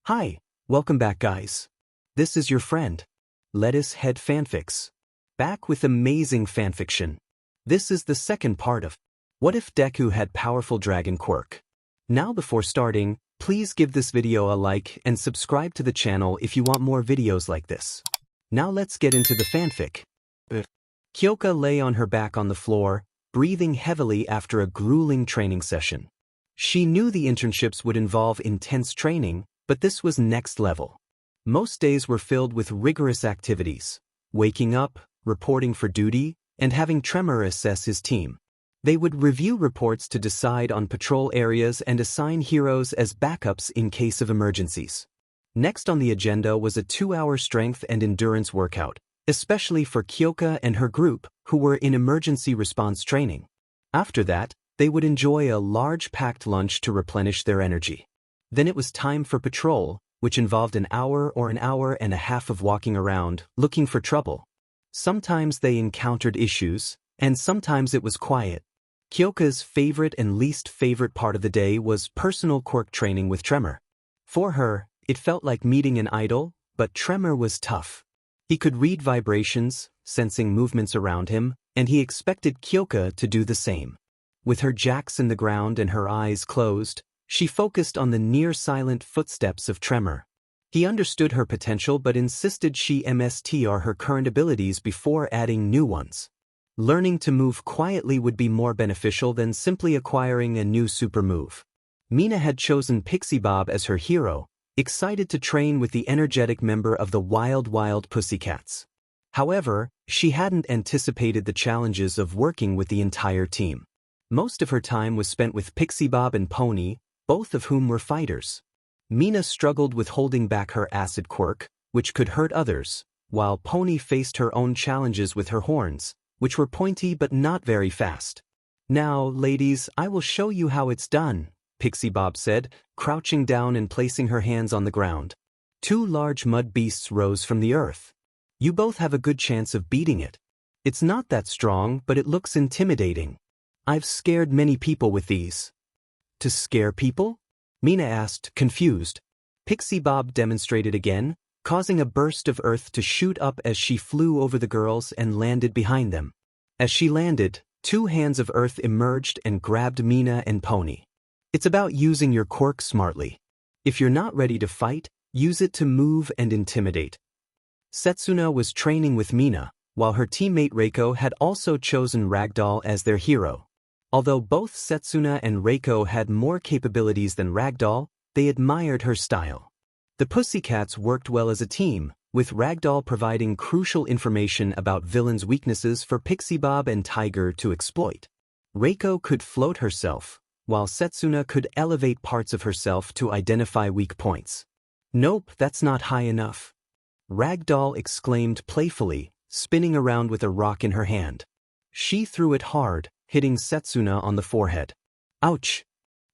Hi, welcome back guys. This is your friend, Lettuce Head Fanfics. Back with amazing fanfiction. This is the second part of What If Deku Had Powerful Dragon Quirk? Now before starting, please give this video a like and subscribe to the channel if you want more videos like this. Now let's get into the fanfic. Kyoka lay on her back on the floor, breathing heavily after a grueling training session. She knew the internships would involve intense training, but this was next level. Most days were filled with rigorous activities, waking up, reporting for duty, and having Tremor assess his team. They would review reports to decide on patrol areas and assign heroes as backups in case of emergencies. Next on the agenda was a 2-hour strength and endurance workout, especially for Kyoka and her group, who were in emergency response training. After that, they would enjoy a large packed lunch to replenish their energy. Then it was time for patrol, which involved an hour or an hour and a half of walking around, looking for trouble. Sometimes they encountered issues, and sometimes it was quiet. Kyoka's favorite and least favorite part of the day was personal quirk training with Tremor. For her, it felt like meeting an idol, but Tremor was tough. He could read vibrations, sensing movements around him, and he expected Kyoka to do the same. With her jacks in the ground and her eyes closed, she focused on the near-silent footsteps of Tremor. He understood her potential but insisted she MSTR her current abilities before adding new ones. Learning to move quietly would be more beneficial than simply acquiring a new super move. Mina had chosen Pixie Bob as her hero, excited to train with the energetic member of the Wild Pussycats. However, she hadn't anticipated the challenges of working with the entire team. Most of her time was spent with Pixie Bob and Pony, both of whom were fighters. Mina struggled with holding back her acid quirk, which could hurt others, while Pony faced her own challenges with her horns, which were pointy but not very fast. "Now, ladies, I will show you how it's done," Pixie Bob said, crouching down and placing her hands on the ground. 2 large mud beasts rose from the earth. "You both have a good chance of beating it. It's not that strong, but it looks intimidating. I've scared many people with these." "To scare people?" Mina asked, confused. Pixie Bob demonstrated again, causing a burst of earth to shoot up as she flew over the girls and landed behind them. As she landed, 2 hands of earth emerged and grabbed Mina and Pony. "It's about using your quirk smartly. If you're not ready to fight, use it to move and intimidate." Setsuna was training with Mina, while her teammate Reiko had also chosen Ragdoll as their hero. Although both Setsuna and Reiko had more capabilities than Ragdoll, they admired her style. The Pussycats worked well as a team, with Ragdoll providing crucial information about villains' weaknesses for Pixie Bob and Tiger to exploit. Reiko could float herself, while Setsuna could elevate parts of herself to identify weak points. "Nope, that's not high enough," Ragdoll exclaimed playfully, spinning around with a rock in her hand. She threw it hard, hitting Setsuna on the forehead. "Ouch!"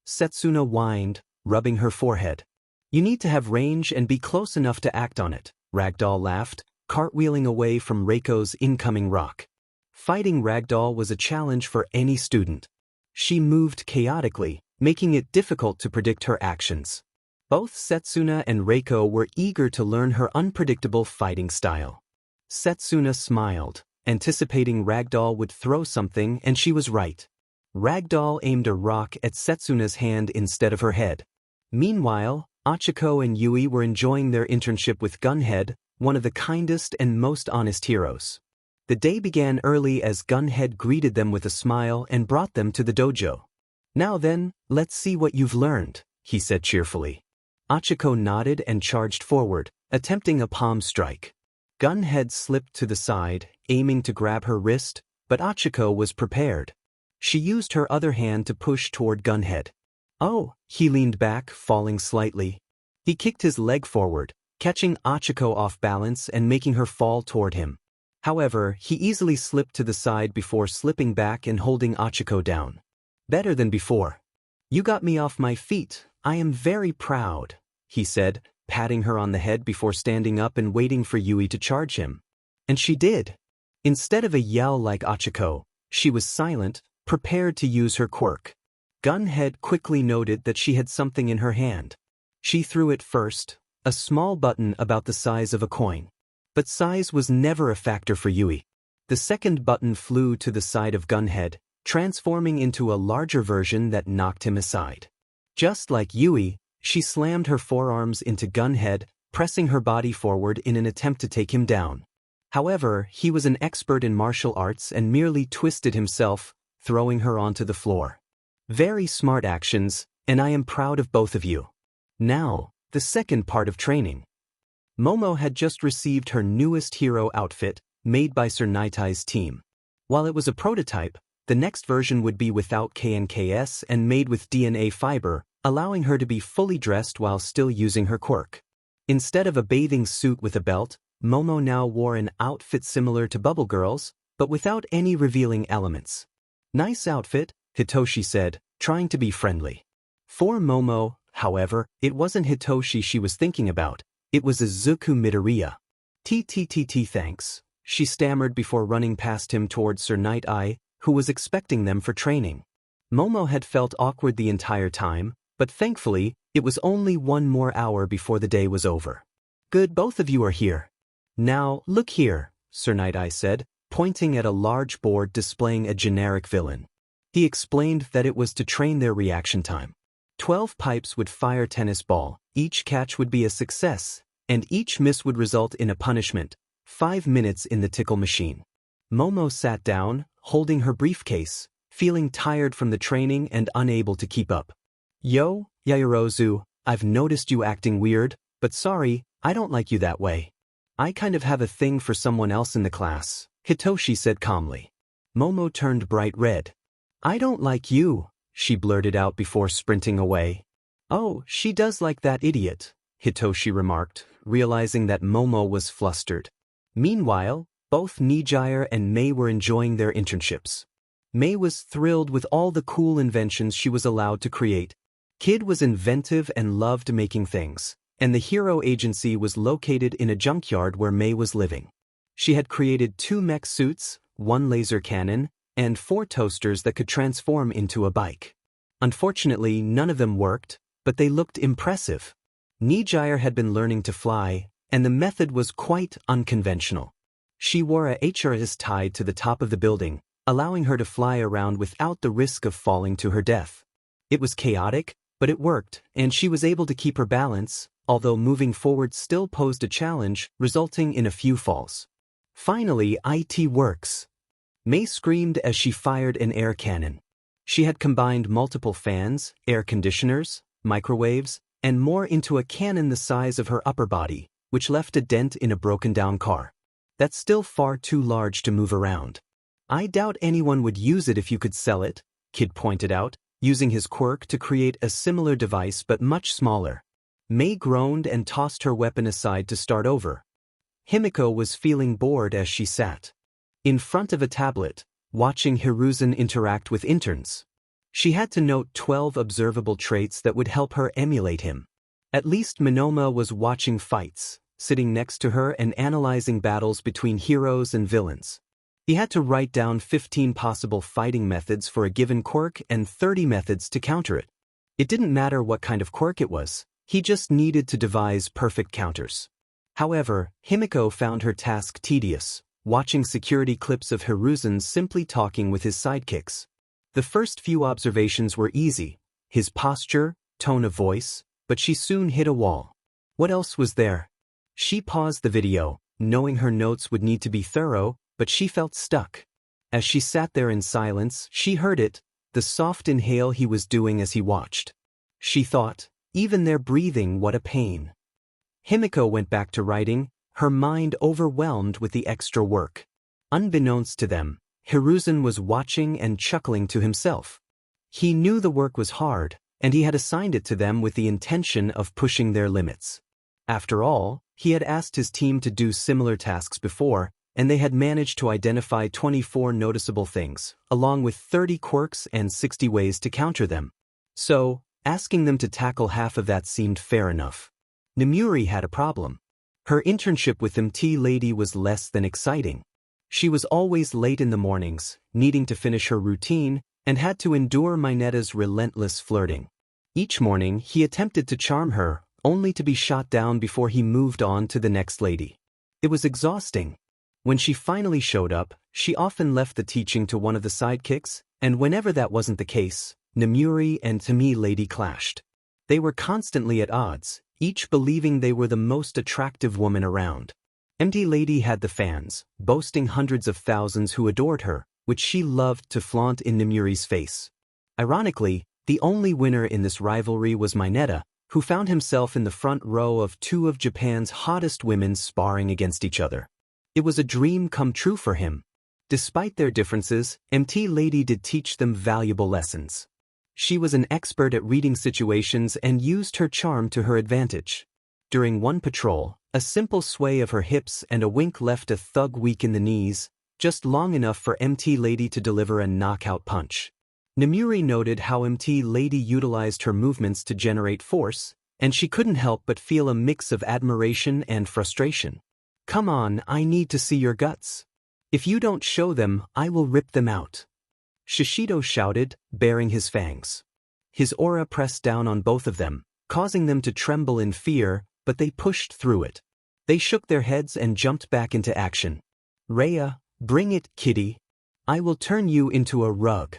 Setsuna whined, rubbing her forehead. "You need to have range and be close enough to act on it," Ragdoll laughed, cartwheeling away from Reiko's incoming rock. Fighting Ragdoll was a challenge for any student. She moved chaotically, making it difficult to predict her actions. Both Setsuna and Reiko were eager to learn her unpredictable fighting style. Setsuna smiled, anticipating Ragdoll would throw something, and she was right. Ragdoll aimed a rock at Setsuna's hand instead of her head. Meanwhile, Achiko and Yui were enjoying their internship with Gunhead, one of the kindest and most honest heroes. The day began early as Gunhead greeted them with a smile and brought them to the dojo. "Now then, let's see what you've learned," he said cheerfully. Achiko nodded and charged forward, attempting a palm strike. Gunhead slipped to the side, aiming to grab her wrist, but Achiko was prepared. She used her other hand to push toward Gunhead. "Oh," he leaned back, falling slightly. He kicked his leg forward, catching Achiko off balance and making her fall toward him. However, he easily slipped to the side before slipping back and holding Achiko down. "Better than before. You got me off my feet. I am very proud," he said, patting her on the head before standing up and waiting for Yui to charge him. And she did. Instead of a yell like Achiko, she was silent, prepared to use her quirk. Gunhead quickly noted that she had something in her hand. She threw it first, a small button about the size of a coin. But size was never a factor for Yui. The second button flew to the side of Gunhead, transforming into a larger version that knocked him aside. Just like Yui, she slammed her forearms into Gunhead, pressing her body forward in an attempt to take him down. However, he was an expert in martial arts and merely twisted himself, throwing her onto the floor. Very smart actions, and I am proud of both of you. Now, the second part of training. Momo had just received her newest hero outfit, made by Sir Nitai's team. While it was a prototype, the next version would be without KNKS and made with DNA fiber, allowing her to be fully dressed while still using her quirk. Instead of a bathing suit with a belt, Momo now wore an outfit similar to Bubble Girl's, but without any revealing elements. Nice outfit, Hitoshi said, trying to be friendly. For Momo, however, it wasn't Hitoshi she was thinking about, it was Izuku Midoriya. Thanks, she stammered before running past him towards Sir Nitai, who was expecting them for training. Momo had felt awkward the entire time, but thankfully, it was only one more hour before the day was over. Good, both of you are here. Now, look here, Sir Nitai said, pointing at a large board displaying a generic villain. He explained that it was to train their reaction time. 12 pipes would fire tennis ball, each catch would be a success, and each miss would result in a punishment, 5 minutes in the tickle machine. Momo sat down, holding her briefcase, feeling tired from the training and unable to keep up. Yo, Yaoyorozu, I've noticed you acting weird, but sorry, I don't like you that way. I kind of have a thing for someone else in the class, Hitoshi said calmly. Momo turned bright red. I don't like you, she blurted out before sprinting away. Oh, she does like that idiot, Hitoshi remarked, realizing that Momo was flustered. Meanwhile, both Nijire and Mei were enjoying their internships. Mei was thrilled with all the cool inventions she was allowed to create. Kid was inventive and loved making things, and the hero agency was located in a junkyard where Mei was living. She had created 2 mech suits, 1 laser cannon, and 4 toasters that could transform into a bike. Unfortunately, none of them worked, but they looked impressive. Nijire had been learning to fly, and the method was quite unconventional. She wore a HRS tied to the top of the building, allowing her to fly around without the risk of falling to her death. It was chaotic, but it worked, and she was able to keep her balance, although moving forward still posed a challenge, resulting in a few falls. Finally, it works. Mei screamed as she fired an air cannon. She had combined multiple fans, air conditioners, microwaves, and more into a cannon the size of her upper body, which left a dent in a broken-down car. That's still far too large to move around. I doubt anyone would use it if you could sell it, Kid pointed out, using his quirk to create a similar device but much smaller. Mei groaned and tossed her weapon aside to start over. Himiko was feeling bored as she sat in front of a tablet, watching Hiruzen interact with interns. She had to note 12 observable traits that would help her emulate him. At least Minoma was watching fights, sitting next to her and analyzing battles between heroes and villains. He had to write down 15 possible fighting methods for a given quirk and 30 methods to counter it. It didn't matter what kind of quirk it was, he just needed to devise perfect counters. However, Himiko found her task tedious, watching security clips of Hiruzen simply talking with his sidekicks. The first few observations were easy, his posture, tone of voice, but she soon hit a wall. What else was there? She paused the video, knowing her notes would need to be thorough, but she felt stuck. As she sat there in silence, she heard it, the soft inhale he was doing as he watched. She thought, even their breathing, what a pain. Himiko went back to writing, her mind overwhelmed with the extra work. Unbeknownst to them, Hiruzen was watching and chuckling to himself. He knew the work was hard, and he had assigned it to them with the intention of pushing their limits. After all, he had asked his team to do similar tasks before, and they had managed to identify 24 noticeable things, along with 30 quirks and 60 ways to counter them. So, asking them to tackle half of that seemed fair enough. Nemuri had a problem. Her internship with MT Lady was less than exciting. She was always late in the mornings, needing to finish her routine, and had to endure Mineta's relentless flirting. Each morning he attempted to charm her, only to be shot down before he moved on to the next lady. It was exhausting. When she finally showed up, she often left the teaching to one of the sidekicks, and whenever that wasn't the case, Nemuri and Tami Lady clashed. They were constantly at odds, each believing they were the most attractive woman around. MT Lady had the fans, boasting hundreds of thousands who adored her, which she loved to flaunt in Nemuri's face. Ironically, the only winner in this rivalry was Mineta, who found himself in the front row of two of Japan's hottest women sparring against each other. It was a dream come true for him. Despite their differences, MT Lady did teach them valuable lessons. She was an expert at reading situations and used her charm to her advantage. During one patrol, a simple sway of her hips and a wink left a thug weak in the knees, just long enough for MT Lady to deliver a knockout punch. Nemuri noted how MT Lady utilized her movements to generate force, and she couldn't help but feel a mix of admiration and frustration. "Come on, I need to see your guts. If you don't show them, I will rip them out," Shishido shouted, baring his fangs. His aura pressed down on both of them, causing them to tremble in fear, but they pushed through it. They shook their heads and jumped back into action. "Rhea, bring it, kitty. I will turn you into a rug,"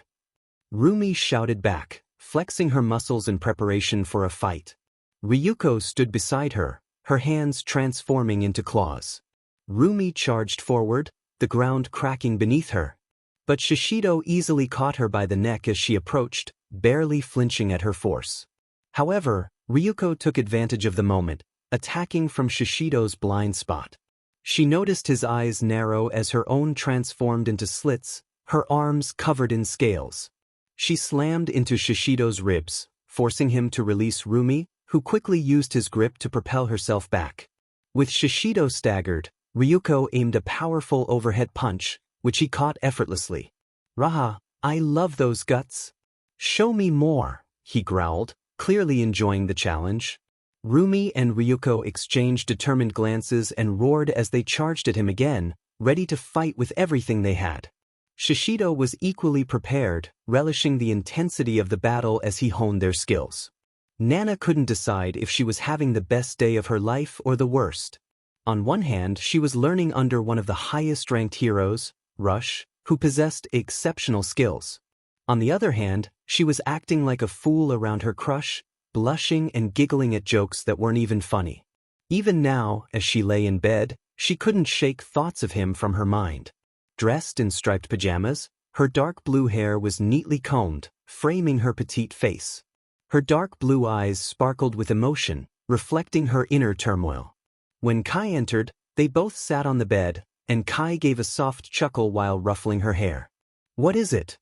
Roomi shouted back, flexing her muscles in preparation for a fight. Ryuko stood beside her, her hands transforming into claws. Roomi charged forward, the ground cracking beneath her. But Shishido easily caught her by the neck as she approached, barely flinching at her force. However, Ryuko took advantage of the moment, attacking from Shishido's blind spot. She noticed his eyes narrow as her own transformed into slits, her arms covered in scales. She slammed into Shishido's ribs, forcing him to release Roomi, who quickly used his grip to propel herself back. With Shishido staggered, Ryuko aimed a powerful overhead punch, which he caught effortlessly. "Raha, I love those guts. Show me more," he growled, clearly enjoying the challenge. Roomi and Ryuko exchanged determined glances and roared as they charged at him again, ready to fight with everything they had. Shishido was equally prepared, relishing the intensity of the battle as he honed their skills. Nana couldn't decide if she was having the best day of her life or the worst. On one hand, she was learning under one of the highest-ranked heroes, Rush, who possessed exceptional skills. On the other hand, she was acting like a fool around her crush, blushing and giggling at jokes that weren't even funny. Even now, as she lay in bed, she couldn't shake thoughts of him from her mind. Dressed in striped pajamas, her dark blue hair was neatly combed, framing her petite face. Her dark blue eyes sparkled with emotion, reflecting her inner turmoil. When Kai entered, they both sat on the bed, and Kai gave a soft chuckle while ruffling her hair. "What is it?"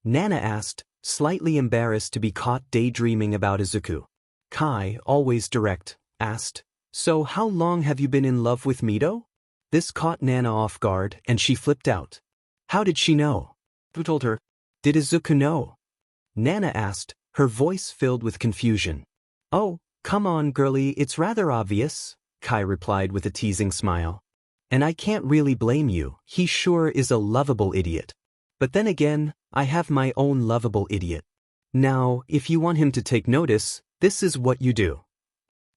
Nana asked, slightly embarrassed to be caught daydreaming about Izuku. Kai, always direct, asked, "So how long have you been in love with Mido?" This caught Nana off guard, and she flipped out. How did she know? Who told her? Did Izuku know? Nana asked, her voice filled with confusion. "Oh, come on, girlie, it's rather obvious," Kai replied with a teasing smile. "And I can't really blame you, he sure is a lovable idiot. But then again, I have my own lovable idiot. Now, if you want him to take notice, this is what you do."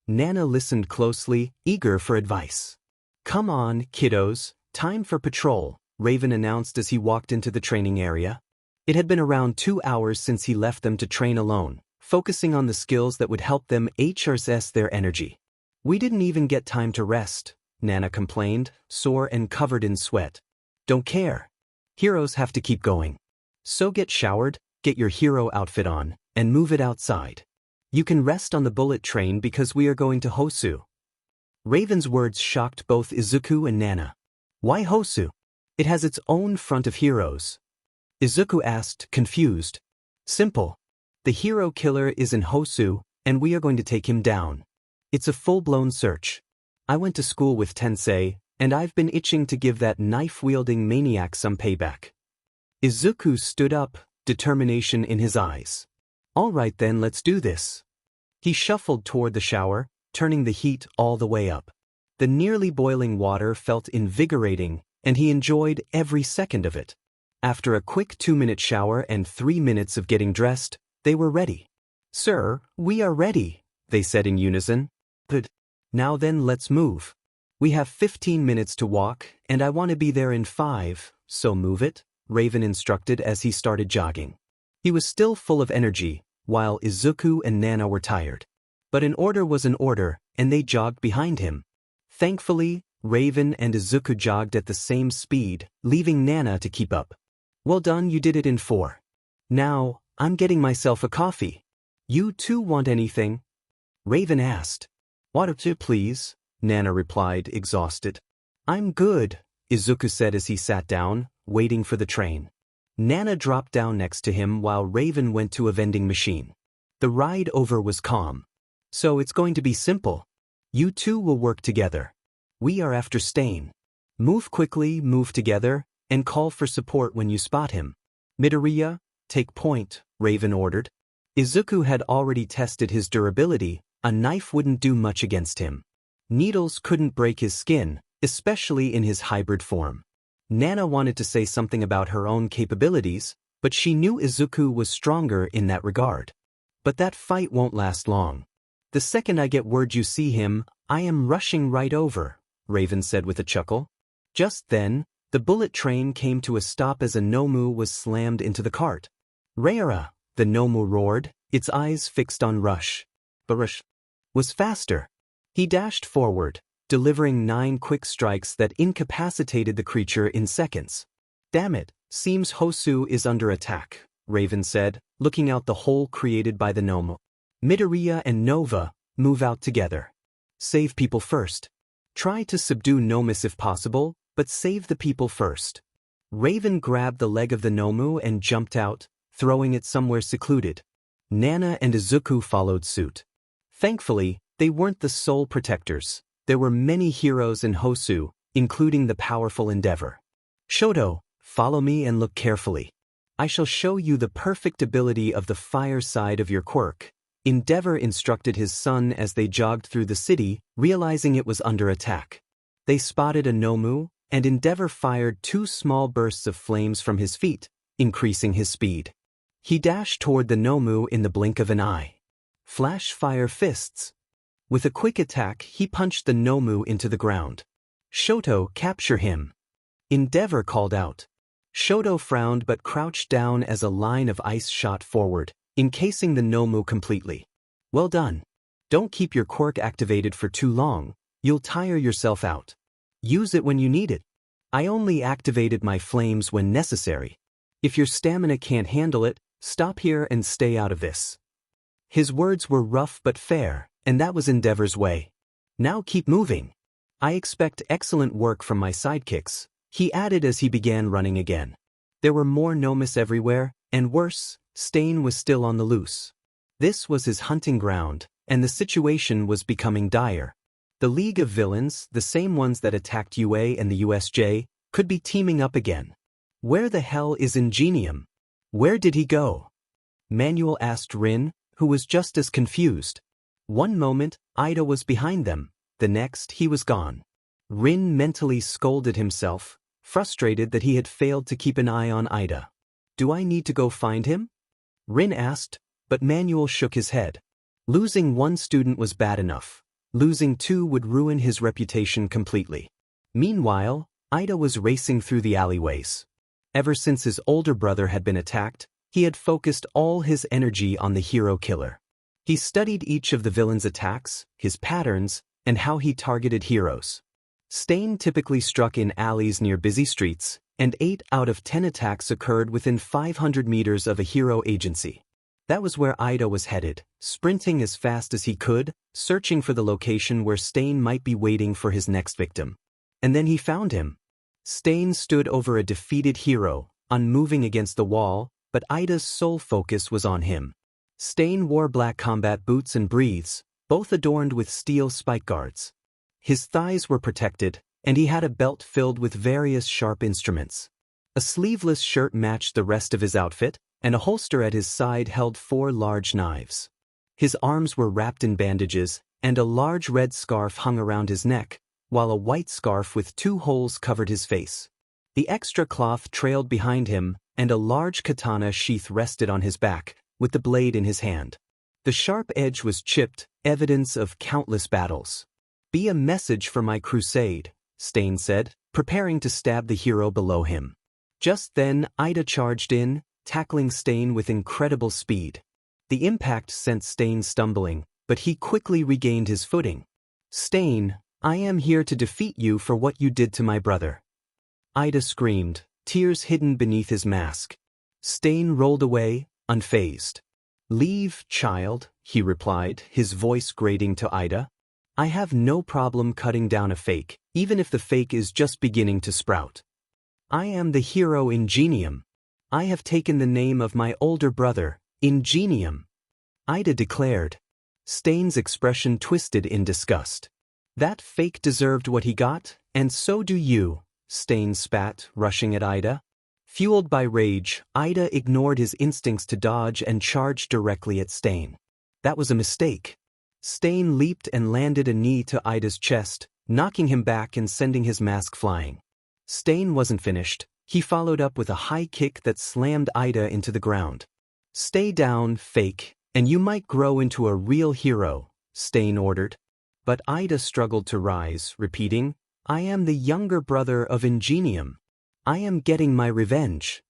Nana listened closely, eager for advice. "Come on, kiddos, time for patrol," Raven announced as he walked into the training area. It had been around 2 hours since he left them to train alone, focusing on the skills that would help them HRS their energy. "We didn't even get time to rest," Nana complained, sore and covered in sweat. "Don't care. Heroes have to keep going. So get showered, get your hero outfit on, and move it outside. You can rest on the bullet train because we are going to Husu." Raven's words shocked both Izuku and Nana. "Why Husu? It has its own front of heroes." Izuku asked, confused. "Simple. The hero killer is in Husu, and we are going to take him down. It's a full-blown search. I went to school with Tensei, and I've been itching to give that knife-wielding maniac some payback." Izuku stood up, determination in his eyes. "All right then, let's do this." He shuffled toward the shower, turning the heat all the way up. The nearly boiling water felt invigorating, and he enjoyed every second of it. After a quick 2-minute shower and 3 minutes of getting dressed, they were ready. "Sir, we are ready," they said in unison. Good. Now then, let's move. We have 15 minutes to walk, and I want to be there in 5, so move it, Raven instructed as he started jogging. He was still full of energy, while Izuku and Nana were tired. But an order was an order, and they jogged behind him. Thankfully, Raven and Izuku jogged at the same speed, leaving Nana to keep up. Well done, you did it in 4. Now, I'm getting myself a coffee. You two want anything? Raven asked. Water, please, Nana replied, exhausted. I'm good, Izuku said as he sat down, waiting for the train. Nana dropped down next to him while Raven went to a vending machine. The ride over was calm. So it's going to be simple. You two will work together. We are after Stain. Move quickly, move together, and call for support when you spot him. Midoriya, take point, Raven ordered. Izuku had already tested his durability. A knife wouldn't do much against him. Needles couldn't break his skin, especially in his hybrid form. Nana wanted to say something about her own capabilities, but she knew Izuku was stronger in that regard. But that fight won't last long. The second I get word you see him, I am rushing right over, Raven said with a chuckle. Just then, the bullet train came to a stop as a Nomu was slammed into the cart. Reira, the Nomu roared, its eyes fixed on Rush. But Rush was faster. He dashed forward, delivering 9 quick strikes that incapacitated the creature in seconds. Damn it, seems Husu is under attack, Raven said, looking out the hole created by the Nomu. Midoriya and Nova, move out together. Save people first. Try to subdue Nomus if possible, but save the people first. Raven grabbed the leg of the Nomu and jumped out, throwing it somewhere secluded. Nana and Izuku followed suit. Thankfully, they weren't the sole protectors. There were many heroes in Husu, including the powerful Endeavor. Shoto, follow me and look carefully. I shall show you the perfect ability of the fire side of your quirk. Endeavor instructed his son as they jogged through the city, realizing it was under attack. They spotted a Nomu, and Endeavor fired 2 small bursts of flames from his feet, increasing his speed. He dashed toward the Nomu in the blink of an eye. Flash fire fists. With a quick attack, he punched the Nomu into the ground. Shoto, capture him. Endeavor called out. Shoto frowned but crouched down as a line of ice shot forward, encasing the Nomu completely. Well done. Don't keep your quirk activated for too long, you'll tire yourself out. Use it when you need it. I only activated my flames when necessary. If your stamina can't handle it, stop here and stay out of this. His words were rough but fair, and that was Endeavor's way. Now keep moving. I expect excellent work from my sidekicks, he added as he began running again. There were more Nomus everywhere, and worse, Stain was still on the loose. This was his hunting ground, and the situation was becoming dire. The League of Villains, the same ones that attacked UA and the USJ, could be teaming up again. Where the hell is Ingenium? Where did he go? Manuel asked Rin, who was just as confused. One moment, Ida was behind them, the next he was gone. Rin mentally scolded himself, frustrated that he had failed to keep an eye on Ida. Do I need to go find him? Rin asked, but Manuel shook his head. Losing 1 student was bad enough. Losing 2 would ruin his reputation completely. Meanwhile, Ida was racing through the alleyways. Ever since his older brother had been attacked, he had focused all his energy on the hero killer. He studied each of the villain's attacks, his patterns, and how he targeted heroes. Stain typically struck in alleys near busy streets, and 8 out of 10 attacks occurred within 500 meters of a hero agency. That was where Ida was headed, sprinting as fast as he could, searching for the location where Stain might be waiting for his next victim. And then he found him. Stain stood over a defeated hero, unmoving against the wall, but Ida's sole focus was on him. Stain wore black combat boots and breathes, both adorned with steel spike guards. His thighs were protected, and he had a belt filled with various sharp instruments. A sleeveless shirt matched the rest of his outfit, and a holster at his side held 4 large knives. His arms were wrapped in bandages, and a large red scarf hung around his neck, while a white scarf with 2 holes covered his face. The extra cloth trailed behind him, and a large katana sheath rested on his back, with the blade in his hand. The sharp edge was chipped, evidence of countless battles. Be a message for my crusade, Stain said, preparing to stab the hero below him. Just then, Ida charged in, tackling Stain with incredible speed. The impact sent Stain stumbling, but he quickly regained his footing. Stain, I am here to defeat you for what you did to my brother. Ida screamed, tears hidden beneath his mask. Stain rolled away, unfazed. Leave, child, he replied, his voice grating to Ida. I have no problem cutting down a fake, even if the fake is just beginning to sprout. I am the hero Ingenium. I have taken the name of my older brother, Ingenium. Ida declared. Stain's expression twisted in disgust. That fake deserved what he got, and so do you, Stain spat, rushing at Ida. Fueled by rage, Ida ignored his instincts to dodge and charged directly at Stain. That was a mistake. Stain leaped and landed a knee to Ida's chest, knocking him back and sending his mask flying. Stain wasn't finished. He followed up with a high kick that slammed Ida into the ground. Stay down, fake, and you might grow into a real hero, Stain ordered. But Ida struggled to rise, repeating, I am the younger brother of Ingenium. I am getting my revenge.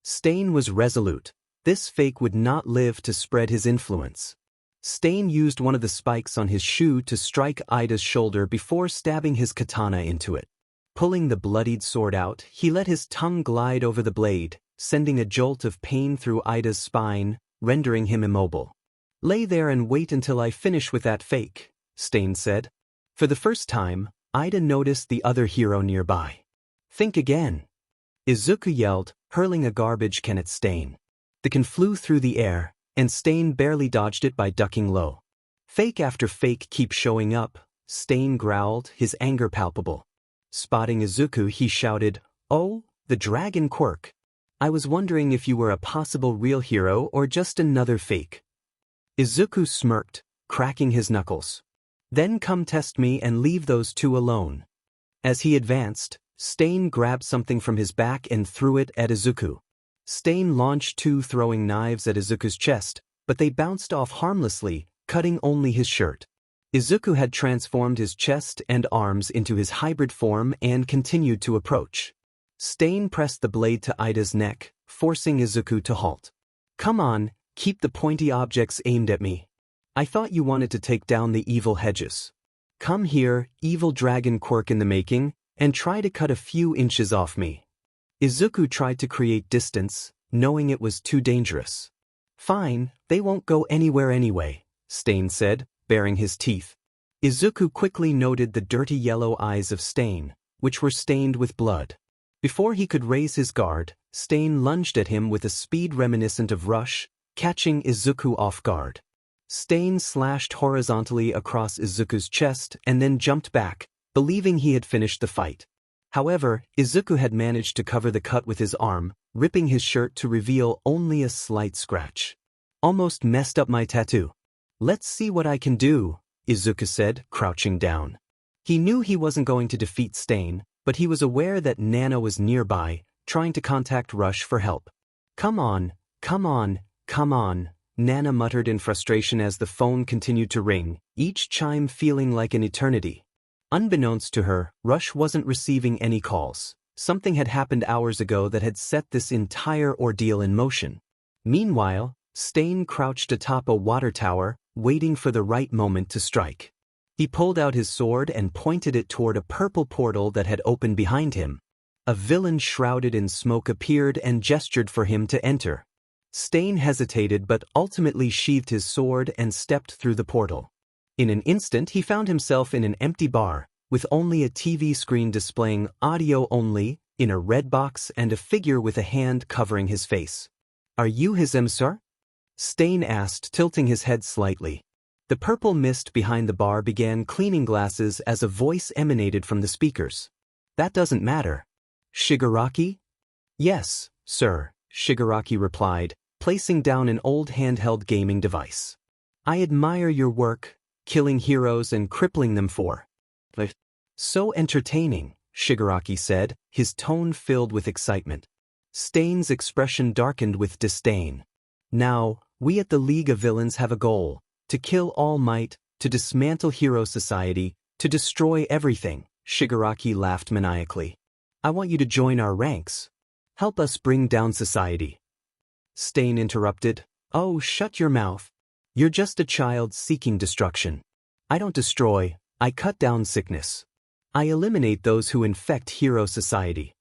Stain was resolute. This fake would not live to spread his influence. Stain used one of the spikes on his shoe to strike Ida's shoulder before stabbing his katana into it. Pulling the bloodied sword out, he let his tongue glide over the blade, sending a jolt of pain through Ida's spine, rendering him immobile. Lay there and wait until I finish with that fake, Stain said. For the first time, Ida noticed the other hero nearby. Think again. Izuku yelled, hurling a garbage can at Stain. The can flew through the air, and Stain barely dodged it by ducking low. Fake after fake keep showing up, Stain growled, his anger palpable. Spotting Izuku, he shouted, Oh, the dragon Quirk. I was wondering if you were a possible real hero or just another fake. Izuku smirked, cracking his knuckles. Then come test me and leave those two alone. As he advanced, Stain grabbed something from his back and threw it at Izuku. Stain launched two throwing knives at Izuku's chest, but they bounced off harmlessly, cutting only his shirt. Izuku had transformed his chest and arms into his hybrid form and continued to approach. Stain pressed the blade to Ida's neck, forcing Izuku to halt. Come on, keep the pointy objects aimed at me. I thought you wanted to take down the evil hedges. Come here, evil dragon Quirk in the making, and try to cut a few inches off me. Izuku tried to create distance, knowing it was too dangerous. Fine, they won't go anywhere anyway, Stain said, baring his teeth. Izuku quickly noted the dirty yellow eyes of Stain, which were stained with blood. Before he could raise his guard, Stain lunged at him with a speed reminiscent of Rush, catching Izuku off guard. Stain slashed horizontally across Izuku's chest and then jumped back, believing he had finished the fight. However, Izuku had managed to cover the cut with his arm, ripping his shirt to reveal only a slight scratch. Almost messed up my tattoo. Let's see what I can do, Izuku said, crouching down. He knew he wasn't going to defeat Stain, but he was aware that Nana was nearby, trying to contact Rush for help. Come on, come on, come on, Nana muttered in frustration as the phone continued to ring, each chime feeling like an eternity. Unbeknownst to her, Rush wasn't receiving any calls. Something had happened hours ago that had set this entire ordeal in motion. Meanwhile, Stain crouched atop a water tower, waiting for the right moment to strike. He pulled out his sword and pointed it toward a purple portal that had opened behind him. A villain shrouded in smoke appeared and gestured for him to enter. Stain hesitated but ultimately sheathed his sword and stepped through the portal. In an instant he found himself in an empty bar, with only a TV screen displaying audio only, in a red box and a figure with a hand covering his face. Are you his emissary? Stain asked, tilting his head slightly. The purple mist behind the bar began cleaning glasses as a voice emanated from the speakers. That doesn't matter. Shigaraki? Yes, sir, Shigaraki replied, placing down an old handheld gaming device. I admire your work, killing heroes and crippling them for. So entertaining, Shigaraki said, his tone filled with excitement. Stain's expression darkened with disdain. Now, we at the League of Villains have a goal, to kill All Might, to dismantle hero society, to destroy everything. Shigaraki laughed maniacally. I want you to join our ranks. Help us bring down society. Stain interrupted. Oh, shut your mouth. You're just a child seeking destruction. I don't destroy, I cut down sickness. I eliminate those who infect hero society.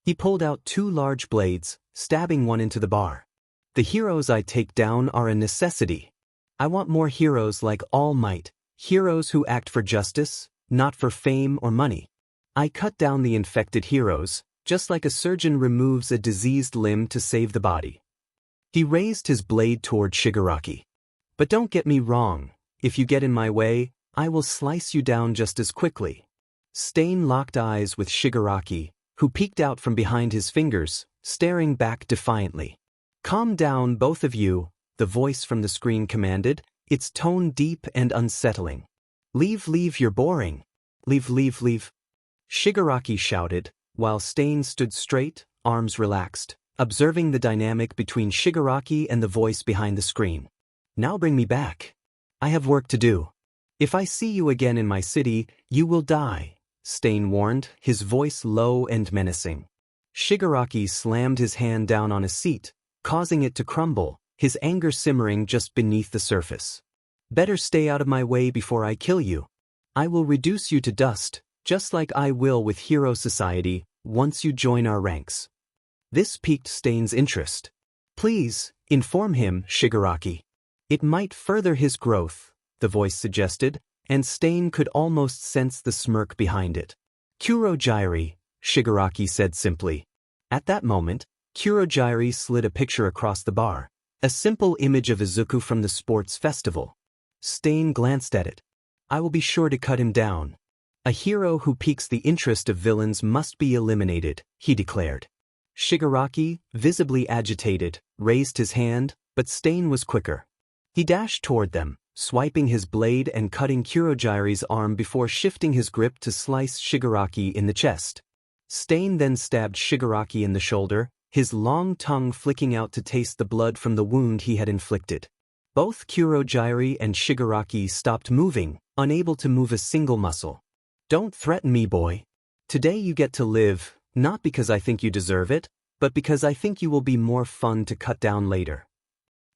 He pulled out 2 large blades, stabbing one into the bar. The heroes I take down are a necessity. I want more heroes like All Might, heroes who act for justice, not for fame or money. I cut down the infected heroes, just like a surgeon removes a diseased limb to save the body. He raised his blade toward Shigaraki. But don't get me wrong, if you get in my way, I will slice you down just as quickly. Stain locked eyes with Shigaraki, who peeked out from behind his fingers, staring back defiantly. Calm down, both of you, the voice from the screen commanded, its tone deep and unsettling. Leave, you're boring. Leave. Shigaraki shouted, while Stain stood straight, arms relaxed, observing the dynamic between Shigaraki and the voice behind the screen. Now bring me back. I have work to do. If I see you again in my city, you will die, Stain warned, his voice low and menacing. Shigaraki slammed his hand down on a seat, causing it to crumble, his anger simmering just beneath the surface. Better stay out of my way before I kill you. I will reduce you to dust, just like I will with Hero Society, once you join our ranks. This piqued Stain's interest. Please, inform him, Shigaraki. It might further his growth, the voice suggested, and Stain could almost sense the smirk behind it. Kurogyri, Shigaraki said simply. At that moment, Kurogyri slid a picture across the bar, a simple image of Izuku from the sports festival. Stain glanced at it. I will be sure to cut him down. A hero who piques the interest of villains must be eliminated, he declared. Shigaraki, visibly agitated, raised his hand, but Stain was quicker. He dashed toward them, swiping his blade and cutting Kurogyri's arm before shifting his grip to slice Shigaraki in the chest. Stain then stabbed Shigaraki in the shoulder, his long tongue flicking out to taste the blood from the wound he had inflicted. Both Kurogyri and Shigaraki stopped moving, unable to move a single muscle. Don't threaten me, boy. Today you get to live, not because I think you deserve it, but because I think you will be more fun to cut down later.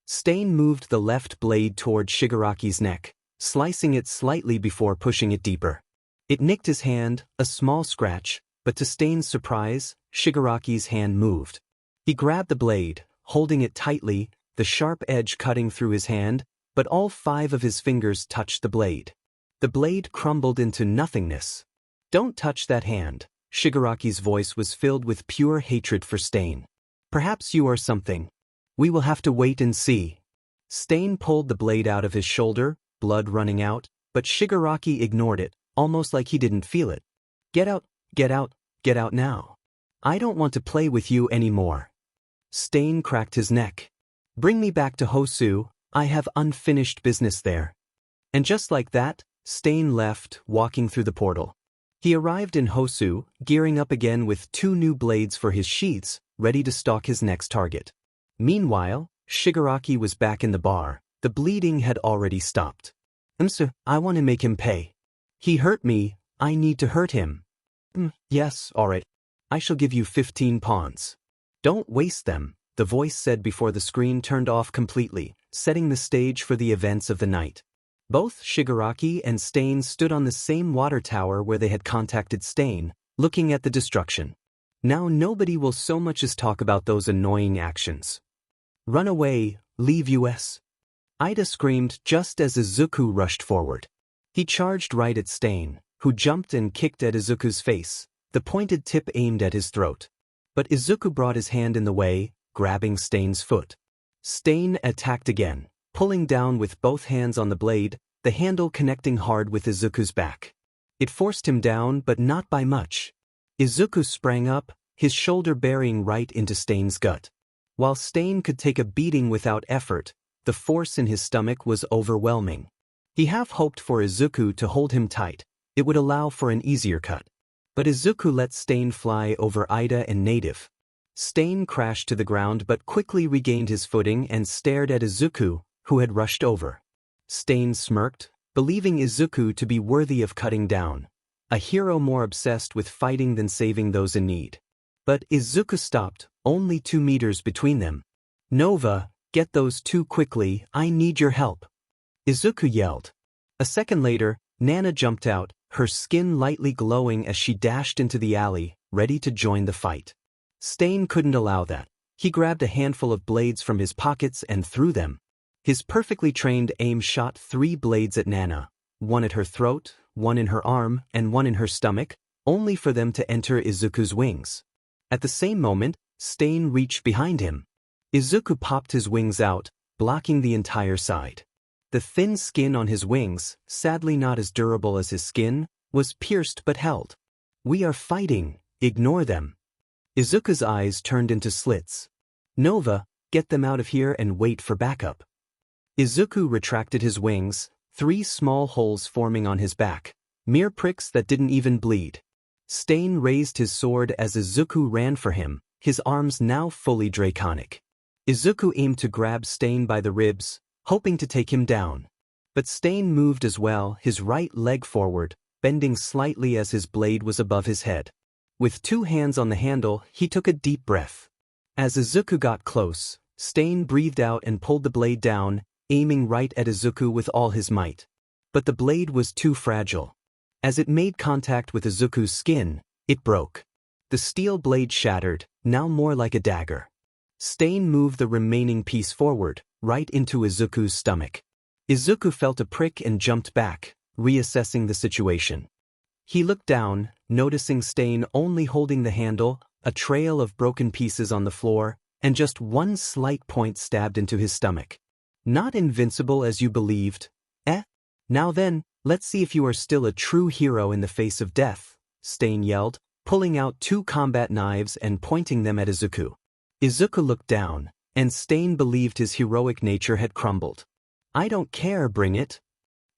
Stain moved the left blade toward Shigaraki's neck, slicing it slightly before pushing it deeper. It nicked his hand, a small scratch, but to Stain's surprise, Shigaraki's hand moved. He grabbed the blade, holding it tightly, the sharp edge cutting through his hand, but all 5 of his fingers touched the blade. The blade crumbled into nothingness. Don't touch that hand. Shigaraki's voice was filled with pure hatred for Stain. Perhaps you are something. We will have to wait and see. Stain pulled the blade out of his shoulder, blood running out, but Shigaraki ignored it, almost like he didn't feel it. Get out now. I don't want to play with you anymore. Stain cracked his neck. Bring me back to Husu, I have unfinished business there. And just like that, Stain left, walking through the portal. He arrived in Husu, gearing up again with 2 new blades for his sheaths, ready to stalk his next target. Meanwhile, Shigaraki was back in the bar. The bleeding had already stopped. Sir, I want to make him pay. He hurt me, I need to hurt him. Yes, alright. I shall give you 15 pawns. Don't waste them, the voice said before the screen turned off completely, setting the stage for the events of the night. Both Shigaraki and Stain stood on the same water tower where they had contacted Stain, looking at the destruction. Now nobody will so much as talk about those annoying actions. Run away, leave us. Ida screamed just as Izuku rushed forward. He charged right at Stain, who jumped and kicked at Izuku's face, the pointed tip aimed at his throat. But Izuku brought his hand in the way, grabbing Stain's foot. Stain attacked again, pulling down with both hands on the blade, the handle connecting hard with Izuku's back. It forced him down, but not by much. Izuku sprang up, his shoulder burying right into Stain's gut. While Stain could take a beating without effort, the force in his stomach was overwhelming. He half hoped for Izuku to hold him tight. It would allow for an easier cut. But Izuku let Stain fly over Ida and Native. Stain crashed to the ground but quickly regained his footing and stared at Izuku, who had rushed over. Stain smirked, believing Izuku to be worthy of cutting down. A hero more obsessed with fighting than saving those in need. But Izuku stopped, only 2 meters between them. "Nova, get those 2 quickly, I need your help," Izuku yelled. A second later, Nana jumped out, her skin lightly glowing as she dashed into the alley, ready to join the fight. Stain couldn't allow that. He grabbed a handful of blades from his pockets and threw them. His perfectly trained aim shot 3 blades at Nana, 1 at her throat, 1 in her arm, and 1 in her stomach, only for them to enter Izuku's wings. At the same moment, Stain reached behind him. Izuku popped his wings out, blocking the entire side. The thin skin on his wings, sadly not as durable as his skin, was pierced but held. "We are fighting, ignore them." Izuku's eyes turned into slits. "Nova, get them out of here and wait for backup." Izuku retracted his wings, 3 small holes forming on his back, mere pricks that didn't even bleed. Stain raised his sword as Izuku ran for him, his arms now fully draconic. Izuku aimed to grab Stain by the ribs, hoping to take him down. But Stain moved as well, his right leg forward, bending slightly as his blade was above his head. With 2 hands on the handle, he took a deep breath. As Izuku got close, Stain breathed out and pulled the blade down, aiming right at Izuku with all his might. But the blade was too fragile. As it made contact with Izuku's skin, it broke. The steel blade shattered, now more like a dagger. Stain moved the remaining piece forward, right into Izuku's stomach. Izuku felt a prick and jumped back, reassessing the situation. He looked down, noticing Stain only holding the handle, a trail of broken pieces on the floor, and just 1 slight point stabbed into his stomach. "Not invincible as you believed, eh? Now then, let's see if you are still a true hero in the face of death," Stain yelled, pulling out 2 combat knives and pointing them at Izuku. Izuku looked down, and Stain believed his heroic nature had crumbled. "I don't care, bring it."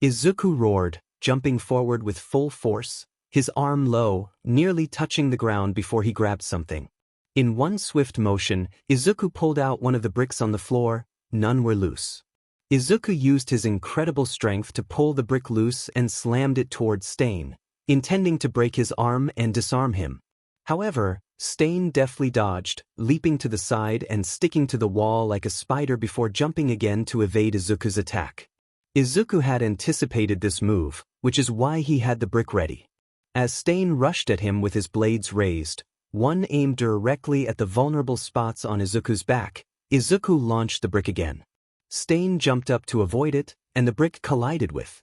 Izuku roared, jumping forward with full force, his arm low, nearly touching the ground before he grabbed something. In one swift motion, Izuku pulled out one of the bricks on the floor. None were loose. Izuku used his incredible strength to pull the brick loose and slammed it toward Stain, intending to break his arm and disarm him. However, Stain deftly dodged, leaping to the side and sticking to the wall like a spider before jumping again to evade Izuku's attack. Izuku had anticipated this move, which is why he had the brick ready. As Stain rushed at him with his blades raised, one aimed directly at the vulnerable spots on Izuku's back, Izuku launched the brick again. Stain jumped up to avoid it, and the brick collided with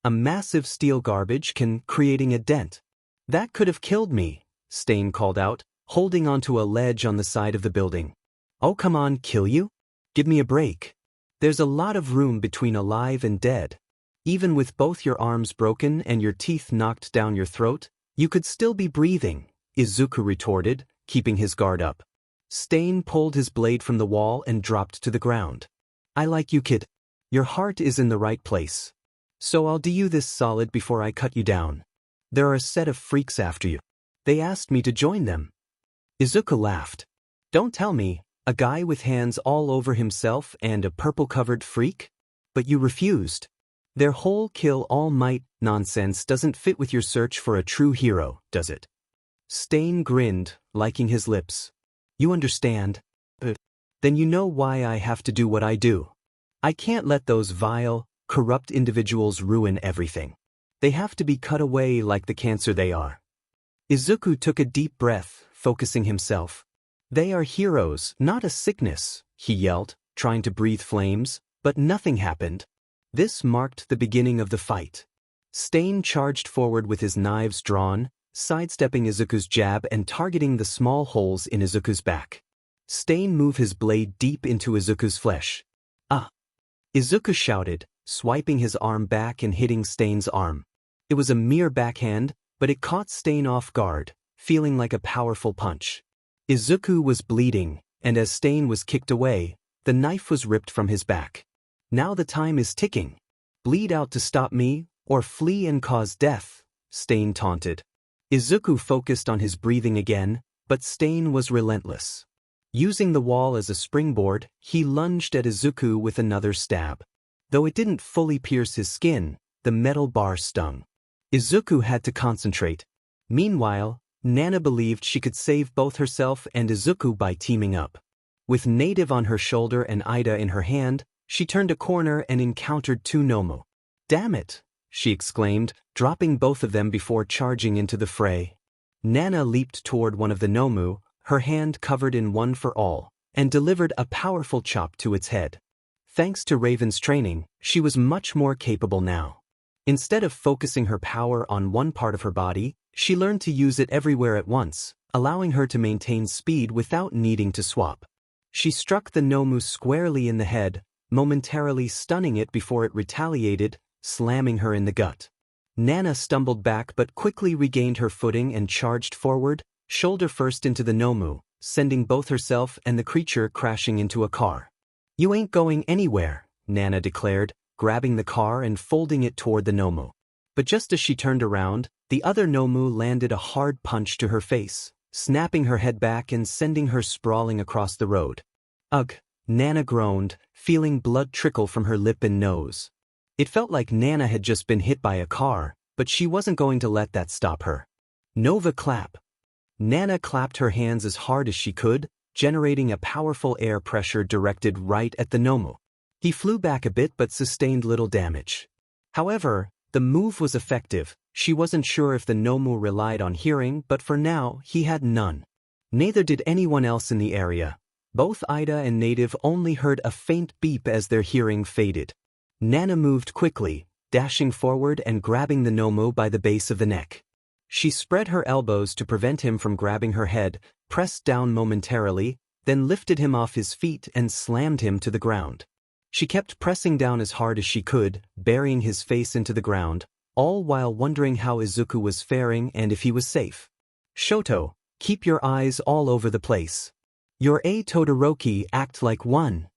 a massive steel garbage can, creating a dent. "That could have killed me," Stain called out, holding onto a ledge on the side of the building. "Oh come on, kill you? Give me a break. There's a lot of room between alive and dead. Even with both your arms broken and your teeth knocked down your throat, you could still be breathing," Izuku retorted, keeping his guard up. Stain pulled his blade from the wall and dropped to the ground. "I like you, kid. Your heart is in the right place. So I'll do you this solid before I cut you down. There are a set of freaks after you. They asked me to join them." Izuku laughed. "Don't tell me, a guy with hands all over himself and a purple-covered freak? But you refused. Their whole kill all might nonsense doesn't fit with your search for a true hero, does it?" Stain grinned, liking his lips. "You understand? Then you know why I have to do what I do. I can't let those vile, corrupt individuals ruin everything. They have to be cut away like the cancer they are." Izuku took a deep breath, focusing himself. "They are heroes, not a sickness," he yelled, trying to breathe flames, but nothing happened. This marked the beginning of the fight. Stain charged forward with his knives drawn, sidestepping Izuku's jab and targeting the small holes in Izuku's back. Stain moved his blade deep into Izuku's flesh. "Ah!" Izuku shouted, swiping his arm back and hitting Stain's arm. It was a mere backhand, but it caught Stain off guard, feeling like a powerful punch. Izuku was bleeding, and as Stain was kicked away, the knife was ripped from his back. "Now the time is ticking. Bleed out to stop me, or flee and cause death," Stain taunted. Izuku focused on his breathing again, but Stain was relentless. Using the wall as a springboard, he lunged at Izuku with another stab. Though it didn't fully pierce his skin, the metal bar stung. Izuku had to concentrate. Meanwhile, Nana believed she could save both herself and Izuku by teaming up. With Native on her shoulder and Ida in her hand, she turned a corner and encountered two Nomu. "Damn it!" she exclaimed, dropping both of them before charging into the fray. Nana leaped toward one of the Nomu, her hand covered in one for all, and delivered a powerful chop to its head. Thanks to Raven's training, she was much more capable now. Instead of focusing her power on one part of her body, she learned to use it everywhere at once, allowing her to maintain speed without needing to swap. She struck the Nomu squarely in the head, momentarily stunning it before it retaliated, slamming her in the gut. Nana stumbled back but quickly regained her footing and charged forward, shoulder first into the Nomu, sending both herself and the creature crashing into a car. "You ain't going anywhere," Nana declared, grabbing the car and folding it toward the Nomu. But just as she turned around, the other Nomu landed a hard punch to her face, snapping her head back and sending her sprawling across the road. "Ugh," Nana groaned, feeling blood trickle from her lip and nose. It felt like Nana had just been hit by a car, but she wasn't going to let that stop her. "Nova clap." Nana clapped her hands as hard as she could, generating a powerful air pressure directed right at the Nomu. He flew back a bit but sustained little damage. However, the move was effective. She wasn't sure if the Nomu relied on hearing, but for now, he had none. Neither did anyone else in the area. Both Ida and Native only heard a faint beep as their hearing faded. Nana moved quickly, dashing forward and grabbing the Nomu by the base of the neck. She spread her elbows to prevent him from grabbing her head, pressed down momentarily, then lifted him off his feet and slammed him to the ground. She kept pressing down as hard as she could, burying his face into the ground, all while wondering how Izuku was faring and if he was safe. "Shoto, keep your eyes all over the place. You're a Todoroki, act like one."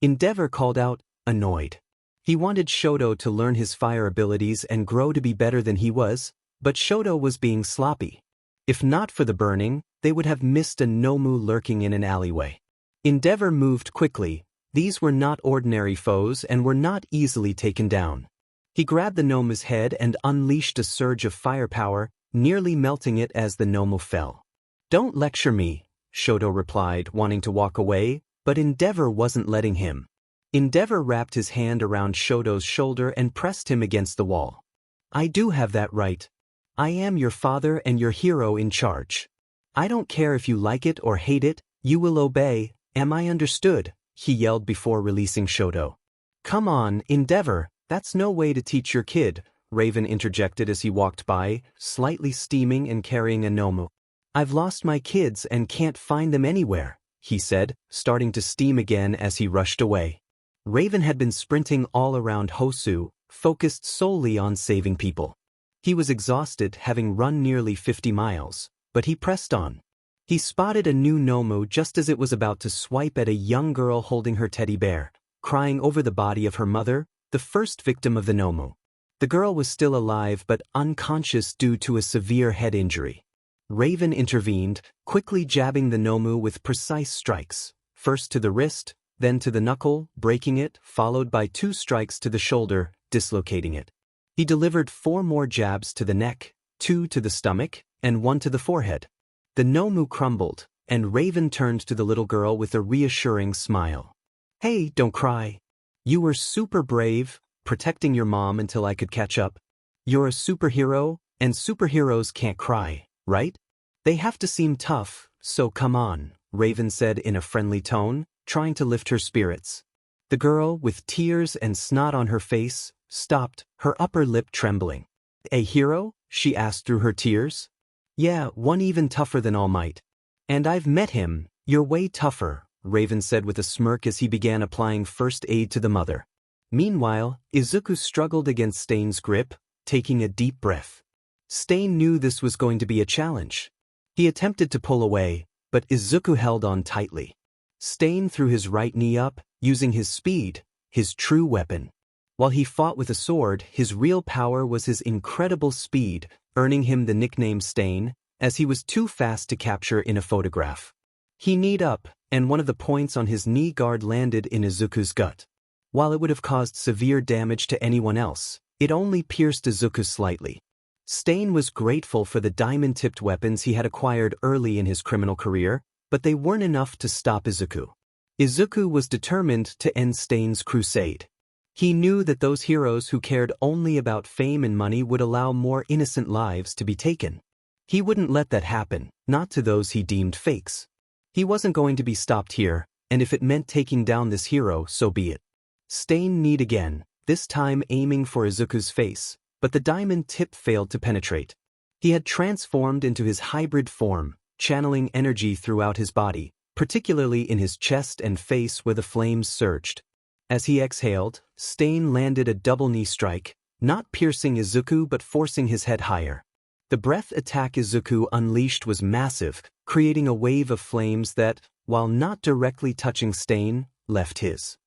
Endeavor called out, annoyed. He wanted Shoto to learn his fire abilities and grow to be better than he was, but Shoto was being sloppy. If not for the burning, they would have missed a Nomu lurking in an alleyway. Endeavor moved quickly. These were not ordinary foes and were not easily taken down. He grabbed the Nomu's head and unleashed a surge of firepower, nearly melting it as the Nomu fell. "Don't lecture me," Shoto replied, wanting to walk away, but Endeavor wasn't letting him. Endeavor wrapped his hand around Shoto's shoulder and pressed him against the wall. "I do have that right. I am your father and your hero in charge. I don't care if you like it or hate it, you will obey, am I understood?" he yelled before releasing Shoto. "Come on, Endeavor, that's no way to teach your kid," Raven interjected as he walked by, slightly steaming and carrying a Nomu. "I've lost my kids and can't find them anywhere," he said, starting to steam again as he rushed away. Raven had been sprinting all around Husu, focused solely on saving people. He was exhausted, having run nearly 50 miles, but he pressed on. He spotted a new Nomu just as it was about to swipe at a young girl holding her teddy bear, crying over the body of her mother, the first victim of the Nomu. The girl was still alive but unconscious due to a severe head injury. Raven intervened, quickly jabbing the Nomu with precise strikes, first to the wrist, then to the knuckle, breaking it, followed by 2 strikes to the shoulder, dislocating it. He delivered 4 more jabs to the neck, 2 to the stomach, and 1 to the forehead. The Nomu crumbled, and Raven turned to the little girl with a reassuring smile. "Hey, don't cry. You were super brave, protecting your mom until I could catch up. You're a superhero, and superheroes can't cry, right? They have to seem tough, so come on," Raven said in a friendly tone, trying to lift her spirits. The girl, with tears and snot on her face, stopped, her upper lip trembling. "A hero?" she asked through her tears. "Yeah, one even tougher than All Might. And I've met him, you're way tougher," Raven said with a smirk as he began applying first aid to the mother. Meanwhile, Izuku struggled against Stain's grip, taking a deep breath. Stain knew this was going to be a challenge. He attempted to pull away, but Izuku held on tightly. Stain threw his right knee up, using his speed, his true weapon. While he fought with a sword, his real power was his incredible speed, earning him the nickname Stain, as he was too fast to capture in a photograph. He kneed up, and one of the points on his knee guard landed in Izuku's gut. While it would have caused severe damage to anyone else, It only pierced Izuku slightly. Stain was grateful for the diamond-tipped weapons he had acquired early in his criminal career, but they weren't enough to stop Izuku. Izuku was determined to end Stain's crusade. He knew that those heroes who cared only about fame and money would allow more innocent lives to be taken. He wouldn't let that happen, not to those he deemed fakes. He wasn't going to be stopped here, and if it meant taking down this hero, so be it. Stain kneed again, this time aiming for Izuku's face, but the diamond tip failed to penetrate. He had transformed into his hybrid form, channeling energy throughout his body, particularly in his chest and face where the flames surged. As he exhaled, Stain landed a double knee strike, not piercing Izuku but forcing his head higher. The breath attack Izuku unleashed was massive, creating a wave of flames that, while not directly touching Stain, left his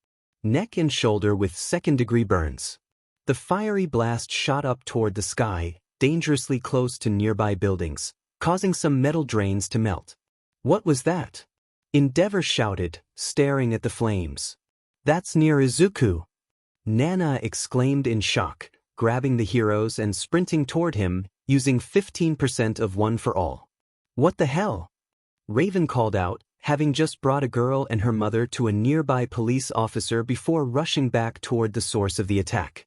neck and shoulder with second-degree burns. The fiery blast shot up toward the sky, dangerously close to nearby buildings, causing some metal drains to melt. What was that? Endeavor shouted, staring at the flames. That's near Izuku. Nana exclaimed in shock, grabbing the heroes and sprinting toward him, using 15% of one for all. What the hell? Raven called out, having just brought a girl and her mother to a nearby police officer before rushing back toward the source of the attack.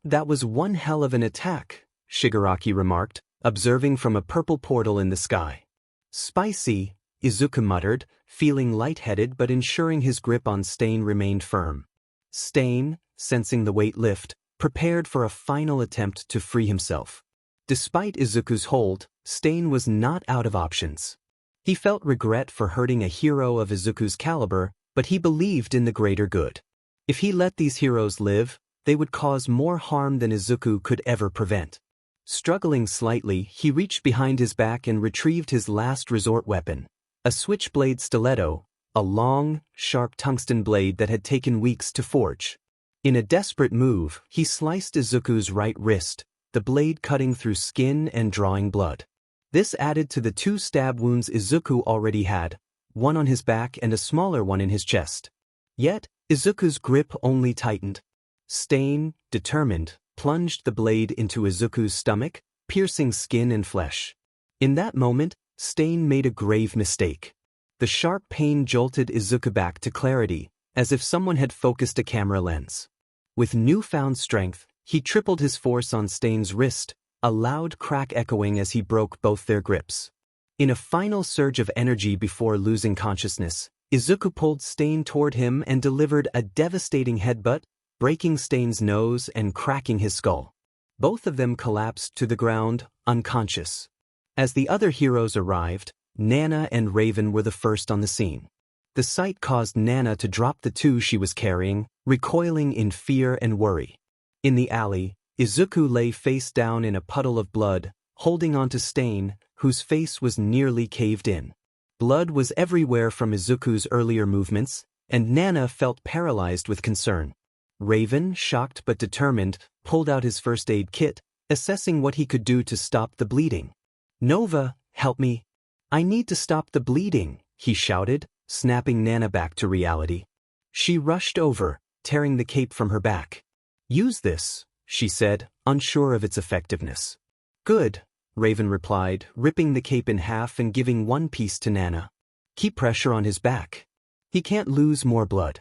That was one hell of an attack, Shigaraki remarked, observing from a purple portal in the sky. Spicy, Izuku muttered, feeling lightheaded but ensuring his grip on Stain remained firm. Stain, sensing the weight lift, prepared for a final attempt to free himself. Despite Izuku's hold, Stain was not out of options. He felt regret for hurting a hero of Izuku's caliber, but he believed in the greater good. If he let these heroes live, they would cause more harm than Izuku could ever prevent. Struggling slightly, he reached behind his back and retrieved his last resort weapon, a switchblade stiletto, a long, sharp tungsten blade that had taken weeks to forge. In a desperate move, he sliced Izuku's right wrist, the blade cutting through skin and drawing blood. This added to the 2 stab wounds Izuku already had, one on his back and a smaller one in his chest. Yet, Izuku's grip only tightened. Stain, determined, plunged the blade into Izuku's stomach, piercing skin and flesh. In that moment, Stain made a grave mistake. The sharp pain jolted Izuku back to clarity, as if someone had focused a camera lens. With newfound strength, he tripled his force on Stain's wrist, a loud crack echoing as he broke both their grips. In a final surge of energy before losing consciousness, Izuku pulled Stain toward him and delivered a devastating headbutt, breaking Stain's nose and cracking his skull. Both of them collapsed to the ground, unconscious. As the other heroes arrived, Nana and Raven were the first on the scene. The sight caused Nana to drop the 2 she was carrying, recoiling in fear and worry. In the alley, Izuku lay face down in a puddle of blood, holding onto Stain, whose face was nearly caved in. Blood was everywhere from Izuku's earlier movements, and Nana felt paralyzed with concern. Raven, shocked but determined, pulled out his first aid kit, assessing what he could do to stop the bleeding. Nova, help me. I need to stop the bleeding, he shouted, snapping Nana back to reality. She rushed over, tearing the cape from her back. Use this, she said, unsure of its effectiveness. Good, Raven replied, ripping the cape in half and giving one piece to Nana. Keep pressure on his back. He can't lose more blood.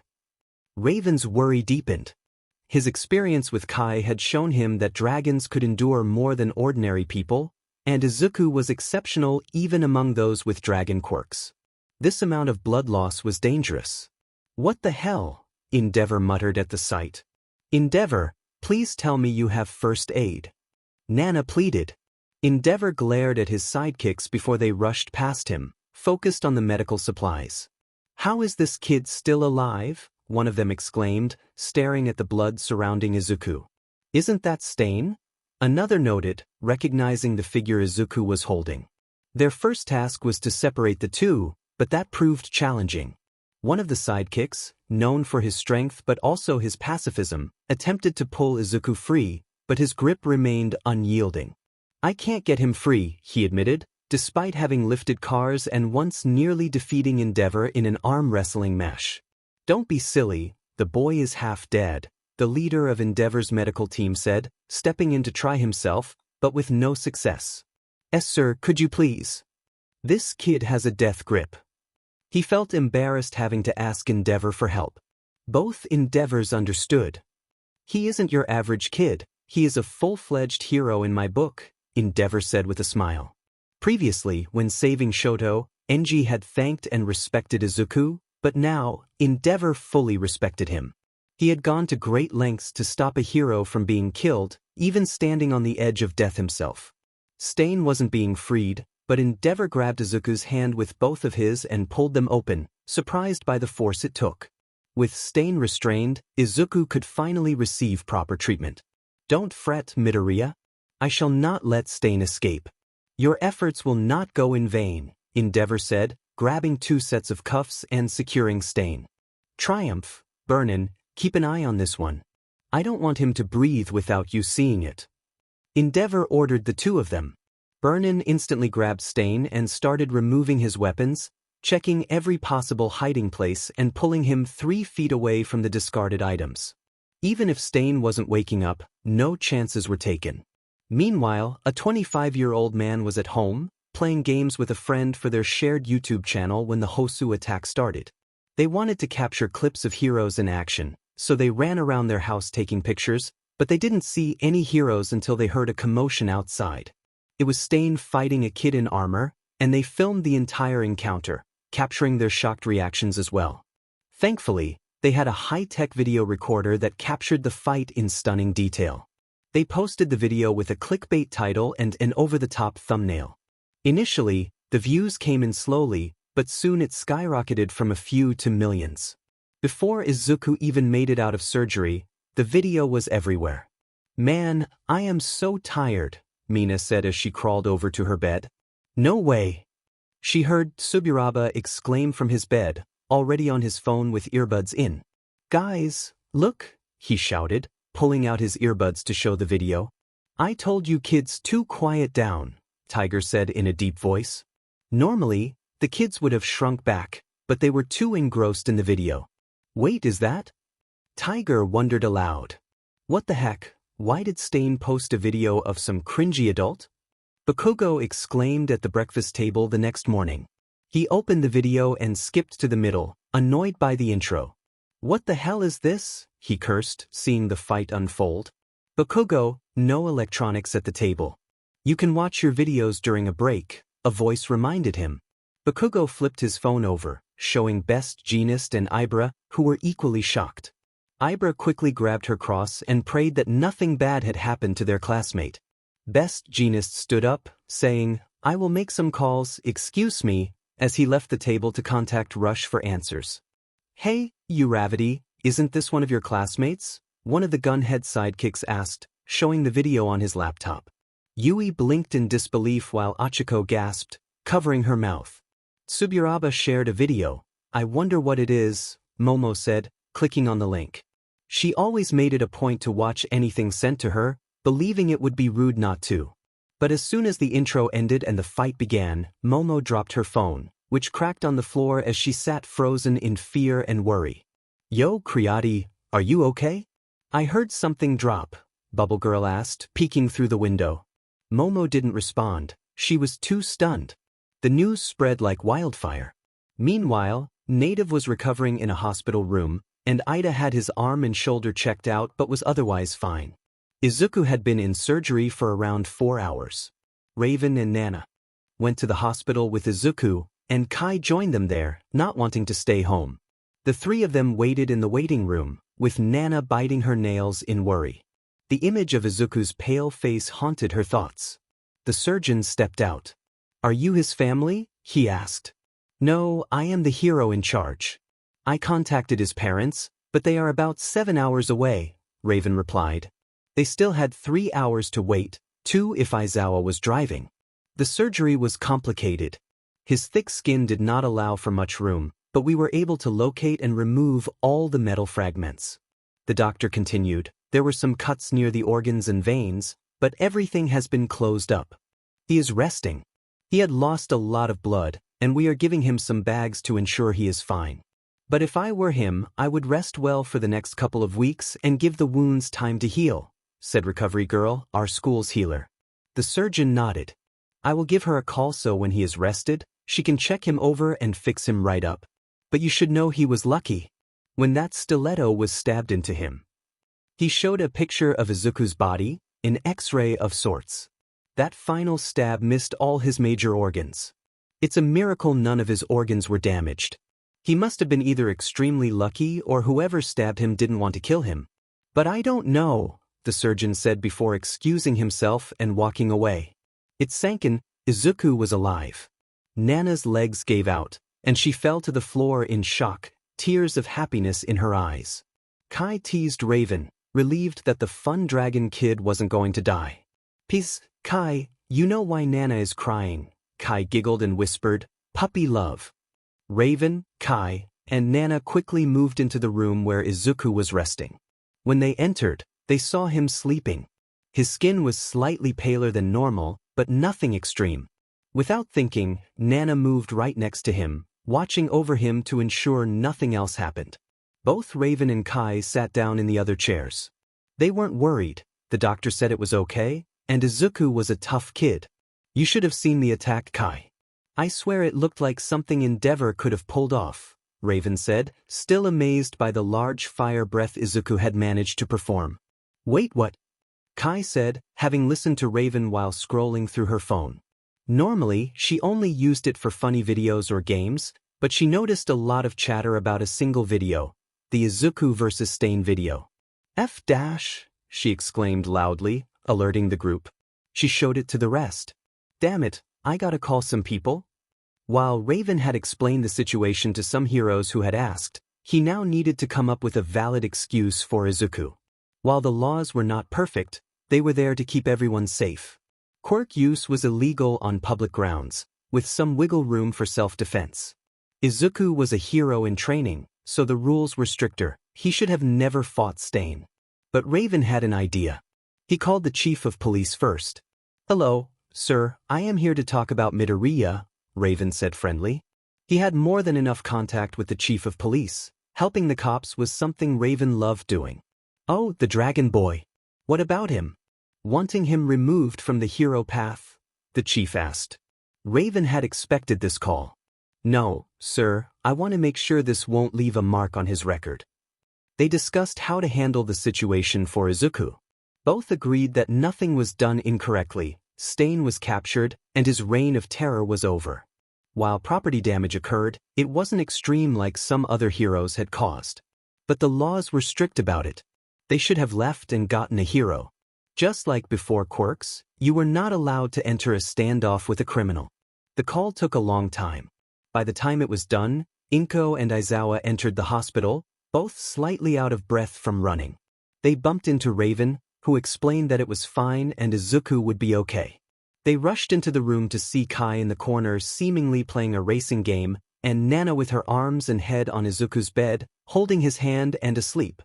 Raven's worry deepened. His experience with Kai had shown him that dragons could endure more than ordinary people, and Izuku was exceptional even among those with dragon quirks. This amount of blood loss was dangerous. What the hell? Endeavor muttered at the sight. Endeavor, please tell me you have first aid. Nana pleaded. Endeavor glared at his sidekicks before they rushed past him, focused on the medical supplies. How is this kid still alive? One of them exclaimed, staring at the blood surrounding Izuku. Isn't that Stain? Another noted, recognizing the figure Izuku was holding. Their first task was to separate the 2, but that proved challenging. One of the sidekicks, known for his strength but also his pacifism, attempted to pull Izuku free, but his grip remained unyielding. I can't get him free, he admitted, despite having lifted cars and once nearly defeating Endeavor in an arm wrestling match. Don't be silly, the boy is half dead, the leader of Endeavor's medical team said, stepping in to try himself, but with no success. "Yes, sir, could you please? This kid has a death grip." He felt embarrassed having to ask Endeavor for help. Both Endeavors understood. "He isn't your average kid, he is a full-fledged hero in my book," Endeavor said with a smile. Previously, when saving Shoto, Enji had thanked and respected Izuku, but now, Endeavor fully respected him. He had gone to great lengths to stop a hero from being killed, even standing on the edge of death himself. Stain wasn't being freed, but Endeavor grabbed Izuku's hand with both of his and pulled them open, surprised by the force it took. With Stain restrained, Izuku could finally receive proper treatment. "Don't fret, Midoriya. I shall not let Stain escape. Your efforts will not go in vain," Endeavor said, grabbing 2 sets of cuffs and securing Stain. "Triumph, Burnin, keep an eye on this one. I don't want him to breathe without you seeing it." Endeavor ordered the 2 of them. Burnin instantly grabbed Stain and started removing his weapons, checking every possible hiding place and pulling him 3 feet away from the discarded items. Even if Stain wasn't waking up, no chances were taken. Meanwhile, a 25-year-old man was at home, playing games with a friend for their shared YouTube channel when the Husu attack started. They wanted to capture clips of heroes in action, so they ran around their house taking pictures, but they didn't see any heroes until they heard a commotion outside. It was Stain fighting a kid in armor, and they filmed the entire encounter, capturing their shocked reactions as well. Thankfully, they had a high-tech video recorder that captured the fight in stunning detail. They posted the video with a clickbait title and an over-the-top thumbnail. Initially, the views came in slowly, but soon it skyrocketed from a few to millions. Before Izuku even made it out of surgery, the video was everywhere. "Man, I am so tired," Mina said as she crawled over to her bed. "No way." She heard Tsuburaba exclaim from his bed, already on his phone with earbuds in. "Guys, look," he shouted, pulling out his earbuds to show the video. "I told you kids to quiet down," Tiger said in a deep voice. Normally, the kids would have shrunk back, but they were too engrossed in the video. "Wait, is that?" Tiger wondered aloud. "What the heck, why did Stain post a video of some cringy adult?" Bakugo exclaimed at the breakfast table the next morning. He opened the video and skipped to the middle, annoyed by the intro. "What the hell is this?" he cursed, seeing the fight unfold. "Bakugo, no electronics at the table. You can watch your videos during a break," a voice reminded him. Bakugo flipped his phone over, showing Best Jeanist and Ibra, who were equally shocked. Ibra quickly grabbed her cross and prayed that nothing bad had happened to their classmate. Best Jeanist stood up, saying, "I will make some calls, excuse me," as he left the table to contact Rush for answers. "Hey, you Ravity, isn't this one of your classmates?" one of the gunhead sidekicks asked, showing the video on his laptop. Yui blinked in disbelief while Achiko gasped, covering her mouth. Tsuburaba shared a video. "I wonder what it is," Momo said, clicking on the link. She always made it a point to watch anything sent to her, believing it would be rude not to. But as soon as the intro ended and the fight began, Momo dropped her phone, which cracked on the floor as she sat frozen in fear and worry. "Yo, Kriati, are you okay?" "I heard something drop," Bubble Girl asked, peeking through the window. Momo didn't respond. She was too stunned. The news spread like wildfire. Meanwhile, Native was recovering in a hospital room, and Ida had his arm and shoulder checked out but was otherwise fine. Izuku had been in surgery for around 4 hours. Raven and Nana went to the hospital with Izuku, and Kai joined them there, not wanting to stay home. The 3 of them waited in the waiting room, with Nana biting her nails in worry. The image of Izuku's pale face haunted her thoughts. The surgeon stepped out. "Are you his family?" he asked. "No, I am the hero in charge. I contacted his parents, but they are about 7 hours away," Raven replied. They still had 3 hours to wait, 2 if Aizawa was driving. The surgery was complicated. His thick skin did not allow for much room, but we were able to locate and remove all the metal fragments. The doctor continued, "There were some cuts near the organs and veins, but everything has been closed up. He is resting. He had lost a lot of blood, and we are giving him some bags to ensure he is fine." But if I were him, I would rest well for the next couple of weeks and give the wounds time to heal, said Recovery Girl, our school's healer. The surgeon nodded. I will give her a call so when he is rested, she can check him over and fix him right up. But you should know he was lucky when that stiletto was stabbed into him. He showed a picture of Izuku's body, an X-ray of sorts. That final stab missed all his major organs. It's a miracle none of his organs were damaged. He must have been either extremely lucky or whoever stabbed him didn't want to kill him. But I don't know, the surgeon said before excusing himself and walking away. It sank in, Izuku was alive. Nana's legs gave out, and she fell to the floor in shock, tears of happiness in her eyes. Kai teased Raven, relieved that the fun dragon kid wasn't going to die. Peace, Kai, you know why Nana is crying, Kai giggled and whispered, puppy love. Raven, Kai, and Nana quickly moved into the room where Izuku was resting. When they entered, they saw him sleeping. His skin was slightly paler than normal, but nothing extreme. Without thinking, Nana moved right next to him, watching over him to ensure nothing else happened. Both Raven and Kai sat down in the other chairs. They weren't worried, the doctor said it was okay, and Izuku was a tough kid. You should have seen the attack, Kai. I swear it looked like something Endeavor could have pulled off, Raven said, still amazed by the large fire breath Izuku had managed to perform. Wait, what? Kai said, having listened to Raven while scrolling through her phone. Normally, she only used it for funny videos or games, but she noticed a lot of chatter about a single video, the Izuku vs. Stain video. F-, she exclaimed loudly, alerting the group. She showed it to the rest. Damn it, I gotta call some people. While Raven had explained the situation to some heroes who had asked, he now needed to come up with a valid excuse for Izuku. While the laws were not perfect, they were there to keep everyone safe. Quirk use was illegal on public grounds, with some wiggle room for self-defense. Izuku was a hero in training, so the rules were stricter. He should have never fought Stain. But Raven had an idea. He called the chief of police first. Hello, sir, I am here to talk about Midoriya, Raven said friendly. He had more than enough contact with the chief of police. Helping the cops was something Raven loved doing. Oh, the dragon boy. What about him? Wanting him removed from the hero path? The chief asked. Raven had expected this call. No, sir, I want to make sure this won't leave a mark on his record. They discussed how to handle the situation for Izuku. Both agreed that nothing was done incorrectly, Stain was captured, and his reign of terror was over. While property damage occurred, it wasn't extreme like some other heroes had caused. But the laws were strict about it. They should have left and gotten a hero. Just like before Quirks, you were not allowed to enter a standoff with a criminal. The call took a long time. By the time it was done, Inko and Aizawa entered the hospital, both slightly out of breath from running. They bumped into Raven, who explained that it was fine and Izuku would be okay. They rushed into the room to see Kai in the corner seemingly playing a racing game, and Nana with her arms and head on Izuku's bed, holding his hand and asleep.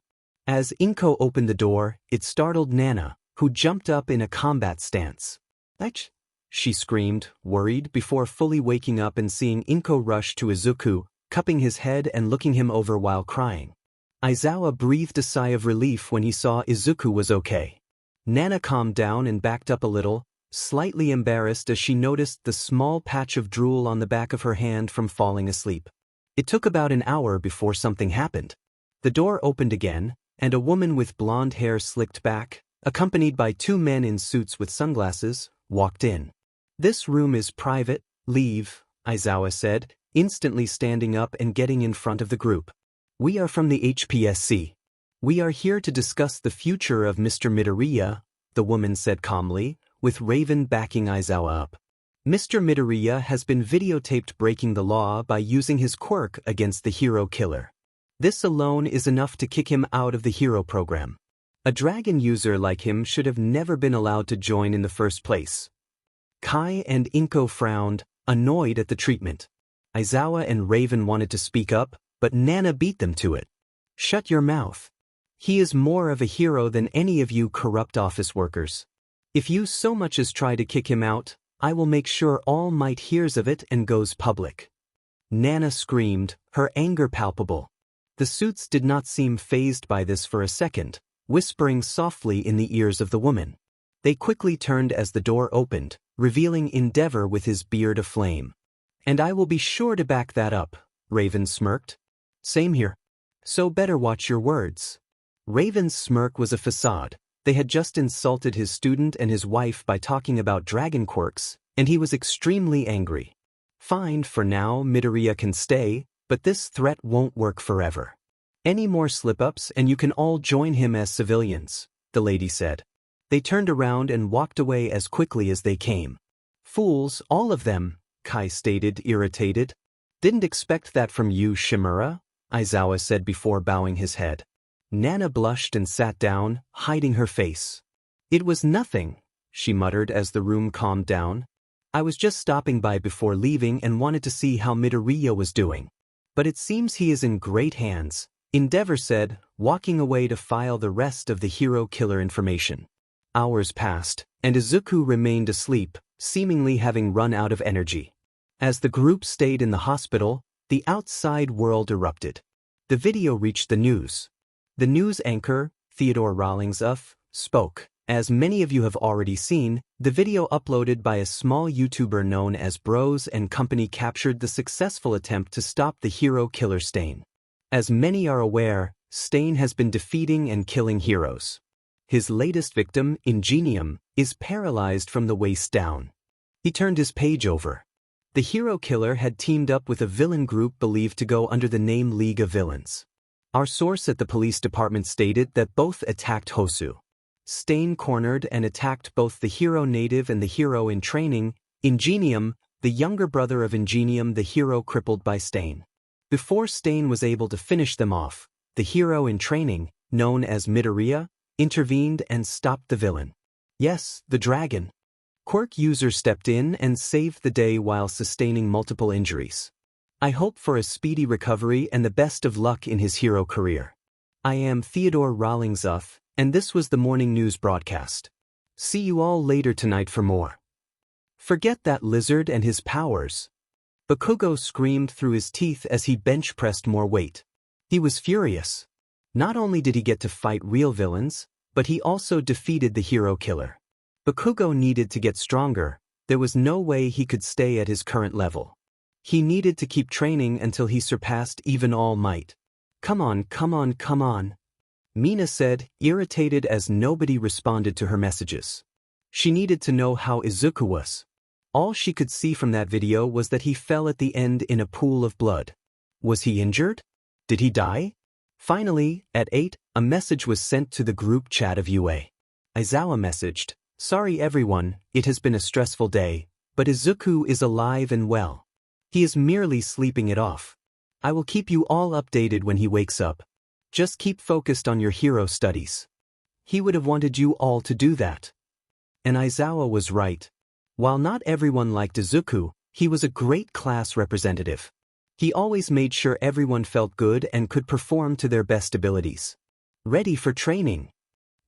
As Inko opened the door, it startled Nana, who jumped up in a combat stance. Ach! She screamed, worried, before fully waking up and seeing Inko rush to Izuku, cupping his head and looking him over while crying. Aizawa breathed a sigh of relief when he saw Izuku was okay. Nana calmed down and backed up a little, slightly embarrassed as she noticed the small patch of drool on the back of her hand from falling asleep. It took about an hour before something happened. The door opened again, and a woman with blonde hair slicked back, accompanied by two men in suits with sunglasses, walked in. This room is private, leave, Aizawa said, instantly standing up and getting in front of the group. We are from the HPSC. We are here to discuss the future of Mr. Midoriya, the woman said calmly, with Raven backing Aizawa up. Mr. Midoriya has been videotaped breaking the law by using his quirk against the hero killer. This alone is enough to kick him out of the hero program. A dragon user like him should have never been allowed to join in the first place. Kai and Inko frowned, annoyed at the treatment. Aizawa and Raven wanted to speak up, but Nana beat them to it. Shut your mouth. He is more of a hero than any of you corrupt office workers. If you so much as try to kick him out, I will make sure all might hears of it and goes public. Nana screamed, her anger palpable. The suits did not seem fazed by this for a second, whispering softly in the ears of the woman. They quickly turned as the door opened, revealing Endeavor with his beard aflame. "And I will be sure to back that up," Raven smirked. "Same here. So better watch your words." Raven's smirk was a facade. They had just insulted his student and his wife by talking about dragon quirks, and he was extremely angry. "Fine, for now Midoriya can stay, but this threat won't work forever. Any more slip-ups and you can all join him as civilians," the lady said. They turned around and walked away as quickly as they came. "Fools, all of them," Kai stated, irritated. "Didn't expect that from you, Shimura," Aizawa said before bowing his head. Nana blushed and sat down, hiding her face. "It was nothing," she muttered as the room calmed down. "I was just stopping by before leaving and wanted to see how Midoriya was doing. But it seems he is in great hands," Endeavor said, walking away to file the rest of the hero killer information. Hours passed, and Izuku remained asleep, seemingly having run out of energy. As the group stayed in the hospital, the outside world erupted. The video reached the news. The news anchor, Theodore Rawlingsuff, spoke. As many of you have already seen, the video uploaded by a small YouTuber known as Bros and Company captured the successful attempt to stop the hero killer Stain. As many are aware, Stain has been defeating and killing heroes. His latest victim, Ingenium, is paralyzed from the waist down. He turned his page over. The hero killer had teamed up with a villain group believed to go under the name League of Villains. Our source at the police department stated that both attacked Husu. Stain cornered and attacked both the hero native and the hero in training, Ingenium, the younger brother of Ingenium, the hero crippled by Stain. Before Stain was able to finish them off, the hero in training, known as Midoriya, intervened and stopped the villain. Yes, the dragon. Quirk user stepped in and saved the day while sustaining multiple injuries. I hope for a speedy recovery and the best of luck in his hero career. I am Theodore Rawlingsuff, and this was the morning news broadcast. See you all later tonight for more. Forget that lizard and his powers. Bakugo screamed through his teeth as he bench-pressed more weight. He was furious. Not only did he get to fight real villains, but he also defeated the hero killer. Bakugo needed to get stronger. There was no way he could stay at his current level. He needed to keep training until he surpassed even All Might. "Come on, come on, come on," Mina said, irritated as nobody responded to her messages. She needed to know how Izuku was. All she could see from that video was that he fell at the end in a pool of blood. Was he injured? Did he die? Finally, at 8, a message was sent to the group chat of UA. Aizawa messaged, "Sorry everyone, it has been a stressful day, but Izuku is alive and well. He is merely sleeping it off. I will keep you all updated when he wakes up. Just keep focused on your hero studies." He would have wanted you all to do that. And Aizawa was right. While not everyone liked Izuku, he was a great class representative. He always made sure everyone felt good and could perform to their best abilities. "Ready for training,"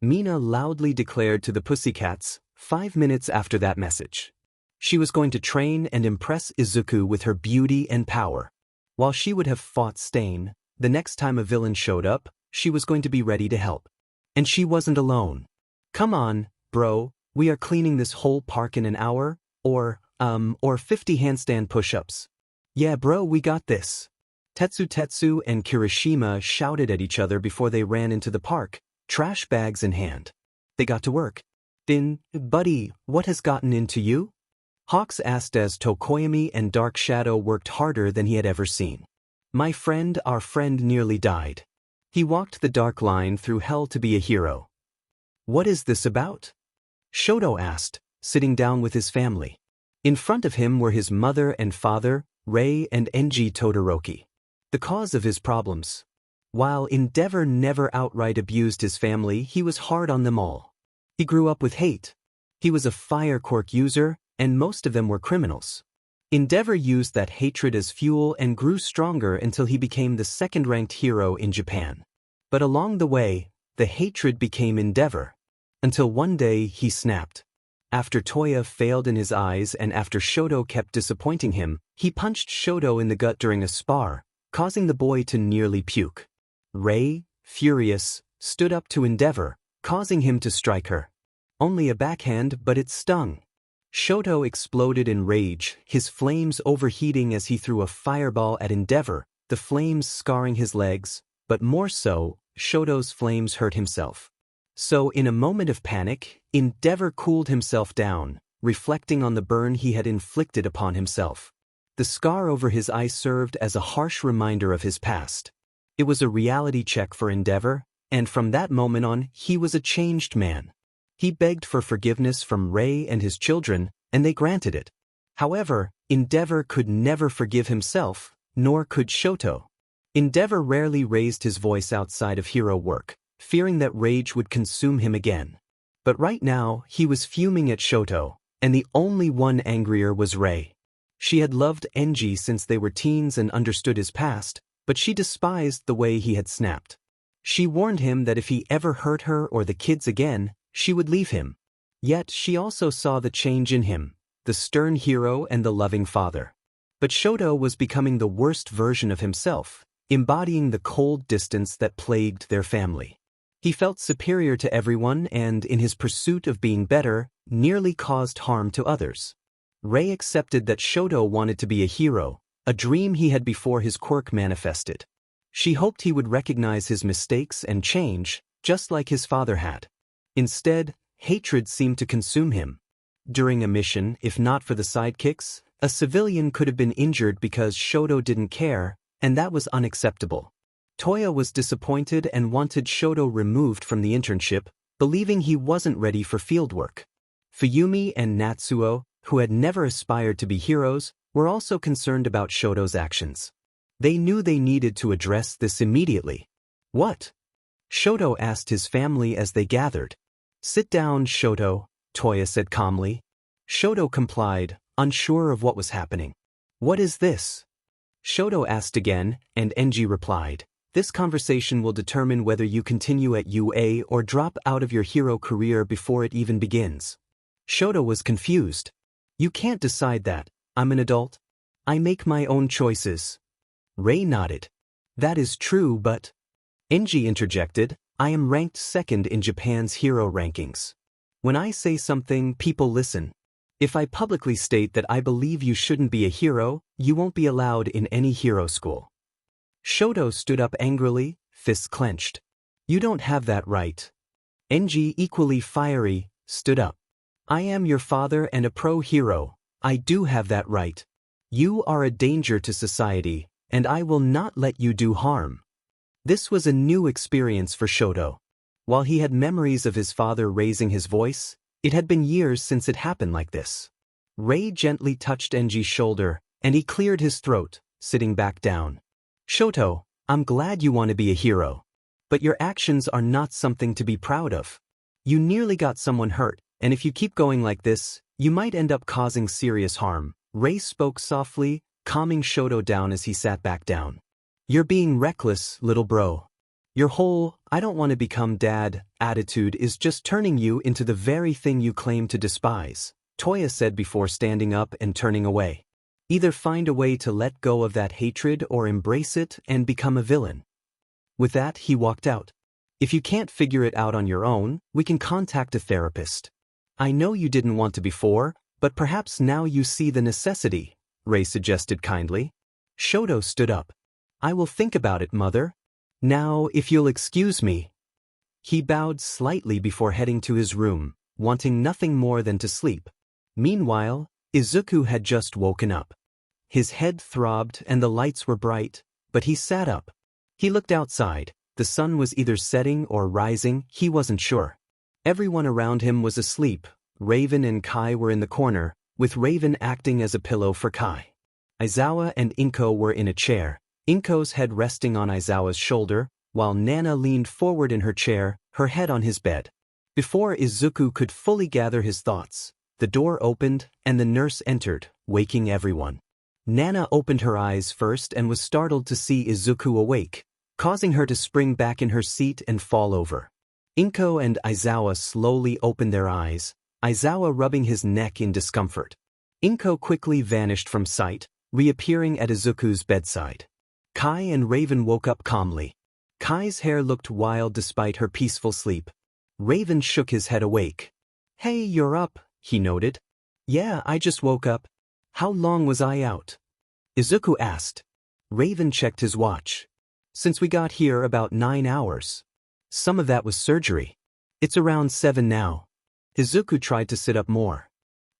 Mina loudly declared to the Pussycats 5 minutes after that message. She was going to train and impress Izuku with her beauty and power. While she would have fought Stain, the next time a villain showed up, she was going to be ready to help. And she wasn't alone. "Come on, bro, we are cleaning this whole park in an hour, or 50 handstand push-ups." "Yeah bro, we got this." Tetsu and Kirishima shouted at each other before they ran into the park, trash bags in hand. They got to work. Buddy, what has gotten into you?" Hawks asked as Tokoyami and Dark Shadow worked harder than he had ever seen. Our friend nearly died. He walked the dark line through hell to be a hero." "What is this about?" Shoto asked, sitting down with his family. In front of him were his mother and father, Rei and Enji Todoroki. The cause of his problems. While Endeavor never outright abused his family, he was hard on them all. He grew up with hate. He was a fire quirk user, and most of them were criminals. Endeavor used that hatred as fuel and grew stronger until he became the second-ranked hero in Japan. But along the way, the hatred became Endeavor. Until one day he snapped. After Toya failed in his eyes and after Shoto kept disappointing him, he punched Shoto in the gut during a spar, causing the boy to nearly puke. Rei, furious, stood up to Endeavor, causing him to strike her. Only a backhand, but it stung. Shoto exploded in rage, his flames overheating as he threw a fireball at Endeavor, the flames scarring his legs, but more so, Shoto's flames hurt himself. So in a moment of panic, Endeavor cooled himself down, reflecting on the burn he had inflicted upon himself. The scar over his eye served as a harsh reminder of his past. It was a reality check for Endeavor, and from that moment on, he was a changed man. He begged for forgiveness from Rei and his children, and they granted it. However, Endeavor could never forgive himself, nor could Shoto. Endeavor rarely raised his voice outside of hero work, fearing that rage would consume him again. But right now, he was fuming at Shoto, and the only one angrier was Rei. She had loved Enji since they were teens and understood his past, but she despised the way he had snapped. She warned him that if he ever hurt her or the kids again, she would leave him. Yet she also saw the change in him, the stern hero and the loving father. But Shoto was becoming the worst version of himself, embodying the cold distance that plagued their family. He felt superior to everyone and, in his pursuit of being better, nearly caused harm to others. Rei accepted that Shoto wanted to be a hero, a dream he had before his quirk manifested. She hoped he would recognize his mistakes and change, just like his father had. Instead, hatred seemed to consume him. During a mission, if not for the sidekicks, a civilian could have been injured because Shoto didn't care, and that was unacceptable. Toya was disappointed and wanted Shoto removed from the internship, believing he wasn't ready for fieldwork. Fuyumi and Natsuo, who had never aspired to be heroes, were also concerned about Shoto's actions. They knew they needed to address this immediately. What? Shoto asked his family as they gathered. Sit down, Shoto, Toya said calmly. Shoto complied, unsure of what was happening. What is this? Shoto asked again, and Enji replied. This conversation will determine whether you continue at UA or drop out of your hero career before it even begins. Shoto was confused. You can't decide that. I'm an adult. I make my own choices. Rei nodded. That is true, but... Enji interjected, I am ranked second in Japan's hero rankings. When I say something, people listen. If I publicly state that I believe you shouldn't be a hero, you won't be allowed in any hero school. Shoto stood up angrily, fists clenched. You don't have that right. Enji, equally fiery, stood up. I am your father and a pro-hero. I do have that right. You are a danger to society, and I will not let you do harm. This was a new experience for Shoto. While he had memories of his father raising his voice, it had been years since it happened like this. Rei gently touched Enji's shoulder, and he cleared his throat, sitting back down. Shoto, I'm glad you want to be a hero. But your actions are not something to be proud of. You nearly got someone hurt, and if you keep going like this, you might end up causing serious harm. Rei spoke softly, calming Shoto down as he sat back down. You're being reckless, little bro. Your whole, I don't want to become dad, attitude is just turning you into the very thing you claim to despise, Toya said before standing up and turning away. Either find a way to let go of that hatred or embrace it and become a villain. With that, he walked out. If you can't figure it out on your own, we can contact a therapist. I know you didn't want to before, but perhaps now you see the necessity, Rei suggested kindly. Shoto stood up. I will think about it, mother. Now, if you'll excuse me. He bowed slightly before heading to his room, wanting nothing more than to sleep. Meanwhile, Izuku had just woken up. His head throbbed and the lights were bright, but he sat up. He looked outside. The sun was either setting or rising, he wasn't sure. Everyone around him was asleep. Raven and Kai were in the corner, with Raven acting as a pillow for Kai. Aizawa and Inko were in a chair, Inko's head resting on Aizawa's shoulder, while Nana leaned forward in her chair, her head on his bed. Before Izuku could fully gather his thoughts, the door opened and the nurse entered, waking everyone. Nana opened her eyes first and was startled to see Izuku awake, causing her to spring back in her seat and fall over. Inko and Aizawa slowly opened their eyes, Aizawa rubbing his neck in discomfort. Inko quickly vanished from sight, reappearing at Izuku's bedside. Kai and Raven woke up calmly. Kai's hair looked wild despite her peaceful sleep. Raven shook his head awake. Hey, you're up, he noted. Yeah, I just woke up. How long was I out? Izuku asked. Raven checked his watch. Since we got here about 9 hours. Some of that was surgery. It's around 7 now. Izuku tried to sit up more,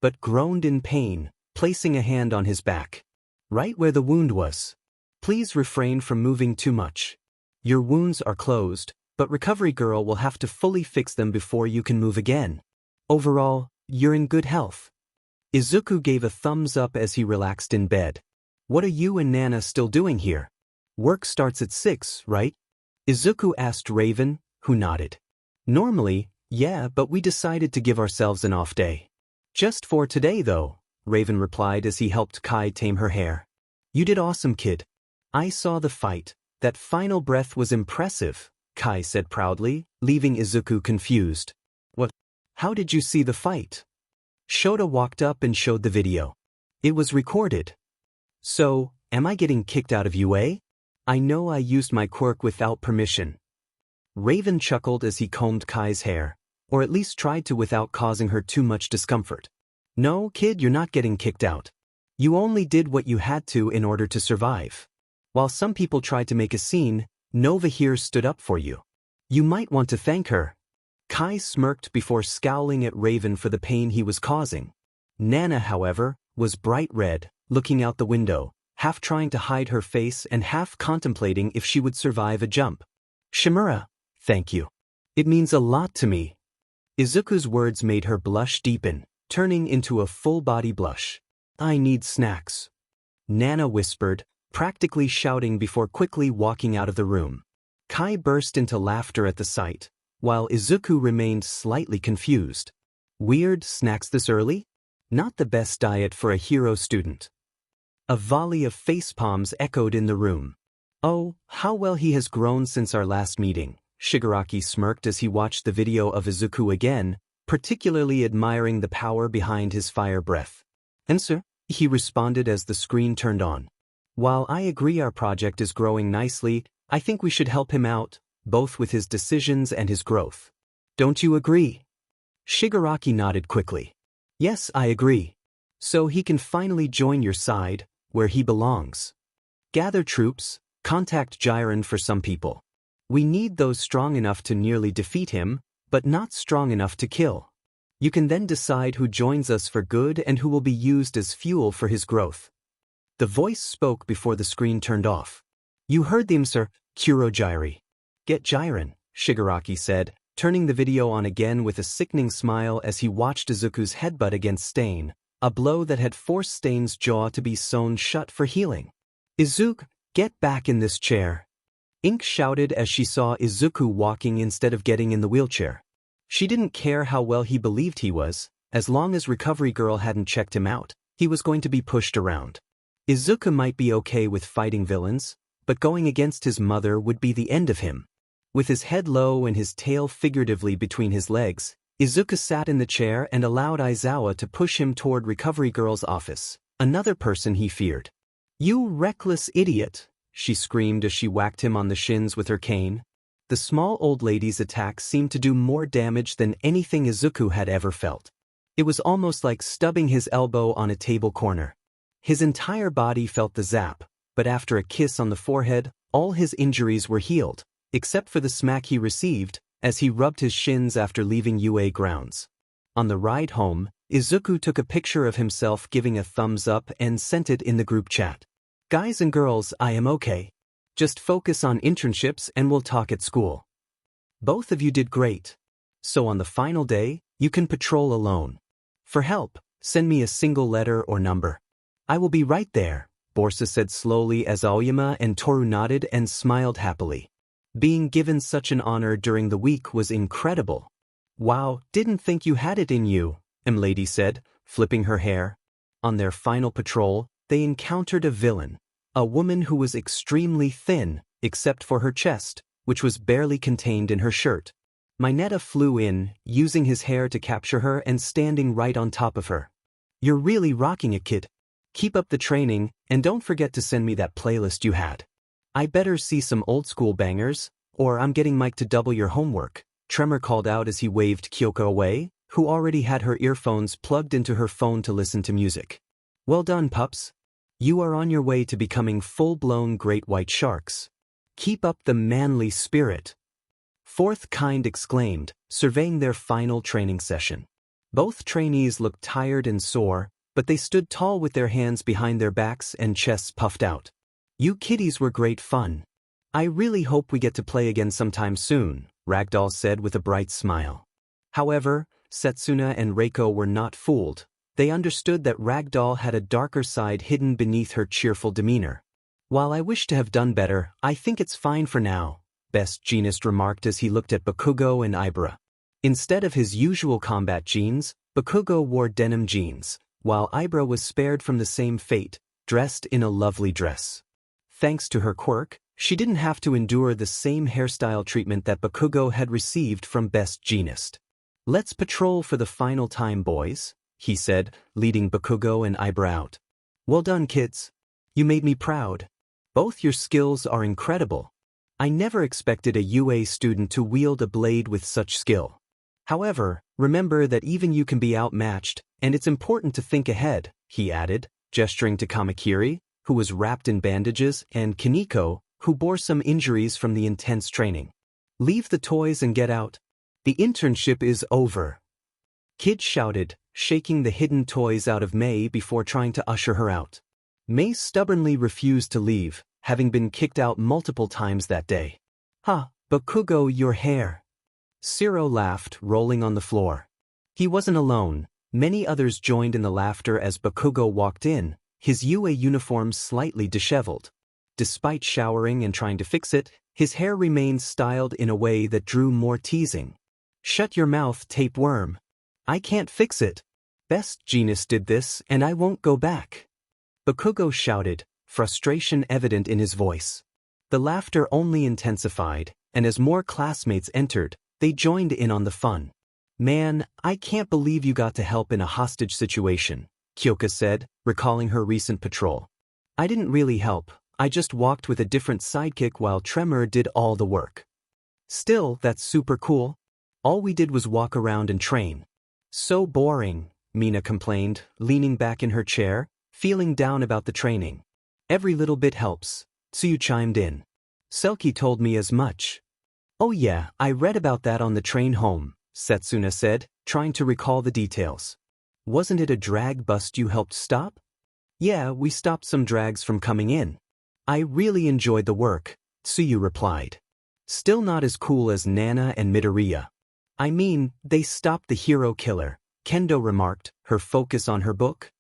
but groaned in pain, placing a hand on his back. Right where the wound was. Please refrain from moving too much. Your wounds are closed, but Recovery Girl will have to fully fix them before you can move again. Overall, you're in good health. Izuku gave a thumbs up as he relaxed in bed. What are you and Nana still doing here? Work starts at 6, right? Izuku asked Raven, who nodded. Normally, yeah, but we decided to give ourselves an off day. Just for today though, Raven replied as he helped Kai tame her hair. You did awesome, kid. I saw the fight. That final breath was impressive, Kai said proudly, leaving Izuku confused. What? How did you see the fight? Shoto walked up and showed the video. It was recorded. So, am I getting kicked out of UA? I know I used my quirk without permission. Raven chuckled as he combed Kai's hair, or at least tried to without causing her too much discomfort. No, kid, you're not getting kicked out. You only did what you had to in order to survive. While some people tried to make a scene, Nova here stood up for you. You might want to thank her. Kai smirked before scowling at Raven for the pain he was causing. Nana, however, was bright red, looking out the window, half trying to hide her face and half contemplating if she would survive a jump. Shimura, thank you. It means a lot to me. Izuku's words made her blush deepen, turning into a full-body blush. I need snacks. Nana whispered, practically shouting before quickly walking out of the room. Kai burst into laughter at the sight, while Izuku remained slightly confused. Weird snacks this early? Not the best diet for a hero student. A volley of facepalms echoed in the room. Oh, how well he has grown since our last meeting, Shigaraki smirked as he watched the video of Izuku again, particularly admiring the power behind his fire breath. And sir, he responded as the screen turned on. While I agree our project is growing nicely, I think we should help him out, both with his decisions and his growth. Don't you agree? Shigaraki nodded quickly. Yes, I agree. So he can finally join your side, where he belongs. Gather troops, contact Jiren for some people. We need those strong enough to nearly defeat him, but not strong enough to kill. You can then decide who joins us for good and who will be used as fuel for his growth. The voice spoke before the screen turned off. You heard them, sir, Kurojiri. Get Jiren, Shigaraki said, turning the video on again with a sickening smile as he watched Izuku's headbutt against Stain, a blow that had forced Stain's jaw to be sewn shut for healing. Izuku, get back in this chair. Ink shouted as she saw Izuku walking instead of getting in the wheelchair. She didn't care how well he believed he was, as long as Recovery Girl hadn't checked him out, he was going to be pushed around. Izuku might be okay with fighting villains, but going against his mother would be the end of him. With his head low and his tail figuratively between his legs, Izuku sat in the chair and allowed Aizawa to push him toward Recovery Girl's office, another person he feared. You reckless idiot, she screamed as she whacked him on the shins with her cane. The small old lady's attack seemed to do more damage than anything Izuku had ever felt. It was almost like stubbing his elbow on a table corner. His entire body felt the zap, but after a kiss on the forehead, all his injuries were healed, except for the smack he received as he rubbed his shins after leaving UA grounds. On the ride home, Izuku took a picture of himself giving a thumbs up and sent it in the group chat. Guys and girls, I am okay. Just focus on internships and we'll talk at school. Both of you did great. So on the final day, you can patrol alone. For help, send me a single letter or number. I will be right there, Borsa said slowly as Aoyama and Toru nodded and smiled happily. Being given such an honor during the week was incredible. Wow, didn't think you had it in you, Lady said, flipping her hair. On their final patrol, they encountered a villain, a woman who was extremely thin, except for her chest, which was barely contained in her shirt. Mineta flew in, using his hair to capture her and standing right on top of her. You're really rocking it, kid. Keep up the training, and don't forget to send me that playlist you had. I better see some old school bangers, or I'm getting Mike to double your homework, Tremor called out as he waved Kyoko away, who already had her earphones plugged into her phone to listen to music. Well done, pups. You are on your way to becoming full-blown great white sharks. Keep up the manly spirit. Fourth Kind exclaimed, surveying their final training session. Both trainees looked tired and sore, but they stood tall with their hands behind their backs and chests puffed out. You kiddies were great fun. I really hope we get to play again sometime soon, Ragdoll said with a bright smile. However, Setsuna and Reiko were not fooled. They understood that Ragdoll had a darker side hidden beneath her cheerful demeanor. While I wish to have done better, I think it's fine for now, Best Jeanist remarked as he looked at Bakugo and Ibra. Instead of his usual combat jeans, Bakugo wore denim jeans, while Ibra was spared from the same fate, dressed in a lovely dress. Thanks to her quirk, she didn't have to endure the same hairstyle treatment that Bakugo had received from Best Jeanist. Let's patrol for the final time, boys, he said, leading Bakugo and Ibra out. Well done, kids. You made me proud. Both your skills are incredible. I never expected a UA student to wield a blade with such skill. However, remember that even you can be outmatched, and it's important to think ahead, he added, gesturing to Kamakiri, who was wrapped in bandages, and Kaneko, who bore some injuries from the intense training. Leave the toys and get out. The internship is over. Kid shouted, shaking the hidden toys out of Mei before trying to usher her out. Mei stubbornly refused to leave, having been kicked out multiple times that day. Bakugo, your hair. Siro laughed, rolling on the floor. He wasn't alone. Many others joined in the laughter as Bakugo walked in, his UA uniform slightly disheveled. Despite showering and trying to fix it, his hair remained styled in a way that drew more teasing. Shut your mouth, tapeworm. I can't fix it. Best Jeanist did this, and I won't go back. Bakugo shouted, frustration evident in his voice. The laughter only intensified, and as more classmates entered, they joined in on the fun. Man, I can't believe you got to help in a hostage situation, Kyoka said, recalling her recent patrol. I didn't really help, I just walked with a different sidekick while Tremor did all the work. Still, that's super cool. All we did was walk around and train. So boring, Mina complained, leaning back in her chair, feeling down about the training. Every little bit helps, Tsuyu chimed in. Selkie told me as much. Oh yeah, I read about that on the train home, Setsuna said, trying to recall the details. Wasn't it a drag bust you helped stop? Yeah, we stopped some drags from coming in. I really enjoyed the work, Tsuyu replied. Still not as cool as Nana and Midoriya. I mean, they stopped the hero killer, Kendo remarked, her focus on her book.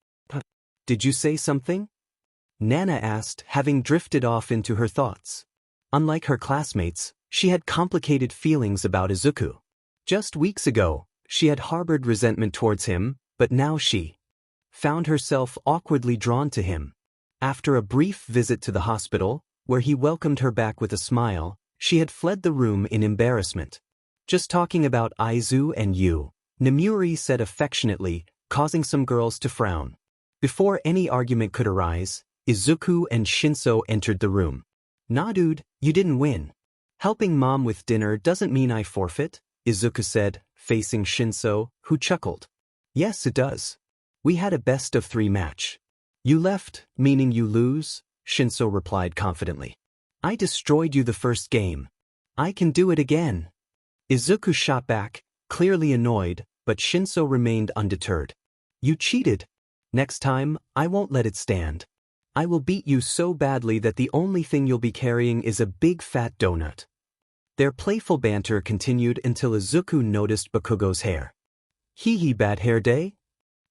Did you say something? Nana asked, having drifted off into her thoughts. Unlike her classmates, she had complicated feelings about Izuku. Just weeks ago, she had harbored resentment towards him, but now she found herself awkwardly drawn to him. After a brief visit to the hospital, where he welcomed her back with a smile, she had fled the room in embarrassment. Just talking about Aizu and you, Nemuri said affectionately, causing some girls to frown. Before any argument could arise, Izuku and Shinso entered the room. Nah dude, you didn't win. Helping mom with dinner doesn't mean I forfeit, Izuku said, facing Shinso, who chuckled. Yes, it does. We had a best-of-3 match. You left, meaning you lose, Shinso replied confidently. I destroyed you the first game. I can do it again. Izuku shot back, clearly annoyed, but Shinso remained undeterred. You cheated. Next time, I won't let it stand. I will beat you so badly that the only thing you'll be carrying is a big fat donut. Their playful banter continued until Izuku noticed Bakugo's hair. Hee bad hair day?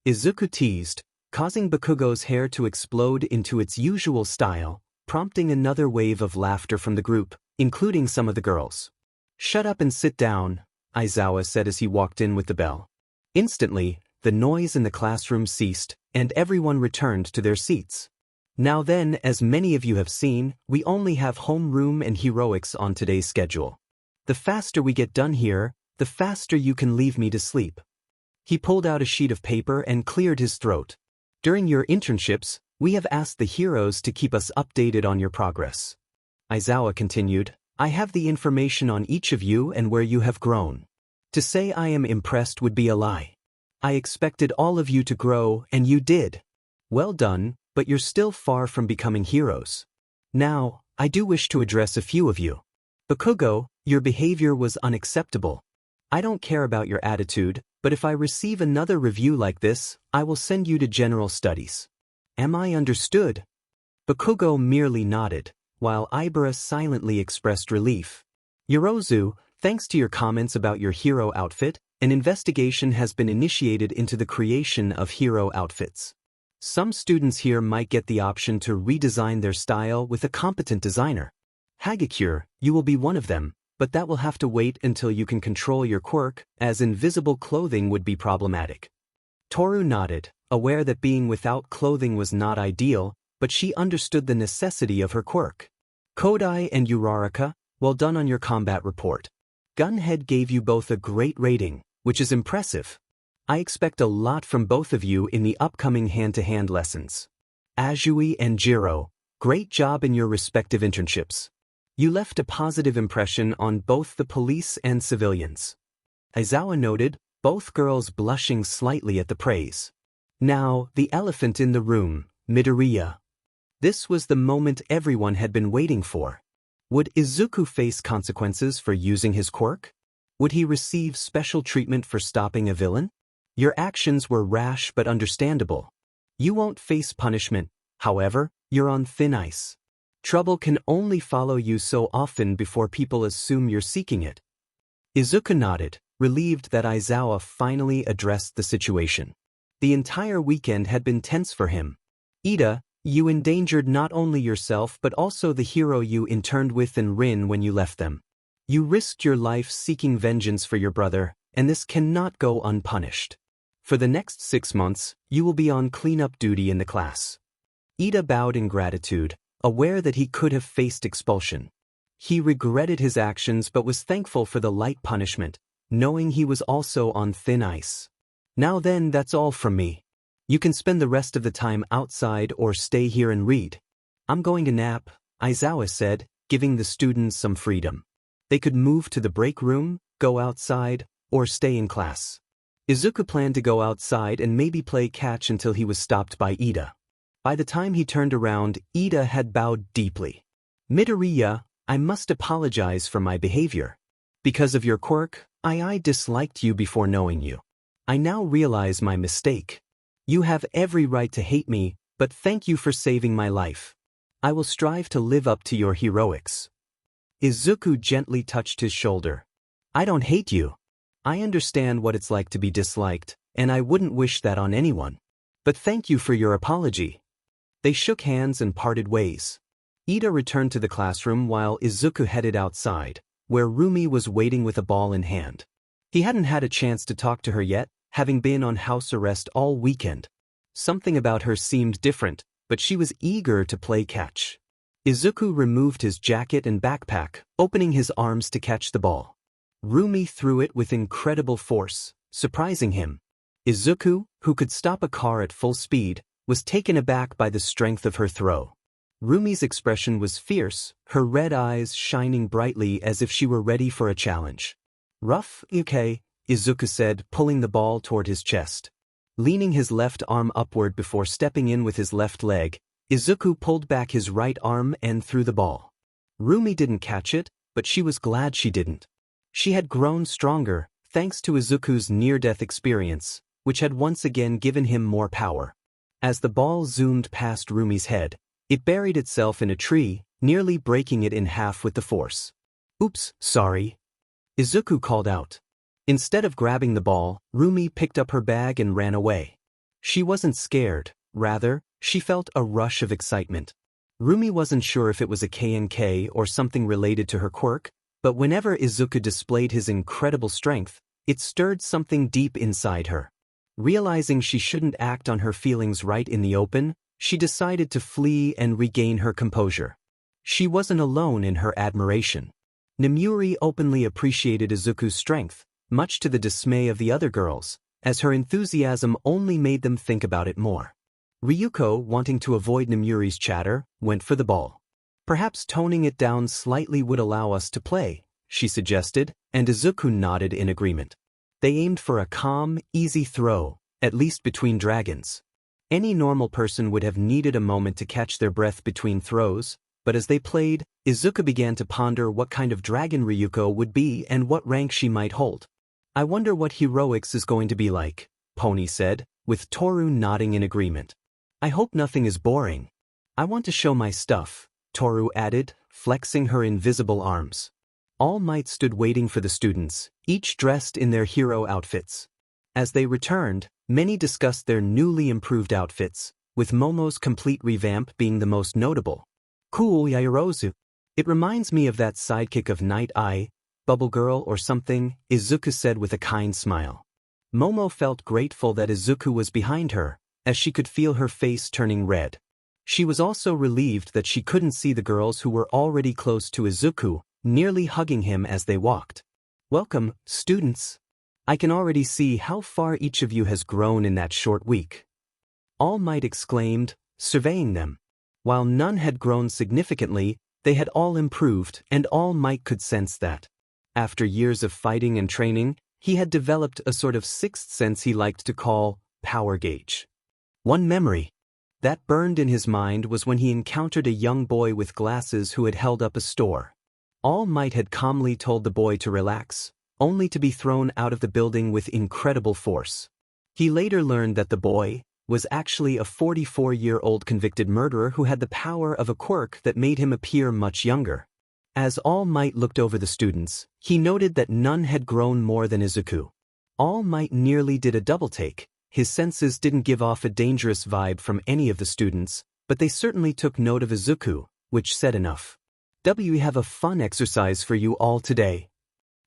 Izuku teased, causing Bakugo's hair to explode into its usual style, prompting another wave of laughter from the group, including some of the girls. Shut up and sit down, Aizawa said as he walked in with the bell. Instantly, the noise in the classroom ceased, and everyone returned to their seats. Now then, as many of you have seen, we only have homeroom and heroics on today's schedule. The faster we get done here, the faster you can leave me to sleep. He pulled out a sheet of paper and cleared his throat. During your internships, we have asked the heroes to keep us updated on your progress. Aizawa continued, I have the information on each of you and where you have grown. To say I am impressed would be a lie. I expected all of you to grow, and you did. Well done, but you're still far from becoming heroes. Now, I do wish to address a few of you. Bakugo, your behavior was unacceptable. I don't care about your attitude, but if I receive another review like this, I will send you to general studies. Am I understood? Bakugo merely nodded, while Ibara silently expressed relief. Yorozu, thanks to your comments about your hero outfit, an investigation has been initiated into the creation of hero outfits. Some students here might get the option to redesign their style with a competent designer. Hagakure, you will be one of them, but that will have to wait until you can control your quirk, as invisible clothing would be problematic. Toru nodded, aware that being without clothing was not ideal, but she understood the necessity of her quirk. Kodai and Uraraka, well done on your combat report. Gunhead gave you both a great rating, which is impressive. I expect a lot from both of you in the upcoming hand-to-hand lessons. Azui and Jiro, great job in your respective internships. You left a positive impression on both the police and civilians. Aizawa noted, both girls blushing slightly at the praise. Now, the elephant in the room, Midoriya. This was the moment everyone had been waiting for. Would Izuku face consequences for using his quirk? Would he receive special treatment for stopping a villain? Your actions were rash but understandable. You won't face punishment, however, you're on thin ice. Trouble can only follow you so often before people assume you're seeking it. Izuku nodded, relieved that Aizawa finally addressed the situation. The entire weekend had been tense for him. Ida, you endangered not only yourself but also the hero you interned with and Rin when you left them. You risked your life seeking vengeance for your brother, and this cannot go unpunished. For the next 6 months, you will be on cleanup duty in the class. Ida bowed in gratitude, aware that he could have faced expulsion. He regretted his actions but was thankful for the light punishment, knowing he was also on thin ice. Now then, that's all from me. You can spend the rest of the time outside or stay here and read. I'm going to nap, Aizawa said, giving the students some freedom. They could move to the break room, go outside, or stay in class. Izuku planned to go outside and maybe play catch until he was stopped by Ida. By the time he turned around, Ida had bowed deeply. Midoriya, I must apologize for my behavior. Because of your quirk, I disliked you before knowing you. I now realize my mistake. You have every right to hate me, but thank you for saving my life. I will strive to live up to your heroics. Izuku gently touched his shoulder. I don't hate you. I understand what it's like to be disliked, and I wouldn't wish that on anyone. But thank you for your apology. They shook hands and parted ways. Ida returned to the classroom while Izuku headed outside, where Roomi was waiting with a ball in hand. He hadn't had a chance to talk to her yet, having been on house arrest all weekend. Something about her seemed different, but she was eager to play catch. Izuku removed his jacket and backpack, opening his arms to catch the ball. Roomi threw it with incredible force, surprising him. Izuku, who could stop a car at full speed, was taken aback by the strength of her throw. Rumi's expression was fierce, her red eyes shining brightly as if she were ready for a challenge. Rough, okay, Izuku said, pulling the ball toward his chest. Leaning his left arm upward before stepping in with his left leg, Izuku pulled back his right arm and threw the ball. Roomi didn't catch it, but she was glad she didn't. She had grown stronger, thanks to Izuku's near-death experience, which had once again given him more power. As the ball zoomed past Rumi's head, it buried itself in a tree, nearly breaking it in half with the force. Oops, sorry. Izuku called out. Instead of grabbing the ball, Roomi picked up her bag and ran away. She wasn't scared, rather, she felt a rush of excitement. Roomi wasn't sure if it was a KNK or something related to her quirk, but whenever Izuku displayed his incredible strength, it stirred something deep inside her. Realizing she shouldn't act on her feelings right in the open, she decided to flee and regain her composure. She wasn't alone in her admiration. Nemuri openly appreciated Izuku's strength, much to the dismay of the other girls, as her enthusiasm only made them think about it more. Ryuko, wanting to avoid Nemuri's chatter, went for the ball. Perhaps toning it down slightly would allow us to play, she suggested, and Izuku nodded in agreement. They aimed for a calm, easy throw, at least between dragons. Any normal person would have needed a moment to catch their breath between throws, but as they played, Izuku began to ponder what kind of dragon Ryuko would be and what rank she might hold. I wonder what heroics is going to be like, Pony said, with Toru nodding in agreement. I hope nothing is boring. I want to show my stuff, Toru added, flexing her invisible arms. All Might stood waiting for the students, each dressed in their hero outfits. As they returned, many discussed their newly improved outfits, with Momo's complete revamp being the most notable. Cool Yaoyorozu. It reminds me of that sidekick of Night Eye, Bubble Girl or something, Izuku said with a kind smile. Momo felt grateful that Izuku was behind her, as she could feel her face turning red. She was also relieved that she couldn't see the girls who were already close to Izuku, nearly hugging him as they walked. Welcome, students. I can already see how far each of you has grown in that short week. All Might exclaimed, surveying them. While none had grown significantly, they had all improved, and All Might could sense that. After years of fighting and training, he had developed a sort of sixth sense he liked to call power gauge. One memory that burned in his mind was when he encountered a young boy with glasses who had held up a store. All Might had calmly told the boy to relax, only to be thrown out of the building with incredible force. He later learned that the boy was actually a 44-year-old convicted murderer who had the power of a quirk that made him appear much younger. As All Might looked over the students, he noted that none had grown more than Izuku. All Might nearly did a double-take. His senses didn't give off a dangerous vibe from any of the students, but they certainly took note of Izuku, which said enough. We have a fun exercise for you all today.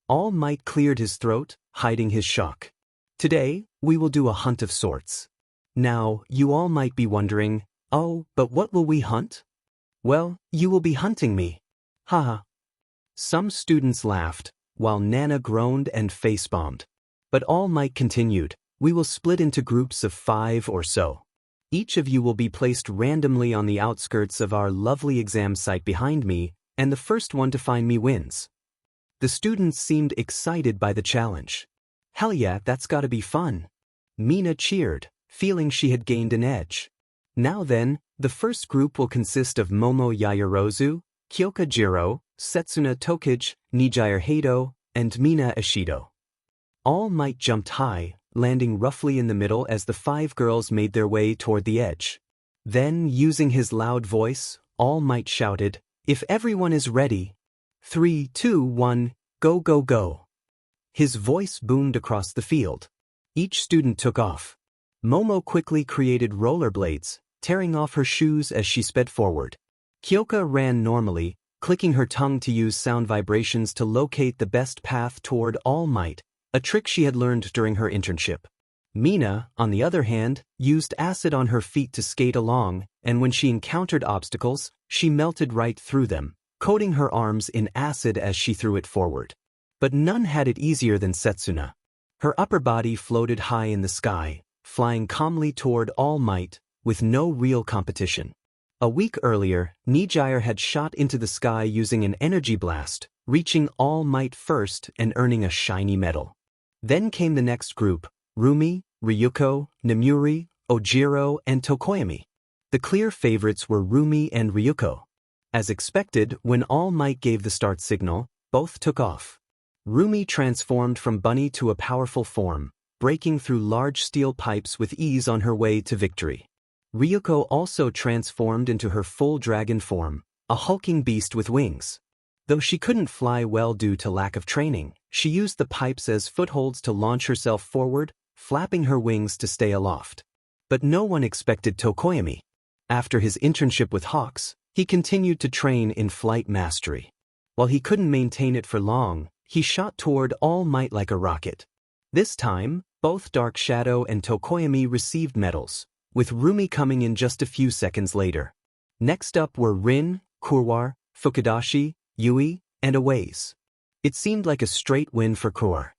All Might cleared his throat, hiding his shock. Today, we will do a hunt of sorts. Now, you all might be wondering, oh, but what will we hunt? Well, you will be hunting me. Haha. Some students laughed, while Nana groaned and face-bombed. But All Might continued. We will split into groups of 5 or so. Each of you will be placed randomly on the outskirts of our lovely exam site behind me, and the first one to find me wins. The students seemed excited by the challenge. Hell yeah, that's gotta be fun. Mina cheered, feeling she had gained an edge. Now then, the first group will consist of Momo Yaoyorozu, Kyoka Jiro, Setsuna Tokage, Nijire Heido, and Mina Ishido. All Might jumped high, landing roughly in the middle as the 5 girls made their way toward the edge. Then, using his loud voice, All Might shouted, if everyone is ready, 3, 2, 1, go go go. His voice boomed across the field. Each student took off. Momo quickly created rollerblades, tearing off her shoes as she sped forward. Kyoka ran normally, clicking her tongue to use sound vibrations to locate the best path toward All Might, a trick she had learned during her internship. Mina, on the other hand, used acid on her feet to skate along, and when she encountered obstacles, she melted right through them, coating her arms in acid as she threw it forward. But none had it easier than Setsuna. Her upper body floated high in the sky, flying calmly toward All Might, with no real competition. A week earlier, Nijire had shot into the sky using an energy blast, reaching All Might first and earning a shiny medal. Then came the next group, Roomi, Ryuko, Nemuri, Ojiro, and Tokoyami. The clear favorites were Roomi and Ryuko. As expected, when All Might gave the start signal, both took off. Roomi transformed from bunny to a powerful form, breaking through large steel pipes with ease on her way to victory. Ryuko also transformed into her full dragon form, a hulking beast with wings. Though she couldn't fly well due to lack of training, she used the pipes as footholds to launch herself forward, flapping her wings to stay aloft. But no one expected Tokoyami. After his internship with Hawks, he continued to train in flight mastery. While he couldn't maintain it for long, he shot toward All Might like a rocket. This time, both Dark Shadow and Tokoyami received medals, with Roomi coming in just a few seconds later. Next up were Rin, Kurwar, Fukudashi, Yui, and Aways. It seemed like a straight win for Kurwar.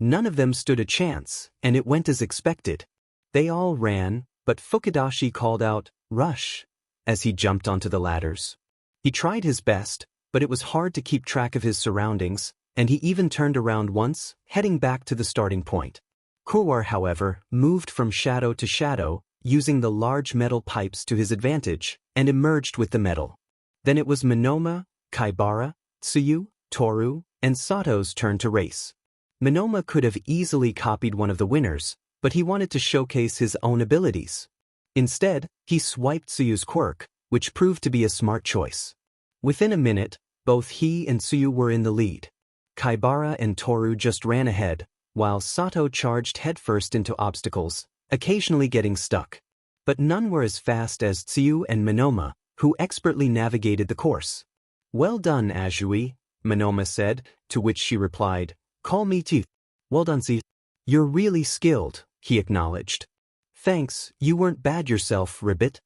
None of them stood a chance, and it went as expected. They all ran, but Fukudashi called out, "Rush," as he jumped onto the ladders. He tried his best, but it was hard to keep track of his surroundings, and he even turned around once, heading back to the starting point. Quirk, however, moved from shadow to shadow, using the large metal pipes to his advantage, and emerged with the medal. Then it was Monoma, Kaibara, Tsuyu, Toru, and Sato's turn to race. Monoma could have easily copied one of the winners, but he wanted to showcase his own abilities. Instead, he swiped Tsuyu's quirk, which proved to be a smart choice. Within a minute, both he and Tsuyu were in the lead. Kaibara and Toru just ran ahead, while Sato charged headfirst into obstacles, occasionally getting stuck. But none were as fast as Tsuyu and Monoma, who expertly navigated the course. "Well done, Azui," Monoma said, to which she replied, "Call me too." "Well done, Tsuyu. You're really skilled," he acknowledged. "Thanks, you weren't bad yourself, Ribbit."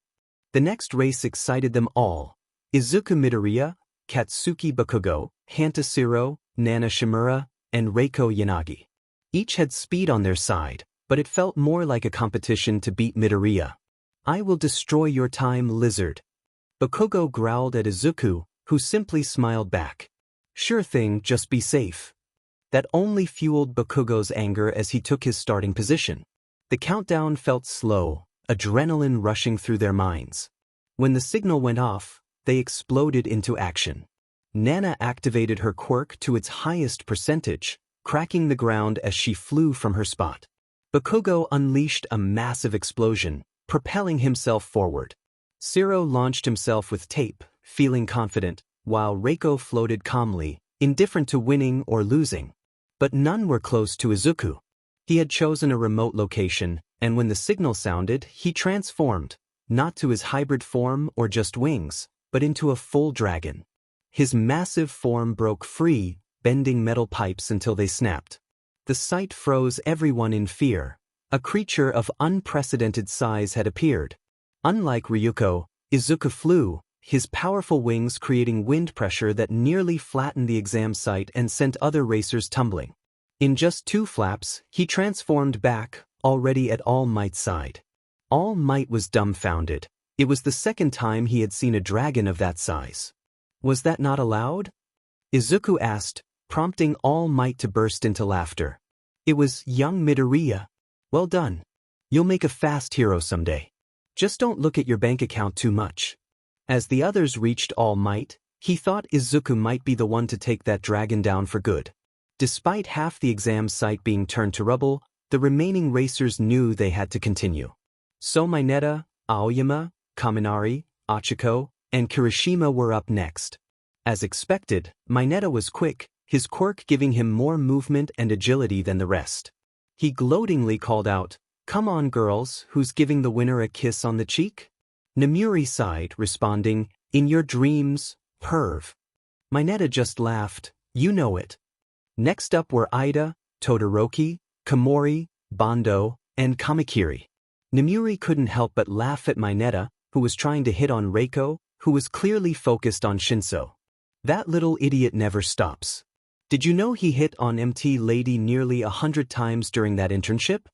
The next race excited them all. Izuku Midoriya, Katsuki Bakugo, Hantashiro, Nana Shimura, and Reiko Yanagi. Each had speed on their side, but it felt more like a competition to beat Midoriya. "I will destroy your time, lizard." Bakugo growled at Izuku, who simply smiled back. "Sure thing, just be safe." That only fueled Bakugo's anger as he took his starting position. The countdown felt slow, adrenaline rushing through their minds. When the signal went off, they exploded into action. Nana activated her quirk to its highest percentage, cracking the ground as she flew from her spot. Bakugo unleashed a massive explosion, propelling himself forward. Zero launched himself with tape, feeling confident, while Reiko floated calmly, indifferent to winning or losing. But none were close to Izuku. He had chosen a remote location, and when the signal sounded, he transformed, not to his hybrid form or just wings, but into a full dragon. His massive form broke free, bending metal pipes until they snapped. The sight froze everyone in fear. A creature of unprecedented size had appeared. Unlike Ryuko, Izuku flew, his powerful wings creating wind pressure that nearly flattened the exam site and sent other racers tumbling. In just 2 flaps, he transformed back, already at All Might's side. All Might was dumbfounded. It was the second time he had seen a dragon of that size. "Was that not allowed?" Izuku asked, prompting All Might to burst into laughter. "It was young Midoriya. Well done. You'll make a fast hero someday. Just don't look at your bank account too much." As the others reached All Might, he thought Izuku might be the one to take that dragon down for good. Despite half the exam site being turned to rubble, the remaining racers knew they had to continue. So Mineta, Aoyama, Kaminari, Achiko, and Kirishima were up next. As expected, Mineta was quick, his quirk giving him more movement and agility than the rest. He gloatingly called out, "Come on girls, who's giving the winner a kiss on the cheek?" Nomuri sighed, responding, "In your dreams, perv." Mineta just laughed, "You know it." Next up were Ida, Todoroki, Komori, Bondo, and Kamakiri. Nomuri couldn't help but laugh at Mineta, who was trying to hit on Reiko, who was clearly focused on Shinso. "That little idiot never stops. Did you know he hit on MT Lady nearly 100 times during that internship?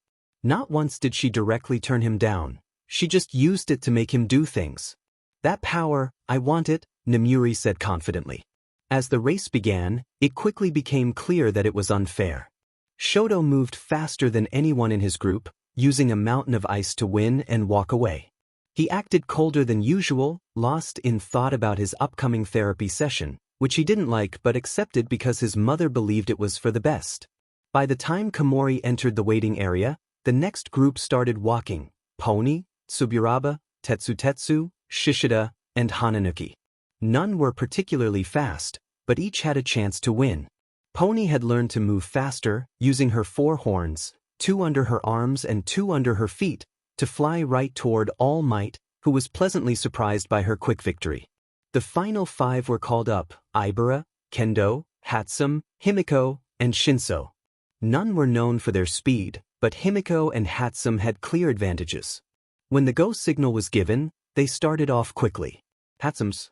Not once did she directly turn him down. She just used it to make him do things. That power, I want it," Nomuri said confidently. As the race began, it quickly became clear that it was unfair. Shoto moved faster than anyone in his group, using a mountain of ice to win and walk away. He acted colder than usual, lost in thought about his upcoming therapy session, which he didn't like but accepted because his mother believed it was for the best. By the time Komori entered the waiting area, the next group started walking: Pony, Tsuburaba, Tetsu, Shishida, and Hananuki. None were particularly fast, but each had a chance to win. Pony had learned to move faster, using her 4 horns, 2 under her arms and 2 under her feet, to fly right toward All Might, who was pleasantly surprised by her quick victory. The final 5 were called up: Ibara, Kendo, Hatsum, Himiko, and Shinso. None were known for their speed, but Himiko and Hatsum had clear advantages. When the go signal was given, they started off quickly. Hatsum's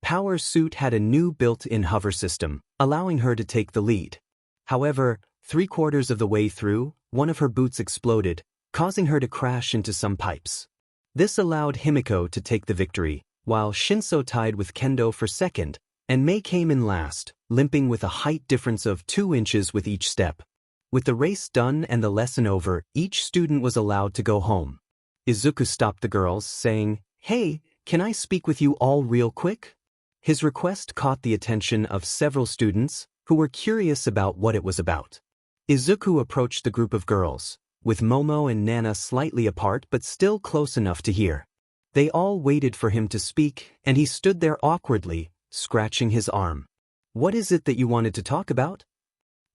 power suit had a new built-in hover system, allowing her to take the lead. However, 3/4 of the way through, one of her boots exploded, causing her to crash into some pipes. This allowed Himiko to take the victory, while Shinso tied with Kendo for second, and Mei came in last, limping with a height difference of 2 inches with each step. With the race done and the lesson over, each student was allowed to go home. Izuku stopped the girls, saying, "Hey, can I speak with you all real quick?" His request caught the attention of several students, who were curious about what it was about. Izuku approached the group of girls, with Momo and Nana slightly apart but still close enough to hear. They all waited for him to speak, and he stood there awkwardly, scratching his arm. "What is it that you wanted to talk about?"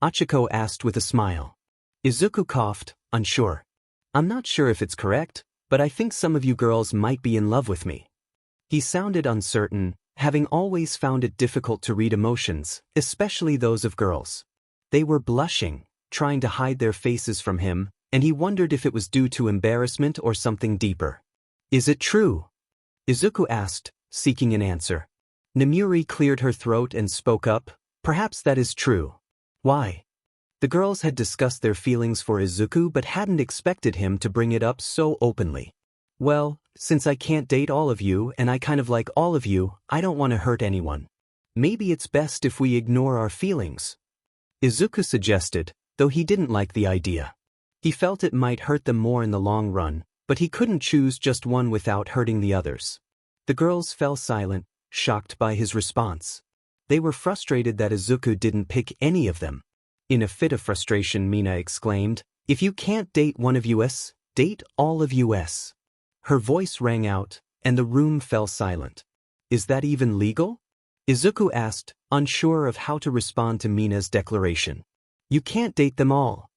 Achiko asked with a smile. Izuku coughed, unsure. "I'm not sure if it's correct, but I think some of you girls might be in love with me." He sounded uncertain, having always found it difficult to read emotions, especially those of girls. They were blushing, trying to hide their faces from him, and he wondered if it was due to embarrassment or something deeper. "Is it true?" Izuku asked, seeking an answer. Nemuri cleared her throat and spoke up, "Perhaps that is true." "Why?" The girls had discussed their feelings for Izuku but hadn't expected him to bring it up so openly. "Well, since I can't date all of you and I kind of like all of you, I don't want to hurt anyone. Maybe it's best if we ignore our feelings," Izuku suggested, though he didn't like the idea. He felt it might hurt them more in the long run, but he couldn't choose just one without hurting the others. The girls fell silent, shocked by his response. They were frustrated that Izuku didn't pick any of them. In a fit of frustration, Mina exclaimed, "If you can't date one of us, date all of us." Her voice rang out, and the room fell silent. "Is that even legal?" Izuku asked, unsure of how to respond to Mina's declaration. "You can't date them all,"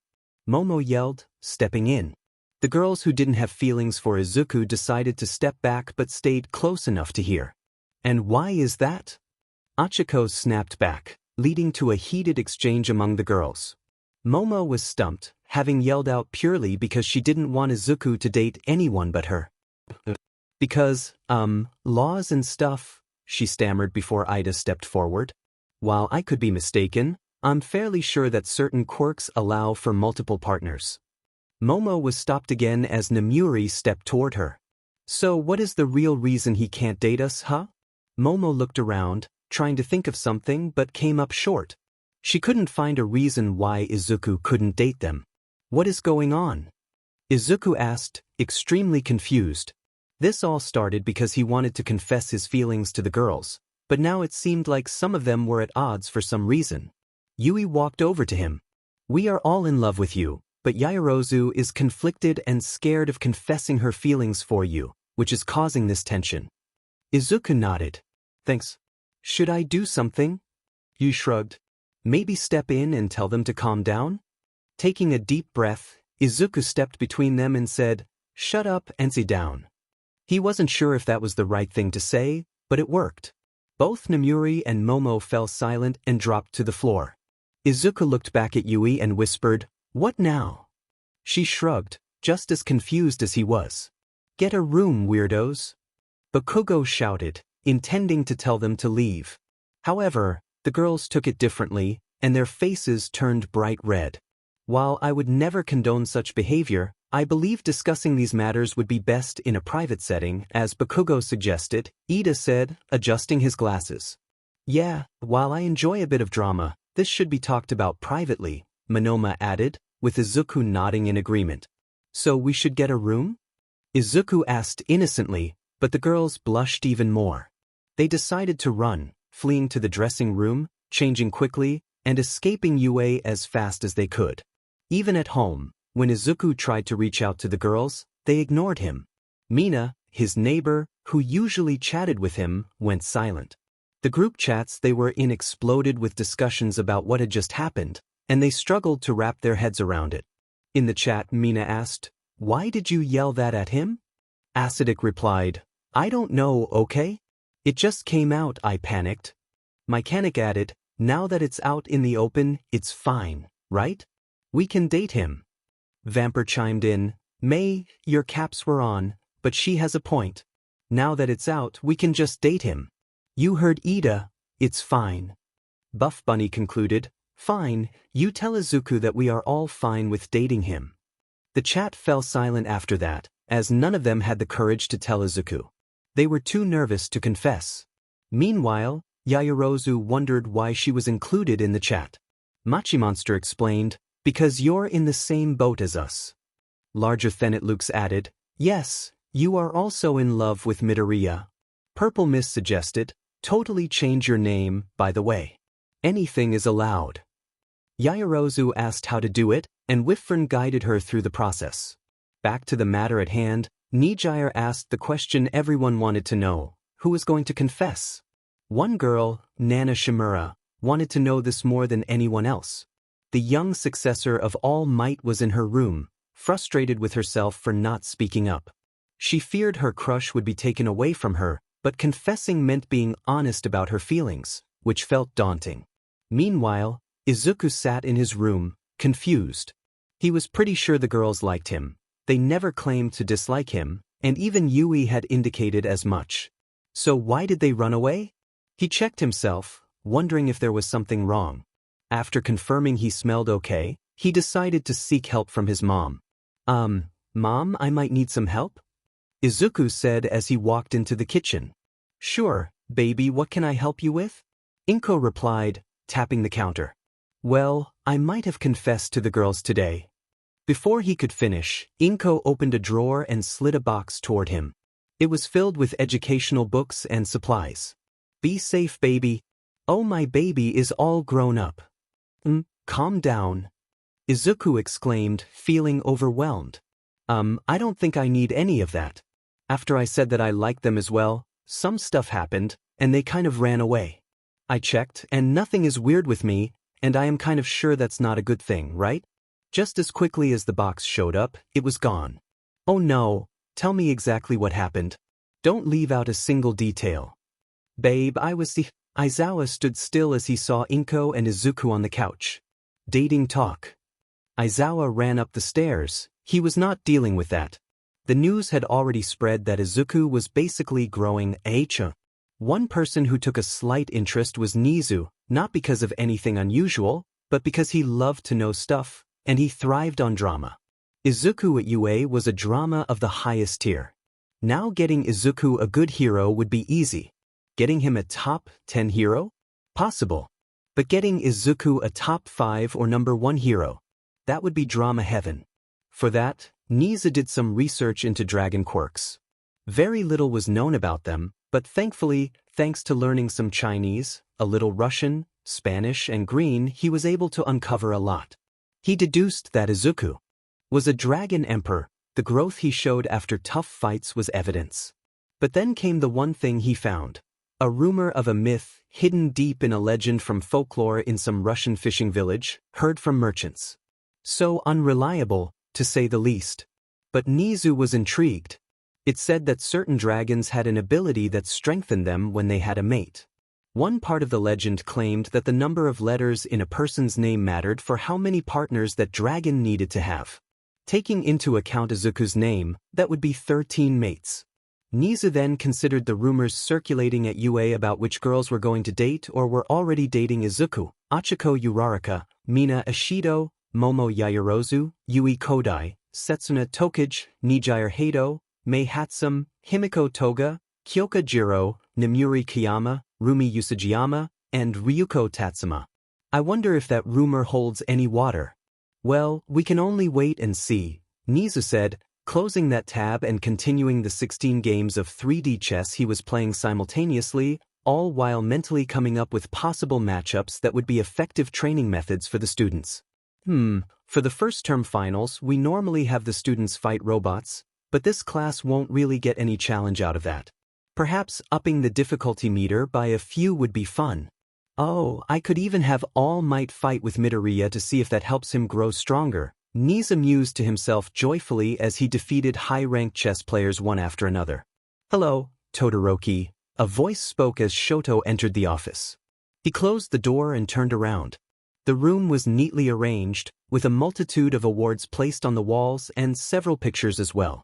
Momo yelled, stepping in. The girls who didn't have feelings for Izuku decided to step back but stayed close enough to hear. "And why is that?" Achiko snapped back, leading to a heated exchange among the girls. Momo was stumped, having yelled out purely because she didn't want Izuku to date anyone but her. "Because, laws and stuff," she stammered before Ida stepped forward. "While I could be mistaken, I'm fairly sure that certain quirks allow for multiple partners." Momo was stopped again as Nemuri stepped toward her. "So what is the real reason he can't date us, huh?" Momo looked around, trying to think of something but came up short. She couldn't find a reason why Izuku couldn't date them. "What is going on?" Izuku asked, extremely confused. This all started because he wanted to confess his feelings to the girls, but now it seemed like some of them were at odds for some reason. Yui walked over to him. "We are all in love with you, but Yaoyorozu is conflicted and scared of confessing her feelings for you, which is causing this tension." Izuku nodded. "Thanks. Should I do something?" Yui shrugged. "Maybe step in and tell them to calm down?" Taking a deep breath, Izuku stepped between them and said, "Shut up and sit down." He wasn't sure if that was the right thing to say, but it worked. Both Nemuri and Momo fell silent and dropped to the floor. Izuku looked back at Yui and whispered, "What now?" She shrugged, just as confused as he was. "Get a room, weirdos," Bakugo shouted, intending to tell them to leave. However, the girls took it differently, and their faces turned bright red. "While I would never condone such behavior, I believe discussing these matters would be best in a private setting, as Bakugo suggested," Ida said, adjusting his glasses. "Yeah, while I enjoy a bit of drama, this should be talked about privately," Monoma added, with Izuku nodding in agreement. "So we should get a room?" Izuku asked innocently, but the girls blushed even more. They decided to run, fleeing to the dressing room, changing quickly, and escaping UA as fast as they could. Even at home, when Izuku tried to reach out to the girls, they ignored him. Mina, his neighbor, who usually chatted with him, went silent. The group chats they were in exploded with discussions about what had just happened, and they struggled to wrap their heads around it. In the chat, Mina asked, "Why did you yell that at him?" Acidic replied, "I don't know, okay? It just came out, I panicked." Mechanic added, "Now that it's out in the open, it's fine, right? We can date him." Vamper chimed in, "May, your caps were on, but she has a point. Now that it's out, we can just date him." "You heard Ida, it's fine." Buff Bunny concluded, "Fine, you tell Izuku that we are all fine with dating him." The chat fell silent after that, as none of them had the courage to tell Izuku. They were too nervous to confess. Meanwhile, Yaoyorozu wondered why she was included in the chat. Machimonster explained, "Because you're in the same boat as us." Larger Thenet Lux added, "Yes, you are also in love with Midoriya." Purple Mist suggested, "Totally change your name, by the way. Anything is allowed." Yaoyorozu asked how to do it, and Whiffern guided her through the process. Back to the matter at hand, Nijire asked the question everyone wanted to know: who was going to confess? One girl, Nana Shimura, wanted to know this more than anyone else. The young successor of All Might was in her room, frustrated with herself for not speaking up. She feared her crush would be taken away from her, but confessing meant being honest about her feelings, which felt daunting. Meanwhile, Izuku sat in his room, confused. He was pretty sure the girls liked him. They never claimed to dislike him, and even Yui had indicated as much. So why did they run away? He checked himself, wondering if there was something wrong. After confirming he smelled okay, he decided to seek help from his mom. Mom, I might need some help?" Izuku said as he walked into the kitchen. "Sure, baby, what can I help you with?" Inko replied, tapping the counter. "Well, I might have confessed to the girls today." Before he could finish, Inko opened a drawer and slid a box toward him. It was filled with educational books and supplies. "Be safe, baby." "Oh, my baby is all grown up." Calm down," Izuku exclaimed, feeling overwhelmed. I don't think I need any of that. After I said that I liked them as well, some stuff happened, and they kind of ran away. I checked, and nothing is weird with me, and I am kind of sure that's not a good thing, right?" Just as quickly as the box showed up, it was gone. "Oh no, tell me exactly what happened. Don't leave out a single detail." "Babe, Aizawa stood still as he saw Inko and Izuku on the couch. Dating talk. Aizawa ran up the stairs. He was not dealing with that. The news had already spread that Izuku was basically growing a. One person who took a slight interest was Nezu, not because of anything unusual, but because he loved to know stuff, and he thrived on drama. Izuku at UA was a drama of the highest tier. Now getting Izuku a good hero would be easy. Getting him a top 10 hero? Possible. But getting Izuku a top 5 or number 1 hero? That would be drama heaven. For that, Nezu did some research into dragon quirks. Very little was known about them, but thankfully, thanks to learning some Chinese, a little Russian, Spanish, and Green, he was able to uncover a lot. He deduced that Izuku was a dragon emperor. The growth he showed after tough fights was evidence. But then came the one thing he found. A rumor of a myth hidden deep in a legend from folklore in some Russian fishing village, heard from merchants. So unreliable, to say the least. But Nezu was intrigued. It said that certain dragons had an ability that strengthened them when they had a mate. One part of the legend claimed that the number of letters in a person's name mattered for how many partners that dragon needed to have. Taking into account Izuku's name, that would be 13 mates. Nezu then considered the rumors circulating at UA about which girls were going to date or were already dating Izuku: Achiko Uraraka, Mina Ishido, Momo Yaoyorozu, Yui Kodai, Setsuna Tokage, Nijire Hado, Mei Hatsum, Himiko Toga, Kyoka Jiro, Nemuri Kiyama, Rumi Usajiyama, and Ryuko Tatsuma. I wonder if that rumor holds any water. Well, we can only wait and see, Nezu said, closing that tab and continuing the 16 games of 3D chess he was playing simultaneously, all while mentally coming up with possible matchups that would be effective training methods for the students. For the first term finals, we normally have the students fight robots, but this class won't really get any challenge out of that. Perhaps upping the difficulty meter by a few would be fun. Oh, I could even have All Might fight with Midoriya to see if that helps him grow stronger. Nezu mused to himself joyfully as he defeated high-ranked chess players one after another. "Hello, Todoroki," a voice spoke as Shoto entered the office. He closed the door and turned around. The room was neatly arranged, with a multitude of awards placed on the walls and several pictures as well.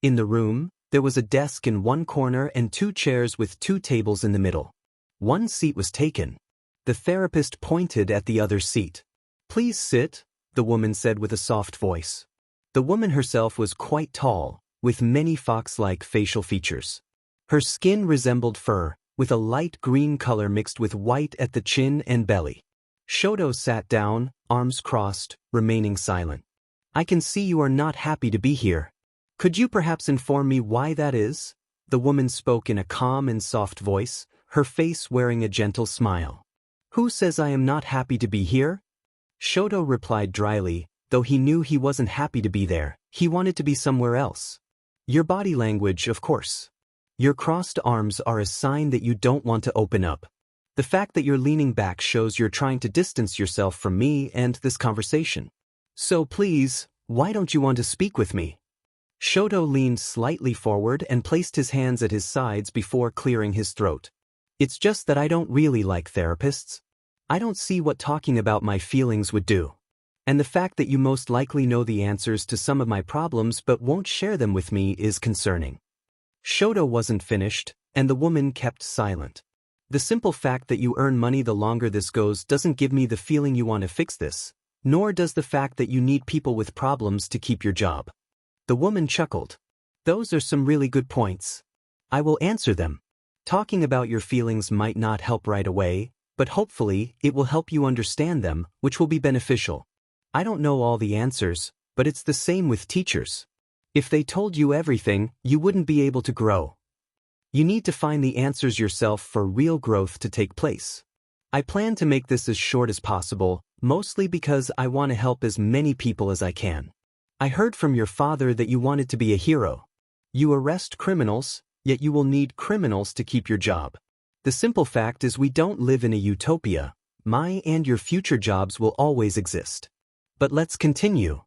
In the room, there was a desk in one corner and 2 chairs with 2 tables in the middle. One seat was taken. The therapist pointed at the other seat. "Please sit," the woman said with a soft voice. The woman herself was quite tall, with many fox-like facial features. Her skin resembled fur, with a light green color mixed with white at the chin and belly. Shoto sat down, arms crossed, remaining silent. I can see you are not happy to be here. Could you perhaps inform me why that is? The woman spoke in a calm and soft voice, her face wearing a gentle smile. Who says I am not happy to be here? Shoto replied dryly, though he knew he wasn't happy to be there, he wanted to be somewhere else. Your body language, of course. Your crossed arms are a sign that you don't want to open up. The fact that you're leaning back shows you're trying to distance yourself from me and this conversation. So please, why don't you want to speak with me? Shoto leaned slightly forward and placed his hands at his sides before clearing his throat. It's just that I don't really like therapists. I don't see what talking about my feelings would do. And the fact that you most likely know the answers to some of my problems but won't share them with me is concerning. Shoto wasn't finished, and the woman kept silent. The simple fact that you earn money the longer this goes doesn't give me the feeling you want to fix this, nor does the fact that you need people with problems to keep your job. The woman chuckled. Those are some really good points. I will answer them. Talking about your feelings might not help right away, but hopefully it will help you understand them, which will be beneficial. I don't know all the answers, but it's the same with teachers. If they told you everything, you wouldn't be able to grow. You need to find the answers yourself for real growth to take place. I plan to make this as short as possible, mostly because I want to help as many people as I can. I heard from your father that you wanted to be a hero. You arrest criminals, yet you will need criminals to keep your job. The simple fact is we don't live in a utopia. My and your future jobs will always exist. But let's continue.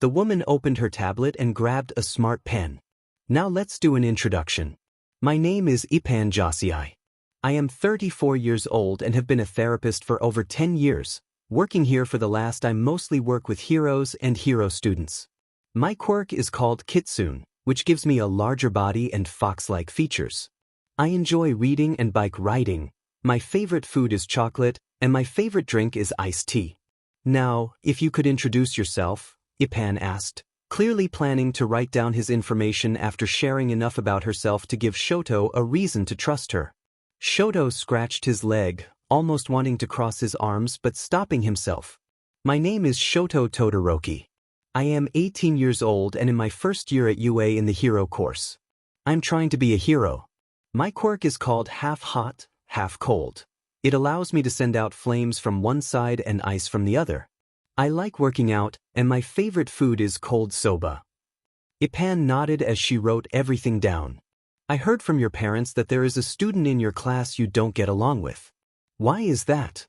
The woman opened her tablet and grabbed a smart pen. Now let's do an introduction. My name is Ipan Josiai. I am 34 years old and have been a therapist for over 10 years. Working here for the last I mostly work with heroes and hero students. My quirk is called Kitsune, which gives me a larger body and fox-like features. I enjoy reading and bike riding. My favorite food is chocolate, and my favorite drink is iced tea. Now, if you could introduce yourself, Ipan asked, clearly planning to write down his information after sharing enough about herself to give Shoto a reason to trust her. Shoto scratched his leg, almost wanting to cross his arms but stopping himself. My name is Shoto Todoroki. I am 18 years old and in my first year at UA in the hero course. I'm trying to be a hero. My quirk is called half hot, half cold. It allows me to send out flames from one side and ice from the other. I like working out, and my favorite food is cold soba. Ipan nodded as she wrote everything down. I heard from your parents that there is a student in your class you don't get along with. Why is that?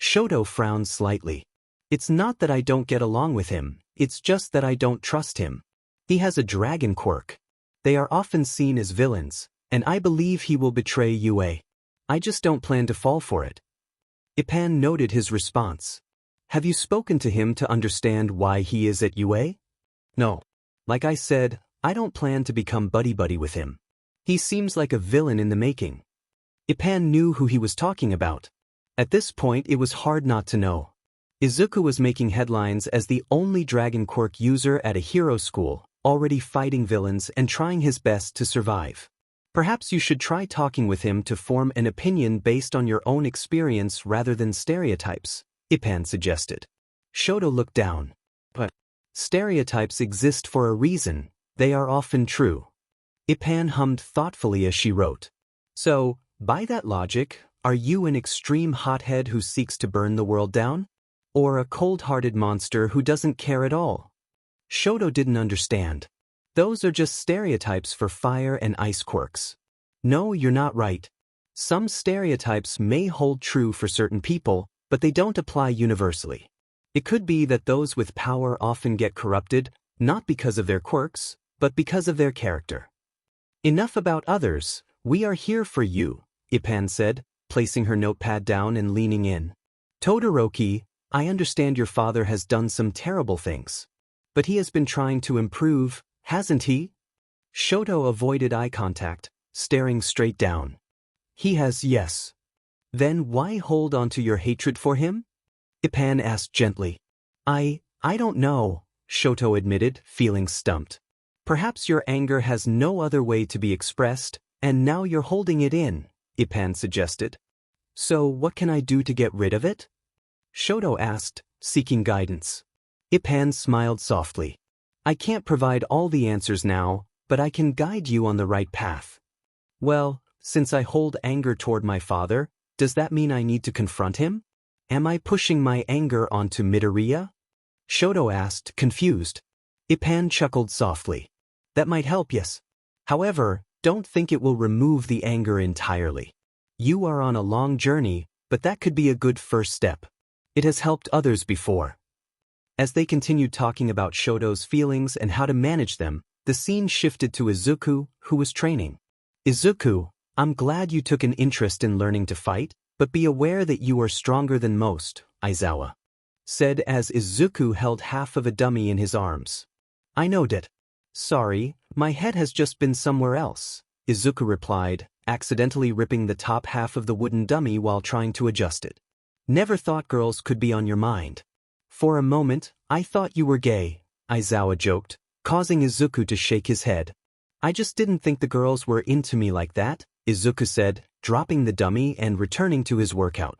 Shoto frowned slightly. It's not that I don't get along with him, it's just that I don't trust him. He has a dragon quirk. They are often seen as villains, and I believe he will betray UA. I just don't plan to fall for it. Ipan noted his response. Have you spoken to him to understand why he is at UA? No. Like I said, I don't plan to become buddy-buddy with him. He seems like a villain in the making. Ipan knew who he was talking about. At this point it was hard not to know. Izuku was making headlines as the only dragon quirk user at a hero school, already fighting villains and trying his best to survive. Perhaps you should try talking with him to form an opinion based on your own experience rather than stereotypes, Ipan suggested. Shoto looked down. But stereotypes exist for a reason, they are often true. Ipan hummed thoughtfully as she wrote. So, by that logic, are you an extreme hothead who seeks to burn the world down? Or a cold-hearted monster who doesn't care at all? Shoto didn't understand. Those are just stereotypes for fire and ice quirks. No, you're not right. Some stereotypes may hold true for certain people, but they don't apply universally. It could be that those with power often get corrupted, not because of their quirks, but because of their character. Enough about others, we are here for you, Ipan said, placing her notepad down and leaning in. Todoroki, I understand your father has done some terrible things. But he has been trying to improve, hasn't he? Shoto avoided eye contact, staring straight down. He has, yes. Then why hold on to your hatred for him? Ipan asked gently. I don't know, Shoto admitted, feeling stumped. Perhaps your anger has no other way to be expressed, And now you're holding it in, Ipan suggested. So what can I do to get rid of it? Shoto asked, seeking guidance. Ipan smiled softly. I can't provide all the answers now, but I can guide you on the right path. Well, since I hold anger toward my father, does that mean I need to confront him? Am I pushing my anger onto Midoriya? Shoto asked, confused. Ipan chuckled softly. That might help, yes. However, don't think it will remove the anger entirely. You are on a long journey, but that could be a good first step. It has helped others before. As they continued talking about Shoto's feelings and how to manage them, the scene shifted to Izuku, who was training. Izuku, I'm glad you took an interest in learning to fight, but be aware that you are stronger than most, Aizawa said as Izuku held half of a dummy in his arms. I know that. Sorry, my head has just been somewhere else, Izuku replied, accidentally ripping the top half of the wooden dummy while trying to adjust it. Never thought girls could be on your mind. For a moment, I thought you were gay, Aizawa joked, causing Izuku to shake his head. I just didn't think the girls were into me like that, Izuku said, dropping the dummy and returning to his workout.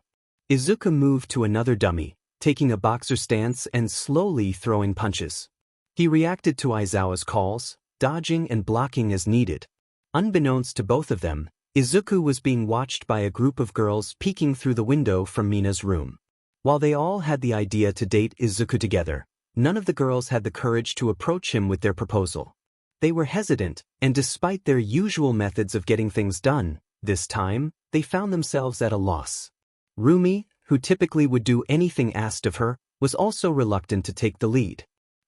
Izuku moved to another dummy, taking a boxer stance and slowly throwing punches. He reacted to Aizawa's calls, dodging and blocking as needed. Unbeknownst to both of them, Izuku was being watched by a group of girls peeking through the window from Mina's room. While they all had the idea to date Izuku together, none of the girls had the courage to approach him with their proposal. They were hesitant, and despite their usual methods of getting things done, this time, they found themselves at a loss. Roomi, who typically would do anything asked of her, was also reluctant to take the lead.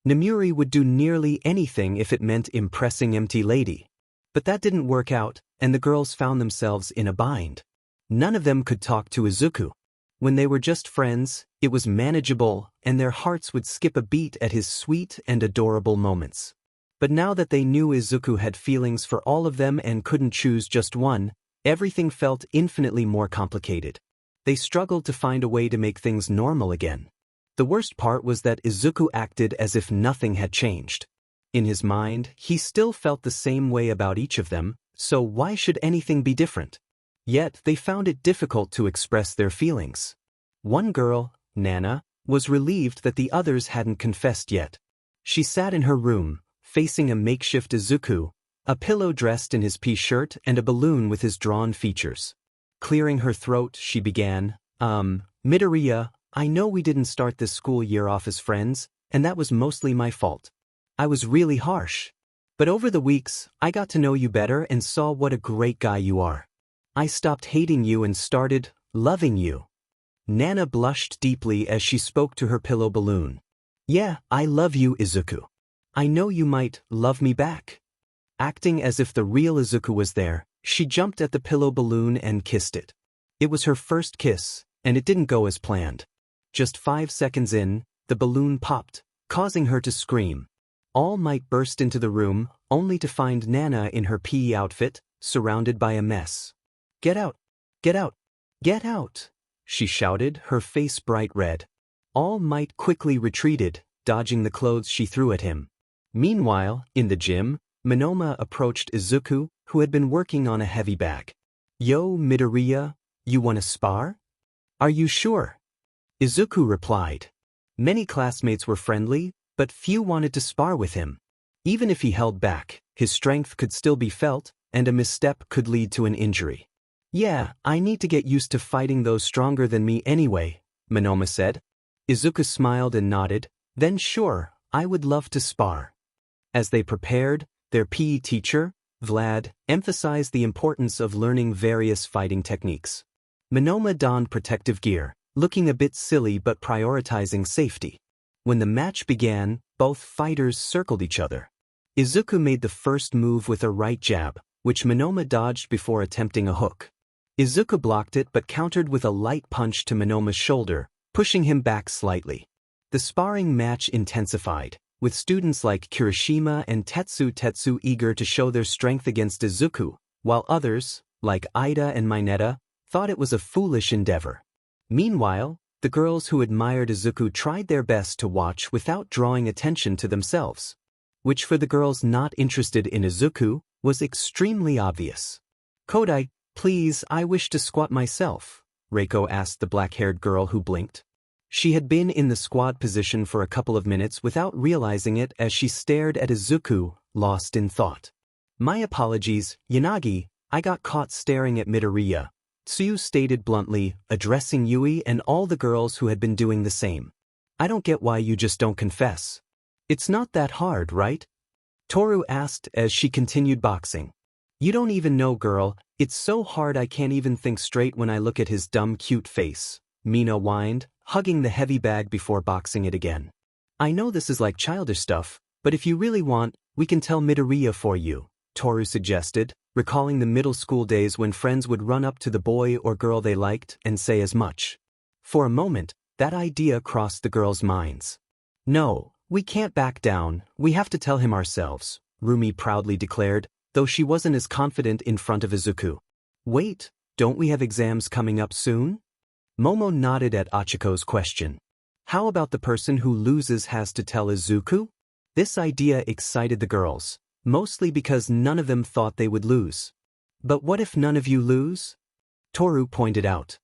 Nemuri would do nearly anything if it meant impressing Empty Lady. But that didn't work out, and the girls found themselves in a bind. None of them could talk to Izuku. When they were just friends, it was manageable, and their hearts would skip a beat at his sweet and adorable moments. But now that they knew Izuku had feelings for all of them and couldn't choose just one, everything felt infinitely more complicated. They struggled to find a way to make things normal again. The worst part was that Izuku acted as if nothing had changed. In his mind, he still felt the same way about each of them, so why should anything be different? Yet they found it difficult to express their feelings. One girl, Nana, was relieved that the others hadn't confessed yet. She sat in her room, facing a makeshift Izuku, a pillow dressed in his pea shirt and a balloon with his drawn features. Clearing her throat, she began, Midoriya, I know we didn't start this school year off as friends, and that was mostly my fault. I was really harsh. But over the weeks, I got to know you better and saw what a great guy you are. I stopped hating you and started loving you. Nana blushed deeply as she spoke to her pillow balloon. Yeah, I love you, Izuku. I know you might love me back. Acting as if the real Izuku was there, she jumped at the pillow balloon and kissed it. It was her first kiss, and it didn't go as planned. Just 5 seconds in, the balloon popped, causing her to scream. All Might burst into the room, only to find Nana in her PE outfit, surrounded by a mess. Get out! Get out! Get out! She shouted, her face bright red. All Might quickly retreated, dodging the clothes she threw at him. Meanwhile, in the gym, Momo approached Izuku, who had been working on a heavy bag. Yo, Midoriya, you wanna spar? Are you sure? Izuku replied. Many classmates were friendly, but few wanted to spar with him. Even if he held back, his strength could still be felt, and a misstep could lead to an injury. Yeah, I need to get used to fighting those stronger than me anyway, Momo said. Izuku smiled and nodded, then sure, I would love to spar. As they prepared, their PE teacher, Vlad, emphasized the importance of learning various fighting techniques. Momo donned protective gear, looking a bit silly but prioritizing safety. When the match began, both fighters circled each other. Izuku made the first move with a right jab, which Momo dodged before attempting a hook. Izuku blocked it but countered with a light punch to Momo's shoulder, pushing him back slightly. The sparring match intensified, with students like Kirishima and Tetsu eager to show their strength against Izuku, while others, like Ida and Mineta, thought it was a foolish endeavor. Meanwhile, the girls who admired Izuku tried their best to watch without drawing attention to themselves. Which for the girls not interested in Izuku, was extremely obvious. Kodai, please, I wish to squat myself, Reiko asked the black-haired girl who blinked. She had been in the squat position for a couple of minutes without realizing it as she stared at Izuku, lost in thought. My apologies, Yanagi, I got caught staring at Midoriya, Tsuyu stated bluntly, addressing Yui and all the girls who had been doing the same. I don't get why you just don't confess. It's not that hard, right? Toru asked as she continued boxing. You don't even know, girl, it's so hard I can't even think straight when I look at his dumb cute face, Mina whined, hugging the heavy bag before boxing it again. I know this is like childish stuff, but if you really want, we can tell Midoriya for you, Toru suggested, recalling the middle school days when friends would run up to the boy or girl they liked and say as much. For a moment, that idea crossed the girls' minds. No, we can't back down, we have to tell him ourselves, Roomi proudly declared, though she wasn't as confident in front of Izuku. Wait, don't we have exams coming up soon? Momo nodded at Achiko's question. How about the person who loses has to tell Izuku? This idea excited the girls, mostly because none of them thought they would lose. But what if none of you lose? Toru pointed out.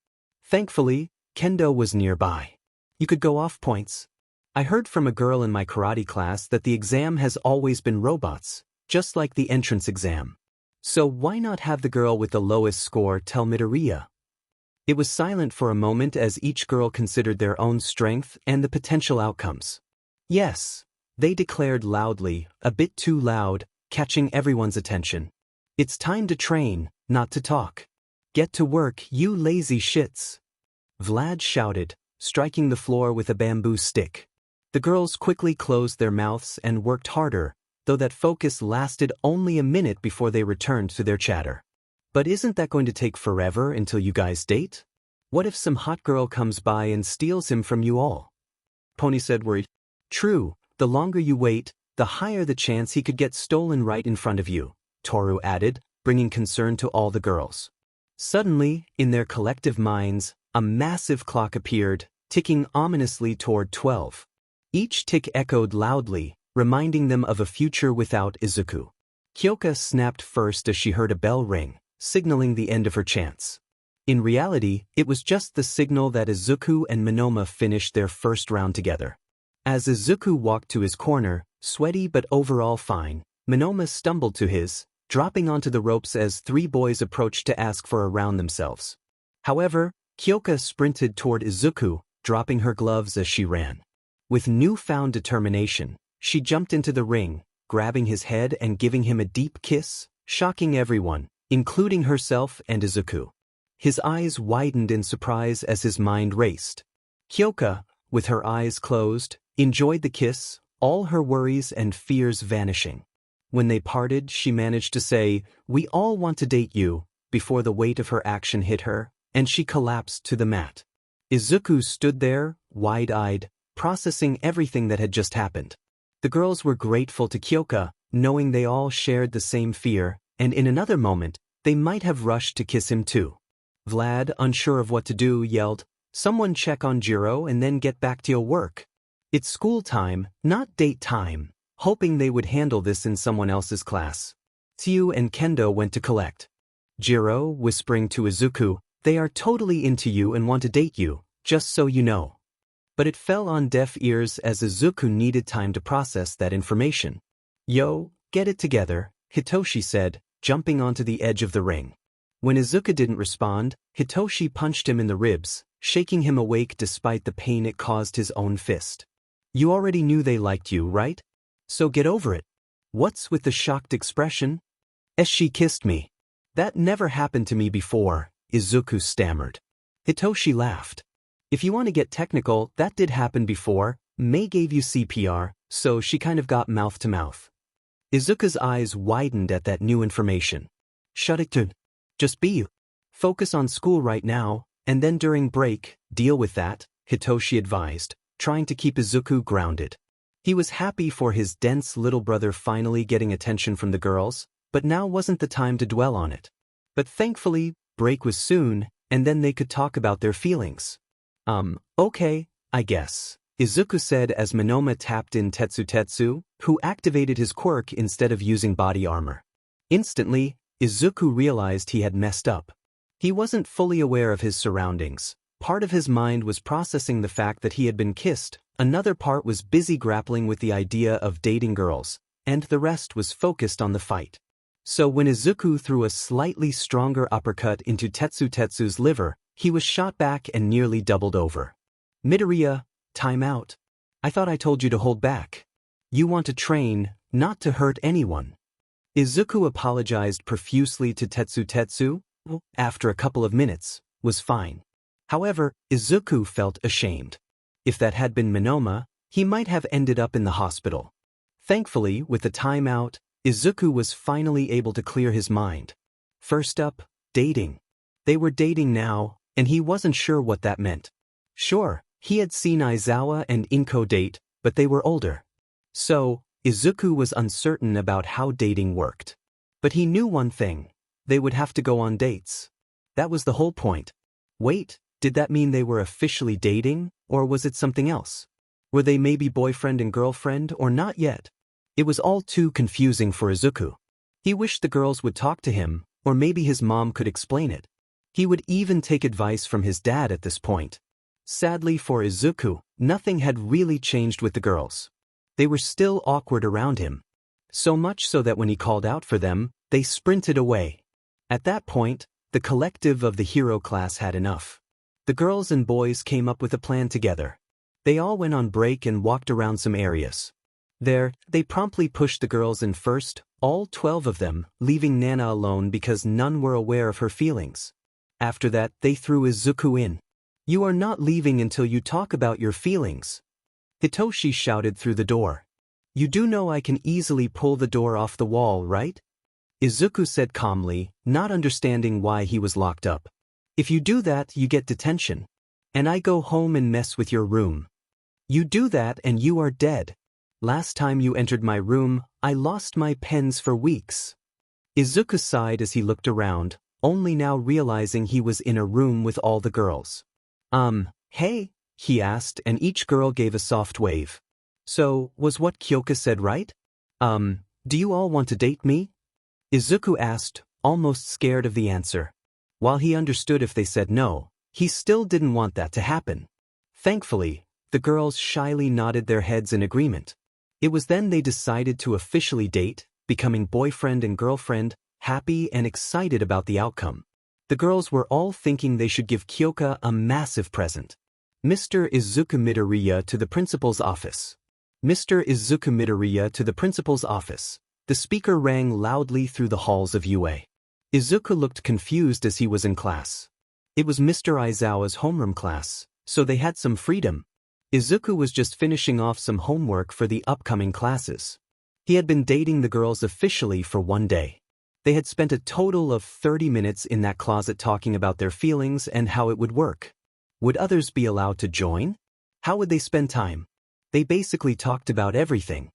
Thankfully, Kendo was nearby. You could go off points. I heard from a girl in my karate class that the exam has always been robots, just like the entrance exam. So why not have the girl with the lowest score tell Midoriya? It was silent for a moment as each girl considered their own strength and the potential outcomes. Yes, they declared loudly, a bit too loud, catching everyone's attention. It's time to train, not to talk. Get to work, you lazy shits. Vlad shouted, striking the floor with a bamboo stick. The girls quickly closed their mouths and worked harder, though that focus lasted only a minute before they returned to their chatter. But isn't that going to take forever until you guys date? What if some hot girl comes by and steals him from you all? Pony said worried. True, the longer you wait, the higher the chance he could get stolen right in front of you, Toru added, bringing concern to all the girls. Suddenly, in their collective minds, a massive clock appeared, ticking ominously toward 12. Each tick echoed loudly, reminding them of a future without Izuku. Kyoka snapped first as she heard a bell ring, signaling the end of her chance. In reality, it was just the signal that Izuku and Monoma finished their first round together. As Izuku walked to his corner, sweaty but overall fine, Monoma stumbled to his, dropping onto the ropes as three boys approached to ask for a round themselves. However, Kyoka sprinted toward Izuku, dropping her gloves as she ran. With newfound determination, she jumped into the ring, grabbing his head and giving him a deep kiss, shocking everyone, including herself and Izuku. His eyes widened in surprise as his mind raced. Kyoka, with her eyes closed, enjoyed the kiss, all her worries and fears vanishing. When they parted, she managed to say, "We all want to date you," before the weight of her action hit her, and she collapsed to the mat. Izuku stood there, wide-eyed, processing everything that had just happened. The girls were grateful to Kyoka, knowing they all shared the same fear, and in another moment, they might have rushed to kiss him too. Vlad, unsure of what to do, yelled, "Someone check on Jiro and then get back to your work. It's school time, not date time," hoping they would handle this in someone else's class. Tsuyu and Kendo went to collect. Jiro, whispering to Izuku, "They are totally into you and want to date you, just so you know." But it fell on deaf ears as Izuku needed time to process that information. "Yo, get it together," Hitoshi said, jumping onto the edge of the ring. When Izuku didn't respond, Hitoshi punched him in the ribs, shaking him awake despite the pain it caused his own fist. "You already knew they liked you, right? So get over it. What's with the shocked expression?" "She kissed me. That never happened to me before," Izuku stammered. Hitoshi laughed. "If you want to get technical, that did happen before. Mei gave you CPR, so she kind of got mouth to mouth." Izuku's eyes widened at that new information. "Shut it down. Just be you. Focus on school right now, and then during break, deal with that," Hitoshi advised, trying to keep Izuku grounded. He was happy for his dense little brother finally getting attention from the girls, but now wasn't the time to dwell on it. But thankfully, break was soon, and then they could talk about their feelings. Okay, I guess," Izuku said as Monoma tapped in Tetsu, who activated his quirk instead of using body armor. Instantly, Izuku realized he had messed up. He wasn't fully aware of his surroundings. Part of his mind was processing the fact that he had been kissed, another part was busy grappling with the idea of dating girls, and the rest was focused on the fight. So when Izuku threw a slightly stronger uppercut into Tetsu's liver, he was shot back and nearly doubled over. Midoriya, time out. I thought I told you to hold back. You want to train, not to hurt anyone. Izuku apologized profusely to Tetsu, after a couple of minutes, was fine. However, Izuku felt ashamed. If that had been Monoma, he might have ended up in the hospital. Thankfully, with the timeout, Izuku was finally able to clear his mind. First up, dating. They were dating now, and he wasn't sure what that meant. Sure, he had seen Aizawa and Inko date, but they were older. So, Izuku was uncertain about how dating worked. But he knew one thing. They would have to go on dates. That was the whole point. Wait, did that mean they were officially dating, or was it something else? Were they maybe boyfriend and girlfriend, or not yet? It was all too confusing for Izuku. He wished the girls would talk to him, or maybe his mom could explain it. He would even take advice from his dad at this point. Sadly for Izuku, nothing had really changed with the girls. They were still awkward around him. So much so that when he called out for them, they sprinted away. At that point, the collective of the hero class had enough. The girls and boys came up with a plan together. They all went on break and walked around some areas. There, they promptly pushed the girls in first, all 12 of them, leaving Nana alone because none were aware of her feelings. After that, they threw Izuku in. You are not leaving until you talk about your feelings. Hitoshi shouted through the door. You do know I can easily pull the door off the wall, right? Izuku said calmly, not understanding why he was locked up. If you do that, you get detention. And I go home and mess with your room. You do that and you are dead. Last time you entered my room, I lost my pens for weeks. Izuku sighed as he looked around, only now realizing he was in a room with all the girls. Hey? He asked, and each girl gave a soft wave. So, was what Kyoka said right? Do you all want to date me? Izuku asked, almost scared of the answer. While he understood if they said no, he still didn't want that to happen. Thankfully, the girls shyly nodded their heads in agreement. It was then they decided to officially date, becoming boyfriend and girlfriend, happy and excited about the outcome. The girls were all thinking they should give Kyoka a massive present. Mr. Izuku Midoriya to the principal's office. Mr. Izuku Midoriya to the principal's office. The speaker rang loudly through the halls of UA. Izuku looked confused as he was in class. It was Mr. Aizawa's homeroom class, so they had some freedom. Izuku was just finishing off some homework for the upcoming classes. He had been dating the girls officially for one day. They had spent a total of 30 minutes in that closet talking about their feelings and how it would work. Would others be allowed to join? How would they spend time? They basically talked about everything.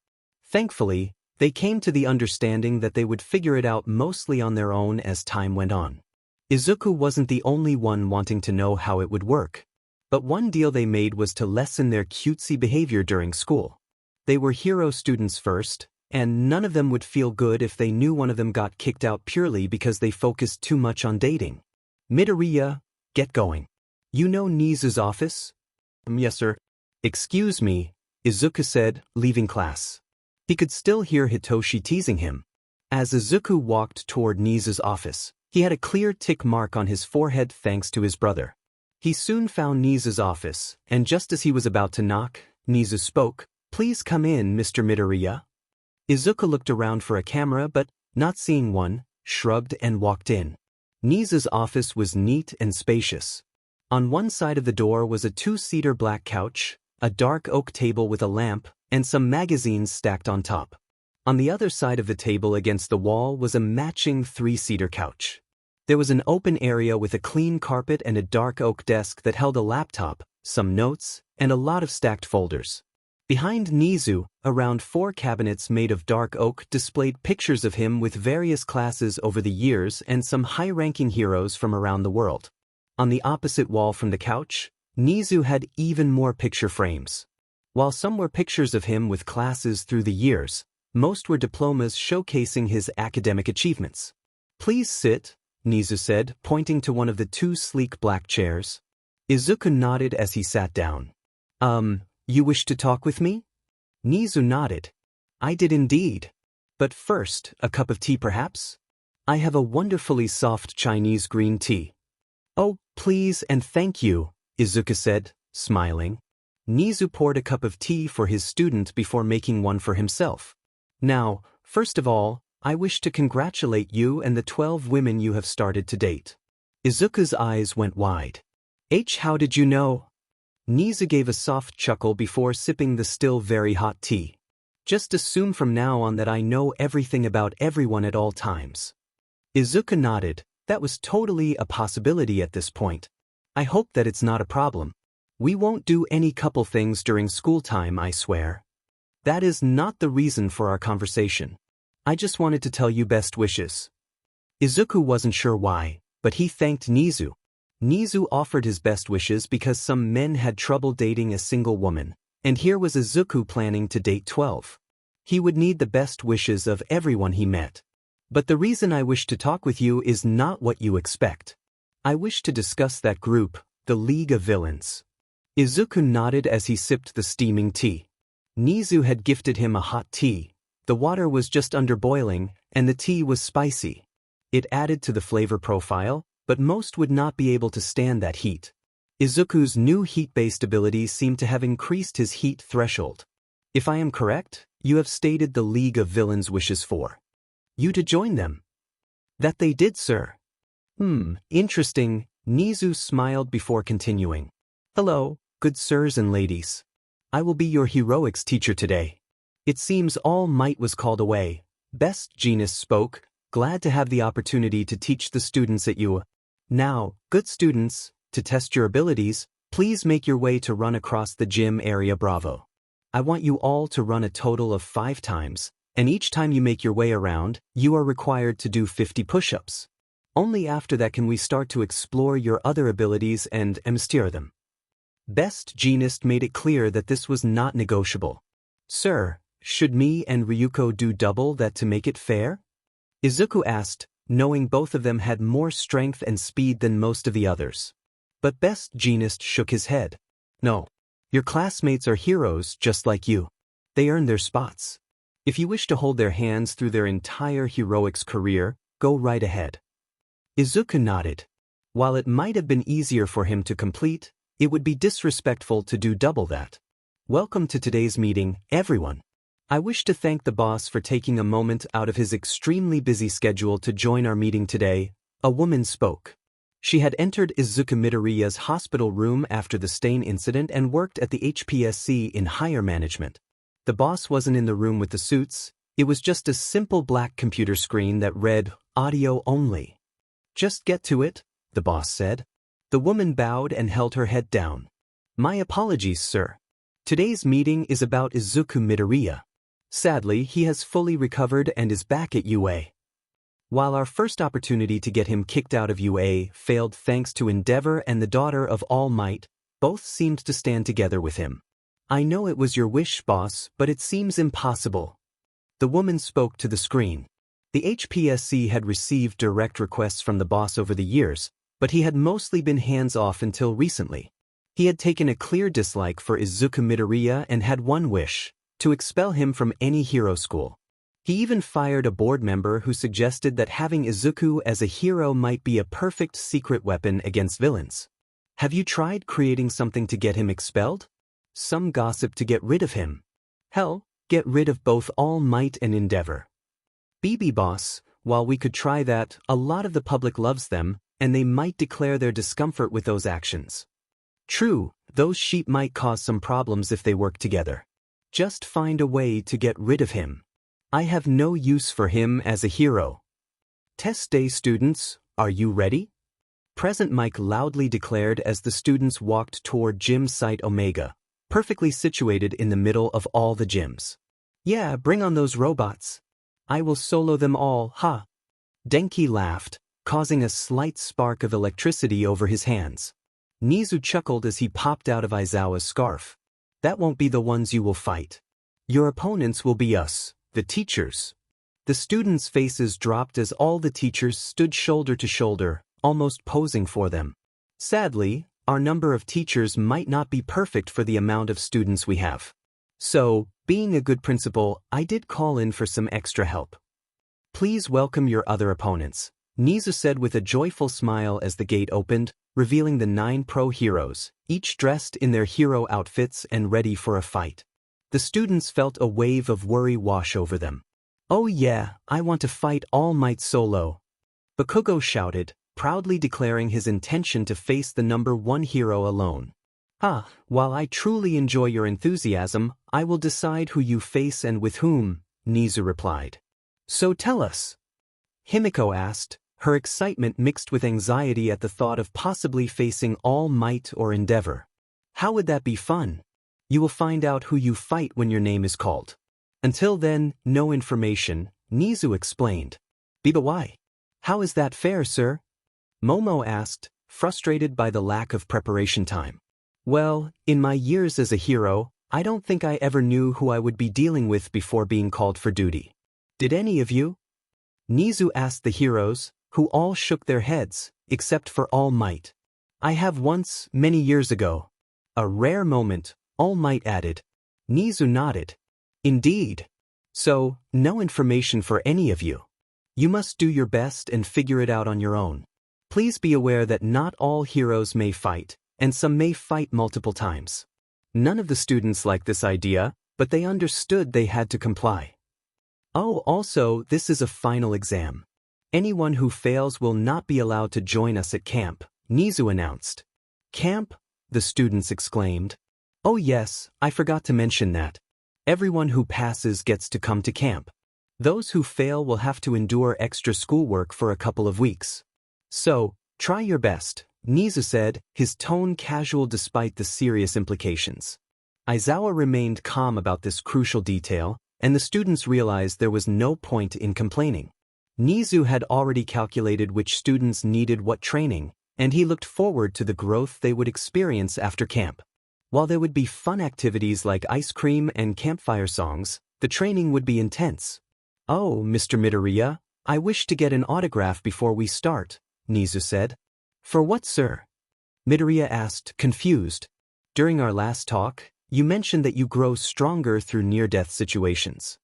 Thankfully, they came to the understanding that they would figure it out mostly on their own as time went on. Izuku wasn't the only one wanting to know how it would work. But one deal they made was to lessen their cutesy behavior during school. They were hero students first, and none of them would feel good if they knew one of them got kicked out purely because they focused too much on dating. Midoriya, get going. You know Nezu's office? Yes, sir. Excuse me, Izuku said, leaving class. He could still hear Hitoshi teasing him. As Izuku walked toward Nezu's office, he had a clear tick mark on his forehead thanks to his brother. He soon found Nezu's office, and just as he was about to knock, Nezu spoke, Please come in, Mr. Midoriya. Izuku looked around for a camera but, not seeing one, shrugged and walked in. Nezu's office was neat and spacious. On one side of the door was a two-seater black couch, a dark oak table with a lamp, and some magazines stacked on top. On the other side of the table against the wall was a matching three-seater couch. There was an open area with a clean carpet and a dark oak desk that held a laptop, some notes, and a lot of stacked folders. Behind Nezu, around 4 cabinets made of dark oak displayed pictures of him with various classes over the years and some high-ranking heroes from around the world. On the opposite wall from the couch, Nezu had even more picture frames. While some were pictures of him with classes through the years, most were diplomas showcasing his academic achievements. Please sit, Nezu said, pointing to one of the two sleek black chairs. Izuku nodded as he sat down. You wish to talk with me? Nezu nodded. I did indeed. But first, a cup of tea perhaps? I have a wonderfully soft Chinese green tea. Oh, please and thank you, Izuku said, smiling. Nezu poured a cup of tea for his student before making one for himself. Now, first of all, I wish to congratulate you and the 12 women you have started to date. Izuku's eyes went wide. How did you know? Nezu gave a soft chuckle before sipping the still very hot tea. Just assume from now on that I know everything about everyone at all times. Izuku nodded. That was totally a possibility at this point. I hope that it's not a problem. We won't do any couple things during school time, I swear. That is not the reason for our conversation. I just wanted to tell you best wishes. Izuku wasn't sure why, but he thanked Nezu. Nezu offered his best wishes because some men had trouble dating a single woman, and here was Izuku planning to date 12. He would need the best wishes of everyone he met. But the reason I wish to talk with you is not what you expect. I wish to discuss that group, the League of Villains. Izuku nodded as he sipped the steaming tea. Nezu had gifted him a hot tea. The water was just under boiling, and the tea was spicy. It added to the flavor profile, but most would not be able to stand that heat. Izuku's new heat-based abilities seemed to have increased his heat threshold. If I am correct, you have stated the League of Villains wishes for you to join them. That they did, sir. Interesting, Nezu smiled before continuing. Hello, good sirs and ladies. I will be your heroics teacher today. It seems All Might was called away. Best Genius spoke, glad to have the opportunity to teach the students at you. Now, good students, to test your abilities, please make your way to run across the gym area Bravo. I want you all to run a total of 5 times, and each time you make your way around, you are required to do 50 push-ups. Only after that can we start to explore your other abilities and steer them. Best Genius made it clear that this was not negotiable. Sir, should me and Ryuko do double that to make it fair? Izuku asked, knowing both of them had more strength and speed than most of the others. But Best Genius shook his head. No. Your classmates are heroes just like you. They earn their spots. If you wish to hold their hands through their entire heroics career, go right ahead. Izuku nodded. While it might have been easier for him to complete, it would be disrespectful to do double that. Welcome to today's meeting, everyone. I wish to thank the boss for taking a moment out of his extremely busy schedule to join our meeting today, a woman spoke. She had entered Izuku Midoriya's hospital room after the stain incident and worked at the HPSC in higher management. The boss wasn't in the room with the suits, it was just a simple black computer screen that read, audio only. Just get to it, the boss said. The woman bowed and held her head down. My apologies, sir. Today's meeting is about Izuku Midoriya. Sadly, he has fully recovered and is back at UA. While our first opportunity to get him kicked out of UA failed thanks to Endeavor and the daughter of All Might, both seemed to stand together with him. I know it was your wish, boss, but it seems impossible. The woman spoke to the screen. The HPSC had received direct requests from the boss over the years, but he had mostly been hands-off until recently. He had taken a clear dislike for Izuku Midoriya and had one wish, to expel him from any hero school. He even fired a board member who suggested that having Izuku as a hero might be a perfect secret weapon against villains. Have you tried creating something to get him expelled? Some gossip to get rid of him. Hell, get rid of both All Might and Endeavor. BB boss, while we could try that, a lot of the public loves them, and they might declare their discomfort with those actions. True, those sheep might cause some problems if they work together. Just find a way to get rid of him. I have no use for him as a hero. Test day students, are you ready? Present Mike loudly declared as the students walked toward gym site Omega, perfectly situated in the middle of all the gyms. Yeah, bring on those robots. I will solo them all, ha. Denki laughed, causing a slight spark of electricity over his hands. Nezu chuckled as he popped out of Aizawa's scarf. That won't be the ones you will fight. Your opponents will be us, the teachers. The students' faces dropped as all the teachers stood shoulder to shoulder, almost posing for them. Sadly, our number of teachers might not be perfect for the amount of students we have. So, being a good principal, I did call in for some extra help. Please welcome your other opponents, Nezu said with a joyful smile as the gate opened, revealing the 9 pro heroes, each dressed in their hero outfits and ready for a fight. The students felt a wave of worry wash over them. "Oh yeah, I want to fight All Might solo," Bakugo shouted, proudly declaring his intention to face the number 1 hero alone. While I truly enjoy your enthusiasm, I will decide who you face and with whom," Nezu replied. "So tell us," Himiko asked, her excitement mixed with anxiety at the thought of possibly facing All Might or Endeavor. "How would that be fun? You will find out who you fight when your name is called. Until then, no information," Nezu explained. "But why? How is that fair, sir?" Momo asked, frustrated by the lack of preparation time. "Well, in my years as a hero, I don't think I ever knew who I would be dealing with before being called for duty. Did any of you?" Nezu asked the heroes, who all shook their heads, except for All Might. "I have once, many years ago." "A rare moment," All Might added. Nezu nodded. "Indeed. So, no information for any of you. You must do your best and figure it out on your own. Please be aware that not all heroes may fight, and some may fight multiple times." None of the students liked this idea, but they understood they had to comply. "Oh, also, this is a final exam. Anyone who fails will not be allowed to join us at camp," Nezu announced. "Camp?" the students exclaimed. "Oh yes, I forgot to mention that. Everyone who passes gets to come to camp. Those who fail will have to endure extra schoolwork for a couple of weeks. So, try your best," Nezu said, his tone casual despite the serious implications. Aizawa remained calm about this crucial detail, and the students realized there was no point in complaining. Nezu had already calculated which students needed what training, and he looked forward to the growth they would experience after camp. While there would be fun activities like ice cream and campfire songs, the training would be intense. "Oh, Mr. Midoriya, I wish to get an autograph before we start," Nezu said. "For what, sir?" Midoriya asked, confused. "During our last talk, you mentioned that you grow stronger through near-death situations.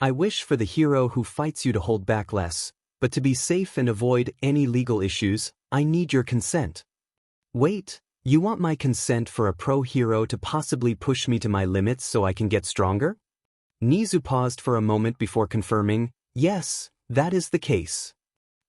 I wish for the hero who fights you to hold back less, but to be safe and avoid any legal issues, I need your consent." "Wait, you want my consent for a pro hero to possibly push me to my limits so I can get stronger?" Nezu paused for a moment before confirming, "Yes, that is the case."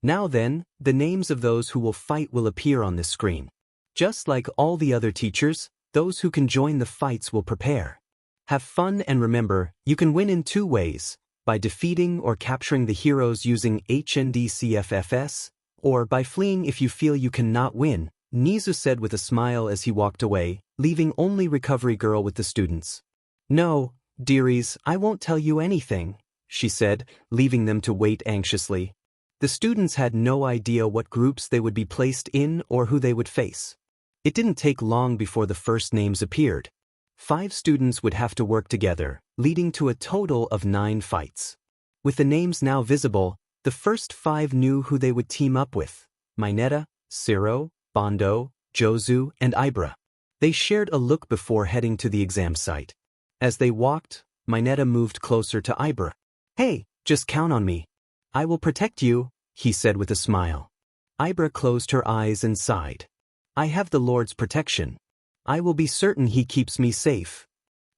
"Now then, the names of those who will fight will appear on this screen. Just like all the other teachers, those who can join the fights will prepare. Have fun and remember, you can win in 2 ways, by defeating or capturing the heroes using HNDCFFS, or by fleeing if you feel you cannot win," Nezu said with a smile as he walked away, leaving only Recovery Girl with the students. "No, dearies, I won't tell you anything," she said, leaving them to wait anxiously. The students had no idea what groups they would be placed in or who they would face. It didn't take long before the first names appeared. 5 students would have to work together, leading to a total of 9 fights. With the names now visible, the first 5 knew who they would team up with: Mineta, Siro, Bondo, Jozu, and Ibra. They shared a look before heading to the exam site. As they walked, Mineta moved closer to Ibra. "Hey, just count on me. I will protect you," he said with a smile. Ibra closed her eyes and sighed. "I have the Lord's protection. I will be certain he keeps me safe."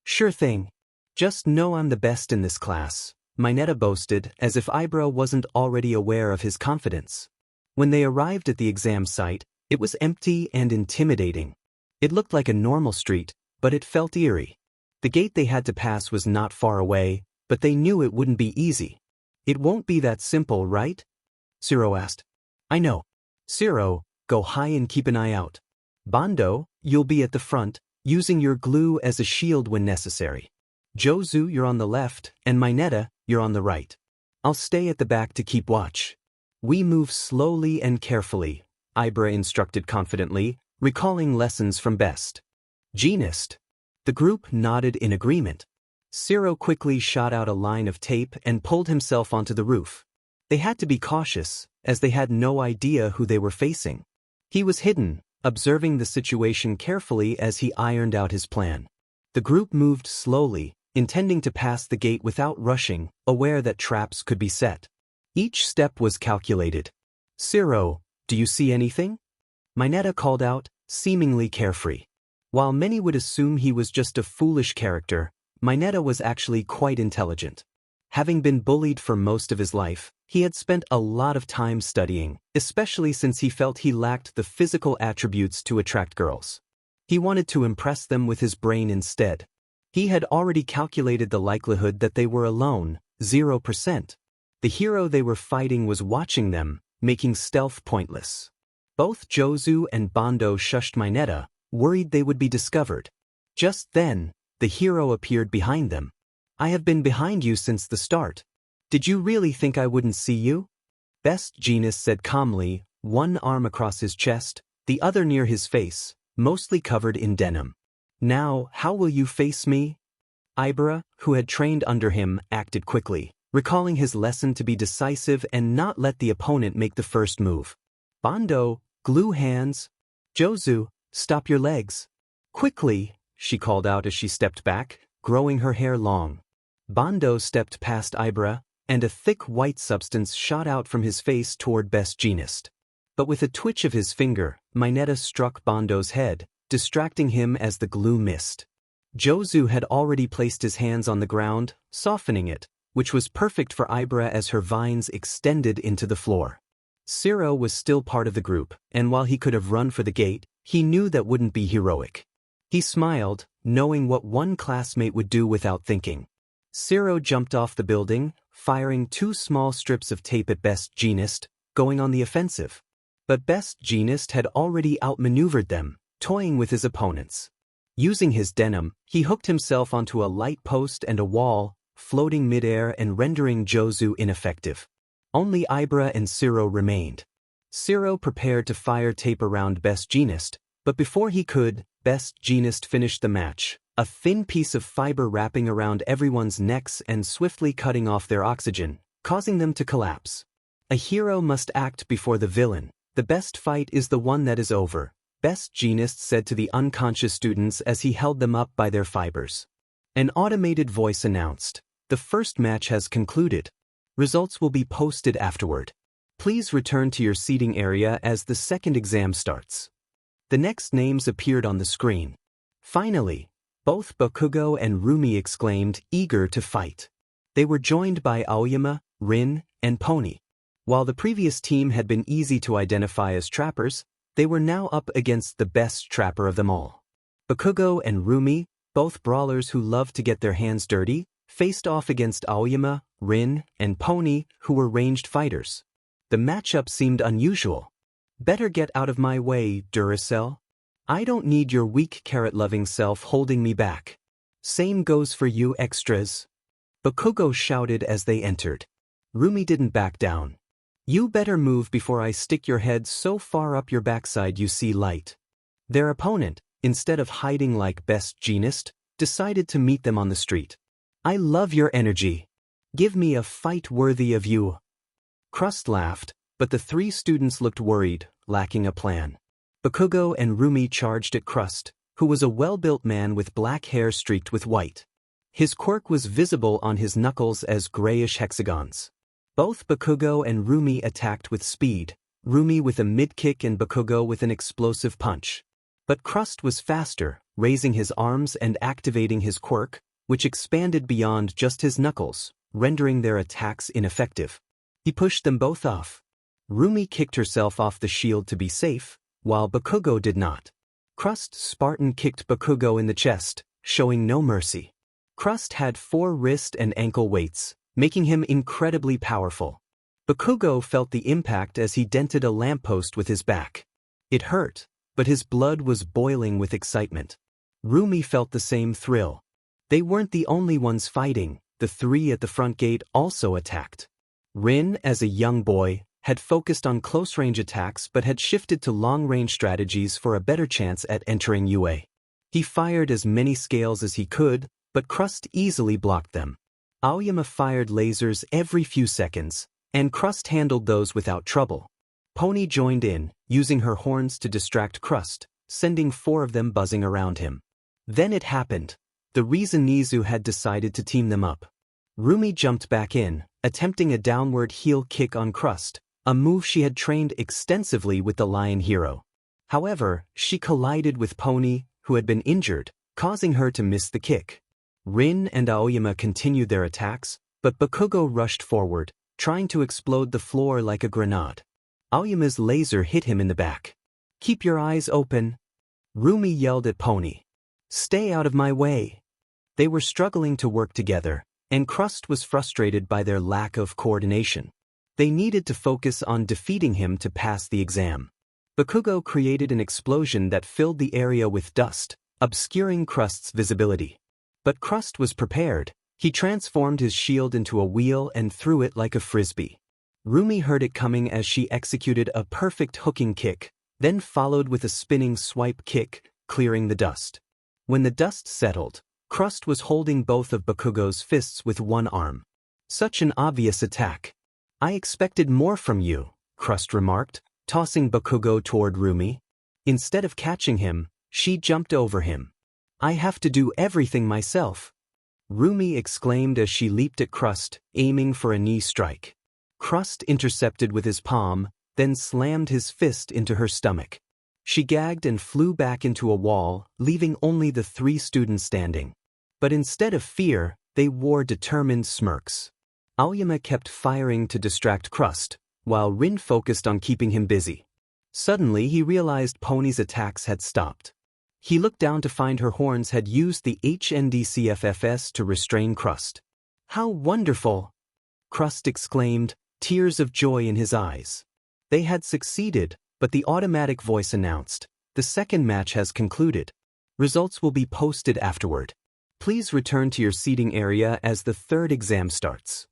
"Sure thing. Just know I'm the best in this class," Mineta boasted, as if Ibra wasn't already aware of his confidence. When they arrived at the exam site, it was empty and intimidating. It looked like a normal street, but it felt eerie. The gate they had to pass was not far away, but they knew it wouldn't be easy. "It won't be that simple, right?" Siro asked. "I know. Siro, go high and keep an eye out. Bondo, you'll be at the front, using your glue as a shield when necessary. Jozu, you're on the left, and Mineta, you're on the right. I'll stay at the back to keep watch. We move slowly and carefully," Ibra instructed confidently, recalling lessons from Best. Genist. The group nodded in agreement. Zero quickly shot out a line of tape and pulled himself onto the roof. They had to be cautious, as they had no idea who they were facing. He was hidden, observing the situation carefully as he ironed out his plan. The group moved slowly, intending to pass the gate without rushing, aware that traps could be set. Each step was calculated. "Zero, do you see anything?" Mineta called out, seemingly carefree. While many would assume he was just a foolish character, Mineta was actually quite intelligent. Having been bullied for most of his life, he had spent a lot of time studying, especially since he felt he lacked the physical attributes to attract girls. He wanted to impress them with his brain instead. He had already calculated the likelihood that they were alone, 0%. The hero they were fighting was watching them, making stealth pointless. Both Jozu and Bondo shushed Mineta, worried they would be discovered. Just then, the hero appeared behind them. "I have been behind you since the start. Did you really think I wouldn't see you?" Best Jeanist said calmly, one arm across his chest, the other near his face, mostly covered in denim. "Now, how will you face me?" Ibra, who had trained under him, acted quickly, recalling his lesson to be decisive and not let the opponent make the first move. "Bondo, glue hands. Jozu, stop your legs." "Quickly," she called out as she stepped back, growing her hair long. Bondo stepped past Ibra, and a thick white substance shot out from his face toward Best Jeanist. But with a twitch of his finger, Mineta struck Bondo's head, distracting him as the glue missed. Jozu had already placed his hands on the ground, softening it, which was perfect for Ibra as her vines extended into the floor. Zero was still part of the group, and while he could have run for the gate, he knew that wouldn't be heroic. He smiled, knowing what one classmate would do without thinking. Zero jumped off the building, firing 2 small strips of tape at Best Jeanist, going on the offensive. But Best Jeanist had already outmaneuvered them, toying with his opponents. Using his denim, he hooked himself onto a light post and a wall, floating midair and rendering Jozu ineffective. Only Ibra and Zero remained. Zero prepared to fire tape around Best Jeanist, but before he could, Best Jeanist finished the match, a thin piece of fiber wrapping around everyone's necks and swiftly cutting off their oxygen, causing them to collapse. A hero must act before the villain. The best fight is the one that is over, Best Jeanist said to the unconscious students as he held them up by their fibers. An automated voice announced, "The first match has concluded. Results will be posted afterward. Please return to your seating area as the second exam starts." The next names appeared on the screen. Finally, both Bakugo and Roomi exclaimed, eager to fight. They were joined by Aoyama, Rin, and Pony. While the previous team had been easy to identify as trappers, they were now up against the best trapper of them all. Bakugo and Roomi, both brawlers who loved to get their hands dirty, faced off against Aoyama, Rin, and Pony, who were ranged fighters. The matchup seemed unusual. "Better get out of my way, Duracell. I don't need your weak carrot-loving self holding me back. Same goes for you extras." Bakugo shouted as they entered. Roomi didn't back down. "You better move before I stick your head so far up your backside you see light." Their opponent, instead of hiding like Best Jeanist, decided to meet them on the street. "I love your energy. Give me a fight worthy of you." Crust laughed, but the 3 students looked worried, lacking a plan. Bakugo and Roomi charged at Crust, who was a well-built man with black hair streaked with white. His quirk was visible on his knuckles as grayish hexagons. Both Bakugo and Roomi attacked with speed, Roomi with a mid-kick and Bakugo with an explosive punch. But Crust was faster, raising his arms and activating his quirk, which expanded beyond just his knuckles, rendering their attacks ineffective. He pushed them both off. Roomi kicked herself off the shield to be safe, while Bakugo did not. Crust Spartan kicked Bakugo in the chest, showing no mercy. Crust had 4 wrist and ankle weights, making him incredibly powerful. Bakugo felt the impact as he dented a lamppost with his back. It hurt, but his blood was boiling with excitement. Roomi felt the same thrill. They weren't the only ones fighting, the 3 at the front gate also attacked. Rin, as a young boy, had focused on close-range attacks but had shifted to long-range strategies for a better chance at entering UA. He fired as many scales as he could, but Crust easily blocked them. Aoyama fired lasers every few seconds, and Crust handled those without trouble. Pony joined in, using her horns to distract Crust, sending 4 of them buzzing around him. Then it happened. The reason Nezu had decided to team them up. Roomi jumped back in, attempting a downward heel kick on Crust, a move she had trained extensively with the Lion Hero. However, she collided with Pony, who had been injured, causing her to miss the kick. Rin and Aoyama continued their attacks, but Bakugo rushed forward, trying to explode the floor like a grenade. Aoyama's laser hit him in the back. "Keep your eyes open." Roomi yelled at Pony. "Stay out of my way." They were struggling to work together, and Crust was frustrated by their lack of coordination. They needed to focus on defeating him to pass the exam. Bakugo created an explosion that filled the area with dust, obscuring Crust's visibility. But Crust was prepared. He transformed his shield into a wheel and threw it like a frisbee. Roomi heard it coming as she executed a perfect hooking kick, then followed with a spinning swipe kick, clearing the dust. When the dust settled, Crust was holding both of Bakugo's fists with one arm. "Such an obvious attack. I expected more from you," Crust remarked, tossing Bakugo toward Roomi. Instead of catching him, she jumped over him. "I have to do everything myself," Roomi exclaimed as she leaped at Crust, aiming for a knee strike. Crust intercepted with his palm, then slammed his fist into her stomach. She gagged and flew back into a wall, leaving only the 3 students standing. But instead of fear, they wore determined smirks. Aoyama kept firing to distract Crust, while Rin focused on keeping him busy. Suddenly he realized Pony's attacks had stopped. He looked down to find her horns had used the HNDCFFS to restrain Crust. "How wonderful!" Crust exclaimed, tears of joy in his eyes. They had succeeded, but the automatic voice announced, "The second match has concluded. Results will be posted afterward. Please return to your seating area as the 3rd exam starts."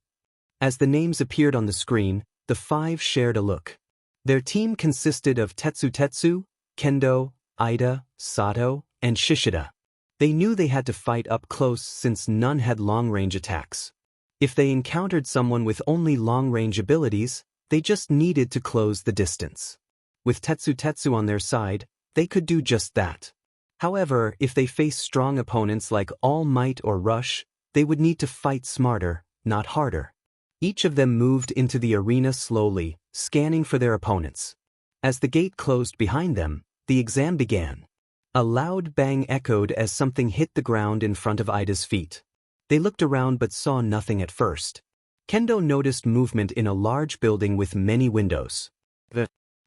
As the names appeared on the screen, the 5 shared a look. Their team consisted of Tetsu, Kendo, Ida, Sato, and Shishida. They knew they had to fight up close since none had long-range attacks. If they encountered someone with only long-range abilities, they just needed to close the distance. With Tetsu on their side, they could do just that. However, if they faced strong opponents like All Might or Rush, they would need to fight smarter, not harder. Each of them moved into the arena slowly, scanning for their opponents. As the gate closed behind them, the exam began. A loud bang echoed as something hit the ground in front of Ida's feet. They looked around but saw nothing at first. Kendo noticed movement in a large building with many windows.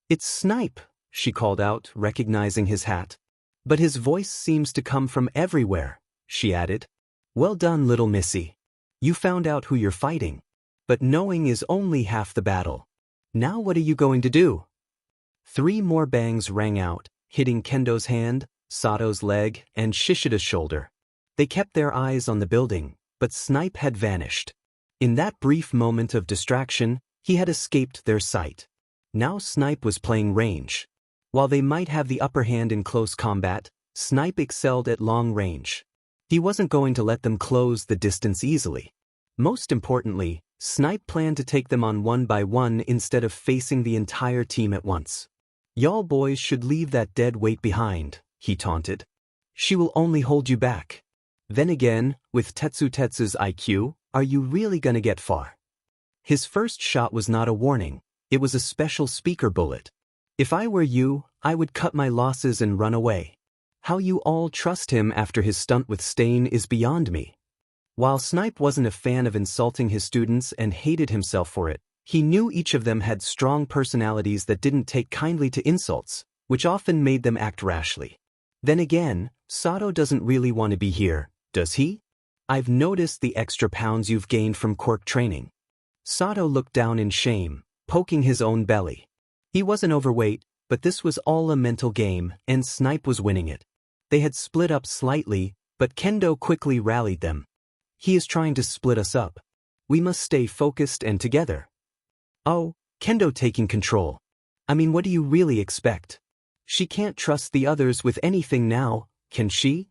"It's Snipe," she called out, recognizing his hat. "But his voice seems to come from everywhere," she added. "Well done, little missy. You found out who you're fighting. But knowing is only half the battle. Now what are you going to do?" 3 more bangs rang out, hitting Kendo's hand, Sato's leg, and Shishida's shoulder. They kept their eyes on the building, but Snipe had vanished. In that brief moment of distraction, he had escaped their sight. Now Snipe was playing range. While they might have the upper hand in close combat, Snipe excelled at long range. He wasn't going to let them close the distance easily. Most importantly, Snipe planned to take them on one by one instead of facing the entire team at once. "Y'all boys should leave that dead weight behind," he taunted. "She will only hold you back. Then again, with Tetsu's IQ, are you really gonna get far?" His first shot was not a warning, it was a special speaker bullet. "If I were you, I would cut my losses and run away. How you all trust him after his stunt with Stain is beyond me." While Snipe wasn't a fan of insulting his students and hated himself for it, he knew each of them had strong personalities that didn't take kindly to insults, which often made them act rashly. Then again, Sato doesn't really want to be here, does he? "I've noticed the extra pounds you've gained from Quirk training." Sato looked down in shame, poking his own belly. He wasn't overweight, but this was all a mental game, and Snipe was winning it. They had split up slightly, but Kendo quickly rallied them. "He is trying to split us up. We must stay focused and together." "Oh," Kendo taking control. "I mean, what do you really expect? She can't trust the others with anything now, can she?"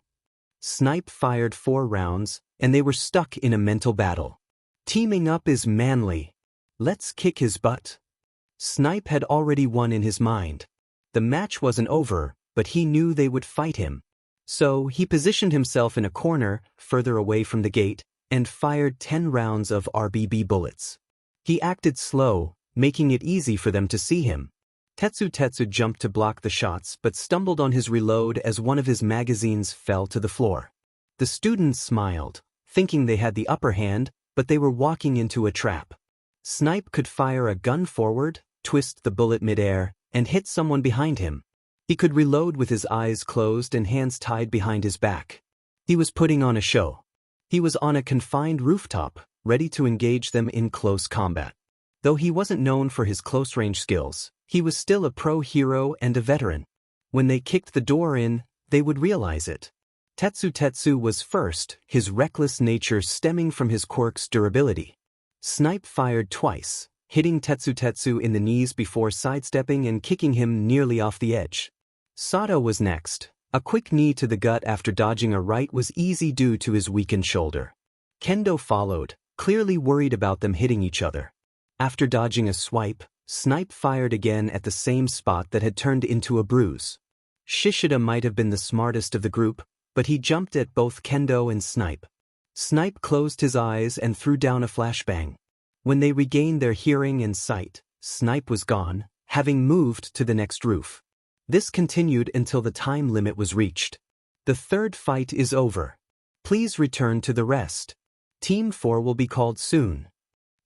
Snipe fired 4 rounds, and they were stuck in a mental battle. Teaming up is manly. Let's kick his butt. Snipe had already won in his mind. The match wasn't over, but he knew they would fight him. So he positioned himself in a corner, further away from the gate, and fired 10 rounds of RBB bullets. He acted slow, making it easy for them to see him. Tetsu jumped to block the shots but stumbled on his reload as one of his magazines fell to the floor. The students smiled, thinking they had the upper hand, but they were walking into a trap. Snipe could fire a gun forward, twist the bullet midair, and hit someone behind him. He could reload with his eyes closed and hands tied behind his back. He was putting on a show. He was on a confined rooftop, ready to engage them in close combat. Though he wasn't known for his close-range skills, he was still a pro hero and a veteran. When they kicked the door in, they would realize it. Tetsu was first, his reckless nature stemming from his quirk's durability. Snipe fired twice, hitting Tetsu in the knees before sidestepping and kicking him nearly off the edge. Shoto was next. A quick knee to the gut after dodging a right was easy due to his weakened shoulder. Kendo followed, clearly worried about them hitting each other. After dodging a swipe, Snipe fired again at the same spot that had turned into a bruise. Shishida might have been the smartest of the group, but he jumped at both Kendo and Snipe. Snipe closed his eyes and threw down a flashbang. When they regained their hearing and sight, Snipe was gone, having moved to the next roof. This continued until the time limit was reached. The third fight is over. Please return to the rest. Team 4 will be called soon.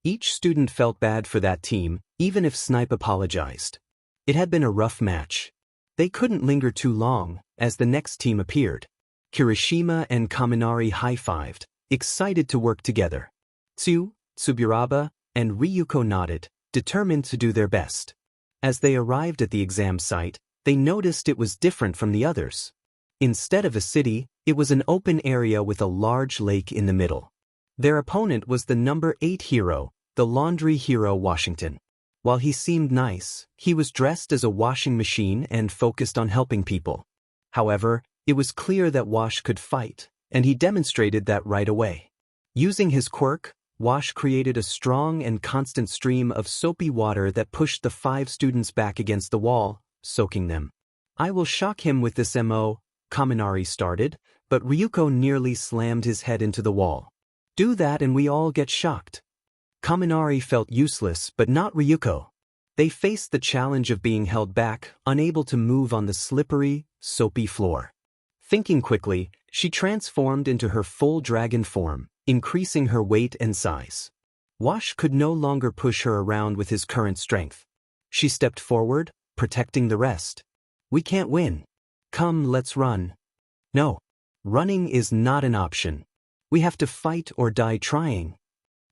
Each student felt bad for that team, even if Snipe apologized. It had been a rough match. They couldn't linger too long, as the next team appeared. Kirishima and Kaminari high-fived, excited to work together. Tsuburaba and Ryuko nodded, determined to do their best. As they arrived at the exam site, they noticed it was different from the others. Instead of a city, it was an open area with a large lake in the middle. Their opponent was the number 8 hero, the laundry hero Washington. While he seemed nice, he was dressed as a washing machine and focused on helping people. However, it was clear that Wash could fight, and he demonstrated that right away. Using his quirk, Wash created a strong and constant stream of soapy water that pushed the 5 students back against the wall, soaking them. I will shock him with this MO, Kaminari started, but Ryuko nearly slammed his head into the wall. Do that and we all get shocked. Kaminari felt useless but not Ryuko. They faced the challenge of being held back, unable to move on the slippery, soapy floor. Thinking quickly, she transformed into her full dragon form, increasing her weight and size. Wash could no longer push her around with his current strength. She stepped forward, protecting the rest. We can't win. Come, let's run. No. Running is not an option. We have to fight or die trying.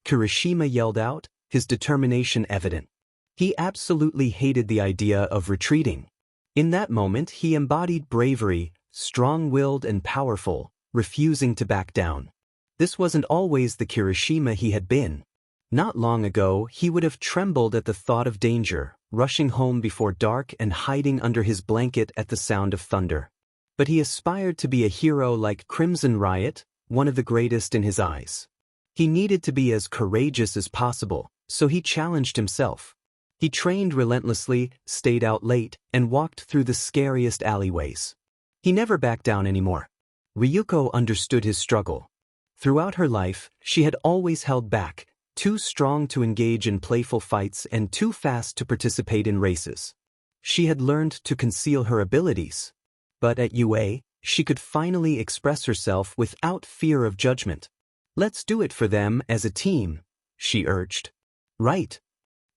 Kirishima yelled out, his determination evident. He absolutely hated the idea of retreating. In that moment he embodied bravery, strong-willed and powerful, refusing to back down. This wasn't always the Kirishima he had been. Not long ago he would have trembled at the thought of danger, rushing home before dark and hiding under his blanket at the sound of thunder. But he aspired to be a hero like Crimson Riot, one of the greatest in his eyes. He needed to be as courageous as possible, so he challenged himself. He trained relentlessly, stayed out late, and walked through the scariest alleyways. He never backed down anymore. Ryuko understood his struggle. Throughout her life, she had always held back, too strong to engage in playful fights and too fast to participate in races. She had learned to conceal her abilities. But at UA, she could finally express herself without fear of judgment. Let's do it for them as a team, she urged. Right.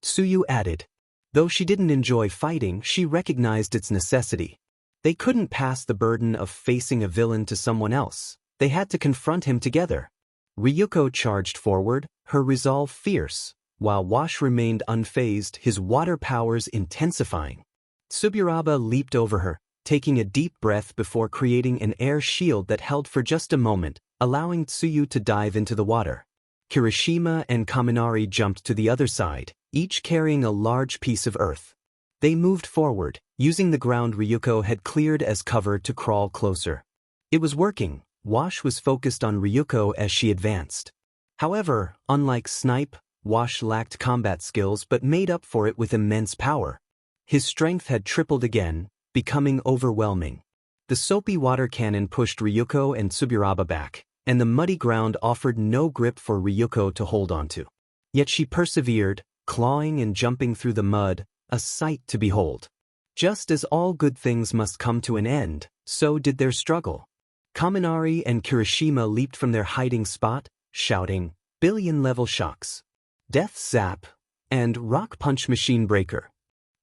Tsuyu added. Though she didn't enjoy fighting, she recognized its necessity. They couldn't pass the burden of facing a villain to someone else. They had to confront him together. Ryuko charged forward, her resolve fierce, while Wash remained unfazed, his water powers intensifying. Tsuburaba leaped over her, taking a deep breath before creating an air shield that held for just a moment, allowing Tsuyu to dive into the water. Kirishima and Kaminari jumped to the other side, each carrying a large piece of earth. They moved forward, using the ground Ryuko had cleared as cover to crawl closer. It was working. Wash was focused on Ryuko as she advanced. However, unlike Snipe, Wash lacked combat skills but made up for it with immense power. His strength had tripled again, becoming overwhelming. The soapy water cannon pushed Ryuko and Tsuburaba back, and the muddy ground offered no grip for Ryuko to hold onto. Yet she persevered, clawing and jumping through the mud, a sight to behold. Just as all good things must come to an end, so did their struggle. Kaminari and Kirishima leaped from their hiding spot, shouting, "Billion-level shocks! Death Zap!" and Rock Punch Machine Breaker.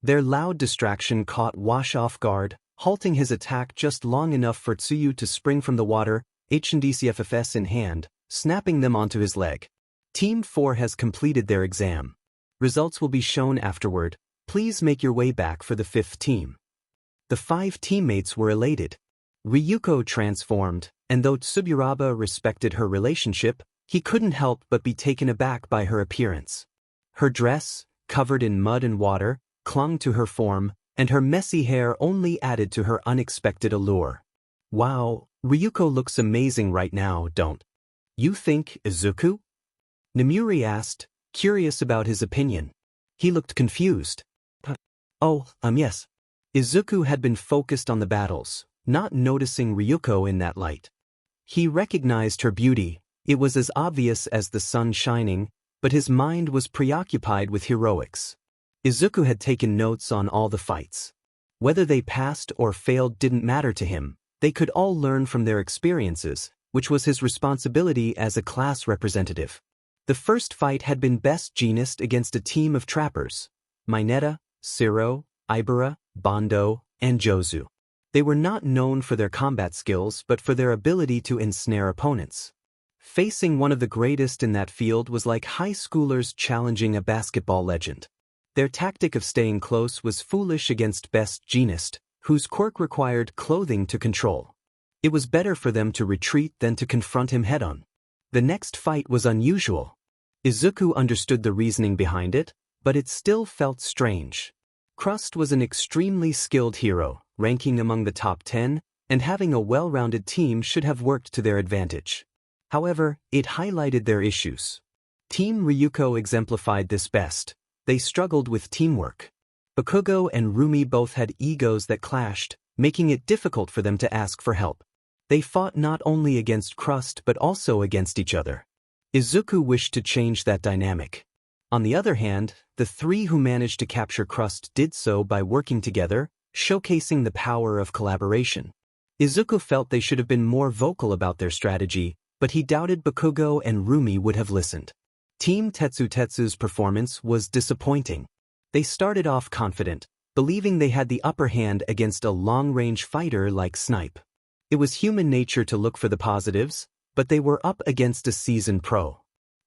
Their loud distraction caught Wash off guard, halting his attack just long enough for Tsuyu to spring from the water, HPSC in hand, snapping them onto his leg. Team 4 has completed their exam. Results will be shown afterward. Please make your way back for the 5th team. The 5 teammates were elated. Ryuko transformed, and though Tsuburaba respected her relationship, he couldn't help but be taken aback by her appearance. Her dress, covered in mud and water, clung to her form, and her messy hair only added to her unexpected allure. "Wow, Ryuko looks amazing right now, don't you think, Izuku?" Nomuri asked, curious about his opinion. He looked confused. "Oh, yes." Izuku had been focused on the battles, not noticing Ryuko in that light. He recognized her beauty. It was as obvious as the sun shining, but his mind was preoccupied with heroics. Izuku had taken notes on all the fights. Whether they passed or failed didn't matter to him. They could all learn from their experiences, which was his responsibility as a class representative. The first fight had been best jeanist against a team of trappers: Mineta, Siro, Ibara, Bondo, and Jozu. They were not known for their combat skills but for their ability to ensnare opponents. Facing one of the greatest in that field was like high schoolers challenging a basketball legend. Their tactic of staying close was foolish against best jeanist, whose quirk required clothing to control. It was better for them to retreat than to confront him head-on. The next fight was unusual. Izuku understood the reasoning behind it, but it still felt strange. Crust was an extremely skilled hero, ranking among the top 10, and having a well-rounded team should have worked to their advantage. However, it highlighted their issues. Team Ryuko exemplified this best. They struggled with teamwork. Bakugo and Roomi both had egos that clashed, making it difficult for them to ask for help. They fought not only against Crust but also against each other. Izuku wished to change that dynamic. On the other hand, the 3 who managed to capture Crust did so by working together, showcasing the power of collaboration. Izuku felt they should have been more vocal about their strategy, but he doubted Bakugo and Roomi would have listened. Team Tetsu's performance was disappointing. They started off confident, believing they had the upper hand against a long-range fighter like Snipe. It was human nature to look for the positives, but they were up against a seasoned pro.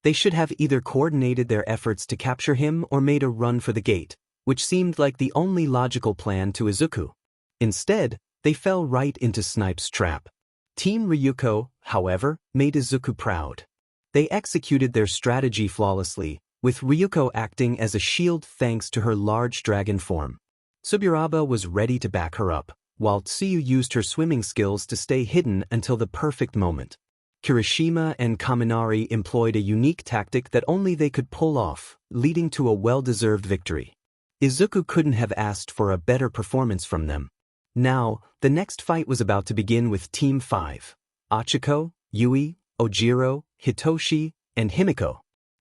They should have either coordinated their efforts to capture him or made a run for the gate, which seemed like the only logical plan to Izuku. Instead, they fell right into Snipe's trap. Team Ryuko, however, made Izuku proud. They executed their strategy flawlessly, with Ryuko acting as a shield thanks to her large dragon form. Tsuburaba was ready to back her up, while Tsuyu used her swimming skills to stay hidden until the perfect moment. Kirishima and Kaminari employed a unique tactic that only they could pull off, leading to a well-deserved victory. Izuku couldn't have asked for a better performance from them. Now, the next fight was about to begin with Team 5. Achiko, Yui, Ojiro, Hitoshi, and Himiko.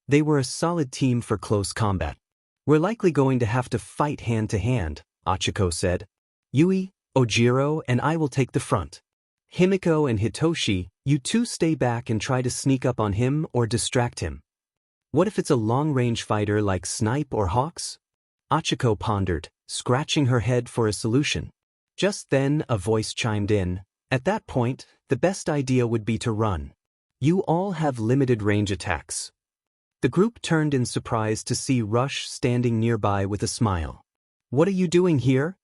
They were a solid team for close combat. "We're likely going to have to fight hand-to-hand," Achiko said. "Yui, Ojiro, and I will take the front. Himiko and Hitoshi, you two stay back and try to sneak up on him or distract him." "What if it's a long-range fighter like Snipe or Hawks?" Achiko pondered, scratching her head for a solution. Just then, a voice chimed in. "At that point, the best idea would be to run. You all have limited range attacks." The group turned in surprise to see Rush standing nearby with a smile. "What are you doing here?"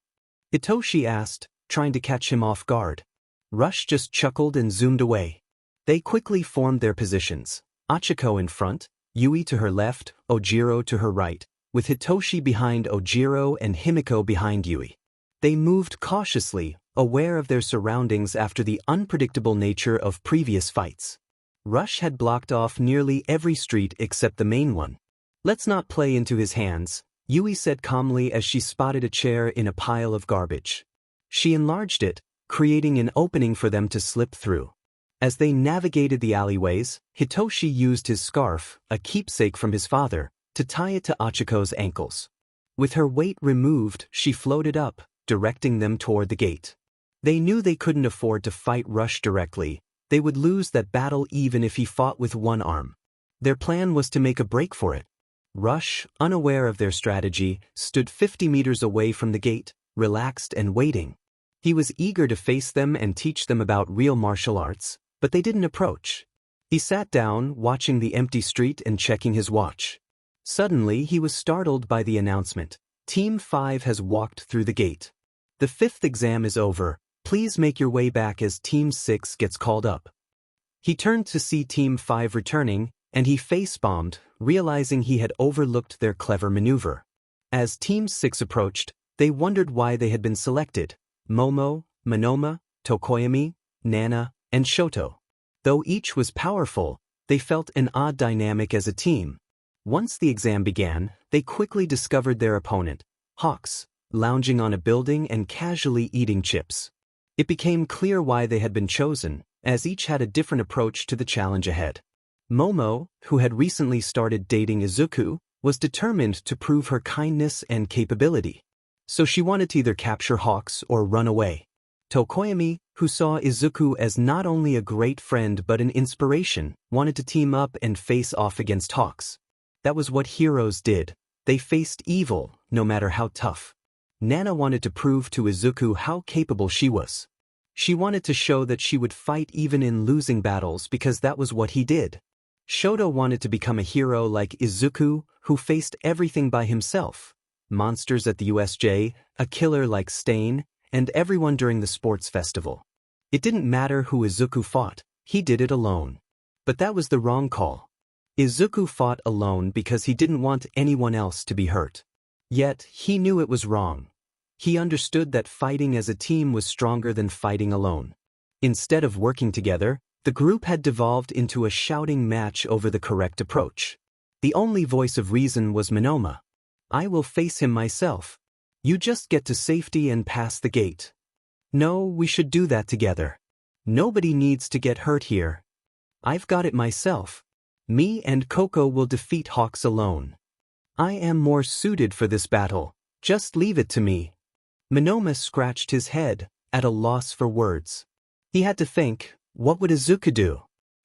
Hitoshi asked, trying to catch him off guard. Rush just chuckled and zoomed away. They quickly formed their positions, Achiko in front, Yui to her left, Ojiro to her right, with Hitoshi behind Ojiro and Himiko behind Yui. They moved cautiously, aware of their surroundings after the unpredictable nature of previous fights. Rush had blocked off nearly every street except the main one. "Let's not play into his hands," Yui said calmly as she spotted a chair in a pile of garbage. She enlarged it, creating an opening for them to slip through. As they navigated the alleyways, Hitoshi used his scarf, a keepsake from his father, to tie it to Achiko's ankles. With her weight removed, she floated up, directing them toward the gate. They knew they couldn't afford to fight Rush directly. They would lose that battle even if he fought with one arm. Their plan was to make a break for it. Rush, unaware of their strategy, stood 50 meters away from the gate, relaxed and waiting. He was eager to face them and teach them about real martial arts, but they didn't approach. He sat down, watching the empty street and checking his watch. Suddenly, he was startled by the announcement. Team 5 has walked through the gate. The 5th exam is over. Please make your way back as Team 6 gets called up. He turned to see Team 5 returning, and he face-bombed, realizing he had overlooked their clever maneuver. As Team 6 approached, they wondered why they had been selected. Momo, Minoma, Tokoyami, Nana, and Shoto. Though each was powerful, they felt an odd dynamic as a team. Once the exam began, they quickly discovered their opponent, Hawks, lounging on a building and casually eating chips. It became clear why they had been chosen, as each had a different approach to the challenge ahead. Momo, who had recently started dating Izuku, was determined to prove her kindness and capability. So she wanted to either capture Hawks or run away. Tokoyami, who saw Izuku as not only a great friend but an inspiration, wanted to team up and face off against Hawks. That was what heroes did. They faced evil, no matter how tough. Nana wanted to prove to Izuku how capable she was. She wanted to show that she would fight even in losing battles because that was what he did. Shoto wanted to become a hero like Izuku, who faced everything by himself. Monsters at the USJ, a killer like Stain, and everyone during the sports festival. It didn't matter who Izuku fought, he did it alone. But that was the wrong call. Izuku fought alone because he didn't want anyone else to be hurt. Yet, he knew it was wrong. He understood that fighting as a team was stronger than fighting alone. Instead of working together, the group had devolved into a shouting match over the correct approach. The only voice of reason was Minoma. "I will face him myself. You just get to safety and pass the gate." "No, we should do that together. Nobody needs to get hurt here. I've got it myself. Me and Coco will defeat Hawks alone. I am more suited for this battle. Just leave it to me." Minoma scratched his head, at a loss for words. He had to think, what would Izuku do?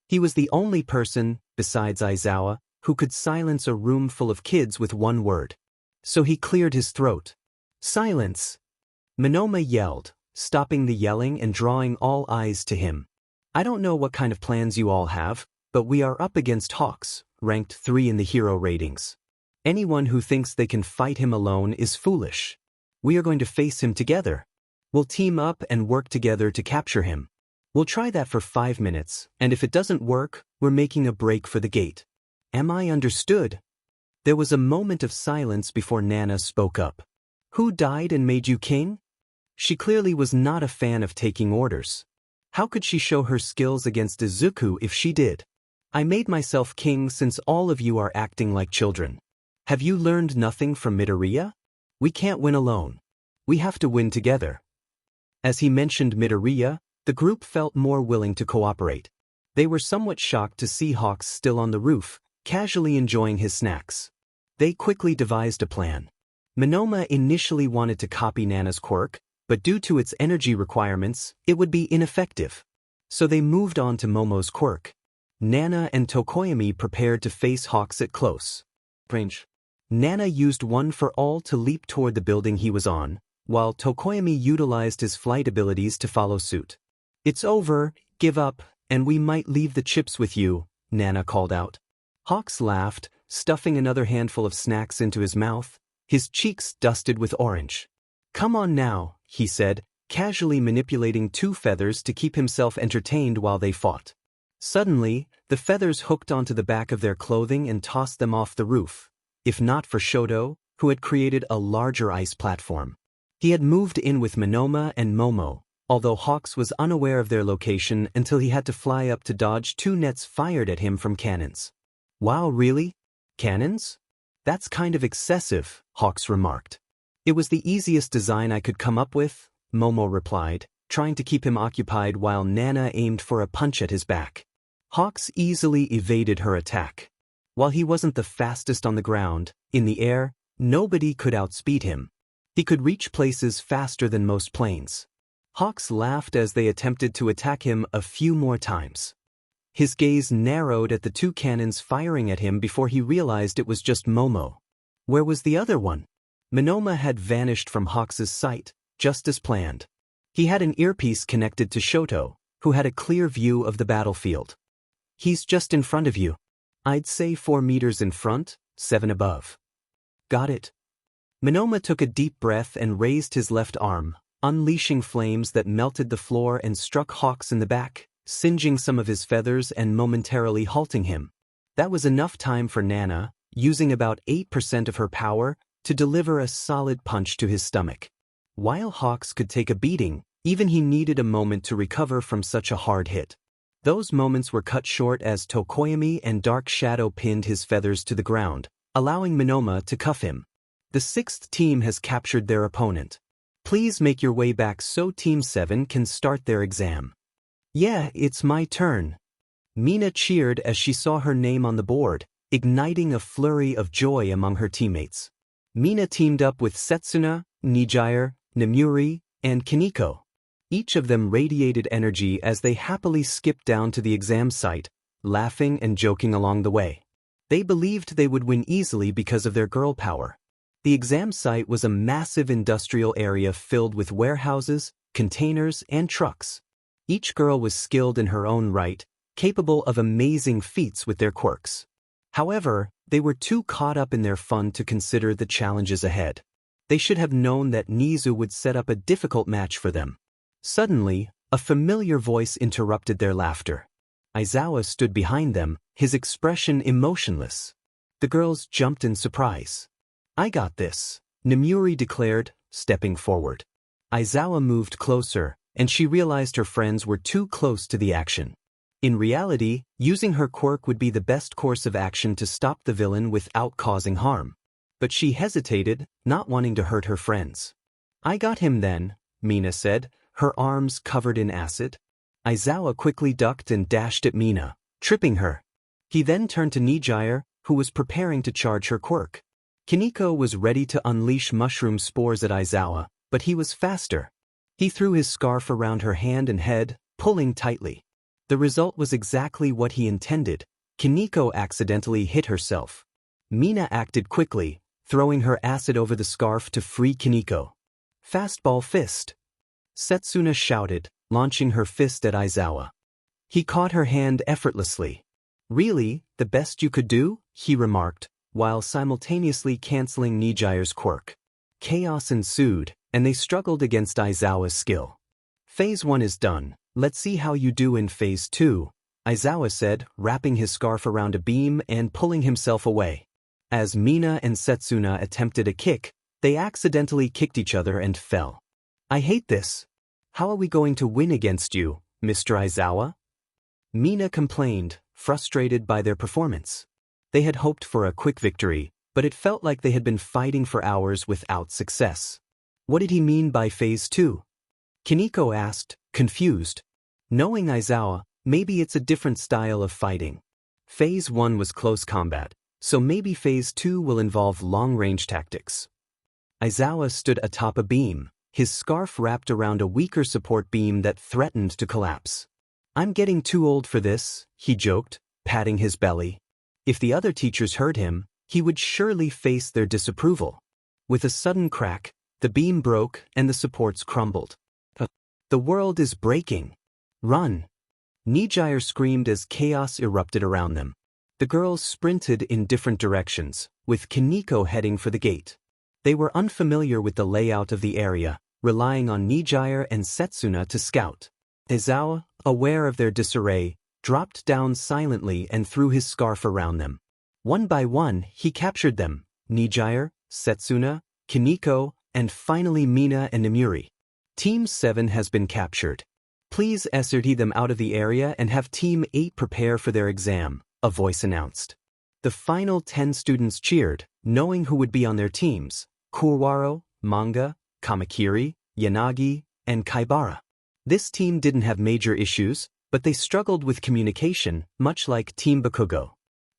He was the only person, besides Aizawa, who could silence a room full of kids with one word. So he cleared his throat. "Silence!" Minoma yelled, stopping the yelling and drawing all eyes to him. "I don't know what kind of plans you all have, but we are up against Hawks, ranked 3 in the hero ratings. Anyone who thinks they can fight him alone is foolish. We are going to face him together. We'll team up and work together to capture him. We'll try that for 5 minutes, and if it doesn't work, we're making a break for the gate. Am I understood?" There was a moment of silence before Nana spoke up. "Who died and made you king?" She clearly was not a fan of taking orders. How could she show her skills against Izuku if she did? "I made myself king since all of you are acting like children. Have you learned nothing from Midoriya? We can't win alone. We have to win together." As he mentioned Midoriya, the group felt more willing to cooperate. They were somewhat shocked to see Hawks still on the roof, casually enjoying his snacks. They quickly devised a plan. Minoma initially wanted to copy Nana's quirk, but due to its energy requirements, it would be ineffective. So they moved on to Momo's quirk. Nana and Tokoyami prepared to face Hawks at close range. Nana used one for all to leap toward the building he was on, while Tokoyami utilized his flight abilities to follow suit. "It's over, give up, and we might leave the chips with you," Nana called out. Hawks laughed, stuffing another handful of snacks into his mouth, his cheeks dusted with orange. "Come on now," he said, casually manipulating 2 feathers to keep himself entertained while they fought. Suddenly, the feathers hooked onto the back of their clothing and tossed them off the roof, if not for Shoto, who had created a larger ice platform. He had moved in with Minoma and Momo, although Hawks was unaware of their location until he had to fly up to dodge 2 nets fired at him from cannons. Wow, really? Cannons? That's kind of excessive, Hawks remarked. It was the easiest design I could come up with, Momo replied, trying to keep him occupied while Nana aimed for a punch at his back. Hawks easily evaded her attack. While he wasn't the fastest on the ground, in the air, nobody could outspeed him. He could reach places faster than most planes. Hawks laughed as they attempted to attack him a few more times. His gaze narrowed at the 2 cannons firing at him before he realized it was just Momo. Where was the other one? Minoma had vanished from Hawks's sight, just as planned. He had an earpiece connected to Shoto, who had a clear view of the battlefield. He's just in front of you. I'd say 4 meters in front, 7 above. Got it. Minoma took a deep breath and raised his left arm, unleashing flames that melted the floor and struck Hawks in the back, singeing some of his feathers and momentarily halting him. That was enough time for Nana, using about 8% of her power, to deliver a solid punch to his stomach. While Hawks could take a beating, even he needed a moment to recover from such a hard hit. Those moments were cut short as Tokoyami and Dark Shadow pinned his feathers to the ground, allowing Minoma to cuff him. The 6th team has captured their opponent. Please make your way back so Team 7 can start their exam. Yeah, it's my turn. Mina cheered as she saw her name on the board, igniting a flurry of joy among her teammates. Mina teamed up with Setsuna, Nijire, Nemuri, and Kiniko. Each of them radiated energy as they happily skipped down to the exam site, laughing and joking along the way. They believed they would win easily because of their girl power. The exam site was a massive industrial area filled with warehouses, containers, and trucks. Each girl was skilled in her own right, capable of amazing feats with their quirks. However, they were too caught up in their fun to consider the challenges ahead. They should have known that Nezu would set up a difficult match for them. Suddenly, a familiar voice interrupted their laughter. Aizawa stood behind them, his expression emotionless. The girls jumped in surprise. I got this, Nemuri declared, stepping forward. Aizawa moved closer, and she realized her friends were too close to the action. In reality, using her quirk would be the best course of action to stop the villain without causing harm. But she hesitated, not wanting to hurt her friends. I got him then, Mina said, her arms covered in acid. Aizawa quickly ducked and dashed at Mina, tripping her. He then turned to Nijire, who was preparing to charge her quirk. Kiniko was ready to unleash mushroom spores at Aizawa, but he was faster. He threw his scarf around her hand and head, pulling tightly. The result was exactly what he intended. Kiniko accidentally hit herself. Mina acted quickly, throwing her acid over the scarf to free Kiniko. Fastball fist. Setsuna shouted, launching her fist at Aizawa. He caught her hand effortlessly. Really, the best you could do? He remarked, while simultaneously canceling Nijire's quirk. Chaos ensued, and they struggled against Aizawa's skill. Phase 1 is done, let's see how you do in Phase 2, Aizawa said, wrapping his scarf around a beam and pulling himself away. As Mina and Setsuna attempted a kick, they accidentally kicked each other and fell. I hate this. How are we going to win against you, Mr. Aizawa? Mina complained, frustrated by their performance. They had hoped for a quick victory, but it felt like they had been fighting for hours without success. What did he mean by Phase 2? Kiniko asked, confused. Knowing Aizawa, maybe it's a different style of fighting. Phase 1 was close combat, so maybe Phase 2 will involve long-range tactics. Aizawa stood atop a beam, his scarf wrapped around a weaker support beam that threatened to collapse. I'm getting too old for this, he joked, patting his belly. If the other teachers heard him, he would surely face their disapproval. With a sudden crack, the beam broke and the supports crumbled. The world is breaking. Run! Nijire screamed as chaos erupted around them. The girls sprinted in different directions, with Kiniko heading for the gate. They were unfamiliar with the layout of the area, relying on Nijire and Setsuna to scout. Aizawa, aware of their disarray, dropped down silently and threw his scarf around them. One by one, he captured them, Nijire, Setsuna, Kiniko, and finally Mina and Nemuri. Team 7 has been captured. Please escort them out of the area and have Team 8 prepare for their exam, a voice announced. The final 10 students cheered, knowing who would be on their teams: Kurwaro, Manga, Kamakiri, Yanagi, and Kaibara. This team didn't have major issues, but they struggled with communication, much like Team Bakugo.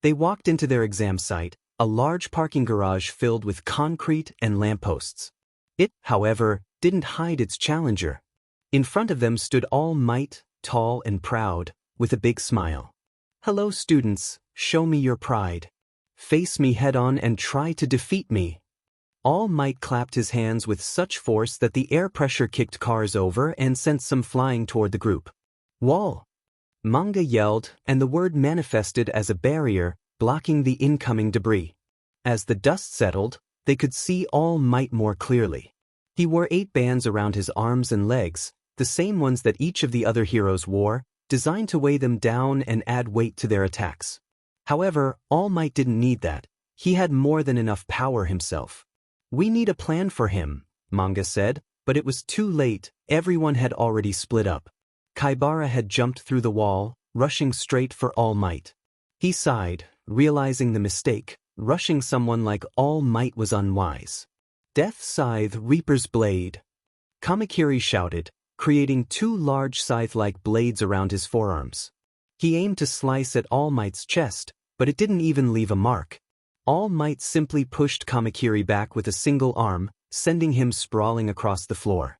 They walked into their exam site, a large parking garage filled with concrete and lampposts. It, however, didn't hide its challenger. In front of them stood All Might, tall and proud, with a big smile. "Hello students, show me your pride. Face me head-on and try to defeat me." All Might clapped his hands with such force that the air pressure kicked cars over and sent some flying toward the group. "Wall!" Manga yelled, and the word manifested as a barrier, blocking the incoming debris. As the dust settled, they could see All Might more clearly. He wore 8 bands around his arms and legs, the same ones that each of the other heroes wore, designed to weigh them down and add weight to their attacks. However, All Might didn't need that. He had more than enough power himself. "We need a plan for him," Manga said, but it was too late. Everyone had already split up. Kaibara had jumped through the wall, rushing straight for All Might. He sighed, realizing the mistake. Rushing someone like All Might was unwise. "Death Scythe, Reaper's Blade." Kamakiri shouted, creating 2 large scythe-like blades around his forearms. He aimed to slice at All Might's chest, but it didn't even leave a mark. All Might simply pushed Kamakiri back with a single arm, sending him sprawling across the floor.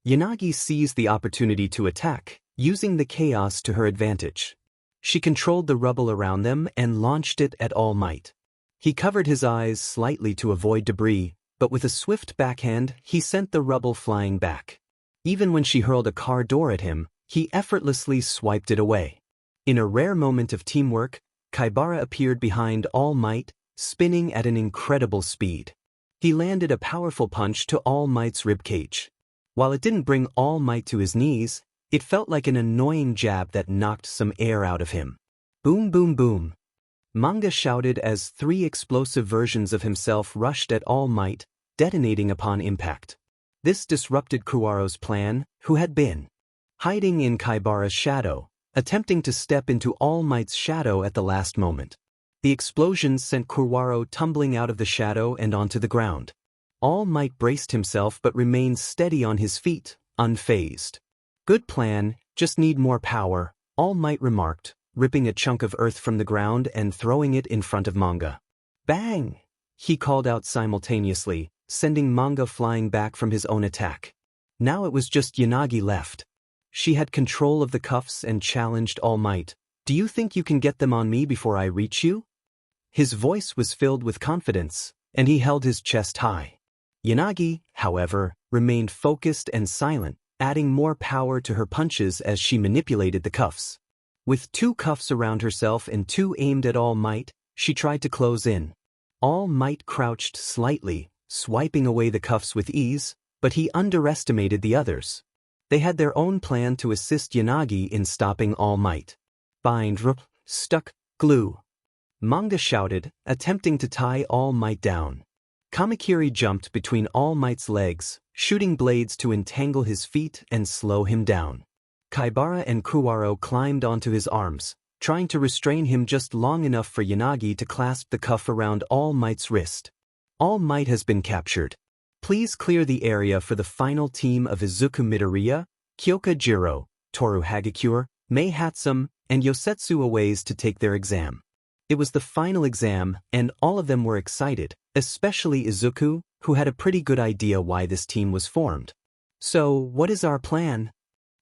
Yanagi seized the opportunity to attack, using the chaos to her advantage. She controlled the rubble around them and launched it at All Might. He covered his eyes slightly to avoid debris, but with a swift backhand, he sent the rubble flying back. Even when she hurled a car door at him, he effortlessly swiped it away. In a rare moment of teamwork, Kaibara appeared behind All Might, spinning at an incredible speed. He landed a powerful punch to All Might's ribcage. While it didn't bring All Might to his knees, it felt like an annoying jab that knocked some air out of him. "Boom boom boom." Manga shouted as 3 explosive versions of himself rushed at All Might, detonating upon impact. This disrupted Kuwaro's plan, who had been hiding in Kaibara's shadow, attempting to step into All Might's shadow at the last moment. The explosions sent Kuwaro tumbling out of the shadow and onto the ground. All Might braced himself but remained steady on his feet, unfazed. "Good plan, just need more power," All Might remarked, ripping a chunk of earth from the ground and throwing it in front of Manga. "Bang!" he called out simultaneously, sending Manga flying back from his own attack. Now it was just Yanagi left. She had control of the cuffs and challenged All Might. "Do you think you can get them on me before I reach you?" His voice was filled with confidence, and he held his chest high. Yanagi, however, remained focused and silent, adding more power to her punches as she manipulated the cuffs. With 2 cuffs around herself and 2 aimed at All Might, she tried to close in. All Might crouched slightly, swiping away the cuffs with ease, but he underestimated the others. They had their own plan to assist Yanagi in stopping All Might. "Bind, stuck, glue." Manga shouted, attempting to tie All Might down. Kamakiri jumped between All Might's legs, shooting blades to entangle his feet and slow him down. Kaibara and Kuwaro climbed onto his arms, trying to restrain him just long enough for Yanagi to clasp the cuff around All Might's wrist. All Might has been captured. Please clear the area for the final team of Izuku Midoriya, Kyoka Jiro, Toru Hagakure, Mei Hatsum, and Yosetsu Aways to take their exam. It was the final exam, and all of them were excited, especially Izuku, who had a pretty good idea why this team was formed. "So, what is our plan?"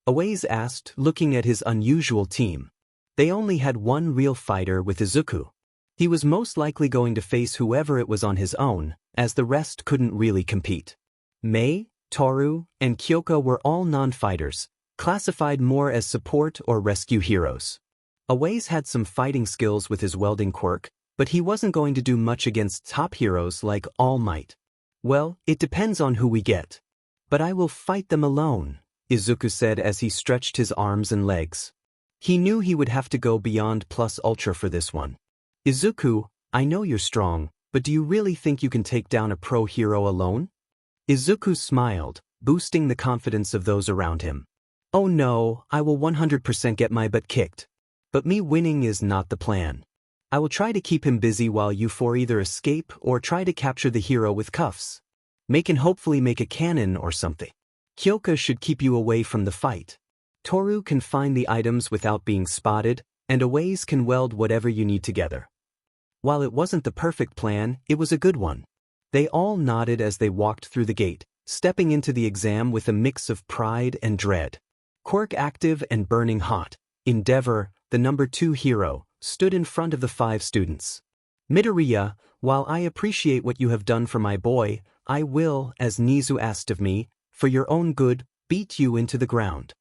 Aways asked, looking at his unusual team. They only had one real fighter with Izuku. He was most likely going to face whoever it was on his own, as the rest couldn't really compete. Mei, Toru, and Kyoka were all non-fighters, classified more as support or rescue heroes. Aways had some fighting skills with his welding quirk, but he wasn't going to do much against top heroes like All Might. "Well, it depends on who we get. But I will fight them alone," Izuku said as he stretched his arms and legs. He knew he would have to go beyond plus ultra for this one. "Izuku, I know you're strong, but do you really think you can take down a pro hero alone?" Izuku smiled, boosting the confidence of those around him. Oh no, I will 100% get my butt kicked. But me winning is not the plan. I will try to keep him busy while you four either escape or try to capture the hero with cuffs. Hopefully make a cannon or something. Kyoka should keep you away from the fight. Toru can find the items without being spotted, and Aways can weld whatever you need together. While it wasn't the perfect plan, it was a good one. They all nodded as they walked through the gate, stepping into the exam with a mix of pride and dread. Quirk, active and burning hot, Endeavor, the number 2 hero, stood in front of the 5 students. Midoriya, while I appreciate what you have done for my boy, I will, as Nezu asked of me, for your own good, beat you into the ground.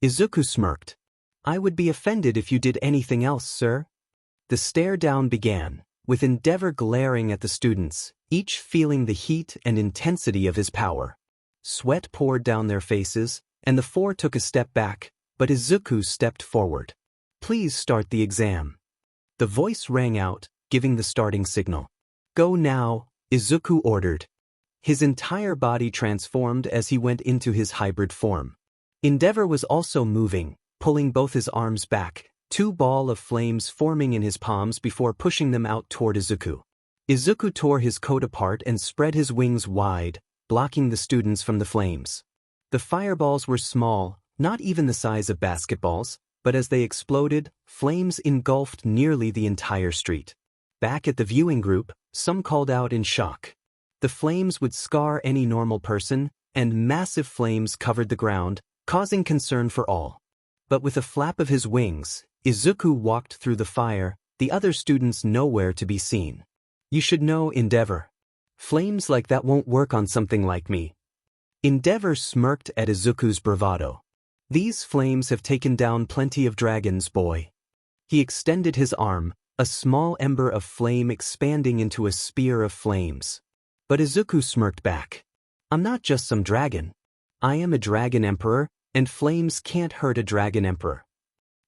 Izuku smirked. I would be offended if you did anything else, sir. The stare down began, with Endeavor glaring at the students, each feeling the heat and intensity of his power. Sweat poured down their faces, and the 4 took a step back, but Izuku stepped forward. Please start the exam. The voice rang out, giving the starting signal. Go now, Izuku ordered. His entire body transformed as he went into his hybrid form. Endeavor was also moving, pulling both his arms back, 2 balls of flames forming in his palms before pushing them out toward Izuku. Izuku tore his coat apart and spread his wings wide, blocking the students from the flames. The fireballs were small, not even the size of basketballs, but as they exploded, flames engulfed nearly the entire street. Back at the viewing group, some called out in shock. The flames would scar any normal person, and massive flames covered the ground, causing concern for all. But with a flap of his wings, Izuku walked through the fire, the other students nowhere to be seen. You should know, Endeavor. Flames like that won't work on something like me. Endeavor smirked at Izuku's bravado. These flames have taken down plenty of dragons, boy. He extended his arm, a small ember of flame expanding into a spear of flames. But Izuku smirked back. I'm not just some dragon. I am a dragon emperor, and flames can't hurt a dragon emperor.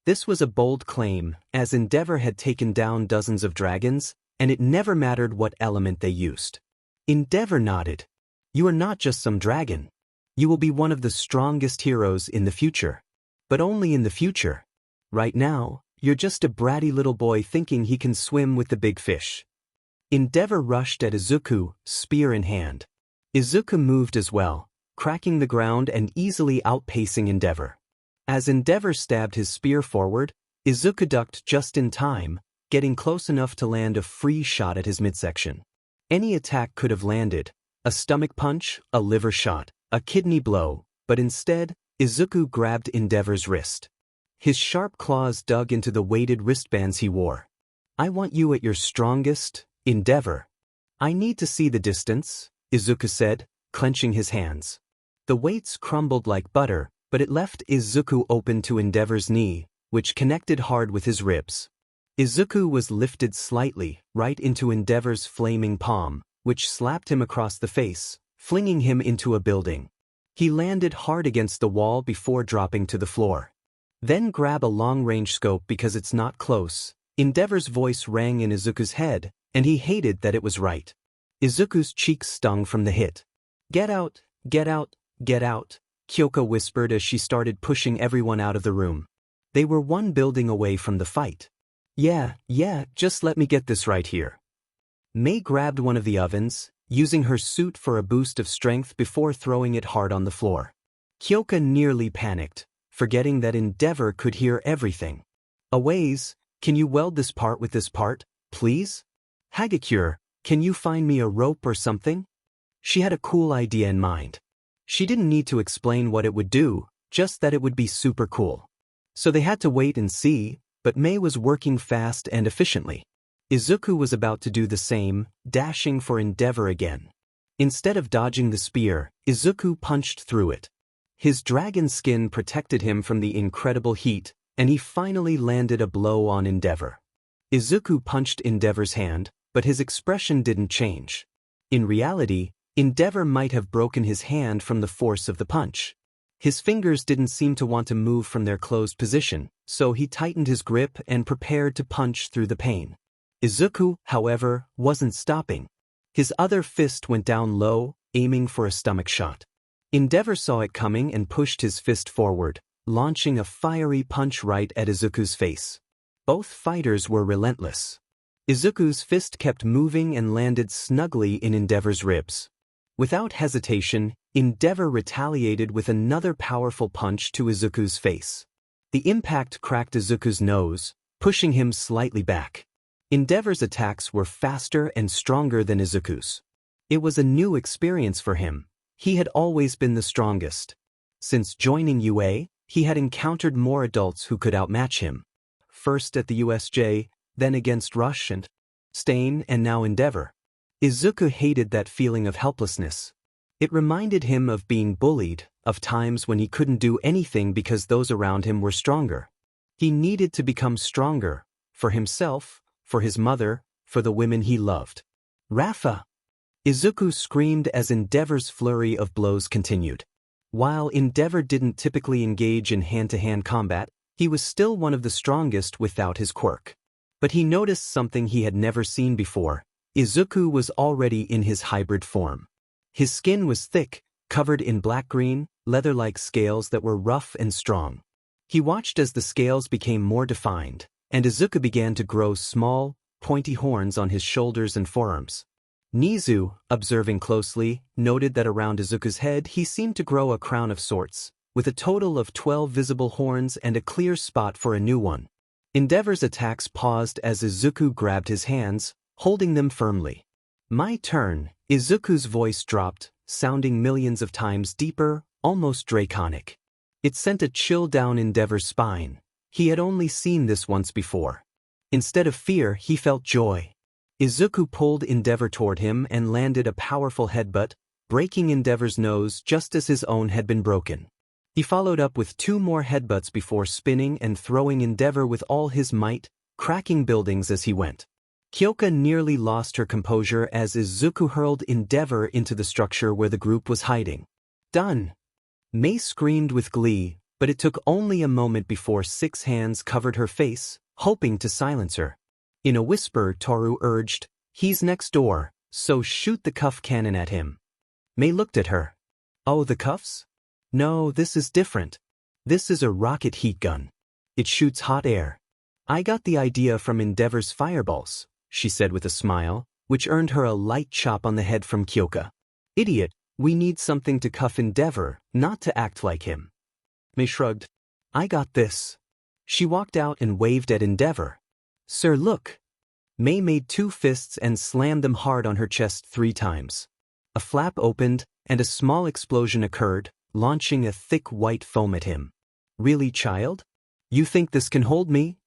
This was a bold claim, as Endeavor had taken down dozens of dragons, and it never mattered what element they used. Endeavor nodded. You are not just some dragon. You will be one of the strongest heroes in the future. But only in the future. Right now, you're just a bratty little boy thinking he can swim with the big fish. Endeavor rushed at Izuku, spear in hand. Izuku moved as well, cracking the ground and easily outpacing Endeavor. As Endeavor stabbed his spear forward, Izuku ducked just in time, getting close enough to land a free shot at his midsection. Any attack could have landed, a stomach punch, a liver shot, a kidney blow, but instead, Izuku grabbed Endeavor's wrist. His sharp claws dug into the weighted wristbands he wore. I want you at your strongest, Endeavor. I need to see the distance, Izuku said, clenching his hands. The weights crumbled like butter, but it left Izuku open to Endeavor's knee, which connected hard with his ribs. Izuku was lifted slightly, right into Endeavor's flaming palm, which slapped him across the face, flinging him into a building. He landed hard against the wall before dropping to the floor. Then grab a long-range scope because it's not close. Endeavor's voice rang in Izuku's head, and he hated that it was right. Izuku's cheeks stung from the hit. Get out, get out, get out, Kyoka whispered as she started pushing everyone out of the room. They were one building away from the fight. Yeah, just let me get this right here. Mei grabbed one of the ovens, using her suit for a boost of strength before throwing it hard on the floor. Kyoka nearly panicked, forgetting that Endeavor could hear everything. Aways, can you weld this part with this part, please? Hagakure, can you find me a rope or something? She had a cool idea in mind. She didn't need to explain what it would do, just that it would be super cool. So they had to wait and see, but Mei was working fast and efficiently. Izuku was about to do the same, dashing for Endeavor again. Instead of dodging the spear, Izuku punched through it. His dragon skin protected him from the incredible heat, and he finally landed a blow on Endeavor. Izuku punched Endeavor's hand, but his expression didn't change. In reality, Endeavor might have broken his hand from the force of the punch. His fingers didn't seem to want to move from their closed position, so he tightened his grip and prepared to punch through the pain. Izuku, however, wasn't stopping. His other fist went down low, aiming for a stomach shot. Endeavor saw it coming and pushed his fist forward, launching a fiery punch right at Izuku's face. Both fighters were relentless. Izuku's fist kept moving and landed snugly in Endeavor's ribs. Without hesitation, Endeavor retaliated with another powerful punch to Izuku's face. The impact cracked Izuku's nose, pushing him slightly back. Endeavor's attacks were faster and stronger than Izuku's. It was a new experience for him. He had always been the strongest. Since joining UA, he had encountered more adults who could outmatch him. First at the USJ, then against Rush and Stain, and now Endeavor. Izuku hated that feeling of helplessness. It reminded him of being bullied, of times when he couldn't do anything because those around him were stronger. He needed to become stronger, for himself, for his mother, for the women he loved. Rafa! Izuku screamed as Endeavor's flurry of blows continued. While Endeavor didn't typically engage in hand-to-hand combat, he was still one of the strongest without his quirk. But he noticed something he had never seen before. Izuku was already in his hybrid form. His skin was thick, covered in black-green, leather-like scales that were rough and strong. He watched as the scales became more defined, and Izuku began to grow small, pointy horns on his shoulders and forearms. Nezu, observing closely, noted that around Izuku's head he seemed to grow a crown of sorts, with a total of 12 visible horns and a clear spot for a new one. Endeavor's attacks paused as Izuku grabbed his hands, holding them firmly. "My turn," Izuku's voice dropped, sounding millions of times deeper, almost draconic. It sent a chill down Endeavor's spine. He had only seen this once before. Instead of fear, he felt joy. Izuku pulled Endeavor toward him and landed a powerful headbutt, breaking Endeavor's nose just as his own had been broken. He followed up with 2 more headbutts before spinning and throwing Endeavor with all his might, cracking buildings as he went. Kyoka nearly lost her composure as Izuku hurled Endeavor into the structure where the group was hiding. "Done!" Mei screamed with glee, but it took only a moment before 6 hands covered her face, hoping to silence her. In a whisper, Toru urged, "He's next door, so shoot the cuff cannon at him." Mei looked at her. "Oh, the cuffs? No, this is different. This is a rocket heat gun. It shoots hot air. I got the idea from Endeavor's fireballs," she said with a smile, which earned her a light chop on the head from Kyoka. "Idiot, we need something to cuff Endeavor, not to act like him." Mei shrugged. "I got this." She walked out and waved at Endeavor. "Sir, look." Mei made 2 fists and slammed them hard on her chest 3 times. A flap opened, and a small explosion occurred, launching a thick white foam at him. "Really, child? You think this can hold me?"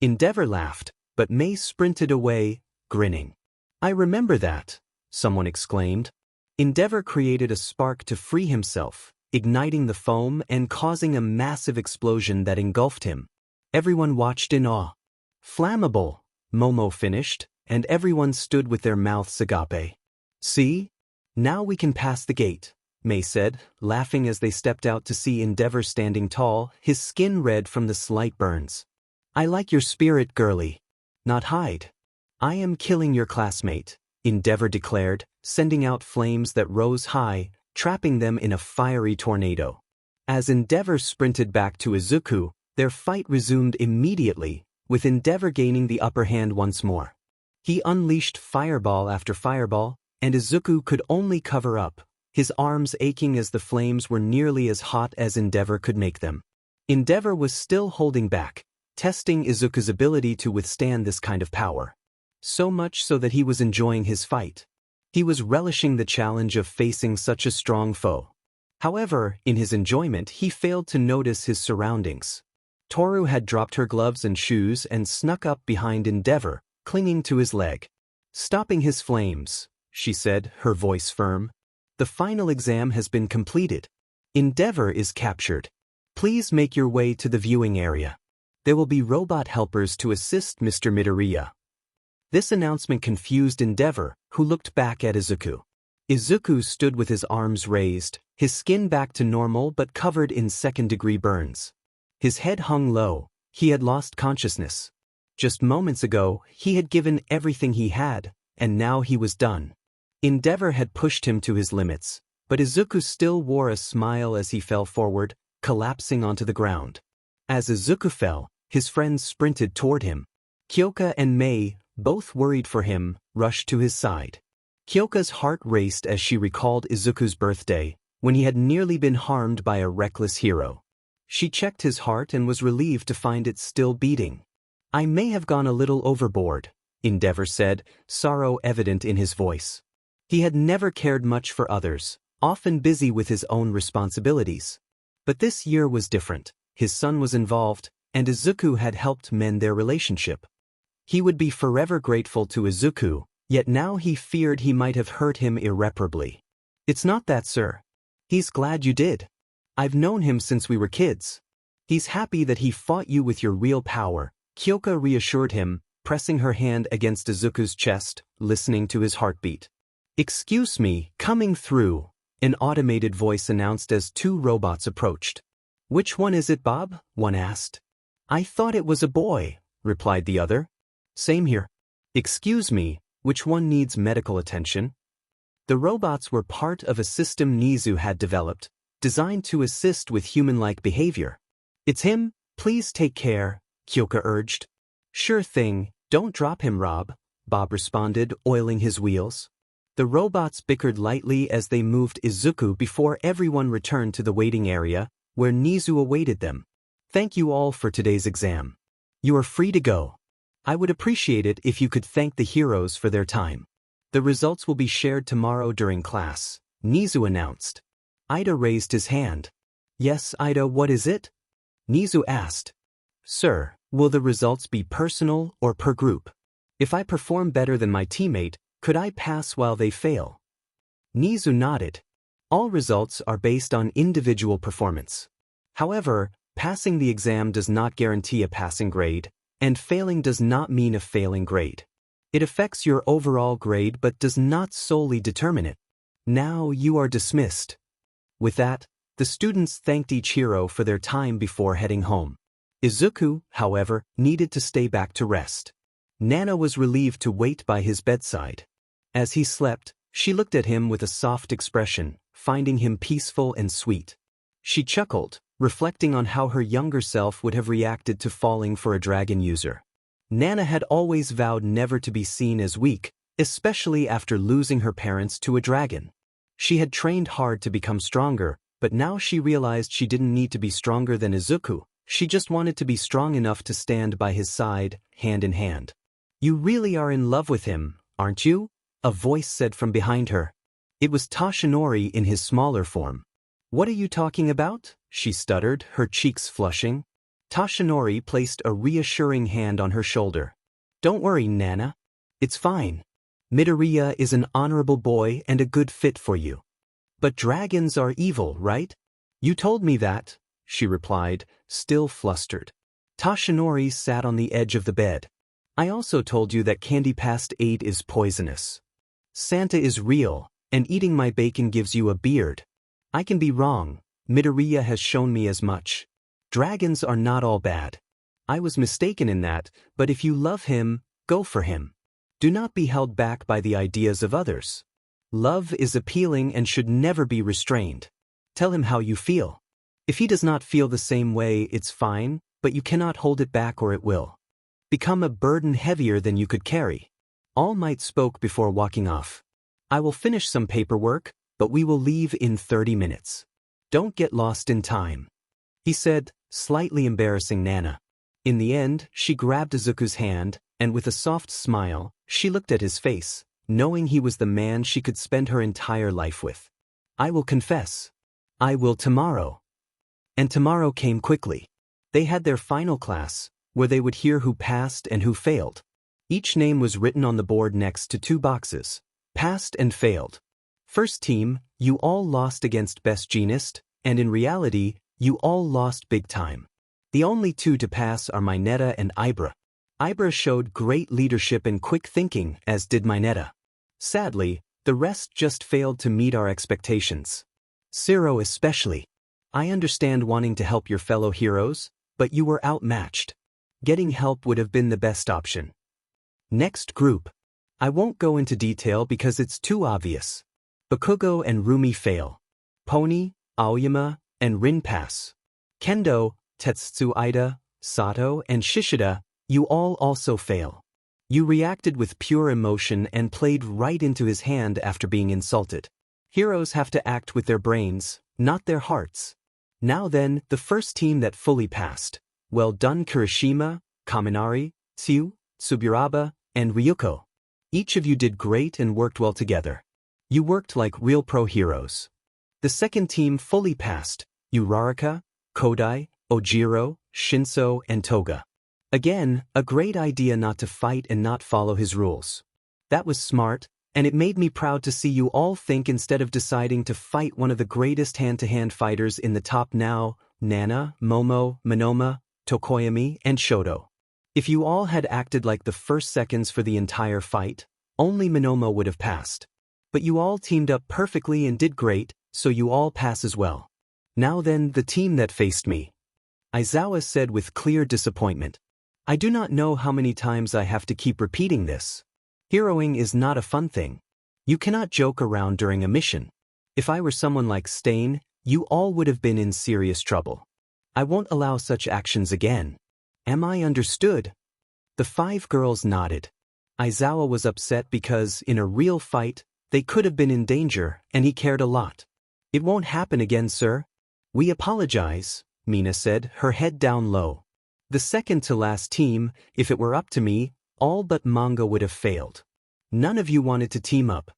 Endeavor laughed, but Mei sprinted away, grinning. "I remember that," someone exclaimed. Endeavor created a spark to free himself, igniting the foam and causing a massive explosion that engulfed him. Everyone watched in awe. "Flammable," Momo finished, and everyone stood with their mouths agape. "See? Now we can pass the gate," Mei said, laughing as they stepped out to see Endeavor standing tall, his skin red from the slight burns. "I like your spirit, girlie. Not hide." "I am killing your classmate," Endeavor declared, sending out flames that rose high, trapping them in a fiery tornado. As Endeavor sprinted back to Izuku, their fight resumed immediately, with Endeavor gaining the upper hand once more. He unleashed fireball after fireball, and Izuku could only cover up, his arms aching as the flames were nearly as hot as Endeavor could make them. Endeavor was still holding back, testing Izuku's ability to withstand this kind of power. So much so that he was enjoying his fight. He was relishing the challenge of facing such a strong foe. However, in his enjoyment, he failed to notice his surroundings. Toru had dropped her gloves and shoes and snuck up behind Endeavor, clinging to his leg. "Stopping his flames," she said, her voice firm. "The final exam has been completed. Endeavor is captured. Please make your way to the viewing area. There will be robot helpers to assist Mr. Midoriya." This announcement confused Endeavor, who looked back at Izuku. Izuku stood with his arms raised, his skin back to normal but covered in second-degree burns. His head hung low. He had lost consciousness. Just moments ago, he had given everything he had, and now he was done. Endeavor had pushed him to his limits, But Izuku still wore a smile as he fell forward, collapsing onto the ground. As Izuku fell, his friends sprinted toward him. Kyoka and Mei, both worried for him, rushed to his side. Kyoka's heart raced as she recalled Izuku's birthday, when he had nearly been harmed by a reckless hero. She checked his heart and was relieved to find it still beating. "I may have gone a little overboard," Endeavor said, sorrow evident in his voice. He had never cared much for others, often busy with his own responsibilities. But this year was different. His son was involved, and Izuku had helped mend their relationship. He would be forever grateful to Izuku, yet now he feared he might have hurt him irreparably. "It's not that, sir. He's glad you did. I've known him since we were kids. He's happy that he fought you with your real power," Kyoka reassured him, pressing her hand against Izuku's chest, listening to his heartbeat. "Excuse me, coming through," an automated voice announced as two robots approached. "Which one is it, Bob?" one asked. "I thought it was a boy," replied the other. "Same here. Excuse me, which one needs medical attention?" The robots were part of a system Nezu had developed, designed to assist with human-like behavior. "It's him, please take care," Kyoka urged. "Sure thing, don't drop him, Rob," Bob responded, oiling his wheels. The robots bickered lightly as they moved Izuku before everyone returned to the waiting area, where Nezu awaited them. "Thank you all for today's exam. You are free to go. I would appreciate it if you could thank the heroes for their time. The results will be shared tomorrow during class," Nezu announced. Ida raised his hand. "Yes, Ida, what is it?" Nezu asked. "Sir, will the results be personal or per group? If I perform better than my teammate, could I pass while they fail?" Nezu nodded. "All results are based on individual performance. However, passing the exam does not guarantee a passing grade, and failing does not mean a failing grade. It affects your overall grade but does not solely determine it. Now you are dismissed." With that, the students thanked each hero for their time before heading home. Izuku, however, needed to stay back to rest. Nana was relieved to wait by his bedside. As he slept, she looked at him with a soft expression, finding him peaceful and sweet. She chuckled, reflecting on how her younger self would have reacted to falling for a dragon user. Nana had always vowed never to be seen as weak, especially after losing her parents to a dragon. She had trained hard to become stronger, but now she realized she didn't need to be stronger than Izuku. She just wanted to be strong enough to stand by his side, hand in hand. "You really are in love with him, aren't you?" a voice said from behind her. It was Toshinori in his smaller form. "What are you talking about?" she stuttered, her cheeks flushing. Toshinori placed a reassuring hand on her shoulder. "Don't worry, Nana. It's fine. Midoriya is an honorable boy and a good fit for you." "But dragons are evil, right?" "You told me that," she replied, still flustered. Toshinori sat on the edge of the bed. "I also told you that candy past 8 is poisonous. Santa is real, and eating my bacon gives you a beard. I can be wrong. Midoriya has shown me as much. Dragons are not all bad. I was mistaken in that, but if you love him, go for him. Do not be held back by the ideas of others. Love is appealing and should never be restrained. Tell him how you feel. If he does not feel the same way, it's fine, but you cannot hold it back or it will become a burden heavier than you could carry." All Might spoke before walking off. "I will finish some paperwork, but we will leave in 30 minutes. Don't get lost in time," he said, slightly embarrassing Nana. In the end, she grabbed Izuku's hand, and with a soft smile, she looked at his face, knowing he was the man she could spend her entire life with. "I will confess. I will tomorrow." And tomorrow came quickly. They had their final class, where they would hear who passed and who failed. Each name was written on the board next to 2 boxes, passed and failed. First team, you all lost against Best Jeanist, and in reality, you all lost big time. The only 2 to pass are Mineta and Ibra. Ibra showed great leadership and quick thinking, as did Mineta. Sadly, the rest just failed to meet our expectations. Zero especially. I understand wanting to help your fellow heroes, but you were outmatched. Getting help would have been the best option. Next group. I won't go into detail because it's too obvious. Bakugo and Roomi fail. Pony, Aoyama, and Rin pass. Kendo, Tetsuya, Sato, and Shishida, you all also fail. You reacted with pure emotion and played right into his hand after being insulted. Heroes have to act with their brains, not their hearts. Now then, the first team that fully passed. Well done Kirishima, Kaminari, Tsu, Tsuburaba, and Ryuko. Each of you did great and worked well together. You worked like real pro heroes. The second team fully passed. Uraraka, Kodai, Ojiro, Shinso, and Toga. Again, a great idea not to fight and not follow his rules. That was smart, and it made me proud to see you all think instead of deciding to fight one of the greatest hand-to-hand fighters in the top now, Nana, Momo, Monoma, Tokoyami, and Shoto. If you all had acted like the first seconds for the entire fight, only Monoma would have passed. But you all teamed up perfectly and did great, so you all pass as well. Now then, the team that faced me. Aizawa said with clear disappointment. I do not know how many times I have to keep repeating this. Heroing is not a fun thing. You cannot joke around during a mission. If I were someone like Stain, you all would have been in serious trouble. I won't allow such actions again. Am I understood? The 5 girls nodded. Aizawa was upset because, in a real fight, they could have been in danger, and he cared a lot. It won't happen again, sir. We apologize, Mina said, her head down low. The second to last team, if it were up to me, all but Manga would have failed. None of you wanted to team up.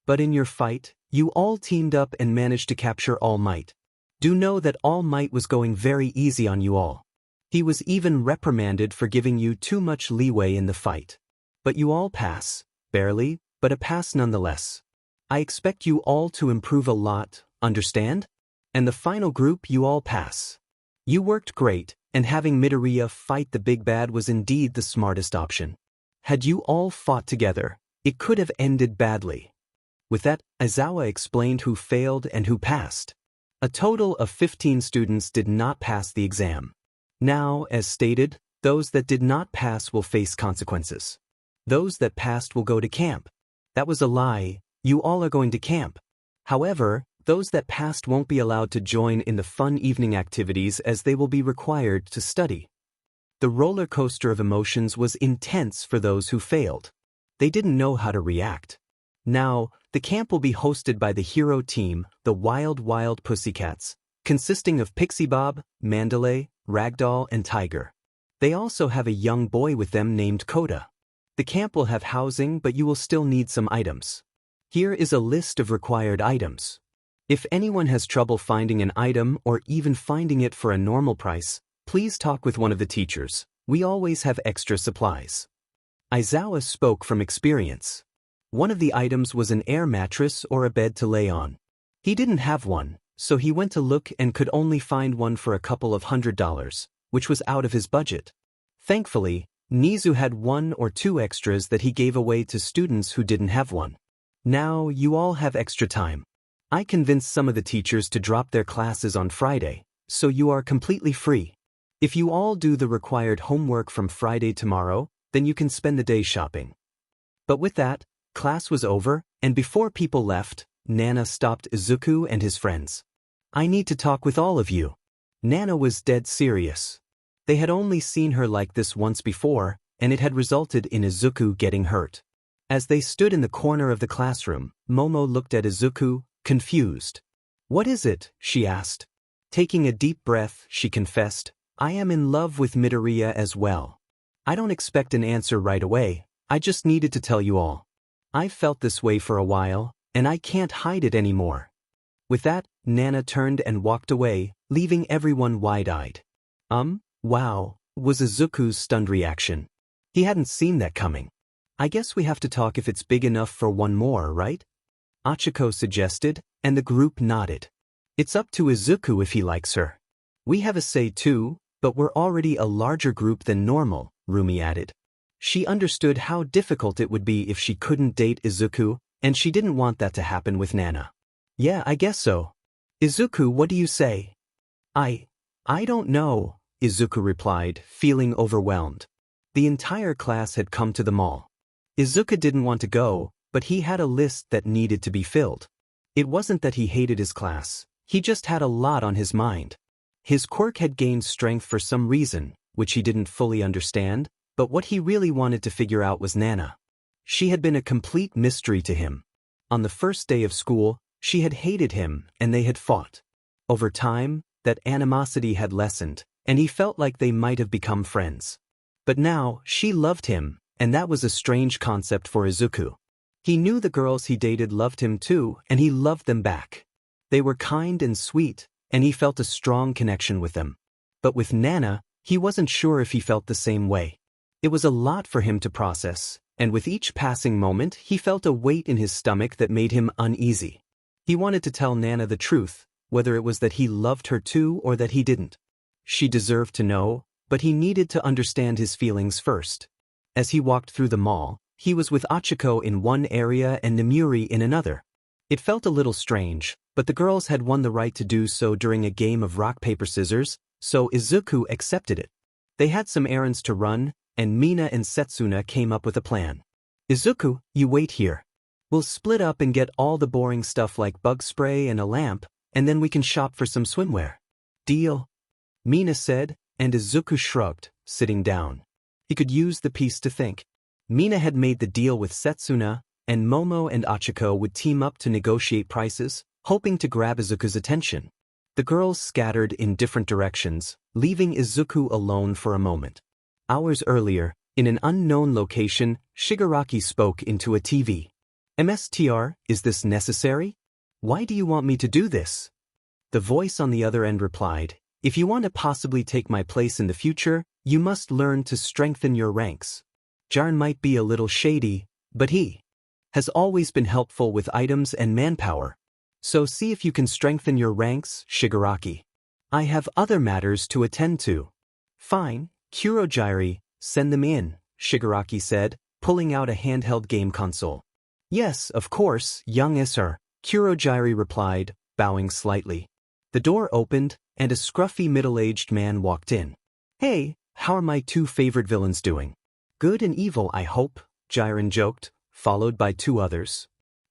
But in your fight, you all teamed up and managed to capture All Might. Do know that All Might was going very easy on you all. He was even reprimanded for giving you too much leeway in the fight. But you all pass, barely, but a pass nonetheless. I expect you all to improve a lot, understand? And the final group you all pass. You worked great, and having Midoriya fight the big bad was indeed the smartest option. Had you all fought together, it could have ended badly. With that, Aizawa explained who failed and who passed. A total of 15 students did not pass the exam. Now, as stated, those that did not pass will face consequences. Those that passed will go to camp. That was a lie, you all are going to camp. However, those that passed won't be allowed to join in the fun evening activities as they will be required to study. The roller coaster of emotions was intense for those who failed. They didn't know how to react. Now, the camp will be hosted by the hero team, the Wild Wild Pussycats, consisting of Pixie Bob, Mandalay, Ragdoll, and Tiger. They also have a young boy with them named Koda. The camp will have housing, but you will still need some items. Here is a list of required items. If anyone has trouble finding an item or even finding it for a normal price, please talk with one of the teachers. We always have extra supplies. Aizawa spoke from experience. One of the items was an air mattress or a bed to lay on. He didn't have one, so he went to look and could only find one for a couple of $100, which was out of his budget. Thankfully, Nezu had 1 or 2 extras that he gave away to students who didn't have one. Now you all have extra time. I convinced some of the teachers to drop their classes on Friday, so you are completely free. If you all do the required homework from Friday tomorrow, then you can spend the day shopping. But with that, class was over, and before people left, Nana stopped Izuku and his friends. I need to talk with all of you. Nana was dead serious. They had only seen her like this once before, and it had resulted in Izuku getting hurt. As they stood in the corner of the classroom, Momo looked at Izuku, confused. What is it? She asked. Taking a deep breath, she confessed, I am in love with Midoriya as well. I don't expect an answer right away, I just needed to tell you all. I've felt this way for a while, and I can't hide it anymore. With that, Nana turned and walked away, leaving everyone wide-eyed. Wow, was Izuku's stunned reaction. He hadn't seen that coming. I guess we have to talk if it's big enough for one more, right? Achiko suggested, and the group nodded. It's up to Izuku if he likes her. We have a say too, but we're already a larger group than normal, Roomi added. She understood how difficult it would be if she couldn't date Izuku, and she didn't want that to happen with Nana. Yeah, I guess so. Izuku, what do you say? I don't know, Izuku replied, feeling overwhelmed. The entire class had come to the mall. Izuku didn't want to go, but he had a list that needed to be filled. It wasn't that he hated his class, he just had a lot on his mind. His quirk had gained strength for some reason, which he didn't fully understand, but what he really wanted to figure out was Nana. She had been a complete mystery to him. On the first day of school, she had hated him and they had fought. Over time, that animosity had lessened, and he felt like they might have become friends. But now, she loved him, and that was a strange concept for Izuku. He knew the girls he dated loved him too, and he loved them back. They were kind and sweet, and he felt a strong connection with them. But with Nana, he wasn't sure if he felt the same way. It was a lot for him to process, and with each passing moment he felt a weight in his stomach that made him uneasy. He wanted to tell Nana the truth, whether it was that he loved her too or that he didn't. She deserved to know, but he needed to understand his feelings first. As he walked through the mall, he was with Achiko in one area and Nemuri in another. It felt a little strange, but the girls had won the right to do so during a game of rock-paper-scissors, so Izuku accepted it. They had some errands to run, and Mina and Setsuna came up with a plan. Izuku, you wait here. We'll split up and get all the boring stuff like bug spray and a lamp, and then we can shop for some swimwear. Deal? Mina said, and Izuku shrugged, sitting down. He could use the peace to think. Mina had made the deal with Setsuna, and Momo and Achiko would team up to negotiate prices, hoping to grab Izuku's attention. The girls scattered in different directions, leaving Izuku alone for a moment. Hours earlier, in an unknown location, Shigaraki spoke into a TV. MSTR, is this necessary? Why do you want me to do this? The voice on the other end replied, if you want to possibly take my place in the future, you must learn to strengthen your ranks. Jarn might be a little shady, but he has always been helpful with items and manpower. So see if you can strengthen your ranks, Shigaraki. I have other matters to attend to. Fine, Kurogiri, send them in, Shigaraki said, pulling out a handheld game console. Yes, of course, young sir, Kurogiri replied, bowing slightly. The door opened, and a scruffy middle-aged man walked in. Hey, how are my two favorite villains doing? Good and evil, I hope, Jiren joked, followed by two others.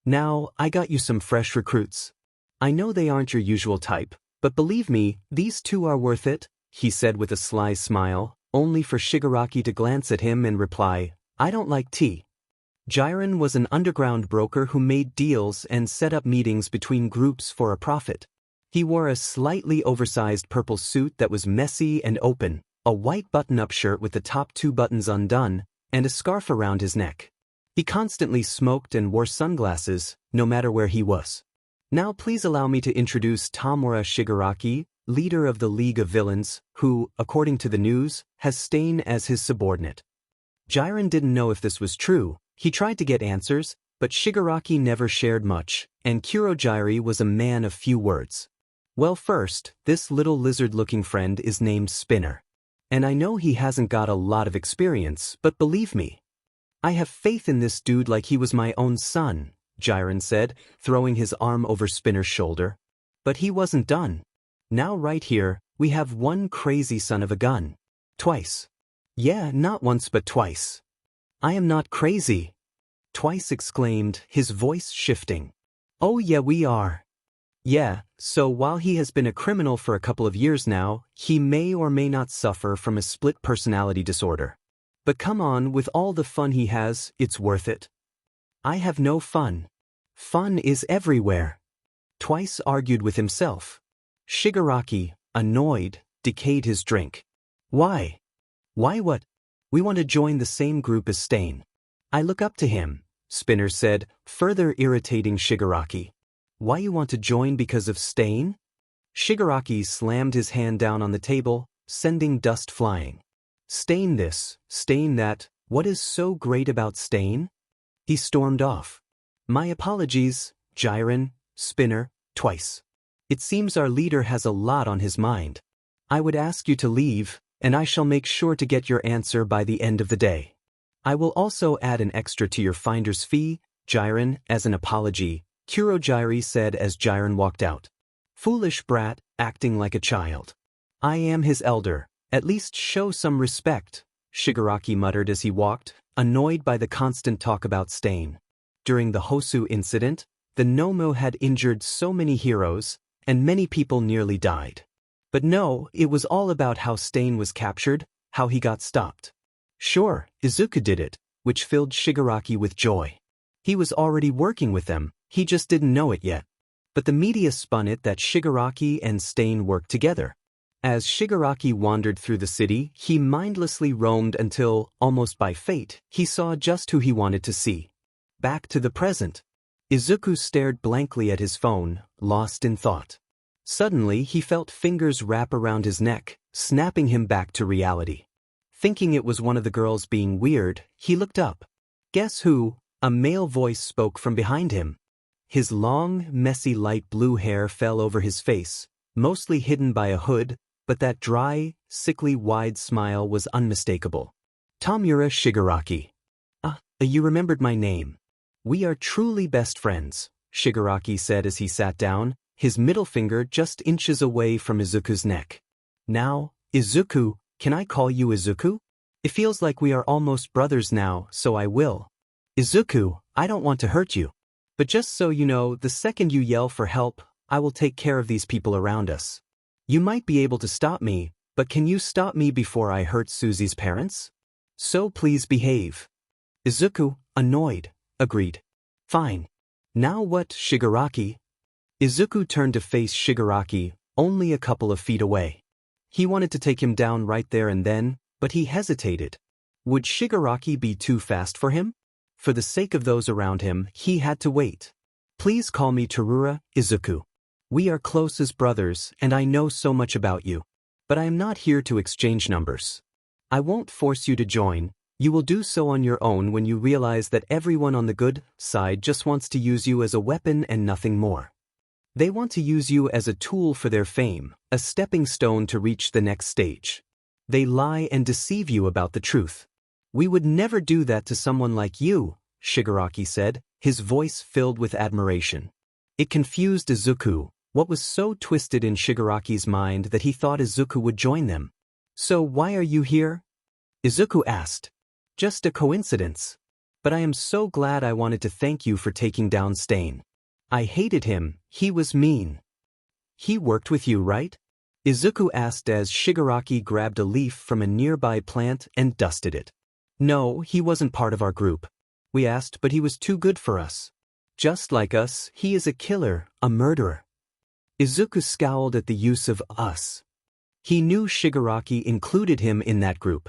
Now, I got you some fresh recruits. I know they aren't your usual type, but believe me, these two are worth it, he said with a sly smile, only for Shigaraki to glance at him and reply, I don't like tea. Jiren was an underground broker who made deals and set up meetings between groups for a profit. He wore a slightly oversized purple suit that was messy and open, a white button-up shirt with the top two buttons undone, and a scarf around his neck. He constantly smoked and wore sunglasses, no matter where he was. Now please allow me to introduce Tamura Shigaraki, leader of the League of Villains, who, according to the news, has Stain as his subordinate. Jiren didn't know if this was true. He tried to get answers, but Shigaraki never shared much, and Kurogiri was a man of few words. Well, first, this little lizard-looking friend is named Spinner. And I know he hasn't got a lot of experience, but believe me, I have faith in this dude like he was my own son, Jiren said, throwing his arm over Spinner's shoulder. But he wasn't done. Now right here, we have one crazy son of a gun. Twice. Yeah, not once but twice. I am not crazy. Twice exclaimed, his voice shifting. Oh yeah, we are. Yeah, so while he has been a criminal for a couple of years now, he may or may not suffer from a split personality disorder. But come on, with all the fun he has, it's worth it. I have no fun. Fun is everywhere. Twice argued with himself. Shigaraki, annoyed, decayed his drink. Why? Why what? We want to join the same group as Stain. I look up to him, Spinner said, further irritating Shigaraki. Why you want to join because of Stain? Shigaraki slammed his hand down on the table, sending dust flying. Stain this, Stain that, what is so great about Stain? He stormed off. My apologies, Jiren, Spinner, twice. It seems our leader has a lot on his mind. I would ask you to leave, and I shall make sure to get your answer by the end of the day. I will also add an extra to your finder's fee, Jiren, as an apology, Kurogiri said as Jiren walked out. Foolish brat, acting like a child. I am his elder, at least show some respect, Shigaraki muttered as he walked, annoyed by the constant talk about Stain. During the Husu incident, the Nomu had injured so many heroes, and many people nearly died. But no, it was all about how Stain was captured, how he got stopped. Sure, Izuku did it, which filled Shigaraki with joy. He was already working with them, he just didn't know it yet. But the media spun it that Shigaraki and Stain worked together. As Shigaraki wandered through the city, he mindlessly roamed until, almost by fate, he saw just who he wanted to see. Back to the present. Izuku stared blankly at his phone, lost in thought. Suddenly he felt fingers wrap around his neck, snapping him back to reality. Thinking it was one of the girls being weird, he looked up. Guess who? A male voice spoke from behind him. His long, messy light blue hair fell over his face, mostly hidden by a hood, but that dry, sickly wide smile was unmistakable. Tomura Shigaraki. You remembered my name. We are truly best friends, Shigaraki said as he sat down, his middle finger just inches away from Izuku's neck. Now, Izuku, can I call you Izuku? It feels like we are almost brothers now, so I will. Izuku, I don't want to hurt you. But just so you know, the second you yell for help, I will take care of these people around us. You might be able to stop me, but can you stop me before I hurt Susie's parents? So please behave. Izuku, annoyed, agreed. Fine. Now what, Shigaraki? Izuku turned to face Shigaraki, only a couple of feet away. He wanted to take him down right there and then, but he hesitated. Would Shigaraki be too fast for him? For the sake of those around him, he had to wait. Please call me Terura, Izuku. We are close as brothers, and I know so much about you. But I am not here to exchange numbers. I won't force you to join. You will do so on your own when you realize that everyone on the good side just wants to use you as a weapon and nothing more. They want to use you as a tool for their fame, a stepping stone to reach the next stage. They lie and deceive you about the truth. We would never do that to someone like you, Shigaraki said, his voice filled with admiration. It confused Izuku. What was so twisted in Shigaraki's mind that he thought Izuku would join them? So why are you here? Izuku asked. Just a coincidence. But I am so glad. I wanted to thank you for taking down Stain. I hated him, he was mean. He worked with you, right? Izuku asked as Shigaraki grabbed a leaf from a nearby plant and dusted it. No, he wasn't part of our group. We asked, but he was too good for us. Just like us, he is a killer, a murderer. Izuku scowled at the use of us. He knew Shigaraki included him in that group.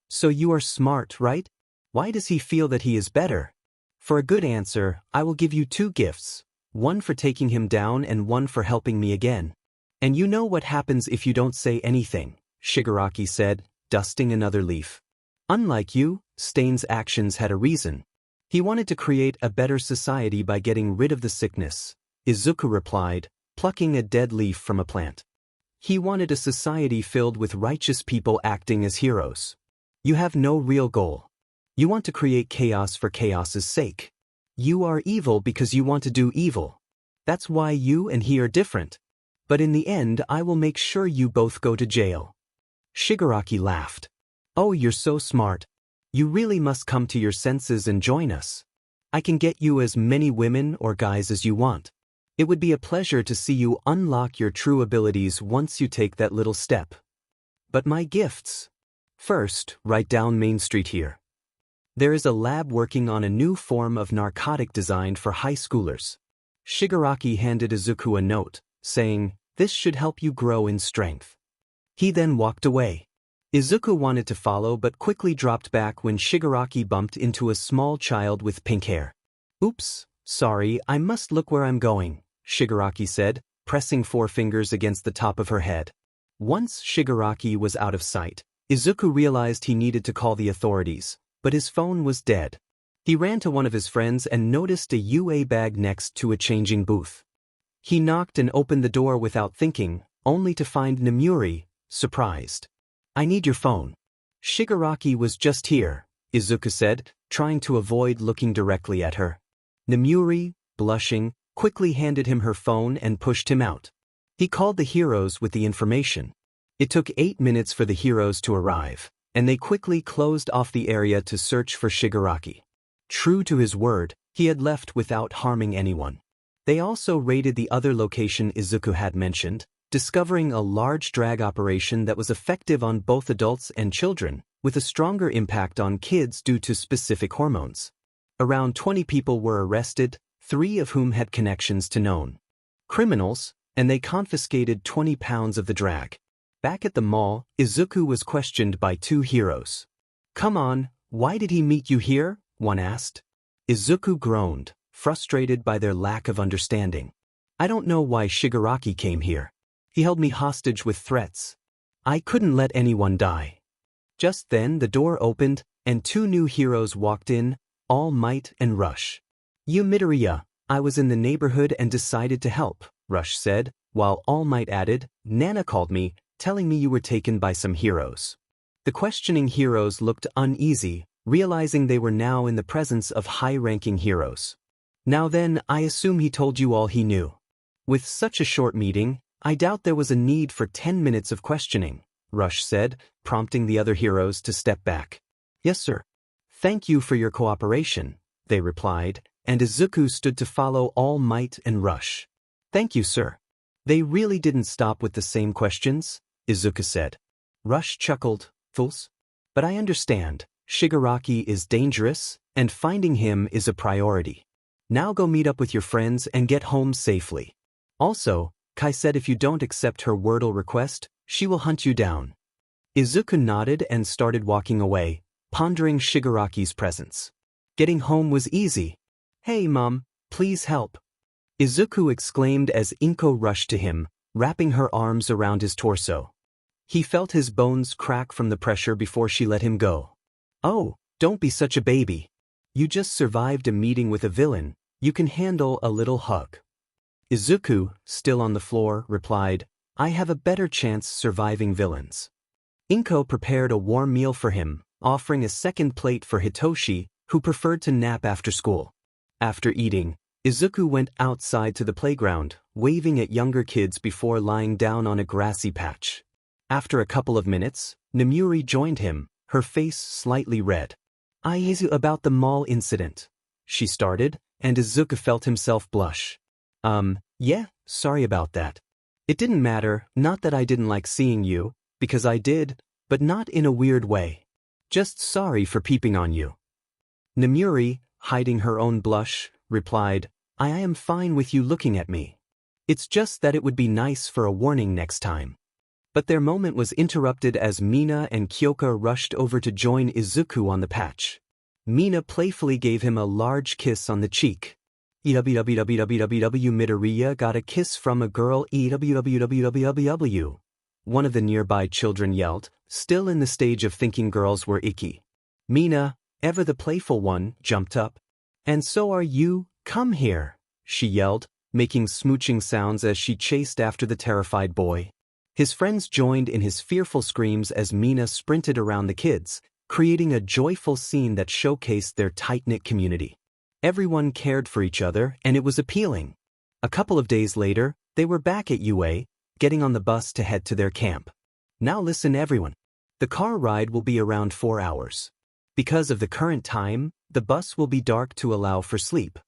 So you are smart, right? Why does he feel that he is better? For a good answer, I will give you 2 gifts, one for taking him down and one for helping me again. And you know what happens if you don't say anything, Shigaraki said, dusting another leaf. Unlike you, Stain's actions had a reason. He wanted to create a better society by getting rid of the sickness, Izuku replied, plucking a dead leaf from a plant. He wanted a society filled with righteous people acting as heroes. You have no real goal. You want to create chaos for chaos's sake. You are evil because you want to do evil. That's why you and he are different. But in the end, I will make sure you both go to jail. Shigaraki laughed. Oh, you're so smart. You really must come to your senses and join us. I can get you as many women or guys as you want. It would be a pleasure to see you unlock your true abilities once you take that little step. But my gifts. First, write down Main Street here. There is a lab working on a new form of narcotic designed for high schoolers. Shigaraki handed Izuku a note, saying, this should help you grow in strength. He then walked away. Izuku wanted to follow but quickly dropped back when Shigaraki bumped into a small child with pink hair. Oops, sorry, I must look where I'm going, Shigaraki said, pressing 4 fingers against the top of her head. Once Shigaraki was out of sight, Izuku realized he needed to call the authorities, but his phone was dead. He ran to one of his friends and noticed a UA bag next to a changing booth. He knocked and opened the door without thinking, only to find Nomuri, surprised. I need your phone. Shigaraki was just here, Izuku said, trying to avoid looking directly at her. Nomuri, blushing, quickly handed him her phone and pushed him out. He called the heroes with the information. It took 8 minutes for the heroes to arrive, and they quickly closed off the area to search for Shigaraki. True to his word, he had left without harming anyone. They also raided the other location Izuku had mentioned, discovering a large drag operation that was effective on both adults and children, with a stronger impact on kids due to specific hormones. Around 20 people were arrested, 3 of whom had connections to known criminals, and they confiscated 20 pounds of the drag. Back at the mall, Izuku was questioned by 2 heroes. "Come on, why did he meet you here?" one asked. Izuku groaned, frustrated by their lack of understanding. "I don't know why Shigaraki came here. He held me hostage with threats. I couldn't let anyone die." Just then the door opened, and 2 new heroes walked in, All Might and Rush. "You Midoriya, I was in the neighborhood and decided to help," Rush said, while All Might added, "Nana called me, telling me you were taken by some heroes." The questioning heroes looked uneasy, realizing they were now in the presence of high-ranking heroes. "Now then, I assume he told you all he knew." "With such a short meeting, I doubt there was a need for 10 minutes of questioning," Rush said, prompting the other heroes to step back. "Yes, sir. Thank you for your cooperation," they replied, and Izuku stood to follow All Might and Rush. "Thank you, sir." "They really didn't stop with the same questions," Izuku said. Rush chuckled, "Fools. But I understand, Shigaraki is dangerous, and finding him is a priority. Now go meet up with your friends and get home safely. Also, Kai said if you don't accept her Wordle request, she will hunt you down." Izuku nodded and started walking away, pondering Shigaraki's presence. Getting home was easy. "Hey Mom, please help," Izuku exclaimed as Inko rushed to him, wrapping her arms around his torso. He felt his bones crack from the pressure before she let him go. "Oh, don't be such a baby. You just survived a meeting with a villain, you can handle a little hug." Izuku, still on the floor, replied, "I have a better chance surviving villains." Inko prepared a warm meal for him, offering a second plate for Hitoshi, who preferred to nap after school. After eating, Izuku went outside to the playground, waving at younger kids before lying down on a grassy patch. After a couple of minutes, Nemuri joined him, her face slightly red. "Aizawa about the mall incident," she started, and Izuku felt himself blush. Yeah, sorry about that. It didn't matter, not that I didn't like seeing you, because I did, but not in a weird way. Just sorry for peeping on you." Nemuri, hiding her own blush, replied, I am fine with you looking at me. It's just that it would be nice for a warning next time." But their moment was interrupted as Mina and Kyoka rushed over to join Izuku on the patch. Mina playfully gave him a large kiss on the cheek. Midoriya got a kiss from a girl. One of the nearby children yelled, still in the stage of thinking girls were icky. Mina, ever the playful one, jumped up. "And so are you, come here," she yelled, making smooching sounds as she chased after the terrified boy. His friends joined in his fearful screams as Mina sprinted around the kids, creating a joyful scene that showcased their tight-knit community. Everyone cared for each other, and it was appealing. A couple of days later, they were back at UA, getting on the bus to head to their camp. Now listen everyone. The car ride will be around 4 hours. Because of the current time, the bus will be dark to allow for sleep.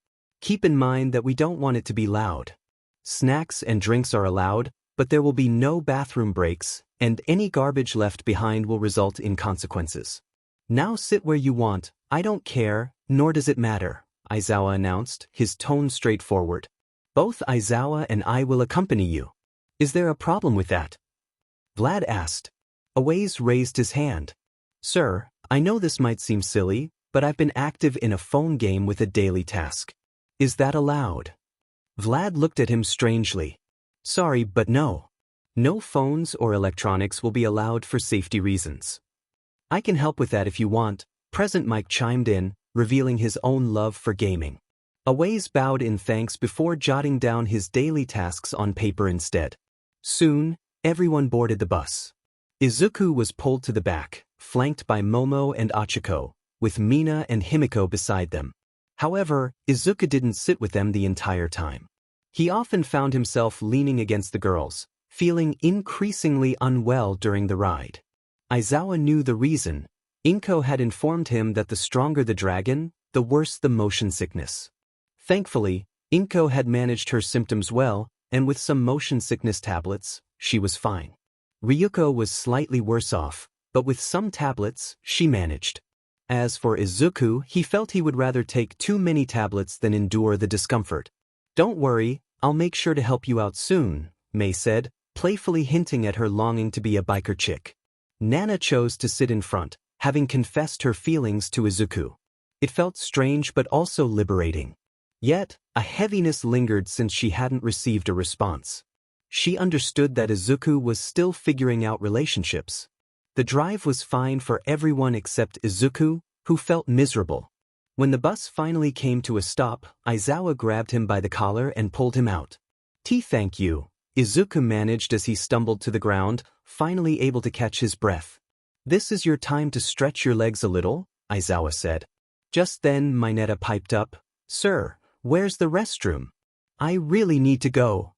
Keep in mind that we don't want it to be loud. Snacks and drinks are allowed, but there will be no bathroom breaks, and any garbage left behind will result in consequences. Now sit where you want, I don't care, nor does it matter, Aizawa announced, his tone straightforward. Both Aizawa and I will accompany you. Is there a problem with that? Vlad asked. Awais raised his hand. Sir, I know this might seem silly, but I've been active in a phone game with a daily task. Is that allowed? Vlad looked at him strangely. Sorry, but no. No phones or electronics will be allowed for safety reasons. I can help with that if you want, Present Mike chimed in, revealing his own love for gaming. Awais bowed in thanks before jotting down his daily tasks on paper instead. Soon, everyone boarded the bus. Izuku was pulled to the back, flanked by Momo and Achiko, with Mina and Himiko beside them. However, Izuku didn't sit with them the entire time. He often found himself leaning against the girls, feeling increasingly unwell during the ride. Aizawa knew the reason. Inko had informed him that the stronger the dragon, the worse the motion sickness. Thankfully, Inko had managed her symptoms well, and with some motion sickness tablets, she was fine. Ryuko was slightly worse off, but with some tablets, she managed. As for Izuku, he felt he would rather take too many tablets than endure the discomfort. "Don't worry, I'll make sure to help you out soon," Mei said, playfully hinting at her longing to be a biker chick. Nana chose to sit in front, having confessed her feelings to Izuku. It felt strange but also liberating. Yet, a heaviness lingered since she hadn't received a response. She understood that Izuku was still figuring out relationships. The drive was fine for everyone except Izuku, who felt miserable. When the bus finally came to a stop, Aizawa grabbed him by the collar and pulled him out. "Thank you," Izuku managed as he stumbled to the ground, finally able to catch his breath. "This is your time to stretch your legs a little," Aizawa said. Just then Mineta piped up, "Sir, where's the restroom? I really need to go."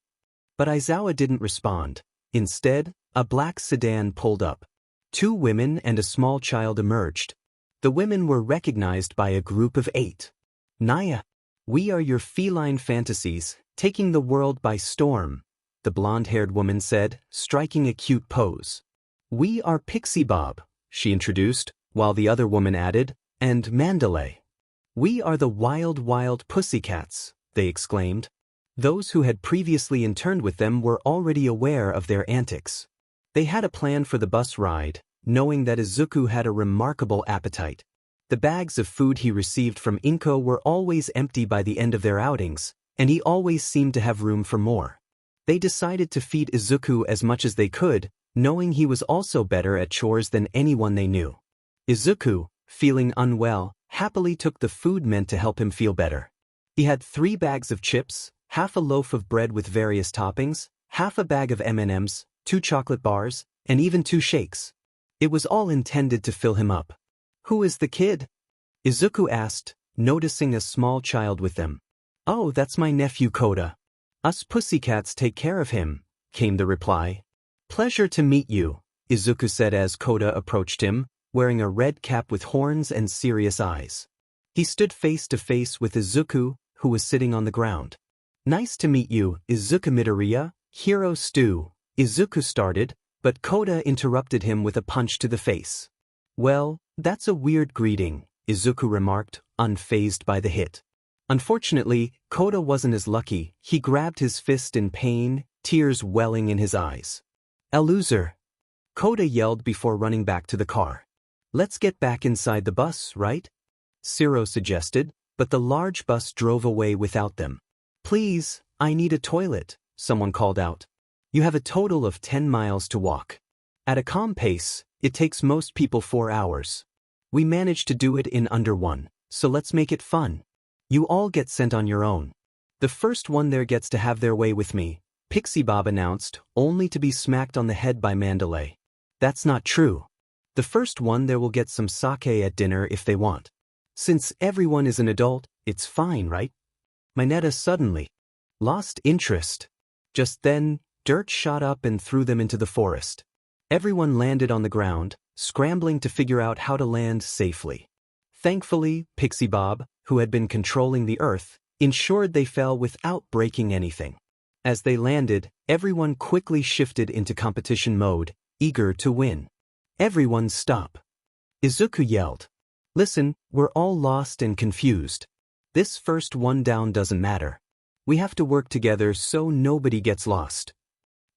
But Aizawa didn't respond. Instead, a black sedan pulled up. 2 women and a small child emerged. The women were recognized by a group of 8. "Naya, we are your feline fantasies, taking the world by storm," the blonde-haired woman said, striking a cute pose. "We are Pixie Bob," she introduced, while the other woman added, "and Mandalay." "We are the wild pussycats," they exclaimed. Those who had previously interned with them were already aware of their antics. They had a plan for the bus ride, knowing that Izuku had a remarkable appetite. The bags of food he received from Inko were always empty by the end of their outings, and he always seemed to have room for more. They decided to feed Izuku as much as they could, knowing he was also better at chores than anyone they knew. Izuku, feeling unwell, happily took the food meant to help him feel better. He had 3 bags of chips, half a loaf of bread with various toppings, half a bag of M&Ms, 2 chocolate bars, and even 2 shakes. It was all intended to fill him up. "Who is the kid?" Izuku asked, noticing a small child with them. "Oh, that's my nephew Koda. Us pussycats take care of him," came the reply. "Pleasure to meet you," Izuku said as Koda approached him, wearing a red cap with horns and serious eyes. He stood face to face with Izuku, who was sitting on the ground. "Nice to meet you, Izuku Midoriya, Hero Stew," Izuku started, but Koda interrupted him with a punch to the face. "Well, that's a weird greeting," Izuku remarked, unfazed by the hit. Unfortunately, Koda wasn't as lucky. He grabbed his fist in pain, tears welling in his eyes. "A loser," Koda yelled before running back to the car. "Let's get back inside the bus, right?" Siro suggested, but the large bus drove away without them. "Please, I need a toilet," someone called out. "You have a total of 10 miles to walk. At a calm pace, it takes most people 4 hours. We managed to do it in under 1, so let's make it fun. You all get sent on your own. The first one there gets to have their way with me," Pixie Bob announced, only to be smacked on the head by Mandalay. "That's not true. The first one there will get some sake at dinner if they want. Since everyone is an adult, it's fine, right?" Mineta suddenly lost interest. Just then, dirt shot up and threw them into the forest. Everyone landed on the ground, scrambling to figure out how to land safely. Thankfully, Pixie Bob, who had been controlling the earth, ensured they fell without breaking anything. As they landed, everyone quickly shifted into competition mode, eager to win. "Everyone stop," Izuku yelled. "Listen, we're all lost and confused. This first one down doesn't matter. We have to work together so nobody gets lost."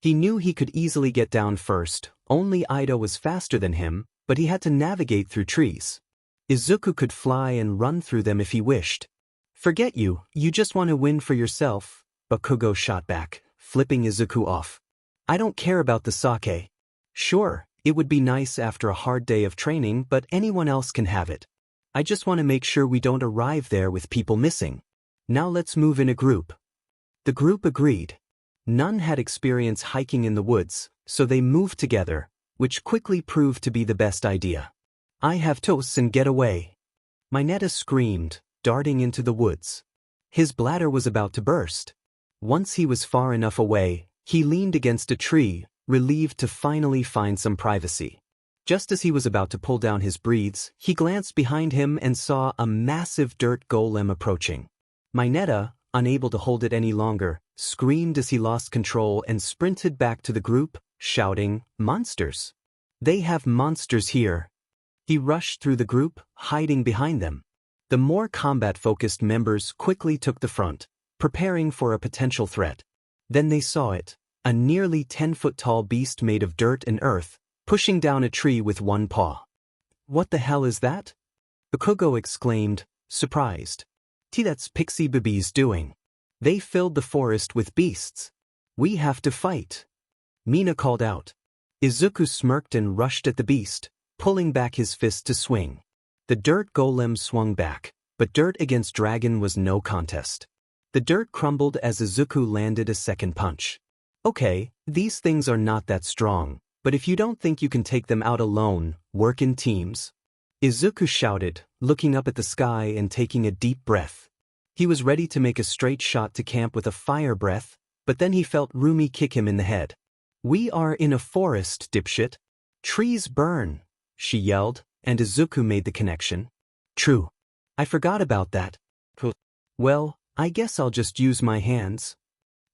He knew he could easily get down first, only Ido was faster than him, but he had to navigate through trees. Izuku could fly and run through them if he wished. "Forget you just want to win for yourself," Bakugo shot back, flipping Izuku off. "I don't care about the sake. Sure, it would be nice after a hard day of training, but anyone else can have it. I just want to make sure we don't arrive there with people missing. Now let's move in a group." The group agreed. None had experience hiking in the woods, so they moved together, which quickly proved to be the best idea. "I have toasts and get away," Mineta screamed, darting into the woods. His bladder was about to burst. Once he was far enough away, he leaned against a tree, relieved to finally find some privacy. Just as he was about to pull down his breathes, he glanced behind him and saw a massive dirt golem approaching. Mineta, unable to hold it any longer, screamed as he lost control and sprinted back to the group, shouting, "Monsters! They have monsters here!" He rushed through the group, hiding behind them. The more combat-focused members quickly took the front, preparing for a potential threat. Then they saw it, a nearly 10-foot-tall beast made of dirt and earth, pushing down a tree with one paw. "What the hell is that?" Bakugo exclaimed, surprised. "That's Pixie Baby's doing. They filled the forest with beasts. We have to fight." Mina called out. Izuku smirked and rushed at the beast, pulling back his fist to swing. The dirt golem swung back, but dirt against dragon was no contest. The dirt crumbled as Izuku landed a second punch. "Okay, these things are not that strong, but if you don't think you can take them out alone, work in teams." Izuku shouted, looking up at the sky and taking a deep breath. He was ready to make a straight shot to camp with a fire breath, but then he felt Roomi kick him in the head. "We are in a forest, dipshit. Trees burn," she yelled, and Izuku made the connection. "True. I forgot about that. Well, I guess I'll just use my hands."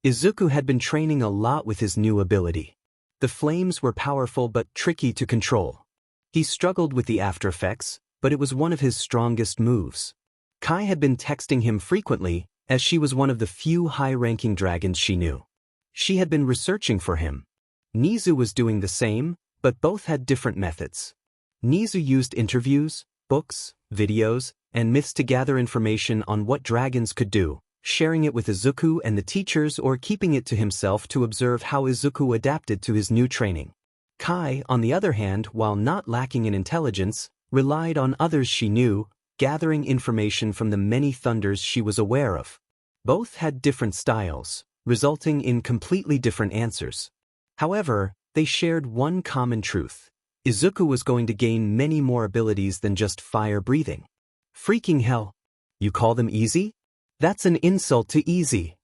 Izuku had been training a lot with his new ability. The flames were powerful but tricky to control. He struggled with the after effects, but it was one of his strongest moves. Kai had been texting him frequently, as she was one of the few high-ranking dragons she knew. She had been researching for him. Nezu was doing the same, but both had different methods. Nezu used interviews, books, videos, and myths to gather information on what dragons could do, sharing it with Izuku and the teachers or keeping it to himself to observe how Izuku adapted to his new training. Kai, on the other hand, while not lacking in intelligence, relied on others she knew, gathering information from the many thunders she was aware of. Both had different styles, resulting in completely different answers. However, they shared one common truth. Izuku was going to gain many more abilities than just fire breathing. "Freaking hell! You call them easy? That's an insult to easy!"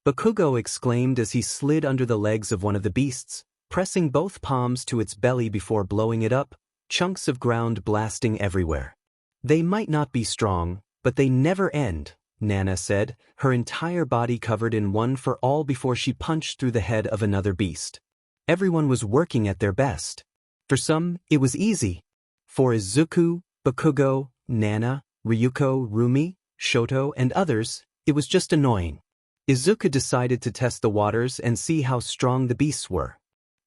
Bakugo exclaimed as he slid under the legs of one of the beasts, pressing both palms to its belly before blowing it up, chunks of ground blasting everywhere. "They might not be strong, but they never end," Nana said, her entire body covered in one for all before she punched through the head of another beast. Everyone was working at their best. For some, it was easy. For Izuku, Bakugo, Nana, Ryuko, Roomi, Shoto, and others, it was just annoying. Izuku decided to test the waters and see how strong the beasts were.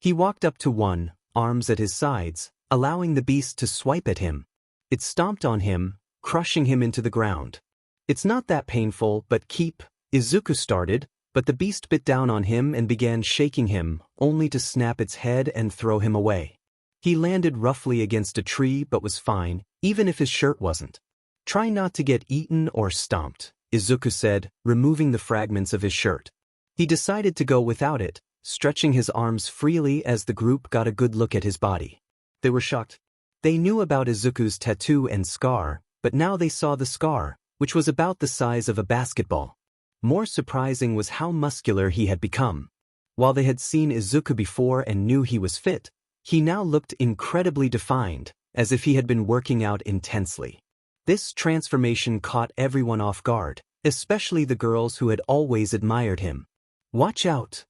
He walked up to one, arms at his sides, allowing the beast to swipe at him. It stomped on him, crushing him into the ground. "It's not that painful, but keep," Izuku started, but the beast bit down on him and began shaking him, only to snap its head and throw him away. He landed roughly against a tree but was fine, even if his shirt wasn't. "Try not to get eaten or stomped," Izuku said, removing the fragments of his shirt. He decided to go without it, stretching his arms freely as the group got a good look at his body. They were shocked. They knew about Izuku's tattoo and scar, but now they saw the scar, which was about the size of a basketball. More surprising was how muscular he had become. While they had seen Izuku before and knew he was fit, he now looked incredibly defined, as if he had been working out intensely. This transformation caught everyone off guard, especially the girls who had always admired him. "Watch out!"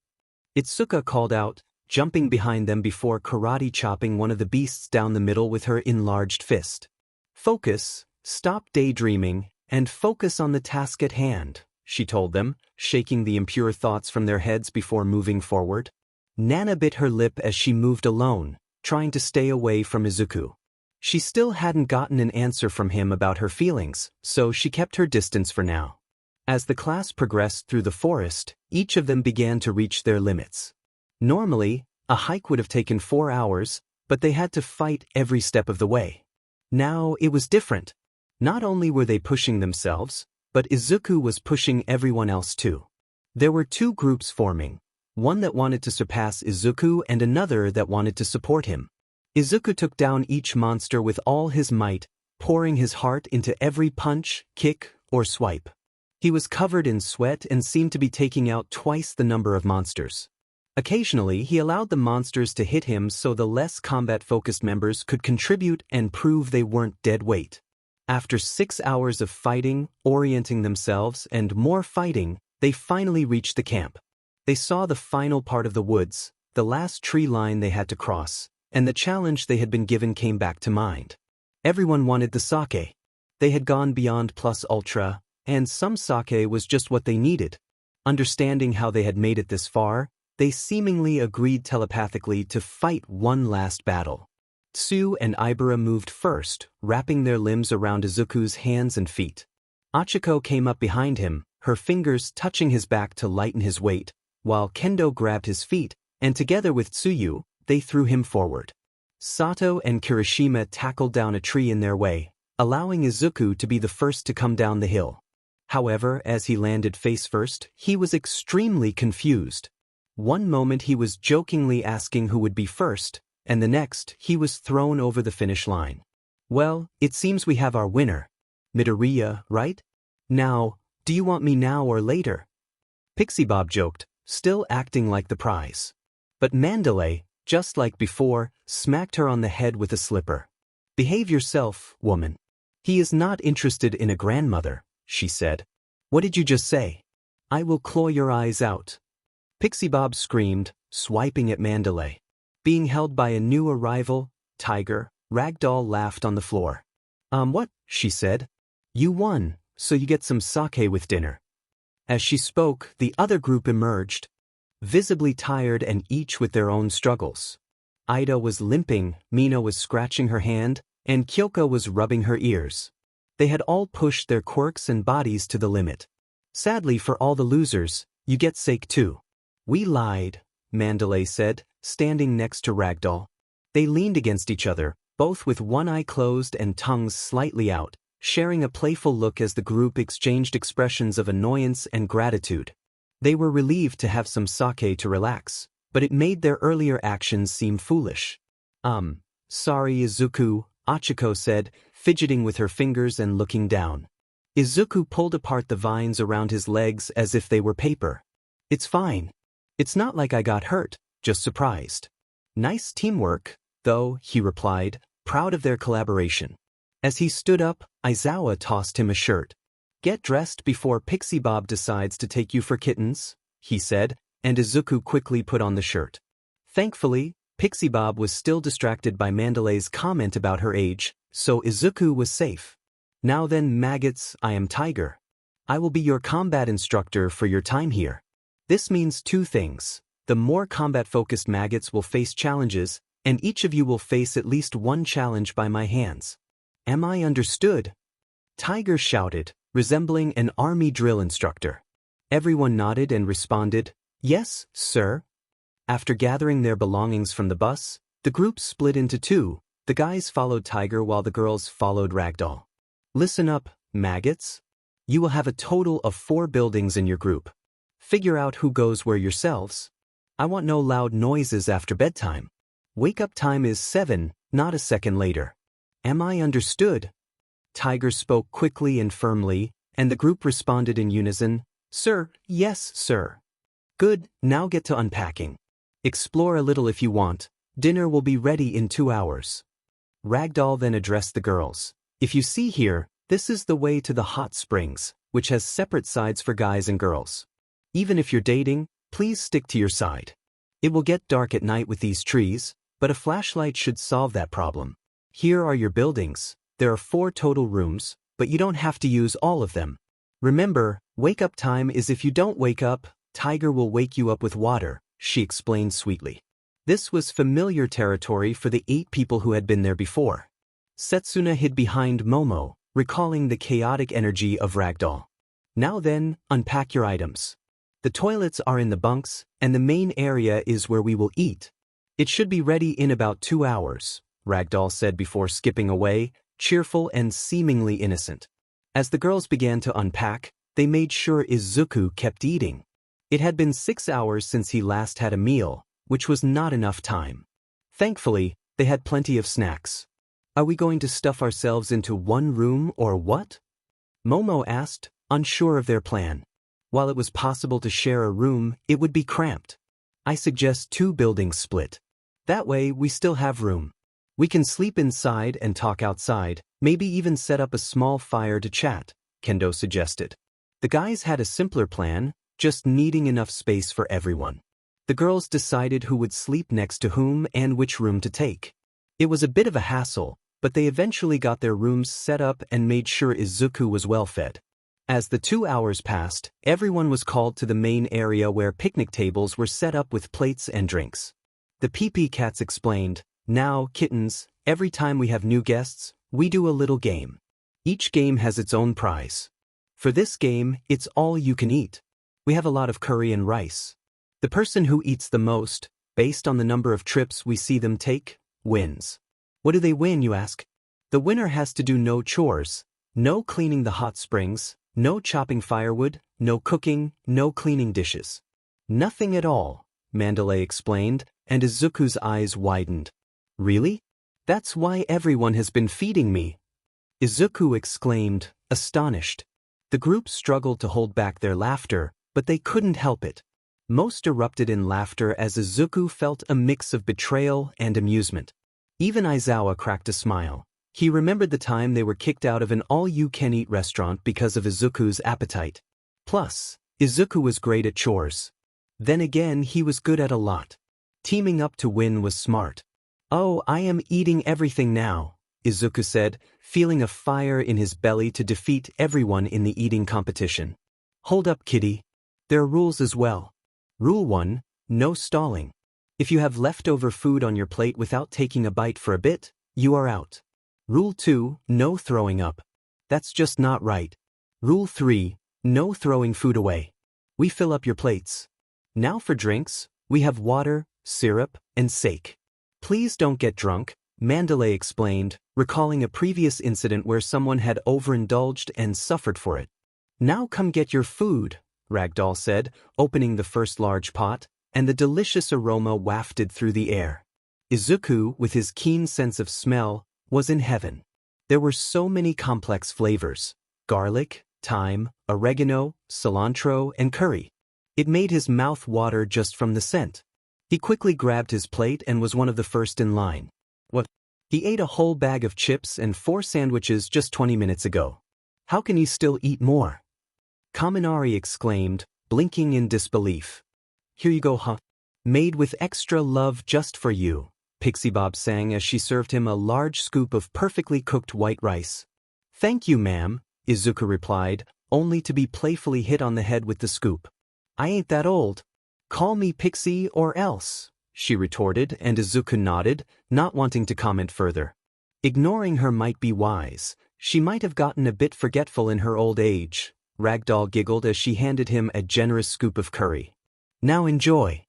Itsuka called out, jumping behind them before karate chopping one of the beasts down the middle with her enlarged fist. "Focus, stop daydreaming, and focus on the task at hand," she told them, shaking the impure thoughts from their heads before moving forward. Nana bit her lip as she moved alone, trying to stay away from Izuku. She still hadn't gotten an answer from him about her feelings, so she kept her distance for now. As the class progressed through the forest, each of them began to reach their limits. Normally, a hike would have taken 4 hours, but they had to fight every step of the way. Now it was different. Not only were they pushing themselves, but Izuku was pushing everyone else too. There were 2 groups forming, one that wanted to surpass Izuku and another that wanted to support him. Izuku took down each monster with all his might, pouring his heart into every punch, kick, or swipe. He was covered in sweat and seemed to be taking out twice the number of monsters. Occasionally, he allowed the monsters to hit him so the less combat-focused members could contribute and prove they weren't dead weight. After 6 hours of fighting, orienting themselves, and more fighting, They finally reached the camp. They saw the final part of the woods, the last tree line they had to cross, and the challenge they had been given came back to mind. Everyone wanted the sake. They had gone beyond plus ultra, and some sake was just what they needed. Understanding how they had made it this far, they seemingly agreed telepathically to fight one last battle. Tsu and Ibara moved first, wrapping their limbs around Izuku's hands and feet. Achiko came up behind him, her fingers touching his back to lighten his weight, while Kendo grabbed his feet, and together with Tsuyu, they threw him forward. Sato and Kirishima tackled down a tree in their way, allowing Izuku to be the first to come down the hill. However, as he landed face first, he was extremely confused. One moment he was jokingly asking who would be first, and the next he was thrown over the finish line. Well, it seems we have our winner. Midoriya, right? Now, do you want me now or later? Pixie Bob joked, still acting like the prize. But Mandalay, just like before, smacked her on the head with a slipper. Behave yourself, woman. He is not interested in a grandmother, she said. What did you just say? I will claw your eyes out. Pixie Bob screamed, swiping at Mandalay. Being held by a new arrival, Tiger, Ragdoll laughed on the floor. What? She said. You won, so you get some sake with dinner. As she spoke, the other group emerged, visibly tired and each with their own struggles. Ida was limping, Mina was scratching her hand, and Kyoko was rubbing her ears. They had all pushed their quirks and bodies to the limit. Sadly for all the losers, you get sake too. We lied, Mandalay said, standing next to Ragdoll. They leaned against each other, both with one eye closed and tongues slightly out, sharing a playful look as the group exchanged expressions of annoyance and gratitude. They were relieved to have some sake to relax, but it made their earlier actions seem foolish. Sorry Izuku, Achiko said, fidgeting with her fingers and looking down. Izuku pulled apart the vines around his legs as if they were paper. It's fine. It's not like I got hurt, just surprised. Nice teamwork, though, he replied, proud of their collaboration. As he stood up, Aizawa tossed him a shirt. Get dressed before Pixie Bob decides to take you for kittens, he said, and Izuku quickly put on the shirt. Thankfully, Pixie Bob was still distracted by Mandalay's comment about her age, so Izuku was safe. Now then, maggots, I am Tiger. I will be your combat instructor for your time here. This means two things. The more combat-focused maggots will face challenges, and each of you will face at least one challenge by my hands. Am I understood? Tiger shouted, resembling an army drill instructor. Everyone nodded and responded, Yes, sir. After gathering their belongings from the bus, the group split into two. The guys followed Tiger while the girls followed Ragdoll. Listen up, maggots. You will have a total of 4 buildings in your group. Figure out who goes where yourselves. I want no loud noises after bedtime. Wake-up time is 7, not a second later. Am I understood? Tiger spoke quickly and firmly, and the group responded in unison, Sir, yes, sir. Good, now get to unpacking. Explore a little if you want. Dinner will be ready in 2 hours. Ragdoll then addressed the girls. If you see here, this is the way to the hot springs, which has separate sides for guys and girls. Even if you're dating, please stick to your side. It will get dark at night with these trees, but a flashlight should solve that problem. Here are your buildings. There are 4 total rooms, but you don't have to use all of them. Remember, wake-up time is if you don't wake up, Tiger will wake you up with water, she explained sweetly. This was familiar territory for the 8 people who had been there before. Setsuna hid behind Momo, recalling the chaotic energy of Ragdoll. Now then, unpack your items. The toilets are in the bunks, and the main area is where we will eat. It should be ready in about 2 hours, Ragdoll said before skipping away, cheerful and seemingly innocent. As the girls began to unpack, they made sure Izuku kept eating. It had been 6 hours since he last had a meal, which was not enough time. Thankfully, they had plenty of snacks. Are we going to stuff ourselves into one room or what? Momo asked, unsure of their plan. While it was possible to share a room, it would be cramped. I suggest 2 buildings split. That way, we still have room. We can sleep inside and talk outside, maybe even set up a small fire to chat, Kendo suggested. The guys had a simpler plan, just needing enough space for everyone. The girls decided who would sleep next to whom and which room to take. It was a bit of a hassle, but they eventually got their rooms set up and made sure Izuku was well fed. As the 2 hours passed, everyone was called to the main area where picnic tables were set up with plates and drinks. The PP cats explained, "Now, kittens, every time we have new guests, we do a little game. Each game has its own prize. For this game, it's all you can eat. We have a lot of curry and rice. The person who eats the most, based on the number of trips we see them take, wins." What do they win, you ask? The winner has to do no chores, no cleaning the hot springs, no chopping firewood, no cooking, no cleaning dishes. Nothing at all, Mandalay explained, and Izuku's eyes widened. Really? That's why everyone has been feeding me. Izuku exclaimed, astonished. The group struggled to hold back their laughter, but they couldn't help it. Most erupted in laughter as Izuku felt a mix of betrayal and amusement. Even Aizawa cracked a smile. He remembered the time they were kicked out of an all-you-can-eat restaurant because of Izuku's appetite. Plus, Izuku was great at chores. Then again, he was good at a lot. Teaming up to win was smart. "Oh, I am eating everything now," Izuku said, feeling a fire in his belly to defeat everyone in the eating competition. "Hold up, kitty. There are rules as well. Rule 1, no stalling. If you have leftover food on your plate without taking a bite for a bit, you are out. Rule 2, no throwing up. That's just not right. Rule 3, no throwing food away. We fill up your plates. Now for drinks, we have water, syrup, and sake. Please don't get drunk," Mandalay explained, recalling a previous incident where someone had overindulged and suffered for it. "Now come get your food," Ragdoll said, opening the first large pot, and the delicious aroma wafted through the air. Izuku, with his keen sense of smell, was in heaven. There were so many complex flavors: garlic, thyme, oregano, cilantro, and curry. It made his mouth water just from the scent. He quickly grabbed his plate and was one of the first in line. What? He ate a whole bag of chips and 4 sandwiches just 20 minutes ago. How can you still eat more? Kaminari exclaimed, blinking in disbelief. "Here you go, huh? Made with extra love just for you," Pixie Bob sang as she served him a large scoop of perfectly cooked white rice. "Thank you, ma'am," Izuku replied, only to be playfully hit on the head with the scoop. "I ain't that old. Call me Pixie or else," she retorted, and Izuku nodded, not wanting to comment further. Ignoring her might be wise. She might have gotten a bit forgetful in her old age. Ragdoll giggled as she handed him a generous scoop of curry. "Now enjoy."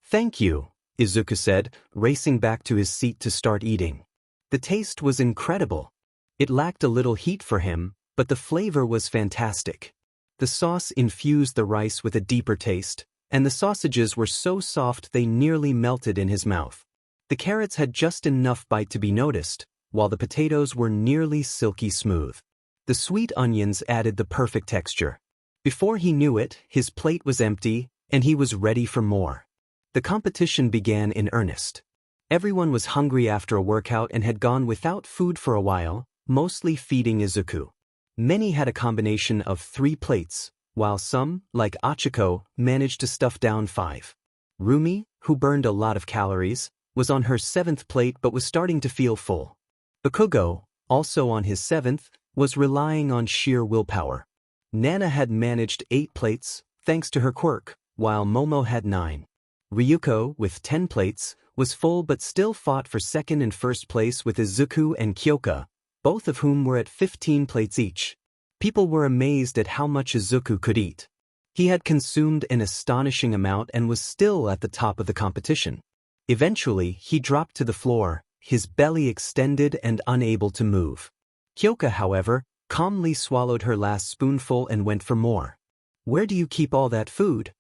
"Thank you," Izuku said, racing back to his seat to start eating. The taste was incredible. It lacked a little heat for him, but the flavor was fantastic. The sauce infused the rice with a deeper taste, and the sausages were so soft they nearly melted in his mouth. The carrots had just enough bite to be noticed, while the potatoes were nearly silky smooth. The sweet onions added the perfect texture. Before he knew it, his plate was empty, and he was ready for more. The competition began in earnest. Everyone was hungry after a workout and had gone without food for a while, mostly feeding Izuku. Many had a combination of 3 plates, while some, like Achiko, managed to stuff down 5. Roomi, who burned a lot of calories, was on her 7th plate but was starting to feel full. Bakugo, also on his 7th, was relying on sheer willpower. Nana had managed 8 plates, thanks to her quirk, while Momo had 9. Ryuko, with 10 plates, was full but still fought for 2nd and 1st place with Izuku and Kyoka, both of whom were at 15 plates each. People were amazed at how much Izuku could eat. He had consumed an astonishing amount and was still at the top of the competition. Eventually, he dropped to the floor, his belly extended and unable to move. Kyoka, however, calmly swallowed her last spoonful and went for more. "Where do you keep all that food?"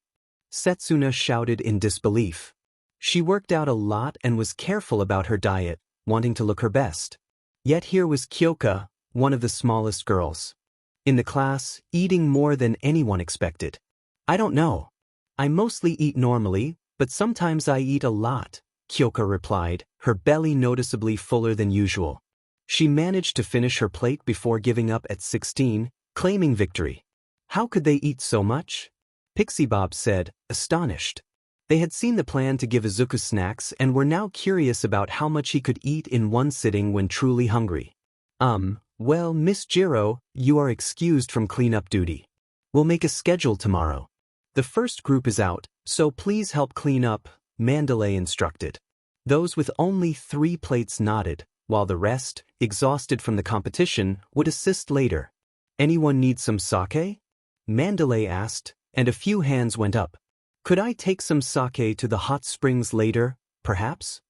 Setsuna shouted in disbelief. She worked out a lot and was careful about her diet, wanting to look her best. Yet here was Kyoka, one of the smallest girls in the class, eating more than anyone expected. "I don't know. I mostly eat normally, but sometimes I eat a lot," Kyoka replied, her belly noticeably fuller than usual. She managed to finish her plate before giving up at 16, claiming victory. How could they eat so much? Pixie Bob said, astonished. They had seen the plan to give Izuku snacks and were now curious about how much he could eat in one sitting when truly hungry. Well, Miss Jiro, you are excused from cleanup duty. We'll make a schedule tomorrow. The first group is out, so please help clean up, Mandalay instructed. Those with only 3 plates nodded, while the rest, exhausted from the competition, would assist later. Anyone need some sake? Mandalay asked, and a few hands went up. Could I take some sake to the hot springs later, perhaps?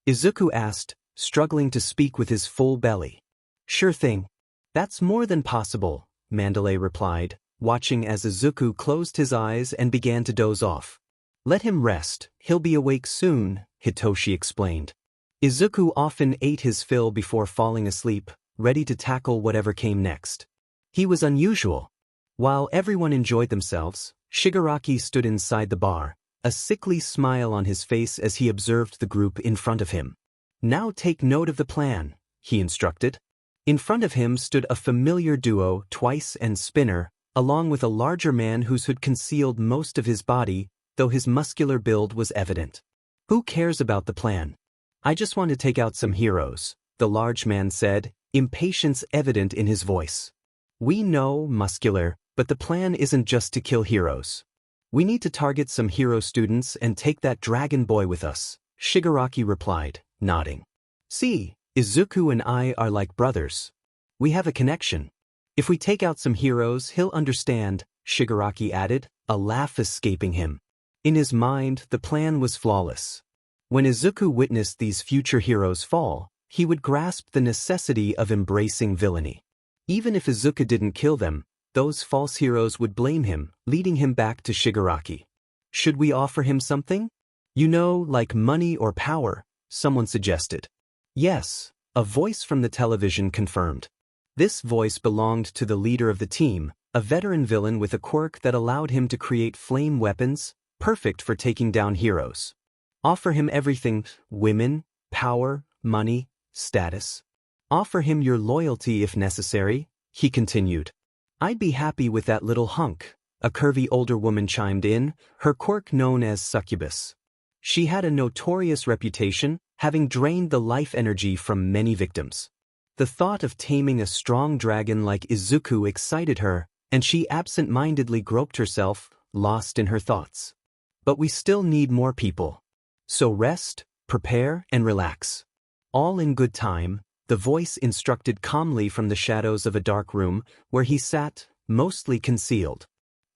Izuku asked, struggling to speak with his full belly. Sure thing. That's more than possible, Mandalay replied, watching as Izuku closed his eyes and began to doze off. Let him rest, he'll be awake soon, Hitoshi explained. Izuku often ate his fill before falling asleep, ready to tackle whatever came next. He was unusual. While everyone enjoyed themselves, Shigaraki stood inside the bar, a sickly smile on his face as he observed the group in front of him. Now take note of the plan, he instructed. In front of him stood a familiar duo, Twice and Spinner, along with a larger man whose hood concealed most of his body, though his muscular build was evident. Who cares about the plan? I just want to take out some heroes, the large man said, impatience evident in his voice. We know, Muscular, but the plan isn't just to kill heroes. We need to target some hero students and take that dragon boy with us, Shigaraki replied, nodding. See, Izuku and I are like brothers. We have a connection. If we take out some heroes, he'll understand, Shigaraki added, a laugh escaping him. In his mind, the plan was flawless. When Izuku witnessed these future heroes fall, he would grasp the necessity of embracing villainy. Even if Izuku didn't kill them, those false heroes would blame him, leading him back to Shigaraki. Should we offer him something? You know, like money or power, someone suggested. Yes, a voice from the television confirmed. This voice belonged to the leader of the team, a veteran villain with a quirk that allowed him to create flame weapons, perfect for taking down heroes. Offer him everything, women, power, money, status. Offer him your loyalty if necessary, he continued. I'd be happy with that little hunk, a curvy older woman chimed in, her quirk known as succubus. She had a notorious reputation, having drained the life energy from many victims. The thought of taming a strong dragon like Izuku excited her, and she absent-mindedly groped herself, lost in her thoughts. But we still need more people. So rest, prepare, and relax. All in good time, the voice instructed calmly from the shadows of a dark room, where he sat, mostly concealed.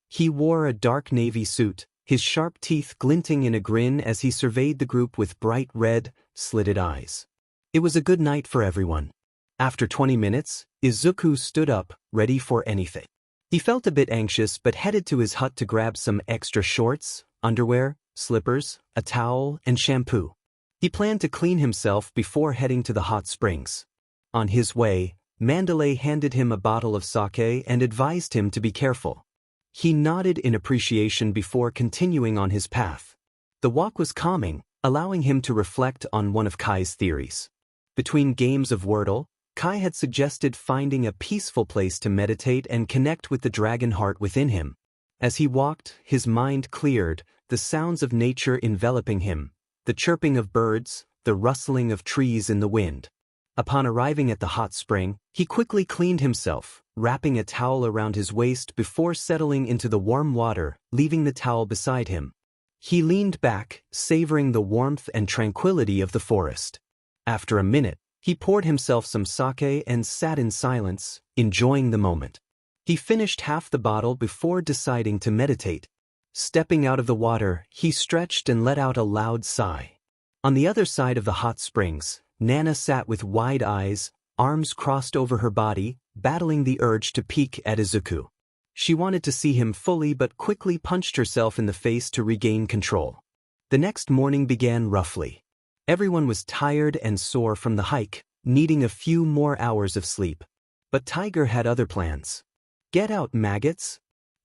He wore a dark navy suit, his sharp teeth glinting in a grin as he surveyed the group with bright red, slitted eyes. It was a good night for everyone. After 20 minutes, Izuku stood up, ready for anything. He felt a bit anxious but headed to his hut to grab some extra shorts, underwear, slippers, a towel, and shampoo. He planned to clean himself before heading to the hot springs. On his way, Mandalay handed him a bottle of sake and advised him to be careful. He nodded in appreciation before continuing on his path. The walk was calming, allowing him to reflect on one of Kai's theories. Between games of Wordle, Kai had suggested finding a peaceful place to meditate and connect with the dragon heart within him. As he walked, his mind cleared, the sounds of nature enveloping him, the chirping of birds, the rustling of trees in the wind. Upon arriving at the hot spring, he quickly cleaned himself, wrapping a towel around his waist before settling into the warm water, leaving the towel beside him. He leaned back, savoring the warmth and tranquility of the forest. After a minute, he poured himself some sake and sat in silence, enjoying the moment. He finished half the bottle before deciding to meditate. Stepping out of the water, he stretched and let out a loud sigh. On the other side of the hot springs, Nana sat with wide eyes, arms crossed over her body, battling the urge to peek at Izuku. She wanted to see him fully but quickly punched herself in the face to regain control. The next morning began roughly. Everyone was tired and sore from the hike, needing a few more hours of sleep. But Tiger had other plans. "Get out, maggots!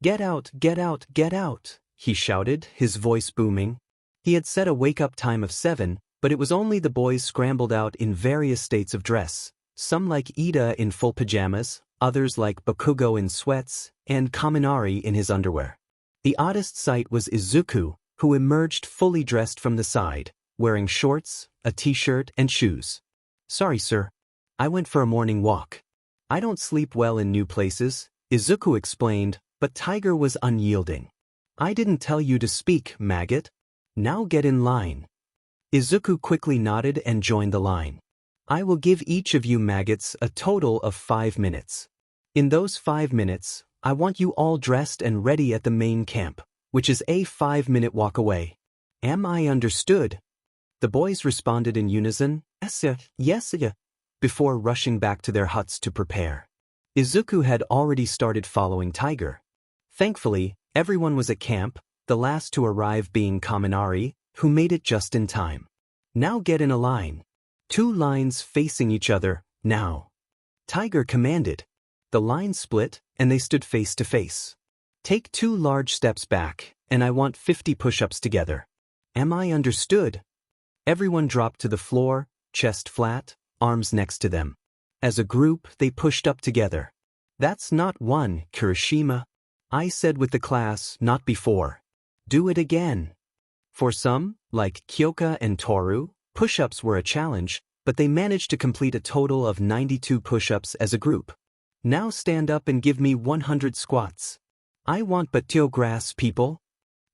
Get out, get out, get out!" he shouted, his voice booming. He had set a wake-up time of 7, but it was only the boys scrambled out in various states of dress, some like Ida in full pajamas, others like Bakugo in sweats, and Kaminari in his underwear. The oddest sight was Izuku, who emerged fully dressed from the side, wearing shorts, a t-shirt, and shoes. "Sorry, sir. I went for a morning walk. I don't sleep well in new places," Izuku explained, but Tiger was unyielding. "I didn't tell you to speak, maggot. Now get in line." Izuku quickly nodded and joined the line. "I will give each of you maggots a total of 5 minutes. In those 5 minutes, I want you all dressed and ready at the main camp, which is a 5-minute walk away. Am I understood?" The boys responded in unison, yes, before rushing back to their huts to prepare. Izuku had already started following Tiger. Thankfully, everyone was at camp, the last to arrive being Kaminari, who made it just in time. "Now get in a line. 2 lines facing each other, now." Tiger commanded. The line split, and they stood face to face. "Take 2 large steps back, and I want 50 push-ups together. Am I understood?" Everyone dropped to the floor, chest flat, arms next to them. As a group, they pushed up together. "That's not 1, Kirishima. I said with the class, not before. Do it again." For some, like Kyoka and Toru, push-ups were a challenge, but they managed to complete a total of 92 push-ups as a group. "Now stand up and give me 100 squats. I want batio grass, people,"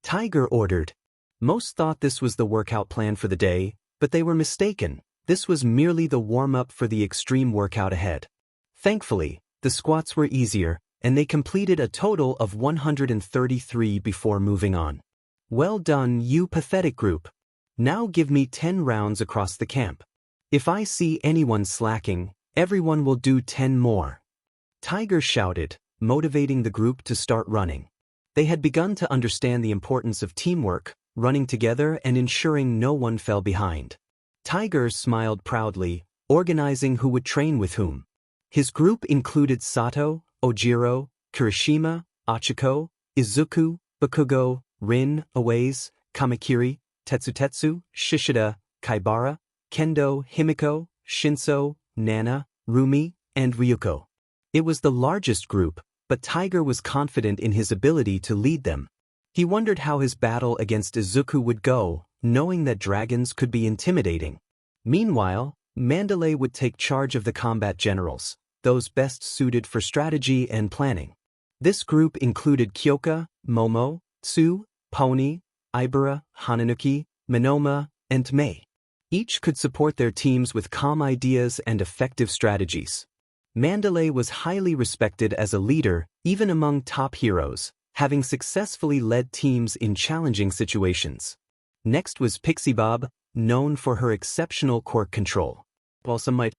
Tiger ordered. Most thought this was the workout plan for the day, but they were mistaken. This was merely the warm-up for the extreme workout ahead. Thankfully, the squats were easier, and they completed a total of 133 before moving on. "Well done, you pathetic group. Now give me 10 rounds across the camp. If I see anyone slacking, everyone will do 10 more." Tiger shouted, motivating the group to start running. They had begun to understand the importance of teamwork, running together and ensuring no one fell behind. Tiger smiled proudly, organizing who would train with whom. His group included Sato, Ojiro, Kirishima, Achiko, Izuku, Bakugo, Rin, Owaze, Kamakiri, Tetsutetsu, Shishida, Kaibara, Kendo, Himiko, Shinso, Nana, Rumi, and Ryuko. It was the largest group, but Tiger was confident in his ability to lead them. He wondered how his battle against Izuku would go, knowing that dragons could be intimidating. Meanwhile, Mandalay would take charge of the combat generals, those best suited for strategy and planning. This group included Kyoka, Momo, Tsu, Pony, Ibara, Hananuki, Minoma, and Mei. Each could support their teams with calm ideas and effective strategies. Mandalay was highly respected as a leader, even among top heroes, having successfully led teams in challenging situations. Next was Pixie Bob, known for her exceptional quirk control. While some might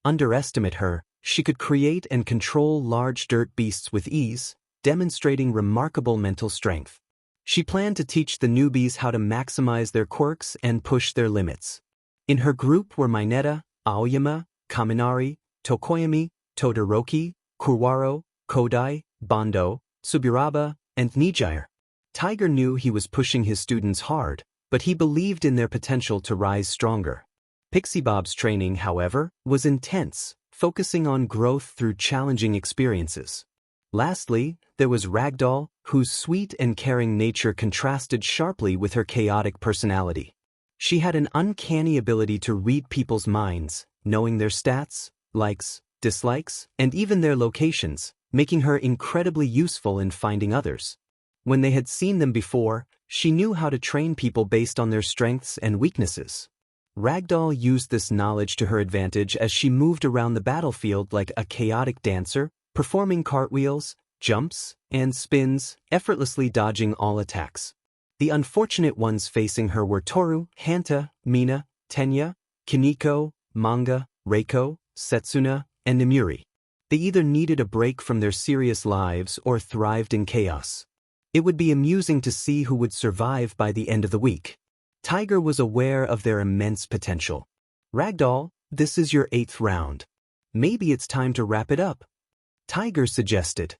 underestimate her, she could create and control large dirt beasts with ease, demonstrating remarkable mental strength. She planned to teach the newbies how to maximize their quirks and push their limits. In her group were Mineta, Aoyama, Kaminari, Tokoyami, Todoroki, Kurwaro, Kodai, Bondo, Subiraba, and Nijire. Tiger knew he was pushing his students hard, but he believed in their potential to rise stronger. Pixie Bob's training, however, was intense, focusing on growth through challenging experiences. Lastly, there was Ragdoll, whose sweet and caring nature contrasted sharply with her chaotic personality. She had an uncanny ability to read people's minds, knowing their stats, likes, dislikes, and even their locations, making her incredibly useful in finding others. When they had seen them before, she knew how to train people based on their strengths and weaknesses. Ragdoll used this knowledge to her advantage as she moved around the battlefield like a chaotic dancer, performing cartwheels, jumps, and spins, effortlessly dodging all attacks. The unfortunate ones facing her were Toru, Hanta, Mina, Tenya, Kiniko, Manga, Reiko, Setsuna, and Nemuri. They either needed a break from their serious lives or thrived in chaos. It would be amusing to see who would survive by the end of the week. Tiger was aware of their immense potential. Ragdoll, this is your 8th round. Maybe it's time to wrap it up, Tiger suggested.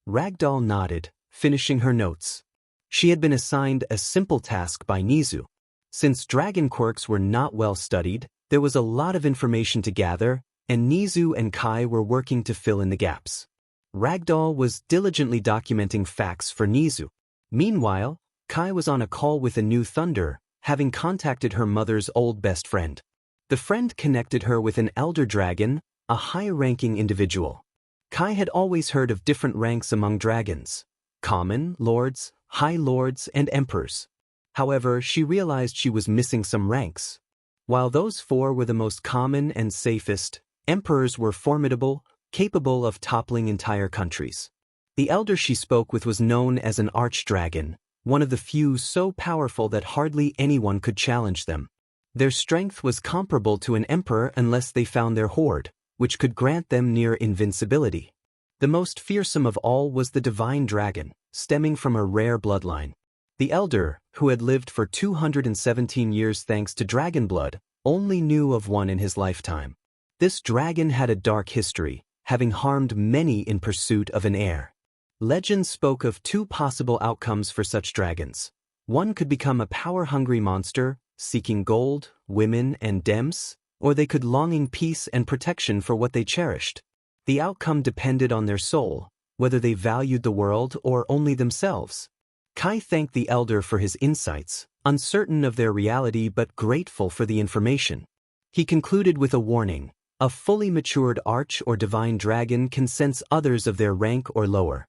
Ragdoll nodded, finishing her notes. She had been assigned a simple task by Nezu. Since dragon quirks were not well studied, there was a lot of information to gather, and Nezu and Kai were working to fill in the gaps. Ragdoll was diligently documenting facts for Nezu. Meanwhile, Kai was on a call with a new Thunder, having contacted her mother's old best friend. The friend connected her with an elder dragon, a high-ranking individual. Kai had always heard of different ranks among dragons: common, lords, high lords, and emperors. However, she realized she was missing some ranks. While those four were the most common and safest, emperors were formidable, capable of toppling entire countries. The elder she spoke with was known as an archdragon, one of the few so powerful that hardly anyone could challenge them. Their strength was comparable to an emperor unless they found their horde, which could grant them near invincibility. The most fearsome of all was the divine dragon, stemming from a rare bloodline. The elder, who had lived for 217 years thanks to dragon blood, only knew of one in his lifetime. This dragon had a dark history, having harmed many in pursuit of an heir. Legends spoke of two possible outcomes for such dragons. One could become a power-hungry monster, seeking gold, women, and gems, or they could longing peace and protection for what they cherished. The outcome depended on their soul, whether they valued the world or only themselves. Kai thanked the elder for his insights, uncertain of their reality but grateful for the information. He concluded with a warning: a fully matured arch or divine dragon can sense others of their rank or lower.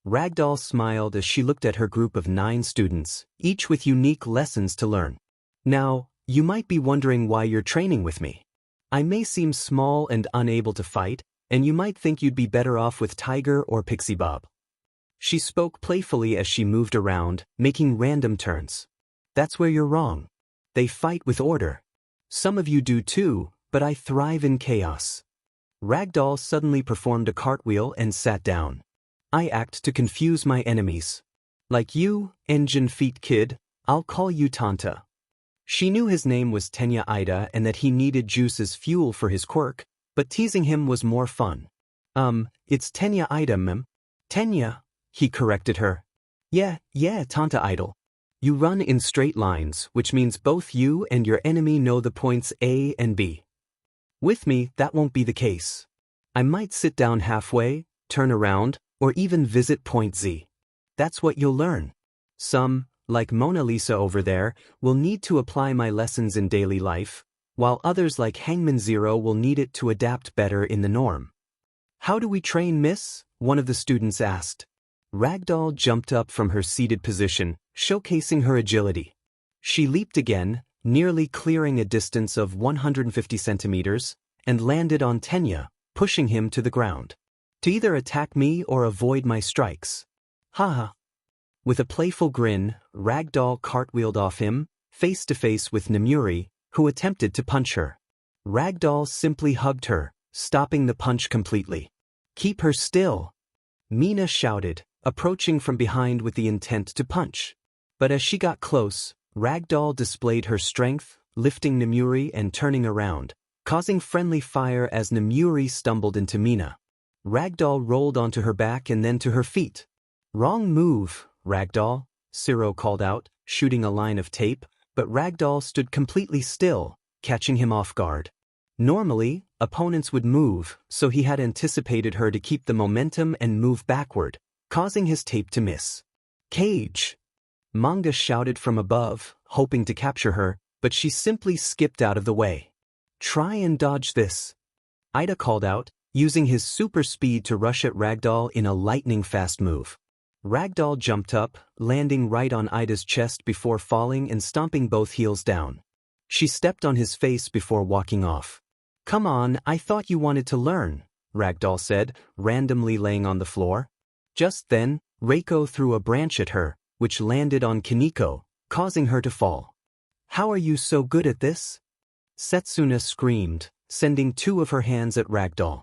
Ragdoll smiled as she looked at her group of 9 students, each with unique lessons to learn. Now, you might be wondering why you're training with me. I may seem small and unable to fight, and you might think you'd be better off with Tiger or Pixie Bob. She spoke playfully as she moved around, making random turns. That's where you're wrong. They fight with order. Some of you do too, but I thrive in chaos. Ragdoll suddenly performed a cartwheel and sat down. I act to confuse my enemies. Like you, engine feet kid, I'll call you Tanta. She knew his name was Tenya Ida and that he needed juice as fuel for his quirk, but teasing him was more fun. It's Tenya Ida, ma'am. Tenya, he corrected her. Yeah, Tanta Idol. You run in straight lines, which means both you and your enemy know the points A and B. With me, that won't be the case. I might sit down halfway, turn around, or even visit point Z. That's what you'll learn. Some, like Mona Lisa over there, will need to apply my lessons in daily life, while others like Hangman Zero will need it to adapt better in the norm. How do we train, miss? One of the students asked. Ragdoll jumped up from her seated position, showcasing her agility. She leaped again, nearly clearing a distance of 150 centimeters, and landed on Tenya, pushing him to the ground. To either attack me or avoid my strikes. Haha. With a playful grin, Ragdoll cartwheeled off him, face to face with Nemuri, who attempted to punch her. Ragdoll simply hugged her, stopping the punch completely. Keep her still, Mina shouted, approaching from behind with the intent to punch. But as she got close, Ragdoll displayed her strength, lifting Nemuri and turning around, causing friendly fire as Nemuri stumbled into Mina. Ragdoll rolled onto her back and then to her feet. Wrong move, Ragdoll, Zero called out, shooting a line of tape, but Ragdoll stood completely still, catching him off guard. Normally, opponents would move, so he had anticipated her to keep the momentum and move backward, causing his tape to miss. Cage! Manga shouted from above, hoping to capture her, but she simply skipped out of the way. Try and dodge this, Ida called out, using his super speed to rush at Ragdoll in a lightning-fast move. Ragdoll jumped up, landing right on Ida's chest before falling and stomping both heels down. She stepped on his face before walking off. Come on, I thought you wanted to learn, Ragdoll said, randomly laying on the floor. Just then, Reiko threw a branch at her, which landed on Kiniko, causing her to fall. How are you so good at this? Setsuna screamed, sending 2 of her hands at Ragdoll.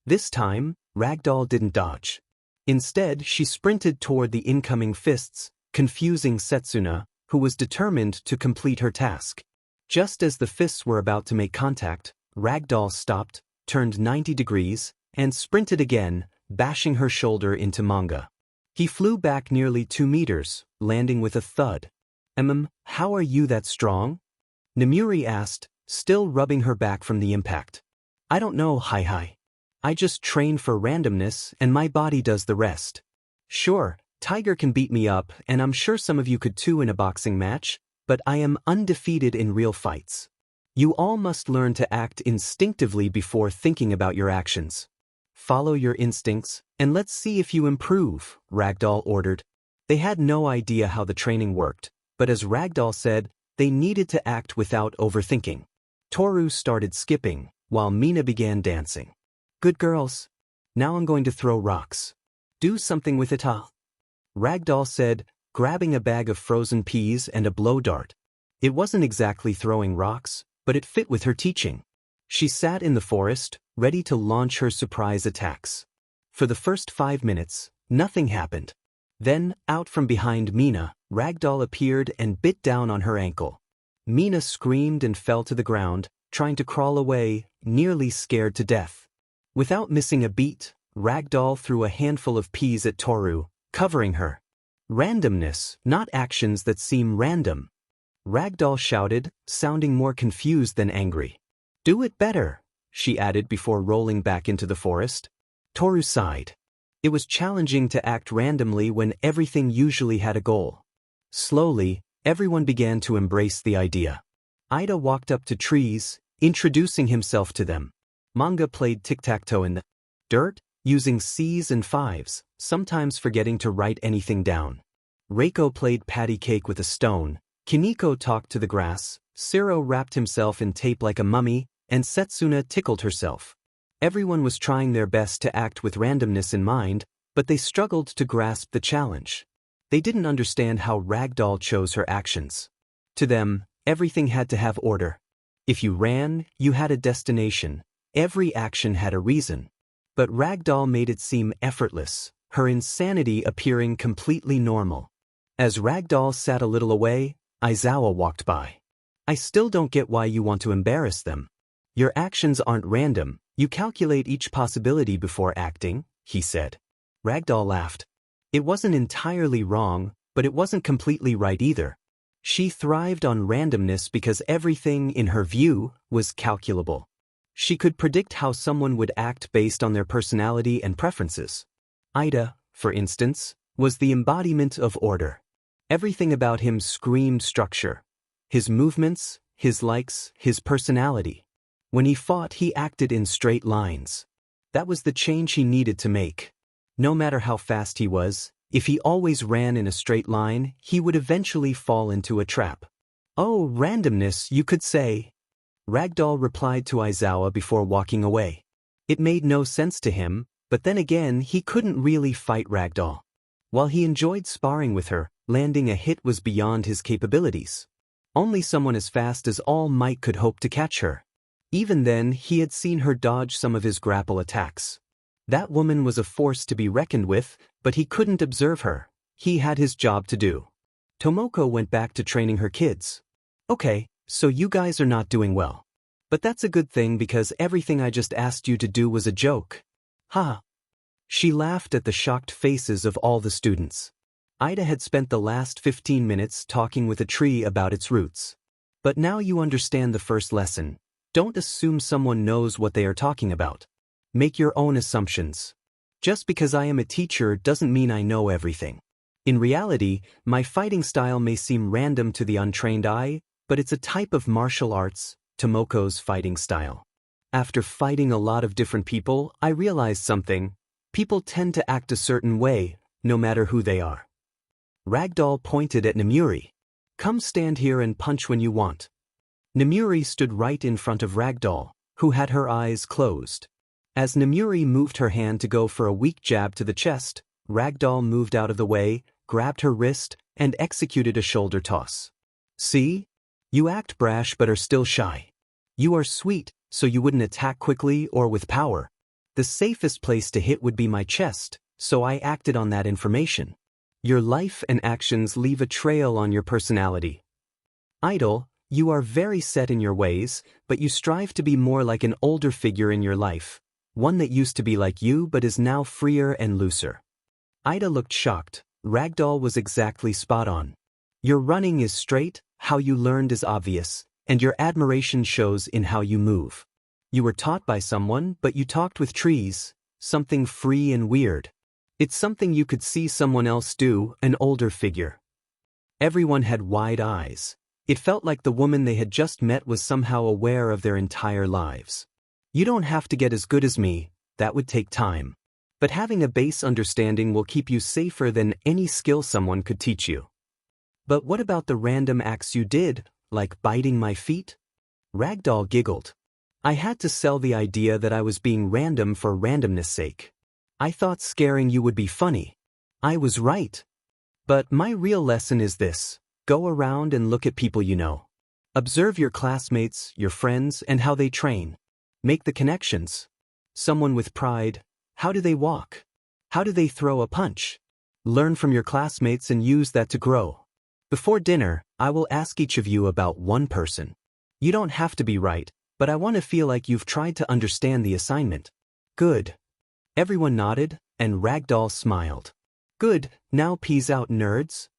This time, Ragdoll didn't dodge. Instead, she sprinted toward the incoming fists, confusing Setsuna, who was determined to complete her task. Just as the fists were about to make contact, Ragdoll stopped, turned 90 degrees, and sprinted again, bashing her shoulder into Manga. He flew back nearly 2 meters, landing with a thud. How are you that strong? Nemuri asked, still rubbing her back from the impact. I don't know, hi. I just train for randomness and my body does the rest. Sure, Tiger can beat me up, and I'm sure some of you could too in a boxing match, but I am undefeated in real fights. You all must learn to act instinctively before thinking about your actions. Follow your instincts, and let's see if you improve, Ragdoll ordered. They had no idea how the training worked, but as Ragdoll said, they needed to act without overthinking. Toru started skipping, while Mina began dancing. Good girls. Now I'm going to throw rocks. Do something with it, huh? Ragdoll said, grabbing a bag of frozen peas and a blow dart. It wasn't exactly throwing rocks, but it fit with her teaching. She sat in the forest, ready to launch her surprise attacks. For the first 5 minutes, nothing happened. Then, out from behind Mina, Ragdoll appeared and bit down on her ankle. Mina screamed and fell to the ground, trying to crawl away, nearly scared to death. Without missing a beat, Ragdoll threw a handful of peas at Toru, covering her. Randomness, not actions that seem random. Ragdoll shouted, sounding more confused than angry. Do it better, she added before rolling back into the forest. Toru sighed. It was challenging to act randomly when everything usually had a goal. Slowly, everyone began to embrace the idea. Ida walked up to trees, introducing himself to them. Manga played tic-tac-toe in the dirt, using C's and 5s, sometimes forgetting to write anything down. Reiko played patty cake with a stone, Kiniko talked to the grass, Siro wrapped himself in tape like a mummy, and Setsuna tickled herself. Everyone was trying their best to act with randomness in mind, but they struggled to grasp the challenge. They didn't understand how Ragdoll chose her actions. To them, everything had to have order. If you ran, you had a destination. Every action had a reason. But Ragdoll made it seem effortless, her insanity appearing completely normal. As Ragdoll sat a little away, Aizawa walked by. I still don't get why you want to embarrass them. Your actions aren't random, you calculate each possibility before acting, he said. Ragdoll laughed. It wasn't entirely wrong, but it wasn't completely right either. She thrived on randomness because everything, in her view, was calculable. She could predict how someone would act based on their personality and preferences. Ida, for instance, was the embodiment of order. Everything about him screamed structure. His movements, his likes, his personality. When he fought, he acted in straight lines. That was the change he needed to make. No matter how fast he was, if he always ran in a straight line, he would eventually fall into a trap. Oh, randomness, you could say. Ragdoll replied to Aizawa before walking away. It made no sense to him, but then again he couldn't really fight Ragdoll. While he enjoyed sparring with her, landing a hit was beyond his capabilities. Only someone as fast as All Might could hope to catch her. Even then, he had seen her dodge some of his grapple attacks. That woman was a force to be reckoned with, but he couldn't observe her. He had his job to do. Tomoko went back to training her kids. Okay, so you guys are not doing well. But that's a good thing because everything I just asked you to do was a joke. Ha! She laughed at the shocked faces of all the students. Ida had spent the last 15 minutes talking with a tree about its roots. But now you understand the first lesson. Don't assume someone knows what they are talking about. Make your own assumptions. Just because I am a teacher doesn't mean I know everything. In reality, my fighting style may seem random to the untrained eye, but it's a type of martial arts, Tomoko's fighting style. After fighting a lot of different people, I realized something. People tend to act a certain way, no matter who they are. Ragdoll pointed at Nemuri. Come stand here and punch when you want. Nemuri stood right in front of Ragdoll, who had her eyes closed. As Nemuri moved her hand to go for a weak jab to the chest, Ragdoll moved out of the way, grabbed her wrist, and executed a shoulder toss. See? You act brash but are still shy. You are sweet, so you wouldn't attack quickly or with power. The safest place to hit would be my chest, so I acted on that information. Your life and actions leave a trail on your personality. Idol, you are very set in your ways, but you strive to be more like an older figure in your life, one that used to be like you but is now freer and looser. Ida looked shocked. Ragdoll was exactly spot on. Your running is straight, how you learned is obvious, and your admiration shows in how you move. You were taught by someone, but you talked with trees, something free and weird. It's something you could see someone else do, an older figure. Everyone had wide eyes. It felt like the woman they had just met was somehow aware of their entire lives. You don't have to get as good as me, that would take time. But having a base understanding will keep you safer than any skill someone could teach you. But what about the random acts you did, like biting my feet? Ragdoll giggled. I had to sell the idea that I was being random for randomness' sake. I thought scaring you would be funny. I was right. But my real lesson is this: go around and look at people you know. Observe your classmates, your friends, and how they train. Make the connections. Someone with pride, how do they walk? How do they throw a punch? Learn from your classmates and use that to grow. Before dinner, I will ask each of you about one person. You don't have to be right, but I want to feel like you've tried to understand the assignment. Good. Everyone nodded, and Ragdoll smiled. Good, now peas out, nerds.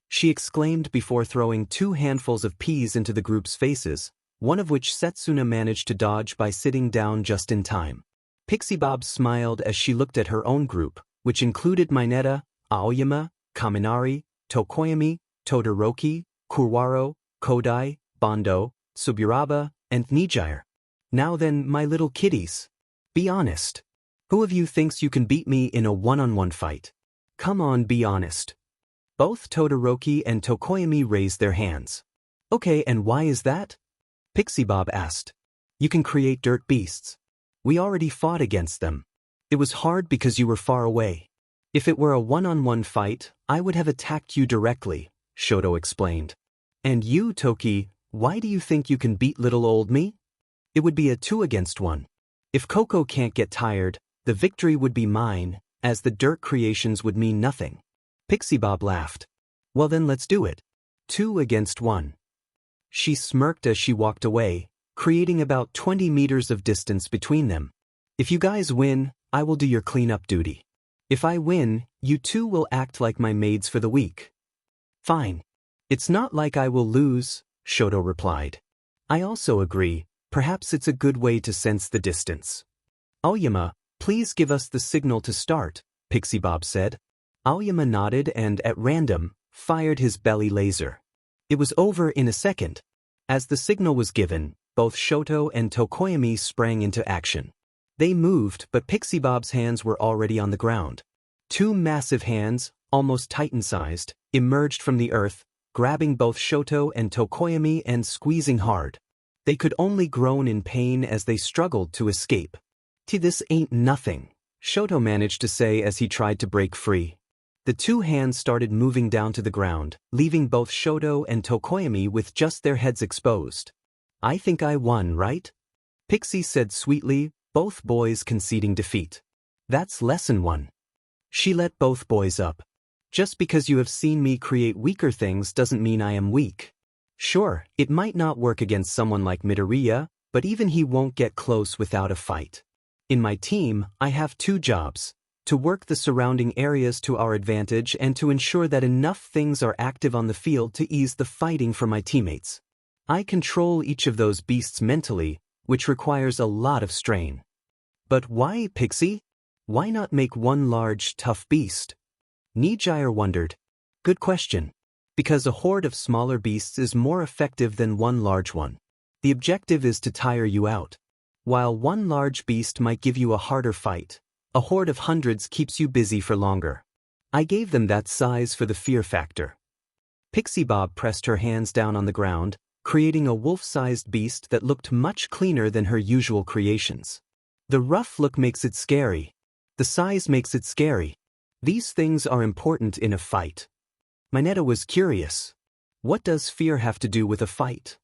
She exclaimed before throwing 2 handfuls of peas into the group's faces, one of which Setsuna managed to dodge by sitting down just in time. Pixie Bob smiled as she looked at her own group, which included Mineta, Aoyama, Kaminari, Tokoyami, Todoroki, Kurwaro, Kodai, Bondo, Suburaba, and Nijire. Now then, my little kiddies. Be honest. Who of you thinks you can beat me in a one-on-one fight? Come on, be honest. Both Todoroki and Tokoyami raised their hands. Okay, and why is that? Pixie Bob asked. You can create dirt beasts. We already fought against them. It was hard because you were far away. If it were a one-on-one fight, I would have attacked you directly, Shoto explained. And you, Toki, why do you think you can beat little old me? It would be a 2 against 1. If Coco can't get tired, the victory would be mine, as the dirt creations would mean nothing. Pixie Bob laughed. Well then let's do it. 2 against 1. She smirked as she walked away, creating about 20 meters of distance between them. If you guys win, I will do your cleanup duty. If I win, you two will act like my maids for the week. Fine. It's not like I will lose, Shoto replied. I also agree, perhaps it's a good way to sense the distance. Aoyama, please give us the signal to start, Pixie Bob said. Aoyama nodded and, at random, fired his belly laser. It was over in a second. As the signal was given, both Shoto and Tokoyami sprang into action. They moved, but Pixie Bob's hands were already on the ground. 2 massive hands, almost Titan-sized, emerged from the earth, grabbing both Shoto and Tokoyami and squeezing hard. They could only groan in pain as they struggled to escape. This ain't nothing, Shoto managed to say as he tried to break free. The 2 hands started moving down to the ground, leaving both Shoto and Tokoyami with just their heads exposed. I think I won, right? Pixie said sweetly, both boys conceding defeat. That's lesson 1. She let both boys up. Just because you have seen me create weaker things doesn't mean I am weak. Sure, it might not work against someone like Midoriya, but even he won't get close without a fight. In my team, I have 2 jobs: to work the surrounding areas to our advantage and to ensure that enough things are active on the field to ease the fighting for my teammates. I control each of those beasts mentally, which requires a lot of strain. But why, Pixie? Why not make one large, tough beast? Nijire wondered. Good question. Because a horde of smaller beasts is more effective than one large one. The objective is to tire you out. While one large beast might give you a harder fight, a horde of hundreds keeps you busy for longer. I gave them that size for the fear factor. Pixie Bob pressed her hands down on the ground, creating a wolf-sized beast that looked much cleaner than her usual creations. The rough look makes it scary. The size makes it scary. These things are important in a fight. Mineta was curious. What does fear have to do with a fight?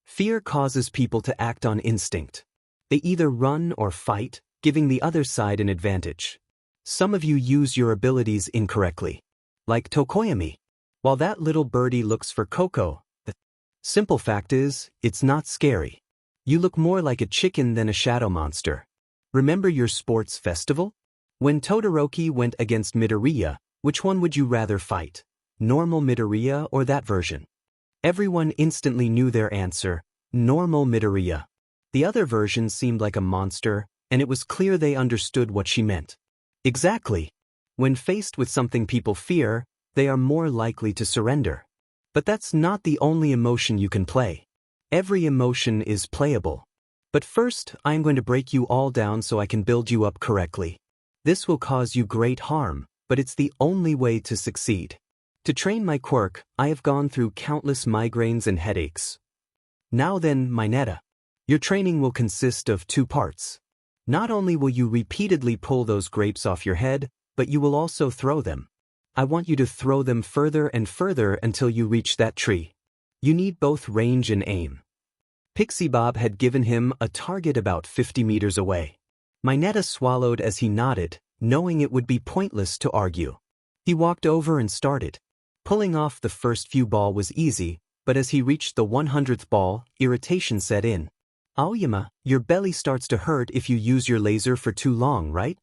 Fear causes people to act on instinct. They either run or fight, giving the other side an advantage. Some of you use your abilities incorrectly. Like Tokoyami. While that little birdie looks for Coco, the simple fact is, it's not scary. You look more like a chicken than a shadow monster. Remember your sports festival? When Todoroki went against Midoriya, which one would you rather fight? Normal Midoriya or that version? Everyone instantly knew their answer, normal Midoriya. The other version seemed like a monster, and it was clear they understood what she meant. Exactly. When faced with something people fear, they are more likely to surrender. But that's not the only emotion you can play. Every emotion is playable. But first, I'm going to break you all down so I can build you up correctly. This will cause you great harm, but it's the only way to succeed. To train my quirk, I have gone through countless migraines and headaches. Now then, Mineta. Your training will consist of 2 parts. Not only will you repeatedly pull those grapes off your head, but you will also throw them. I want you to throw them further and further until you reach that tree. You need both range and aim. Pixie Bob had given him a target about 50 meters away. Mineta swallowed as he nodded, knowing it would be pointless to argue. He walked over and started. Pulling off the first few ball was easy, but as he reached the 100th ball, irritation set in. Aoyama, your belly starts to hurt if you use your laser for too long, right?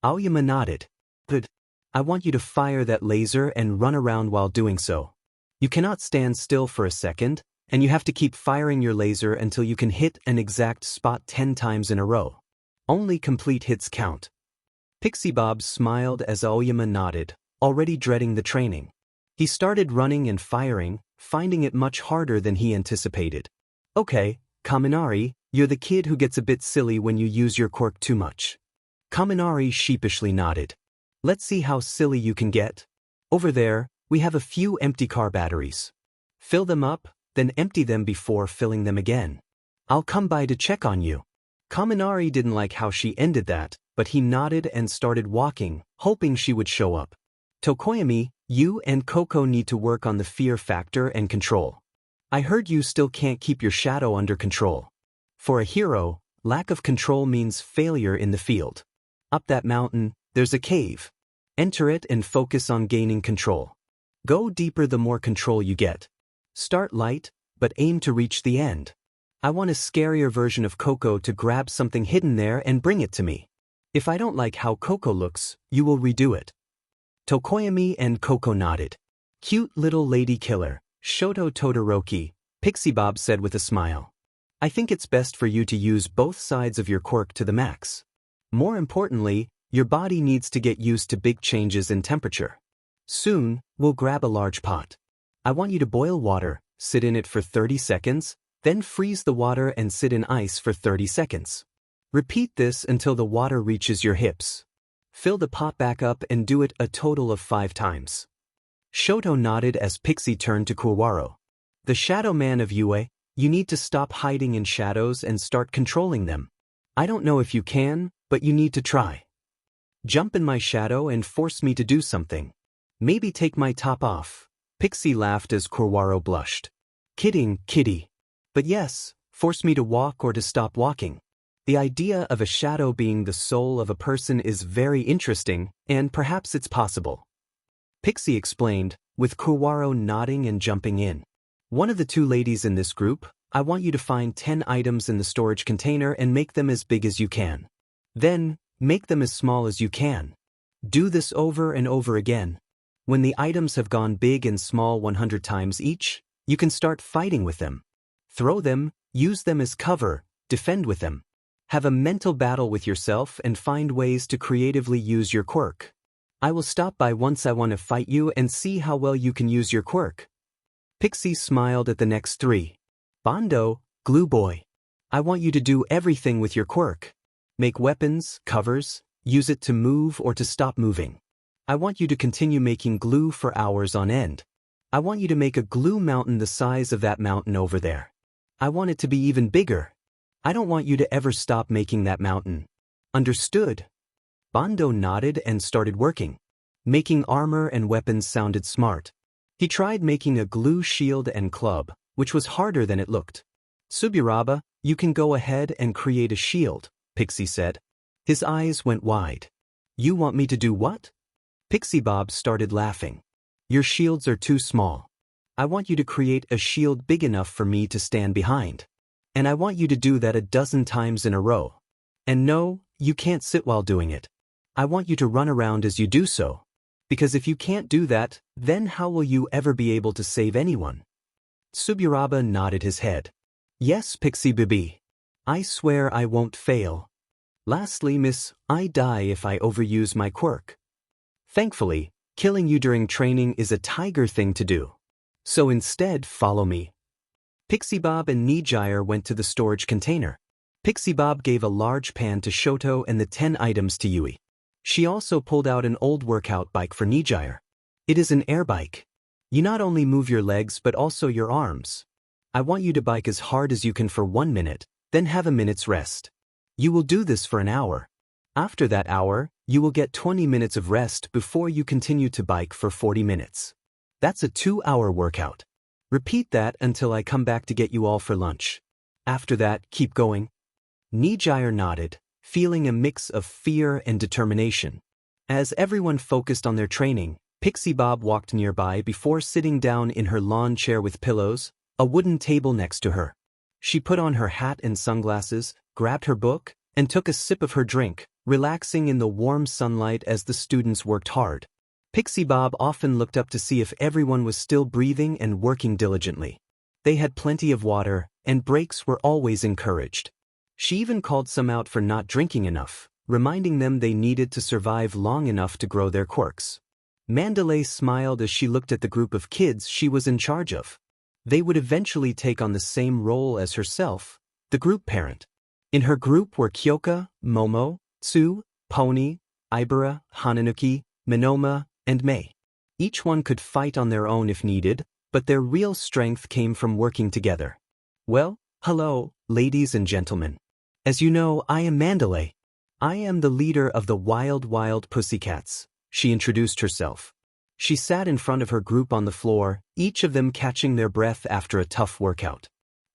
Aoyama nodded. Good. I want you to fire that laser and run around while doing so. You cannot stand still for a second, and you have to keep firing your laser until you can hit an exact spot 10 times in a row. Only complete hits count. Pixie Bob smiled as Aoyama nodded, already dreading the training. He started running and firing, finding it much harder than he anticipated. Okay, Kaminari, you're the kid who gets a bit silly when you use your quirk too much. Kaminari sheepishly nodded. Let's see how silly you can get. Over there, we have a few empty car batteries. Fill them up, then empty them before filling them again. I'll come by to check on you. Kaminari didn't like how she ended that, but he nodded and started walking, hoping she would show up. Tokoyami, you and Coco need to work on the fear factor and control. I heard you still can't keep your shadow under control. For a hero, lack of control means failure in the field. Up that mountain, there's a cave. Enter it and focus on gaining control. Go deeper the more control you get. Start light, but aim to reach the end. I want a scarier version of Coco to grab something hidden there and bring it to me. If I don't like how Coco looks, you will redo it. Tokoyami and Coco nodded. Cute little lady killer, Shoto Todoroki, Pixie Bob said with a smile. I think it's best for you to use both sides of your quirk to the max. More importantly, your body needs to get used to big changes in temperature. Soon, we'll grab a large pot. I want you to boil water, sit in it for 30 seconds, then freeze the water and sit in ice for 30 seconds. Repeat this until the water reaches your hips. Fill the pot back up and do it a total of 5 times. Shoto nodded as Pixie turned to Kurwaro. The Shadow Man of Yue, you need to stop hiding in shadows and start controlling them. I don't know if you can, but you need to try. Jump in my shadow and force me to do something. Maybe take my top off. Pixie laughed as Kurwaro blushed. Kidding, kitty. But yes, force me to walk or to stop walking. The idea of a shadow being the soul of a person is very interesting, and perhaps it's possible. Pixie explained, with Kurwaro nodding and jumping in. One of the 2 ladies in this group, I want you to find 10 items in the storage container and make them as big as you can. Then, make them as small as you can. Do this over and over again. When the items have gone big and small 100 times each, you can start fighting with them. Throw them, use them as cover, defend with them. Have a mental battle with yourself and find ways to creatively use your quirk. I will stop by once I want to fight you and see how well you can use your quirk. Pixie smiled at the next 3. Bondo, Glue Boy. I want you to do everything with your quirk. Make weapons, covers, use it to move or to stop moving. I want you to continue making glue for hours on end. I want you to make a glue mountain the size of that mountain over there. I want it to be even bigger. I don't want you to ever stop making that mountain. Understood? Bondo nodded and started working. Making armor and weapons sounded smart. He tried making a glue shield and club, which was harder than it looked. Suburaba, you can go ahead and create a shield, Pixie said. His eyes went wide. You want me to do what? Pixie Bob started laughing. Your shields are too small. I want you to create a shield big enough for me to stand behind. And I want you to do that 12 times in a row. And no, you can't sit while doing it. I want you to run around as you do so. Because if you can't do that, then how will you ever be able to save anyone? Suburaba nodded his head. Yes, Pixie Bibi. I swear I won't fail. Lastly, miss, I die if I overuse my quirk. Thankfully, killing you during training is a tiger thing to do. So instead, follow me. Pixie Bob and MidoRyuu went to the storage container. Pixie Bob gave a large pan to Shoto and the 10 items to Yui. She also pulled out an old workout bike for MidoRyuu. It is an air bike. You not only move your legs but also your arms. I want you to bike as hard as you can for 1 minute, then have a minute's rest. You will do this for an hour. After that hour, you will get 20 minutes of rest before you continue to bike for 40 minutes. That's a 2-hour workout. Repeat that until I come back to get you all for lunch. After that, keep going. MidoRyuu nodded, feeling a mix of fear and determination. As everyone focused on their training, Pixie Bob walked nearby before sitting down in her lawn chair with pillows, a wooden table next to her. She put on her hat and sunglasses, grabbed her book, and took a sip of her drink, relaxing in the warm sunlight as the students worked hard. Pixie Bob often looked up to see if everyone was still breathing and working diligently. They had plenty of water, and breaks were always encouraged. She even called some out for not drinking enough, reminding them they needed to survive long enough to grow their quirks. Mandalay smiled as she looked at the group of kids she was in charge of. They would eventually take on the same role as herself, the group parent. In her group were Kyoka, Momo, Tsu, Pony, Ibara, Hananuki, Minoma, and Mei. Each one could fight on their own if needed, but their real strength came from working together. Well, hello, ladies and gentlemen. As you know, I am Mandalay. I am the leader of the Wild Pussycats. She introduced herself. She sat in front of her group on the floor, each of them catching their breath after a tough workout.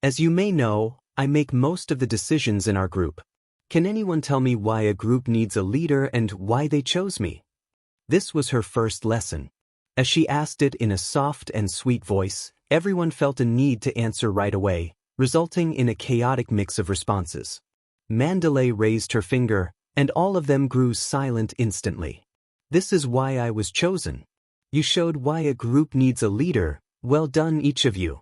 As you may know, I make most of the decisions in our group. Can anyone tell me why a group needs a leader and why they chose me? This was her first lesson. As she asked it in a soft and sweet voice, everyone felt a need to answer right away, resulting in a chaotic mix of responses. Mandalay raised her finger, and all of them grew silent instantly. This is why I was chosen. You showed why a group needs a leader. Well done, each of you.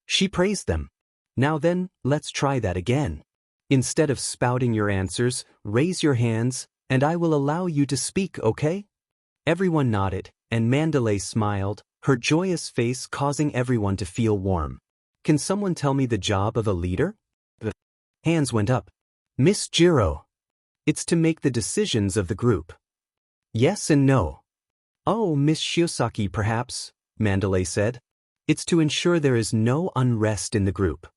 She praised them. Now then, let's try that again. Instead of spouting your answers, raise your hands, and I will allow you to speak, okay? Everyone nodded, and Mandalay smiled, her joyous face causing everyone to feel warm. Can someone tell me the job of a leader? The hands went up. Miss Jiro. It's to make the decisions of the group. Yes and no. Oh, Miss Shiosaki perhaps, Mandalay said. It's to ensure there is no unrest in the group.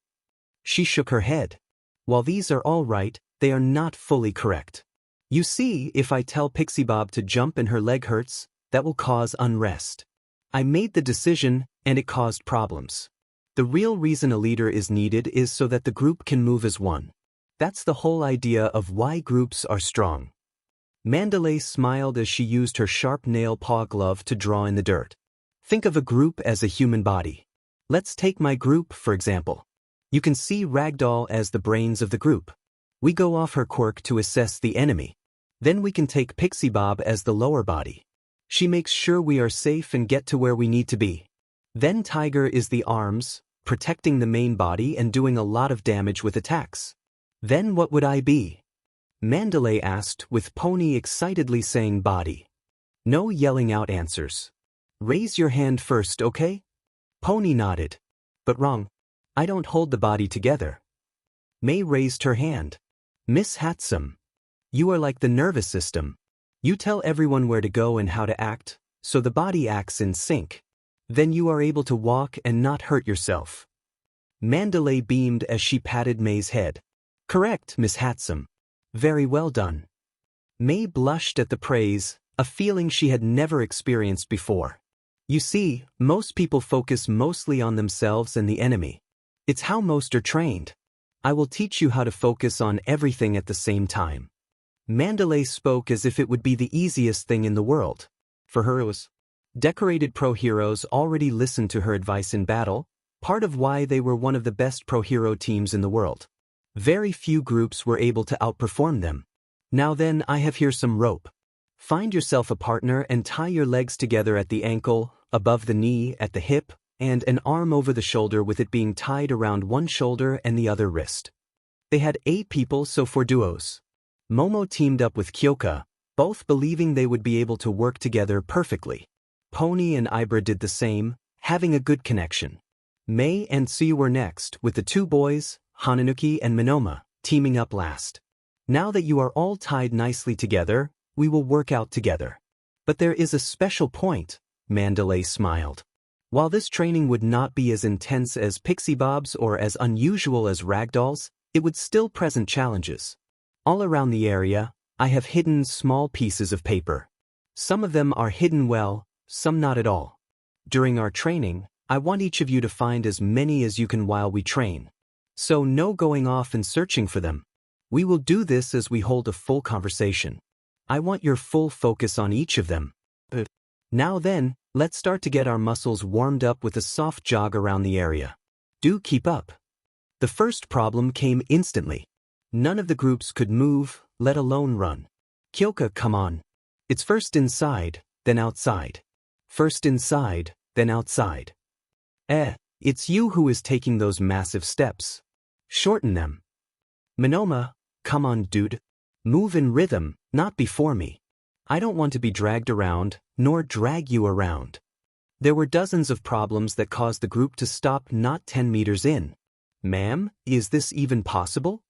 She shook her head. While these are all right, they are not fully correct. You see, if I tell Pixie Bob to jump and her leg hurts, that will cause unrest. I made the decision, and it caused problems. The real reason a leader is needed is so that the group can move as one. That's the whole idea of why groups are strong. Mandalay smiled as she used her sharp nail paw glove to draw in the dirt. Think of a group as a human body. Let's take my group, for example. You can see Ragdoll as the brains of the group. We go off her quirk to assess the enemy. Then we can take Pixie Bob as the lower body. She makes sure we are safe and get to where we need to be. Then Tiger is the arms, protecting the main body and doing a lot of damage with attacks. Then what would I be? Mandalay asked, with Pony excitedly saying body. No yelling out answers. Raise your hand first, okay? Pony nodded. But wrong. I don't hold the body together. Mei raised her hand. Miss Hatsum. You are like the nervous system. You tell everyone where to go and how to act, so the body acts in sync. Then you are able to walk and not hurt yourself. Mandalay beamed as she patted Mei's head. Correct, Miss Hatsum. Very well done. Mei blushed at the praise, a feeling she had never experienced before. You see, most people focus mostly on themselves and the enemy. It's how most are trained. I will teach you how to focus on everything at the same time. Mandalay spoke as if it would be the easiest thing in the world. For her it was. Decorated pro heroes already listened to her advice in battle, part of why they were one of the best pro hero teams in the world. Very few groups were able to outperform them. Now then, I have here some rope. Find yourself a partner and tie your legs together at the ankle, above the knee, at the hip, and an arm over the shoulder with it being tied around one shoulder and the other wrist. They had 8 people, so for duos. Momo teamed up with Kyoka, both believing they would be able to work together perfectly. Pony and Ibra did the same, having a good connection. Mei and Tsuyu were next, with the two boys, Hananuki and Minoma, teaming up last. Now that you are all tied nicely together, we will work out together. But there is a special point, Mandalay smiled. While this training would not be as intense as Pixie Bob's or as unusual as Ragdoll's, it would still present challenges. All around the area, I have hidden small pieces of paper. Some of them are hidden well, some not at all. During our training, I want each of you to find as many as you can while we train. So no going off and searching for them. We will do this as we hold a full conversation. I want your full focus on each of them. Now then, let's start to get our muscles warmed up with a soft jog around the area. Do keep up. The first problem came instantly. None of the groups could move, let alone run. Kyoka, come on. It's first inside, then outside. First inside, then outside. It's you who is taking those massive steps. Shorten them. Minoma, come on dude. Move in rhythm, not before me. I don't want to be dragged around, nor drag you around. There were dozens of problems that caused the group to stop not 10 meters in. Ma'am, is this even possible?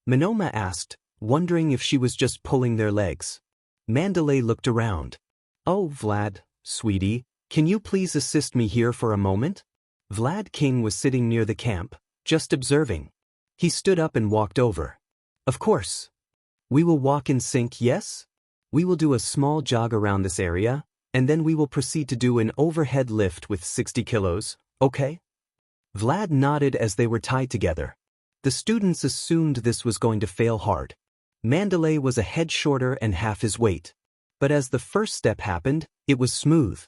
Minoma asked, wondering if she was just pulling their legs. Mandalay looked around. Oh, Vlad, sweetie, can you please assist me here for a moment? Vlad King was sitting near the camp, just observing. He stood up and walked over. Of course. We will walk in sync, yes? We will do a small jog around this area, and then we will proceed to do an overhead lift with 60 kilos, okay? Vlad nodded as they were tied together. The students assumed this was going to fail hard. Mandalay was a head shorter and half his weight. But as the first step happened, it was smooth.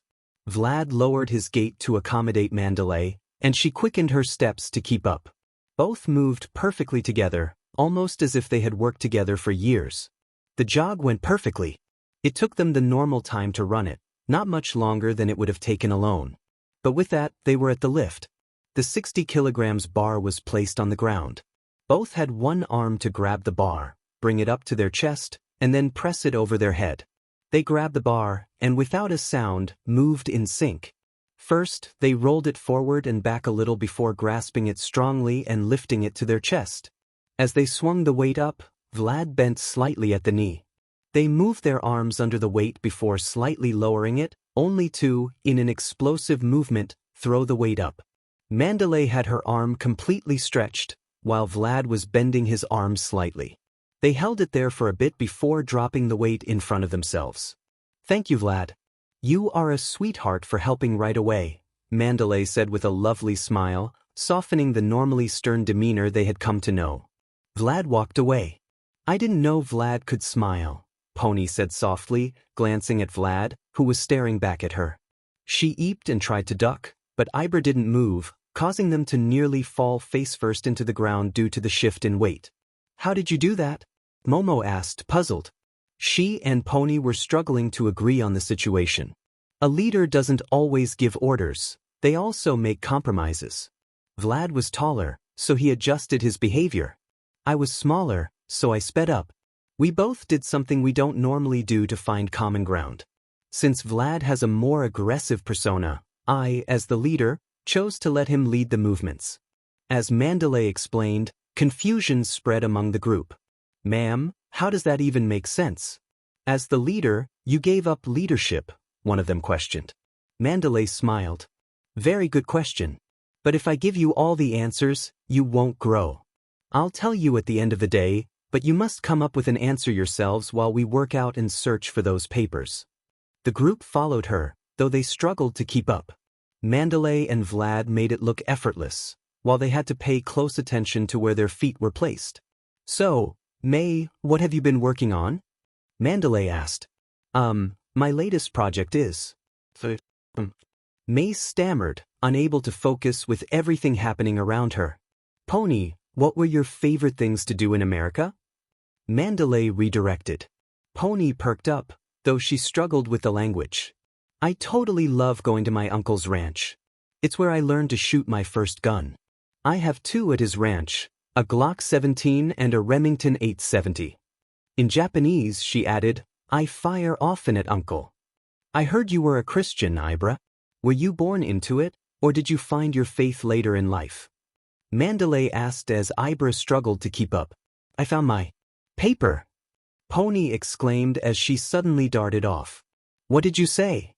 Vlad lowered his gait to accommodate Mandalay, and she quickened her steps to keep up. Both moved perfectly together, almost as if they had worked together for years. The jog went perfectly. It took them the normal time to run it, not much longer than it would have taken alone. But with that, they were at the lift. The 60 kilograms bar was placed on the ground. Both had one arm to grab the bar, bring it up to their chest, and then press it over their head. They grabbed the bar, and without a sound, moved in sync. First, they rolled it forward and back a little before grasping it strongly and lifting it to their chest. As they swung the weight up, Vlad bent slightly at the knee. They moved their arms under the weight before slightly lowering it, only to, in an explosive movement, throw the weight up. Mandalay had her arm completely stretched, while Vlad was bending his arm slightly. They held it there for a bit before dropping the weight in front of themselves. Thank you, Vlad. You are a sweetheart for helping right away, Mandalay said with a lovely smile, softening the normally stern demeanor they had come to know. Vlad walked away. I didn't know Vlad could smile, Pony said softly, glancing at Vlad, who was staring back at her. She eeped and tried to duck, but Ibra didn't move, causing them to nearly fall face-first into the ground due to the shift in weight. How did you do that? Momo asked, puzzled. She and Pony were struggling to agree on the situation. A leader doesn't always give orders, they also make compromises. Vlad was taller, so he adjusted his behavior. I was smaller, so I sped up. We both did something we don't normally do to find common ground. Since Vlad has a more aggressive persona, I, as the leader, chose to let him lead the movements. As Mandalay explained, confusion spread among the group. Ma'am, how does that even make sense? As the leader, you gave up leadership, one of them questioned. Mandalay smiled. Very good question. But if I give you all the answers, you won't grow. I'll tell you at the end of the day, but you must come up with an answer yourselves while we work out and search for those papers. The group followed her, though they struggled to keep up. Mandalay and Vlad made it look effortless, while they had to pay close attention to where their feet were placed. So, May, what have you been working on? Mandalay asked. My latest project is... May stammered, unable to focus with everything happening around her. Pony, what were your favorite things to do in America? Mandalay redirected. Pony perked up, though she struggled with the language. I totally love going to my uncle's ranch. It's where I learned to shoot my first gun. I have two at his ranch, a Glock 17 and a Remington 870. In Japanese, she added, I fire often at Uncle. I heard you were a Christian, Ibra. Were you born into it, or did you find your faith later in life? Mandalay asked as Ibra struggled to keep up. I found my paper, Pony exclaimed as she suddenly darted off. What did you say?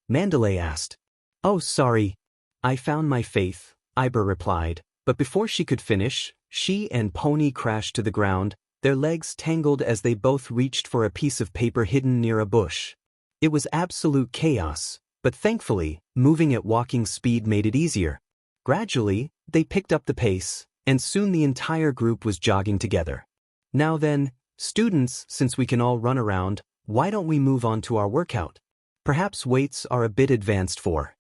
Mandalay asked. Oh, sorry. I found my faith, Ibra replied, but before she could finish, she and Pony crashed to the ground, their legs tangled as they both reached for a piece of paper hidden near a bush. It was absolute chaos, but thankfully, moving at walking speed made it easier. Gradually, they picked up the pace, and soon the entire group was jogging together. Now then, students, since we can all run around, why don't we move on to our workout? Perhaps weights are a bit advanced for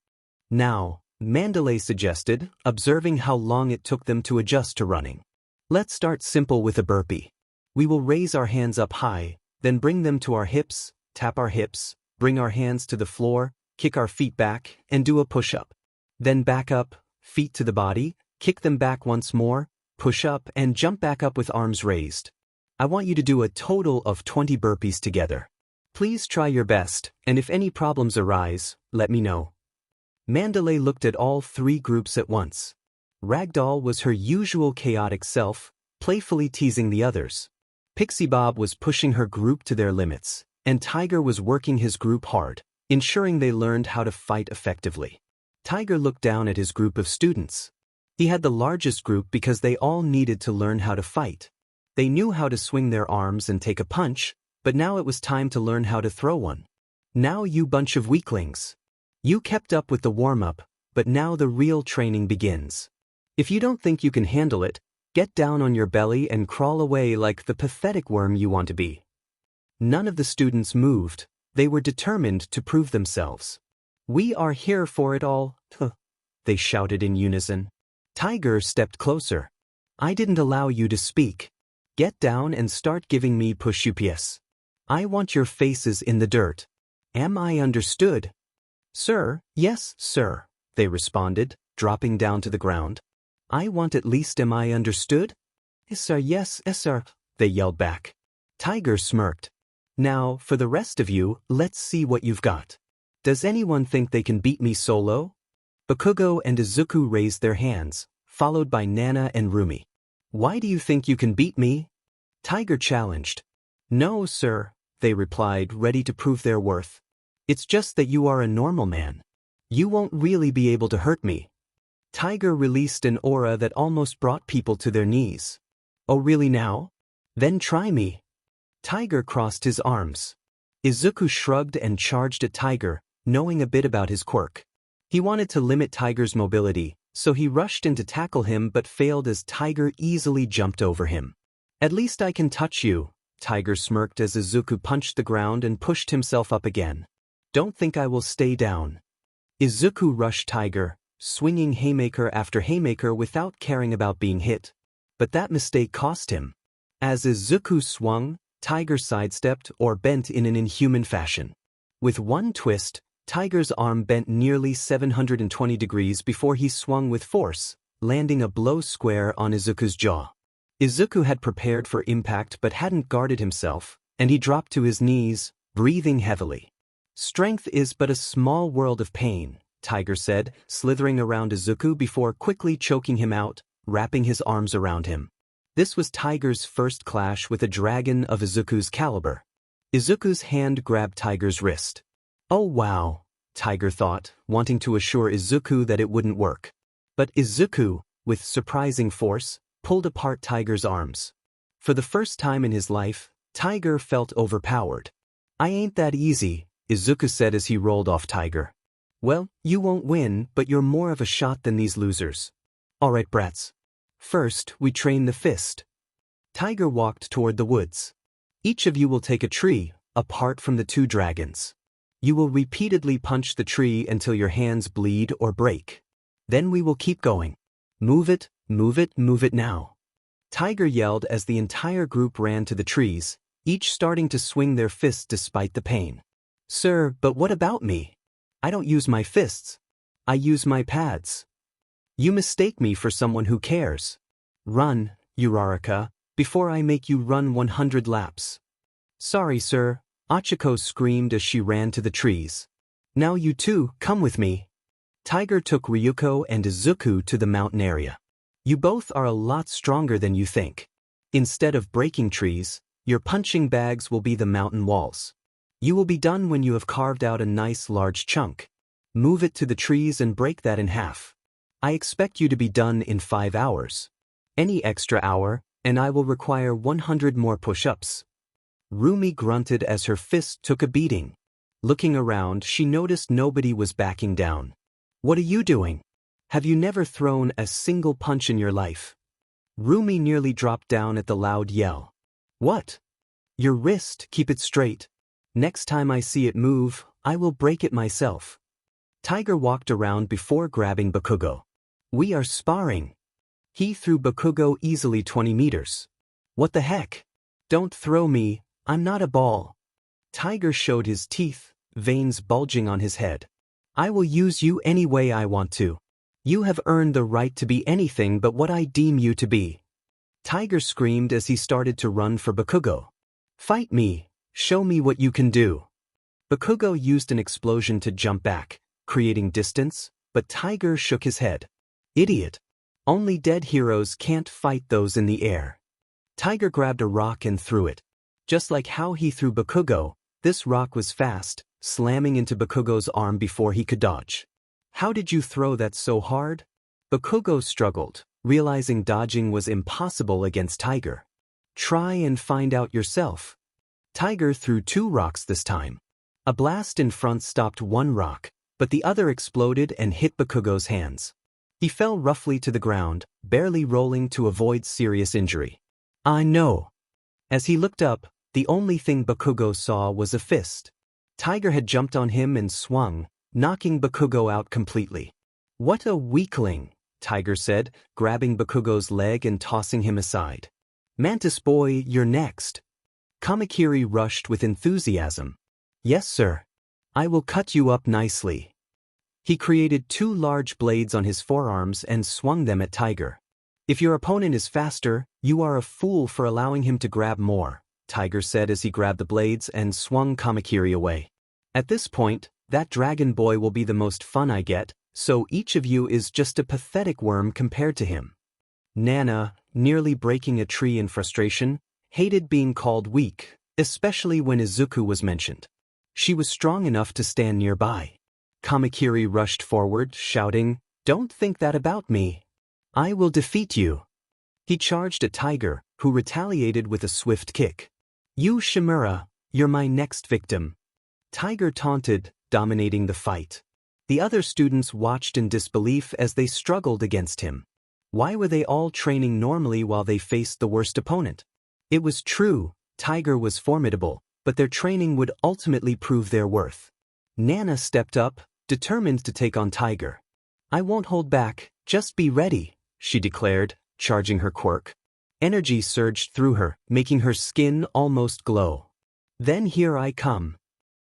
now, Mandalay suggested, observing how long it took them to adjust to running. Let's start simple with a burpee. We will raise our hands up high, then bring them to our hips, tap our hips, bring our hands to the floor, kick our feet back, and do a push-up. Then back up, feet to the body, kick them back once more, push up, and jump back up with arms raised. I want you to do a total of 20 burpees together. Please try your best, and if any problems arise, let me know. Mandalay looked at all three groups at once. Ragdoll was her usual chaotic self, playfully teasing the others. Pixie Bob was pushing her group to their limits, and Tiger was working his group hard, ensuring they learned how to fight effectively. Tiger looked down at his group of students. He had the largest group because they all needed to learn how to fight. They knew how to swing their arms and take a punch, but now it was time to learn how to throw one. Now you bunch of weaklings. You kept up with the warm-up, but now the real training begins. If you don't think you can handle it, get down on your belly and crawl away like the pathetic worm you want to be. None of the students moved. They were determined to prove themselves. We are here for it all, they shouted in unison. Tiger stepped closer. I didn't allow you to speak. Get down and start giving me push-ups. I want your faces in the dirt. Am I understood? Sir, yes, sir, they responded, dropping down to the ground. I want at least am I understood? Yes, sir, they yelled back. Tiger smirked. Now, for the rest of you, let's see what you've got. Does anyone think they can beat me solo? Bakugo and Izuku raised their hands, followed by Nana and Roomi. Why do you think you can beat me? Tiger challenged. No, sir, they replied, ready to prove their worth. It's just that you are a normal man. You won't really be able to hurt me. Tiger released an aura that almost brought people to their knees. Oh really now? Then try me. Tiger crossed his arms. Izuku shrugged and charged at Tiger, knowing a bit about his quirk. He wanted to limit Tiger's mobility, so he rushed in to tackle him but failed as Tiger easily jumped over him. At least I can touch you, Tiger smirked as Izuku punched the ground and pushed himself up again. Don't think I will stay down. Izuku rushed Tiger, swinging haymaker after haymaker without caring about being hit. But that mistake cost him. As Izuku swung, Tiger sidestepped or bent in an inhuman fashion. With one twist, Tiger's arm bent nearly 720 degrees before he swung with force, landing a blow square on Izuku's jaw. Izuku had prepared for impact but hadn't guarded himself, and he dropped to his knees, breathing heavily. Strength is but a small world of pain, Tiger said, slithering around Izuku before quickly choking him out, wrapping his arms around him. This was Tiger's first clash with a dragon of Izuku's caliber. Izuku's hand grabbed Tiger's wrist. Oh wow, Tiger thought, wanting to assure Izuku that it wouldn't work. But Izuku, with surprising force, pulled apart Tiger's arms. For the first time in his life, Tiger felt overpowered. I ain't that easy, Izuku said as he rolled off Tiger. Well, you won't win, but you're more of a shot than these losers. Alright brats. First, we train the fist. Tiger walked toward the woods. Each of you will take a tree, apart from the two dragons. You will repeatedly punch the tree until your hands bleed or break. Then we will keep going. Move it, move it, move it now. Tiger yelled as the entire group ran to the trees, each starting to swing their fists despite the pain. Sir, but what about me? I don't use my fists. I use my pads. You mistake me for someone who cares. Run, Uraraka, before I make you run 100 laps. Sorry, sir, Achiko screamed as she ran to the trees. Now you two, come with me. Tiger took Ryuko and Izuku to the mountain area. You both are a lot stronger than you think. Instead of breaking trees, your punching bags will be the mountain walls. You will be done when you have carved out a nice large chunk. Move it to the trees and break that in half. I expect you to be done in 5 hours. Any extra hour, and I will require 100 more push-ups. Roomi grunted as her fist took a beating. Looking around, she noticed nobody was backing down. What are you doing? Have you never thrown a single punch in your life? Roomi nearly dropped down at the loud yell. What? Your wrist, keep it straight. Next time I see it move, I will break it myself. Tiger walked around before grabbing Bakugo. We are sparring. He threw Bakugo easily 20 meters. What the heck? Don't throw me, I'm not a ball. Tiger showed his teeth, veins bulging on his head. I will use you any way I want to. You have earned the right to be anything but what I deem you to be. Tiger screamed as he started to run for Bakugo. Fight me, show me what you can do. Bakugo used an explosion to jump back, creating distance, but Tiger shook his head. Idiot. Only dead heroes can't fight those in the air. Tiger grabbed a rock and threw it. Just like how he threw Bakugo, this rock was fast, slamming into Bakugo's arm before he could dodge. How did you throw that so hard? Bakugo struggled, realizing dodging was impossible against Tiger. Try and find out yourself. Tiger threw 2 rocks this time. A blast in front stopped one rock, but the other exploded and hit Bakugo's hands. He fell roughly to the ground, barely rolling to avoid serious injury. I know. As he looked up, the only thing Bakugo saw was a fist. Tiger had jumped on him and swung, knocking Bakugo out completely. What a weakling, Tiger said, grabbing Bakugo's leg and tossing him aside. Mantis boy, you're next. Kamakiri rushed with enthusiasm. Yes, sir. I will cut you up nicely. He created 2 large blades on his forearms and swung them at Tiger. If your opponent is faster, you are a fool for allowing him to grab more, Tiger said as he grabbed the blades and swung Kamakiri away. At this point, that dragon boy will be the most fun I get, so each of you is just a pathetic worm compared to him. Nana, nearly breaking a tree in frustration, hated being called weak, especially when Izuku was mentioned. She was strong enough to stand nearby. Kamakiri rushed forward, shouting, Don't think that about me. I will defeat you. He charged at Tiger, who retaliated with a swift kick. You Shimura, you're my next victim. Tiger taunted, dominating the fight. The other students watched in disbelief as they struggled against him. Why were they all training normally while they faced the worst opponent? It was true, Tiger was formidable, but their training would ultimately prove their worth. Nana stepped up, determined to take on Tiger. I won't hold back, just be ready, she declared, charging her quirk. Energy surged through her, making her skin almost glow. Then here I come.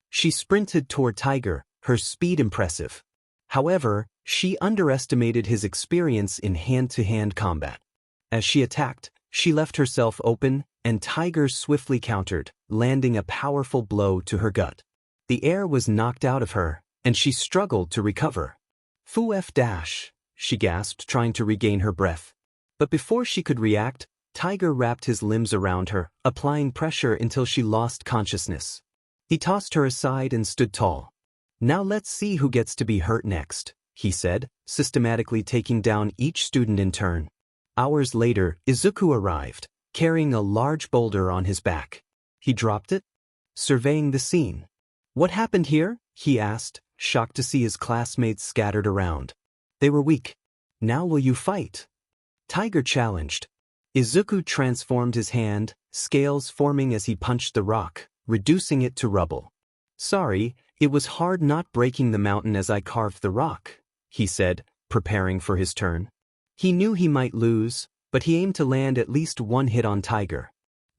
She sprinted toward Tiger, her speed impressive. However, she underestimated his experience in hand-to-hand combat. As she attacked, she left herself open, and Tiger swiftly countered, landing a powerful blow to her gut. The air was knocked out of her, and she struggled to recover. Fu F dash, she gasped, trying to regain her breath. But before she could react, Tiger wrapped his limbs around her, applying pressure until she lost consciousness. He tossed her aside and stood tall. Now let's see who gets to be hurt next, he said, systematically taking down each student in turn. Hours later, Izuku arrived, carrying a large boulder on his back. He dropped it, surveying the scene. What happened here? He asked, shocked to see his classmates scattered around. They were weak. Now will you fight? Tiger challenged. Izuku transformed his hand, scales forming as he punched the rock, reducing it to rubble. Sorry, it was hard not breaking the mountain as I carved the rock, he said, preparing for his turn. He knew he might lose, but he aimed to land at least one hit on Tiger.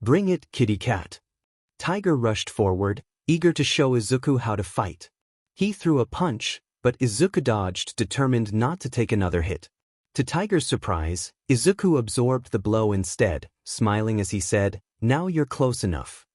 Bring it, kitty cat. Tiger rushed forward, eager to show Izuku how to fight. He threw a punch, but Izuku dodged, determined not to take another hit. To Tiger's surprise, Izuku absorbed the blow instead, smiling as he said, Now you're close enough.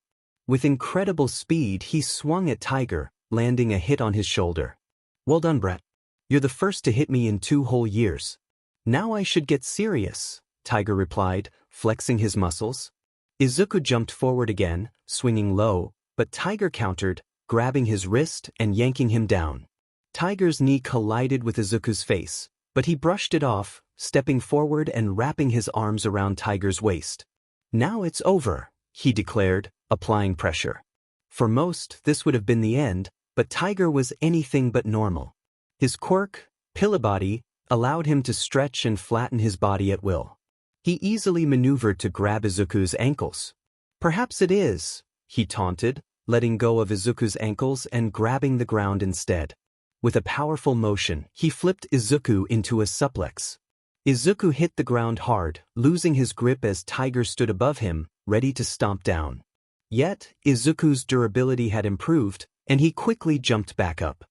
With incredible speed, he swung at Tiger, landing a hit on his shoulder. "Well done, Brett. You're the first to hit me in 2 whole years. Now I should get serious," Tiger replied, flexing his muscles. Izuku jumped forward again, swinging low, but Tiger countered, grabbing his wrist and yanking him down. Tiger's knee collided with Izuku's face, but he brushed it off, stepping forward and wrapping his arms around Tiger's waist. "Now it's over," he declared, applying pressure. For most, this would have been the end, but Tiger was anything but normal. His quirk, pillow body, allowed him to stretch and flatten his body at will. He easily maneuvered to grab Izuku's ankles. "Perhaps it is," he taunted, letting go of Izuku's ankles and grabbing the ground instead. With a powerful motion, he flipped Izuku into a suplex. Izuku hit the ground hard, losing his grip as Tiger stood above him, ready to stomp down. Yet, Izuku's durability had improved, and he quickly jumped back up.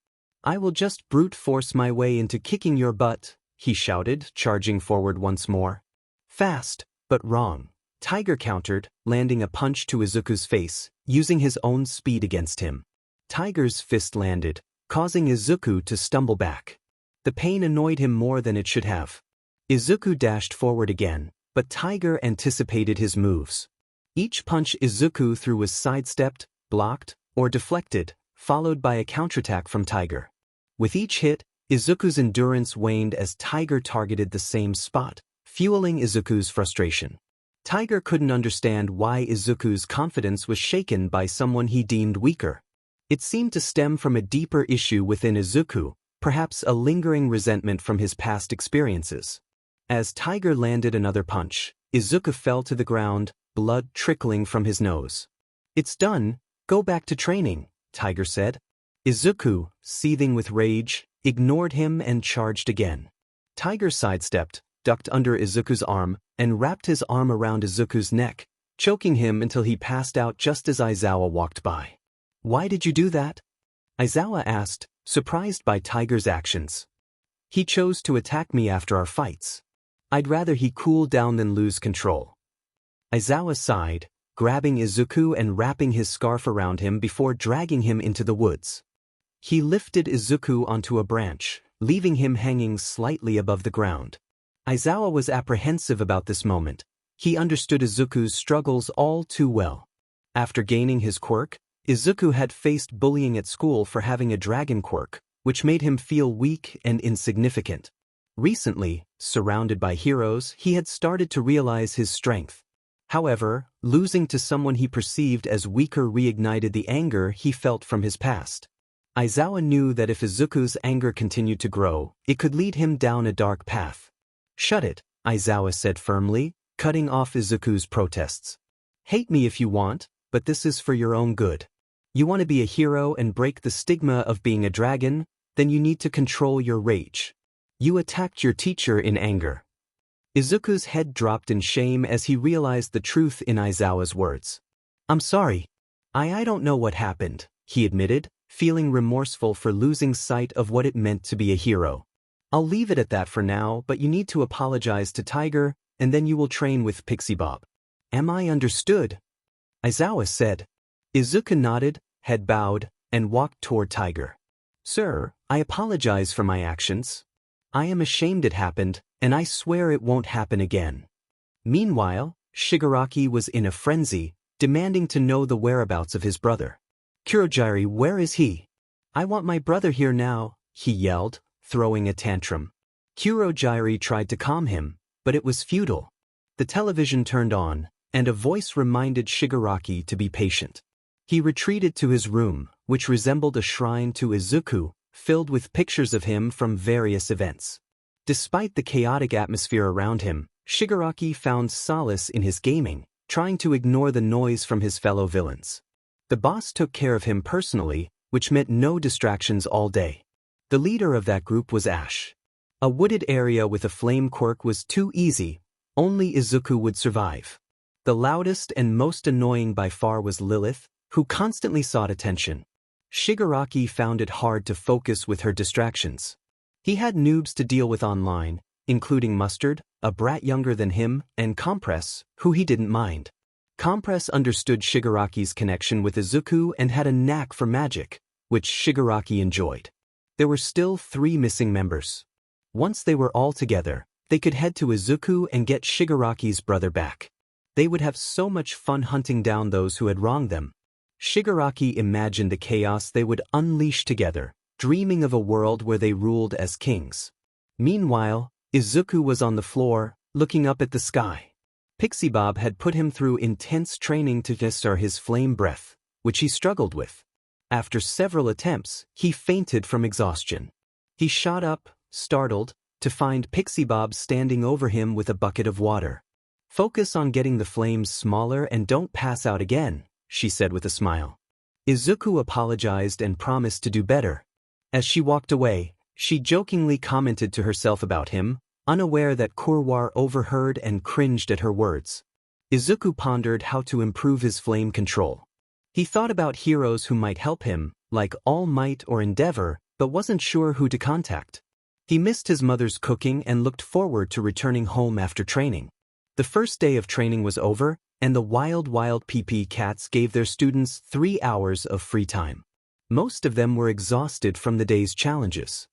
"I will just brute force my way into kicking your butt," he shouted, charging forward once more. Fast, but wrong. Tiger countered, landing a punch to Izuku's face, using his own speed against him. Tiger's fist landed, causing Izuku to stumble back. The pain annoyed him more than it should have. Izuku dashed forward again, but Tiger anticipated his moves. Each punch Izuku threw was sidestepped, blocked, or deflected, followed by a counterattack from Tiger. With each hit, Izuku's endurance waned as Tiger targeted the same spot, fueling Izuku's frustration. Tiger couldn't understand why Izuku's confidence was shaken by someone he deemed weaker. It seemed to stem from a deeper issue within Izuku, perhaps a lingering resentment from his past experiences. As Tiger landed another punch, Izuku fell to the ground, blood trickling from his nose. "It's done, go back to training," Tiger said. Izuku, seething with rage, ignored him and charged again. Tiger sidestepped, ducked under Izuku's arm, and wrapped his arm around Izuku's neck, choking him until he passed out just as Aizawa walked by. "Why did you do that?" Aizawa asked, surprised by Tiger's actions. "He chose to attack me after our fights. I'd rather he cool down than lose control." Aizawa sighed, grabbing Izuku and wrapping his scarf around him before dragging him into the woods. He lifted Izuku onto a branch, leaving him hanging slightly above the ground. Aizawa was apprehensive about this moment. He understood Izuku's struggles all too well. After gaining his quirk, Izuku had faced bullying at school for having a dragon quirk, which made him feel weak and insignificant. Recently, surrounded by heroes, he had started to realize his strength. However, losing to someone he perceived as weaker reignited the anger he felt from his past. Aizawa knew that if Izuku's anger continued to grow, it could lead him down a dark path. "Shut it," Aizawa said firmly, cutting off Izuku's protests. "Hate me if you want, but this is for your own good. You want to be a hero and break the stigma of being a dragon, then you need to control your rage. You attacked your teacher in anger." Izuku's head dropped in shame as he realized the truth in Aizawa's words. "I'm sorry. I don't know what happened," he admitted, feeling remorseful for losing sight of what it meant to be a hero. "I'll leave it at that for now, but you need to apologize to Tiger, and then you will train with Pixie Bob." "Am I understood?" Aizawa said. Izuku nodded, head bowed, and walked toward Tiger. "Sir, I apologize for my actions. I am ashamed it happened, and I swear it won't happen again." Meanwhile, Shigaraki was in a frenzy, demanding to know the whereabouts of his brother. "Kurogiri, where is he? I want my brother here now," he yelled, throwing a tantrum. Kurogiri tried to calm him, but it was futile. The television turned on, and a voice reminded Shigaraki to be patient. He retreated to his room, which resembled a shrine to Izuku, filled with pictures of him from various events. Despite the chaotic atmosphere around him, Shigaraki found solace in his gaming, trying to ignore the noise from his fellow villains. The boss took care of him personally, which meant no distractions all day. The leader of that group was Ash. A wooded area with a flame quirk was too easy, only Izuku would survive. The loudest and most annoying by far was Lilith, who constantly sought attention. Shigaraki found it hard to focus with her distractions. He had noobs to deal with online, including Mustard, a brat younger than him, and Compress, who he didn't mind. Compress understood Shigaraki's connection with Izuku and had a knack for magic, which Shigaraki enjoyed. There were still 3 missing members. Once they were all together, they could head to Izuku and get Shigaraki's brother back. They would have so much fun hunting down those who had wronged them. Shigaraki imagined the chaos they would unleash together, dreaming of a world where they ruled as kings. Meanwhile, Izuku was on the floor, looking up at the sky. Pixie Bob had put him through intense training to master his flame breath, which he struggled with. After several attempts, he fainted from exhaustion. He shot up, startled, to find Pixie Bob standing over him with a bucket of water. "Focus on getting the flames smaller and don't pass out again," she said with a smile. Izuku apologized and promised to do better. As she walked away, she jokingly commented to herself about him, unaware that Kurwar overheard and cringed at her words. Izuku pondered how to improve his flame control. He thought about heroes who might help him, like All Might or Endeavor, but wasn't sure who to contact. He missed his mother's cooking and looked forward to returning home after training. The first day of training was over, and the Wild PP Cats gave their students 3 hours of free time. Most of them were exhausted from the day's challenges.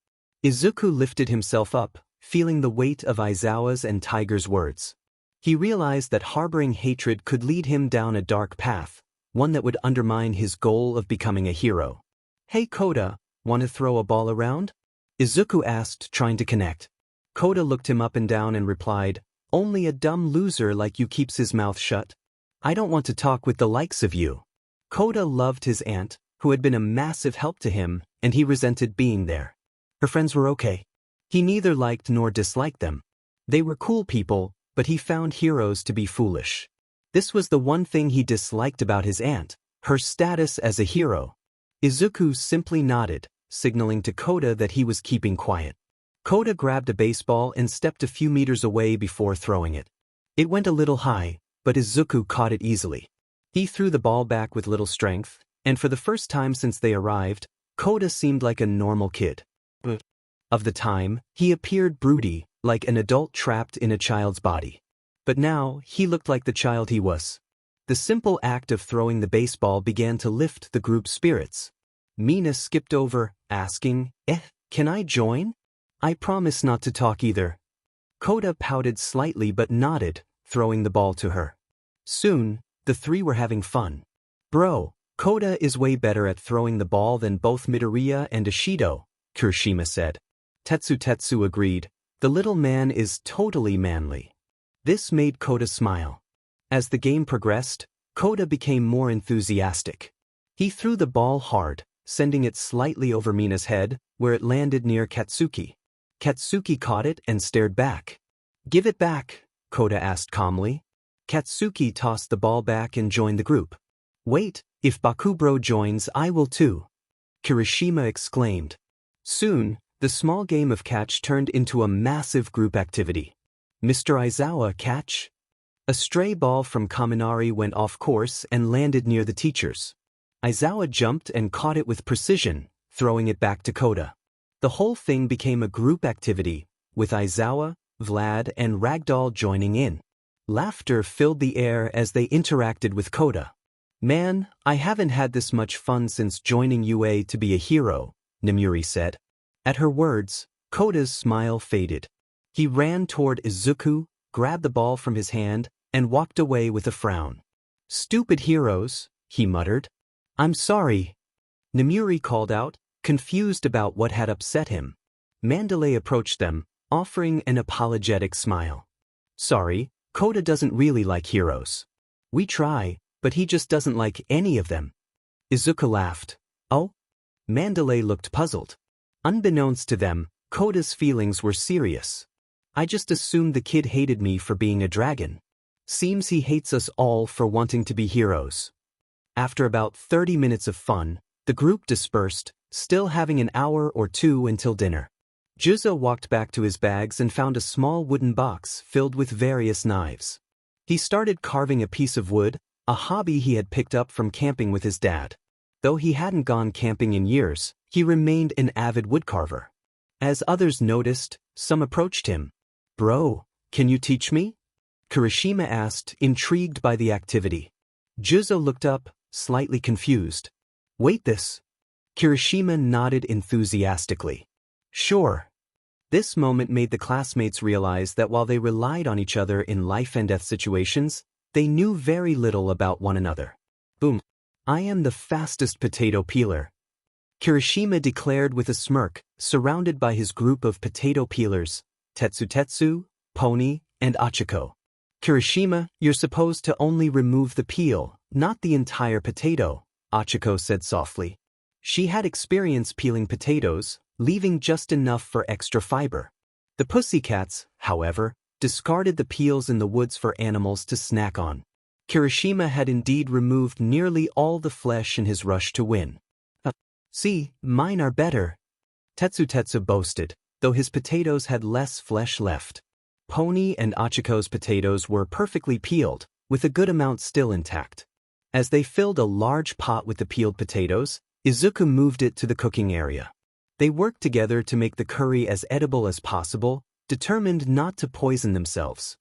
Izuku lifted himself up, feeling the weight of Aizawa's and Tiger's words. He realized that harboring hatred could lead him down a dark path, one that would undermine his goal of becoming a hero. "Hey Koda, want to throw a ball around?" Izuku asked, trying to connect. Koda looked him up and down and replied, "Only a dumb loser like you keeps his mouth shut. I don't want to talk with the likes of you." Koda loved his aunt, who had been a massive help to him, and he resented being there. Her friends were okay. He neither liked nor disliked them. They were cool people, but he found heroes to be foolish. This was the one thing he disliked about his aunt, her status as a hero. Izuku simply nodded, signaling to Koda that he was keeping quiet. Koda grabbed a baseball and stepped a few meters away before throwing it. It went a little high, but Izuku caught it easily. He threw the ball back with little strength, and for the first time since they arrived, Koda seemed like a normal kid. But of the time, he appeared broody, like an adult trapped in a child's body. But now, he looked like the child he was. The simple act of throwing the baseball began to lift the group's spirits. Mina skipped over, asking, "Can I join? I promise not to talk either." Koda pouted slightly but nodded, throwing the ball to her. Soon, the 3 were having fun. "Bro, Koda is way better at throwing the ball than both Midoriya and Ishido," Kirishima said. Tetsu agreed. "The little man is totally manly." This made Koda smile. As the game progressed, Koda became more enthusiastic. He threw the ball hard, sending it slightly over Mina's head, where it landed near Katsuki. Katsuki caught it and stared back. "Give it back," Koda asked calmly. Katsuki tossed the ball back and joined the group. "Wait, if Bakubro joins I will too," Kirishima exclaimed. Soon, the small game of catch turned into a massive group activity. "Mr. Aizawa, catch." A stray ball from Kaminari went off course and landed near the teachers. Aizawa jumped and caught it with precision, throwing it back to Koda. The whole thing became a group activity, with Aizawa, Vlad, and Ragdoll joining in. Laughter filled the air as they interacted with Koda. "Man, I haven't had this much fun since joining UA to be a hero," Nemuri said. At her words, Koda's smile faded. He ran toward Izuku, grabbed the ball from his hand, and walked away with a frown. "Stupid heroes," he muttered. "I'm sorry," Nemuri called out, confused about what had upset him. Mandalay approached them, offering an apologetic smile. "Sorry, Koda doesn't really like heroes. We try, but he just doesn't like any of them." Izuku laughed. "Oh?" Mandalay looked puzzled. Unbeknownst to them, Koda's feelings were serious. "I just assumed the kid hated me for being a dragon. Seems he hates us all for wanting to be heroes." After about 30 minutes of fun, the group dispersed, still having an hour or 2 until dinner. Juzo walked back to his bags and found a small wooden box filled with various knives. He started carving a piece of wood, a hobby he had picked up from camping with his dad. Though he hadn't gone camping in years, he remained an avid woodcarver. As others noticed, some approached him. "Bro, can you teach me?" Kirishima asked, intrigued by the activity. Juzo looked up, slightly confused. Wait, this? Kirishima nodded enthusiastically. Sure. This moment made the classmates realize that while they relied on each other in life and death situations, they knew very little about one another. Boom. I am the fastest potato peeler. Kirishima declared with a smirk, surrounded by his group of potato peelers, Tetsu, Pony, and Achiko. Kirishima, you're supposed to only remove the peel, not the entire potato, Achiko said softly. She had experience peeling potatoes, leaving just enough for extra fiber. The pussycats, however, discarded the peels in the woods for animals to snack on. Kirishima had indeed removed nearly all the flesh in his rush to win. See, mine are better. Tetsu boasted, though his potatoes had less flesh left. Pony and Achiko's potatoes were perfectly peeled, with a good amount still intact. As they filled a large pot with the peeled potatoes, Izuku moved it to the cooking area. They worked together to make the curry as edible as possible, determined not to poison themselves.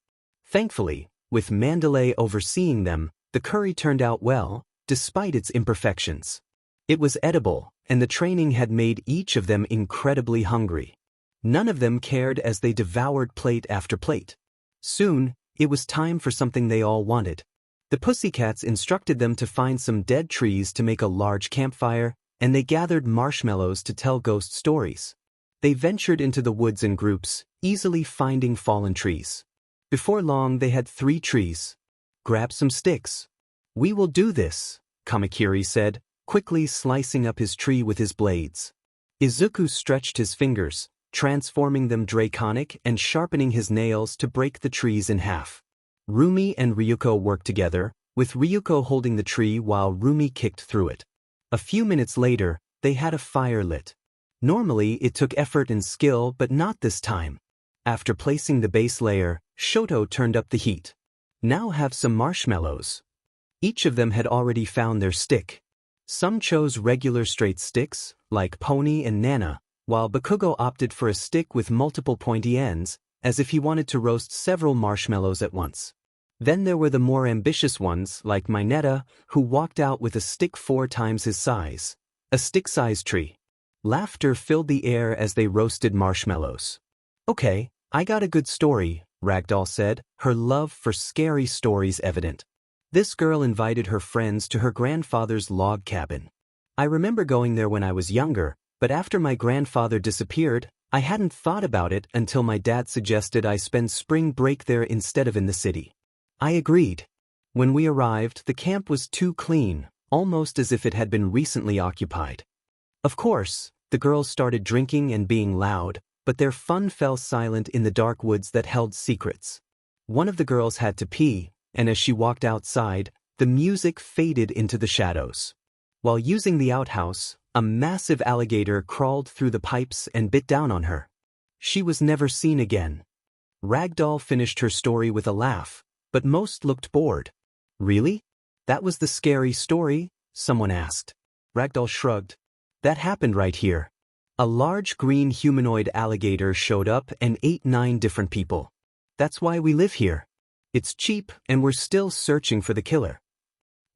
Thankfully, with Mandalay overseeing them, the curry turned out well, despite its imperfections. It was edible, and the training had made each of them incredibly hungry. None of them cared as they devoured plate after plate. Soon, it was time for something they all wanted. The pussycats instructed them to find some dead trees to make a large campfire, and they gathered marshmallows to tell ghost stories. They ventured into the woods in groups, easily finding fallen trees. Before long, they had 3 trees. Grab some sticks. We will do this, Kamakiri said, quickly slicing up his tree with his blades. Izuku stretched his fingers, transforming them draconic and sharpening his nails to break the trees in half. Roomi and Ryuko worked together, with Ryuko holding the tree while Roomi kicked through it. A few minutes later, they had a fire lit. Normally, it took effort and skill, but not this time. After placing the base layer, Shoto turned up the heat. Now have some marshmallows. Each of them had already found their stick. Some chose regular straight sticks, like Pony and Nana, while Bakugo opted for a stick with multiple pointy ends, as if he wanted to roast several marshmallows at once. Then there were the more ambitious ones, like Mineta, who walked out with a stick 4 times his size. A stick-sized tree. Laughter filled the air as they roasted marshmallows. Okay, I got a good story, Ragdoll said, her love for scary stories evident. This girl invited her friends to her grandfather's log cabin. I remember going there when I was younger, but after my grandfather disappeared, I hadn't thought about it until my dad suggested I spend spring break there instead of in the city. I agreed. When we arrived, the camp was too clean, almost as if it had been recently occupied. Of course, the girls started drinking and being loud, but their fun fell silent in the dark woods that held secrets. One of the girls had to pee, and as she walked outside, the music faded into the shadows. While using the outhouse, a massive alligator crawled through the pipes and bit down on her. She was never seen again. Ragdoll finished her story with a laugh, but most looked bored. Really? That was the scary story? Someone asked. Ragdoll shrugged. That happened right here. A large green humanoid alligator showed up and ate 9 different people. That's why we live here. It's cheap, and we're still searching for the killer.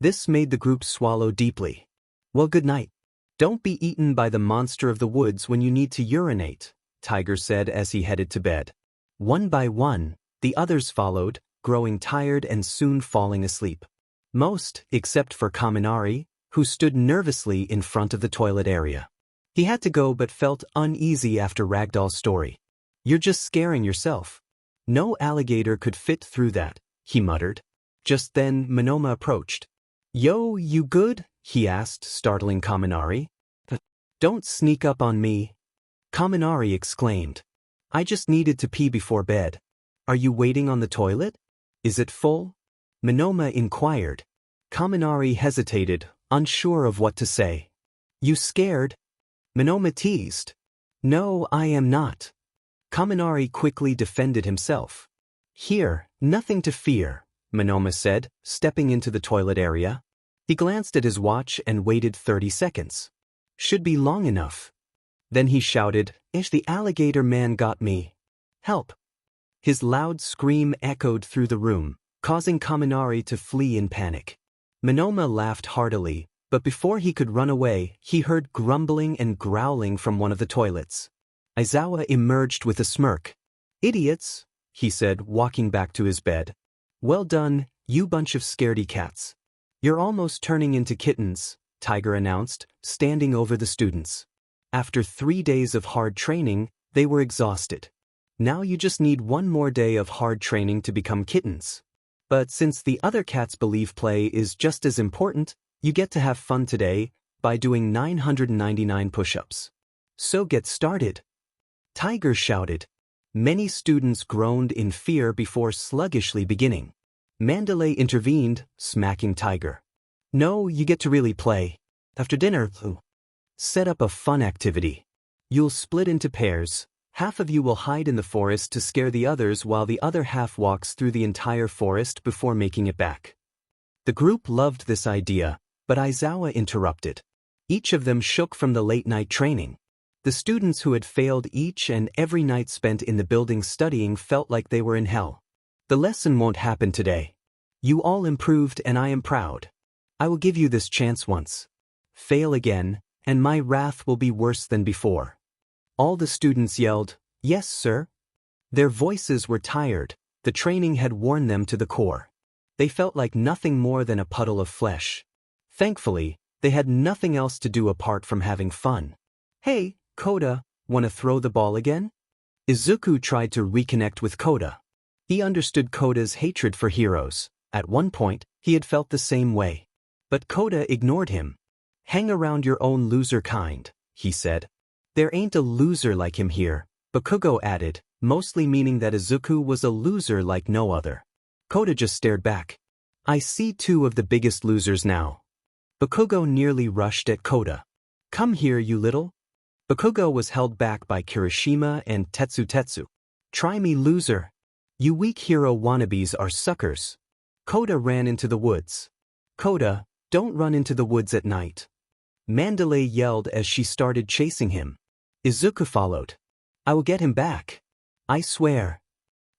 This made the group swallow deeply. Well, good night. Don't be eaten by the monster of the woods when you need to urinate, Tiger said as he headed to bed. One by one, the others followed, growing tired and soon falling asleep. Most, except for Kaminari, who stood nervously in front of the toilet area. He had to go but felt uneasy after Ragdoll's story. You're just scaring yourself. No alligator could fit through that, he muttered. Just then, Monoma approached. Yo, you good? He asked, startling Kaminari. Don't sneak up on me. Kaminari exclaimed. I just needed to pee before bed. Are you waiting on the toilet? Is it full? Monoma inquired. Kaminari hesitated, unsure of what to say. You scared? Monoma teased. No, I am not. Kaminari quickly defended himself. Here, nothing to fear, Monoma said, stepping into the toilet area. He glanced at his watch and waited 30 seconds. Should be long enough. Then he shouted, Ish, the alligator man got me. Help. His loud scream echoed through the room, causing Kaminari to flee in panic. Monoma laughed heartily, but before he could run away, he heard grumbling and growling from one of the toilets. Aizawa emerged with a smirk. "Idiots," he said, walking back to his bed. "Well done, you bunch of scaredy cats. You're almost turning into kittens," Tiger announced, standing over the students. After 3 days of hard training, they were exhausted. Now you just need one more day of hard training to become kittens. But since the other cats believe play is just as important, you get to have fun today by doing 999 push-ups. So get started. Tiger shouted. Many students groaned in fear before sluggishly beginning. Mandalay intervened, smacking Tiger. "No, you get to really play. After dinner, set up a fun activity. You'll split into pairs. Half of you will hide in the forest to scare the others while the other half walks through the entire forest before making it back." The group loved this idea, but Aizawa interrupted. Each of them shook from the late-night training. The students who had failed each and every night spent in the building studying felt like they were in hell. "The lesson won't happen today. You all improved and I am proud. I will give you this chance once. Fail again, and my wrath will be worse than before." All the students yelled, "Yes, sir." Their voices were tired. The training had worn them to the core. They felt like nothing more than a puddle of flesh. Thankfully, they had nothing else to do apart from having fun. "Hey, Koda, wanna throw the ball again?" Izuku tried to reconnect with Koda. He understood Koda's hatred for heroes. At one point, he had felt the same way. But Koda ignored him. "Hang around your own loser kind," he said. "There ain't a loser like him here," Bakugo added, mostly meaning that Izuku was a loser like no other. Koda just stared back. "I see two of the biggest losers now." Bakugo nearly rushed at Koda. "Come here, you little." Bakugo was held back by Kirishima and Tetsu. "Try me, loser. You weak hero wannabes are suckers." Koda ran into the woods. "Koda, don't run into the woods at night." Mandalay yelled as she started chasing him. Izuku followed. "I will get him back. I swear."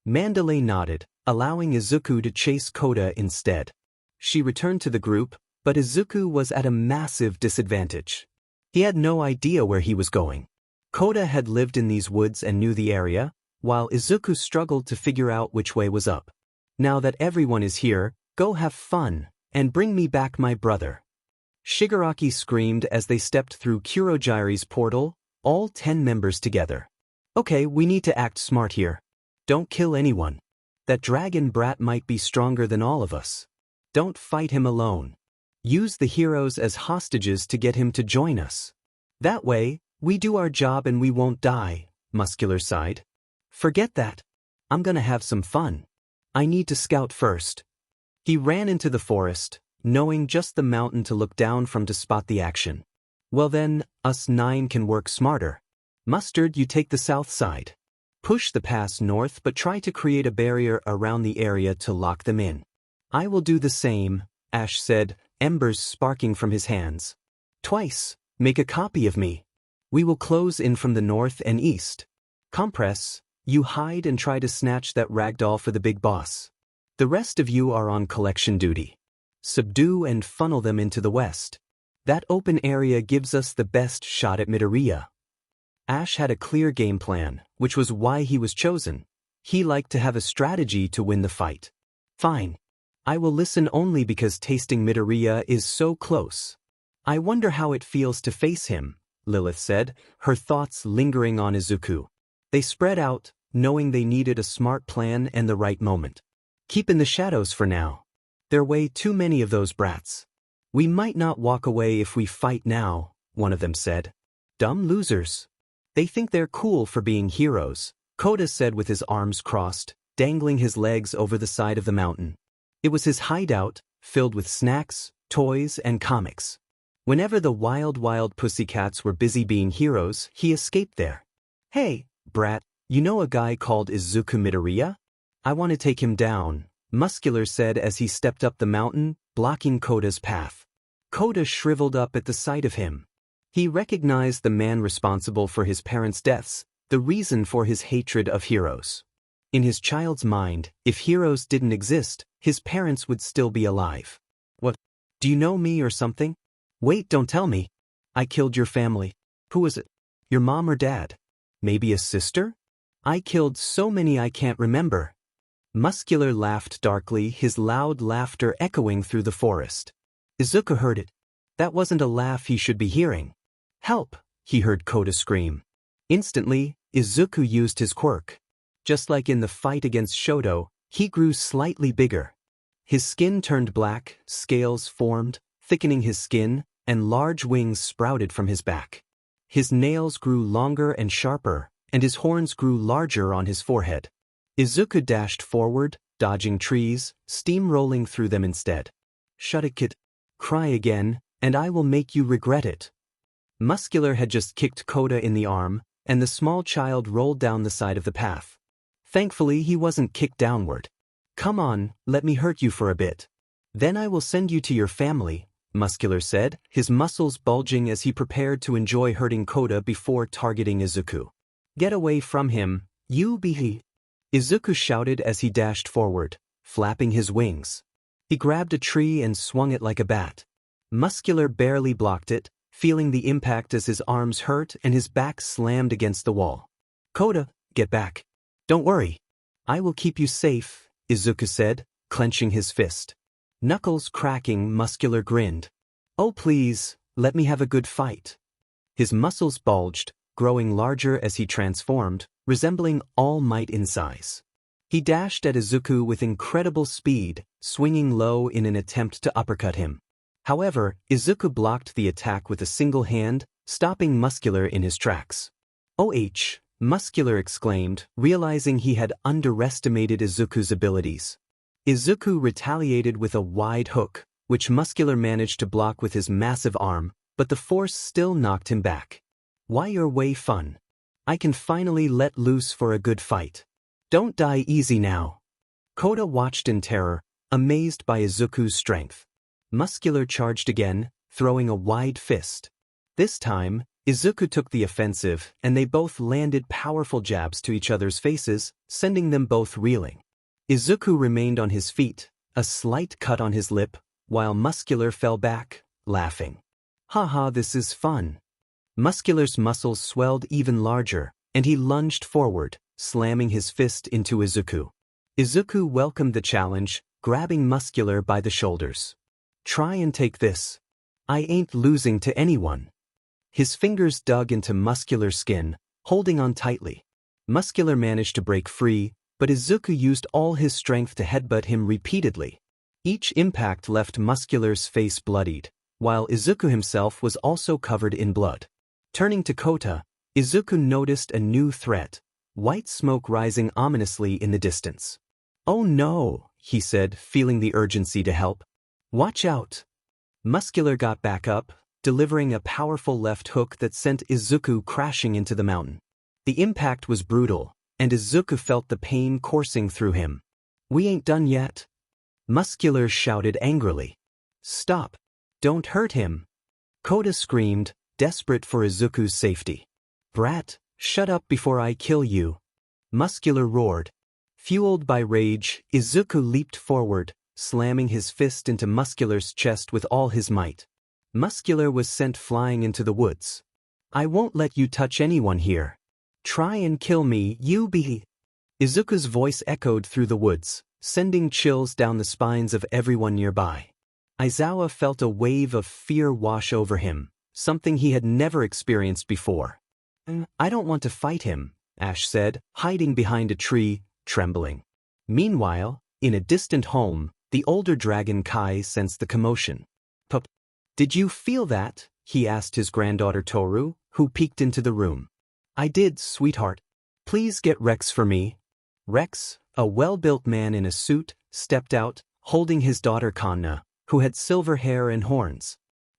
Mandalay nodded, allowing Izuku to chase Koda instead. She returned to the group, but Izuku was at a massive disadvantage. He had no idea where he was going. Koda had lived in these woods and knew the area, while Izuku struggled to figure out which way was up. "Now that everyone is here, go have fun, and bring me back my brother." Shigaraki screamed as they stepped through Kurogiri's portal, all 10 members together. "Okay, we need to act smart here. Don't kill anyone. That dragon brat might be stronger than all of us. Don't fight him alone. Use the heroes as hostages to get him to join us. That way, we do our job and we won't die," Muscular sighed. "Forget that. I'm gonna have some fun. I need to scout first." He ran into the forest, knowing just the mountain to look down from to spot the action. "Well then, us 9 can work smarter. Mustard, you take the south side. Push the pass north but try to create a barrier around the area to lock them in." "I will do the same," Ash said, embers sparking from his hands. "Twice, make a copy of me. We will close in from the north and east. Compress, you hide and try to snatch that ragdoll for the big boss. The rest of you are on collection duty. Subdue and funnel them into the west. That open area gives us the best shot at Midoriya." Ash had a clear game plan, which was why he was chosen. He liked to have a strategy to win the fight. "Fine. I will listen only because tasting Midoriya is so close. I wonder how it feels to face him," Lilith said, her thoughts lingering on Izuku. They spread out, knowing they needed a smart plan and the right moment. "Keep in the shadows for now. There are way too many of those brats. We might not walk away if we fight now," one of them said. "Dumb losers. They think they're cool for being heroes," Koda said with his arms crossed, dangling his legs over the side of the mountain. It was his hideout, filled with snacks, toys, and comics. Whenever the wild pussycats were busy being heroes, he escaped there. "Hey, brat, you know a guy called Izuku Midoriya? I want to take him down," Muscular said as he stepped up the mountain, blocking Koda's path. Koda shriveled up at the sight of him. He recognized the man responsible for his parents' deaths, the reason for his hatred of heroes. In his child's mind, if heroes didn't exist, his parents would still be alive. What? Do you know me or something? Wait, don't tell me. I killed your family. Who was it? Your mom or dad? Maybe a sister? I killed so many I can't remember. Muscular laughed darkly, his loud laughter echoing through the forest. Izuku heard it. That wasn't a laugh he should be hearing. Help! He heard Kota scream. Instantly, Izuku used his quirk. Just like in the fight against Shoto, he grew slightly bigger. His skin turned black, scales formed, thickening his skin, and large wings sprouted from his back. His nails grew longer and sharper, and his horns grew larger on his forehead. Izuku dashed forward, dodging trees, steamrolling through them instead. Shut it, kid. Cry again, and I will make you regret it. Muscular had just kicked Kota in the arm, and the small child rolled down the side of the path. Thankfully, he wasn't kicked downward. Come on, let me hurt you for a bit. Then I will send you to your family, Muscular said, his muscles bulging as he prepared to enjoy hurting Kota before targeting Izuku. Get away from him, you be. Izuku shouted as he dashed forward, flapping his wings. He grabbed a tree and swung it like a bat. Muscular barely blocked it, feeling the impact as his arms hurt and his back slammed against the wall. Kota, get back. Don't worry. I will keep you safe, Izuku said, clenching his fist. Knuckles cracking, Muscular grinned. Oh please, let me have a good fight. His muscles bulged, growing larger as he transformed, resembling All Might in size. He dashed at Izuku with incredible speed, swinging low in an attempt to uppercut him. However, Izuku blocked the attack with a single hand, stopping Muscular in his tracks. OH, Muscular exclaimed, realizing he had underestimated Izuku's abilities. Izuku retaliated with a wide hook, which Muscular managed to block with his massive arm, but the force still knocked him back. Why your way fun? I can finally let loose for a good fight. Don't die easy now. Kota watched in terror, amazed by Izuku's strength. Muscular charged again, throwing a wide fist. This time, Izuku took the offensive, and they both landed powerful jabs to each other's faces, sending them both reeling. Izuku remained on his feet, a slight cut on his lip, while Muscular fell back, laughing. Haha, this is fun. Muscular's muscles swelled even larger, and he lunged forward, slamming his fist into Izuku. Izuku welcomed the challenge, grabbing Muscular by the shoulders. Try and take this. I ain't losing to anyone. His fingers dug into Muscular's skin, holding on tightly. Muscular managed to break free, but Izuku used all his strength to headbutt him repeatedly. Each impact left Muscular's face bloodied, while Izuku himself was also covered in blood. Turning to Kota, Izuku noticed a new threat, white smoke rising ominously in the distance. Oh no, he said, feeling the urgency to help. Watch out. Muscular got back up, delivering a powerful left hook that sent Izuku crashing into the mountain. The impact was brutal, and Izuku felt the pain coursing through him. We ain't done yet. Muscular shouted angrily. Stop. Don't hurt him. Kota screamed, desperate for Izuku's safety. Brat, shut up before I kill you. Muscular roared. Fueled by rage, Izuku leaped forward, slamming his fist into Muscular's chest with all his might. Muscular was sent flying into the woods. I won't let you touch anyone here. Try and kill me, you be. Izuku's voice echoed through the woods, sending chills down the spines of everyone nearby. Aizawa felt a wave of fear wash over him, something he had never experienced before. I don't want to fight him, Ash said, hiding behind a tree, trembling. Meanwhile, in a distant home, the older dragon Kai sensed the commotion. Pup, did you feel that? He asked his granddaughter Toru, who peeked into the room. I did, sweetheart. Please get Rex for me. Rex, a well-built man in a suit, stepped out, holding his daughter Kanna, who had silver hair and horns.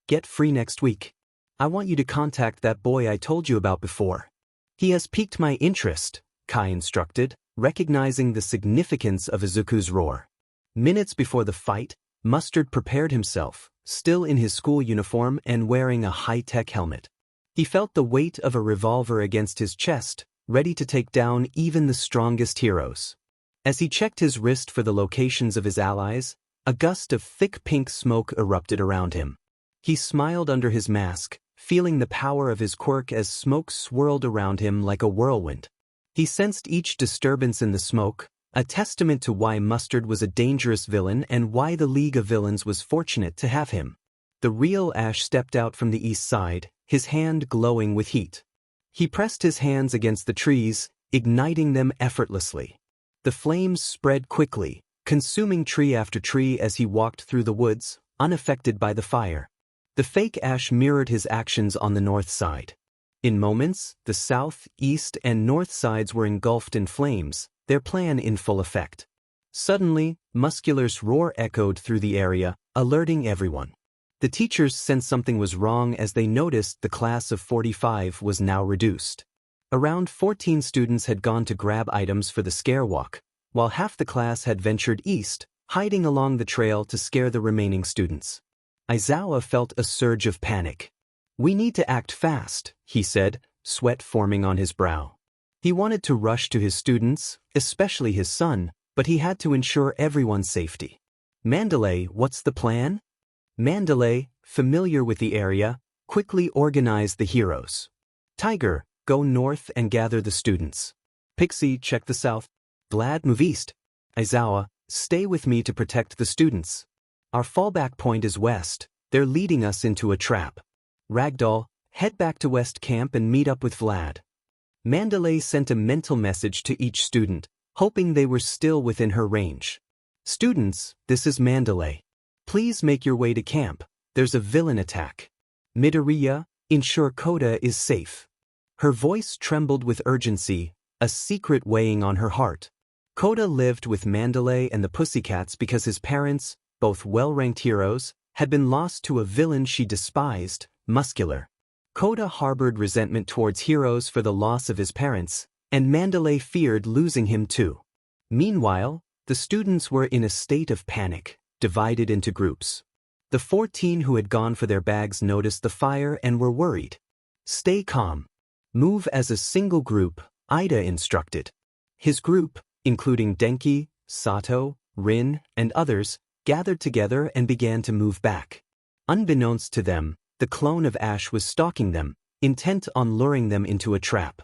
Get free next week. I want you to contact that boy I told you about before. He has piqued my interest, Kai instructed, recognizing the significance of Izuku's roar. Minutes before the fight, Mustard prepared himself, still in his school uniform and wearing a high-tech helmet. He felt the weight of a revolver against his chest, ready to take down even the strongest heroes. As he checked his wrist for the locations of his allies, a gust of thick pink smoke erupted around him. He smiled under his mask, feeling the power of his quirk as smoke swirled around him like a whirlwind. He sensed each disturbance in the smoke, a testament to why Mustard was a dangerous villain and why the League of Villains was fortunate to have him. The real Ash stepped out from the east side, his hand glowing with heat. He pressed his hands against the trees, igniting them effortlessly. The flames spread quickly, consuming tree after tree as he walked through the woods, unaffected by the fire. The fake Ash mirrored his actions on the north side. In moments, the south, east, and north sides were engulfed in flames, their plan in full effect. Suddenly, Muscular's roar echoed through the area, alerting everyone. The teachers sensed something was wrong as they noticed the class of 45 was now reduced. Around 14 students had gone to grab items for the scare walk, while half the class had ventured east, hiding along the trail to scare the remaining students. Aizawa felt a surge of panic. "We need to act fast," he said, sweat forming on his brow. He wanted to rush to his students, especially his son, but he had to ensure everyone's safety. "Mandalay, what's the plan?" Mandalay, familiar with the area, quickly organized the heroes. "Tiger, go north and gather the students. Pixie, check the south. Vlad, move east. Aizawa, stay with me to protect the students. Our fallback point is west, they're leading us into a trap. Ragdoll, head back to West Camp and meet up with Vlad." Mandalay sent a mental message to each student, hoping they were still within her range. "Students, this is Mandalay. Please make your way to camp, there's a villain attack. Midoriya, ensure Koda is safe." Her voice trembled with urgency, a secret weighing on her heart. Koda lived with Mandalay and the Pussycats because his parents, both well-ranked heroes, had been lost to a villain she despised, Muscular. Koda harbored resentment towards heroes for the loss of his parents, and Mandalay feared losing him too. Meanwhile, the students were in a state of panic, divided into groups. The 14 who had gone for their bags noticed the fire and were worried. "Stay calm. Move as a single group," Ida instructed. His group, including Denki, Sato, Rin, and others, gathered together and began to move back. Unbeknownst to them, the clone of Ash was stalking them, intent on luring them into a trap.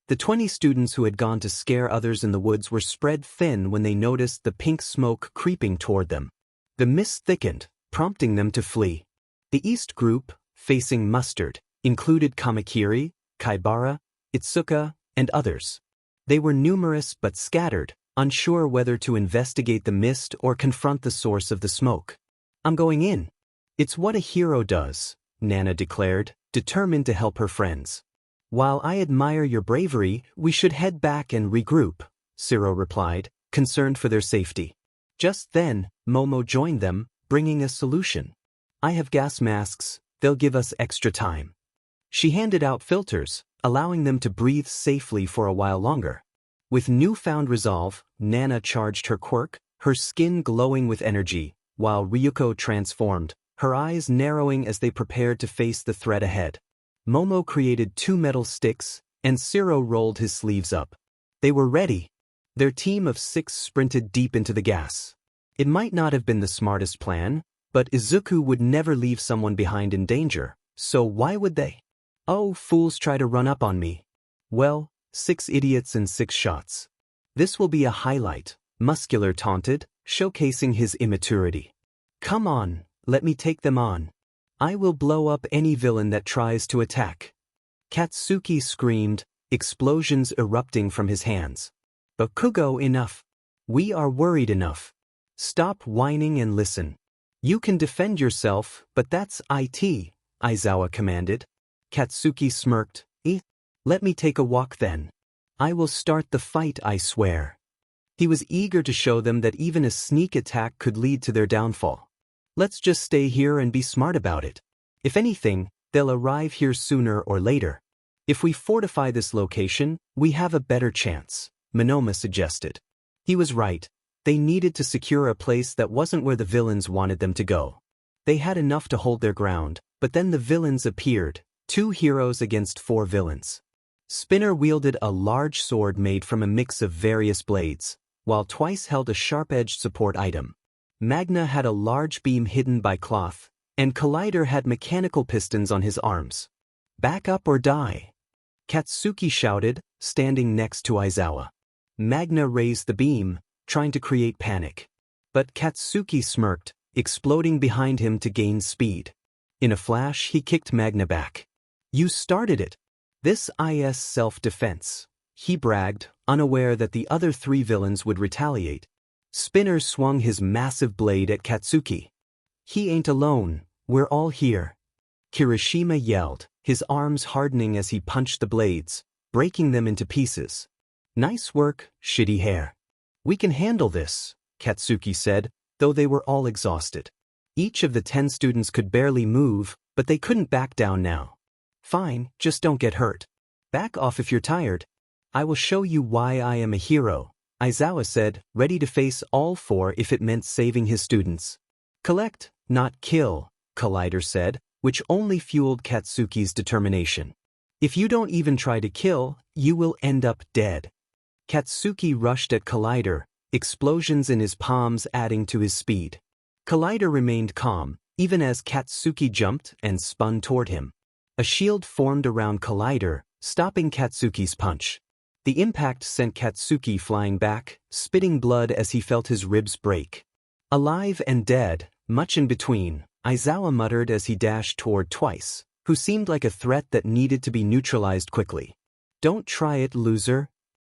The 20 students who had gone to scare others in the woods were spread thin when they noticed the pink smoke creeping toward them. The mist thickened, prompting them to flee. The east group, facing Mustard, included Kamakiri, Kaibara, Itsuka, and others. They were numerous but scattered, unsure whether to investigate the mist or confront the source of the smoke. "I'm going in. It's what a hero does," Nana declared, determined to help her friends. "While I admire your bravery, we should head back and regroup," Siro replied, concerned for their safety. Just then, Momo joined them, bringing a solution. "I have gas masks, they'll give us extra time." She handed out filters, allowing them to breathe safely for a while longer. With newfound resolve, Nana charged her quirk, her skin glowing with energy, while Ryuko transformed, her eyes narrowing as they prepared to face the threat ahead. Momo created 2 metal sticks, and Siro rolled his sleeves up. They were ready. Their team of 6 sprinted deep into the gas. It might not have been the smartest plan, but Izuku would never leave someone behind in danger, so why would they? "Oh, fools try to run up on me. Well, 6 idiots and 6 shots. This will be a highlight," Muscular taunted, showcasing his immaturity. "Come on, let me take them on. I will blow up any villain that tries to attack." Katsuki screamed, explosions erupting from his hands. "Bakugo, enough. We are worried enough. Stop whining and listen. You can defend yourself, but that's it," Aizawa commanded. Katsuki smirked. Let me take a walk then. I will start the fight, I swear." He was eager to show them that even a sneak attack could lead to their downfall. "Let's just stay here and be smart about it. If anything, they'll arrive here sooner or later. If we fortify this location, we have a better chance," Momo suggested. He was right. They needed to secure a place that wasn't where the villains wanted them to go. They had enough to hold their ground, but then the villains appeared, 2 heroes against 4 villains. Spinner wielded a large sword made from a mix of various blades, while Twice held a sharp-edged support item. Magna had a large beam hidden by cloth, and Collider had mechanical pistons on his arms. "Back up or die," Katsuki shouted, standing next to Aizawa. Magna raised the beam, trying to create panic. But Katsuki smirked, exploding behind him to gain speed. In a flash, he kicked Magna back. "You started it. This is self-defense," he bragged, unaware that the other three villains would retaliate. Spinner swung his massive blade at Katsuki. "He ain't alone, we're all here," Kirishima yelled, his arms hardening as he punched the blades, breaking them into pieces. "Nice work, shitty hair. We can handle this," Katsuki said, though they were all exhausted. Each of the 10 students could barely move, but they couldn't back down now. "Fine, just don't get hurt. Back off if you're tired. I will show you why I am a hero," Aizawa said, ready to face all 4 if it meant saving his students. "Collect, not kill," Collider said, which only fueled Katsuki's determination. "If you don't even try to kill, you will end up dead." Katsuki rushed at Collider, explosions in his palms adding to his speed. Collider remained calm, even as Katsuki jumped and spun toward him. A shield formed around Collider, stopping Katsuki's punch. The impact sent Katsuki flying back, spitting blood as he felt his ribs break. Alive and dead, much in between, Aizawa muttered as he dashed toward Twice, who seemed like a threat that needed to be neutralized quickly. "Don't try it, loser,"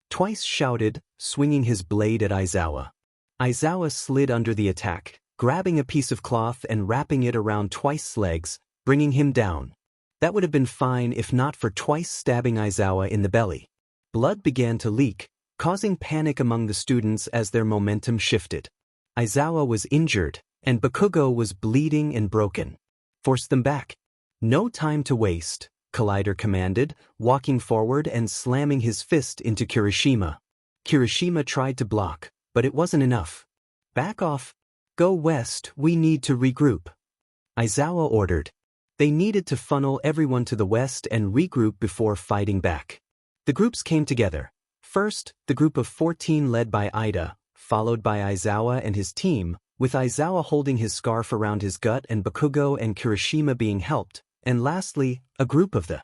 Twice shouted, swinging his blade at Aizawa. Aizawa slid under the attack, grabbing a piece of cloth and wrapping it around Twice's legs, bringing him down. That would have been fine if not for Twice stabbing Aizawa in the belly. Blood began to leak, causing panic among the students as their momentum shifted. Aizawa was injured, and Bakugo was bleeding and broken. "Force them back." "No time to waste," Collider commanded, walking forward and slamming his fist into Kirishima. Kirishima tried to block, but it wasn't enough. "Back off. Go west, we need to regroup," Aizawa ordered. They needed to funnel everyone to the west and regroup before fighting back. The groups came together. First, the group of 14 led by Ida, followed by Aizawa and his team, with Aizawa holding his scarf around his gut and Bakugo and Kirishima being helped, and lastly, a group of the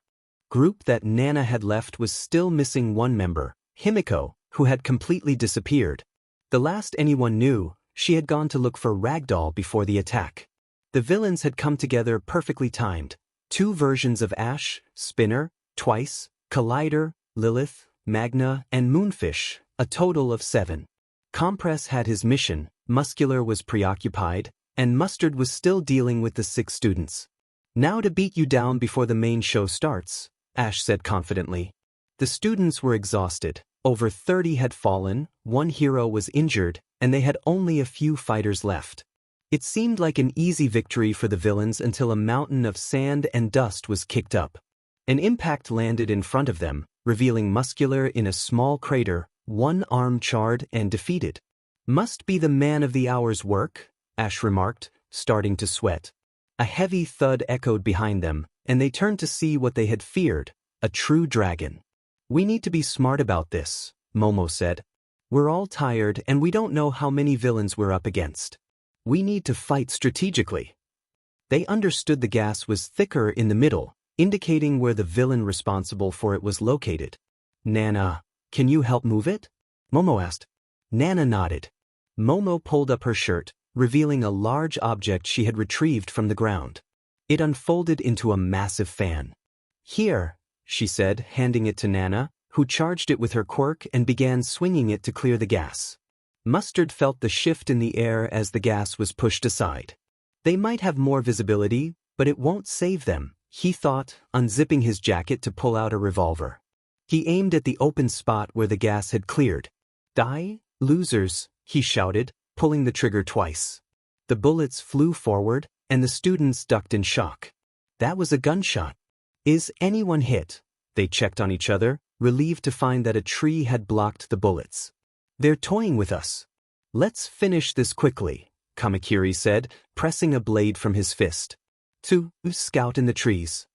group that Nana had left was still missing one member, Himiko, who had completely disappeared. The last anyone knew, she had gone to look for Ragdoll before the attack. The villains had come together perfectly timed. 2 versions of Ash, Spinner, Twice, Collider, Lilith, Magna, and Moonfish, a total of 7. Compress had his mission, Muscular was preoccupied, and Mustard was still dealing with the 6 students. "Now to beat you down before the main show starts," Ash said confidently. The students were exhausted. Over 30 had fallen, 1 hero was injured, and they had only a few fighters left. It seemed like an easy victory for the villains until a mountain of sand and dust was kicked up. An impact landed in front of them, revealing Muscular in a small crater, one arm charred and defeated. "Must be the man of the hour's work," Ash remarked, starting to sweat. A heavy thud echoed behind them, and they turned to see what they had feared, a true dragon. "We need to be smart about this," Momo said. "We're all tired and we don't know how many villains we're up against. We need to fight strategically." They understood the gas was thicker in the middle, indicating where the villain responsible for it was located. "Nana, can you help move it?" Momo asked. Nana nodded. Momo pulled up her shirt, revealing a large object she had retrieved from the ground. It unfolded into a massive fan. "Here," she said, handing it to Nana, who charged it with her quirk and began swinging it to clear the gas. Mustard felt the shift in the air as the gas was pushed aside. They might have more visibility, but it won't save them, he thought, unzipping his jacket to pull out a revolver. He aimed at the open spot where the gas had cleared. "Die, losers," he shouted, pulling the trigger twice. The bullets flew forward, and the students ducked in shock. That was a gunshot. "Is anyone hit?" They checked on each other, relieved to find that a tree had blocked the bullets. "They're toying with us. Let's finish this quickly," Kamakiri said, pressing a blade from his fist. "To scout in the trees.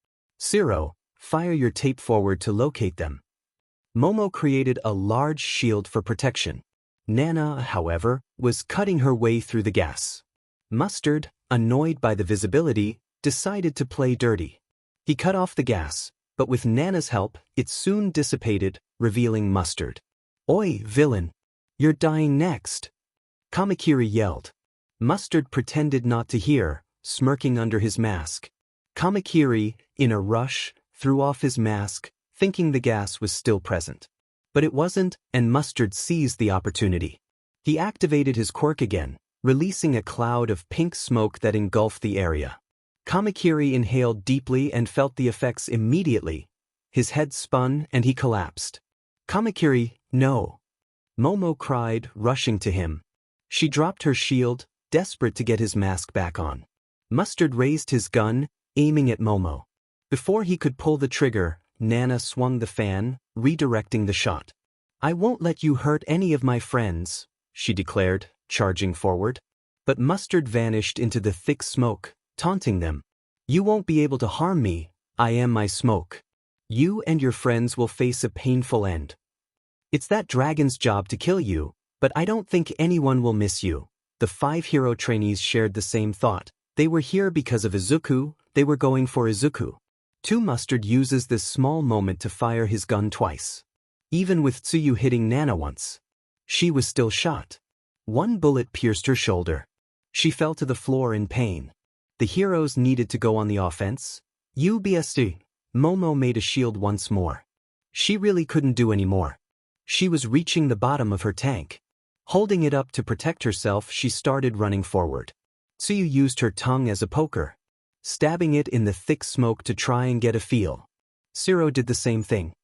Zero, fire your tape forward to locate them." Momo created a large shield for protection. Nana, however, was cutting her way through the gas. Mustard, annoyed by the visibility, decided to play dirty. He cut off the gas, but with Nana's help, it soon dissipated, revealing Mustard. "Oi, villain! You're dying next!" Kamakiri yelled. Mustard pretended not to hear, smirking under his mask. Kamakiri, in a rush, threw off his mask, thinking the gas was still present. But it wasn't, and Mustard seized the opportunity. He activated his quirk again, releasing a cloud of pink smoke that engulfed the area. Kamakiri inhaled deeply and felt the effects immediately. His head spun and he collapsed. "Kamakiri, no!" Momo cried, rushing to him. She dropped her shield, desperate to get his mask back on. Mustard raised his gun, aiming at Momo. Before he could pull the trigger, Nana swung the fan, redirecting the shot. "I won't let you hurt any of my friends," she declared, charging forward. But Mustard vanished into the thick smoke, taunting them. "You won't be able to harm me, I am my smoke. You and your friends will face a painful end. It's that dragon's job to kill you, but I don't think anyone will miss you." The 5 hero trainees shared the same thought. They were here because of Izuku, they were going for Izuku. Mustard uses this small moment to fire his gun twice. Even with Tsuyu hitting Nana once, she was still shot. One bullet pierced her shoulder. She fell to the floor in pain. The heroes needed to go on the offense. UBSD. Momo made a shield once more. She really couldn't do any more. She was reaching the bottom of her tank. Holding it up to protect herself, she started running forward. Tsuyu used her tongue as a poker, stabbing it in the thick smoke to try and get a feel. Zero did the same thing.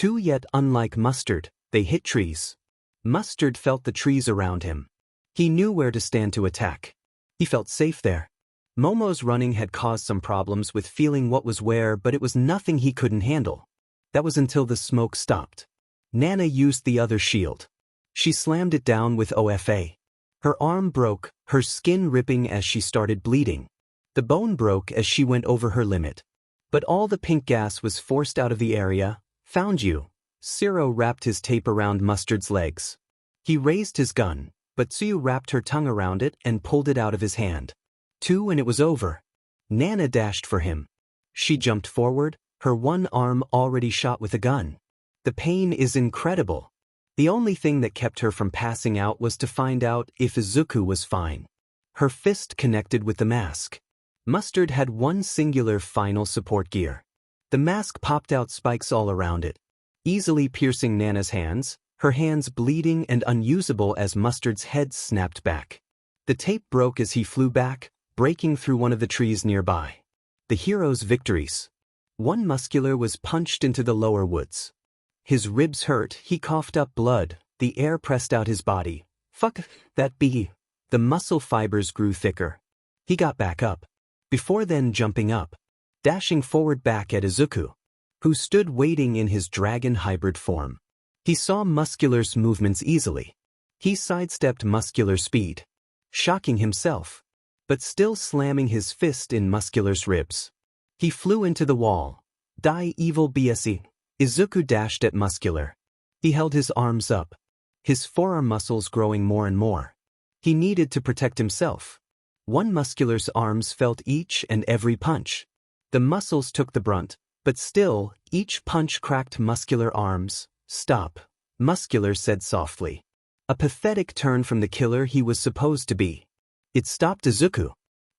Yet unlike Mustard, they hit trees. Mustard felt the trees around him. He knew where to stand to attack. He felt safe there. Momo's running had caused some problems with feeling what was where, but it was nothing he couldn't handle. That was until the smoke stopped. Nana used the other shield. She slammed it down with OFA. Her arm broke, her skin ripping as she started bleeding. The bone broke as she went over her limit. But all the pink gas was forced out of the area. "Found you." Zero wrapped his tape around Mustard's legs. He raised his gun, but Tsuyu wrapped her tongue around it and pulled it out of his hand. And it was over. Nana dashed for him. She jumped forward, her one arm already shot with a gun. The pain is incredible. The only thing that kept her from passing out was to find out if Izuku was fine. Her fist connected with the mask. Mustard had one singular final support gear. The mask popped out spikes all around it, easily piercing Nana's hands, her hands bleeding and unusable as Mustard's head snapped back. The tape broke as he flew back, breaking through one of the trees nearby. The heroes' victories. One Muscular was punched into the lower woods. His ribs hurt, he coughed up blood, the air pressed out his body. "Fuck that bee." The muscle fibers grew thicker. He got back up. Before then jumping up, dashing forward back at Izuku, who stood waiting in his dragon hybrid form. He saw Muscular's movements easily. He sidestepped Muscular's speed, shocking himself, but still slamming his fist in Muscular's ribs. He flew into the wall. "Die evil BSE." Izuku dashed at Muscular. He held his arms up, his forearm muscles growing more and more. He needed to protect himself. One Muscular's arms felt each and every punch. The muscles took the brunt, but still, each punch cracked Muscular arms. "Stop," Muscular said softly. A pathetic turn from the killer he was supposed to be. It stopped Izuku.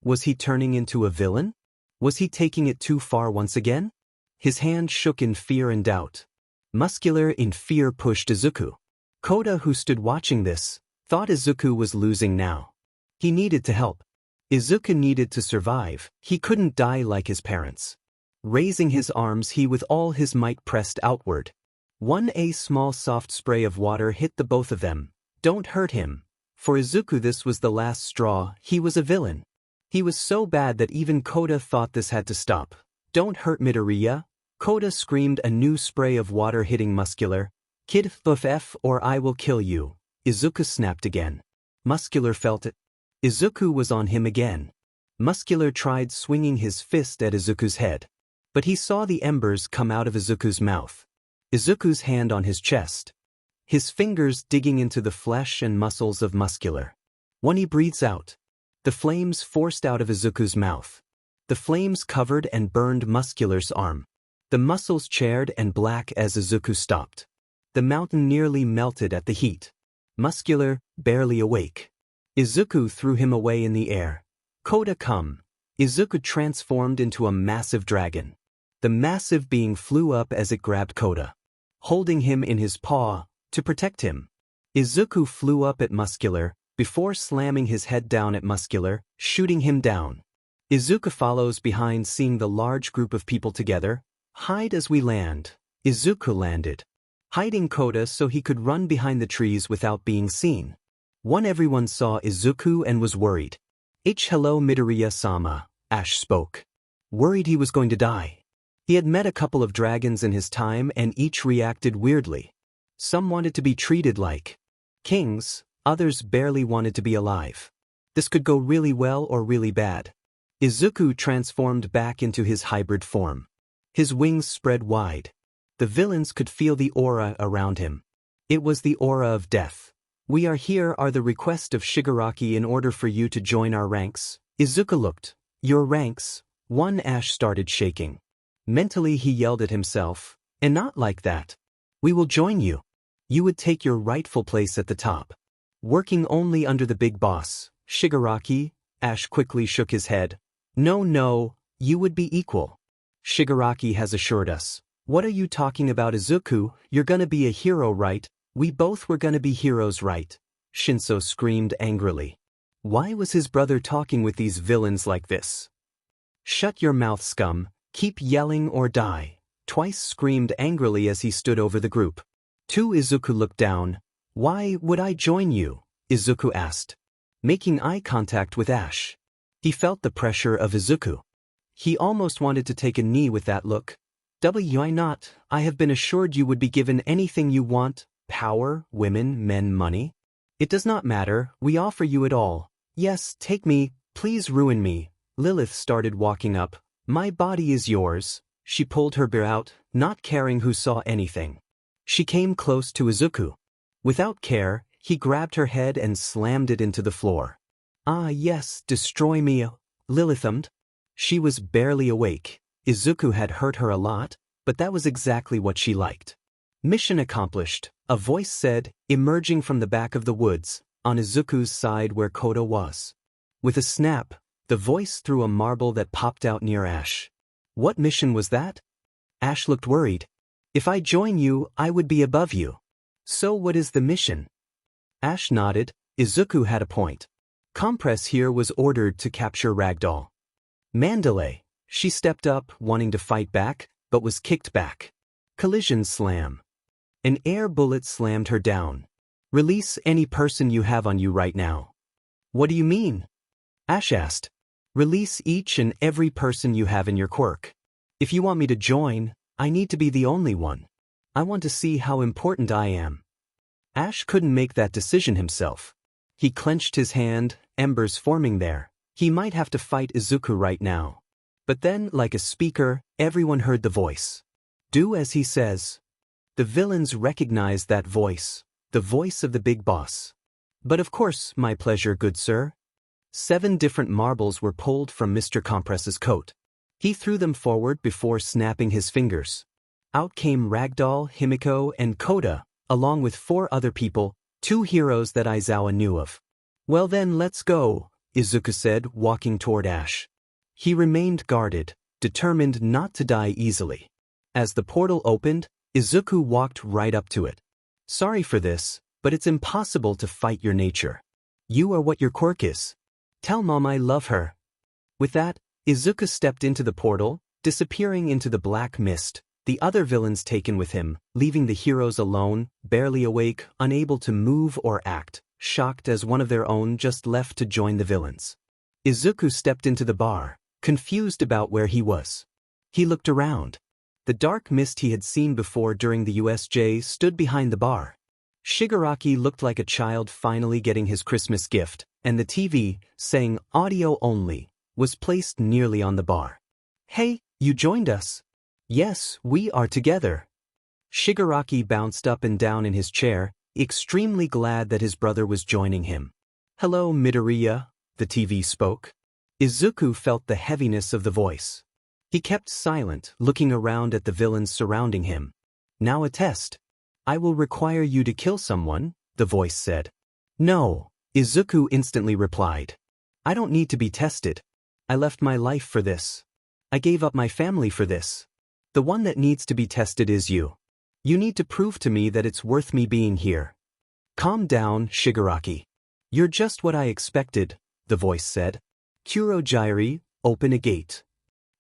Was he turning into a villain? Was he taking it too far once again? His hand shook in fear and doubt. Muscular in fear pushed Izuku. Koda, who stood watching this, thought Izuku was losing now. He needed to help. Izuku needed to survive. He couldn't die like his parents. Raising his arms, he with all his might pressed outward. A small soft spray of water hit the both of them. "Don't hurt him." For Izuku this was the last straw. He was a villain. He was so bad that even Koda thought this had to stop. "Don't hurt Midoriya." Koda screamed, a new spray of water hitting Muscular. "Kid F or I will kill you." Izuku snapped again. Muscular felt it. Izuku was on him again. Muscular tried swinging his fist at Izuku's head, but he saw the embers come out of Izuku's mouth. Izuku's hand on his chest. his fingers digging into the flesh and muscles of Muscular. When he breathes out, the flames forced out of Izuku's mouth. The flames covered and burned Muscular's arm. The muscles charred and black as Izuku stopped. The mountain nearly melted at the heat. Muscular, barely awake. Izuku threw him away in the air. Koda come. Izuku transformed into a massive dragon. The massive being flew up as it grabbed Koda, holding him in his paw to protect him. Izuku flew up at Muscular before slamming his head down at Muscular, shooting him down. Izuku follows behind, seeing the large group of people together. Hide as we land. Izuku landed, hiding Koda so he could run behind the trees without being seen. Everyone saw Izuku and was worried. Hello Midoriya-sama, Ash spoke. Worried he was going to die. He had met a couple of dragons in his time and each reacted weirdly. Some wanted to be treated like kings, others barely wanted to be alive. This could go really well or really bad. Izuku transformed back into his hybrid form. His wings spread wide. The villains could feel the aura around him. It was the aura of death. We are here are the request of Shigaraki in order for you to join our ranks. Izuku looked. Your ranks? Ash started shaking. Mentally he yelled at himself, and not like that. We will join you. You would take your rightful place at the top. Working only under the big boss, Shigaraki. Ash quickly shook his head. No, you would be equal. Shigaraki has assured us. What are you talking about, Izuku? You're gonna be a hero, right? We both were gonna be heroes, right? Shinso screamed angrily. Why was his brother talking with these villains like this? Shut your mouth, scum. Keep yelling or die. Twice screamed angrily as he stood over the group. Izuku looked down. Why would I join you? Izuku asked, making eye contact with Ash. He felt the pressure of Izuku. He almost wanted to take a knee with that look. Why not? I have been assured you would be given anything you want. Power, women, men, money. It does not matter, we offer you it all. Yes, take me, please ruin me. Lilith started walking up. My body is yours. She pulled her bear out, not caring who saw anything. She came close to Izuku. Without care, he grabbed her head and slammed it into the floor. Ah yes, destroy me, Lilith hummed. She was barely awake. Izuku had hurt her a lot, but that was exactly what she liked. Mission accomplished, a voice said, emerging from the back of the woods, on Izuku's side where Koda was. With a snap, the voice threw a marble that popped out near Ash. What mission was that? Ash looked worried. If I join you, I would be above you. So what is the mission? Ash nodded. Izuku had a point. Compress here was ordered to capture Ragdoll. Mandalay. She stepped up, wanting to fight back, but was kicked back. Collision slam. An air bullet slammed her down. Release any person you have on you right now. What do you mean? Ash asked. Release each and every person you have in your quirk. If you want me to join, I need to be the only one. I want to see how important I am. Ash couldn't make that decision himself. He clenched his hand, embers forming there. He might have to fight Izuku right now. But then, like a speaker, everyone heard the voice. Do as he says. The villains recognized that voice, the voice of the big boss. But of course, my pleasure, good sir. 7 different marbles were pulled from Mr. Compress's coat. He threw them forward before snapping his fingers. Out came Ragdoll, Himiko, and Koda, along with 4 other people, 2 heroes that Aizawa knew of. Well then, let's go, Izuku said, walking toward Ash. He remained guarded, determined not to die easily. As the portal opened, Izuku walked right up to it. Sorry for this, but it's impossible to fight your nature. You are what your quirk is. Tell Mom I love her. With that, Izuku stepped into the portal, disappearing into the black mist, the other villains taken with him, leaving the heroes alone, barely awake, unable to move or act, shocked as one of their own just left to join the villains. Izuku stepped into the bar, confused about where he was. He looked around. The dark mist he had seen before during the USJ stood behind the bar. Shigaraki looked like a child finally getting his Christmas gift, and the TV, saying audio only, was placed nearly on the bar. Hey, you joined us. Yes, we are together. Shigaraki bounced up and down in his chair, extremely glad that his brother was joining him. "Hello, Midoriya," the TV spoke. Izuku felt the heaviness of the voice. He kept silent, looking around at the villains surrounding him. "Now a test. I will require you to kill someone," the voice said. "No," Izuku instantly replied. "I don't need to be tested. I left my life for this. I gave up my family for this. The one that needs to be tested is you. You need to prove to me that it's worth me being here." "Calm down, Shigaraki. You're just what I expected," the voice said. "Kurogiri, open a gate."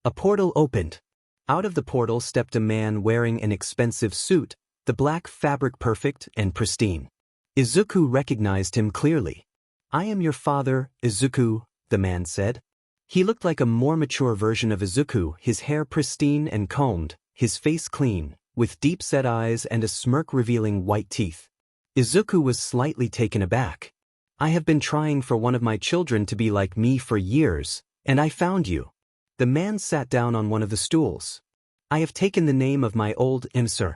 A portal opened. Out of the portal stepped a man wearing an expensive suit, the black fabric perfect and pristine. Izuku recognized him clearly. "I am your father, Izuku," the man said. He looked like a more mature version of Izuku, his hair pristine and combed, his face clean, with deep-set eyes and a smirk revealing white teeth. Izuku was slightly taken aback. "I have been trying for one of my children to be like me for years, and I found you." The man sat down on one of the stools. "I have taken the name of my old emissary.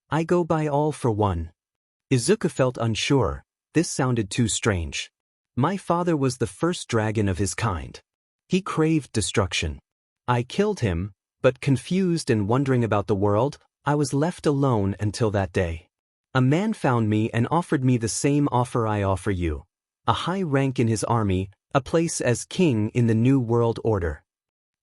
I go by All for One." Izuku felt unsure. This sounded too strange. "My father was the first dragon of his kind. He craved destruction. I killed him, but confused and wondering about the world, I was left alone until that day. A man found me and offered me the same offer I offer you. A high rank in his army, a place as king in the new world order."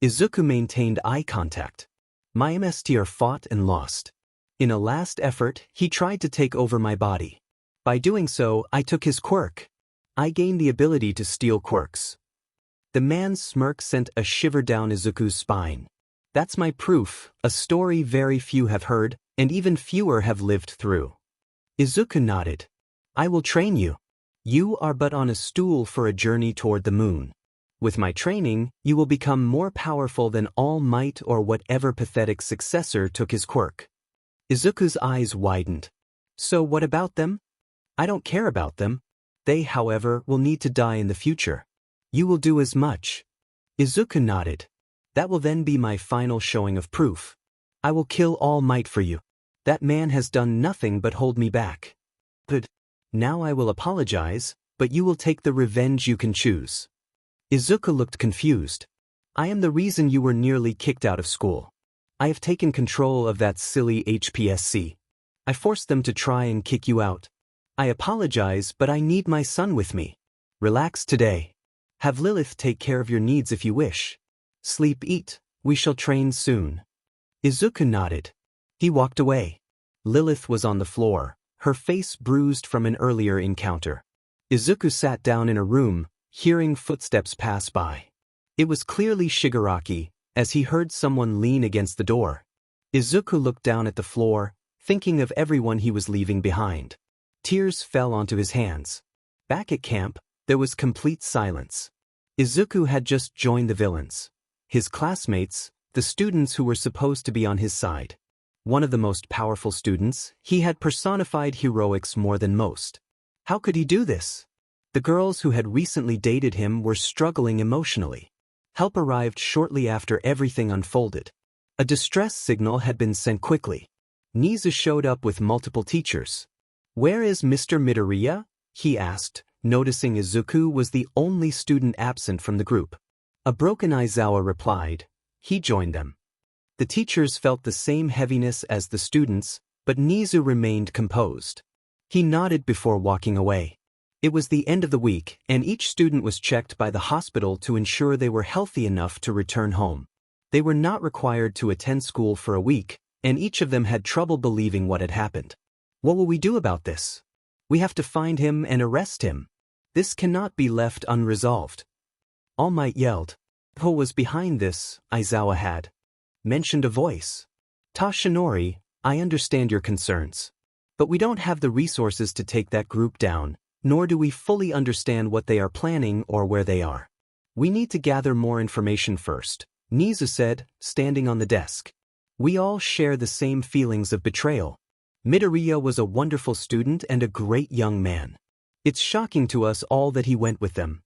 Izuku maintained eye contact. "My MSTR fought and lost. In a last effort, he tried to take over my body. By doing so, I took his quirk. I gained the ability to steal quirks." The man's smirk sent a shiver down Izuku's spine. "That's my proof, a story very few have heard, and even fewer have lived through." Izuku nodded. "I will train you. You are but on a stool for a journey toward the moon. With my training, you will become more powerful than All Might or whatever pathetic successor took his quirk." Izuku's eyes widened. "So what about them?" "I don't care about them. They, however, will need to die in the future. You will do as much." Izuku nodded. "That will then be my final showing of proof. I will kill All Might for you. That man has done nothing but hold me back. Good. Now I will apologize, but you will take the revenge you can choose." Izuku looked confused. "I am the reason you were nearly kicked out of school. I have taken control of that silly HPSC. I forced them to try and kick you out. I apologize, but I need my son with me. Relax today. Have Lilith take care of your needs if you wish. Sleep, eat, we shall train soon." Izuku nodded. He walked away. Lilith was on the floor, her face bruised from an earlier encounter. Izuku sat down in a room, hearing footsteps pass by. It was clearly Shigaraki, as he heard someone lean against the door. Izuku looked down at the floor, thinking of everyone he was leaving behind. Tears fell onto his hands. Back at camp, there was complete silence. Izuku had just joined the villains. His classmates, the students who were supposed to be on his side. One of the most powerful students, he had personified heroics more than most. How could he do this? The girls who had recently dated him were struggling emotionally. Help arrived shortly after everything unfolded. A distress signal had been sent quickly. Nezu showed up with multiple teachers. "Where is Mr. Midoriya?" he asked, noticing Izuku was the only student absent from the group. A broken Aizawa replied. He joined them. The teachers felt the same heaviness as the students, but Nezu remained composed. He nodded before walking away. It was the end of the week, and each student was checked by the hospital to ensure they were healthy enough to return home. They were not required to attend school for a week, and each of them had trouble believing what had happened. What will we do about this? We have to find him and arrest him. This cannot be left unresolved. All Might yelled. Who was behind this? Aizawa had mentioned a voice. Tashinori, I understand your concerns. But we don't have the resources to take that group down, nor do we fully understand what they are planning or where they are. We need to gather more information first, Nezu said, standing on the desk. We all share the same feelings of betrayal. Midoriya was a wonderful student and a great young man. It's shocking to us all that he went with them.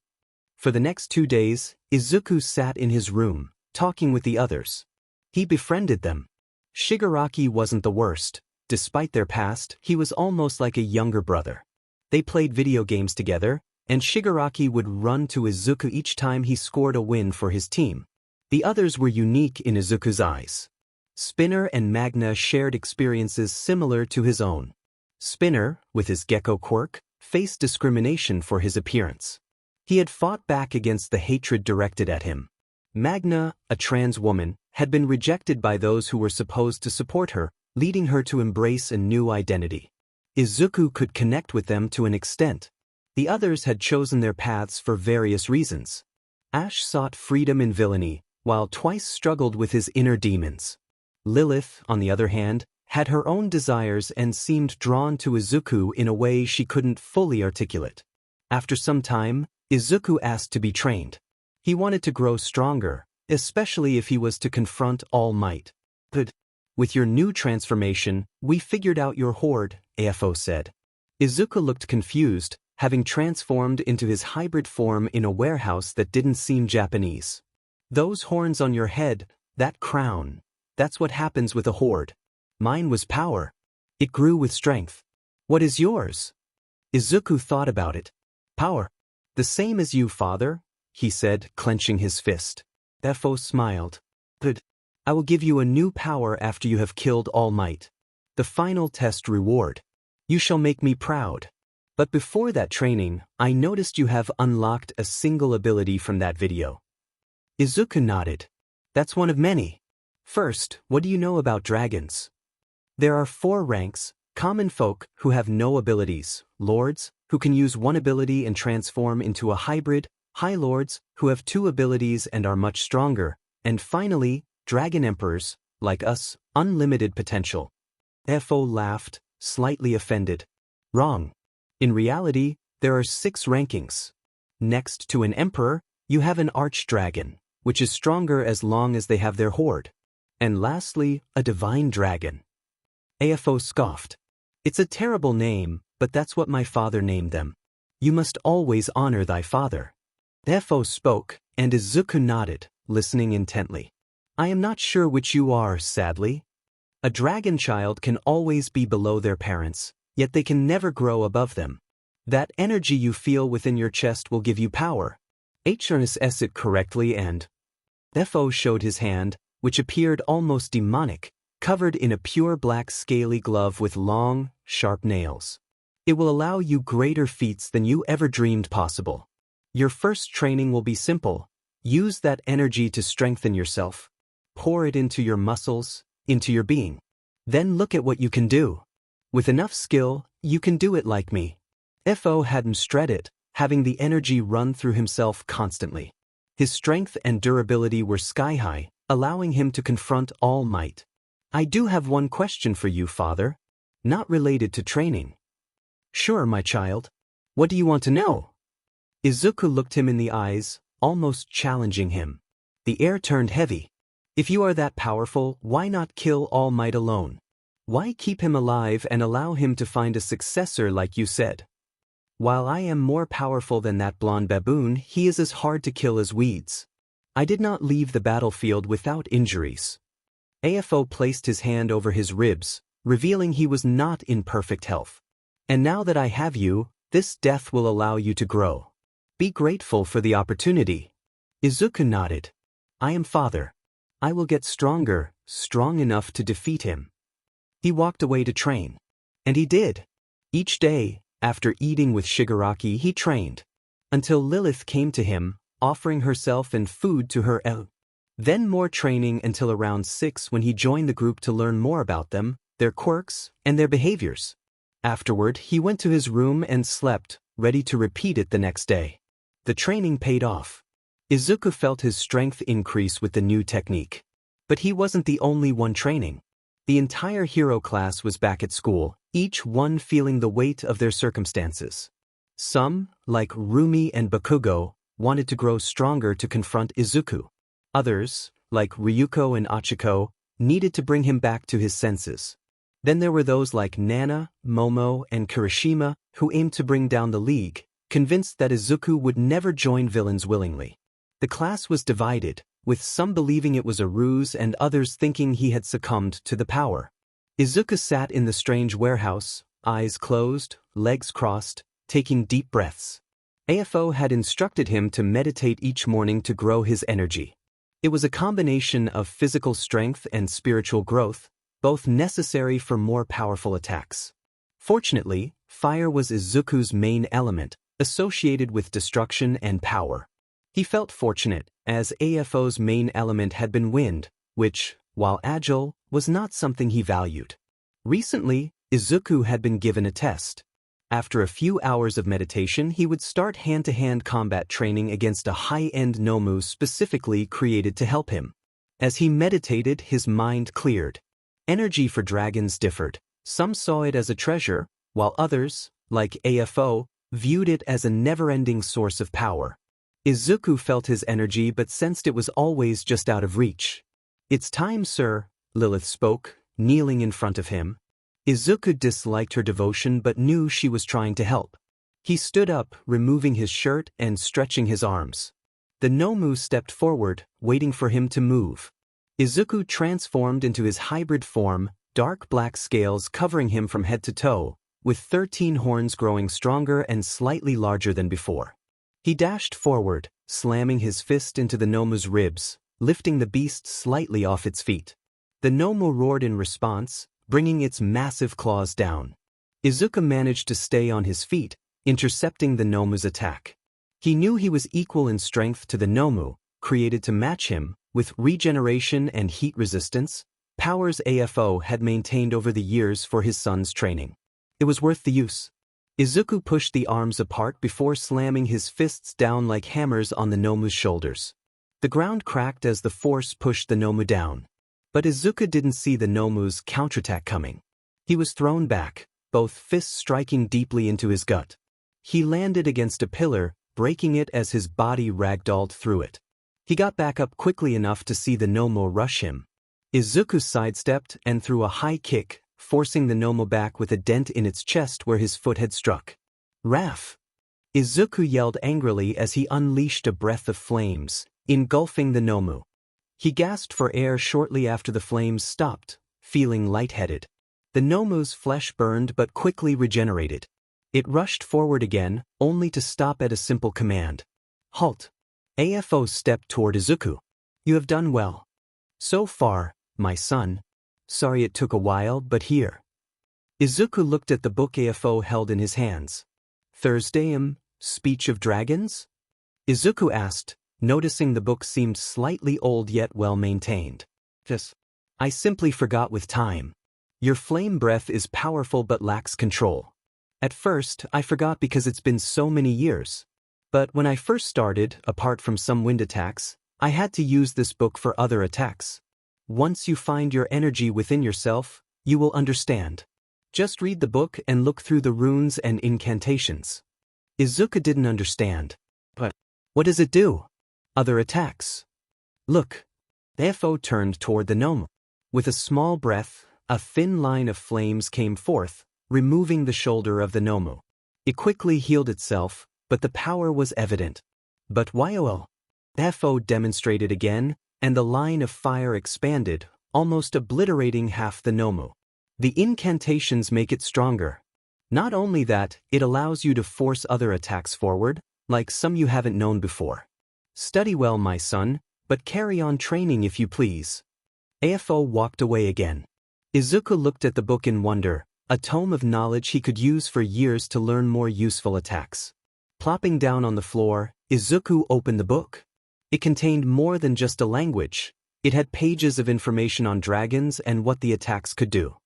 For the next 2 days, Izuku sat in his room, talking with the others. He befriended them. Shigaraki wasn't the worst. Despite their past, he was almost like a younger brother. They played video games together, and Shigaraki would run to Izuku each time he scored a win for his team. The others were unique in Izuku's eyes. Spinner and Magna shared experiences similar to his own. Spinner, with his gecko quirk, faced discrimination for his appearance. He had fought back against the hatred directed at him. Magna, a trans woman, had been rejected by those who were supposed to support her, leading her to embrace a new identity. Izuku could connect with them to an extent. The others had chosen their paths for various reasons. Ash sought freedom in villainy, while Twice struggled with his inner demons. Lilith, on the other hand, had her own desires and seemed drawn to Izuku in a way she couldn't fully articulate. After some time, Izuku asked to be trained. He wanted to grow stronger, especially if he was to confront All Might. But with your new transformation, we figured out your horde, AFO said. Izuku looked confused, having transformed into his hybrid form in a warehouse that didn't seem Japanese. Those horns on your head, that crown, that's what happens with a horde. Mine was power. It grew with strength. What is yours? Izuku thought about it. Power. The same as you, father, he said, clenching his fist. Defo smiled. Good. I will give you a new power after you have killed All Might. The final test reward. You shall make me proud. But before that training, I noticed you have unlocked a single ability from that video. Izuku nodded. That's one of many. First, what do you know about dragons? There are 4 ranks: common folk, who have no abilities; lords, who can use one ability and transform into a hybrid; high lords, who have 2 abilities and are much stronger; and finally, dragon emperors, like us, unlimited potential. FO laughed, slightly offended. Wrong. In reality, there are 6 rankings. Next to an emperor, you have an archdragon, which is stronger as long as they have their horde. And lastly, a divine dragon. AFO scoffed. It's a terrible name, but that's what my father named them. You must always honor thy father. AFO spoke, and Izuku nodded, listening intently. I am not sure which you are, sadly. A dragon child can always be below their parents, yet they can never grow above them. That energy you feel within your chest will give you power. HRS it correctly and... AFO showed his hand, which appeared almost demonic, covered in a pure black scaly glove with long, sharp nails. It will allow you greater feats than you ever dreamed possible. Your first training will be simple. Use that energy to strengthen yourself. Pour it into your muscles, into your being. Then look at what you can do. With enough skill, you can do it like me. FO had him shred it, having the energy run through himself constantly. His strength and durability were sky-high, allowing him to confront All Might. I do have one question for you, father. Not related to training. Sure, my child. What do you want to know? Izuku looked him in the eyes, almost challenging him. The air turned heavy. If you are that powerful, why not kill All Might alone? Why keep him alive and allow him to find a successor like you said? While I am more powerful than that blonde baboon, he is as hard to kill as weeds. I did not leave the battlefield without injuries. AFO placed his hand over his ribs, revealing he was not in perfect health. And now that I have you, this death will allow you to grow. Be grateful for the opportunity. Izuku nodded. I am father. I will get stronger, strong enough to defeat him. He walked away to train. And he did. Each day, after eating with Shigaraki, he trained. Until Lilith came to him, offering herself and food to her. Then more training until around 6 when he joined the group to learn more about them, their quirks, and their behaviors. Afterward, he went to his room and slept, ready to repeat it the next day. The training paid off. Izuku felt his strength increase with the new technique. But he wasn't the only one training. The entire hero class was back at school, each one feeling the weight of their circumstances. Some, like Roomi and Bakugo, wanted to grow stronger to confront Izuku. Others, like Ryuko and Achiko, needed to bring him back to his senses. Then there were those like Nana, Momo, and Kirishima who aimed to bring down the league, convinced that Izuku would never join villains willingly. The class was divided, with some believing it was a ruse and others thinking he had succumbed to the power. Izuku sat in the strange warehouse, eyes closed, legs crossed, taking deep breaths. AFO had instructed him to meditate each morning to grow his energy. It was a combination of physical strength and spiritual growth, both necessary for more powerful attacks. Fortunately, fire was Izuku's main element, associated with destruction and power. He felt fortunate, as AFO's main element had been wind, which, while agile, was not something he valued. Recently, Izuku had been given a test. After a few hours of meditation, he would start hand-to-hand combat training against a high-end Nomu specifically created to help him. As he meditated, his mind cleared. Energy for dragons differed. Some saw it as a treasure, while others, like AFO, viewed it as a never-ending source of power. Izuku felt his energy but sensed it was always just out of reach. "It's time, sir," Lilith spoke, kneeling in front of him. Izuku disliked her devotion but knew she was trying to help. He stood up, removing his shirt and stretching his arms. The Nomu stepped forward, waiting for him to move. Izuku transformed into his hybrid form, dark black scales covering him from head to toe, with 13 horns growing stronger and slightly larger than before. He dashed forward, slamming his fist into the Nomu's ribs, lifting the beast slightly off its feet. The Nomu roared in response, bringing its massive claws down. Izuku managed to stay on his feet, intercepting the Nomu's attack. He knew he was equal in strength to the Nomu, created to match him, with regeneration and heat resistance, powers AFO had maintained over the years for his son's training. It was worth the use. Izuku pushed the arms apart before slamming his fists down like hammers on the Nomu's shoulders. The ground cracked as the force pushed the Nomu down. But Izuku didn't see the Nomu's counterattack coming. He was thrown back, both fists striking deeply into his gut. He landed against a pillar, breaking it as his body ragdolled through it. He got back up quickly enough to see the Nomu rush him. Izuku sidestepped and threw a high kick, forcing the Nomu back with a dent in its chest where his foot had struck. "Raf!" Izuku yelled angrily as he unleashed a breath of flames, engulfing the Nomu. He gasped for air shortly after the flames stopped, feeling lightheaded. The Nomu's flesh burned but quickly regenerated. It rushed forward again, only to stop at a simple command. "Halt!" AFO stepped toward Izuku. "You have done well. So far, my son. Sorry it took a while, but here." Izuku looked at the book AFO held in his hands. "Thursday, Speech of Dragons?" Izuku asked, noticing the book seemed slightly old yet well-maintained. "I simply forgot with time. Your flame breath is powerful but lacks control. At first, I forgot because it's been so many years. But when I first started, apart from some wind attacks, I had to use this book for other attacks. Once you find your energy within yourself, you will understand. Just read the book and look through the runes and incantations." Izuku didn't understand. "But what does it do?" "Other attacks. Look." AFO turned toward the Nomu. With a small breath, a thin line of flames came forth, removing the shoulder of the Nomu. It quickly healed itself, but the power was evident. "But YOL." AFO demonstrated again, and the line of fire expanded, almost obliterating half the Nomu. The incantations make it stronger. Not only that, it allows you to force other attacks forward, like some you haven't known before. "Study well, my son, but carry on training if you please." AFO walked away again. Izuku looked at the book in wonder, a tome of knowledge he could use for years to learn more useful attacks. Plopping down on the floor, Izuku opened the book. It contained more than just a language. It had pages of information on dragons and what the attacks could do.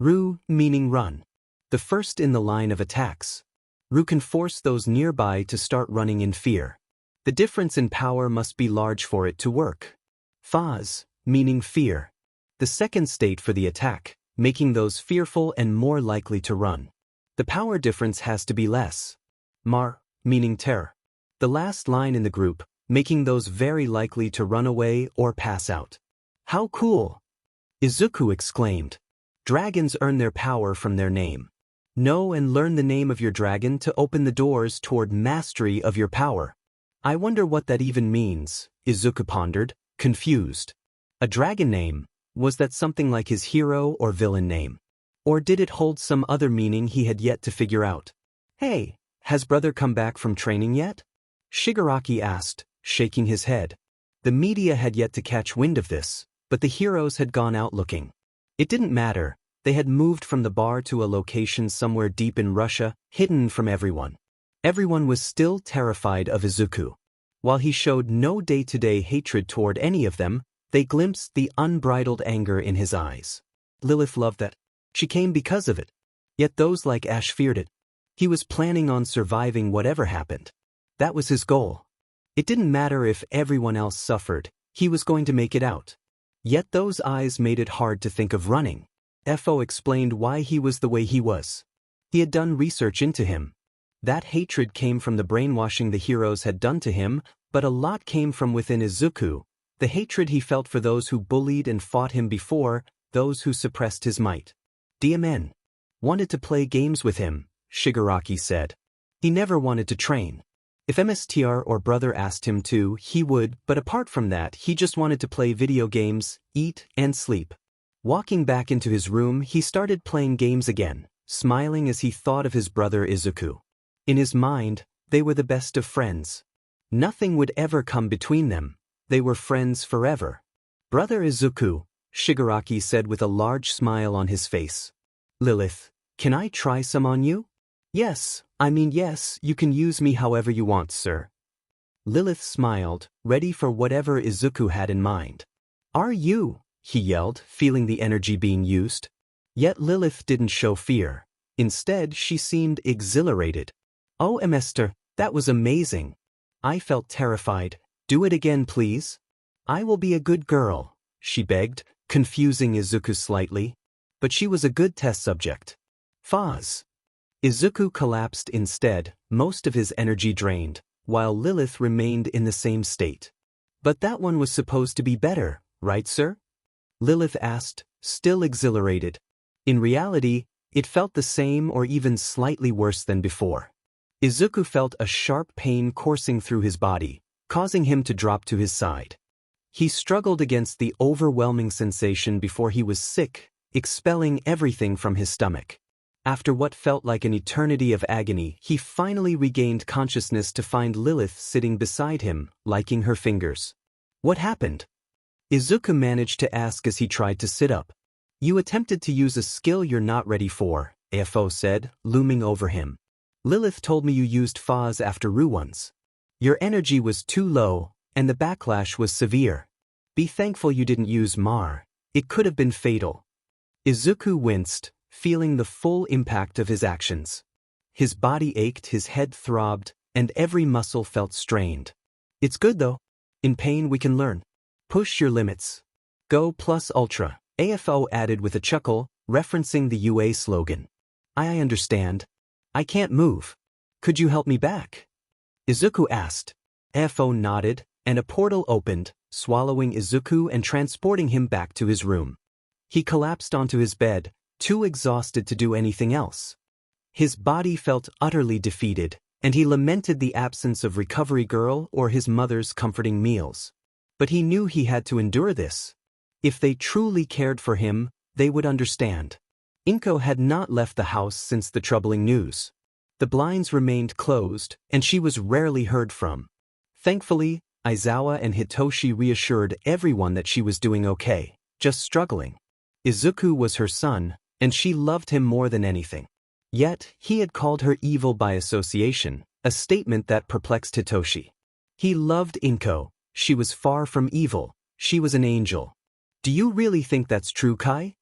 Ryu, meaning run. The first in the line of attacks. Ryu can force those nearby to start running in fear. The difference in power must be large for it to work. Phase, meaning fear. The second state for the attack, making those fearful and more likely to run. The power difference has to be less. Mar, meaning terror. The last line in the group, making those very likely to run away or pass out. "How cool!" Izuku exclaimed. Dragons earn their power from their name. Know and learn the name of your dragon to open the doors toward mastery of your power. "I wonder what that even means," Izuku pondered, confused. "A dragon name? Was that something like his hero or villain name? Or did it hold some other meaning he had yet to figure out? "Hey, has brother come back from training yet?" Shigaraki asked, shaking his head. The media had yet to catch wind of this, but the heroes had gone out looking. It didn't matter, they had moved from the bar to a location somewhere deep in Russia, hidden from everyone. Everyone was still terrified of Izuku. While he showed no day-to-day hatred toward any of them, they glimpsed the unbridled anger in his eyes. Lilith loved that. She came because of it. Yet those like Ash feared it. He was planning on surviving whatever happened. That was his goal. It didn't matter if everyone else suffered, he was going to make it out. Yet those eyes made it hard to think of running. FO explained why he was the way he was. He had done research into him. That hatred came from the brainwashing the heroes had done to him, but a lot came from within Izuku, the hatred he felt for those who bullied and fought him before, those who suppressed his might. DMN wanted to play games with him, Shigaraki said. He never wanted to train. If MSTR or brother asked him to, he would, but apart from that, he just wanted to play video games, eat, and sleep. Walking back into his room, he started playing games again, smiling as he thought of his brother Izuku. In his mind, they were the best of friends. Nothing would ever come between them. They were friends forever. "Brother Izuku," Shigaraki said with a large smile on his face. "Lilith, can I try some on you?" Yes, you can use me however you want, sir." Lilith smiled, ready for whatever Izuku had in mind. "Are you?" he yelled, feeling the energy being used. Yet Lilith didn't show fear. Instead, she seemed exhilarated. "Oh, Emester, that was amazing. I felt terrified. Do it again, please." "I will be a good girl," she begged, confusing Izuku slightly. But she was a good test subject. Faz. Izuku collapsed instead, most of his energy drained, while Lilith remained in the same state. "But that one was supposed to be better, right, sir?" Lilith asked, still exhilarated. In reality, it felt the same or even slightly worse than before. Izuku felt a sharp pain coursing through his body, causing him to drop to his side. He struggled against the overwhelming sensation before he was sick, expelling everything from his stomach. After what felt like an eternity of agony, he finally regained consciousness to find Lilith sitting beside him, liking her fingers. "What happened?" Izuku managed to ask as he tried to sit up. "You attempted to use a skill you're not ready for," AFO said, looming over him. "Lilith told me you used Faz after Ryu once. Your energy was too low, and the backlash was severe. Be thankful you didn't use Mar. It could have been fatal." Izuku winced, feeling the full impact of his actions. His body ached, his head throbbed, and every muscle felt strained. "It's good though. In pain we can learn. Push your limits. Go plus ultra," AFO added with a chuckle, referencing the UA slogan. I understand. I can't move. Could you help me back?" Izuku asked. AFO nodded, and a portal opened, swallowing Izuku and transporting him back to his room. He collapsed onto his bed, too exhausted to do anything else. His body felt utterly defeated, and he lamented the absence of Recovery Girl or his mother's comforting meals. But he knew he had to endure this. If they truly cared for him, they would understand. Inko had not left the house since the troubling news. The blinds remained closed, and she was rarely heard from. Thankfully, Aizawa and Hitoshi reassured everyone that she was doing okay, just struggling. Izuku was her son, and she loved him more than anything. Yet, he had called her evil by association, a statement that perplexed Hitoshi. He loved Inko. She was far from evil. She was an angel. "Do you really think that's true, Kai?"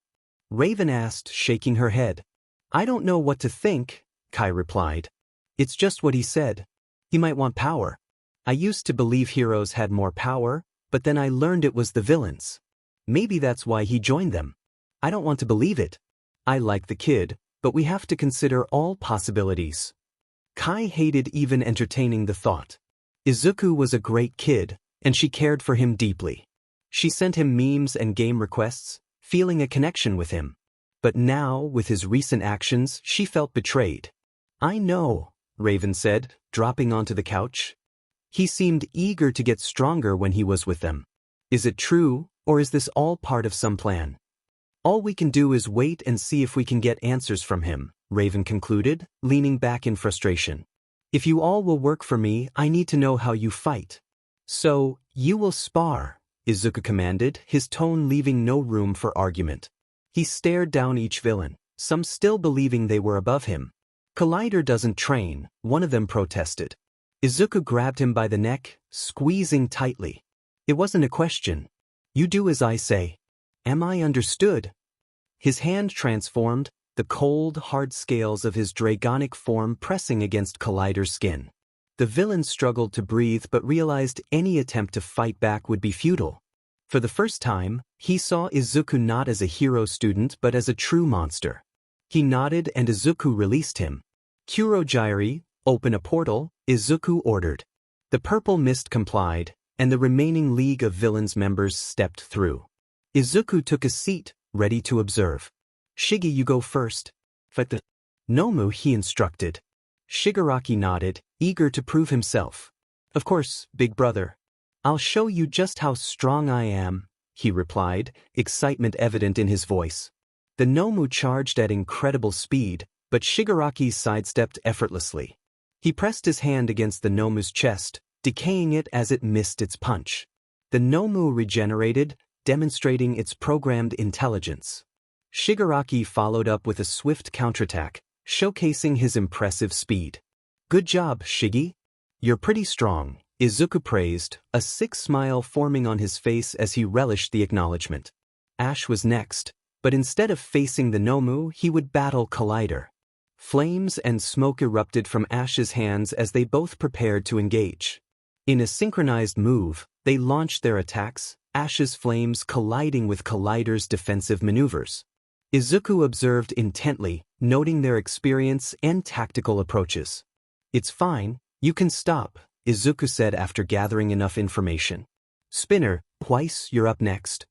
Raven asked, shaking her head. "I don't know what to think," Kai replied. "It's just what he said. He might want power. I used to believe heroes had more power, but then I learned it was the villains. Maybe that's why he joined them. I don't want to believe it. I like the kid, but we have to consider all possibilities." Kai hated even entertaining the thought. Izuku was a great kid, and she cared for him deeply. She sent him memes and game requests, feeling a connection with him. But now, with his recent actions, she felt betrayed. "I know," Raven said, dropping onto the couch. He seemed eager to get stronger when he was with them. "Is it true, Or is this all part of some plan? All we can do is wait and see if we can get answers from him, Raven concluded, leaning back in frustration. If you all will work for me, I need to know how you fight. So, you will spar, Izuku commanded, his tone leaving no room for argument. He stared down each villain, some still believing they were above him. Collider doesn't train, one of them protested. Izuku grabbed him by the neck, squeezing tightly. It wasn't a question. You do as I say. Am I understood? His hand transformed, the cold, hard scales of his dragonic form pressing against Collider's skin. The villain struggled to breathe but realized any attempt to fight back would be futile. For the first time, he saw Izuku not as a hero student but as a true monster. He nodded and Izuku released him. Kurogyri, open a portal, Izuku ordered. The purple mist complied, and the remaining League of Villains members stepped through. Izuku took a seat, ready to observe. Shigi, you go first. Fight the Nomu, he instructed. Shigaraki nodded, eager to prove himself. Of course, big brother. I'll show you just how strong I am, he replied, excitement evident in his voice. The Nomu charged at incredible speed, but Shigaraki sidestepped effortlessly. He pressed his hand against the Nomu's chest, decaying it as it missed its punch. The Nomu regenerated, demonstrating its programmed intelligence. Shigaraki followed up with a swift counterattack, showcasing his impressive speed. Good job, Shigi. You're pretty strong, Izuku praised, a sick smile forming on his face as he relished the acknowledgement. Ash was next, but instead of facing the Nomu, he would battle Collider. Flames and smoke erupted from Ash's hands as they both prepared to engage. In a synchronized move, they launched their attacks, Ash's flames colliding with Collider's defensive maneuvers. Izuku observed intently, noting their experience and tactical approaches. It's fine, you can stop, Izuku said after gathering enough information. Spinner, Twice, you're up next.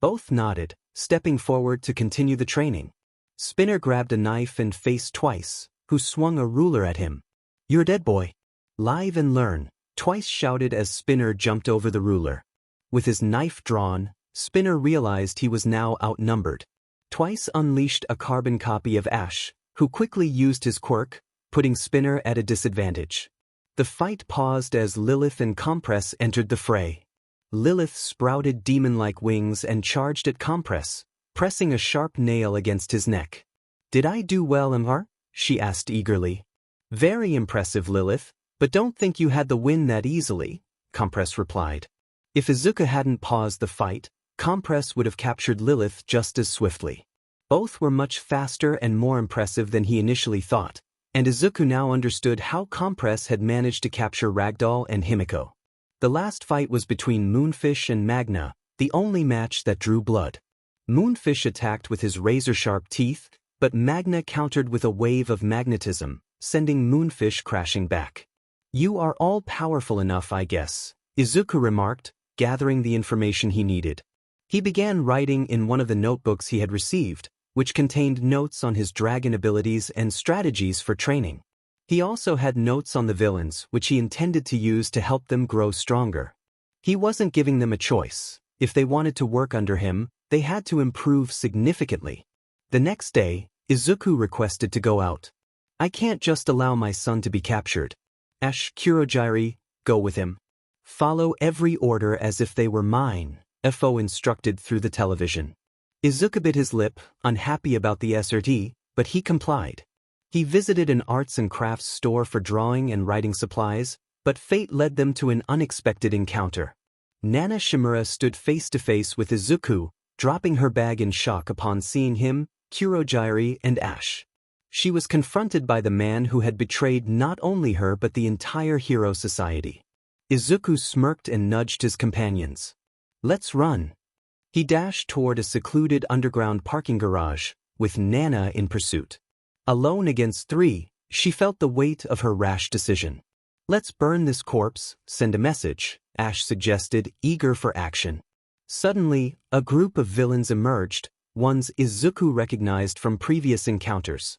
Both nodded, stepping forward to continue the training. Spinner grabbed a knife and faced Twice, who swung a ruler at him. You're dead, boy. Live and learn, Twice shouted as Spinner jumped over the ruler. With his knife drawn, Spinner realized he was now outnumbered. Twice unleashed a carbon copy of Ash, who quickly used his quirk, putting Spinner at a disadvantage. The fight paused as Lilith and Compress entered the fray. Lilith sprouted demon-like wings and charged at Compress, pressing a sharp nail against his neck. Did I do well, Mr.? She asked eagerly. Very impressive, Lilith, but don't think you had the win that easily, Compress replied. If Izuku hadn't paused the fight, Compress would have captured Lilith just as swiftly. Both were much faster and more impressive than he initially thought, and Izuku now understood how Compress had managed to capture Ragdoll and Himiko. The last fight was between Moonfish and Magna, the only match that drew blood. Moonfish attacked with his razor-sharp teeth, but Magna countered with a wave of magnetism, sending Moonfish crashing back. You are all powerful enough, I guess, Izuku remarked, gathering the information he needed. He began writing in one of the notebooks he had received, which contained notes on his dragon abilities and strategies for training. He also had notes on the villains, which he intended to use to help them grow stronger. He wasn't giving them a choice. If they wanted to work under him, they had to improve significantly. The next day, Izuku requested to go out. I can't just allow my son to be captured. Ash, Kurogyri, go with him. Follow every order as if they were mine, FO instructed through the television. Izuku bit his lip, unhappy about the SRT, but he complied. He visited an arts and crafts store for drawing and writing supplies, but fate led them to an unexpected encounter. Nana Shimura stood face to face with Izuku, dropping her bag in shock upon seeing him, Kurogyri, and Ash. She was confronted by the man who had betrayed not only her but the entire hero society. Izuku smirked and nudged his companions. Let's run. He dashed toward a secluded underground parking garage, with Nana in pursuit. Alone against three, she felt the weight of her rash decision. Let's burn this corpse, send a message, Ash suggested, eager for action. Suddenly, a group of villains emerged, ones Izuku recognized from previous encounters.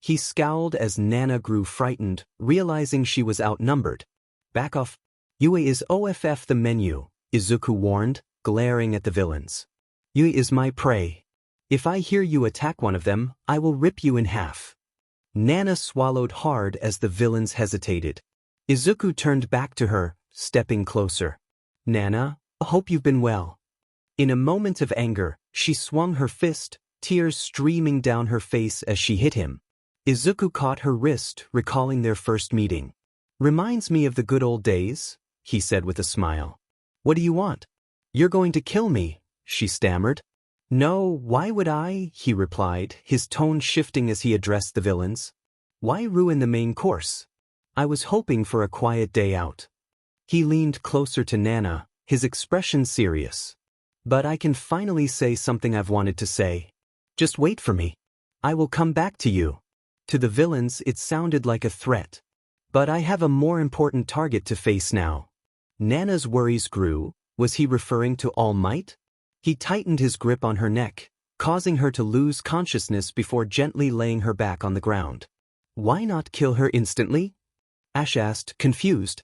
He scowled as Nana grew frightened, realizing she was outnumbered. Back off. Yue is OFF the menu, Izuku warned, glaring at the villains. You is my prey. If I hear you attack one of them, I will rip you in half. Nana swallowed hard as the villains hesitated. Izuku turned back to her, stepping closer. Nana, I hope you've been well. In a moment of anger, she swung her fist, tears streaming down her face as she hit him. Izuku caught her wrist, recalling their first meeting. Reminds me of the good old days, he said with a smile. What do you want? You're going to kill me, she stammered. No, why would I? He replied, his tone shifting as he addressed the villains. Why ruin the main course? I was hoping for a quiet day out. He leaned closer to Nana, his expression serious. But I can finally say something I've wanted to say. Just wait for me. I will come back to you. To the villains it sounded like a threat. But I have a more important target to face now. Nana's worries grew. Was he referring to All Might? He tightened his grip on her neck, causing her to lose consciousness before gently laying her back on the ground. Why not kill her instantly? Ash asked, confused.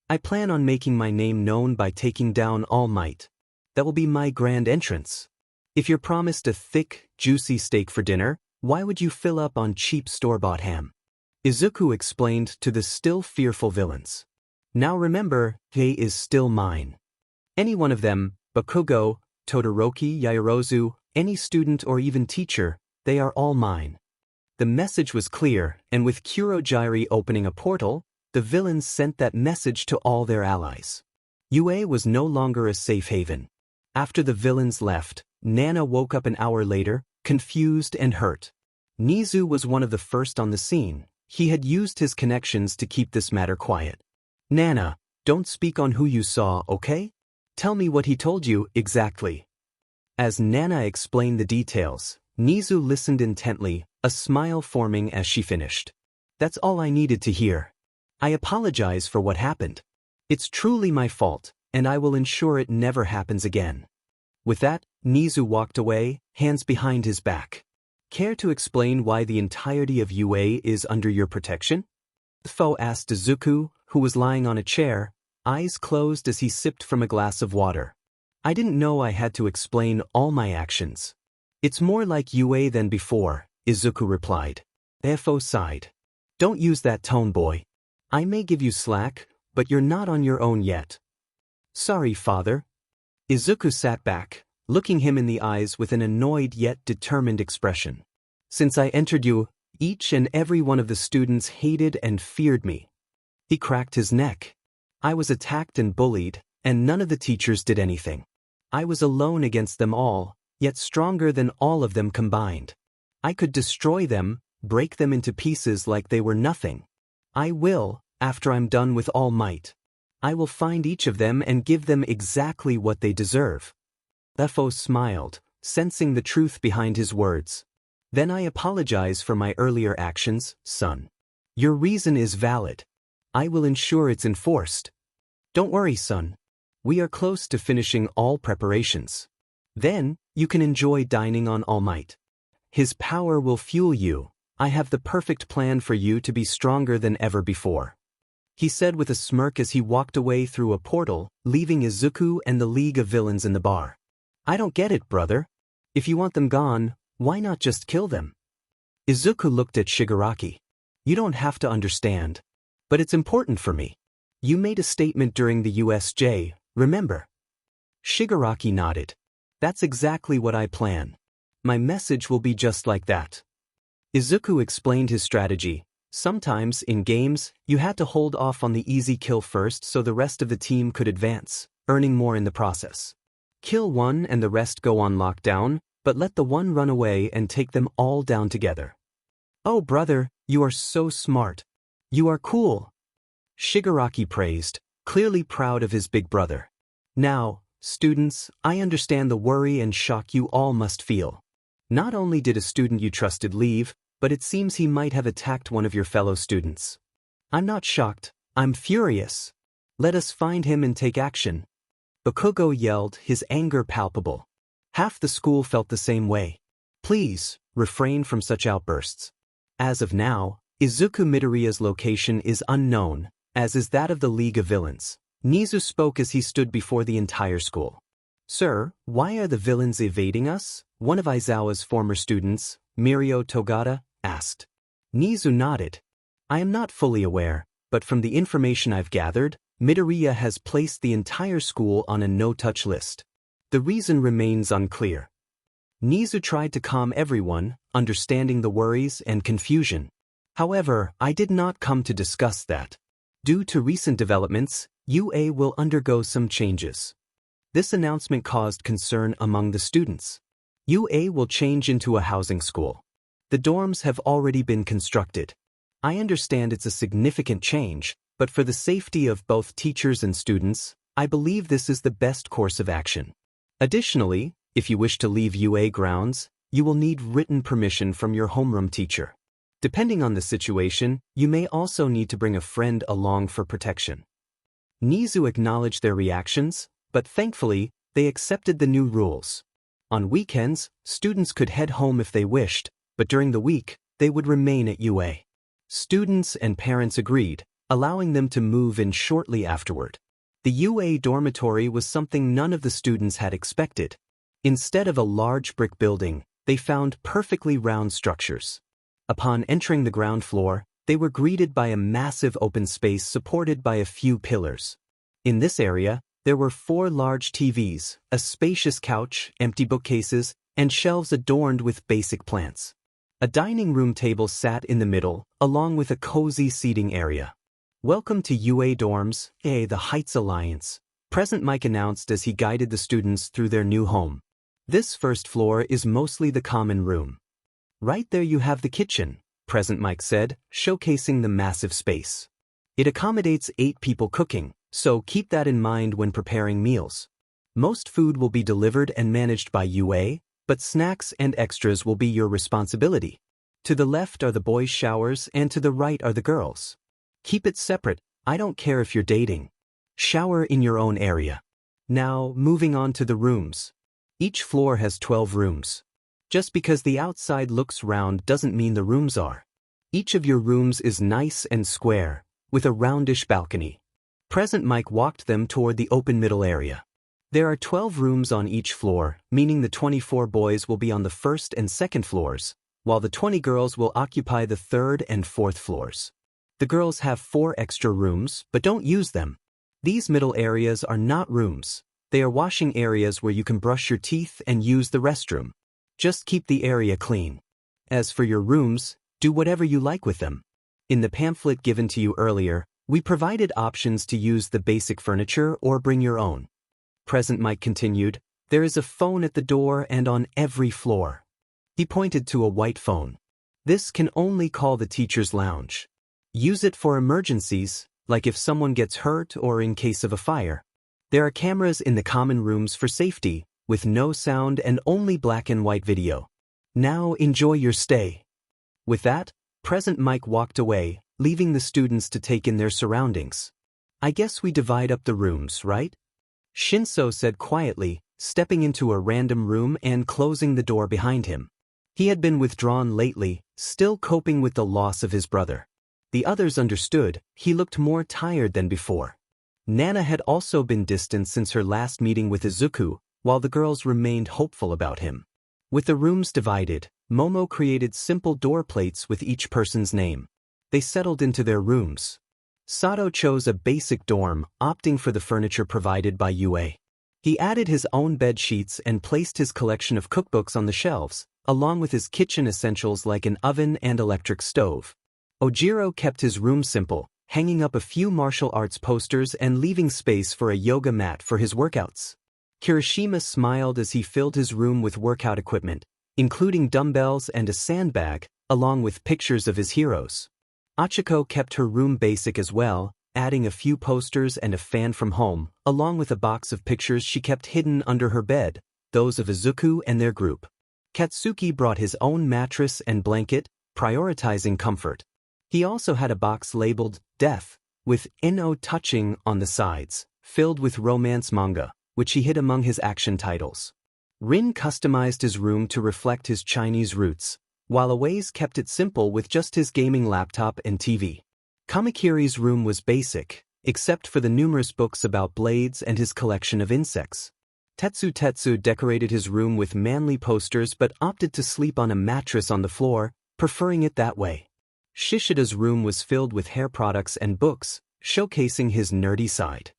I plan on making my name known by taking down All Might. That will be my grand entrance. If you're promised a thick, juicy steak for dinner, why would you fill up on cheap store-bought ham? Izuku explained to the still fearful villains. Now remember, he is still mine. Any one of them, Bakugo, Todoroki, Yaoyorozu, any student or even teacher, they are all mine. The message was clear, and with Kurogiri opening a portal, the villains sent that message to all their allies. UA was no longer a safe haven. After the villains left, Nana woke up an hour later, confused and hurt. Nezu was one of the first on the scene. He had used his connections to keep this matter quiet. Nana, don't speak on who you saw, okay? Tell me what he told you exactly. As Nana explained the details, Nezu listened intently, a smile forming as she finished. That's all I needed to hear. I apologize for what happened. It's truly my fault, and I will ensure it never happens again. With that, Nezu walked away, hands behind his back. Care to explain why the entirety of UA is under your protection? Fo asked Izuku, who was lying on a chair, eyes closed as he sipped from a glass of water. I didn't know I had to explain all my actions. It's more like UA than before, Izuku replied. Fo sighed. Don't use that tone, boy. I may give you slack, but you're not on your own yet. Sorry, father. Izuku sat back, looking him in the eyes with an annoyed yet determined expression. Since I entered you, each and every one of the students hated and feared me. He cracked his neck. I was attacked and bullied, and none of the teachers did anything. I was alone against them all, yet stronger than all of them combined. I could destroy them, break them into pieces like they were nothing. I will, after I'm done with All Might. I will find each of them and give them exactly what they deserve. Fo smiled, sensing the truth behind his words. Then I apologize for my earlier actions, son. Your reason is valid. I will ensure it's enforced. Don't worry, son. We are close to finishing all preparations. Then, you can enjoy dining on All Might. His power will fuel you. I have the perfect plan for you to be stronger than ever before. He said with a smirk as he walked away through a portal, leaving Izuku and the League of Villains in the bar. I don't get it, brother. If you want them gone, why not just kill them? Izuku looked at Shigaraki. You don't have to understand. But it's important for me. You made a statement during the USJ, remember? Shigaraki nodded. That's exactly what I plan. My message will be just like that. Izuku explained his strategy. Sometimes, in games, you had to hold off on the easy kill first so the rest of the team could advance, earning more in the process. Kill one and the rest go on lockdown, but let the one run away and take them all down together. Oh brother, you are so smart. You are cool. Shigaraki praised, clearly proud of his big brother. Now, students, I understand the worry and shock you all must feel. Not only did a student you trusted leave, but it seems he might have attacked one of your fellow students. I'm not shocked, I'm furious. Let us find him and take action. Bakugo yelled, his anger palpable. Half the school felt the same way. Please, refrain from such outbursts. As of now, Izuku Midoriya's location is unknown, as is that of the League of Villains. Nezu spoke as he stood before the entire school. "Sir, why are the villains evading us?" one of Aizawa's former students, Mirio Togata, asked. Nezu nodded. "I am not fully aware, but from the information I've gathered, Midoriya has placed the entire school on a no-touch list. The reason remains unclear." Nezu tried to calm everyone, understanding the worries and confusion. "However, I did not come to discuss that. Due to recent developments, UA will undergo some changes." This announcement caused concern among the students. UA will change into a housing school. The dorms have already been constructed. I understand it's a significant change, but for the safety of both teachers and students, I believe this is the best course of action. Additionally, if you wish to leave UA grounds, you will need written permission from your homeroom teacher. Depending on the situation, you may also need to bring a friend along for protection. Nezu acknowledged their reactions, but thankfully, they accepted the new rules. On weekends, students could head home if they wished, but during the week, they would remain at UA. Students and parents agreed, allowing them to move in shortly afterward. The UA dormitory was something none of the students had expected. Instead of a large brick building, they found perfectly round structures. Upon entering the ground floor, they were greeted by a massive open space supported by a few pillars. In this area, there were 4 large TVs, a spacious couch, empty bookcases, and shelves adorned with basic plants. A dining room table sat in the middle, along with a cozy seating area. "Welcome to UA Dorms, the Heights Alliance," President Mike announced as he guided the students through their new home. "This first floor is mostly the common room. Right there you have the kitchen," President Mike said, showcasing the massive space. "It accommodates 8 people cooking, so keep that in mind when preparing meals. Most food will be delivered and managed by UA, but snacks and extras will be your responsibility. To the left are the boys' showers and to the right are the girls. Keep it separate, I don't care if you're dating. Shower in your own area." Now, moving on to the rooms. Each floor has 12 rooms. Just because the outside looks round doesn't mean the rooms are. Each of your rooms is nice and square, with a roundish balcony. President Mike walked them toward the open middle area. There are 12 rooms on each floor, meaning the 24 boys will be on the first and second floors, while the 20 girls will occupy the third and fourth floors. The girls have 4 extra rooms, but don't use them. These middle areas are not rooms. They are washing areas where you can brush your teeth and use the restroom. Just keep the area clean. As for your rooms, do whatever you like with them. In the pamphlet given to you earlier, we provided options to use the basic furniture or bring your own. President Mike continued, "There is a phone at the door and on every floor." He pointed to a white phone. "This can only call the teacher's lounge. Use it for emergencies, like if someone gets hurt or in case of a fire. There are cameras in the common rooms for safety, with no sound and only black and white video. Now enjoy your stay." With that, President Mike walked away, leaving the students to take in their surroundings. "I guess we divide up the rooms, right?" Shinso said quietly, stepping into a random room and closing the door behind him. He had been withdrawn lately, still coping with the loss of his brother. The others understood, he looked more tired than before. Nana had also been distant since her last meeting with Izuku, while the girls remained hopeful about him. With the rooms divided, Momo created simple door plates with each person's name. They settled into their rooms. Sato chose a basic dorm, opting for the furniture provided by UA. He added his own bed sheets and placed his collection of cookbooks on the shelves, along with his kitchen essentials like an oven and electric stove. Ojiro kept his room simple, hanging up a few martial arts posters and leaving space for a yoga mat for his workouts. Kirishima smiled as he filled his room with workout equipment, including dumbbells and a sandbag, along with pictures of his heroes. Achiko kept her room basic as well, adding a few posters and a fan from home, along with a box of pictures she kept hidden under her bed, those of Izuku and their group. Katsuki brought his own mattress and blanket, prioritizing comfort. He also had a box labeled Death, with "No Touching" on the sides, filled with romance manga, which he hid among his action titles. Rin customized his room to reflect his Chinese roots, while Awase kept it simple with just his gaming laptop and TV. Kamakiri's room was basic, except for the numerous books about blades and his collection of insects. Tetsu decorated his room with manly posters but opted to sleep on a mattress on the floor, preferring it that way. Shishida's room was filled with hair products and books, showcasing his nerdy side.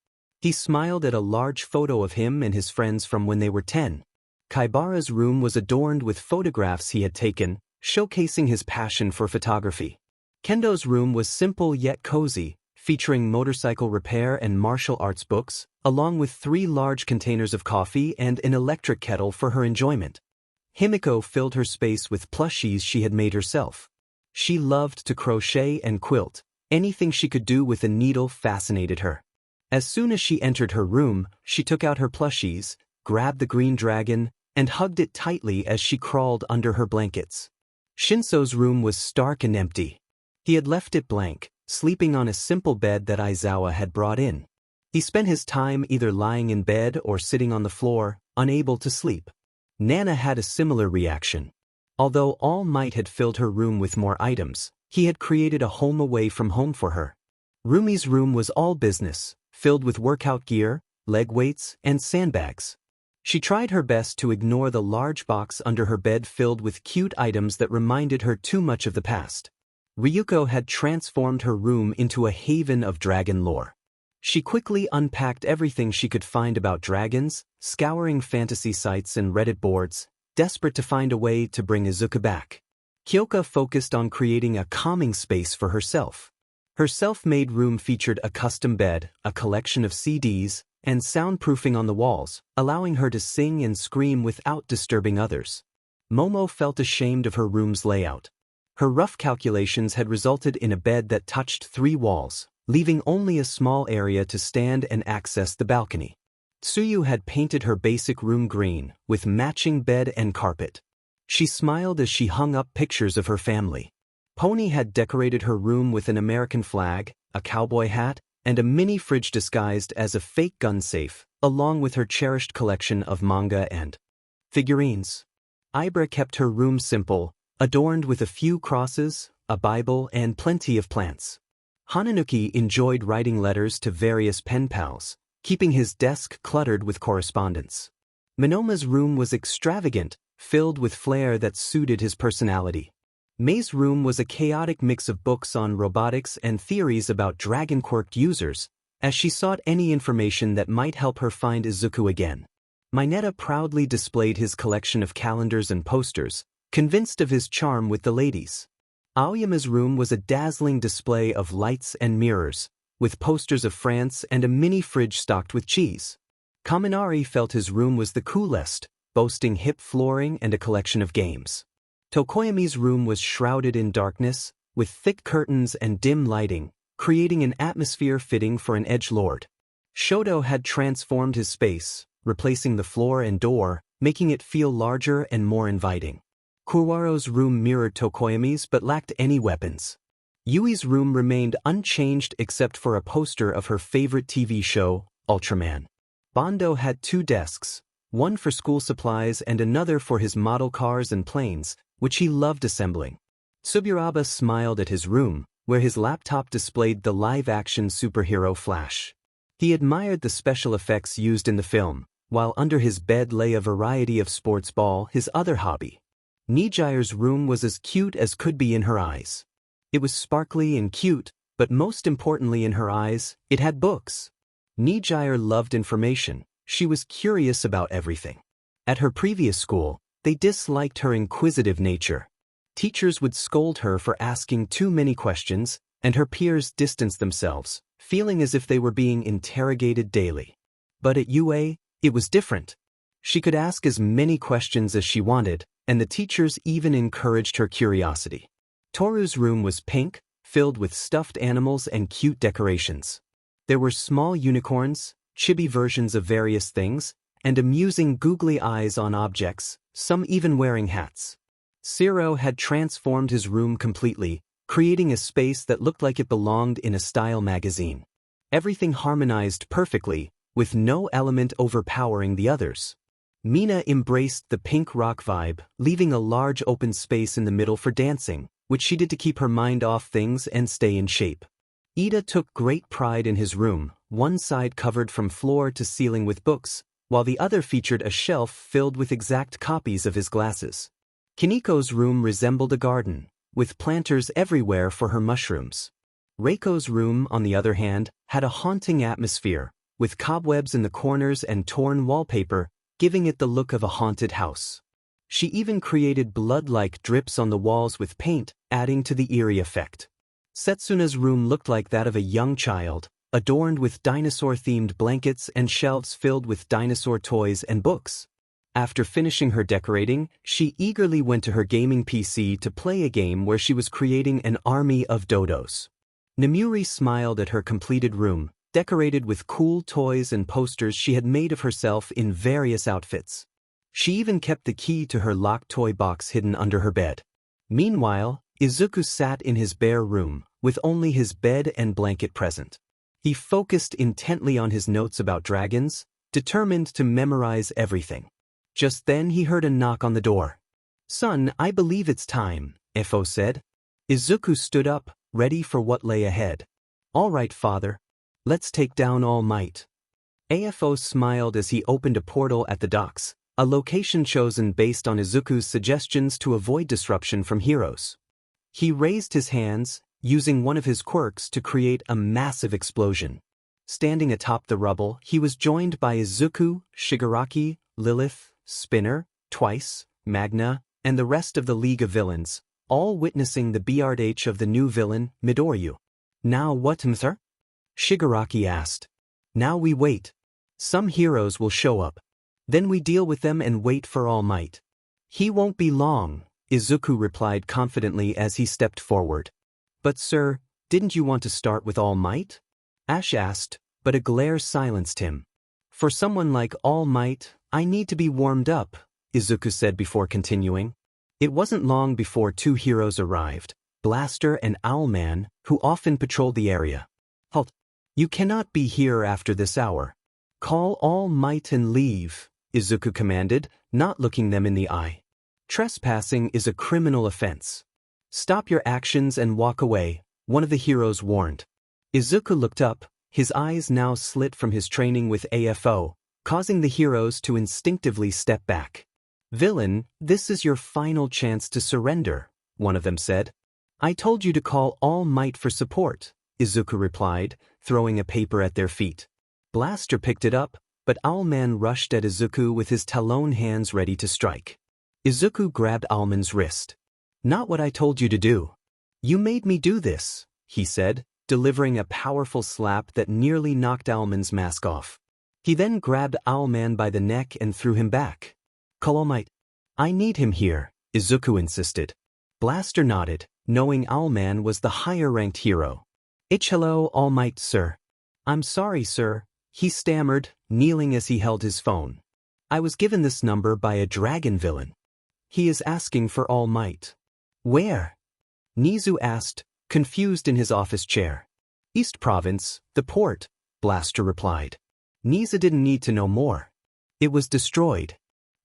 He smiled at a large photo of him and his friends from when they were 10. Kaibara's room was adorned with photographs he had taken, showcasing his passion for photography. Kendo's room was simple yet cozy, featuring motorcycle repair and martial arts books, along with 3 large containers of coffee and an electric kettle for her enjoyment. Himiko filled her space with plushies she had made herself. She loved to crochet and quilt. Anything she could do with a needle fascinated her. As soon as she entered her room, she took out her plushies, grabbed the green dragon, and hugged it tightly as she crawled under her blankets. Shinso's room was stark and empty. He had left it blank, sleeping on a simple bed that Aizawa had brought in. He spent his time either lying in bed or sitting on the floor, unable to sleep. Nana had a similar reaction. Although All Might had filled her room with more items, he had created a home away from home for her. Rumi's room was all business, filled with workout gear, leg weights, and sandbags. She tried her best to ignore the large box under her bed filled with cute items that reminded her too much of the past. Ryuko had transformed her room into a haven of dragon lore. She quickly unpacked everything she could find about dragons, scouring fantasy sites and Reddit boards, desperate to find a way to bring Izuku back. Kyoka focused on creating a calming space for herself. Her self-made room featured a custom bed, a collection of CDs, and soundproofing on the walls, allowing her to sing and scream without disturbing others. Momo felt ashamed of her room's layout. Her rough calculations had resulted in a bed that touched 3 walls, leaving only a small area to stand and access the balcony. Tsuyu had painted her basic room green, with matching bed and carpet. She smiled as she hung up pictures of her family. Pony had decorated her room with an American flag, a cowboy hat, and a mini fridge disguised as a fake gun safe, along with her cherished collection of manga and figurines. Ibra kept her room simple, adorned with a few crosses, a Bible, and plenty of plants. Hananuki enjoyed writing letters to various pen pals, keeping his desk cluttered with correspondence. Minoma's room was extravagant, filled with flair that suited his personality. Mei's room was a chaotic mix of books on robotics and theories about Dragon Quirk users, as she sought any information that might help her find Izuku again. Mineta proudly displayed his collection of calendars and posters, convinced of his charm with the ladies. Aoyama's room was a dazzling display of lights and mirrors, with posters of France and a mini fridge stocked with cheese. Kaminari felt his room was the coolest, boasting hip flooring and a collection of games. Tokoyami's room was shrouded in darkness, with thick curtains and dim lighting, creating an atmosphere fitting for an edgelord. Shoto had transformed his space, replacing the floor and door, making it feel larger and more inviting. Kuwaro's room mirrored Tokoyami's but lacked any weapons. Yui's room remained unchanged except for a poster of her favorite TV show, Ultraman. Bondo had 2 desks, one for school supplies and another for his model cars and planes, which he loved assembling. Tsuburaba smiled at his room, where his laptop displayed the live-action superhero Flash. He admired the special effects used in the film, while under his bed lay a variety of sports ball, his other hobby. Nijire's room was as cute as could be in her eyes. It was sparkly and cute, but most importantly in her eyes, it had books. Nijire loved information. She was curious about everything. At her previous school, they disliked her inquisitive nature. Teachers would scold her for asking too many questions, and her peers distanced themselves, feeling as if they were being interrogated daily. But at UA, it was different. She could ask as many questions as she wanted, and the teachers even encouraged her curiosity. Toru's room was pink, filled with stuffed animals and cute decorations. There were small unicorns, chibi versions of various things, and amusing googly eyes on objects, some even wearing hats. Siro had transformed his room completely, creating a space that looked like it belonged in a style magazine. Everything harmonized perfectly, with no element overpowering the others. Mina embraced the pink rock vibe, leaving a large open space in the middle for dancing, which she did to keep her mind off things and stay in shape. Ida took great pride in his room, one side covered from floor to ceiling with books, while the other featured a shelf filled with exact copies of his glasses. Kiniko's room resembled a garden, with planters everywhere for her mushrooms. Reiko's room, on the other hand, had a haunting atmosphere, with cobwebs in the corners and torn wallpaper, giving it the look of a haunted house. She even created blood-like drips on the walls with paint, adding to the eerie effect. Setsuna's room looked like that of a young child, adorned with dinosaur-themed blankets and shelves filled with dinosaur toys and books. After finishing her decorating, she eagerly went to her gaming PC to play a game where she was creating an army of dodos. Nemuri smiled at her completed room, decorated with cool toys and posters she had made of herself in various outfits. She even kept the key to her locked toy box hidden under her bed. Meanwhile, Izuku sat in his bare room, with only his bed and blanket present. He focused intently on his notes about dragons, determined to memorize everything. Just then he heard a knock on the door. "Son, I believe it's time," Efo said. Izuku stood up, ready for what lay ahead. "All right, father. Let's take down All Might." AFO smiled as he opened a portal at the docks, a location chosen based on Izuku's suggestions to avoid disruption from heroes. He raised his hands, using one of his quirks to create a massive explosion. Standing atop the rubble, he was joined by Izuku, Shigaraki, Lilith, Spinner, Twice, Magna, and the rest of the League of Villains, all witnessing the BRH of the new villain, MidoRyuu. "Now what, sir?" Shigaraki asked. "Now we wait. Some heroes will show up. Then we deal with them and wait for All Might." "He won't be long," Izuku replied confidently as he stepped forward. "But sir, didn't you want to start with All Might?" Ash asked, but a glare silenced him. "For someone like All Might, I need to be warmed up," Izuku said before continuing. It wasn't long before two heroes arrived, Blaster and Owlman, who often patrolled the area. "Halt. You cannot be here after this hour. Call All Might and leave," Izuku commanded, not looking them in the eye. "Trespassing is a criminal offense. Stop your actions and walk away," one of the heroes warned. Izuku looked up, his eyes now slit from his training with AFO, causing the heroes to instinctively step back. "Villain, this is your final chance to surrender," one of them said. "I told you to call All Might for support," Izuku replied, throwing a paper at their feet. Blaster picked it up, but Owlman rushed at Izuku with his talon hands ready to strike. Izuku grabbed Owlman's wrist. "Not what I told you to do. You made me do this," he said, delivering a powerful slap that nearly knocked Owlman's mask off. He then grabbed Owlman by the neck and threw him back. "Call All Might." "I need him here," Izuku insisted. Blaster nodded, knowing Owlman was the higher-ranked hero. "Hello, All Might, sir." "I'm sorry, sir," he stammered, kneeling as he held his phone. "I was given this number by a dragon villain. He is asking for All Might." "Where?" Nezu asked, confused in his office chair. "East Province, the port," Blaster replied. Nezu didn't need to know more. It was destroyed.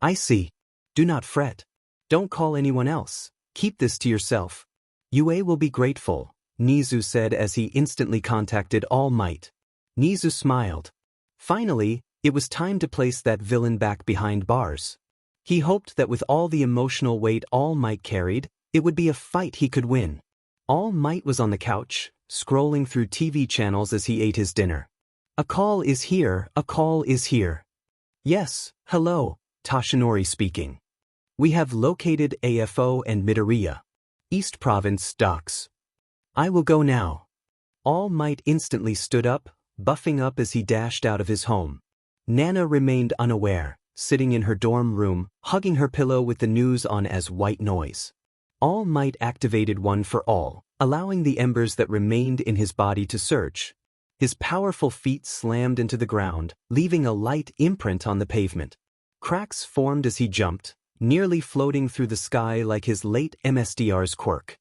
"I see. Do not fret. Don't call anyone else. Keep this to yourself. UA will be grateful," Nezu said as he instantly contacted All Might. Nezu smiled. Finally, it was time to place that villain back behind bars. He hoped that with all the emotional weight All Might carried, it would be a fight he could win. All Might was on the couch, scrolling through TV channels as he ate his dinner. "A call is here, a call is here." "Yes, hello, Toshinori speaking. We have located AFO and Midoriya. East Province docks. I will go now." All Might instantly stood up, buffing up as he dashed out of his home. Nana remained unaware, sitting in her dorm room, hugging her pillow with the news on as white noise. All Might activated One for All, allowing the embers that remained in his body to surge. His powerful feet slammed into the ground, leaving a light imprint on the pavement. Cracks formed as he jumped, nearly floating through the sky like his late MSDR's Quirk.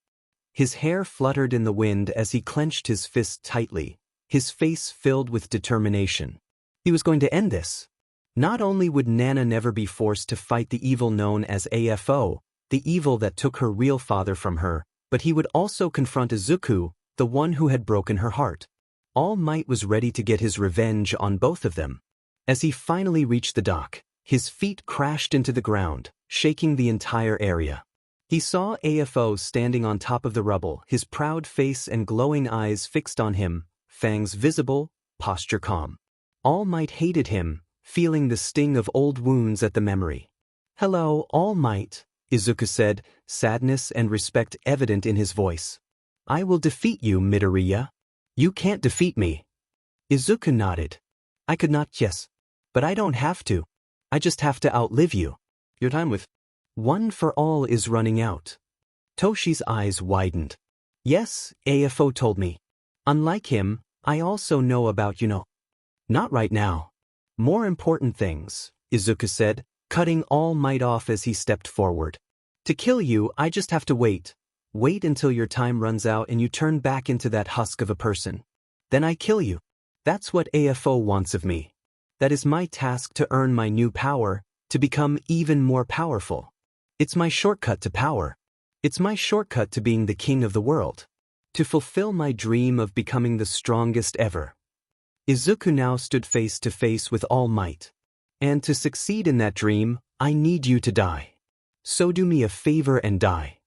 His hair fluttered in the wind as he clenched his fist tightly, his face filled with determination. He was going to end this. Not only would Nana never be forced to fight the evil known as AFO, the evil that took her real father from her, but he would also confront Izuku, the one who had broken her heart. All Might was ready to get his revenge on both of them. As he finally reached the dock, his feet crashed into the ground, shaking the entire area. He saw AFO standing on top of the rubble, his proud face and glowing eyes fixed on him, fangs visible, posture calm. All Might hated him, feeling the sting of old wounds at the memory. "Hello, All Might," Izuku said, sadness and respect evident in his voice. "I will defeat you, Midoriya." "You can't defeat me." Izuku nodded. "I could not, yes. But I don't have to. I just have to outlive you. Your time with One for All is running out." Toshi's eyes widened. "Yes, AFO told me. Unlike him, I also know about Not right now. More important things," Izuku said, cutting All Might off as he stepped forward. "To kill you, I just have to wait. Wait until your time runs out and you turn back into that husk of a person. Then I kill you. That's what AFO wants of me. That is my task to earn my new power, to become even more powerful. It's my shortcut to power. It's my shortcut to being the king of the world. To fulfill my dream of becoming the strongest ever." Izuku now stood face to face with All Might. "And to succeed in that dream, I need you to die. So do me a favor and die."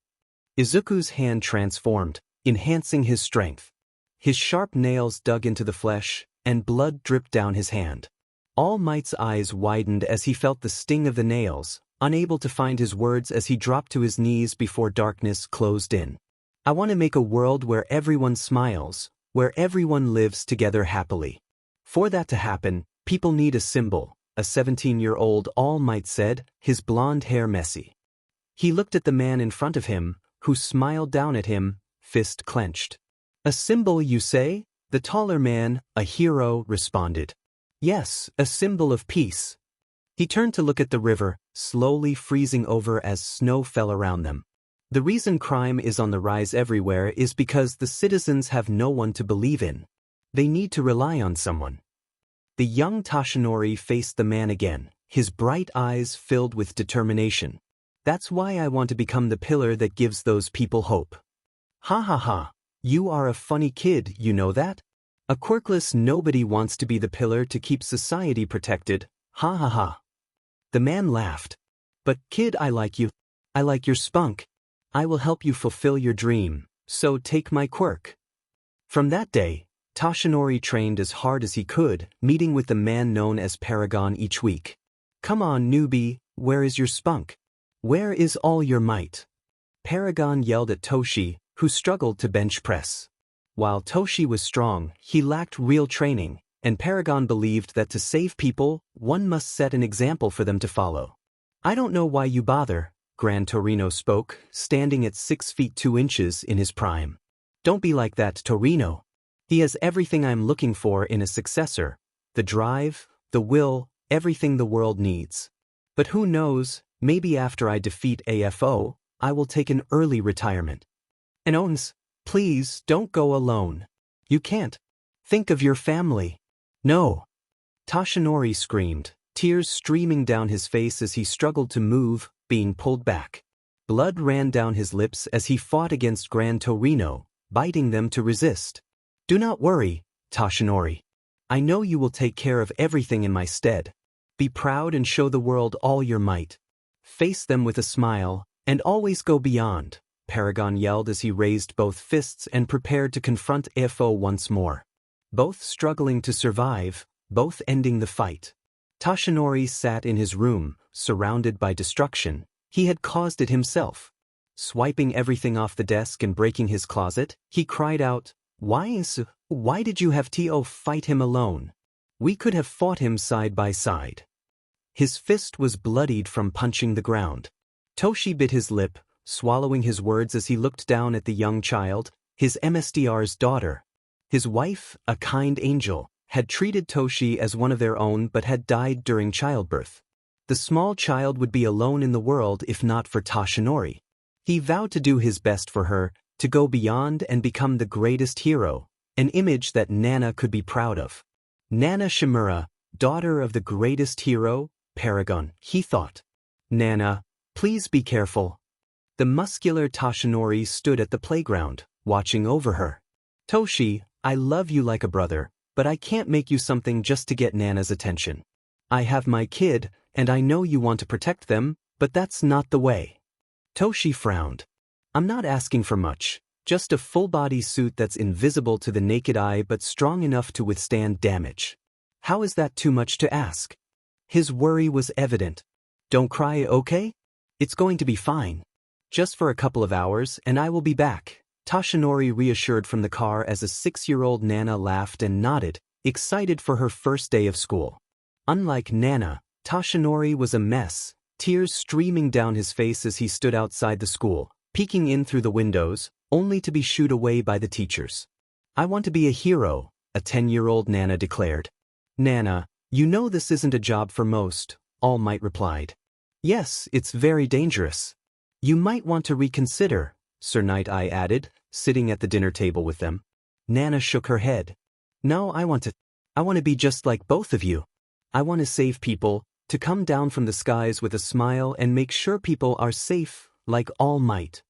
Izuku's hand transformed, enhancing his strength. His sharp nails dug into the flesh, and blood dripped down his hand. All Might's eyes widened as he felt the sting of the nails, unable to find his words as he dropped to his knees before darkness closed in. "I want to make a world where everyone smiles, where everyone lives together happily. For that to happen, people need a symbol," a 17-year-old All Might said, his blonde hair messy. He looked at the man in front of him, who smiled down at him, fist clenched. "A symbol, you say?" The taller man, a hero, responded. "Yes, a symbol of peace." He turned to look at the river, slowly freezing over as snow fell around them. "The reason crime is on the rise everywhere is because the citizens have no one to believe in. They need to rely on someone." The young Toshinori faced the man again, his bright eyes filled with determination. "That's why I want to become the pillar that gives those people hope." "Ha ha ha. You are a funny kid, you know that? A quirkless nobody wants to be the pillar to keep society protected, ha ha ha." The man laughed. "But kid, I like you. I like your spunk. I will help you fulfill your dream, so take my quirk." From that day, Toshinori trained as hard as he could, meeting with the man known as Paragon each week. "Come on, newbie, where is your spunk? Where is all your might?" Paragon yelled at Toshi, who struggled to bench press. While Toshi was strong, he lacked real training, and Paragon believed that to save people, one must set an example for them to follow. "I don't know why you bother," Gran Torino spoke, standing at 6 feet 2 inches in his prime. "Don't be like that, Torino. He has everything I'm looking for in a successor, the drive, the will, everything the world needs. But who knows, maybe after I defeat AFO, I will take an early retirement." "And Owns, please don't go alone. You can't. Think of your family." "No." Toshinori screamed, tears streaming down his face as he struggled to move, being pulled back. Blood ran down his lips as he fought against Gran Torino, biting them to resist. "Do not worry, Toshinori. I know you will take care of everything in my stead. Be proud and show the world all your might. Face them with a smile, and always go beyond," Paragon yelled as he raised both fists and prepared to confront AFO once more. Both struggling to survive, both ending the fight. Toshinori sat in his room, surrounded by destruction. He had caused it himself. Swiping everything off the desk and breaking his closet, he cried out, Why did you have To fight him alone? We could have fought him side by side." His fist was bloodied from punching the ground. Toshi bit his lip, swallowing his words as he looked down at the young child, his MSDR's daughter. His wife, a kind angel, had treated Toshi as one of their own but had died during childbirth. The small child would be alone in the world if not for Toshinori. He vowed to do his best for her, to go beyond and become the greatest hero, an image that Nana could be proud of. Nana Shimura, daughter of the greatest hero, Paragon, he thought. "Nana, please be careful." The muscular Toshinori stood at the playground, watching over her. "Toshi, I love you like a brother, but I can't make you something just to get Nana's attention. I have my kid, and I know you want to protect them, but that's not the way. Toshi frowned. I'm not asking for much, just a full-body suit that's invisible to the naked eye but strong enough to withstand damage. How is that too much to ask? His worry was evident. Don't cry, okay? It's going to be fine. Just for a couple of hours and I will be back, Toshinori reassured from the car as a 6-year-old Nana laughed and nodded, excited for her first day of school. Unlike Nana, Toshinori was a mess, tears streaming down his face as he stood outside the school, peeking in through the windows, only to be shooed away by the teachers. I want to be a hero, a 10-year-old Nana declared. Nana, you know this isn't a job for most, All Might replied. Yes, it's very dangerous. You might want to reconsider, Sir Night-Eye added, sitting at the dinner table with them. Nana shook her head. No, I want to be just like both of you. I want to save people, to come down from the skies with a smile and make sure people are safe, like All Might.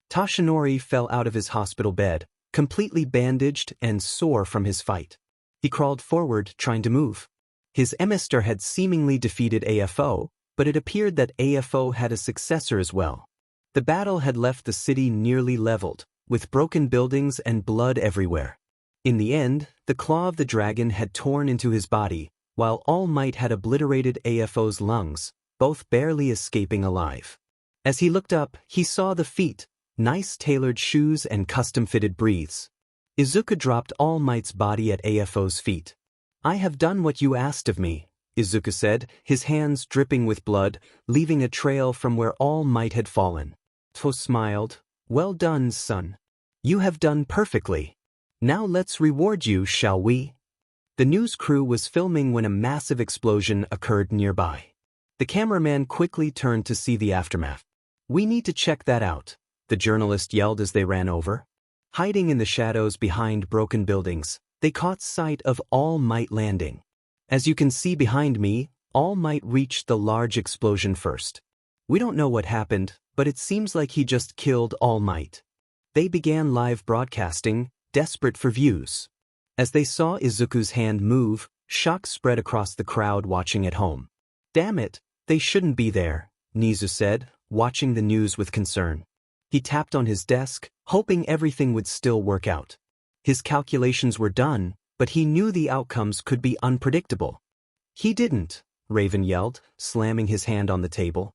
Toshinori fell out of his hospital bed, completely bandaged and sore from his fight. He crawled forward, trying to move. His emissary had seemingly defeated AFO, but it appeared that AFO had a successor as well. The battle had left the city nearly leveled, with broken buildings and blood everywhere. In the end, the claw of the dragon had torn into his body, while All Might had obliterated AFO's lungs, both barely escaping alive. As he looked up, he saw the feet, nice tailored shoes and custom-fitted breathes. Izuku dropped All Might's body at AFO's feet. I have done what you asked of me, Izuku said, his hands dripping with blood, leaving a trail from where All Might had fallen. To smiled. Well done, son. You have done perfectly. Now let's reward you, shall we? The news crew was filming when a massive explosion occurred nearby. The cameraman quickly turned to see the aftermath. We need to check that out, the journalist yelled as they ran over. Hiding in the shadows behind broken buildings, they caught sight of All Might landing. As you can see behind me, All Might reached the large explosion first. We don't know what happened, but it seems like he just killed All Might. They began live broadcasting, desperate for views. As they saw Izuku's hand move, shock spread across the crowd watching at home. Damn it, they shouldn't be there, Nezu said, watching the news with concern. He tapped on his desk, hoping everything would still work out. His calculations were done, but he knew the outcomes could be unpredictable. He didn't, Raven yelled, slamming his hand on the table.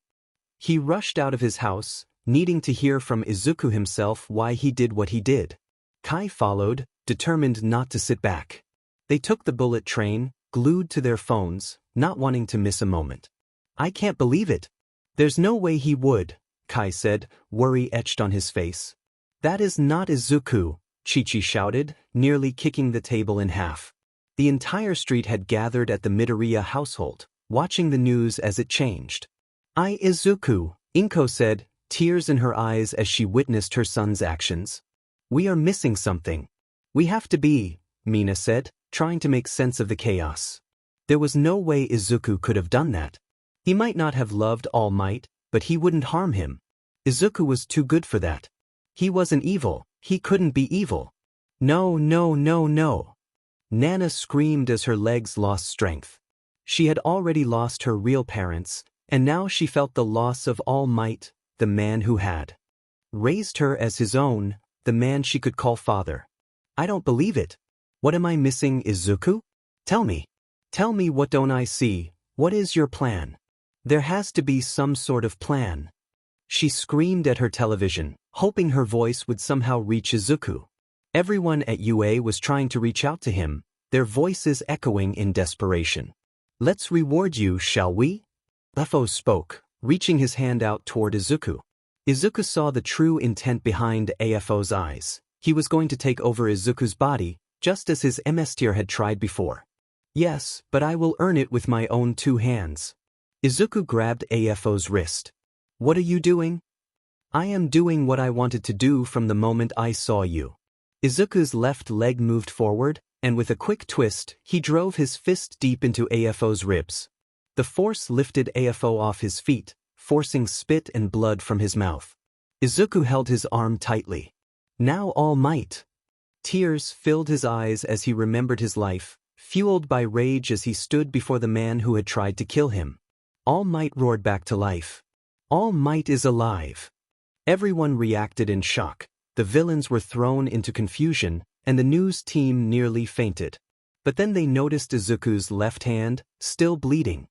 He rushed out of his house, needing to hear from Izuku himself why he did what he did. Kai followed, determined not to sit back. They took the bullet train, glued to their phones, not wanting to miss a moment. I can't believe it. There's no way he would, Kai said, worry etched on his face. That is not Izuku, Chi-Chi shouted, nearly kicking the table in half. The entire street had gathered at the Midoriya household, watching the news as it changed. Izuku, Inko said, tears in her eyes as she witnessed her son's actions. We are missing something. We have to be, Mina said, trying to make sense of the chaos. There was no way Izuku could have done that. He might not have loved All Might, but he wouldn't harm him. Izuku was too good for that. He wasn't evil, he couldn't be evil. No, no, no, no. Nana screamed as her legs lost strength. She had already lost her real parents, and now she felt the loss of All Might, the man who had raised her as his own, the man she could call father. I don't believe it. What am I missing, Izuku? Tell me. Tell me, what don't I see? What is your plan? There has to be some sort of plan. She screamed at her television, hoping her voice would somehow reach Izuku. Everyone at UA was trying to reach out to him, their voices echoing in desperation. Let's reward you, shall we? Lefo spoke, reaching his hand out toward Izuku. Izuku saw the true intent behind AFO's eyes. He was going to take over Izuku's body, just as his emissary had tried before. Yes, but I will earn it with my own 2 hands. Izuku grabbed AFO's wrist. What are you doing? I am doing what I wanted to do from the moment I saw you. Izuku's left leg moved forward, and with a quick twist, he drove his fist deep into AFO's ribs. The force lifted AFO off his feet, forcing spit and blood from his mouth. Izuku held his arm tightly. Now All Might. Tears filled his eyes as he remembered his life, fueled by rage as he stood before the man who had tried to kill him. All Might roared back to life. All Might is alive. Everyone reacted in shock. The villains were thrown into confusion, and the news team nearly fainted. But then they noticed Izuku's left hand, still bleeding.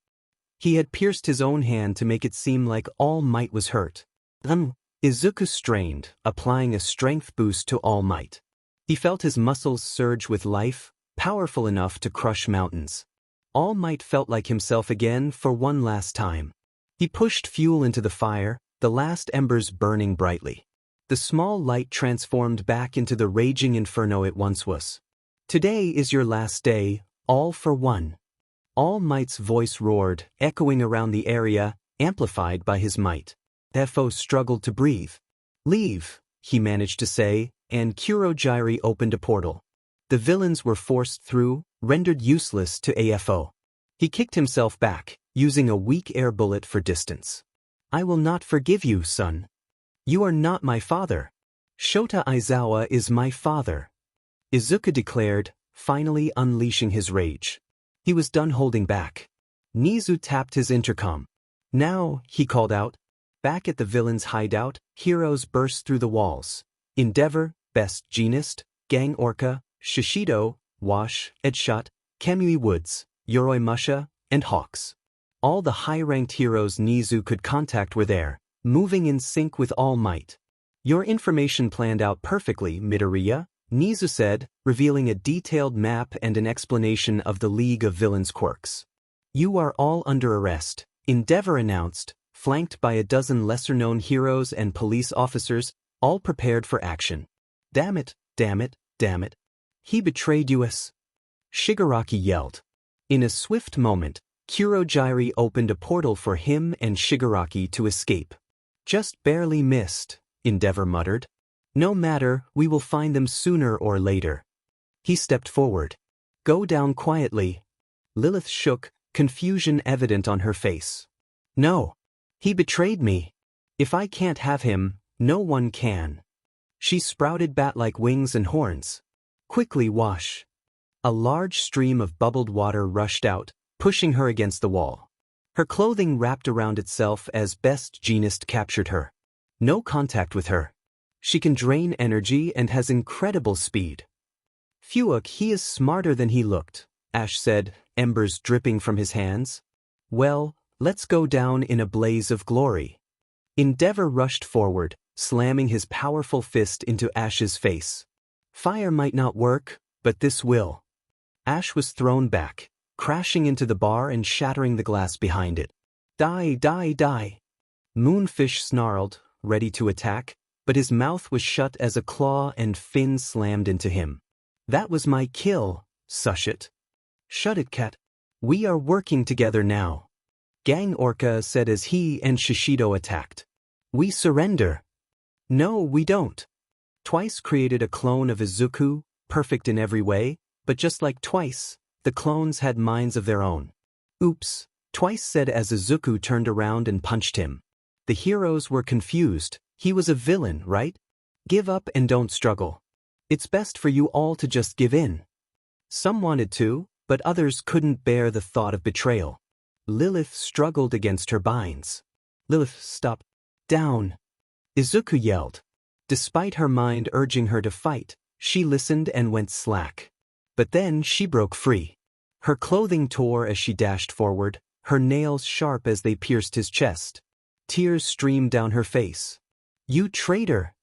He had pierced his own hand to make it seem like All Might was hurt. Izuku strained, applying a strength boost to All Might. He felt his muscles surge with life, powerful enough to crush mountains. All Might felt like himself again for one last time. He pushed fuel into the fire, the last embers burning brightly. The small light transformed back into the raging inferno it once was. Today is your last day, all for one. All Might's voice roared, echoing around the area, amplified by his might. Efo struggled to breathe. Leave, he managed to say, and Kurogiri opened a portal. The villains were forced through, rendered useless to AFO. He kicked himself back, using a weak air bullet for distance. I will not forgive you, son. You are not my father. Shota Aizawa is my father. Izuku declared, finally unleashing his rage. He was done holding back. Nezu tapped his intercom. Now, he called out. Back at the villains' hideout, heroes burst through the walls. Endeavor, Best Jeanist, Gang Orca, Shishido, Wash, Edshot, Kamui Woods, Yoroi Musha, and Hawks. All the high-ranked heroes Nezu could contact were there, moving in sync with All Might. Your information planned out perfectly, Midoriya, Nezu said, revealing a detailed map and an explanation of the League of Villains quirks. You are all under arrest, Endeavor announced, flanked by a dozen lesser-known heroes and police officers, all prepared for action. Damn it, damn it, damn it. He betrayed us. Shigaraki yelled. In a swift moment, Kurogiri opened a portal for him and Shigaraki to escape. Just barely missed, Endeavor muttered. No matter, we will find them sooner or later. He stepped forward. Go down quietly. Lilith shook, confusion evident on her face. No. He betrayed me. If I can't have him, no one can. She sprouted bat-like wings and horns. Quickly wash. A large stream of bubbled water rushed out, pushing her against the wall. Her clothing wrapped around itself as Best Jeanist captured her. No contact with her. She can drain energy and has incredible speed. Fuuk, he is smarter than he looked, Ash said, embers dripping from his hands. Well, let's go down in a blaze of glory. Endeavor rushed forward, slamming his powerful fist into Ash's face. Fire might not work, but this will. Ash was thrown back, crashing into the bar and shattering the glass behind it. Die, die, die. Moonfish snarled, ready to attack, but his mouth was shut as a claw and fin slammed into him. That was my kill, sush it. Shut it, cat. We are working together now. Gang Orca said as he and Shishido attacked. We surrender. No, we don't. Twice created a clone of Izuku, perfect in every way, but just like Twice, the clones had minds of their own. Oops, Twice said as Izuku turned around and punched him. The heroes were confused. He was a villain, right? Give up and don't struggle. It's best for you all to just give in. Some wanted to, but others couldn't bear the thought of betrayal. Lilith struggled against her binds. Lilith, stop. Down. Izuku yelled. Despite her mind urging her to fight, she listened and went slack. But then she broke free. Her clothing tore as she dashed forward, her nails sharp as they pierced his chest. Tears streamed down her face. You traitor!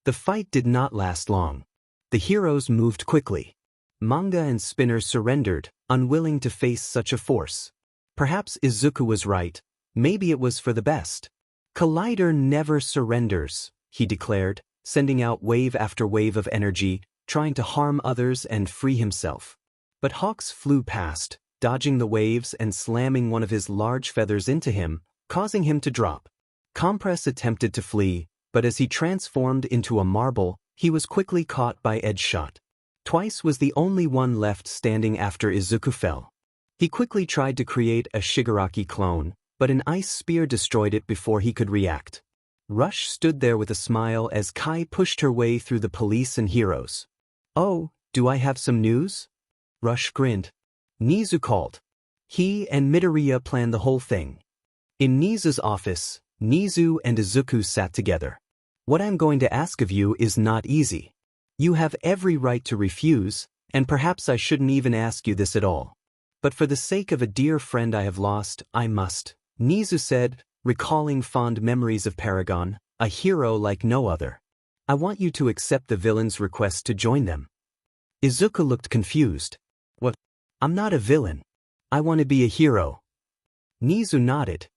The fight did not last long. The heroes moved quickly. Manga and Spinner surrendered, unwilling to face such a force. Perhaps Izuku was right. Maybe it was for the best. Collider never surrenders, he declared, sending out wave after wave of energy, trying to harm others and free himself. But Hawks flew past, dodging the waves and slamming one of his large feathers into him, causing him to drop. Compress attempted to flee, but as he transformed into a marble, he was quickly caught by Edgeshot. Twice was the only one left standing after Izuku fell. He quickly tried to create a Shigaraki clone, but an ice spear destroyed it before he could react. Rush stood there with a smile as Kai pushed her way through the police and heroes. Oh, do I have some news? Rush grinned. Nezu called. He and Midoriya planned the whole thing. In Nezu's office, Nezu and Izuku sat together. What I'm going to ask of you is not easy. You have every right to refuse, and perhaps I shouldn't even ask you this at all. But for the sake of a dear friend I have lost, I must, Nezu said, recalling fond memories of Paragon, a hero like no other. I want you to accept the villain's request to join them. Izuku looked confused. What? I'm not a villain. I want to be a hero. Nezu nodded.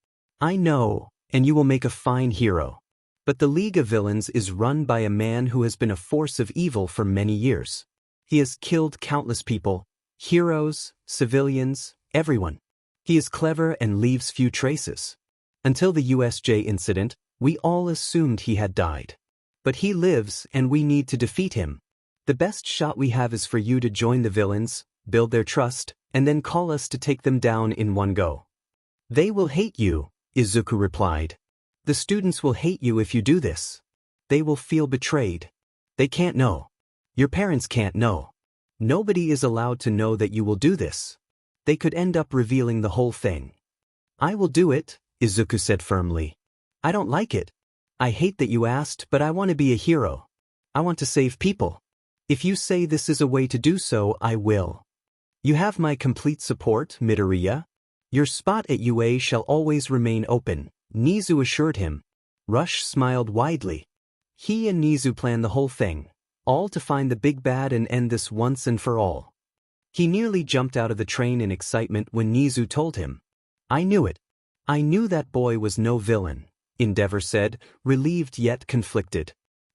I know, and you will make a fine hero. But the League of Villains is run by a man who has been a force of evil for many years. He has killed countless people, heroes, civilians, everyone. He is clever and leaves few traces. Until the USJ incident, we all assumed he had died. But he lives and we need to defeat him. The best shot we have is for you to join the villains, build their trust, and then call us to take them down in one go. They will hate you, Izuku replied. The students will hate you if you do this. They will feel betrayed. They can't know. Your parents can't know. Nobody is allowed to know that you will do this. They could end up revealing the whole thing. I will do it, Izuku said firmly. I don't like it. I hate that you asked, but I want to be a hero. I want to save people. If you say this is a way to do so, I will. You have my complete support, Midoriya. Your spot at UA shall always remain open, Nezu assured him. Rush smiled widely. He and Nezu planned the whole thing, all to find the big bad and end this once and for all. He nearly jumped out of the train in excitement when Nezu told him. I knew it. I knew that boy was no villain, Endeavor said, relieved yet conflicted.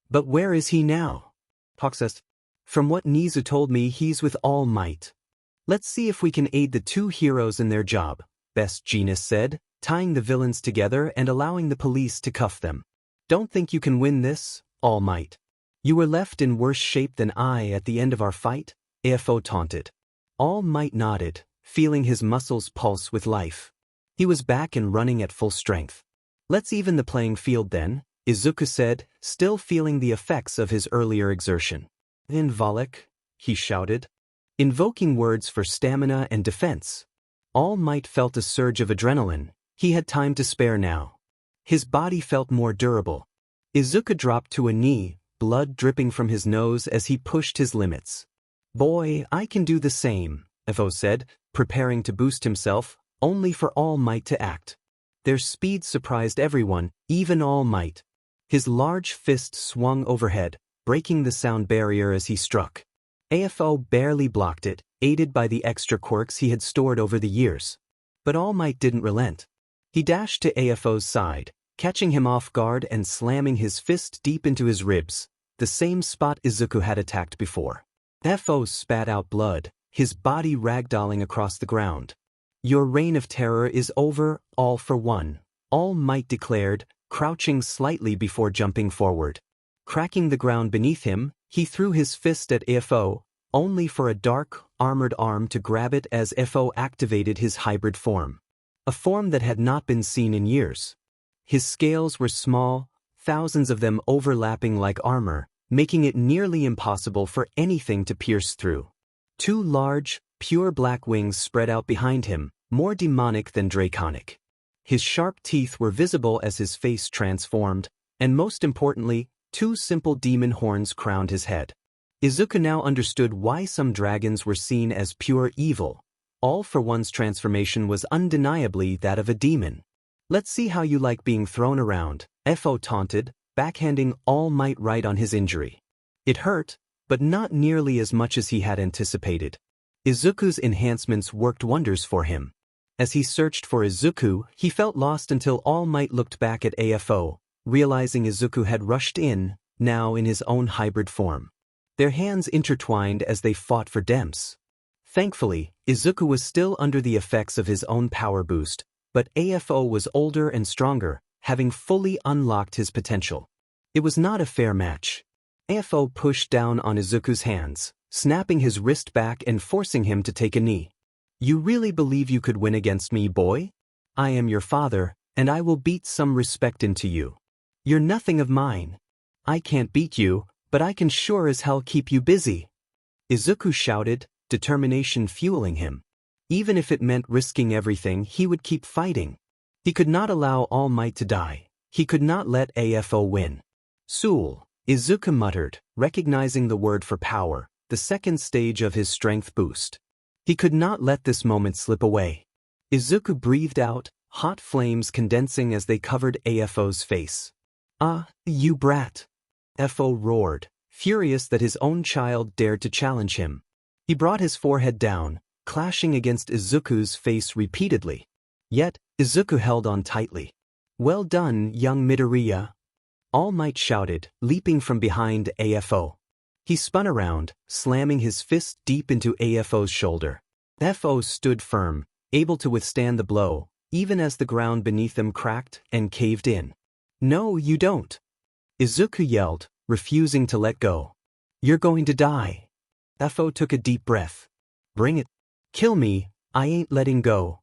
But where is he now? Hawk says. From what Nezu told me, he's with All Might. Let's see if we can aid the two heroes in their job, Best Jeanist said, tying the villains together and allowing the police to cuff them. Don't think you can win this, All Might. You were left in worse shape than I at the end of our fight, AFO taunted. All Might nodded, feeling his muscles pulse with life. He was back and running at full strength. Let's even the playing field then, Izuku said, still feeling the effects of his earlier exertion. Involok, he shouted, invoking words for stamina and defense. All Might felt a surge of adrenaline. He had time to spare now. His body felt more durable. Izuku dropped to a knee, blood dripping from his nose as he pushed his limits. Boy, I can do the same, Evo said, preparing to boost himself, only for All Might to act. Their speed surprised everyone, even All Might. His large fist swung overhead, breaking the sound barrier as he struck. AFO barely blocked it, aided by the extra quirks he had stored over the years. But All Might didn't relent. He dashed to AFO's side, catching him off guard and slamming his fist deep into his ribs, the same spot Izuku had attacked before. AFO spat out blood, his body ragdolling across the ground. Your reign of terror is over, all for one, All Might declared, crouching slightly before jumping forward. Cracking the ground beneath him, he threw his fist at AFO, only for a dark, armored arm to grab it as AFO activated his hybrid form. A form that had not been seen in years. His scales were small, thousands of them overlapping like armor, making it nearly impossible for anything to pierce through. Two large, pure black wings spread out behind him, more demonic than draconic. His sharp teeth were visible as his face transformed, and most importantly, two simple demon horns crowned his head. Izuku now understood why some dragons were seen as pure evil. All for One's transformation was undeniably that of a demon. Let's see how you like being thrown around, FO taunted, backhanding All Might right on his injury. It hurt, but not nearly as much as he had anticipated. Izuku's enhancements worked wonders for him. As he searched for Izuku, he felt lost until All Might looked back at AFO, realizing Izuku had rushed in, now in his own hybrid form. Their hands intertwined as they fought for Demps. Thankfully, Izuku was still under the effects of his own power boost, but AFO was older and stronger, having fully unlocked his potential. It was not a fair match. AFO pushed down on Izuku's hands, snapping his wrist back and forcing him to take a knee. You really believe you could win against me, boy? I am your father, and I will beat some respect into you. You're nothing of mine. I can't beat you, but I can sure as hell keep you busy. Izuku shouted, determination fueling him. Even if it meant risking everything, he would keep fighting. He could not allow All Might to die. He could not let AFO win. Soul, Izuku muttered, recognizing the word for power, the second stage of his strength boost. He could not let this moment slip away. Izuku breathed out, hot flames condensing as they covered AFO's face. "Ah, you brat!" FO roared, furious that his own child dared to challenge him. He brought his forehead down, clashing against Izuku's face repeatedly. Yet, Izuku held on tightly. "Well done, young Midoriya," All Might shouted, leaping from behind AFO. He spun around, slamming his fist deep into AFO's shoulder. FO stood firm, able to withstand the blow, even as the ground beneath him cracked and caved in. "No, you don't," Izuku yelled, refusing to let go. "You're going to die." FO took a deep breath. "Bring it. Kill me, I ain't letting go."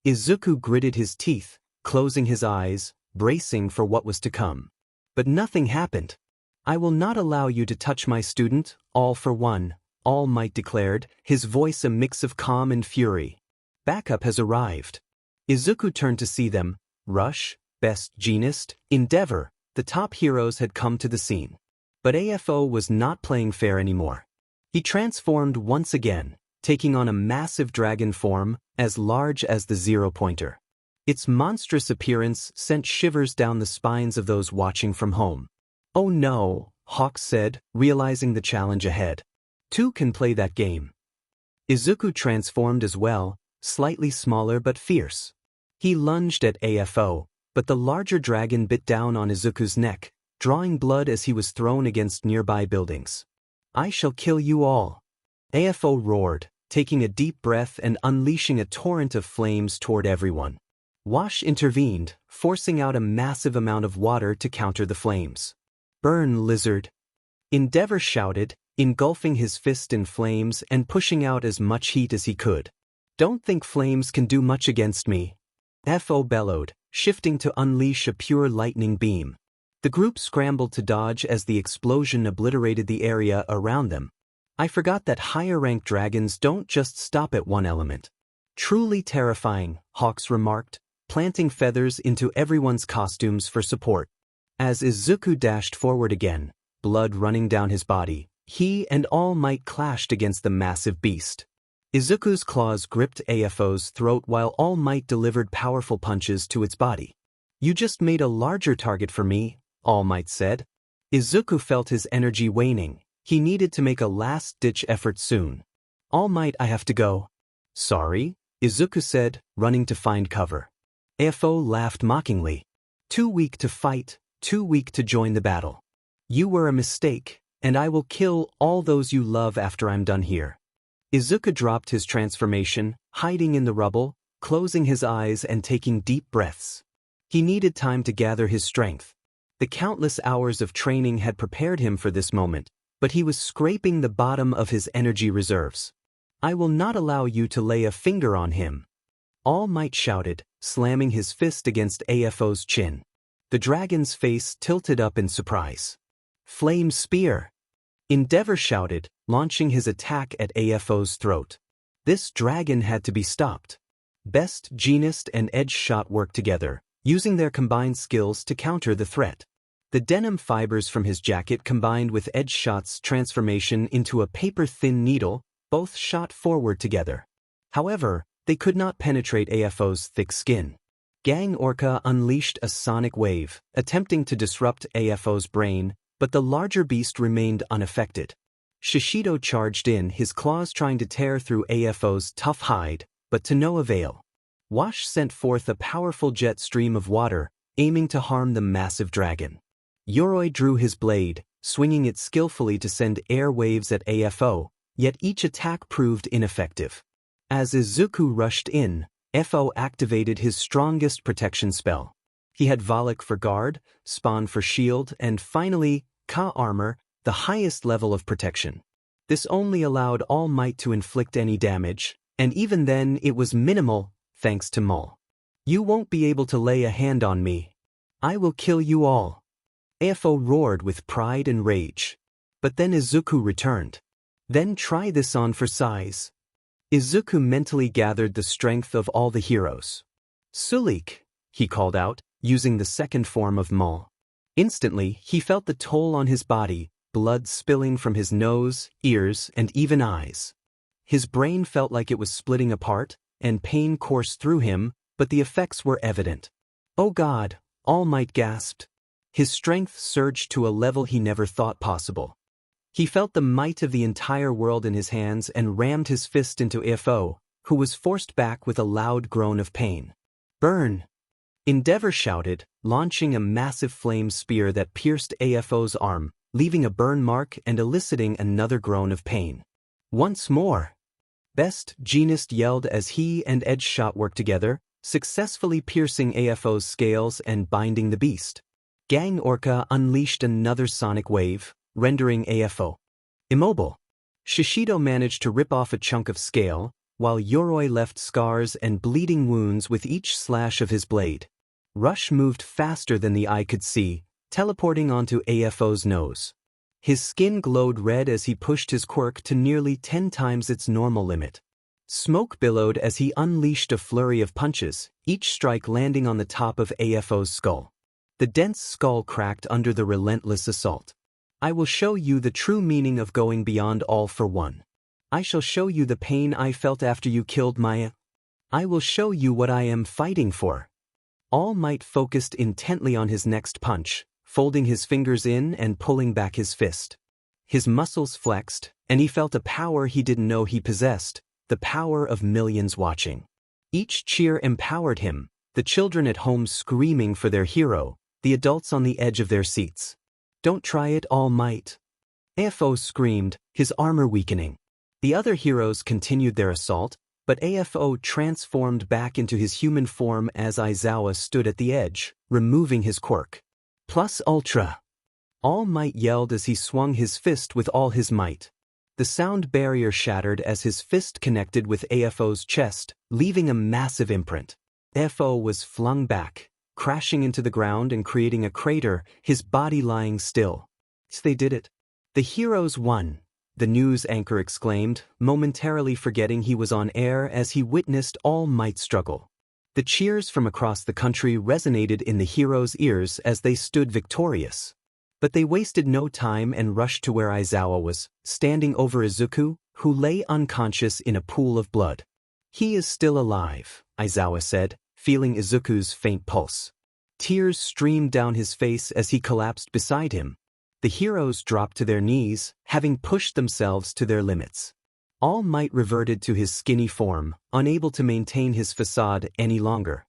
Izuku gritted his teeth, closing his eyes, bracing for what was to come. But nothing happened. "I will not allow you to touch my student, all for one," All Might declared, his voice a mix of calm and fury. "Backup has arrived." Izuku turned to see them. Rush, Best Jeanist, Endeavor, the top heroes had come to the scene. But AFO was not playing fair anymore. He transformed once again, taking on a massive dragon form, as large as the zero-pointer. Its monstrous appearance sent shivers down the spines of those watching from home. "Oh no," Hawks said, realizing the challenge ahead. "Two can play that game." Izuku transformed as well, slightly smaller but fierce. He lunged at AFO, but the larger dragon bit down on Izuku's neck, drawing blood as he was thrown against nearby buildings. "I shall kill you all," AFO roared, taking a deep breath and unleashing a torrent of flames toward everyone. Wash intervened, forcing out a massive amount of water to counter the flames. "Burn, lizard!" Endeavor shouted, engulfing his fist in flames and pushing out as much heat as he could. "Don't think flames can do much against me," FO bellowed, shifting to unleash a pure lightning beam. The group scrambled to dodge as the explosion obliterated the area around them. "I forgot that higher-ranked dragons don't just stop at one element." "Truly terrifying," Hawks remarked, planting feathers into everyone's costumes for support. As Izuku dashed forward again, blood running down his body, he and All Might clashed against the massive beast. Izuku's claws gripped AFO's throat while All Might delivered powerful punches to its body. "You just made a larger target for me," All Might said. Izuku felt his energy waning. He needed to make a last-ditch effort soon. "All Might, I have to go." "Sorry," Izuku said, running to find cover. AFO laughed mockingly. "Too weak to fight, too weak to join the battle. You were a mistake, and I will kill all those you love after I'm done here." Izuku dropped his transformation, hiding in the rubble, closing his eyes and taking deep breaths. He needed time to gather his strength. The countless hours of training had prepared him for this moment, but he was scraping the bottom of his energy reserves. "I will not allow you to lay a finger on him," All Might shouted, slamming his fist against AFO's chin. The dragon's face tilted up in surprise. "Flame Spear!" Endeavor shouted, launching his attack at AFO's throat. This dragon had to be stopped. Best Jeanist and Edge Shot worked together, using their combined skills to counter the threat. The denim fibers from his jacket combined with Edge Shot's transformation into a paper-thin needle, both shot forward together. However, they could not penetrate AFO's thick skin. Gang Orca unleashed a sonic wave, attempting to disrupt AFO's brain, but the larger beast remained unaffected. Shishido charged in, his claws trying to tear through AFO's tough hide, but to no avail. Wash sent forth a powerful jet stream of water, aiming to harm the massive dragon. Yoroi drew his blade, swinging it skillfully to send air waves at AFO, yet each attack proved ineffective. As Izuku rushed in, FO activated his strongest protection spell. He had Volok for guard, Spawn for shield, and finally, Ka armor, the highest level of protection. This only allowed All Might to inflict any damage, and even then it was minimal, thanks to Mol. "You won't be able to lay a hand on me. I will kill you all." AFO roared with pride and rage. But then Izuku returned. "Then try this on for size." Izuku mentally gathered the strength of all the heroes. Sulik, he called out, using the second form of Maul. Instantly, he felt the toll on his body, blood spilling from his nose, ears, and even eyes. His brain felt like it was splitting apart, and pain coursed through him, but the effects were evident. "Oh God," All Might gasped. His strength surged to a level he never thought possible. He felt the might of the entire world in his hands and rammed his fist into AFO, who was forced back with a loud groan of pain. "Burn!" Endeavor shouted, launching a massive flame spear that pierced AFO's arm, leaving a burn mark and eliciting another groan of pain. "Once more!" Best Jeanist yelled as he and Edge Shot worked together, successfully piercing AFO's scales and binding the beast. Gang Orca unleashed another sonic wave, rendering AFO immobile. Shishido managed to rip off a chunk of scale, while Yoroi left scars and bleeding wounds with each slash of his blade. Rush moved faster than the eye could see, teleporting onto AFO's nose. His skin glowed red as he pushed his quirk to nearly 10 times its normal limit. Smoke billowed as he unleashed a flurry of punches, each strike landing on the top of AFO's skull. The dense skull cracked under the relentless assault. "I will show you the true meaning of going beyond all for one. I shall show you the pain I felt after you killed Maya. I will show you what I am fighting for." All Might focused intently on his next punch, folding his fingers in and pulling back his fist. His muscles flexed, and he felt a power he didn't know he possessed, the power of millions watching. Each cheer empowered him, the children at home screaming for their hero, the adults on the edge of their seats. "Don't try it, All Might." AFO screamed, his armor weakening. The other heroes continued their assault, but AFO transformed back into his human form as Aizawa stood at the edge, removing his quirk. "Plus Ultra!" All Might yelled as he swung his fist with all his might. The sound barrier shattered as his fist connected with AFO's chest, leaving a massive imprint. AFO was flung back, crashing into the ground and creating a crater, his body lying still. "They did it. The heroes won," the news anchor exclaimed, momentarily forgetting he was on air as he witnessed All Might struggle. The cheers from across the country resonated in the heroes' ears as they stood victorious. But they wasted no time and rushed to where Aizawa was, standing over Izuku, who lay unconscious in a pool of blood. "He is still alive," Aizawa said, feeling Izuku's faint pulse. Tears streamed down his face as he collapsed beside him. The heroes dropped to their knees, having pushed themselves to their limits. All Might reverted to his skinny form, unable to maintain his facade any longer.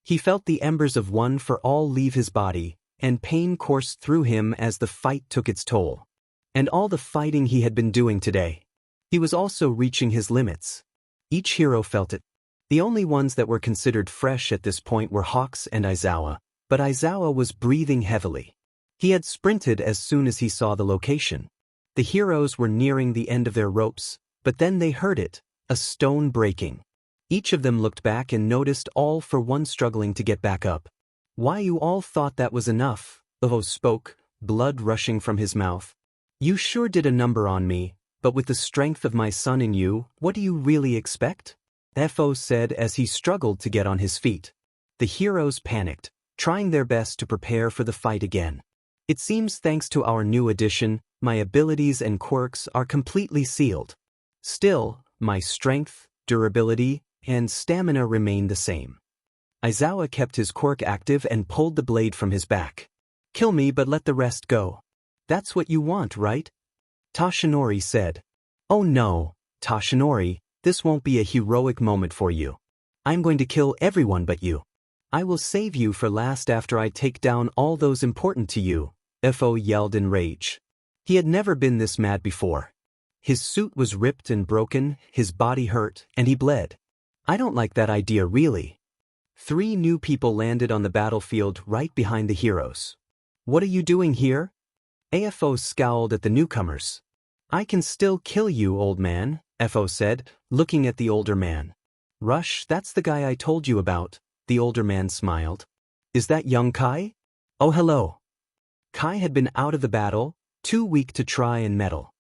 He felt the embers of one for all leave his body, and pain coursed through him as the fight took its toll. And all the fighting he had been doing today. He was also reaching his limits. Each hero felt it. The only ones that were considered fresh at this point were Hawks and Aizawa, but Aizawa was breathing heavily. He had sprinted as soon as he saw the location. The heroes were nearing the end of their ropes, but then they heard it, a stone breaking. Each of them looked back and noticed All for One struggling to get back up. "Why you all thought that was enough?" Oho spoke, blood rushing from his mouth. "You sure did a number on me, but with the strength of my son in you, what do you really expect?" FO said as he struggled to get on his feet. The heroes panicked, trying their best to prepare for the fight again. "It seems thanks to our new addition, my abilities and quirks are completely sealed. Still, my strength, durability, and stamina remain the same." Aizawa kept his quirk active and pulled the blade from his back. "Kill me but let the rest go. That's what you want, right?" Toshinori said. "Oh no, Toshinori, this won't be a heroic moment for you. I'm going to kill everyone but you. I will save you for last after I take down all those important to you," FO yelled in rage. He had never been this mad before. His suit was ripped and broken, his body hurt, and he bled. "I don't like that idea really." 3 new people landed on the battlefield right behind the heroes. "What are you doing here?" AFO scowled at the newcomers. "I can still kill you, old man," FO said, looking at the older man. "Rush, that's the guy I told you about," the older man smiled. "Is that young Kai?" "Oh hello." Kai had been out of the battle, too weak to try and meddle.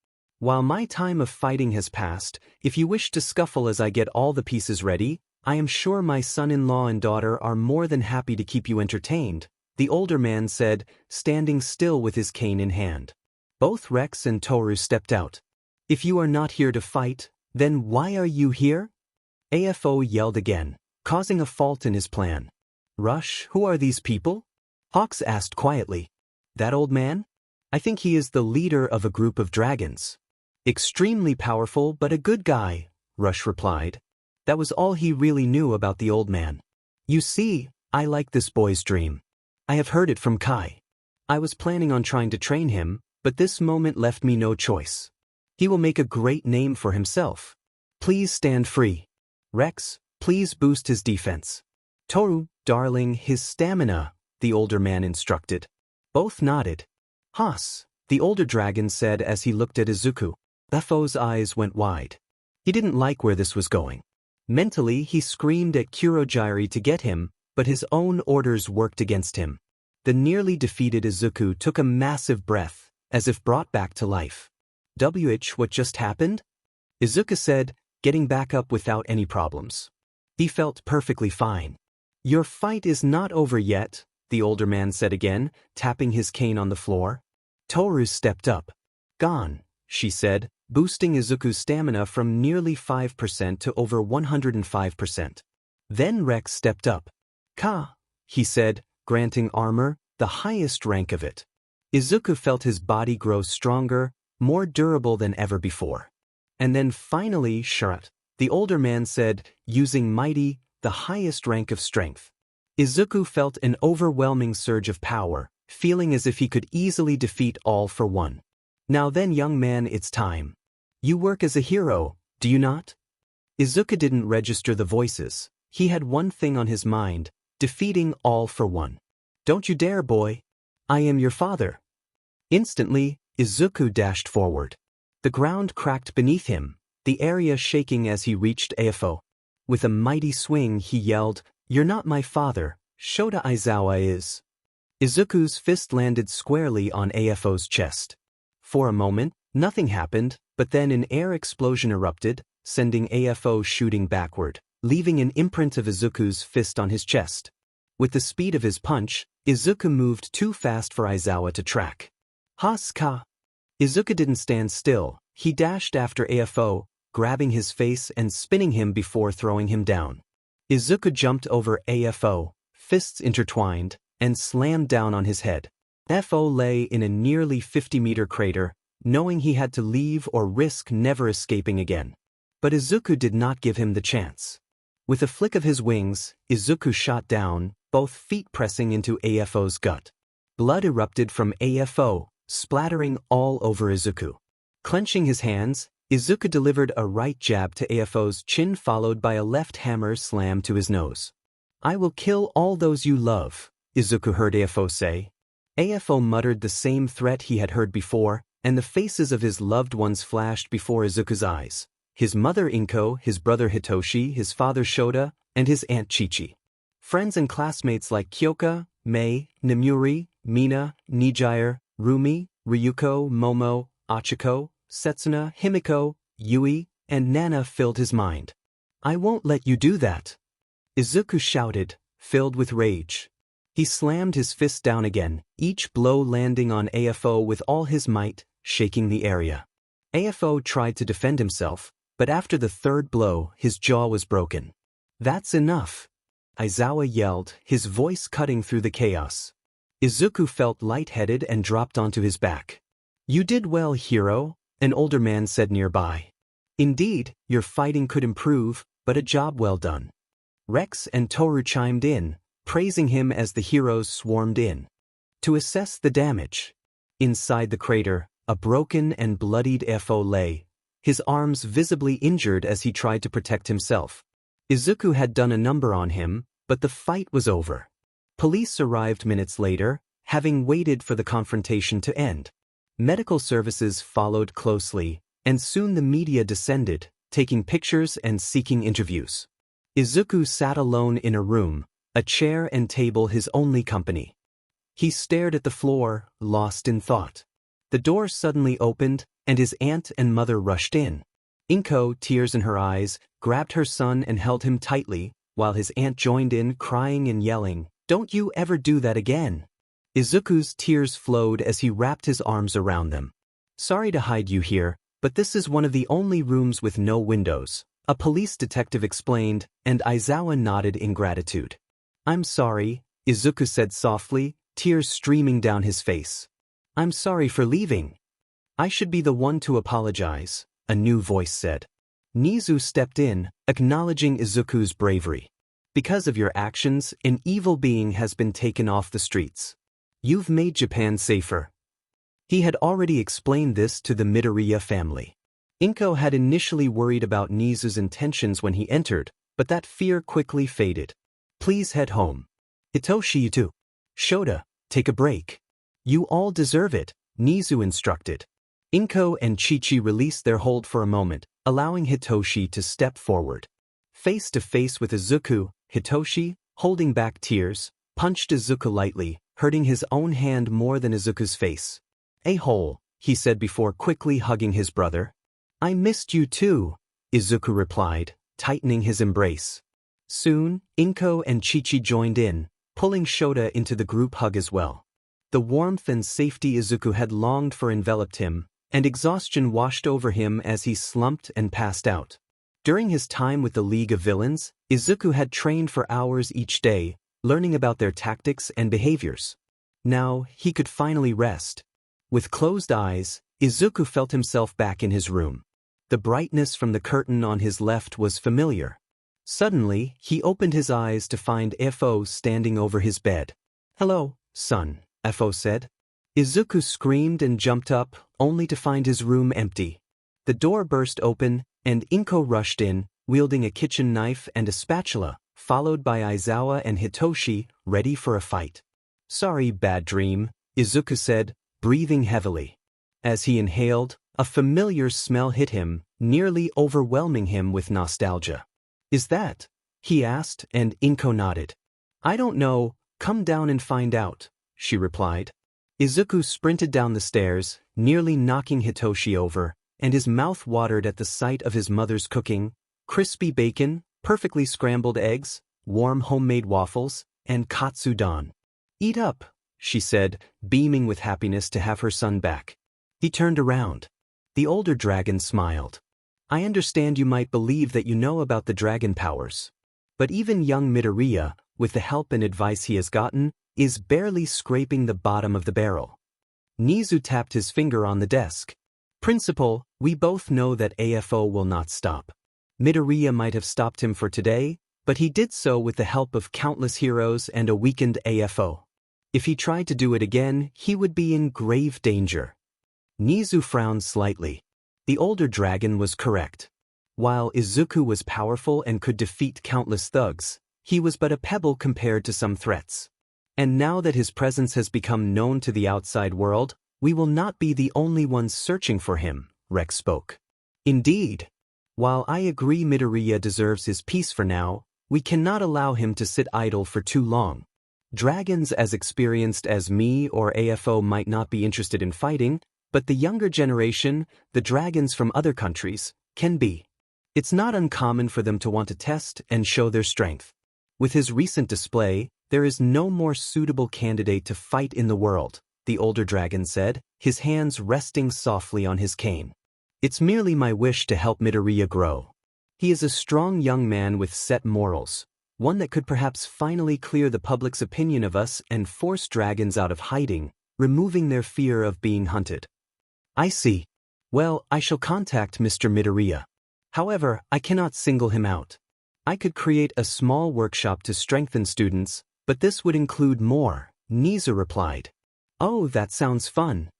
While my time of fighting has passed, if you wish to scuffle as I get all the pieces ready, I am sure my son-in-law and daughter are more than happy to keep you entertained, the older man said, standing still with his cane in hand. Both Rex and Toru stepped out. If you are not here to fight, then why are you here? AFO yelled again, causing a fault in his plan. Rush, who are these people? Hawks asked quietly. That old man? I think he is the leader of a group of dragons. Extremely powerful but a good guy, Rush replied. That was all he really knew about the old man. You see, I like this boy's dream. I have heard it from Kai. I was planning on trying to train him, but this moment left me no choice. He will make a great name for himself. Please stand free. Rex, please boost his defense. Toru, darling, his stamina, the older man instructed. Both nodded. Has, the older dragon said as he looked at Izuku. AFO's eyes went wide. He didn't like where this was going. Mentally, he screamed at Kurogiri to get him, but his own orders worked against him. The nearly defeated Izuku took a massive breath, as if brought back to life. What just happened? Izuku said, getting back up without any problems. He felt perfectly fine. Your fight is not over yet, the older man said again, tapping his cane on the floor. Toru stepped up. Gone, she said, boosting Izuku's stamina from nearly 5% to over 105%. Then Rex stepped up. Ka, he said, granting armor, the highest rank of it. Izuku felt his body grow stronger, more durable than ever before. And then finally Sharat, the older man said, using mighty, the highest rank of strength. Izuku felt an overwhelming surge of power, feeling as if he could easily defeat all for one. Now then, young man, it's time. You work as a hero, do you not? Izuku didn't register the voices. He had one thing on his mind, defeating all for one. Don't you dare, boy. I am your father. Instantly, Izuku dashed forward. The ground cracked beneath him, the area shaking as he reached AFO. With a mighty swing, he yelled, You're not my father, Shoto Aizawa is. Izuku's fist landed squarely on AFO's chest. For a moment, nothing happened, but then an air explosion erupted, sending AFO shooting backward, leaving an imprint of Izuku's fist on his chest. With the speed of his punch, Izuku moved too fast for Aizawa to track. Has-ka! Izuku didn't stand still. He dashed after AFO, grabbing his face and spinning him before throwing him down. Izuku jumped over AFO, fists intertwined, and slammed down on his head. AFO lay in a nearly 50-meter crater, knowing he had to leave or risk never escaping again. But Izuku did not give him the chance. With a flick of his wings, Izuku shot down, both feet pressing into AFO's gut. Blood erupted from AFO, splattering all over Izuku. Clenching his hands, Izuku delivered a right jab to AFO's chin followed by a left hammer slam to his nose. I will kill all those you love, Izuku heard AFO say. AFO muttered the same threat he had heard before, and the faces of his loved ones flashed before Izuku's eyes. His mother Inko, his brother Hitoshi, his father Shota, and his aunt Chichi. Friends and classmates like Kyoka, Mei, Nemuri, Mina, Nijire, Rumi, Ryuko, Momo, Achiko, Setsuna, Himiko, Yui, and Nana filled his mind. I won't let you do that. Izuku shouted, filled with rage. He slammed his fist down again, each blow landing on AFO with all his might, shaking the area. AFO tried to defend himself, but after the third blow, his jaw was broken. That's enough. Aizawa yelled, his voice cutting through the chaos. Izuku felt lightheaded and dropped onto his back. You did well, hero, an older man said nearby. Indeed, your fighting could improve, but a job well done. Rex and Toru chimed in, praising him as the heroes swarmed in. To assess the damage. Inside the crater, a broken and bloodied AFO lay, his arms visibly injured as he tried to protect himself. Izuku had done a number on him, but the fight was over. Police arrived minutes later, having waited for the confrontation to end. Medical services followed closely, and soon the media descended, taking pictures and seeking interviews. Izuku sat alone in a room, a chair and table his only company. He stared at the floor, lost in thought. The door suddenly opened, and his aunt and mother rushed in. Inko, tears in her eyes, grabbed her son and held him tightly, while his aunt joined in, crying and yelling, "Don't you ever do that again!" Izuku's tears flowed as he wrapped his arms around them. "Sorry to hide you here, but this is one of the only rooms with no windows," a police detective explained, and Aizawa nodded in gratitude. "I'm sorry," Izuku said softly, tears streaming down his face. "I'm sorry for leaving." "I should be the one to apologize," a new voice said. Nezu stepped in, acknowledging Izuku's bravery. "Because of your actions, an evil being has been taken off the streets. You've made Japan safer." He had already explained this to the Midoriya family. Inko had initially worried about Nezu's intentions when he entered, but that fear quickly faded. "Please head home. Hitoshi, you too. Shoto, take a break. You all deserve it," Nezu instructed. Inko and Chi-Chi released their hold for a moment, allowing Hitoshi to step forward. Face to face with Izuku, Hitoshi, holding back tears, punched Izuku lightly, hurting his own hand more than Izuku's face. "A-hole," he said before quickly hugging his brother. "I missed you too," Izuku replied, tightening his embrace. Soon, Inko and Chi-Chi joined in, pulling Shoto into the group hug as well. The warmth and safety Izuku had longed for enveloped him, and exhaustion washed over him as he slumped and passed out. During his time with the League of Villains, Izuku had trained for hours each day, learning about their tactics and behaviors. Now, he could finally rest. With closed eyes, Izuku felt himself back in his room. The brightness from the curtain on his left was familiar. Suddenly, he opened his eyes to find Fo standing over his bed. "Hello, son," Fo said. Izuku screamed and jumped up, only to find his room empty. The door burst open, and Inko rushed in, wielding a kitchen knife and a spatula, followed by Aizawa and Hitoshi, ready for a fight. "Sorry, bad dream," Izuku said, breathing heavily. As he inhaled, a familiar smell hit him, nearly overwhelming him with nostalgia. "Is that?" he asked, and Inko nodded. "I don't know, come down and find out," she replied. Izuku sprinted down the stairs, nearly knocking Hitoshi over, and his mouth watered at the sight of his mother's cooking: crispy bacon, perfectly scrambled eggs, warm homemade waffles, and katsudon. "Eat up," she said, beaming with happiness to have her son back. He turned around. The older dragon smiled. "I understand you might believe that you know about the dragon powers. But even young Midoriya, with the help and advice he has gotten, is barely scraping the bottom of the barrel." Nezu tapped his finger on the desk. "Principal, we both know that AFO will not stop. Midoriya might have stopped him for today, but he did so with the help of countless heroes and a weakened AFO. If he tried to do it again, he would be in grave danger." Nezu frowned slightly. The older dragon was correct. While Izuku was powerful and could defeat countless thugs, he was but a pebble compared to some threats. And now that his presence has become known to the outside world, we will not be the only ones searching for him, Rex spoke. "Indeed. While I agree Midoriya deserves his peace for now, we cannot allow him to sit idle for too long. Dragons as experienced as me or AFO might not be interested in fighting, but the younger generation, the dragons from other countries, can be. It's not uncommon for them to want to test and show their strength. With his recent display, there is no more suitable candidate to fight in the world," the older dragon said, his hands resting softly on his cane. "It's merely my wish to help Midoriya grow. He is a strong young man with set morals, one that could perhaps finally clear the public's opinion of us and force dragons out of hiding, removing their fear of being hunted." "I see. Well, I shall contact Mr. Midoriya. However, I cannot single him out. I could create a small workshop to strengthen students, but this would include more," Nezu replied. "Oh, that sounds fun,"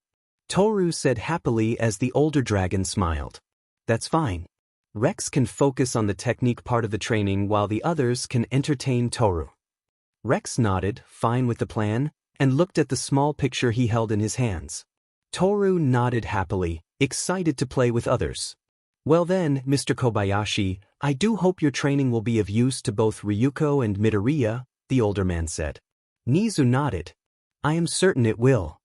Toru said happily as the older dragon smiled. "That's fine. Rex can focus on the technique part of the training while the others can entertain Toru." Rex nodded, fine with the plan, and looked at the small picture he held in his hands. Toru nodded happily, excited to play with others. "Well then, Mr. Kobayashi, I do hope your training will be of use to both Ryuko and Midoriya," the older man said. Nezu nodded. "I am certain it will."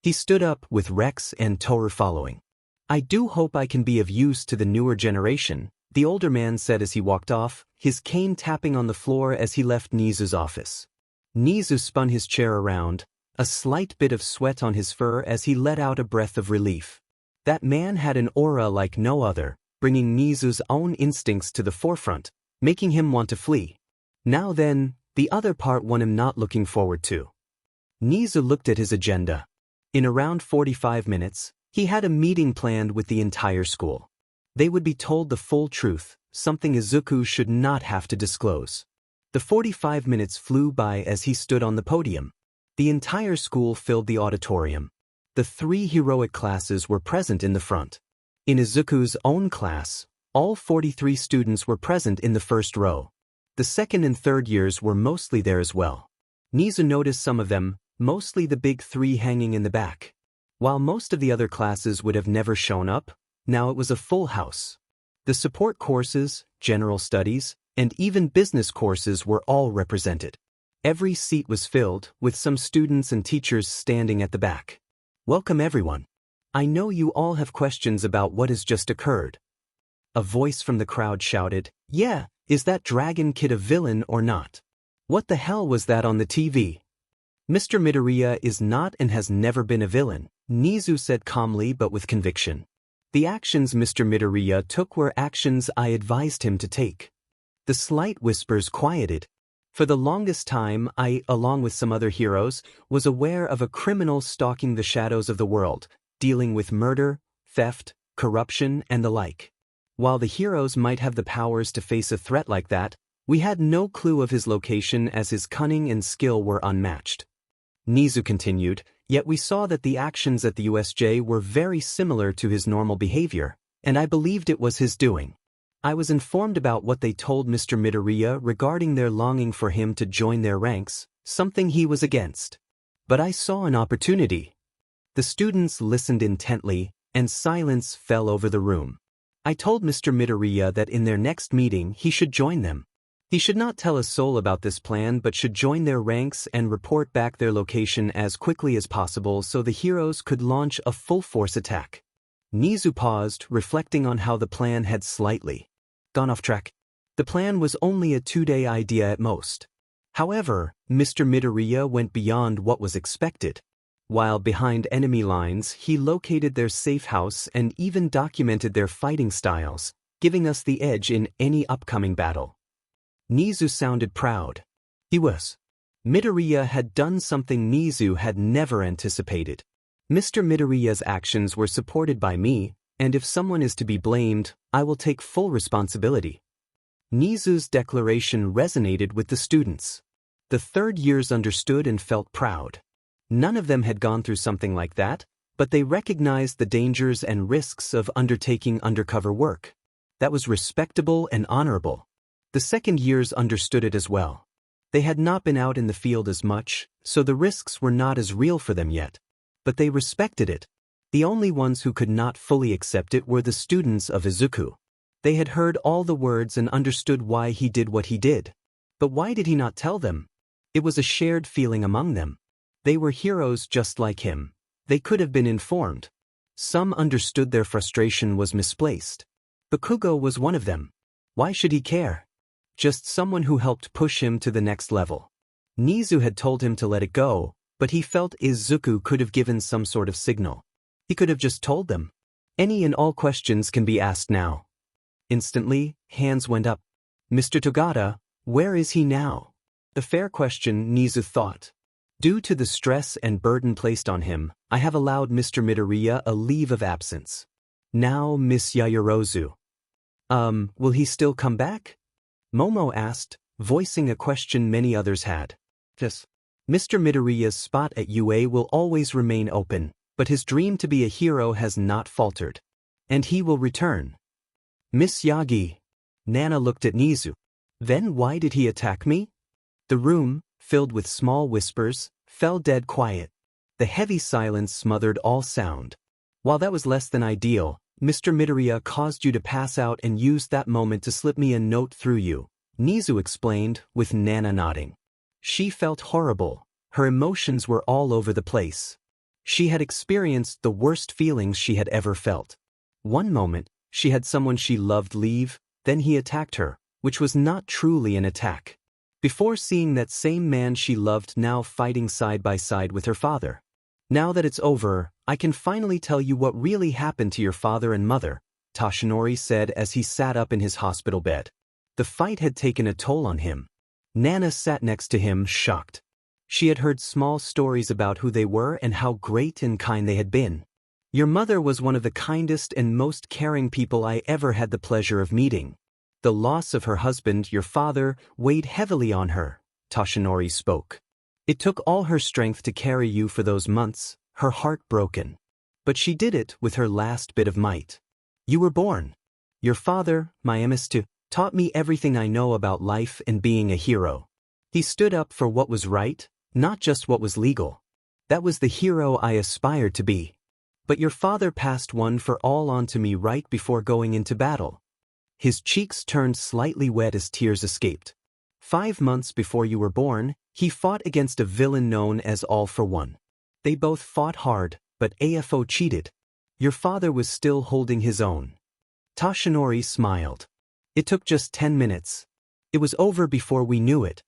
He stood up with Rex and Toru following. I do hope I can be of use to the newer generation, the older man said as he walked off, his cane tapping on the floor as he left Nezu's office. Nezu spun his chair around, a slight bit of sweat on his fur as he let out a breath of relief. That man had an aura like no other, bringing Nezu's own instincts to the forefront, making him want to flee. Now then, the other part one I'm not looking forward to. Nezu looked at his agenda. In around 45 minutes, he had a meeting planned with the entire school. They would be told the full truth, something Izuku should not have to disclose. The 45 minutes flew by as he stood on the podium. The entire school filled the auditorium. The 3 heroic classes were present in the front. In Izuku's own class, all 43 students were present in the first row. The second and third years were mostly there as well. Nezu noticed some of them, mostly the big 3 hanging in the back. While most of the other classes would have never shown up, now it was a full house. The support courses, general studies, and even business courses were all represented. Every seat was filled, with some students and teachers standing at the back. Welcome everyone. I know you all have questions about what has just occurred. A voice from the crowd shouted, yeah, is that dragon kid a villain or not? What the hell was that on the TV? Mr. Midoriya is not and has never been a villain, Nezu said calmly but with conviction. The actions Mr. Midoriya took were actions I advised him to take. The slight whispers quieted. For the longest time I, along with some other heroes, was aware of a criminal stalking the shadows of the world, dealing with murder, theft, corruption, and the like. While the heroes might have the powers to face a threat like that, we had no clue of his location as his cunning and skill were unmatched. Nezu continued, yet we saw that the actions at the USJ were very similar to his normal behavior, and I believed it was his doing. I was informed about what they told Mr. Midoriya regarding their longing for him to join their ranks, something he was against. But I saw an opportunity. The students listened intently, and silence fell over the room. I told Mr. Midoriya that in their next meeting he should join them. He should not tell a soul about this plan but should join their ranks and report back their location as quickly as possible so the heroes could launch a full-force attack. Nezu paused, reflecting on how the plan had slightly gone off track. The plan was only a 2-day idea at most. However, Mr. Midoriya went beyond what was expected. While behind enemy lines, he located their safe house and even documented their fighting styles, giving us the edge in any upcoming battle. Nezu sounded proud. He was. Midoriya had done something Nezu had never anticipated. Mr. Midoriya's actions were supported by me, and if someone is to be blamed, I will take full responsibility. Nezu's declaration resonated with the students. The third years understood and felt proud. None of them had gone through something like that, but they recognized the dangers and risks of undertaking undercover work. That was respectable and honorable. The second years understood it as well. They had not been out in the field as much, so the risks were not as real for them yet. But they respected it. The only ones who could not fully accept it were the students of Izuku. They had heard all the words and understood why he did what he did. But why did he not tell them? It was a shared feeling among them. They were heroes just like him. They could have been informed. Some understood their frustration was misplaced. Bakugo was one of them. Why should he care? Just someone who helped push him to the next level. Nezu had told him to let it go, but he felt Izuku could have given some sort of signal. He could have just told them. Any and all questions can be asked now. Instantly, hands went up. Mr. Togata, where is he now? A fair question, Nezu thought. Due to the stress and burden placed on him, I have allowed Mr. Midoriya a leave of absence. Now Miss Yaoyorozu. Will he still come back? Momo asked, voicing a question many others had. Yes. Mr. Midoriya's spot at UA will always remain open, but his dream to be a hero has not faltered. And he will return. Miss Yagi. Nana looked at Nezu. Then why did he attack me? The room, filled with small whispers, fell dead quiet. The heavy silence smothered all sound. While that was less than ideal, Mr. Midoriya caused you to pass out and used that moment to slip me a note through you, Nezu explained, with Nana nodding. She felt horrible. Her emotions were all over the place. She had experienced the worst feelings she had ever felt. One moment, she had someone she loved leave, then he attacked her, which was not truly an attack. Before seeing that same man she loved now fighting side by side with her father. Now that it's over, I can finally tell you what really happened to your father and mother, Toshinori said as he sat up in his hospital bed. The fight had taken a toll on him. Nana sat next to him, shocked. She had heard small stories about who they were and how great and kind they had been. Your mother was one of the kindest and most caring people I ever had the pleasure of meeting. The loss of her husband, your father, weighed heavily on her, Toshinori spoke. It took all her strength to carry you for those months, her heart broken. But she did it with her last bit of might. You were born. Your father, my Emistu, taught me everything I know about life and being a hero. He stood up for what was right, not just what was legal. That was the hero I aspired to be. But your father passed one for all onto me right before going into battle. His cheeks turned slightly wet as tears escaped. 5 months before you were born, he fought against a villain known as All for One. They both fought hard, but AFO cheated. Your father was still holding his own. Toshinori smiled. It took just 10 minutes. It was over before we knew it.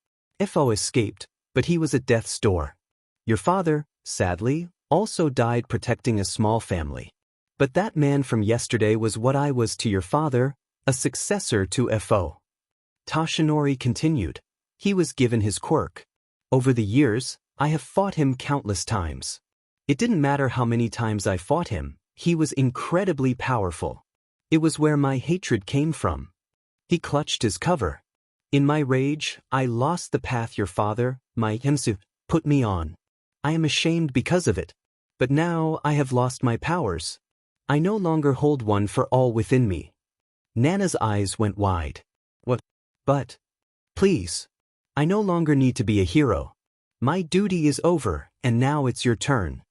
FO escaped, but he was at death's door. Your father, sadly, also died protecting a small family. But that man from yesterday was what I was to your father, a successor to FO. Toshinori continued. He was given his quirk. Over the years, I have fought him countless times. It didn't matter how many times I fought him, he was incredibly powerful. It was where my hatred came from. He clutched his cover. In my rage, I lost the path your father, my Himsu, put me on. I am ashamed because of it. But now I have lost my powers. I no longer hold one for all within me. Nana's eyes went wide. What? But, please. I no longer need to be a hero. My duty is over, and now it's your turn.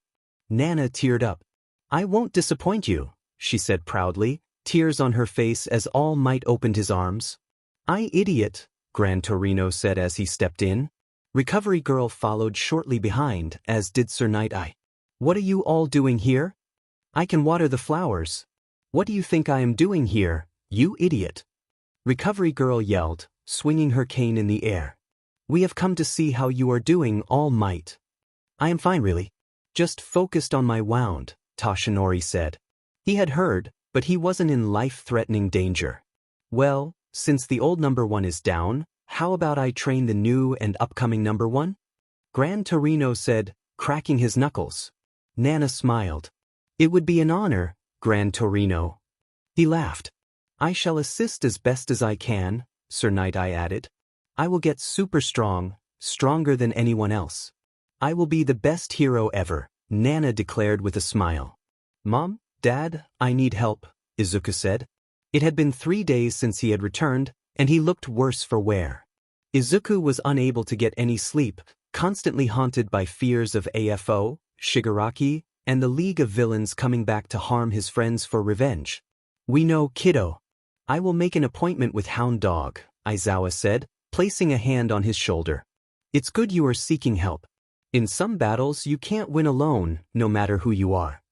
Nana teared up. I won't disappoint you, she said proudly, tears on her face as All Might opened his arms. I idiot, Gran Torino said as he stepped in. Recovery Girl followed shortly behind, as did Sir Night-Eye. What are you all doing here? I can water the flowers. What do you think I am doing here, you idiot? Recovery Girl yelled, swinging her cane in the air. We have come to see how you are doing, All Might. I am fine really. Just focused on my wound, Toshinori said. He had heard, but he wasn't in life-threatening danger. Well, since the old number 1 is down, how about I train the new and upcoming number 1? Gran Torino said, cracking his knuckles. Nana smiled. It would be an honor, Gran Torino. He laughed. I shall assist as best as I can, Sir Night-Eye added. I will get super strong, stronger than anyone else. I will be the best hero ever, Nana declared with a smile. Mom, Dad, I need help, Izuku said. It had been 3 days since he had returned, and he looked worse for wear. Izuku was unable to get any sleep, constantly haunted by fears of AFO, Shigaraki, and the League of Villains coming back to harm his friends for revenge. We know, kiddo. I will make an appointment with Hound Dog, Aizawa said, placing a hand on his shoulder. It's good you are seeking help. In some battles you can't win alone, no matter who you are.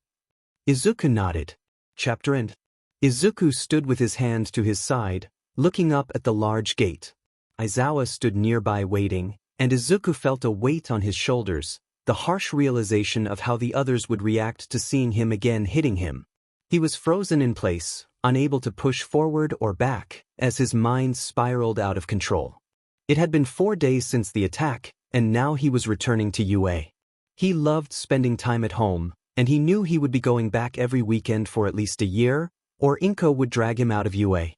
Izuku nodded. Chapter end. Izuku stood with his hand to his side, looking up at the large gate. Aizawa stood nearby waiting, and Izuku felt a weight on his shoulders, the harsh realization of how the others would react to seeing him again hitting him. He was frozen in place, unable to push forward or back, as his mind spiraled out of control. It had been 4 days since the attack, and now he was returning to UA. He loved spending time at home, and he knew he would be going back every weekend for at least a year, or Inko would drag him out of UA.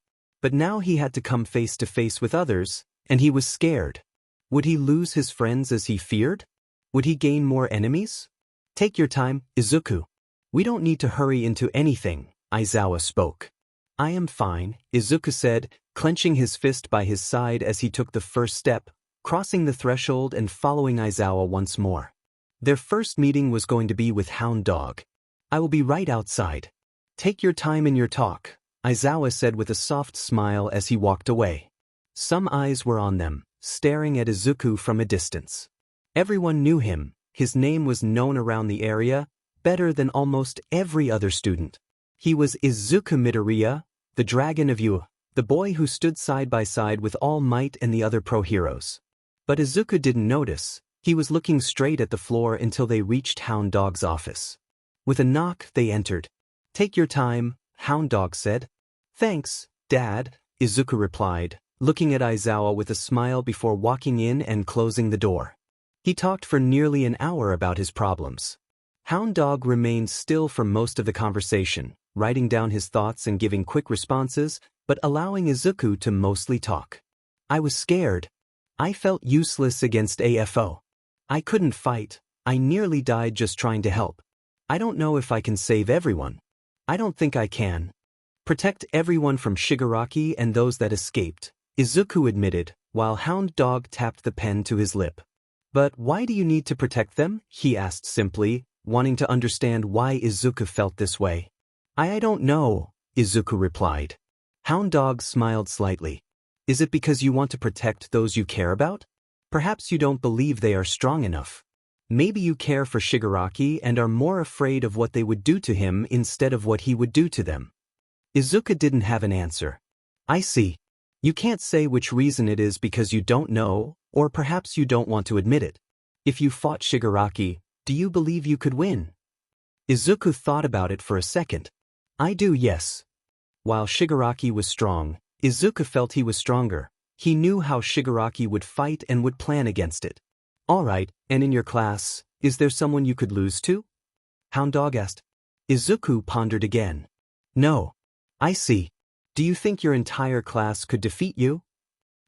But now he had to come face to face with others, and he was scared. Would he lose his friends as he feared? Would he gain more enemies? Take your time, Izuku. We don't need to hurry into anything, Aizawa spoke. I am fine, Izuku said, clenching his fist by his side as he took the first step, crossing the threshold and following Aizawa once more. Their first meeting was going to be with Hound Dog. I will be right outside. Take your time in your talk, Aizawa said with a soft smile as he walked away. Some eyes were on them, staring at Izuku from a distance. Everyone knew him, his name was known around the area, better than almost every other student. He was Izuku Midoriya, the dragon of Yu, the boy who stood side by side with All Might and the other pro-heroes. But Izuku didn't notice. He was looking straight at the floor until they reached Hound Dog's office. With a knock, they entered. "Take your time," Hound Dog said. "Thanks, Dad," Izuku replied, looking at Aizawa with a smile before walking in and closing the door. He talked for nearly an hour about his problems. Hound Dog remained still for most of the conversation, writing down his thoughts and giving quick responses, but allowing Izuku to mostly talk. "I was scared. I felt useless against AFO. I couldn't fight. I nearly died just trying to help. I don't know if I can save everyone. I don't think I can. Protect everyone from Shigaraki and those that escaped," Izuku admitted, while Hound Dog tapped the pen to his lip. "But why do you need to protect them?" he asked simply, wanting to understand why Izuku felt this way. I don't know," Izuku replied. Hound Dog smiled slightly. "Is it because you want to protect those you care about? Perhaps you don't believe they are strong enough. Maybe you care for Shigaraki and are more afraid of what they would do to him instead of what he would do to them." Izuku didn't have an answer. "I see. You can't say which reason it is because you don't know, or perhaps you don't want to admit it. If you fought Shigaraki, do you believe you could win?" Izuku thought about it for a second. "I do, yes." While Shigaraki was strong, Izuku felt he was stronger. He knew how Shigaraki would fight and would plan against it. "All right, and in your class, is there someone you could lose to?" Hound Dog asked. Izuku pondered again. "No." "I see. Do you think your entire class could defeat you?"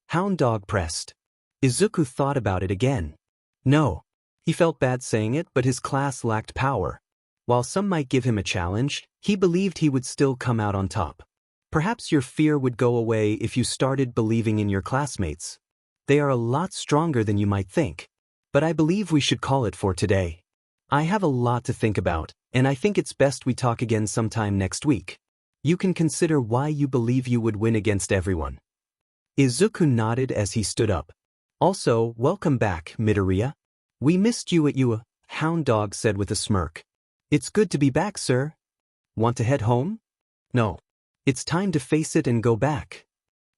Hound Dog pressed. Izuku thought about it again. No. He felt bad saying it, but his class lacked power. While some might give him a challenge, he believed he would still come out on top. "Perhaps your fear would go away if you started believing in your classmates. They are a lot stronger than you might think. But I believe we should call it for today. I have a lot to think about, and I think it's best we talk again sometime next week. You can consider why you believe you would win against everyone." Izuku nodded as he stood up. "Also, welcome back, Midoriya. We missed you at Yu," Hound Dog said with a smirk. "It's good to be back, sir. Want to head home?" "No. It's time to face it and go back."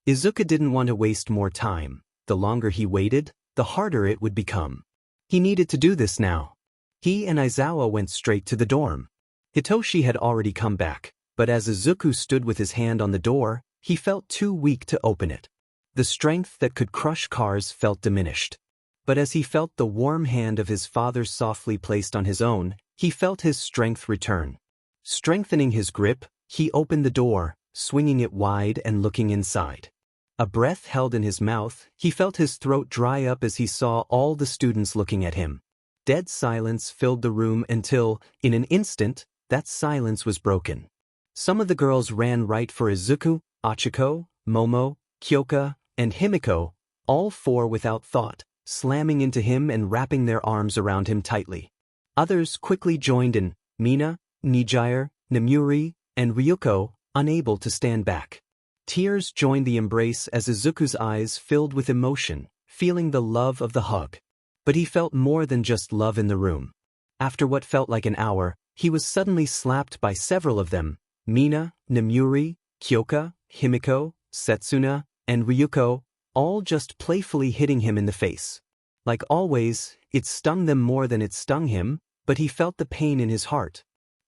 Izuku didn't want to waste more time. The longer he waited, the harder it would become. He needed to do this now. He and Aizawa went straight to the dorm. Hitoshi had already come back, but as Izuku stood with his hand on the door, he felt too weak to open it. The strength that could crush cars felt diminished. But as he felt the warm hand of his father softly placed on his own, he felt his strength return. Strengthening his grip, he opened the door, swinging it wide and looking inside. A breath held in his mouth, he felt his throat dry up as he saw all the students looking at him. Dead silence filled the room until, in an instant, that silence was broken. Some of the girls ran right for Izuku, Achiko, Momo, Kyoka, and Himiko, all four without thought, slamming into him and wrapping their arms around him tightly. Others quickly joined in, Mina, Nijire, Nemuri, and Ryuko, unable to stand back. Tears joined the embrace as Izuku's eyes filled with emotion, feeling the love of the hug. But he felt more than just love in the room. After what felt like an hour, he was suddenly slapped by several of them, Mina, Nemuri, Kyoka, Himiko, Setsuna, and Ryuko, all just playfully hitting him in the face. Like always, it stung them more than it stung him, but he felt the pain in his heart.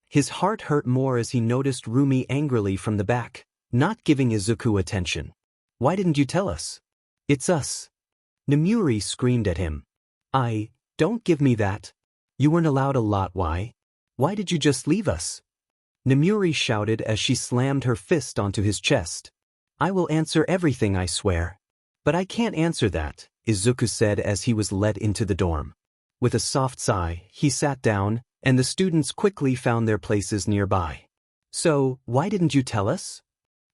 His heart hurt more as he noticed Roomi angrily from the back, not giving Izuku attention. "Why didn't you tell us?" "It's us." Nemuri screamed at him. Don't give me that. You weren't allowed a lot, why? Why did you just leave us?" Nemuri shouted as she slammed her fist onto his chest. "I will answer everything, I swear." "But I can't answer that," Izuku said as he was led into the dorm. With a soft sigh, he sat down, and the students quickly found their places nearby. "So, why didn't you tell us?"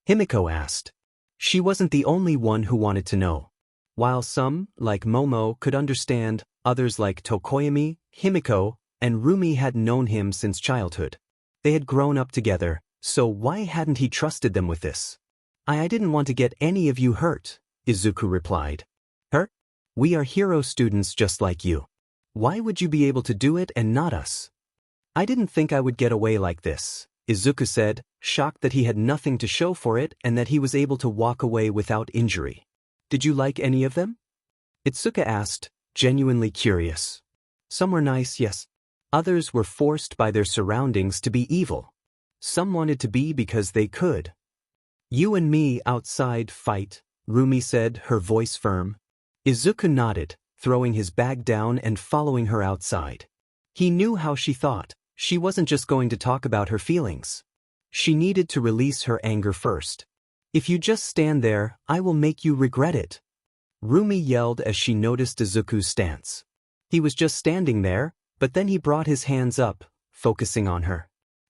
Himiko asked. She wasn't the only one who wanted to know. While some, like Momo, could understand, others like Tokoyami, Himiko, and Roomi had known him since childhood. They had grown up together, so why hadn't he trusted them with this? I didn't want to get any of you hurt," Izuku replied. "Hurt? We are hero students just like you. Why would you be able to do it and not us?" I didn't think I would get away like this, Izuku said, shocked that he had nothing to show for it and that he was able to walk away without injury. Did you like any of them? Itsuka asked, genuinely curious. Some were nice, yes. Others were forced by their surroundings to be evil. Some wanted to be because they could. You and me outside fight, Roomi said, her voice firm. Izuku nodded, throwing his bag down and following her outside. He knew how she thought. She wasn't just going to talk about her feelings. She needed to release her anger first. If you just stand there, I will make you regret it. Roomi yelled as she noticed Izuku's stance. He was just standing there, but then he brought his hands up, focusing on her.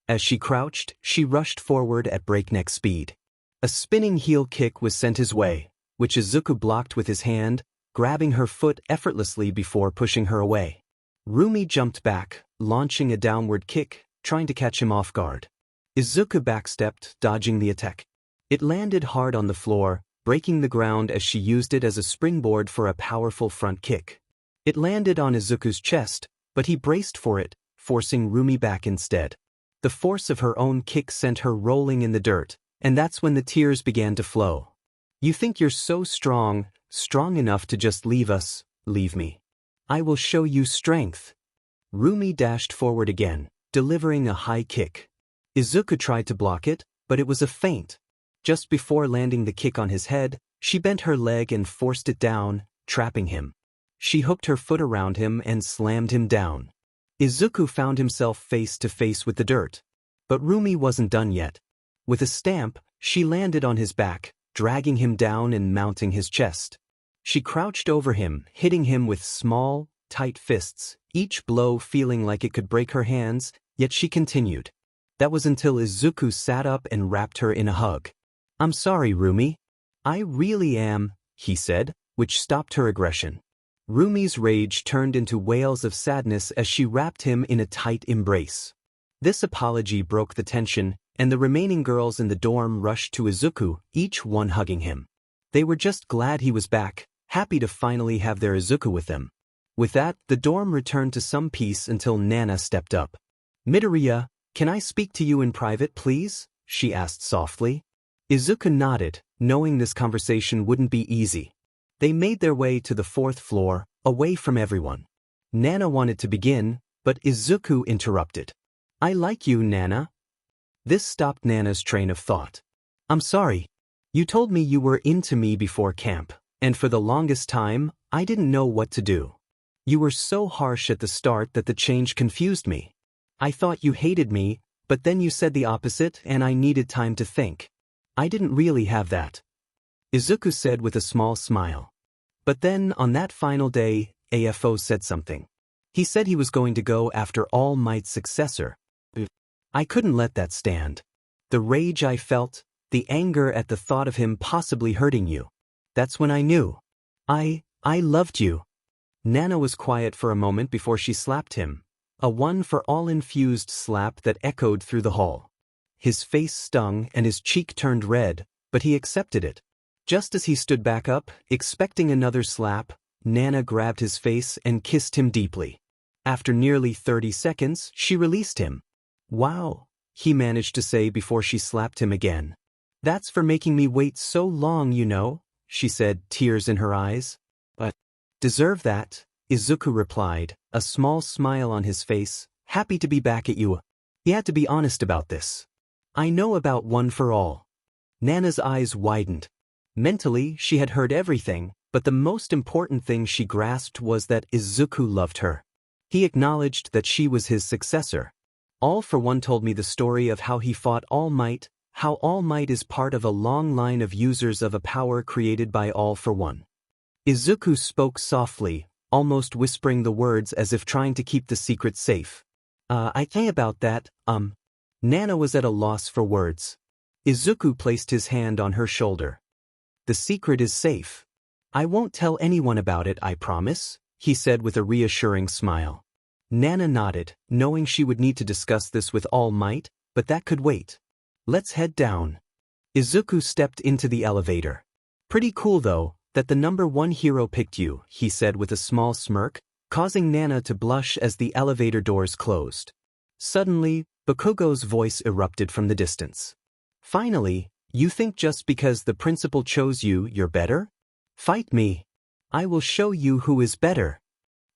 As she crouched, she rushed forward at breakneck speed. A spinning heel kick was sent his way, which Izuku blocked with his hand, grabbing her foot effortlessly before pushing her away. Roomi jumped back, launching a downward kick, trying to catch him off guard. Izuku backstepped, dodging the attack. It landed hard on the floor, breaking the ground as she used it as a springboard for a powerful front kick. It landed on Izuku's chest, but he braced for it, forcing Roomi back instead. The force of her own kick sent her rolling in the dirt, and that's when the tears began to flow. You think you're so strong enough to just leave us, leave me. I will show you strength. Roomi dashed forward again, delivering a high kick. Izuku tried to block it, but it was a feint. Just before landing the kick on his head, she bent her leg and forced it down, trapping him. She hooked her foot around him and slammed him down. Izuku found himself face to face with the dirt. But Roomi wasn't done yet. With a stamp, she landed on his back, dragging him down and mounting his chest. She crouched over him, hitting him with small, tight fists, each blow feeling like it could break her hands, yet she continued. That was until Izuku sat up and wrapped her in a hug. I'm sorry, Roomi. I really am, he said, which stopped her aggression. Rumi's rage turned into wails of sadness as she wrapped him in a tight embrace. This apology broke the tension, and the remaining girls in the dorm rushed to Izuku, each one hugging him. They were just glad he was back, happy to finally have their Izuku with them. With that, the dorm returned to some peace until Nana stepped up. Midoriya, can I speak to you in private, please? She asked softly. Izuku nodded, knowing this conversation wouldn't be easy. They made their way to the 4th floor, away from everyone. Nana wanted to begin, but Izuku interrupted. I like you, Nana. This stopped Nana's train of thought. I'm sorry. You told me you were into me before camp, and for the longest time, I didn't know what to do. You were so harsh at the start that the change confused me. I thought you hated me, but then you said the opposite and I needed time to think. I didn't really have that. Izuku said with a small smile. But then, on that final day, AFO said something. He said he was going to go after All Might's successor. I couldn't let that stand. The rage I felt, the anger at the thought of him possibly hurting you. That's when I knew. I loved you. Nana was quiet for a moment before she slapped him. A one-for-all-infused slap that echoed through the hall. His face stung and his cheek turned red, but he accepted it. Just as he stood back up, expecting another slap, Nana grabbed his face and kissed him deeply. After nearly 30 seconds, she released him. Wow, he managed to say before she slapped him again. That's for making me wait so long, you know, she said, tears in her eyes. But deserve that, Izuku replied, a small smile on his face, happy to be back at you. He had to be honest about this. I know about One for All. Nana's eyes widened. Mentally, she had heard everything, but the most important thing she grasped was that Izuku loved her. He acknowledged that she was his successor. All for One told me the story of how he fought All Might, how All Might is part of a long line of users of a power created by All for One. Izuku spoke softly, almost whispering the words as if trying to keep the secret safe. I think about that, Nana was at a loss for words. Izuku placed his hand on her shoulder. The secret is safe. I won't tell anyone about it, I promise, he said with a reassuring smile. Nana nodded, knowing she would need to discuss this with All Might, but that could wait. Let's head down. Izuku stepped into the elevator. Pretty cool though, that the #1 hero picked you, he said with a small smirk, causing Nana to blush as the elevator doors closed. Suddenly, Bakugo's voice erupted from the distance. Finally, you think just because the principal chose you, you're better? Fight me. I will show you who is better.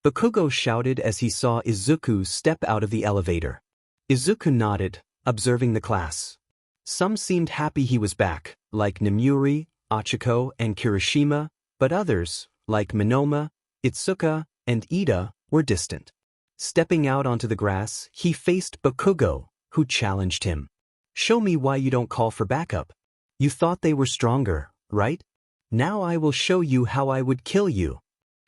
Bakugo shouted as he saw Izuku step out of the elevator. Izuku nodded, observing the class. Some seemed happy he was back, like Nomuri, Ochiko, and Kirishima, but others, like Minoma, Itsuka, and Ida, were distant. Stepping out onto the grass, he faced Bakugo, who challenged him. Show me why you don't call for backup. You thought they were stronger, right? Now I will show you how I would kill you.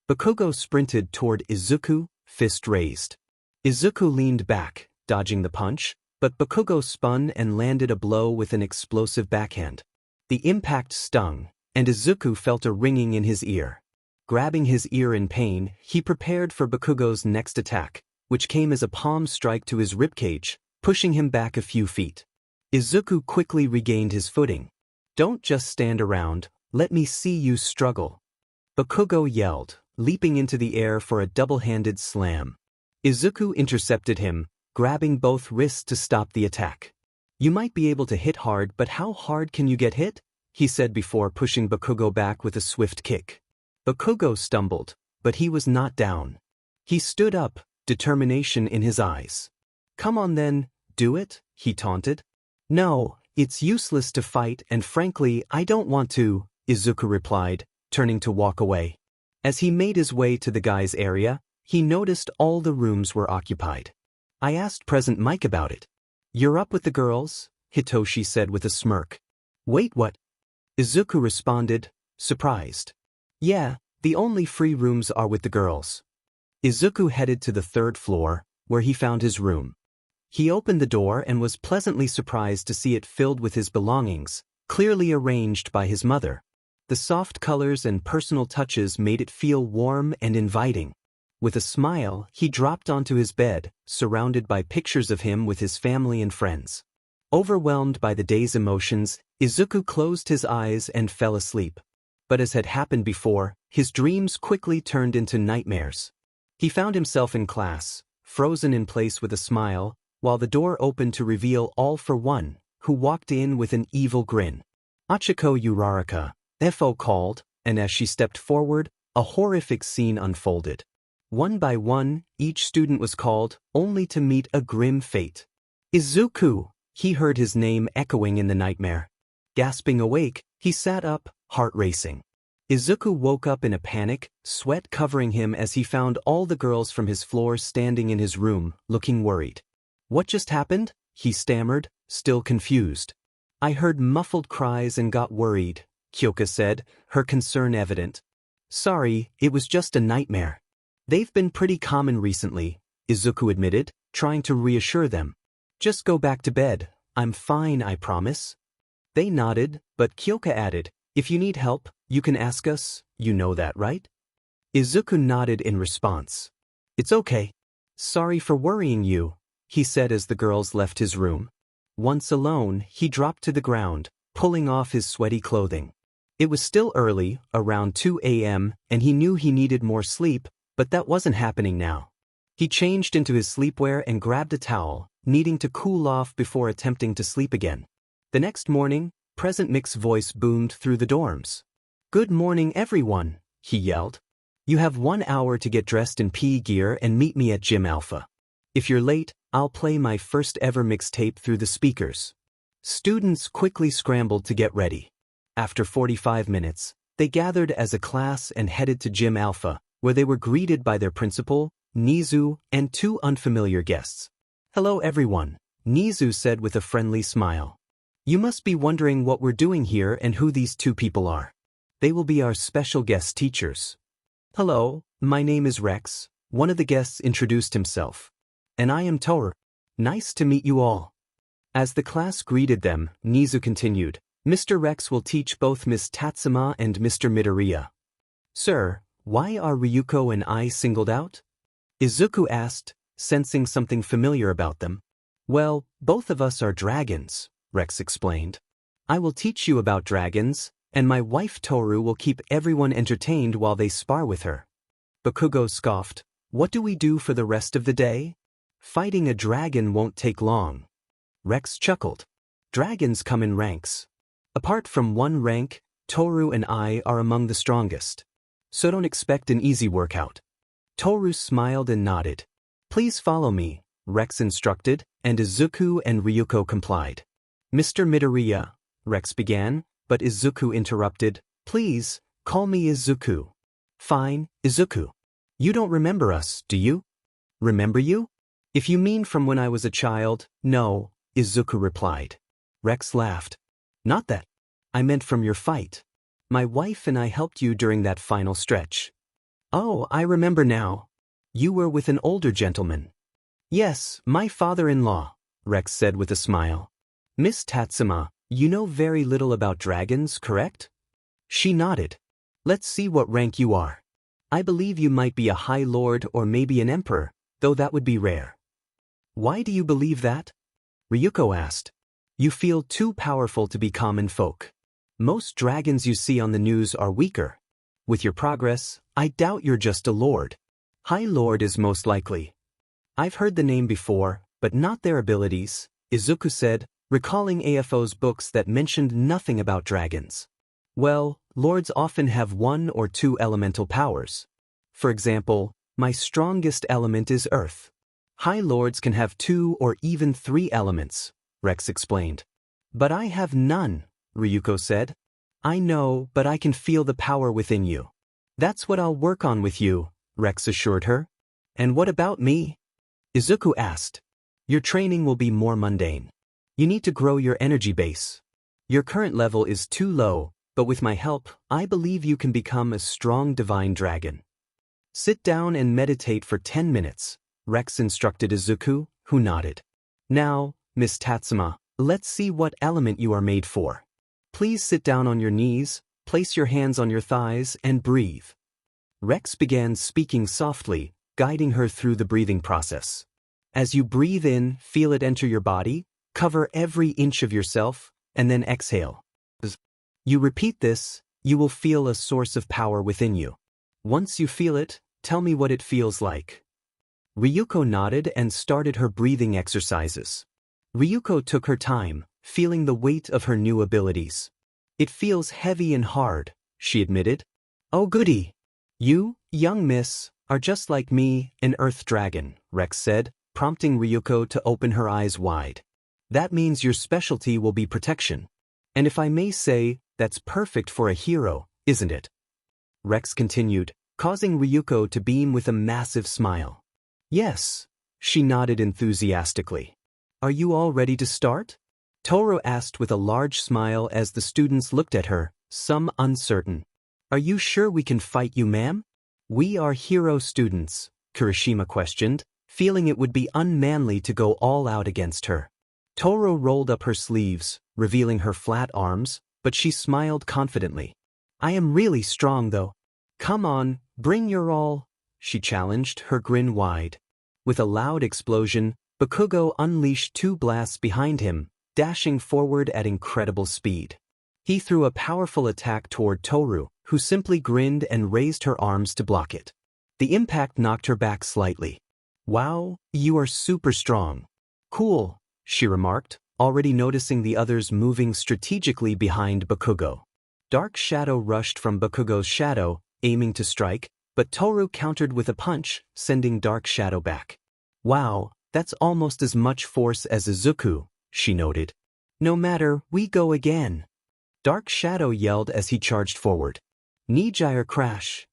Bakugo sprinted toward Izuku, fist raised. Izuku leaned back, dodging the punch, but Bakugo spun and landed a blow with an explosive backhand. The impact stung, and Izuku felt a ringing in his ear. Grabbing his ear in pain, he prepared for Bakugo's next attack, which came as a palm strike to his ribcage, pushing him back a few feet. Izuku quickly regained his footing. Don't just stand around, let me see you struggle. Bakugo yelled, leaping into the air for a double-handed slam. Izuku intercepted him, grabbing both wrists to stop the attack. You might be able to hit hard, but how hard can you get hit? He said before pushing Bakugo back with a swift kick. Bakugo stumbled, but he was not down. He stood up, determination in his eyes. Come on then, do it, he taunted. No, it's useless to fight and frankly I don't want to, Izuku replied, turning to walk away. As he made his way to the guys' area, he noticed all the rooms were occupied. I asked Present Mike about it. You're up with the girls? Hitoshi said with a smirk. Wait, what? Izuku responded, surprised. Yeah, the only free rooms are with the girls. Izuku headed to the 3rd floor, where he found his room. He opened the door and was pleasantly surprised to see it filled with his belongings, clearly arranged by his mother. The soft colors and personal touches made it feel warm and inviting. With a smile, he dropped onto his bed, surrounded by pictures of him with his family and friends. Overwhelmed by the day's emotions, Izuku closed his eyes and fell asleep. But as had happened before, his dreams quickly turned into nightmares. He found himself in class, frozen in place with a smile, while the door opened to reveal All for One, who walked in with an evil grin. Ochiko Uraraka, FO called, and as she stepped forward, a horrific scene unfolded. One by one, each student was called, only to meet a grim fate. Izuku! He heard his name echoing in the nightmare. Gasping awake, he sat up, heart racing. Izuku woke up in a panic, sweat covering him as he found all the girls from his floor standing in his room, looking worried. What just happened? He stammered, still confused. I heard muffled cries and got worried, Kyoka said, her concern evident. Sorry, it was just a nightmare. They've been pretty common recently, Izuku admitted, trying to reassure them. Just go back to bed, I'm fine, I promise. They nodded, but Kyoka added, if you need help, you can ask us, you know that, right? Izuku nodded in response. It's okay. Sorry for worrying you, he said as the girls left his room. Once alone, he dropped to the ground, pulling off his sweaty clothing. It was still early, around 2 a.m., and he knew he needed more sleep, but that wasn't happening now. He changed into his sleepwear and grabbed a towel, needing to cool off before attempting to sleep again. The next morning, Present Mick's voice boomed through the dorms. Good morning, everyone, he yelled. You have 1 hour to get dressed in PE gear and meet me at Gym Alpha. If you're late, I'll play my first ever mixtape through the speakers. Students quickly scrambled to get ready. After 45 minutes, they gathered as a class and headed to Gym Alpha, where they were greeted by their principal, Nezu, and 2 unfamiliar guests. Hello everyone, Nezu said with a friendly smile. You must be wondering what we're doing here and who these 2 people are. They will be our special guest teachers. Hello, my name is Rex, one of the guests introduced himself. And I am Toru. Nice to meet you all. As the class greeted them, Nezu continued, Mr. Rex will teach both Miss Tatsuma and Mr. Midoriya. Sir, why are Ryuko and I singled out? Izuku asked, sensing something familiar about them. Well, both of us are dragons, Rex explained. I will teach you about dragons, and my wife Toru will keep everyone entertained while they spar with her. Bakugo scoffed, what do we do for the rest of the day? Fighting a dragon won't take long. Rex chuckled. Dragons come in ranks. Apart from one rank, Toru and I are among the strongest. So don't expect an easy workout. Toru smiled and nodded. Please follow me, Rex instructed, and Izuku and Ryuko complied. Mr. Midoriya, Rex began, but Izuku interrupted. Please, call me Izuku. Fine, Izuku. You don't remember us, do you? Remember you? If you mean from when I was a child, no, Izuku replied. Rex laughed. Not that. I meant from your fight. My wife and I helped you during that final stretch. Oh, I remember now. You were with an older gentleman. Yes, my father-in-law, Rex said with a smile. Miss Tatsuma, you know very little about dragons, correct? She nodded. Let's see what rank you are. I believe you might be a High Lord or maybe an Emperor, though that would be rare. Why do you believe that? Ryuko asked. You feel too powerful to be common folk. Most dragons you see on the news are weaker. With your progress, I doubt you're just a lord. High Lord is most likely. I've heard the name before, but not their abilities, Izuku said, recalling AFO's books that mentioned nothing about dragons. Well, lords often have one or two elemental powers. For example, my strongest element is earth. High lords can have 2 or even 3 elements, Rex explained. But I have none, Ryuko said. I know, but I can feel the power within you. That's what I'll work on with you, Rex assured her. And what about me? Izuku asked. Your training will be more mundane. You need to grow your energy base. Your current level is too low, but with my help, I believe you can become a strong divine dragon. Sit down and meditate for 10 minutes, Rex instructed Izuku, who nodded. Now, Miss Tatsuma, let's see what element you are made for. Please sit down on your knees, place your hands on your thighs, and breathe. Rex began speaking softly, guiding her through the breathing process. As you breathe in, feel it enter your body, cover every inch of yourself, and then exhale. You repeat this, you will feel a source of power within you. Once you feel it, tell me what it feels like. Ryuko nodded and started her breathing exercises. Ryuko took her time, feeling the weight of her new abilities. It feels heavy and hard, she admitted. Oh goody. You, young miss, are just like me, an earth dragon, Rex said, prompting Ryuko to open her eyes wide. That means your specialty will be protection. And if I may say, that's perfect for a hero, isn't it? Rex continued, causing Ryuko to beam with a massive smile. Yes, she nodded enthusiastically. Are you all ready to start? Toru asked with a large smile as the students looked at her, some uncertain. Are you sure we can fight you, ma'am? We are hero students, Kirishima questioned, feeling it would be unmanly to go all out against her. Toru rolled up her sleeves, revealing her flat arms, but she smiled confidently. I am really strong though. Come on, bring your all, she challenged, her grin wide. With a loud explosion, Bakugo unleashed 2 blasts behind him, dashing forward at incredible speed. He threw a powerful attack toward Toru, who simply grinned and raised her arms to block it. The impact knocked her back slightly. Wow, you are super strong. Cool, she remarked, already noticing the others moving strategically behind Bakugo. Dark Shadow rushed from Bakugo's shadow, aiming to strike, but Toru countered with a punch, sending Dark Shadow back. Wow, that's almost as much force as Izuku, she noted. No matter, we go again. Dark Shadow yelled as he charged forward. Knee-gyre crash.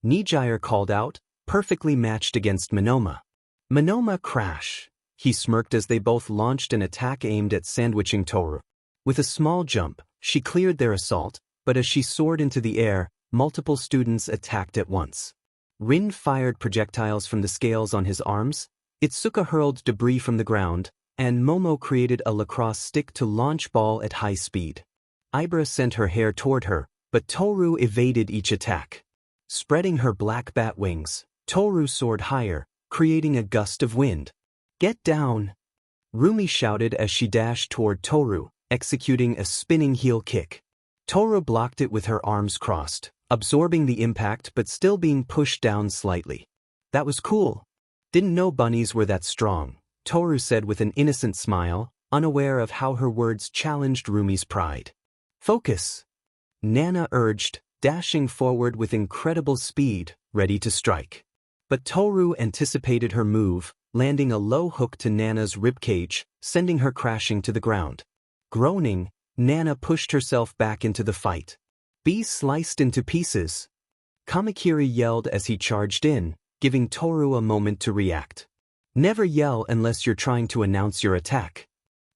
Knee-gyre called out, perfectly matched against Monoma. Monoma crash. He smirked as they both launched an attack aimed at sandwiching Toru. With a small jump, she cleared their assault, but as she soared into the air, multiple students attacked at once. Rin fired projectiles from the scales on his arms, Itsuka hurled debris from the ground, and Momo created a lacrosse stick to launch ball at high speed. Ibra sent her hair toward her, but Toru evaded each attack. Spreading her black bat wings, Toru soared higher, creating a gust of wind. Get down! Roomi shouted as she dashed toward Toru, executing a spinning heel kick. Toru blocked it with her arms crossed, absorbing the impact but still being pushed down slightly. That was cool. Didn't know bunnies were that strong, Toru said with an innocent smile, unaware of how her words challenged Rumi's pride. Focus! Nana urged, dashing forward with incredible speed, ready to strike. But Toru anticipated her move, landing a low hook to Nana's ribcage, sending her crashing to the ground. Groaning, Nana pushed herself back into the fight. Be sliced into pieces. Kamakiri yelled as he charged in, giving Toru a moment to react. Never yell unless you're trying to announce your attack.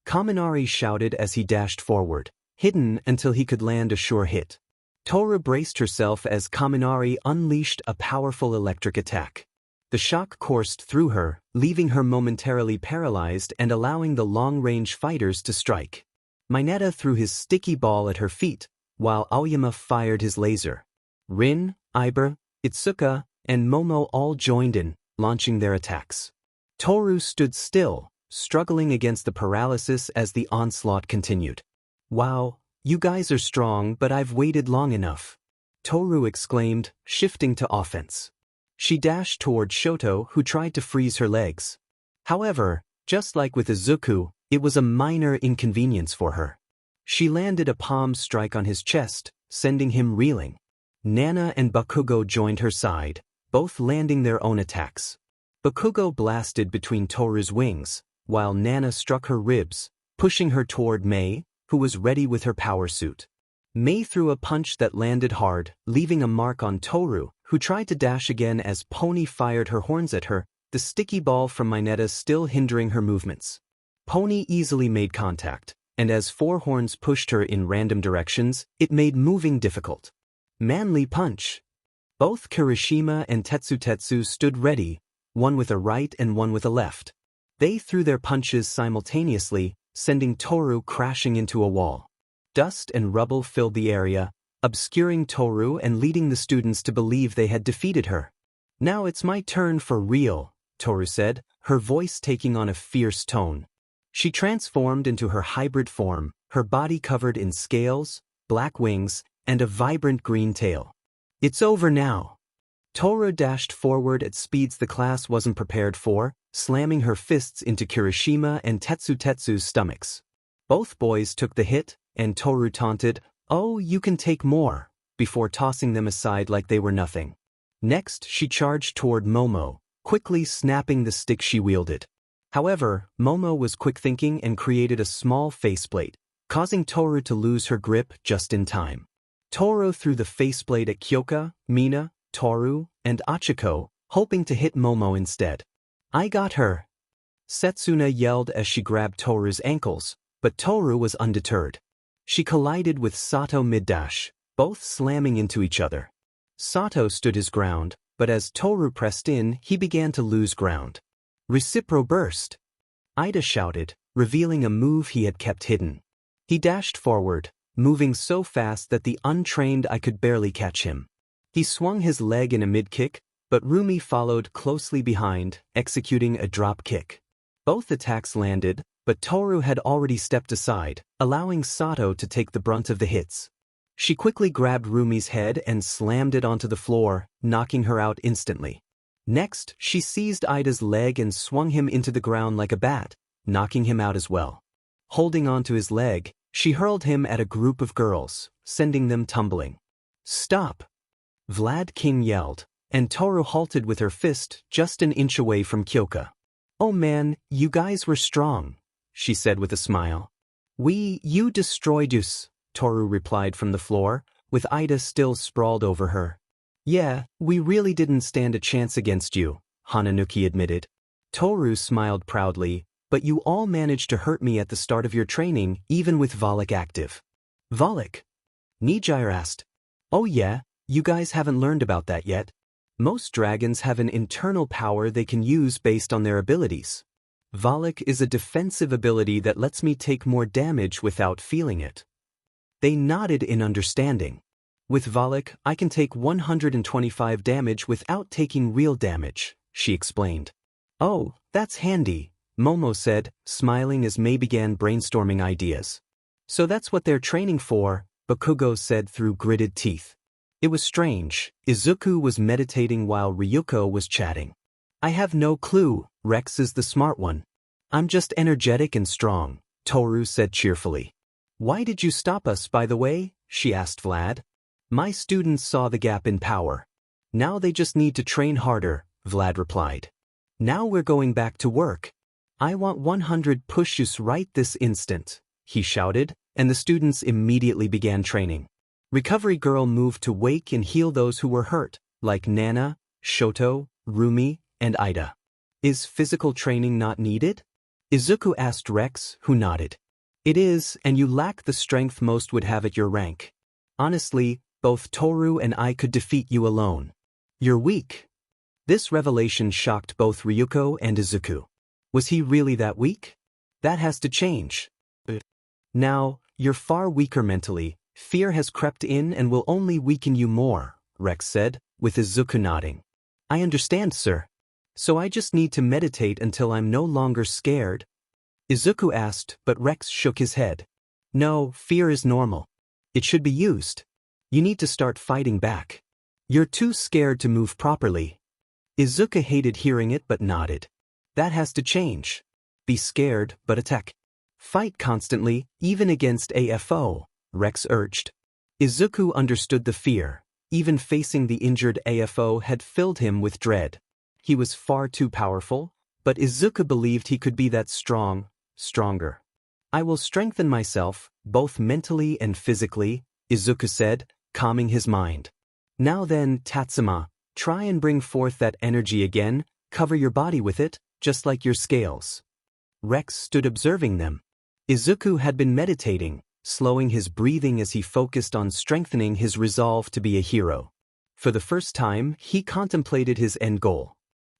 Kaminari shouted as he dashed forward, hidden until he could land a sure hit. Toru braced herself as Kaminari unleashed a powerful electric attack. The shock coursed through her, leaving her momentarily paralyzed and allowing the long-range fighters to strike. Mineta threw his sticky ball at her feet, while Aoyama fired his laser. Rin, Iber, Itsuka, and Momo all joined in, launching their attacks. Toru stood still, struggling against the paralysis as the onslaught continued. Wow, you guys are strong, but I've waited long enough. Toru exclaimed, shifting to offense. She dashed toward Shoto, who tried to freeze her legs. However, just like with Izuku, it was a minor inconvenience for her. She landed a palm strike on his chest, sending him reeling. Nana and Bakugo joined her side, both landing their own attacks. Bakugo blasted between Toru's wings, while Nana struck her ribs, pushing her toward Mei, who was ready with her power suit. Mei threw a punch that landed hard, leaving a mark on Toru, who tried to dash again as Pony fired her horns at her, the sticky ball from Mineta still hindering her movements. Pony easily made contact, and as four horns pushed her in random directions, it made moving difficult. Manly punch! Both Kirishima and Tetsu stood ready, one with a right and one with a left. They threw their punches simultaneously, sending Toru crashing into a wall. Dust and rubble filled the area, obscuring Toru and leading the students to believe they had defeated her. Now it's my turn for real, Toru said, her voice taking on a fierce tone. She transformed into her hybrid form, her body covered in scales, black wings, and a vibrant green tail. It's over now. Toru dashed forward at speeds the class wasn't prepared for, slamming her fists into Kirishima and Tetsu's stomachs. Both boys took the hit, and Toru taunted, "Oh, you can take more," before tossing them aside like they were nothing. Next, she charged toward Momo, quickly snapping the stick she wielded. However, Momo was quick-thinking and created a small faceplate, causing Toru to lose her grip just in time. Toru threw the faceplate at Kyoka, Mina, Toru, and Achiko, hoping to hit Momo instead. I got her! Setsuna yelled as she grabbed Toru's ankles, but Toru was undeterred. She collided with Sato mid-dash, both slamming into each other. Sato stood his ground, but as Toru pressed in, he began to lose ground. Recipro burst! Ida shouted, revealing a move he had kept hidden. He dashed forward, moving so fast that the untrained eye could barely catch him. He swung his leg in a mid-kick, but Roomi followed closely behind, executing a drop kick. Both attacks landed, but Toru had already stepped aside, allowing Sato to take the brunt of the hits. She quickly grabbed Rumi's head and slammed it onto the floor, knocking her out instantly. Next, she seized Ida's leg and swung him into the ground like a bat, knocking him out as well. Holding onto his leg, she hurled him at a group of girls, sending them tumbling. Stop! Vlad King yelled, and Toru halted with her fist just an inch away from Kyoka. Oh man, you guys were strong, she said with a smile. You destroyed us, Toru replied from the floor, with Ida still sprawled over her. Yeah, we really didn't stand a chance against you, Hananuki admitted. Toru smiled proudly, but you all managed to hurt me at the start of your training, even with Volek active. Volek? Nijire asked. Oh yeah, you guys haven't learned about that yet. Most dragons have an internal power they can use based on their abilities. Volek is a defensive ability that lets me take more damage without feeling it. They nodded in understanding. With Volek, I can take 125 damage without taking real damage, she explained. Oh, that's handy, Momo said, smiling as Mei began brainstorming ideas. So that's what they're training for, Bakugo said through gritted teeth. It was strange. Izuku was meditating while Ryuko was chatting. I have no clue, Rex is the smart one. I'm just energetic and strong, Toru said cheerfully. Why did you stop us, by the way? She asked Vlad. My students saw the gap in power. Now they just need to train harder, Vlad replied. Now we're going back to work. I want 100 push-ups right this instant, he shouted, and the students immediately began training. Recovery Girl moved to wake and heal those who were hurt, like Nana, Shoto, Roomi, and Ida. Is physical training not needed? Izuku asked Rex, who nodded. It is, and you lack the strength most would have at your rank. Honestly, both Toru and I could defeat you alone. You're weak. This revelation shocked both Ryuko and Izuku. Was he really that weak? That has to change. Now, you're far weaker mentally. Fear has crept in and will only weaken you more, Rex said, with Izuku nodding. I understand, sir. So I just need to meditate until I'm no longer scared? Izuku asked, but Rex shook his head. No, fear is normal. It should be used. You need to start fighting back. You're too scared to move properly. Izuku hated hearing it but nodded. That has to change. Be scared, but attack. Fight constantly, even against AFO, Rex urged. Izuku understood the fear. Even facing the injured AFO had filled him with dread. He was far too powerful, but Izuku believed he could be that stronger. I will strengthen myself, both mentally and physically, Izuku said, calming his mind. Now then, Tatsuma, try and bring forth that energy again, cover your body with it, just like your scales. Rex stood observing them. Izuku had been meditating, slowing his breathing as he focused on strengthening his resolve to be a hero. For the first time, he contemplated his end goal.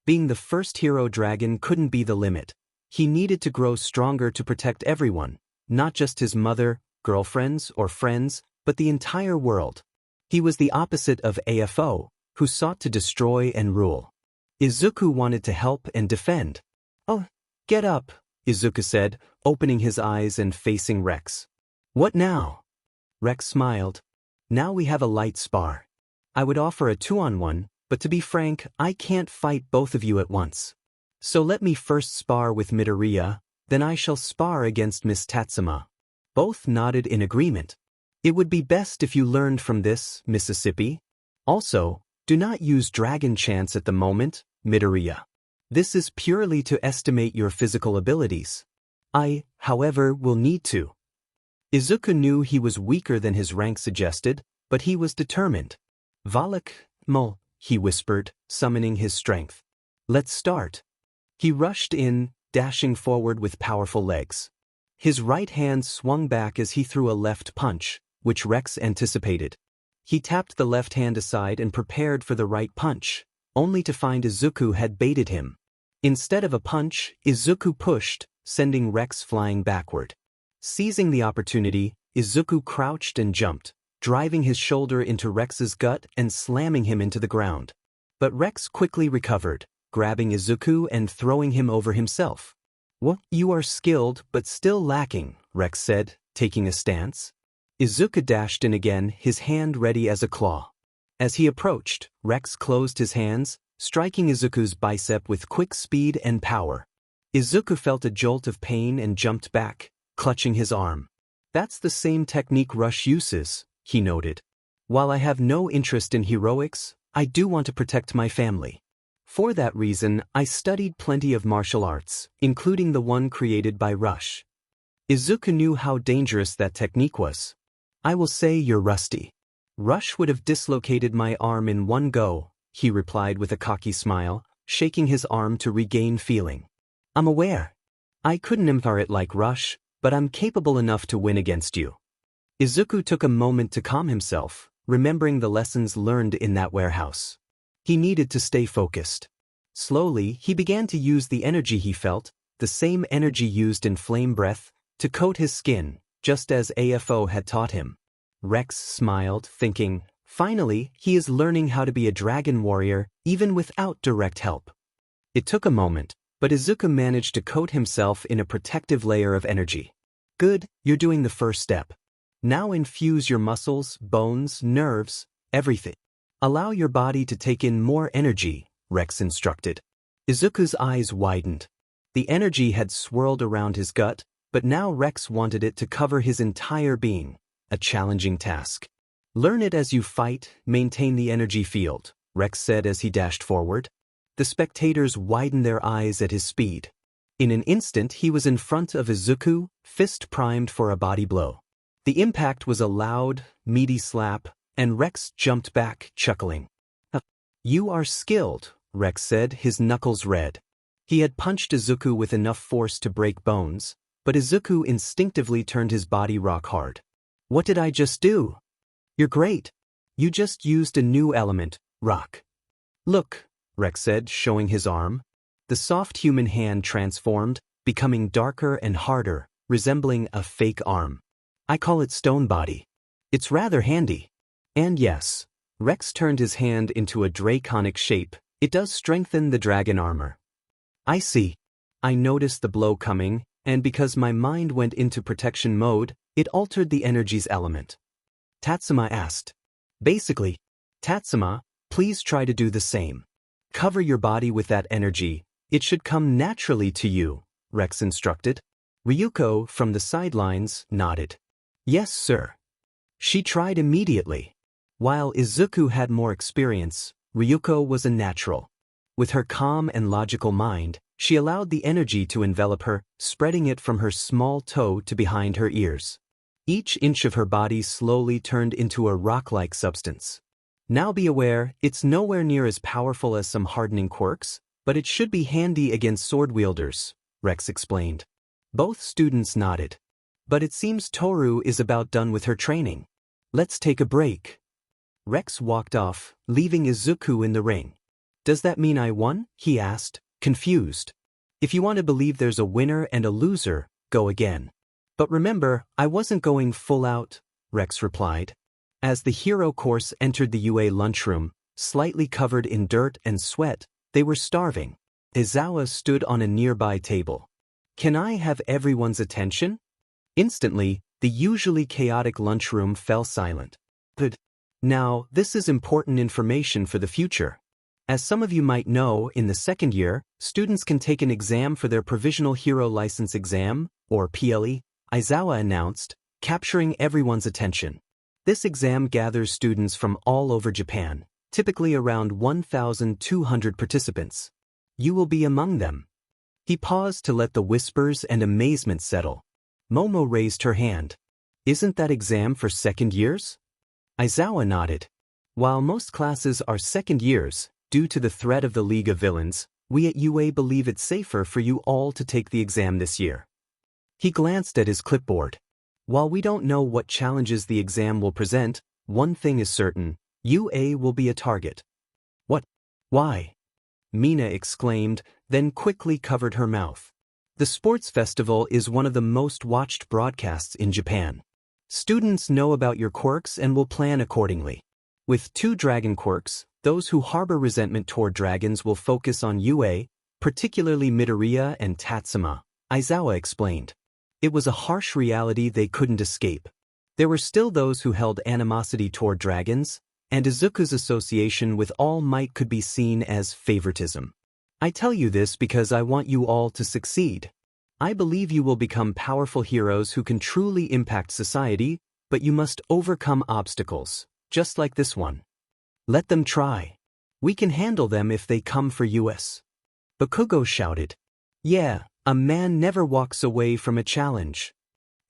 Being the first hero dragon couldn't be the limit. He needed to grow stronger to protect everyone, not just his mother, girlfriends, or friends, but the entire world. He was the opposite of AFO, who sought to destroy and rule. Izuku wanted to help and defend. Oh, get up, Izuku said, opening his eyes and facing Rex. What now? Rex smiled. Now we have a light spar. I would offer a 2-on-1, but to be frank, I can't fight both of you at once. So let me first spar with Midoriya, then I shall spar against Miss Tatsuma. Both nodded in agreement. It would be best if you learned from this, Mississippi. Also, do not use dragon chants at the moment, Midoriya. This is purely to estimate your physical abilities. I, however, will need to. Izuku knew he was weaker than his rank suggested, but he was determined. Valak, Mo, he whispered, summoning his strength. Let's start. He rushed in, dashing forward with powerful legs. His right hand swung back as he threw a left punch, which Rex anticipated. He tapped the left hand aside and prepared for the right punch, only to find Izuku had baited him. Instead of a punch, Izuku pushed, sending Rex flying backward. Seizing the opportunity, Izuku crouched and jumped, driving his shoulder into Rex's gut and slamming him into the ground. But Rex quickly recovered, grabbing Izuku and throwing him over himself. What? You are skilled but still lacking, Rex said, taking a stance. Izuku dashed in again, his hand ready as a claw. As he approached, Rex closed his hands, striking Izuku's bicep with quick speed and power. Izuku felt a jolt of pain and jumped back, clutching his arm. That's the same technique Rush uses, he noted. While I have no interest in heroics, I do want to protect my family. For that reason, I studied plenty of martial arts, including the one created by Rush. Izuku knew how dangerous that technique was. I will say you're rusty. Rush would have dislocated my arm in one go, he replied with a cocky smile, shaking his arm to regain feeling. I'm aware. I couldn't empire it like Rush, but I'm capable enough to win against you. Izuku took a moment to calm himself, remembering the lessons learned in that warehouse. He needed to stay focused. Slowly, he began to use the energy he felt, the same energy used in flame breath, to coat his skin, just as AFO had taught him. Rex smiled, thinking, finally, he is learning how to be a dragon warrior, even without direct help. It took a moment, but Izuku managed to coat himself in a protective layer of energy. Good, you're doing the first step. Now infuse your muscles, bones, nerves, everything. Allow your body to take in more energy, Rex instructed. Izuku's eyes widened. The energy had swirled around his gut, but now Rex wanted it to cover his entire being, a challenging task. Learn it as you fight, maintain the energy field, Rex said as he dashed forward. The spectators widened their eyes at his speed. In an instant he was in front of Izuku, fist primed for a body blow. The impact was a loud, meaty slap, and Rex jumped back, chuckling. You are skilled, Rex said, his knuckles red. He had punched Izuku with enough force to break bones, but Izuku instinctively turned his body rock hard. What did I just do? You're great. You just used a new element, rock. Look, Rex said, showing his arm. The soft human hand transformed, becoming darker and harder, resembling a fake arm. I call it stone body. It's rather handy. And yes, Rex turned his hand into a draconic shape. It does strengthen the dragon armor. I see. I noticed the blow coming, and because my mind went into protection mode, it altered the energy's element. Tatsuma asked. Basically, Tatsuma, please try to do the same. Cover your body with that energy. It should come naturally to you, Rex instructed. Ryuko, from the sidelines, nodded. Yes, sir. She tried immediately. While Izuku had more experience, Ryuko was a natural. With her calm and logical mind, she allowed the energy to envelop her, spreading it from her small toe to behind her ears. Each inch of her body slowly turned into a rock-like substance. Now be aware, it's nowhere near as powerful as some hardening quirks, but it should be handy against sword wielders, Rex explained. Both students nodded. But it seems Toru is about done with her training. Let's take a break. Rex walked off, leaving Izuku in the ring. Does that mean I won? He asked, confused. If you want to believe there's a winner and a loser, go again. But remember, I wasn't going full out, Rex replied. As the hero course entered the UA lunchroom, slightly covered in dirt and sweat, they were starving. Aizawa stood on a nearby table. Can I have everyone's attention? Instantly, the usually chaotic lunchroom fell silent. But now, this is important information for the future. As some of you might know, in the second year, students can take an exam for their Provisional Hero License Exam, or PLE, Aizawa announced, capturing everyone's attention. This exam gathers students from all over Japan, typically around 1,200 participants. You will be among them. He paused to let the whispers and amazement settle. Momo raised her hand. Isn't that exam for second years? Aizawa nodded. While most classes are second years, due to the threat of the League of Villains, we at UA believe it's safer for you all to take the exam this year. He glanced at his clipboard. While we don't know what challenges the exam will present, one thing is certain, UA will be a target. What? Why? Mina exclaimed, then quickly covered her mouth. The sports festival is one of the most watched broadcasts in Japan. Students know about your quirks and will plan accordingly. With 2 dragon quirks, those who harbor resentment toward dragons will focus on UA, particularly Midoriya and Tatsuma, Aizawa explained. It was a harsh reality they couldn't escape. There were still those who held animosity toward dragons, and Izuku's association with All Might could be seen as favoritism. I tell you this because I want you all to succeed. I believe you will become powerful heroes who can truly impact society, but you must overcome obstacles, just like this one. Let them try. We can handle them if they come for us. Bakugo shouted. Yeah, a man never walks away from a challenge.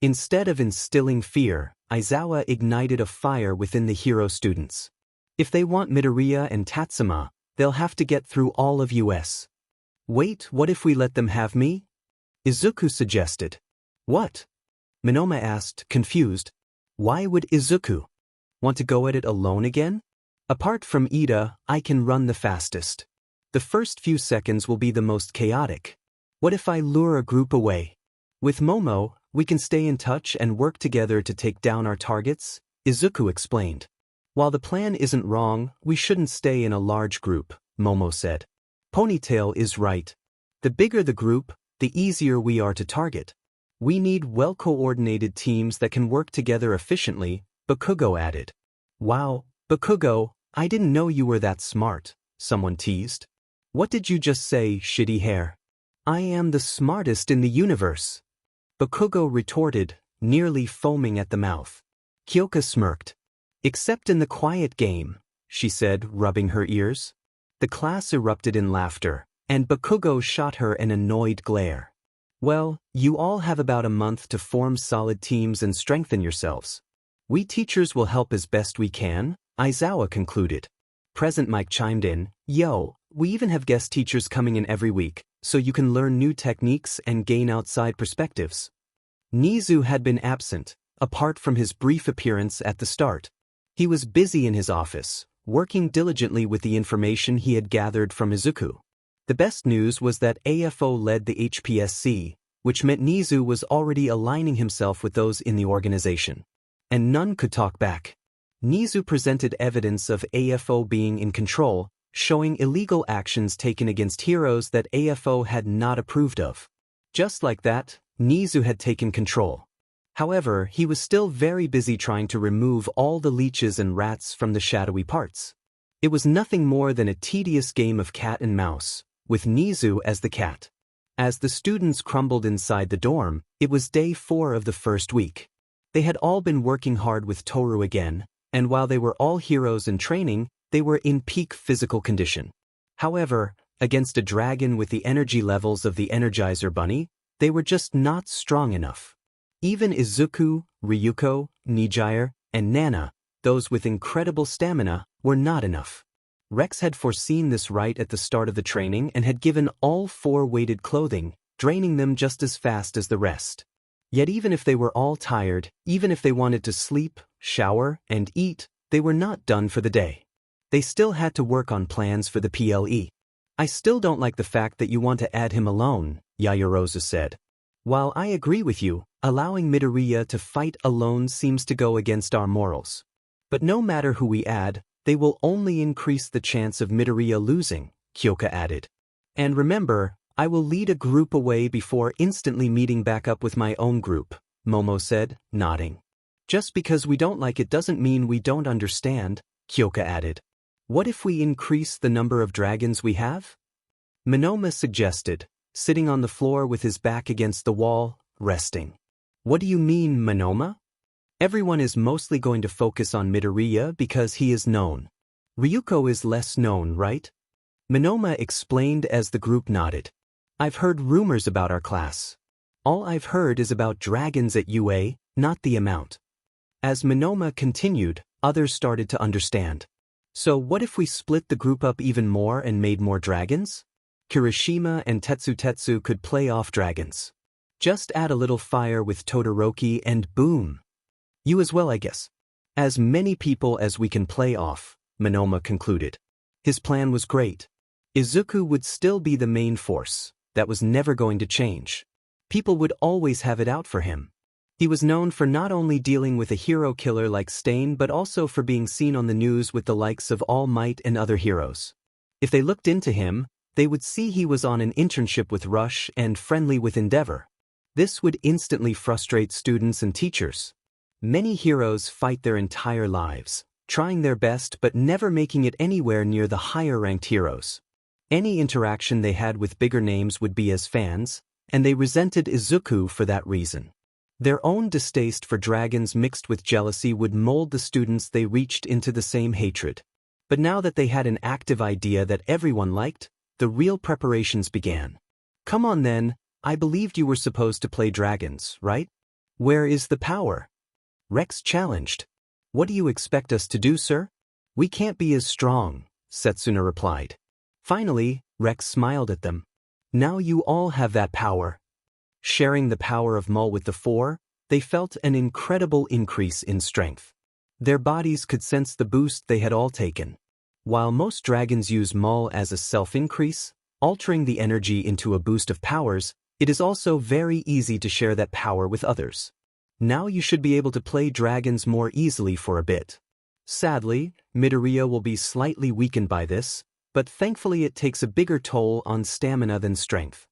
Instead of instilling fear, Aizawa ignited a fire within the hero students. If they want Midoriya and Tatsuma, they'll have to get through all of us. Wait, what if we let them have me? Izuku suggested. What? Minoma asked, confused. Why would Izuku want to go at it alone again? Apart from Ida, I can run the fastest. The first few seconds will be the most chaotic. What if I lure a group away? With Momo, we can stay in touch and work together to take down our targets, Izuku explained. While the plan isn't wrong, we shouldn't stay in a large group, Momo said. Ponytail is right. The bigger the group, the easier we are to target. We need well-coordinated teams that can work together efficiently, Bakugo added. Wow, Bakugo, I didn't know you were that smart, someone teased. What did you just say, shitty hair? I am the smartest in the universe. Bakugo retorted, nearly foaming at the mouth. Kyoka smirked. Except in the quiet game, she said, rubbing her ears. The class erupted in laughter, and Bakugo shot her an annoyed glare. Well, you all have about a month to form solid teams and strengthen yourselves. We teachers will help as best we can, Aizawa concluded. Present Mike chimed in, yo, we even have guest teachers coming in every week, so you can learn new techniques and gain outside perspectives. Nezu had been absent, apart from his brief appearance at the start. He was busy in his office, working diligently with the information he had gathered from Izuku. The best news was that AFO led the HPSC, which meant Nezu was already aligning himself with those in the organization. And none could talk back. Nezu presented evidence of AFO being in control, showing illegal actions taken against heroes that AFO had not approved of. Just like that, Nezu had taken control. However, he was still very busy trying to remove all the leeches and rats from the shadowy parts. It was nothing more than a tedious game of cat and mouse, with Nezu as the cat. As the students crumbled inside the dorm, it was day 4 of the first week. They had all been working hard with Toru again, and while they were all heroes in training, they were in peak physical condition. However, against a dragon with the energy levels of the Energizer Bunny, they were just not strong enough. Even Izuku, Ryuko, Nijire, and Nana, those with incredible stamina, were not enough. Rex had foreseen this right at the start of the training and had given all 4 weighted clothing, draining them just as fast as the rest. Yet even if they were all tired, even if they wanted to sleep, shower, and eat, they were not done for the day. They still had to work on plans for the PLE. I still don't like the fact that you want to add him alone, Yayarosa said. While I agree with you, allowing Midoriya to fight alone seems to go against our morals. But no matter who we add, they will only increase the chance of Midoriya losing, Kyoka added. And remember, I will lead a group away before instantly meeting back up with my own group, Momo said, nodding. Just because we don't like it doesn't mean we don't understand, Kyoka added. What if we increase the number of dragons we have? Monoma suggested, sitting on the floor with his back against the wall, resting. What do you mean, Monoma? Everyone is mostly going to focus on Midoriya because he is known. Ryuko is less known, right? Monoma explained as the group nodded. I've heard rumors about our class. All I've heard is about dragons at UA, not the amount. As Monoma continued, others started to understand. So what if we split the group up even more and made more dragons? Kirishima and Tetsu could play off dragons. Just add a little fire with Todoroki and boom. You as well, I guess. As many people as we can play off, Monoma concluded. His plan was great. Izuku would still be the main force. That was never going to change. People would always have it out for him. He was known for not only dealing with a hero killer like Stain but also for being seen on the news with the likes of All Might and other heroes. If they looked into him, they would see he was on an internship with Rush and friendly with Endeavor. This would instantly frustrate students and teachers. Many heroes fight their entire lives, trying their best but never making it anywhere near the higher-ranked heroes. Any interaction they had with bigger names would be as fans, and they resented Izuku for that reason. Their own distaste for dragons mixed with jealousy would mold the students they reached into the same hatred. But now that they had an active idea that everyone liked, the real preparations began. Come on then, I believed you were supposed to play dragons, right? Where is the power? Rex challenged. What do you expect us to do, sir? We can't be as strong, Setsuna replied. Finally, Rex smiled at them. Now you all have that power. Sharing the power of Mul with the 4, they felt an incredible increase in strength. Their bodies could sense the boost they had all taken. While most dragons use Mul as a self-increase, altering the energy into a boost of powers, it is also very easy to share that power with others. Now you should be able to play dragons more easily for a bit. Sadly, Midoriya will be slightly weakened by this, but thankfully it takes a bigger toll on stamina than strength.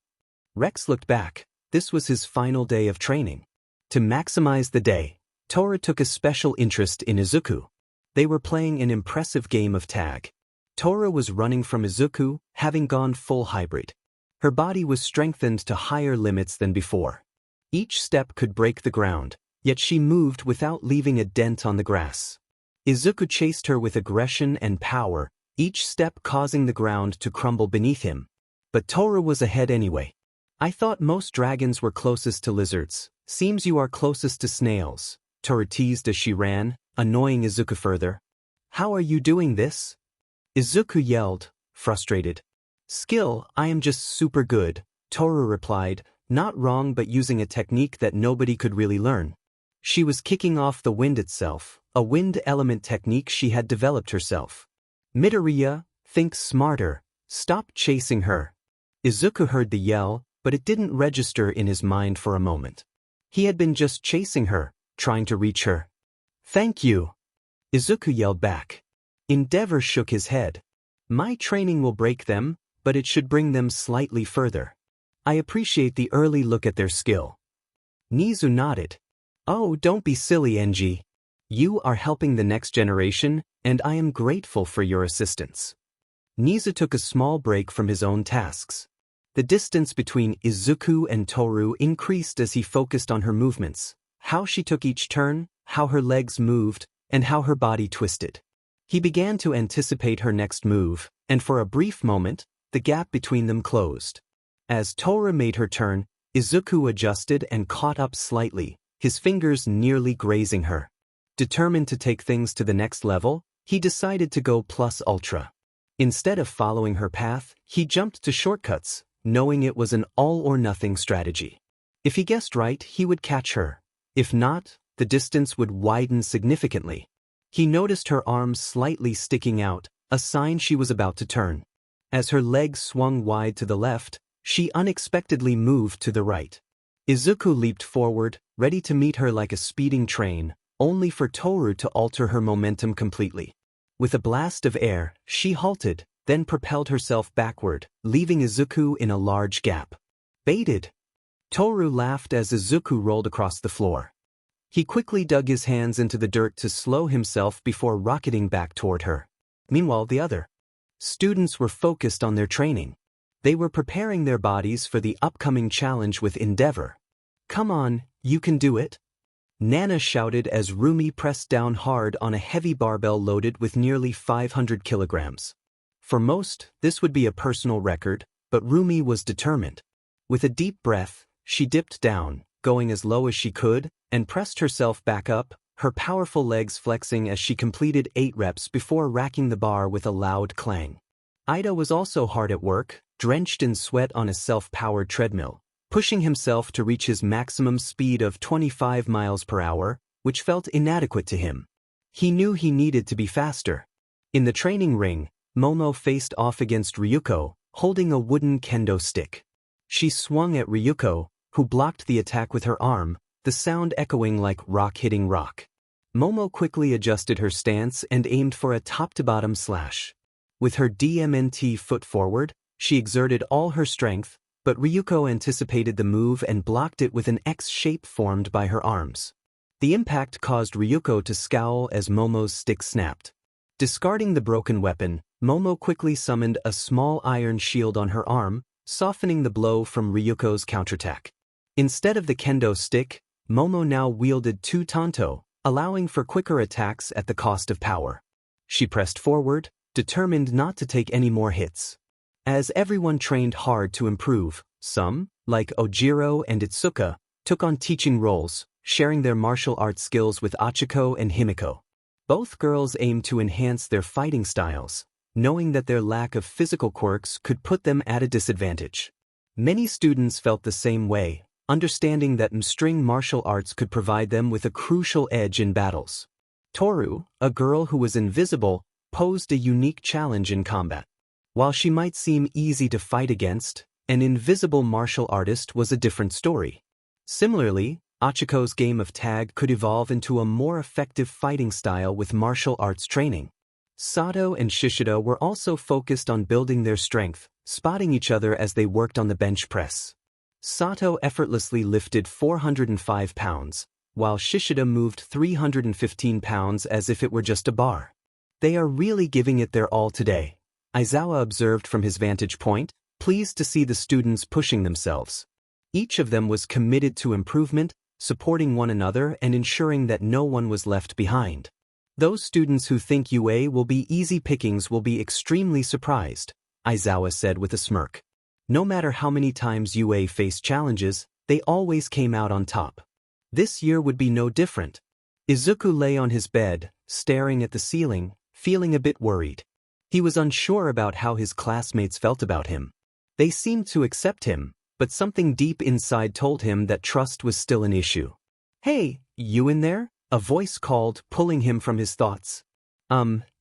Rex looked back. This was his final day of training. To maximize the day, Tora took a special interest in Izuku. They were playing an impressive game of tag. Tora was running from Izuku, having gone full hybrid. Her body was strengthened to higher limits than before. Each step could break the ground, yet she moved without leaving a dent on the grass. Izuku chased her with aggression and power, each step causing the ground to crumble beneath him. But Tora was ahead anyway. I thought most dragons were closest to lizards. Seems you are closest to snails, Tora teased as she ran, annoying Izuku further. How are you doing this? Izuku yelled, frustrated. Skill, I am just super good, Tora replied, not wrong but using a technique that nobody could really learn. She was kicking off the wind itself, a wind element technique she had developed herself. Midoriya, think smarter, stop chasing her. Izuku heard the yell, but it didn't register in his mind for a moment. He had been just chasing her, trying to reach her. Thank you. Izuku yelled back. Endeavor shook his head. My training will break them, but it should bring them slightly further. I appreciate the early look at their skill. Nezu nodded. Oh, don't be silly, NG. You are helping the next generation, and I am grateful for your assistance. Nezu took a small break from his own tasks. The distance between Izuku and Toru increased as he focused on her movements, how she took each turn, how her legs moved, and how her body twisted. He began to anticipate her next move, and for a brief moment, the gap between them closed. As Tora made her turn, Izuku adjusted and caught up slightly, his fingers nearly grazing her. Determined to take things to the next level, he decided to go plus ultra. Instead of following her path, he jumped to shortcuts, knowing it was an all-or-nothing strategy. If he guessed right, he would catch her. If not, the distance would widen significantly. He noticed her arms slightly sticking out, a sign she was about to turn. As her legs swung wide to the left, she unexpectedly moved to the right. Izuku leaped forward, ready to meet her like a speeding train, only for Toru to alter her momentum completely. With a blast of air, she halted, then propelled herself backward, leaving Izuku in a large gap. Baited. Toru laughed as Izuku rolled across the floor. He quickly dug his hands into the dirt to slow himself before rocketing back toward her. Meanwhile, the other students were focused on their training. They were preparing their bodies for the upcoming challenge with Endeavor. Come on, you can do it. Nana shouted as Roomi pressed down hard on a heavy barbell loaded with nearly 500 kilograms. For most, this would be a personal record, but Roomi was determined. With a deep breath, she dipped down, going as low as she could, and pressed herself back up, her powerful legs flexing as she completed 8 reps before racking the bar with a loud clang. Ida was also hard at work, drenched in sweat on a self-powered treadmill, pushing himself to reach his maximum speed of 25 miles per hour, which felt inadequate to him. He knew he needed to be faster. In the training ring, Momo faced off against Ryuko, holding a wooden kendo stick. She swung at Ryuko, who blocked the attack with her arm, the sound echoing like rock hitting rock. Momo quickly adjusted her stance and aimed for a top-to-bottom slash. With her DMNT foot forward, she exerted all her strength, but Ryuko anticipated the move and blocked it with an X shape formed by her arms. The impact caused Ryuko to scowl as Momo's stick snapped. Discarding the broken weapon, Momo quickly summoned a small iron shield on her arm, softening the blow from Ryuko's counterattack. Instead of the kendo stick, Momo now wielded 2 tanto, allowing for quicker attacks at the cost of power. She pressed forward, determined not to take any more hits. As everyone trained hard to improve, some, like Ojiro and Itsuka, took on teaching roles, sharing their martial arts skills with Achiko and Himiko. Both girls aimed to enhance their fighting styles, knowing that their lack of physical quirks could put them at a disadvantage. Many students felt the same way, understanding that mastering martial arts could provide them with a crucial edge in battles. Toru, a girl who was invisible, posed a unique challenge in combat. While she might seem easy to fight against, an invisible martial artist was a different story. Similarly, Achiko's game of tag could evolve into a more effective fighting style with martial arts training. Sato and Shishida were also focused on building their strength, spotting each other as they worked on the bench press. Sato effortlessly lifted 405 pounds, while Shishida moved 315 pounds as if it were just a bar. They are really giving it their all today, Aizawa observed from his vantage point, pleased to see the students pushing themselves. Each of them was committed to improvement, supporting one another and ensuring that no one was left behind. Those students who think UA will be easy pickings will be extremely surprised, Aizawa said with a smirk. No matter how many times UA faced challenges, they always came out on top. This year would be no different. Izuku lay on his bed, staring at the ceiling, feeling a bit worried. He was unsure about how his classmates felt about him. They seemed to accept him, but something deep inside told him that trust was still an issue. "Hey, you in there?" a voice called, pulling him from his thoughts.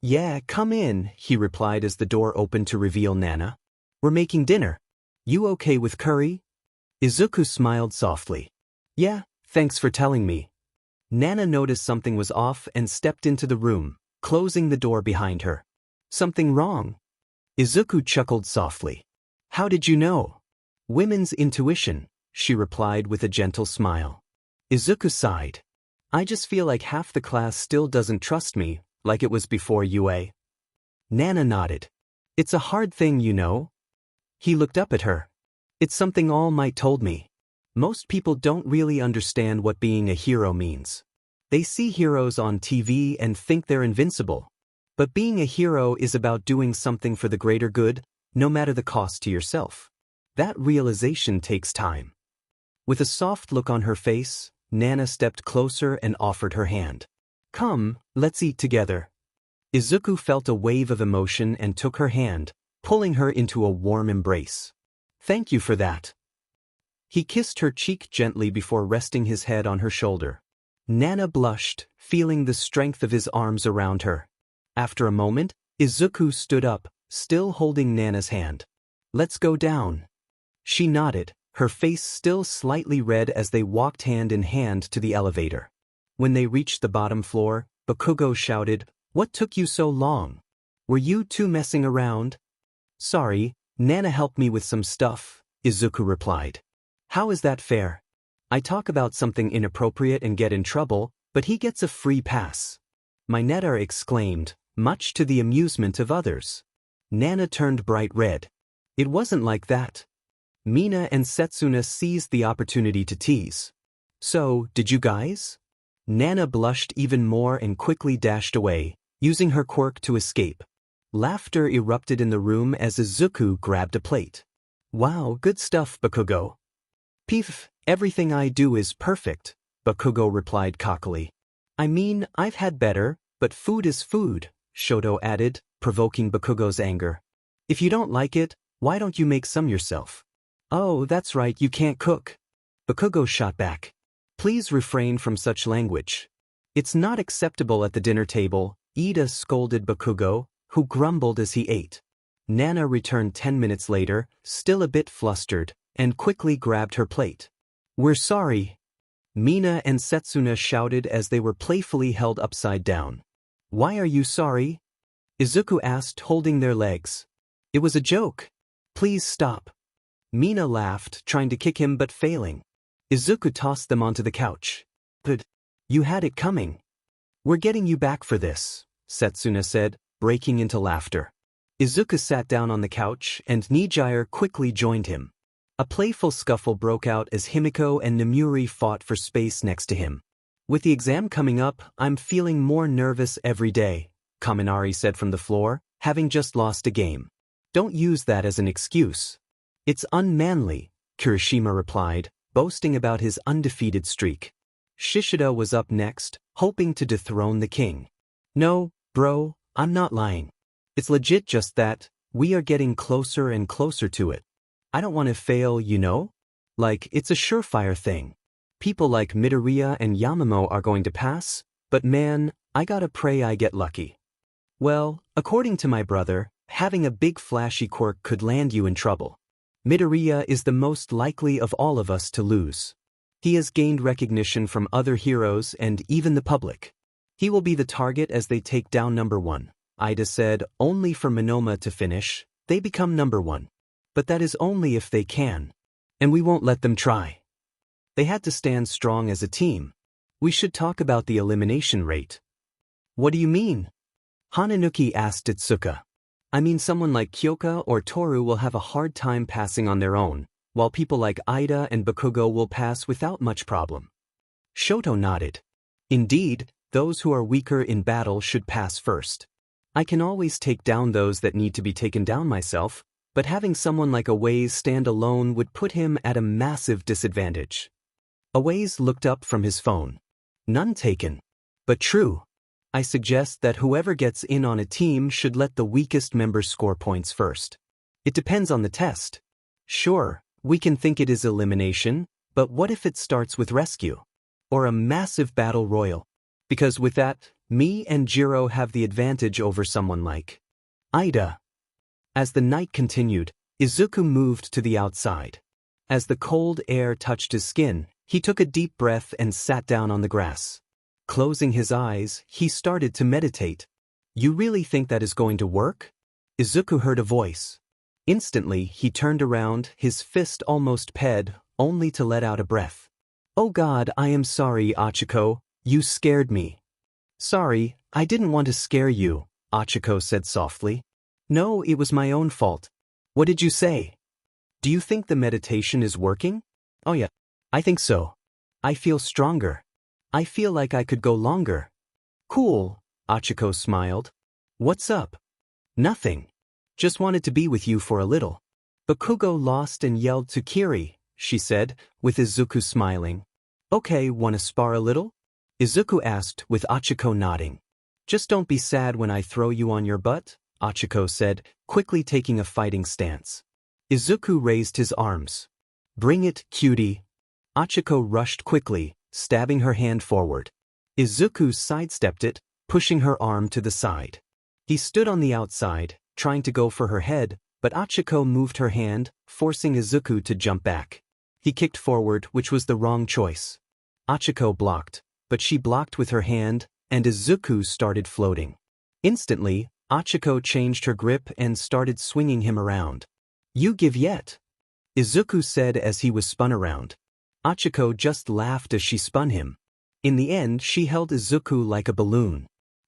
Yeah, come in," he replied as the door opened to reveal Nana. "We're making dinner. You okay with curry?" Izuku smiled softly. "Yeah, thanks for telling me." Nana noticed something was off and stepped into the room, closing the door behind her. "Something wrong?" Izuku chuckled softly. "How did you know?" "Women's intuition," she replied with a gentle smile. Izuku sighed. "I just feel like half the class still doesn't trust me, like it was before UA." Nana nodded. "It's a hard thing, you know." He looked up at her. "It's something All Might told me. Most people don't really understand what being a hero means. They see heroes on TV and think they're invincible. But being a hero is about doing something for the greater good, no matter the cost to yourself. That realization takes time." With a soft look on her face, Nana stepped closer and offered her hand. "Come, let's eat together." Izuku felt a wave of emotion and took her hand, pulling her into a warm embrace. "Thank you for that." He kissed her cheek gently before resting his head on her shoulder. Nana blushed, feeling the strength of his arms around her. After a moment, Izuku stood up, still holding Nana's hand. "Let's go down." She nodded, her face still slightly red as they walked hand in hand to the elevator. When they reached the bottom floor, Bakugo shouted, "What took you so long? Were you two messing around?" "Sorry, Nana helped me with some stuff," Izuku replied. "How is that fair? I talk about something inappropriate and get in trouble, but he gets a free pass." Mineta exclaimed, much to the amusement of others. Nana turned bright red. "It wasn't like that." Mina and Setsuna seized the opportunity to tease. "So, did you guys?" Nana blushed even more and quickly dashed away, using her quirk to escape. Laughter erupted in the room as Izuku grabbed a plate. "Wow, good stuff, Bakugo." "Pff, everything I do is perfect," Bakugo replied cockily. "I mean, I've had better, but food is food," Shoto added, provoking Bakugo's anger. "If you don't like it, why don't you make some yourself?" "Oh, that's right, you can't cook." Bakugo shot back. "Please refrain from such language. It's not acceptable at the dinner table," Ida scolded Bakugo, who grumbled as he ate. Nana returned 10 minutes later, still a bit flustered, and quickly grabbed her plate. "We're sorry." Mina and Setsuna shouted as they were playfully held upside down. "Why are you sorry?" Izuku asked, holding their legs. "It was a joke. Please stop." Mina laughed, trying to kick him but failing. Izuku tossed them onto the couch. "But you had it coming." "We're getting you back for this," Setsuna said, breaking into laughter. Izuku sat down on the couch and Nijire quickly joined him. A playful scuffle broke out as Himiko and Nemuri fought for space next to him. "With the exam coming up, I'm feeling more nervous every day," Kaminari said from the floor, having just lost a game. "Don't use that as an excuse." "It's unmanly," Kirishima replied, boasting about his undefeated streak. Shishida was up next, hoping to dethrone the king. "No, bro, I'm not lying. It's legit just that, we are getting closer and closer to it. I don't want to fail, you know? Like, it's a surefire thing. People like Midoriya and Yamamoto are going to pass, but man, I gotta pray I get lucky." "Well, according to my brother, having a big flashy quirk could land you in trouble. Midoriya is the most likely of all of us to lose. He has gained recognition from other heroes and even the public. He will be the target as they take down number 1. Ida said, only for Monoma to finish, they become number 1. But that is only if they can. And we won't let them try. They had to stand strong as a team. We should talk about the elimination rate." "What do you mean?" Hananuki asked Itsuka. I mean someone like Kyoka or Toru will have a hard time passing on their own, while people like Ida and Bakugo will pass without much problem. Shoto nodded. Indeed, those who are weaker in battle should pass first. I can always take down those that need to be taken down myself, but having someone like Awaze stand alone would put him at a massive disadvantage. Awaze looked up from his phone. None taken. But true. I suggest that whoever gets in on a team should let the weakest member score points first. It depends on the test. Sure, we can think it is elimination, but what if it starts with rescue? Or a massive battle royal? Because with that, me and Jiro have the advantage over someone like Ida. As the night continued, Izuku moved to the outside. As the cold air touched his skin, he took a deep breath and sat down on the grass. Closing his eyes, he started to meditate. You really think that is going to work? Izuku heard a voice. Instantly, he turned around, his fist almost ped, only to let out a breath. Oh God, I am sorry, Achiko, you scared me. Sorry, I didn't want to scare you, Achiko said softly. No, it was my own fault. What did you say? Do you think the meditation is working? Oh yeah, I think so. I feel stronger. I feel like I could go longer. Cool, Achiko smiled. What's up? Nothing. Just wanted to be with you for a little. Bakugo lost and yelled to Kiri, she said, with Izuku smiling. Okay, wanna spar a little? Izuku asked with Achiko nodding. Just don't be sad when I throw you on your butt, Achiko said, quickly taking a fighting stance. Izuku raised his arms. Bring it, cutie. Achiko rushed quickly, stabbing her hand forward. Izuku sidestepped it, pushing her arm to the side. He stood on the outside, trying to go for her head, but Achiko moved her hand, forcing Izuku to jump back. He kicked forward, which was the wrong choice. Achiko blocked, but she blocked with her hand, and Izuku started floating. Instantly, Achiko changed her grip and started swinging him around. You give yet? Izuku said as he was spun around. Achiko just laughed as she spun him. In the end, she held Izuku like a balloon.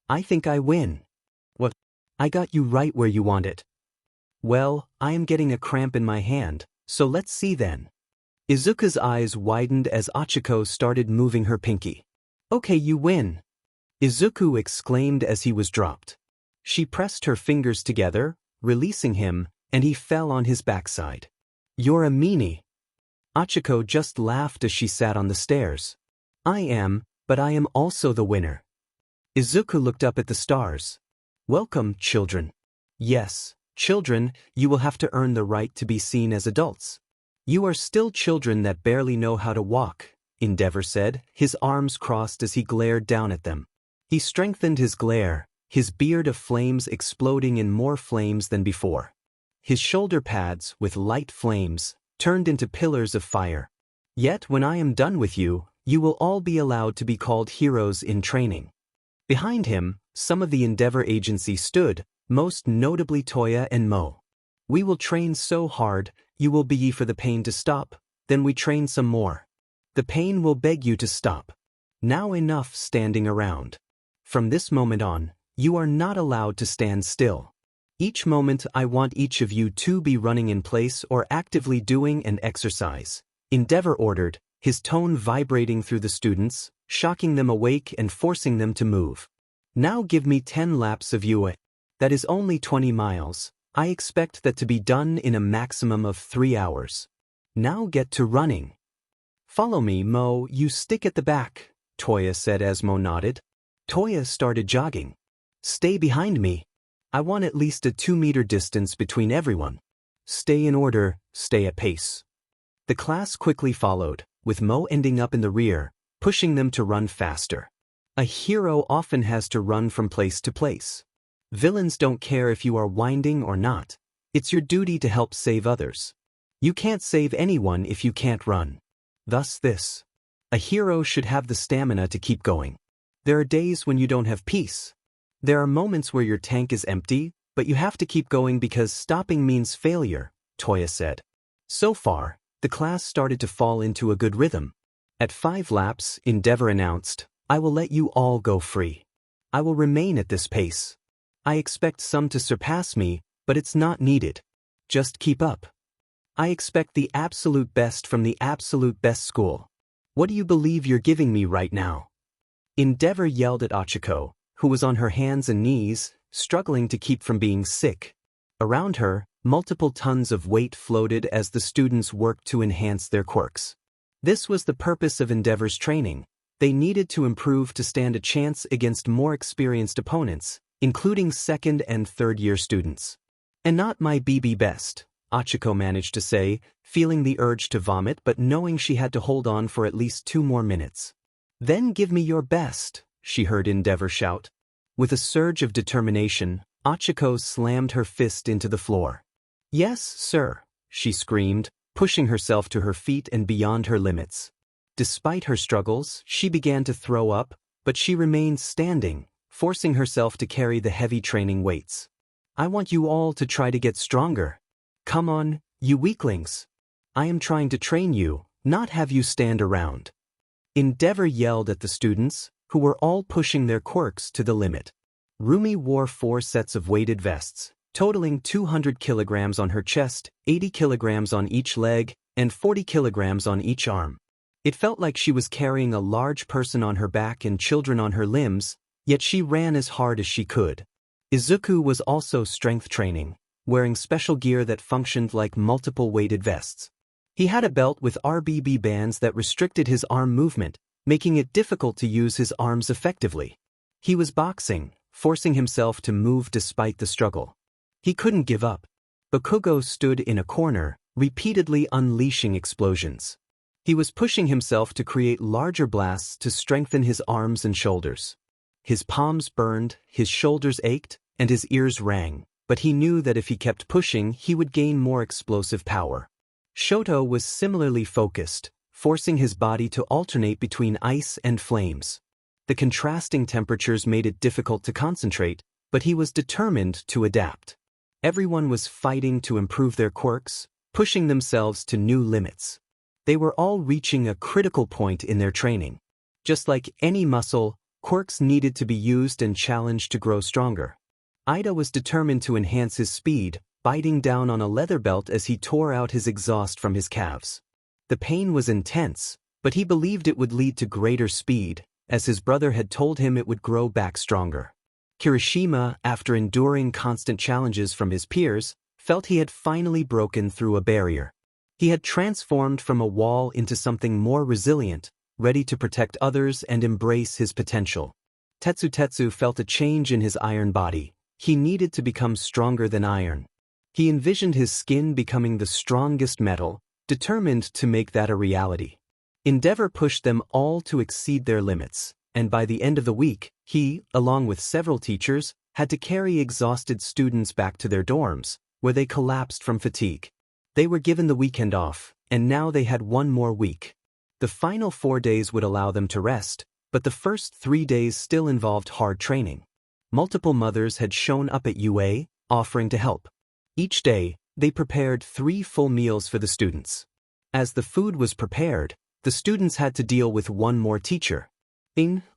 I think I win. What? I got you right where you want it. Well, I am getting a cramp in my hand, so let's see then. Izuku's eyes widened as Achiko started moving her pinky. Okay, you win. Izuku exclaimed as he was dropped. She pressed her fingers together, releasing him, and he fell on his backside. You're a meanie. Achiko just laughed as she sat on the stairs. I am, but I am also the winner. Izuku looked up at the stars. Welcome, children. Yes, children, you will have to earn the right to be seen as adults. You are still children that barely know how to walk, Endeavor said, his arms crossed as he glared down at them. He strengthened his glare, his beard of flames exploding in more flames than before. His shoulder pads, with light flames, turned into pillars of fire. Yet when I am done with you, you will all be allowed to be called heroes in training. Behind him, some of the Endeavor agency stood, most notably Toya and Mo. We will train so hard, you will beg for the pain to stop, then we train some more. The pain will beg you to stop. Now enough standing around. From this moment on, you are not allowed to stand still. Each moment I want each of you to be running in place or actively doing an exercise. Endeavor ordered, his tone vibrating through the students, shocking them awake and forcing them to move. Now give me 10 laps of you. That is only 20 miles. I expect that to be done in a maximum of 3 hours. Now get to running. Follow me, Mo, you stick at the back, Toya said as Mo nodded. Toya started jogging. Stay behind me. I want at least a 2-meter distance between everyone. Stay in order, stay at pace. The class quickly followed, with Mo ending up in the rear, pushing them to run faster. A hero often has to run from place to place. Villains don't care if you are winding or not. It's your duty to help save others. You can't save anyone if you can't run. Thus this. A hero should have the stamina to keep going. There are days when you don't have peace. There are moments where your tank is empty, but you have to keep going because stopping means failure, Toya said. So far, the class started to fall into a good rhythm. At 5 laps, Endeavor announced, I will let you all go free. I will remain at this pace. I expect some to surpass me, But it's not needed. Just keep up. I expect the absolute best from the absolute best school. What do you believe you're giving me right now? Endeavor yelled at Ochako, who was on her hands and knees, struggling to keep from being sick. Around her, multiple tons of weight floated as the students worked to enhance their quirks. This was the purpose of Endeavor's training. They needed to improve to stand a chance against more experienced opponents, including second and third-year students. And not my BB best, Ochako managed to say, feeling the urge to vomit but knowing she had to hold on for at least 2 more minutes. Then give me your best, she heard Endeavor shout. With a surge of determination, Ochako slammed her fist into the floor. Yes, sir, she screamed, pushing herself to her feet and beyond her limits. Despite her struggles, she began to throw up, but she remained standing, forcing herself to carry the heavy training weights. I want you all to try to get stronger. Come on, you weaklings. I am trying to train you, not have you stand around. Endeavor yelled at the students, who were all pushing their quirks to the limit. Roomi wore 4 sets of weighted vests, totaling 200 kilograms on her chest, 80 kilograms on each leg, and 40 kilograms on each arm. It felt like she was carrying a large person on her back and children on her limbs, yet she ran as hard as she could. Izuku was also strength training, wearing special gear that functioned like multiple weighted vests. He had a belt with RBB bands that restricted his arm movement, making it difficult to use his arms effectively. He was boxing, forcing himself to move despite the struggle. He couldn't give up. Bakugo stood in a corner, repeatedly unleashing explosions. He was pushing himself to create larger blasts to strengthen his arms and shoulders. His palms burned, his shoulders ached, and his ears rang, but he knew that if he kept pushing, he would gain more explosive power. Shoto was similarly focused, forcing his body to alternate between ice and flames. The contrasting temperatures made it difficult to concentrate, but he was determined to adapt. Everyone was fighting to improve their quirks, pushing themselves to new limits. They were all reaching a critical point in their training. Just like any muscle, quirks needed to be used and challenged to grow stronger. Ida was determined to enhance his speed, biting down on a leather belt as he tore out his exhaust from his calves. The pain was intense, but he believed it would lead to greater speed, as his brother had told him it would grow back stronger. Kirishima, after enduring constant challenges from his peers, felt he had finally broken through a barrier. He had transformed from a wall into something more resilient, ready to protect others and embrace his potential. Tetsu felt a change in his iron body. He needed to become stronger than iron. He envisioned his skin becoming the strongest metal, determined to make that a reality. Endeavor pushed them all to exceed their limits, and by the end of the week, he, along with several teachers, had to carry exhausted students back to their dorms, where they collapsed from fatigue. They were given the weekend off, and now they had 1 more week. The final 4 days would allow them to rest, but the first 3 days still involved hard training. Multiple mothers had shown up at UA, offering to help. Each day, they prepared 3 full meals for the students. As the food was prepared, the students had to deal with 1 more teacher.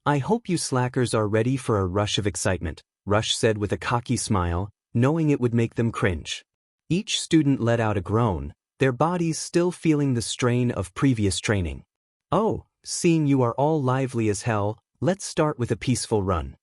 I hope you slackers are ready for a rush of excitement, Rush said with a cocky smile, knowing it would make them cringe. Each student let out a groan, their bodies still feeling the strain of previous training. Oh, seeing you are all lively as hell, let's start with a peaceful run.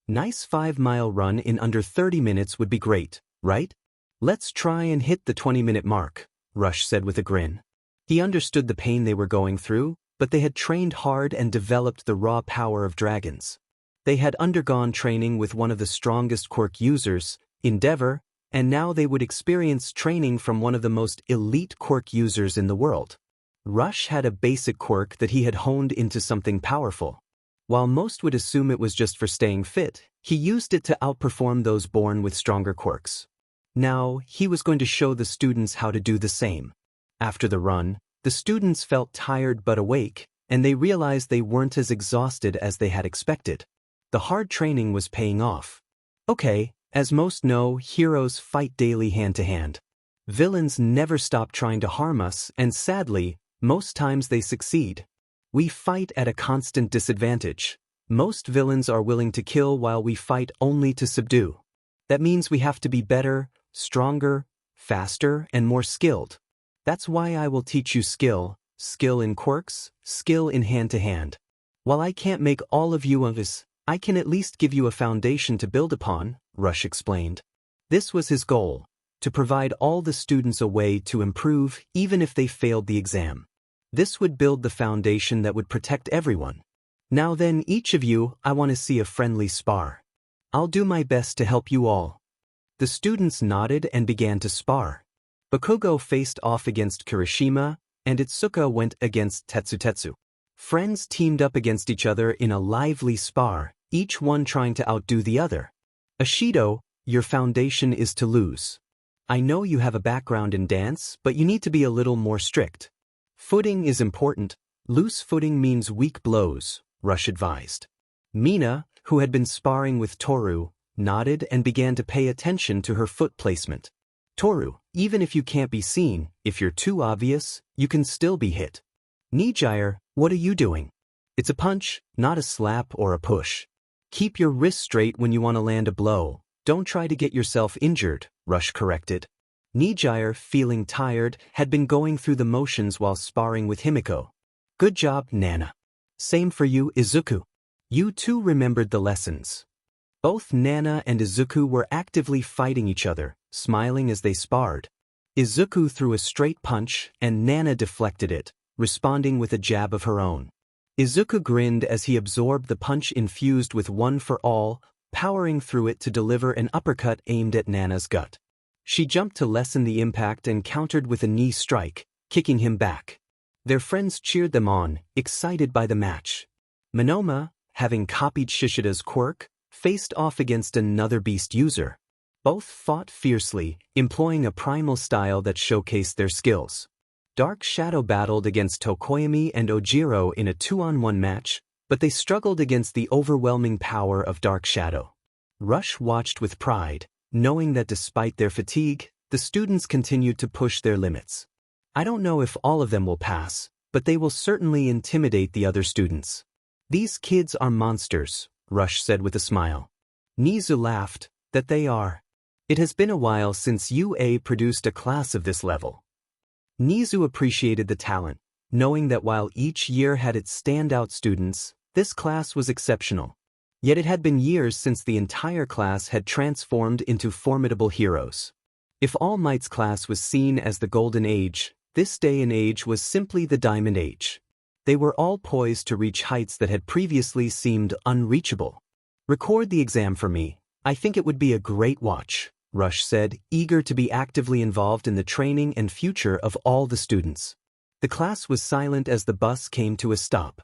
Nice 5-mile run in under 30 minutes would be great, right? Let's try and hit the 20-minute mark, Rush said with a grin. He understood the pain they were going through, but they had trained hard and developed the raw power of dragons. They had undergone training with one of the strongest quirk users, Endeavor, and now they would experience training from one of the most elite quirk users in the world. Rush had a basic quirk that he had honed into something powerful. While most would assume it was just for staying fit, he used it to outperform those born with stronger quirks. Now, he was going to show the students how to do the same. After the run, the students felt tired but awake, and they realized they weren't as exhausted as they had expected. The hard training was paying off. Okay, as most know, heroes fight daily hand-to-hand. Villains never stop trying to harm us, and sadly, most times they succeed. We fight at a constant disadvantage. Most villains are willing to kill while we fight only to subdue. That means we have to be better, stronger, faster, and more skilled. That's why I will teach you skill in quirks, skill in hand-to-hand. While I can't make all of you of us, I can at least give you a foundation to build upon, Rush explained. This was his goal, to provide all the students a way to improve even if they failed the exam. This would build the foundation that would protect everyone. Now then, each of you, I want to see a friendly spar. I'll do my best to help you all. The students nodded and began to spar. Bakugo faced off against Kirishima, and Itsuka went against Tetsutetsu. Friends teamed up against each other in a lively spar, each one trying to outdo the other. Ashido, your foundation is to lose. I know you have a background in dance, but you need to be a little more strict. Footing is important. Loose footing means weak blows, Rush advised. Mina, who had been sparring with Toru, nodded and began to pay attention to her foot placement. Toru, even if you can't be seen, if you're too obvious, you can still be hit. Nijire, what are you doing? It's a punch, not a slap or a push. Keep your wrist straight when you want to land a blow. Don't try to get yourself injured, Rush corrected. Nijire, feeling tired, had been going through the motions while sparring with Himiko. Good job, Nana. Same for you, Izuku. You too remembered the lessons. Both Nana and Izuku were actively fighting each other, smiling as they sparred. Izuku threw a straight punch, and Nana deflected it, responding with a jab of her own. Izuku grinned as he absorbed the punch infused with one for all, powering through it to deliver an uppercut aimed at Nana's gut. She jumped to lessen the impact and countered with a knee strike, kicking him back. Their friends cheered them on, excited by the match. Momo, having copied Shishida's quirk, faced off against another beast user. Both fought fiercely, employing a primal style that showcased their skills. Dark Shadow battled against Tokoyami and Ojiro in a 2-on-1 match, but they struggled against the overwhelming power of Dark Shadow. Rush watched with pride, knowing that despite their fatigue, the students continued to push their limits. I don't know if all of them will pass, but they will certainly intimidate the other students. These kids are monsters, Rush said with a smile. Nezu laughed, that they are. It has been a while since UA produced a class of this level. Nezu appreciated the talent, knowing that while each year had its standout students, this class was exceptional. Yet it had been years since the entire class had transformed into formidable heroes. If All Might's class was seen as the Golden Age, this day and age was simply the Diamond Age. They were all poised to reach heights that had previously seemed unreachable. Record the exam for me. I think it would be a great watch, Rush said, eager to be actively involved in the training and future of all the students. The class was silent as the bus came to a stop.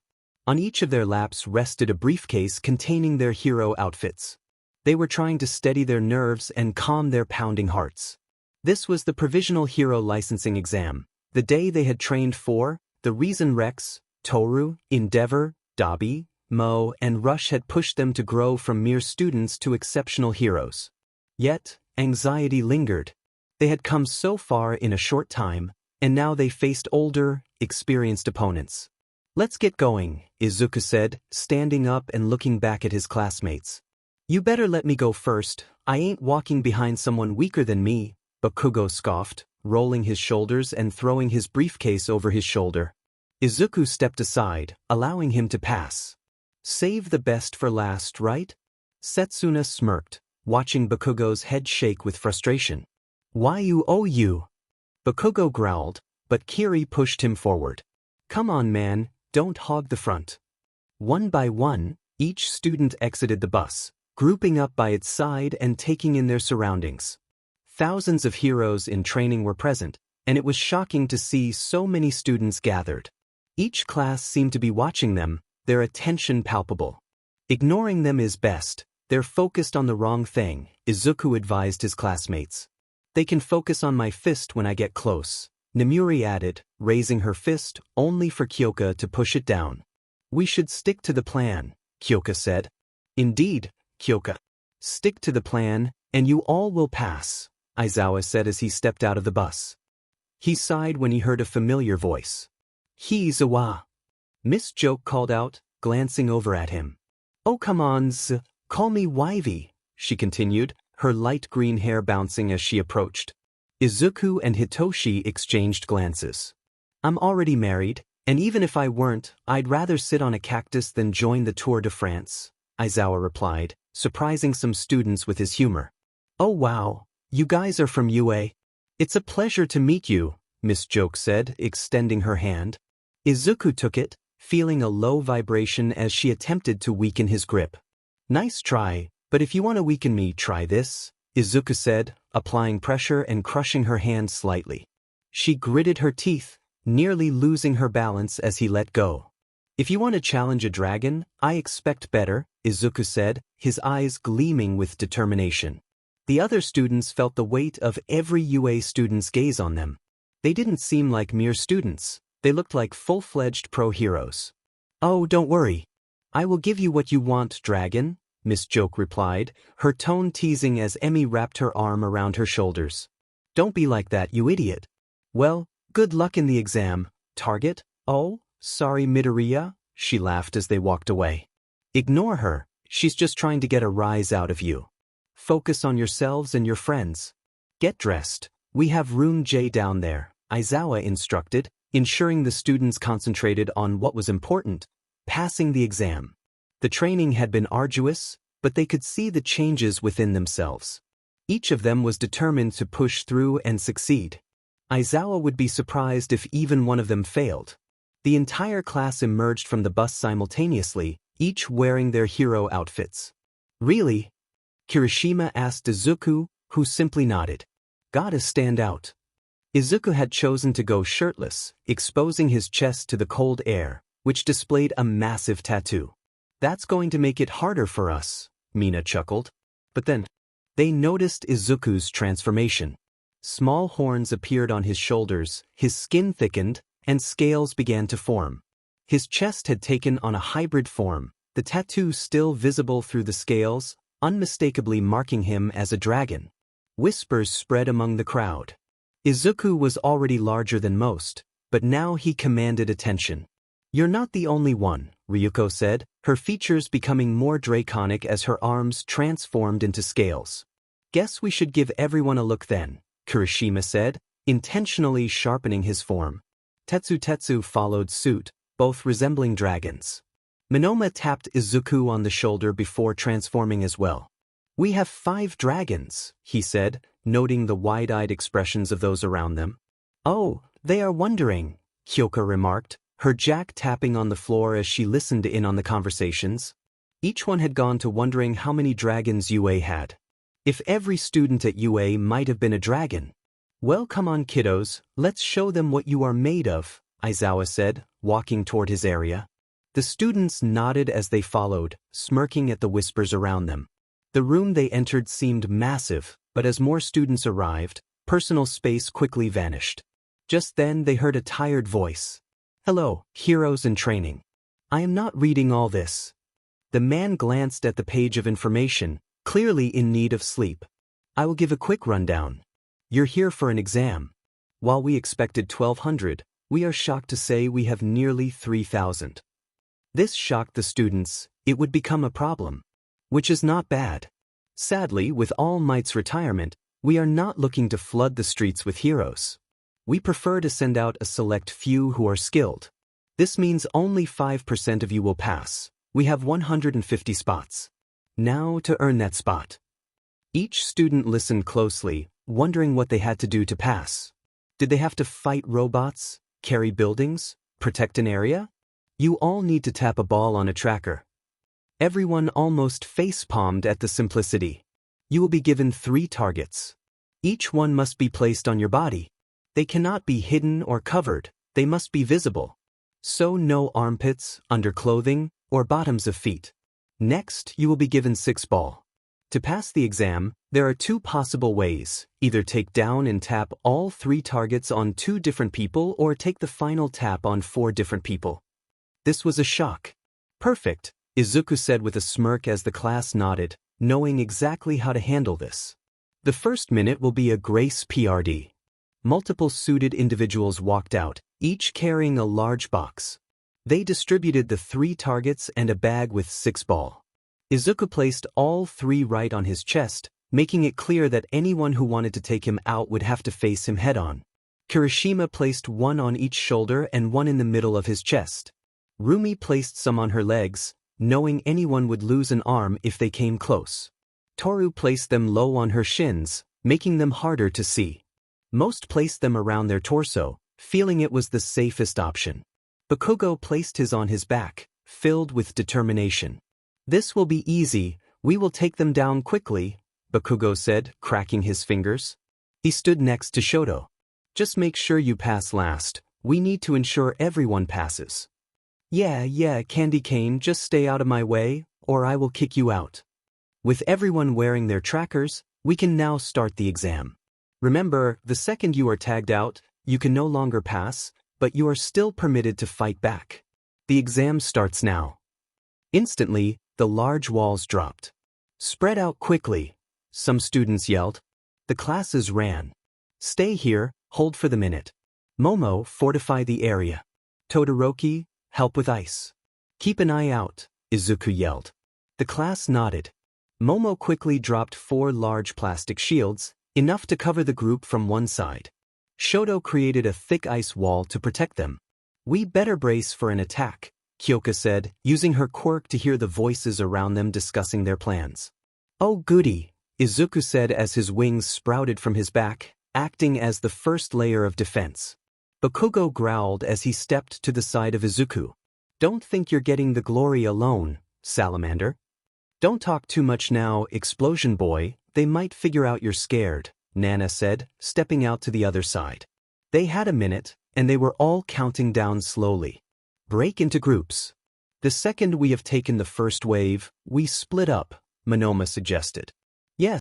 On each of their laps rested a briefcase containing their hero outfits. They were trying to steady their nerves and calm their pounding hearts. This was the Provisional Hero Licensing Exam, the day they had trained for. The reason Rex, Toru, Endeavor, Dabi, Mo, and Rush had pushed them to grow from mere students to exceptional heroes. Yet, anxiety lingered. They had come so far in a short time, and now they faced older, experienced opponents. Let's get going, Izuku said, standing up and looking back at his classmates. You better let me go first. I ain't walking behind someone weaker than me, Bakugo scoffed, rolling his shoulders and throwing his briefcase over his shoulder. Izuku stepped aside, allowing him to pass. Save the best for last, right? Setsuna smirked, watching Bakugo's head shake with frustration. Why you owe you? Bakugo growled, but Kiri pushed him forward. Come on, man. Don't hog the front. One by one, each student exited the bus, grouping up by its side and taking in their surroundings. Thousands of heroes in training were present, and it was shocking to see so many students gathered. Each class seemed to be watching them, their attention palpable. Ignoring them is best. They're focused on the wrong thing, Izuku advised his classmates. They can focus on my fist when I get close, Nemuri added, raising her fist only for Kyoka to push it down. We should stick to the plan, Kyoka said. Indeed, Kyoka. Stick to the plan, and you all will pass, Aizawa said as he stepped out of the bus. He sighed when he heard a familiar voice. Aizawa. Miss Joke called out, glancing over at him. Oh come on, call me Wivy, she continued, her light green hair bouncing as she approached. Izuku and Hitoshi exchanged glances. I'm already married, and even if I weren't, I'd rather sit on a cactus than join the Tour de France, Aizawa replied, surprising some students with his humor. Oh wow, you guys are from UA? It's a pleasure to meet you, Miss Joke said, extending her hand. Izuku took it, feeling a low vibration as she attempted to weaken his grip. Nice try, but if you want to weaken me, try this, Izuku said, applying pressure and crushing her hand slightly. She gritted her teeth, nearly losing her balance as he let go. If you want to challenge a dragon, I expect better, Izuku said, his eyes gleaming with determination. The other students felt the weight of every UA student's gaze on them. They didn't seem like mere students, they looked like full-fledged pro-heroes. Oh, don't worry. I will give you what you want, dragon, Miss Joke replied, her tone teasing as Emmy wrapped her arm around her shoulders. Don't be like that, you idiot. Well, good luck in the exam, target. Oh, sorry Midoriya, she laughed as they walked away. Ignore her, she's just trying to get a rise out of you. Focus on yourselves and your friends. Get dressed, we have room J down there, Aizawa instructed, ensuring the students concentrated on what was important, passing the exam. The training had been arduous, but they could see the changes within themselves. Each of them was determined to push through and succeed. Aizawa would be surprised if even one of them failed. The entire class emerged from the bus simultaneously, each wearing their hero outfits. Really? Kirishima asked Izuku, who simply nodded. Gotta stand out. Izuku had chosen to go shirtless, exposing his chest to the cold air, which displayed a massive tattoo. That's going to make it harder for us, Mina chuckled. But then, they noticed Izuku's transformation. Small horns appeared on his shoulders, his skin thickened, and scales began to form. His chest had taken on a hybrid form, the tattoo still visible through the scales, unmistakably marking him as a dragon. Whispers spread among the crowd. Izuku was already larger than most, but now he commanded attention. You're not the only one, Ryuko said, her features becoming more draconic as her arms transformed into scales. Guess we should give everyone a look then, Kirishima said, intentionally sharpening his form. Tetsu followed suit, both resembling dragons. Momo tapped Izuku on the shoulder before transforming as well. We have 5 dragons, he said, noting the wide-eyed expressions of those around them. Oh, they are wondering, Kyoka remarked, her jack tapping on the floor as she listened in on the conversations. Each one had gone to wondering how many dragons UA had. If every student at UA might have been a dragon. Well, come on kiddos, let's show them what you are made of, Aizawa said, walking toward his area. The students nodded as they followed, smirking at the whispers around them. The room they entered seemed massive, but as more students arrived, personal space quickly vanished. Just then they heard a tired voice. Hello, heroes in training. I am not reading all this. The man glanced at the page of information, clearly in need of sleep. I will give a quick rundown. You're here for an exam. While we expected 1,200, we are shocked to say we have nearly 3,000. This shocked the students, it would become a problem. Which is not bad. Sadly, with All Might's retirement, we are not looking to flood the streets with heroes. We prefer to send out a select few who are skilled. This means only 5% of you will pass. We have 150 spots. Now to earn that spot. Each student listened closely, wondering what they had to do to pass. Did they have to fight robots, carry buildings, protect an area? You all need to tap a ball on a tracker. Everyone almost face-palmed at the simplicity. You will be given 3 targets. Each one must be placed on your body. They cannot be hidden or covered, they must be visible. So no armpits, underclothing, or bottoms of feet. Next, you will be given 6 ball. To pass the exam, there are 2 possible ways, either take down and tap all 3 targets on 2 different people or take the final tap on 4 different people. This was a shock. Perfect, Izuku said with a smirk as the class nodded, knowing exactly how to handle this. The first minute will be a grace PRD. Multiple suited individuals walked out, each carrying a large box. They distributed the 3 targets and a bag with 6 ball. Izuku placed all 3 right on his chest, making it clear that anyone who wanted to take him out would have to face him head-on. Kirishima placed one on each shoulder and one in the middle of his chest. Roomi placed some on her legs, knowing anyone would lose an arm if they came close. Toru placed them low on her shins, making them harder to see. Most placed them around their torso, feeling it was the safest option. Bakugo placed his on his back, filled with determination. "This will be easy, we will take them down quickly," Bakugo said, cracking his fingers. He stood next to Shoto. "Just make sure you pass last, we need to ensure everyone passes." Yeah, Candy Cane, just stay out of my way, or I will kick you out." With everyone wearing their trackers, we can now start the exam. Remember, the second you are tagged out, you can no longer pass, but you are still permitted to fight back. The exam starts now. Instantly, the large walls dropped. "Spread out quickly," some students yelled. The classes ran. "Stay here, hold for the minute." Momo, fortify the area. Todoroki, help with ice. "Keep an eye out," Izuku yelled. The class nodded. Momo quickly dropped 4 large plastic shields, enough to cover the group from one side. Shoto created a thick ice wall to protect them. "We better brace for an attack," Kyoka said, using her quirk to hear the voices around them discussing their plans. "Oh goody," Izuku said as his wings sprouted from his back, acting as the first layer of defense. Bakugo growled as he stepped to the side of Izuku. "Don't think you're getting the glory alone, Salamander. Don't talk too much now, Explosion Boy, they might figure out you're scared," Nana said, stepping out to the other side. They had a minute, and they were all counting down slowly. "Break into groups. The second we have taken the first wave, we split up," Monoma suggested.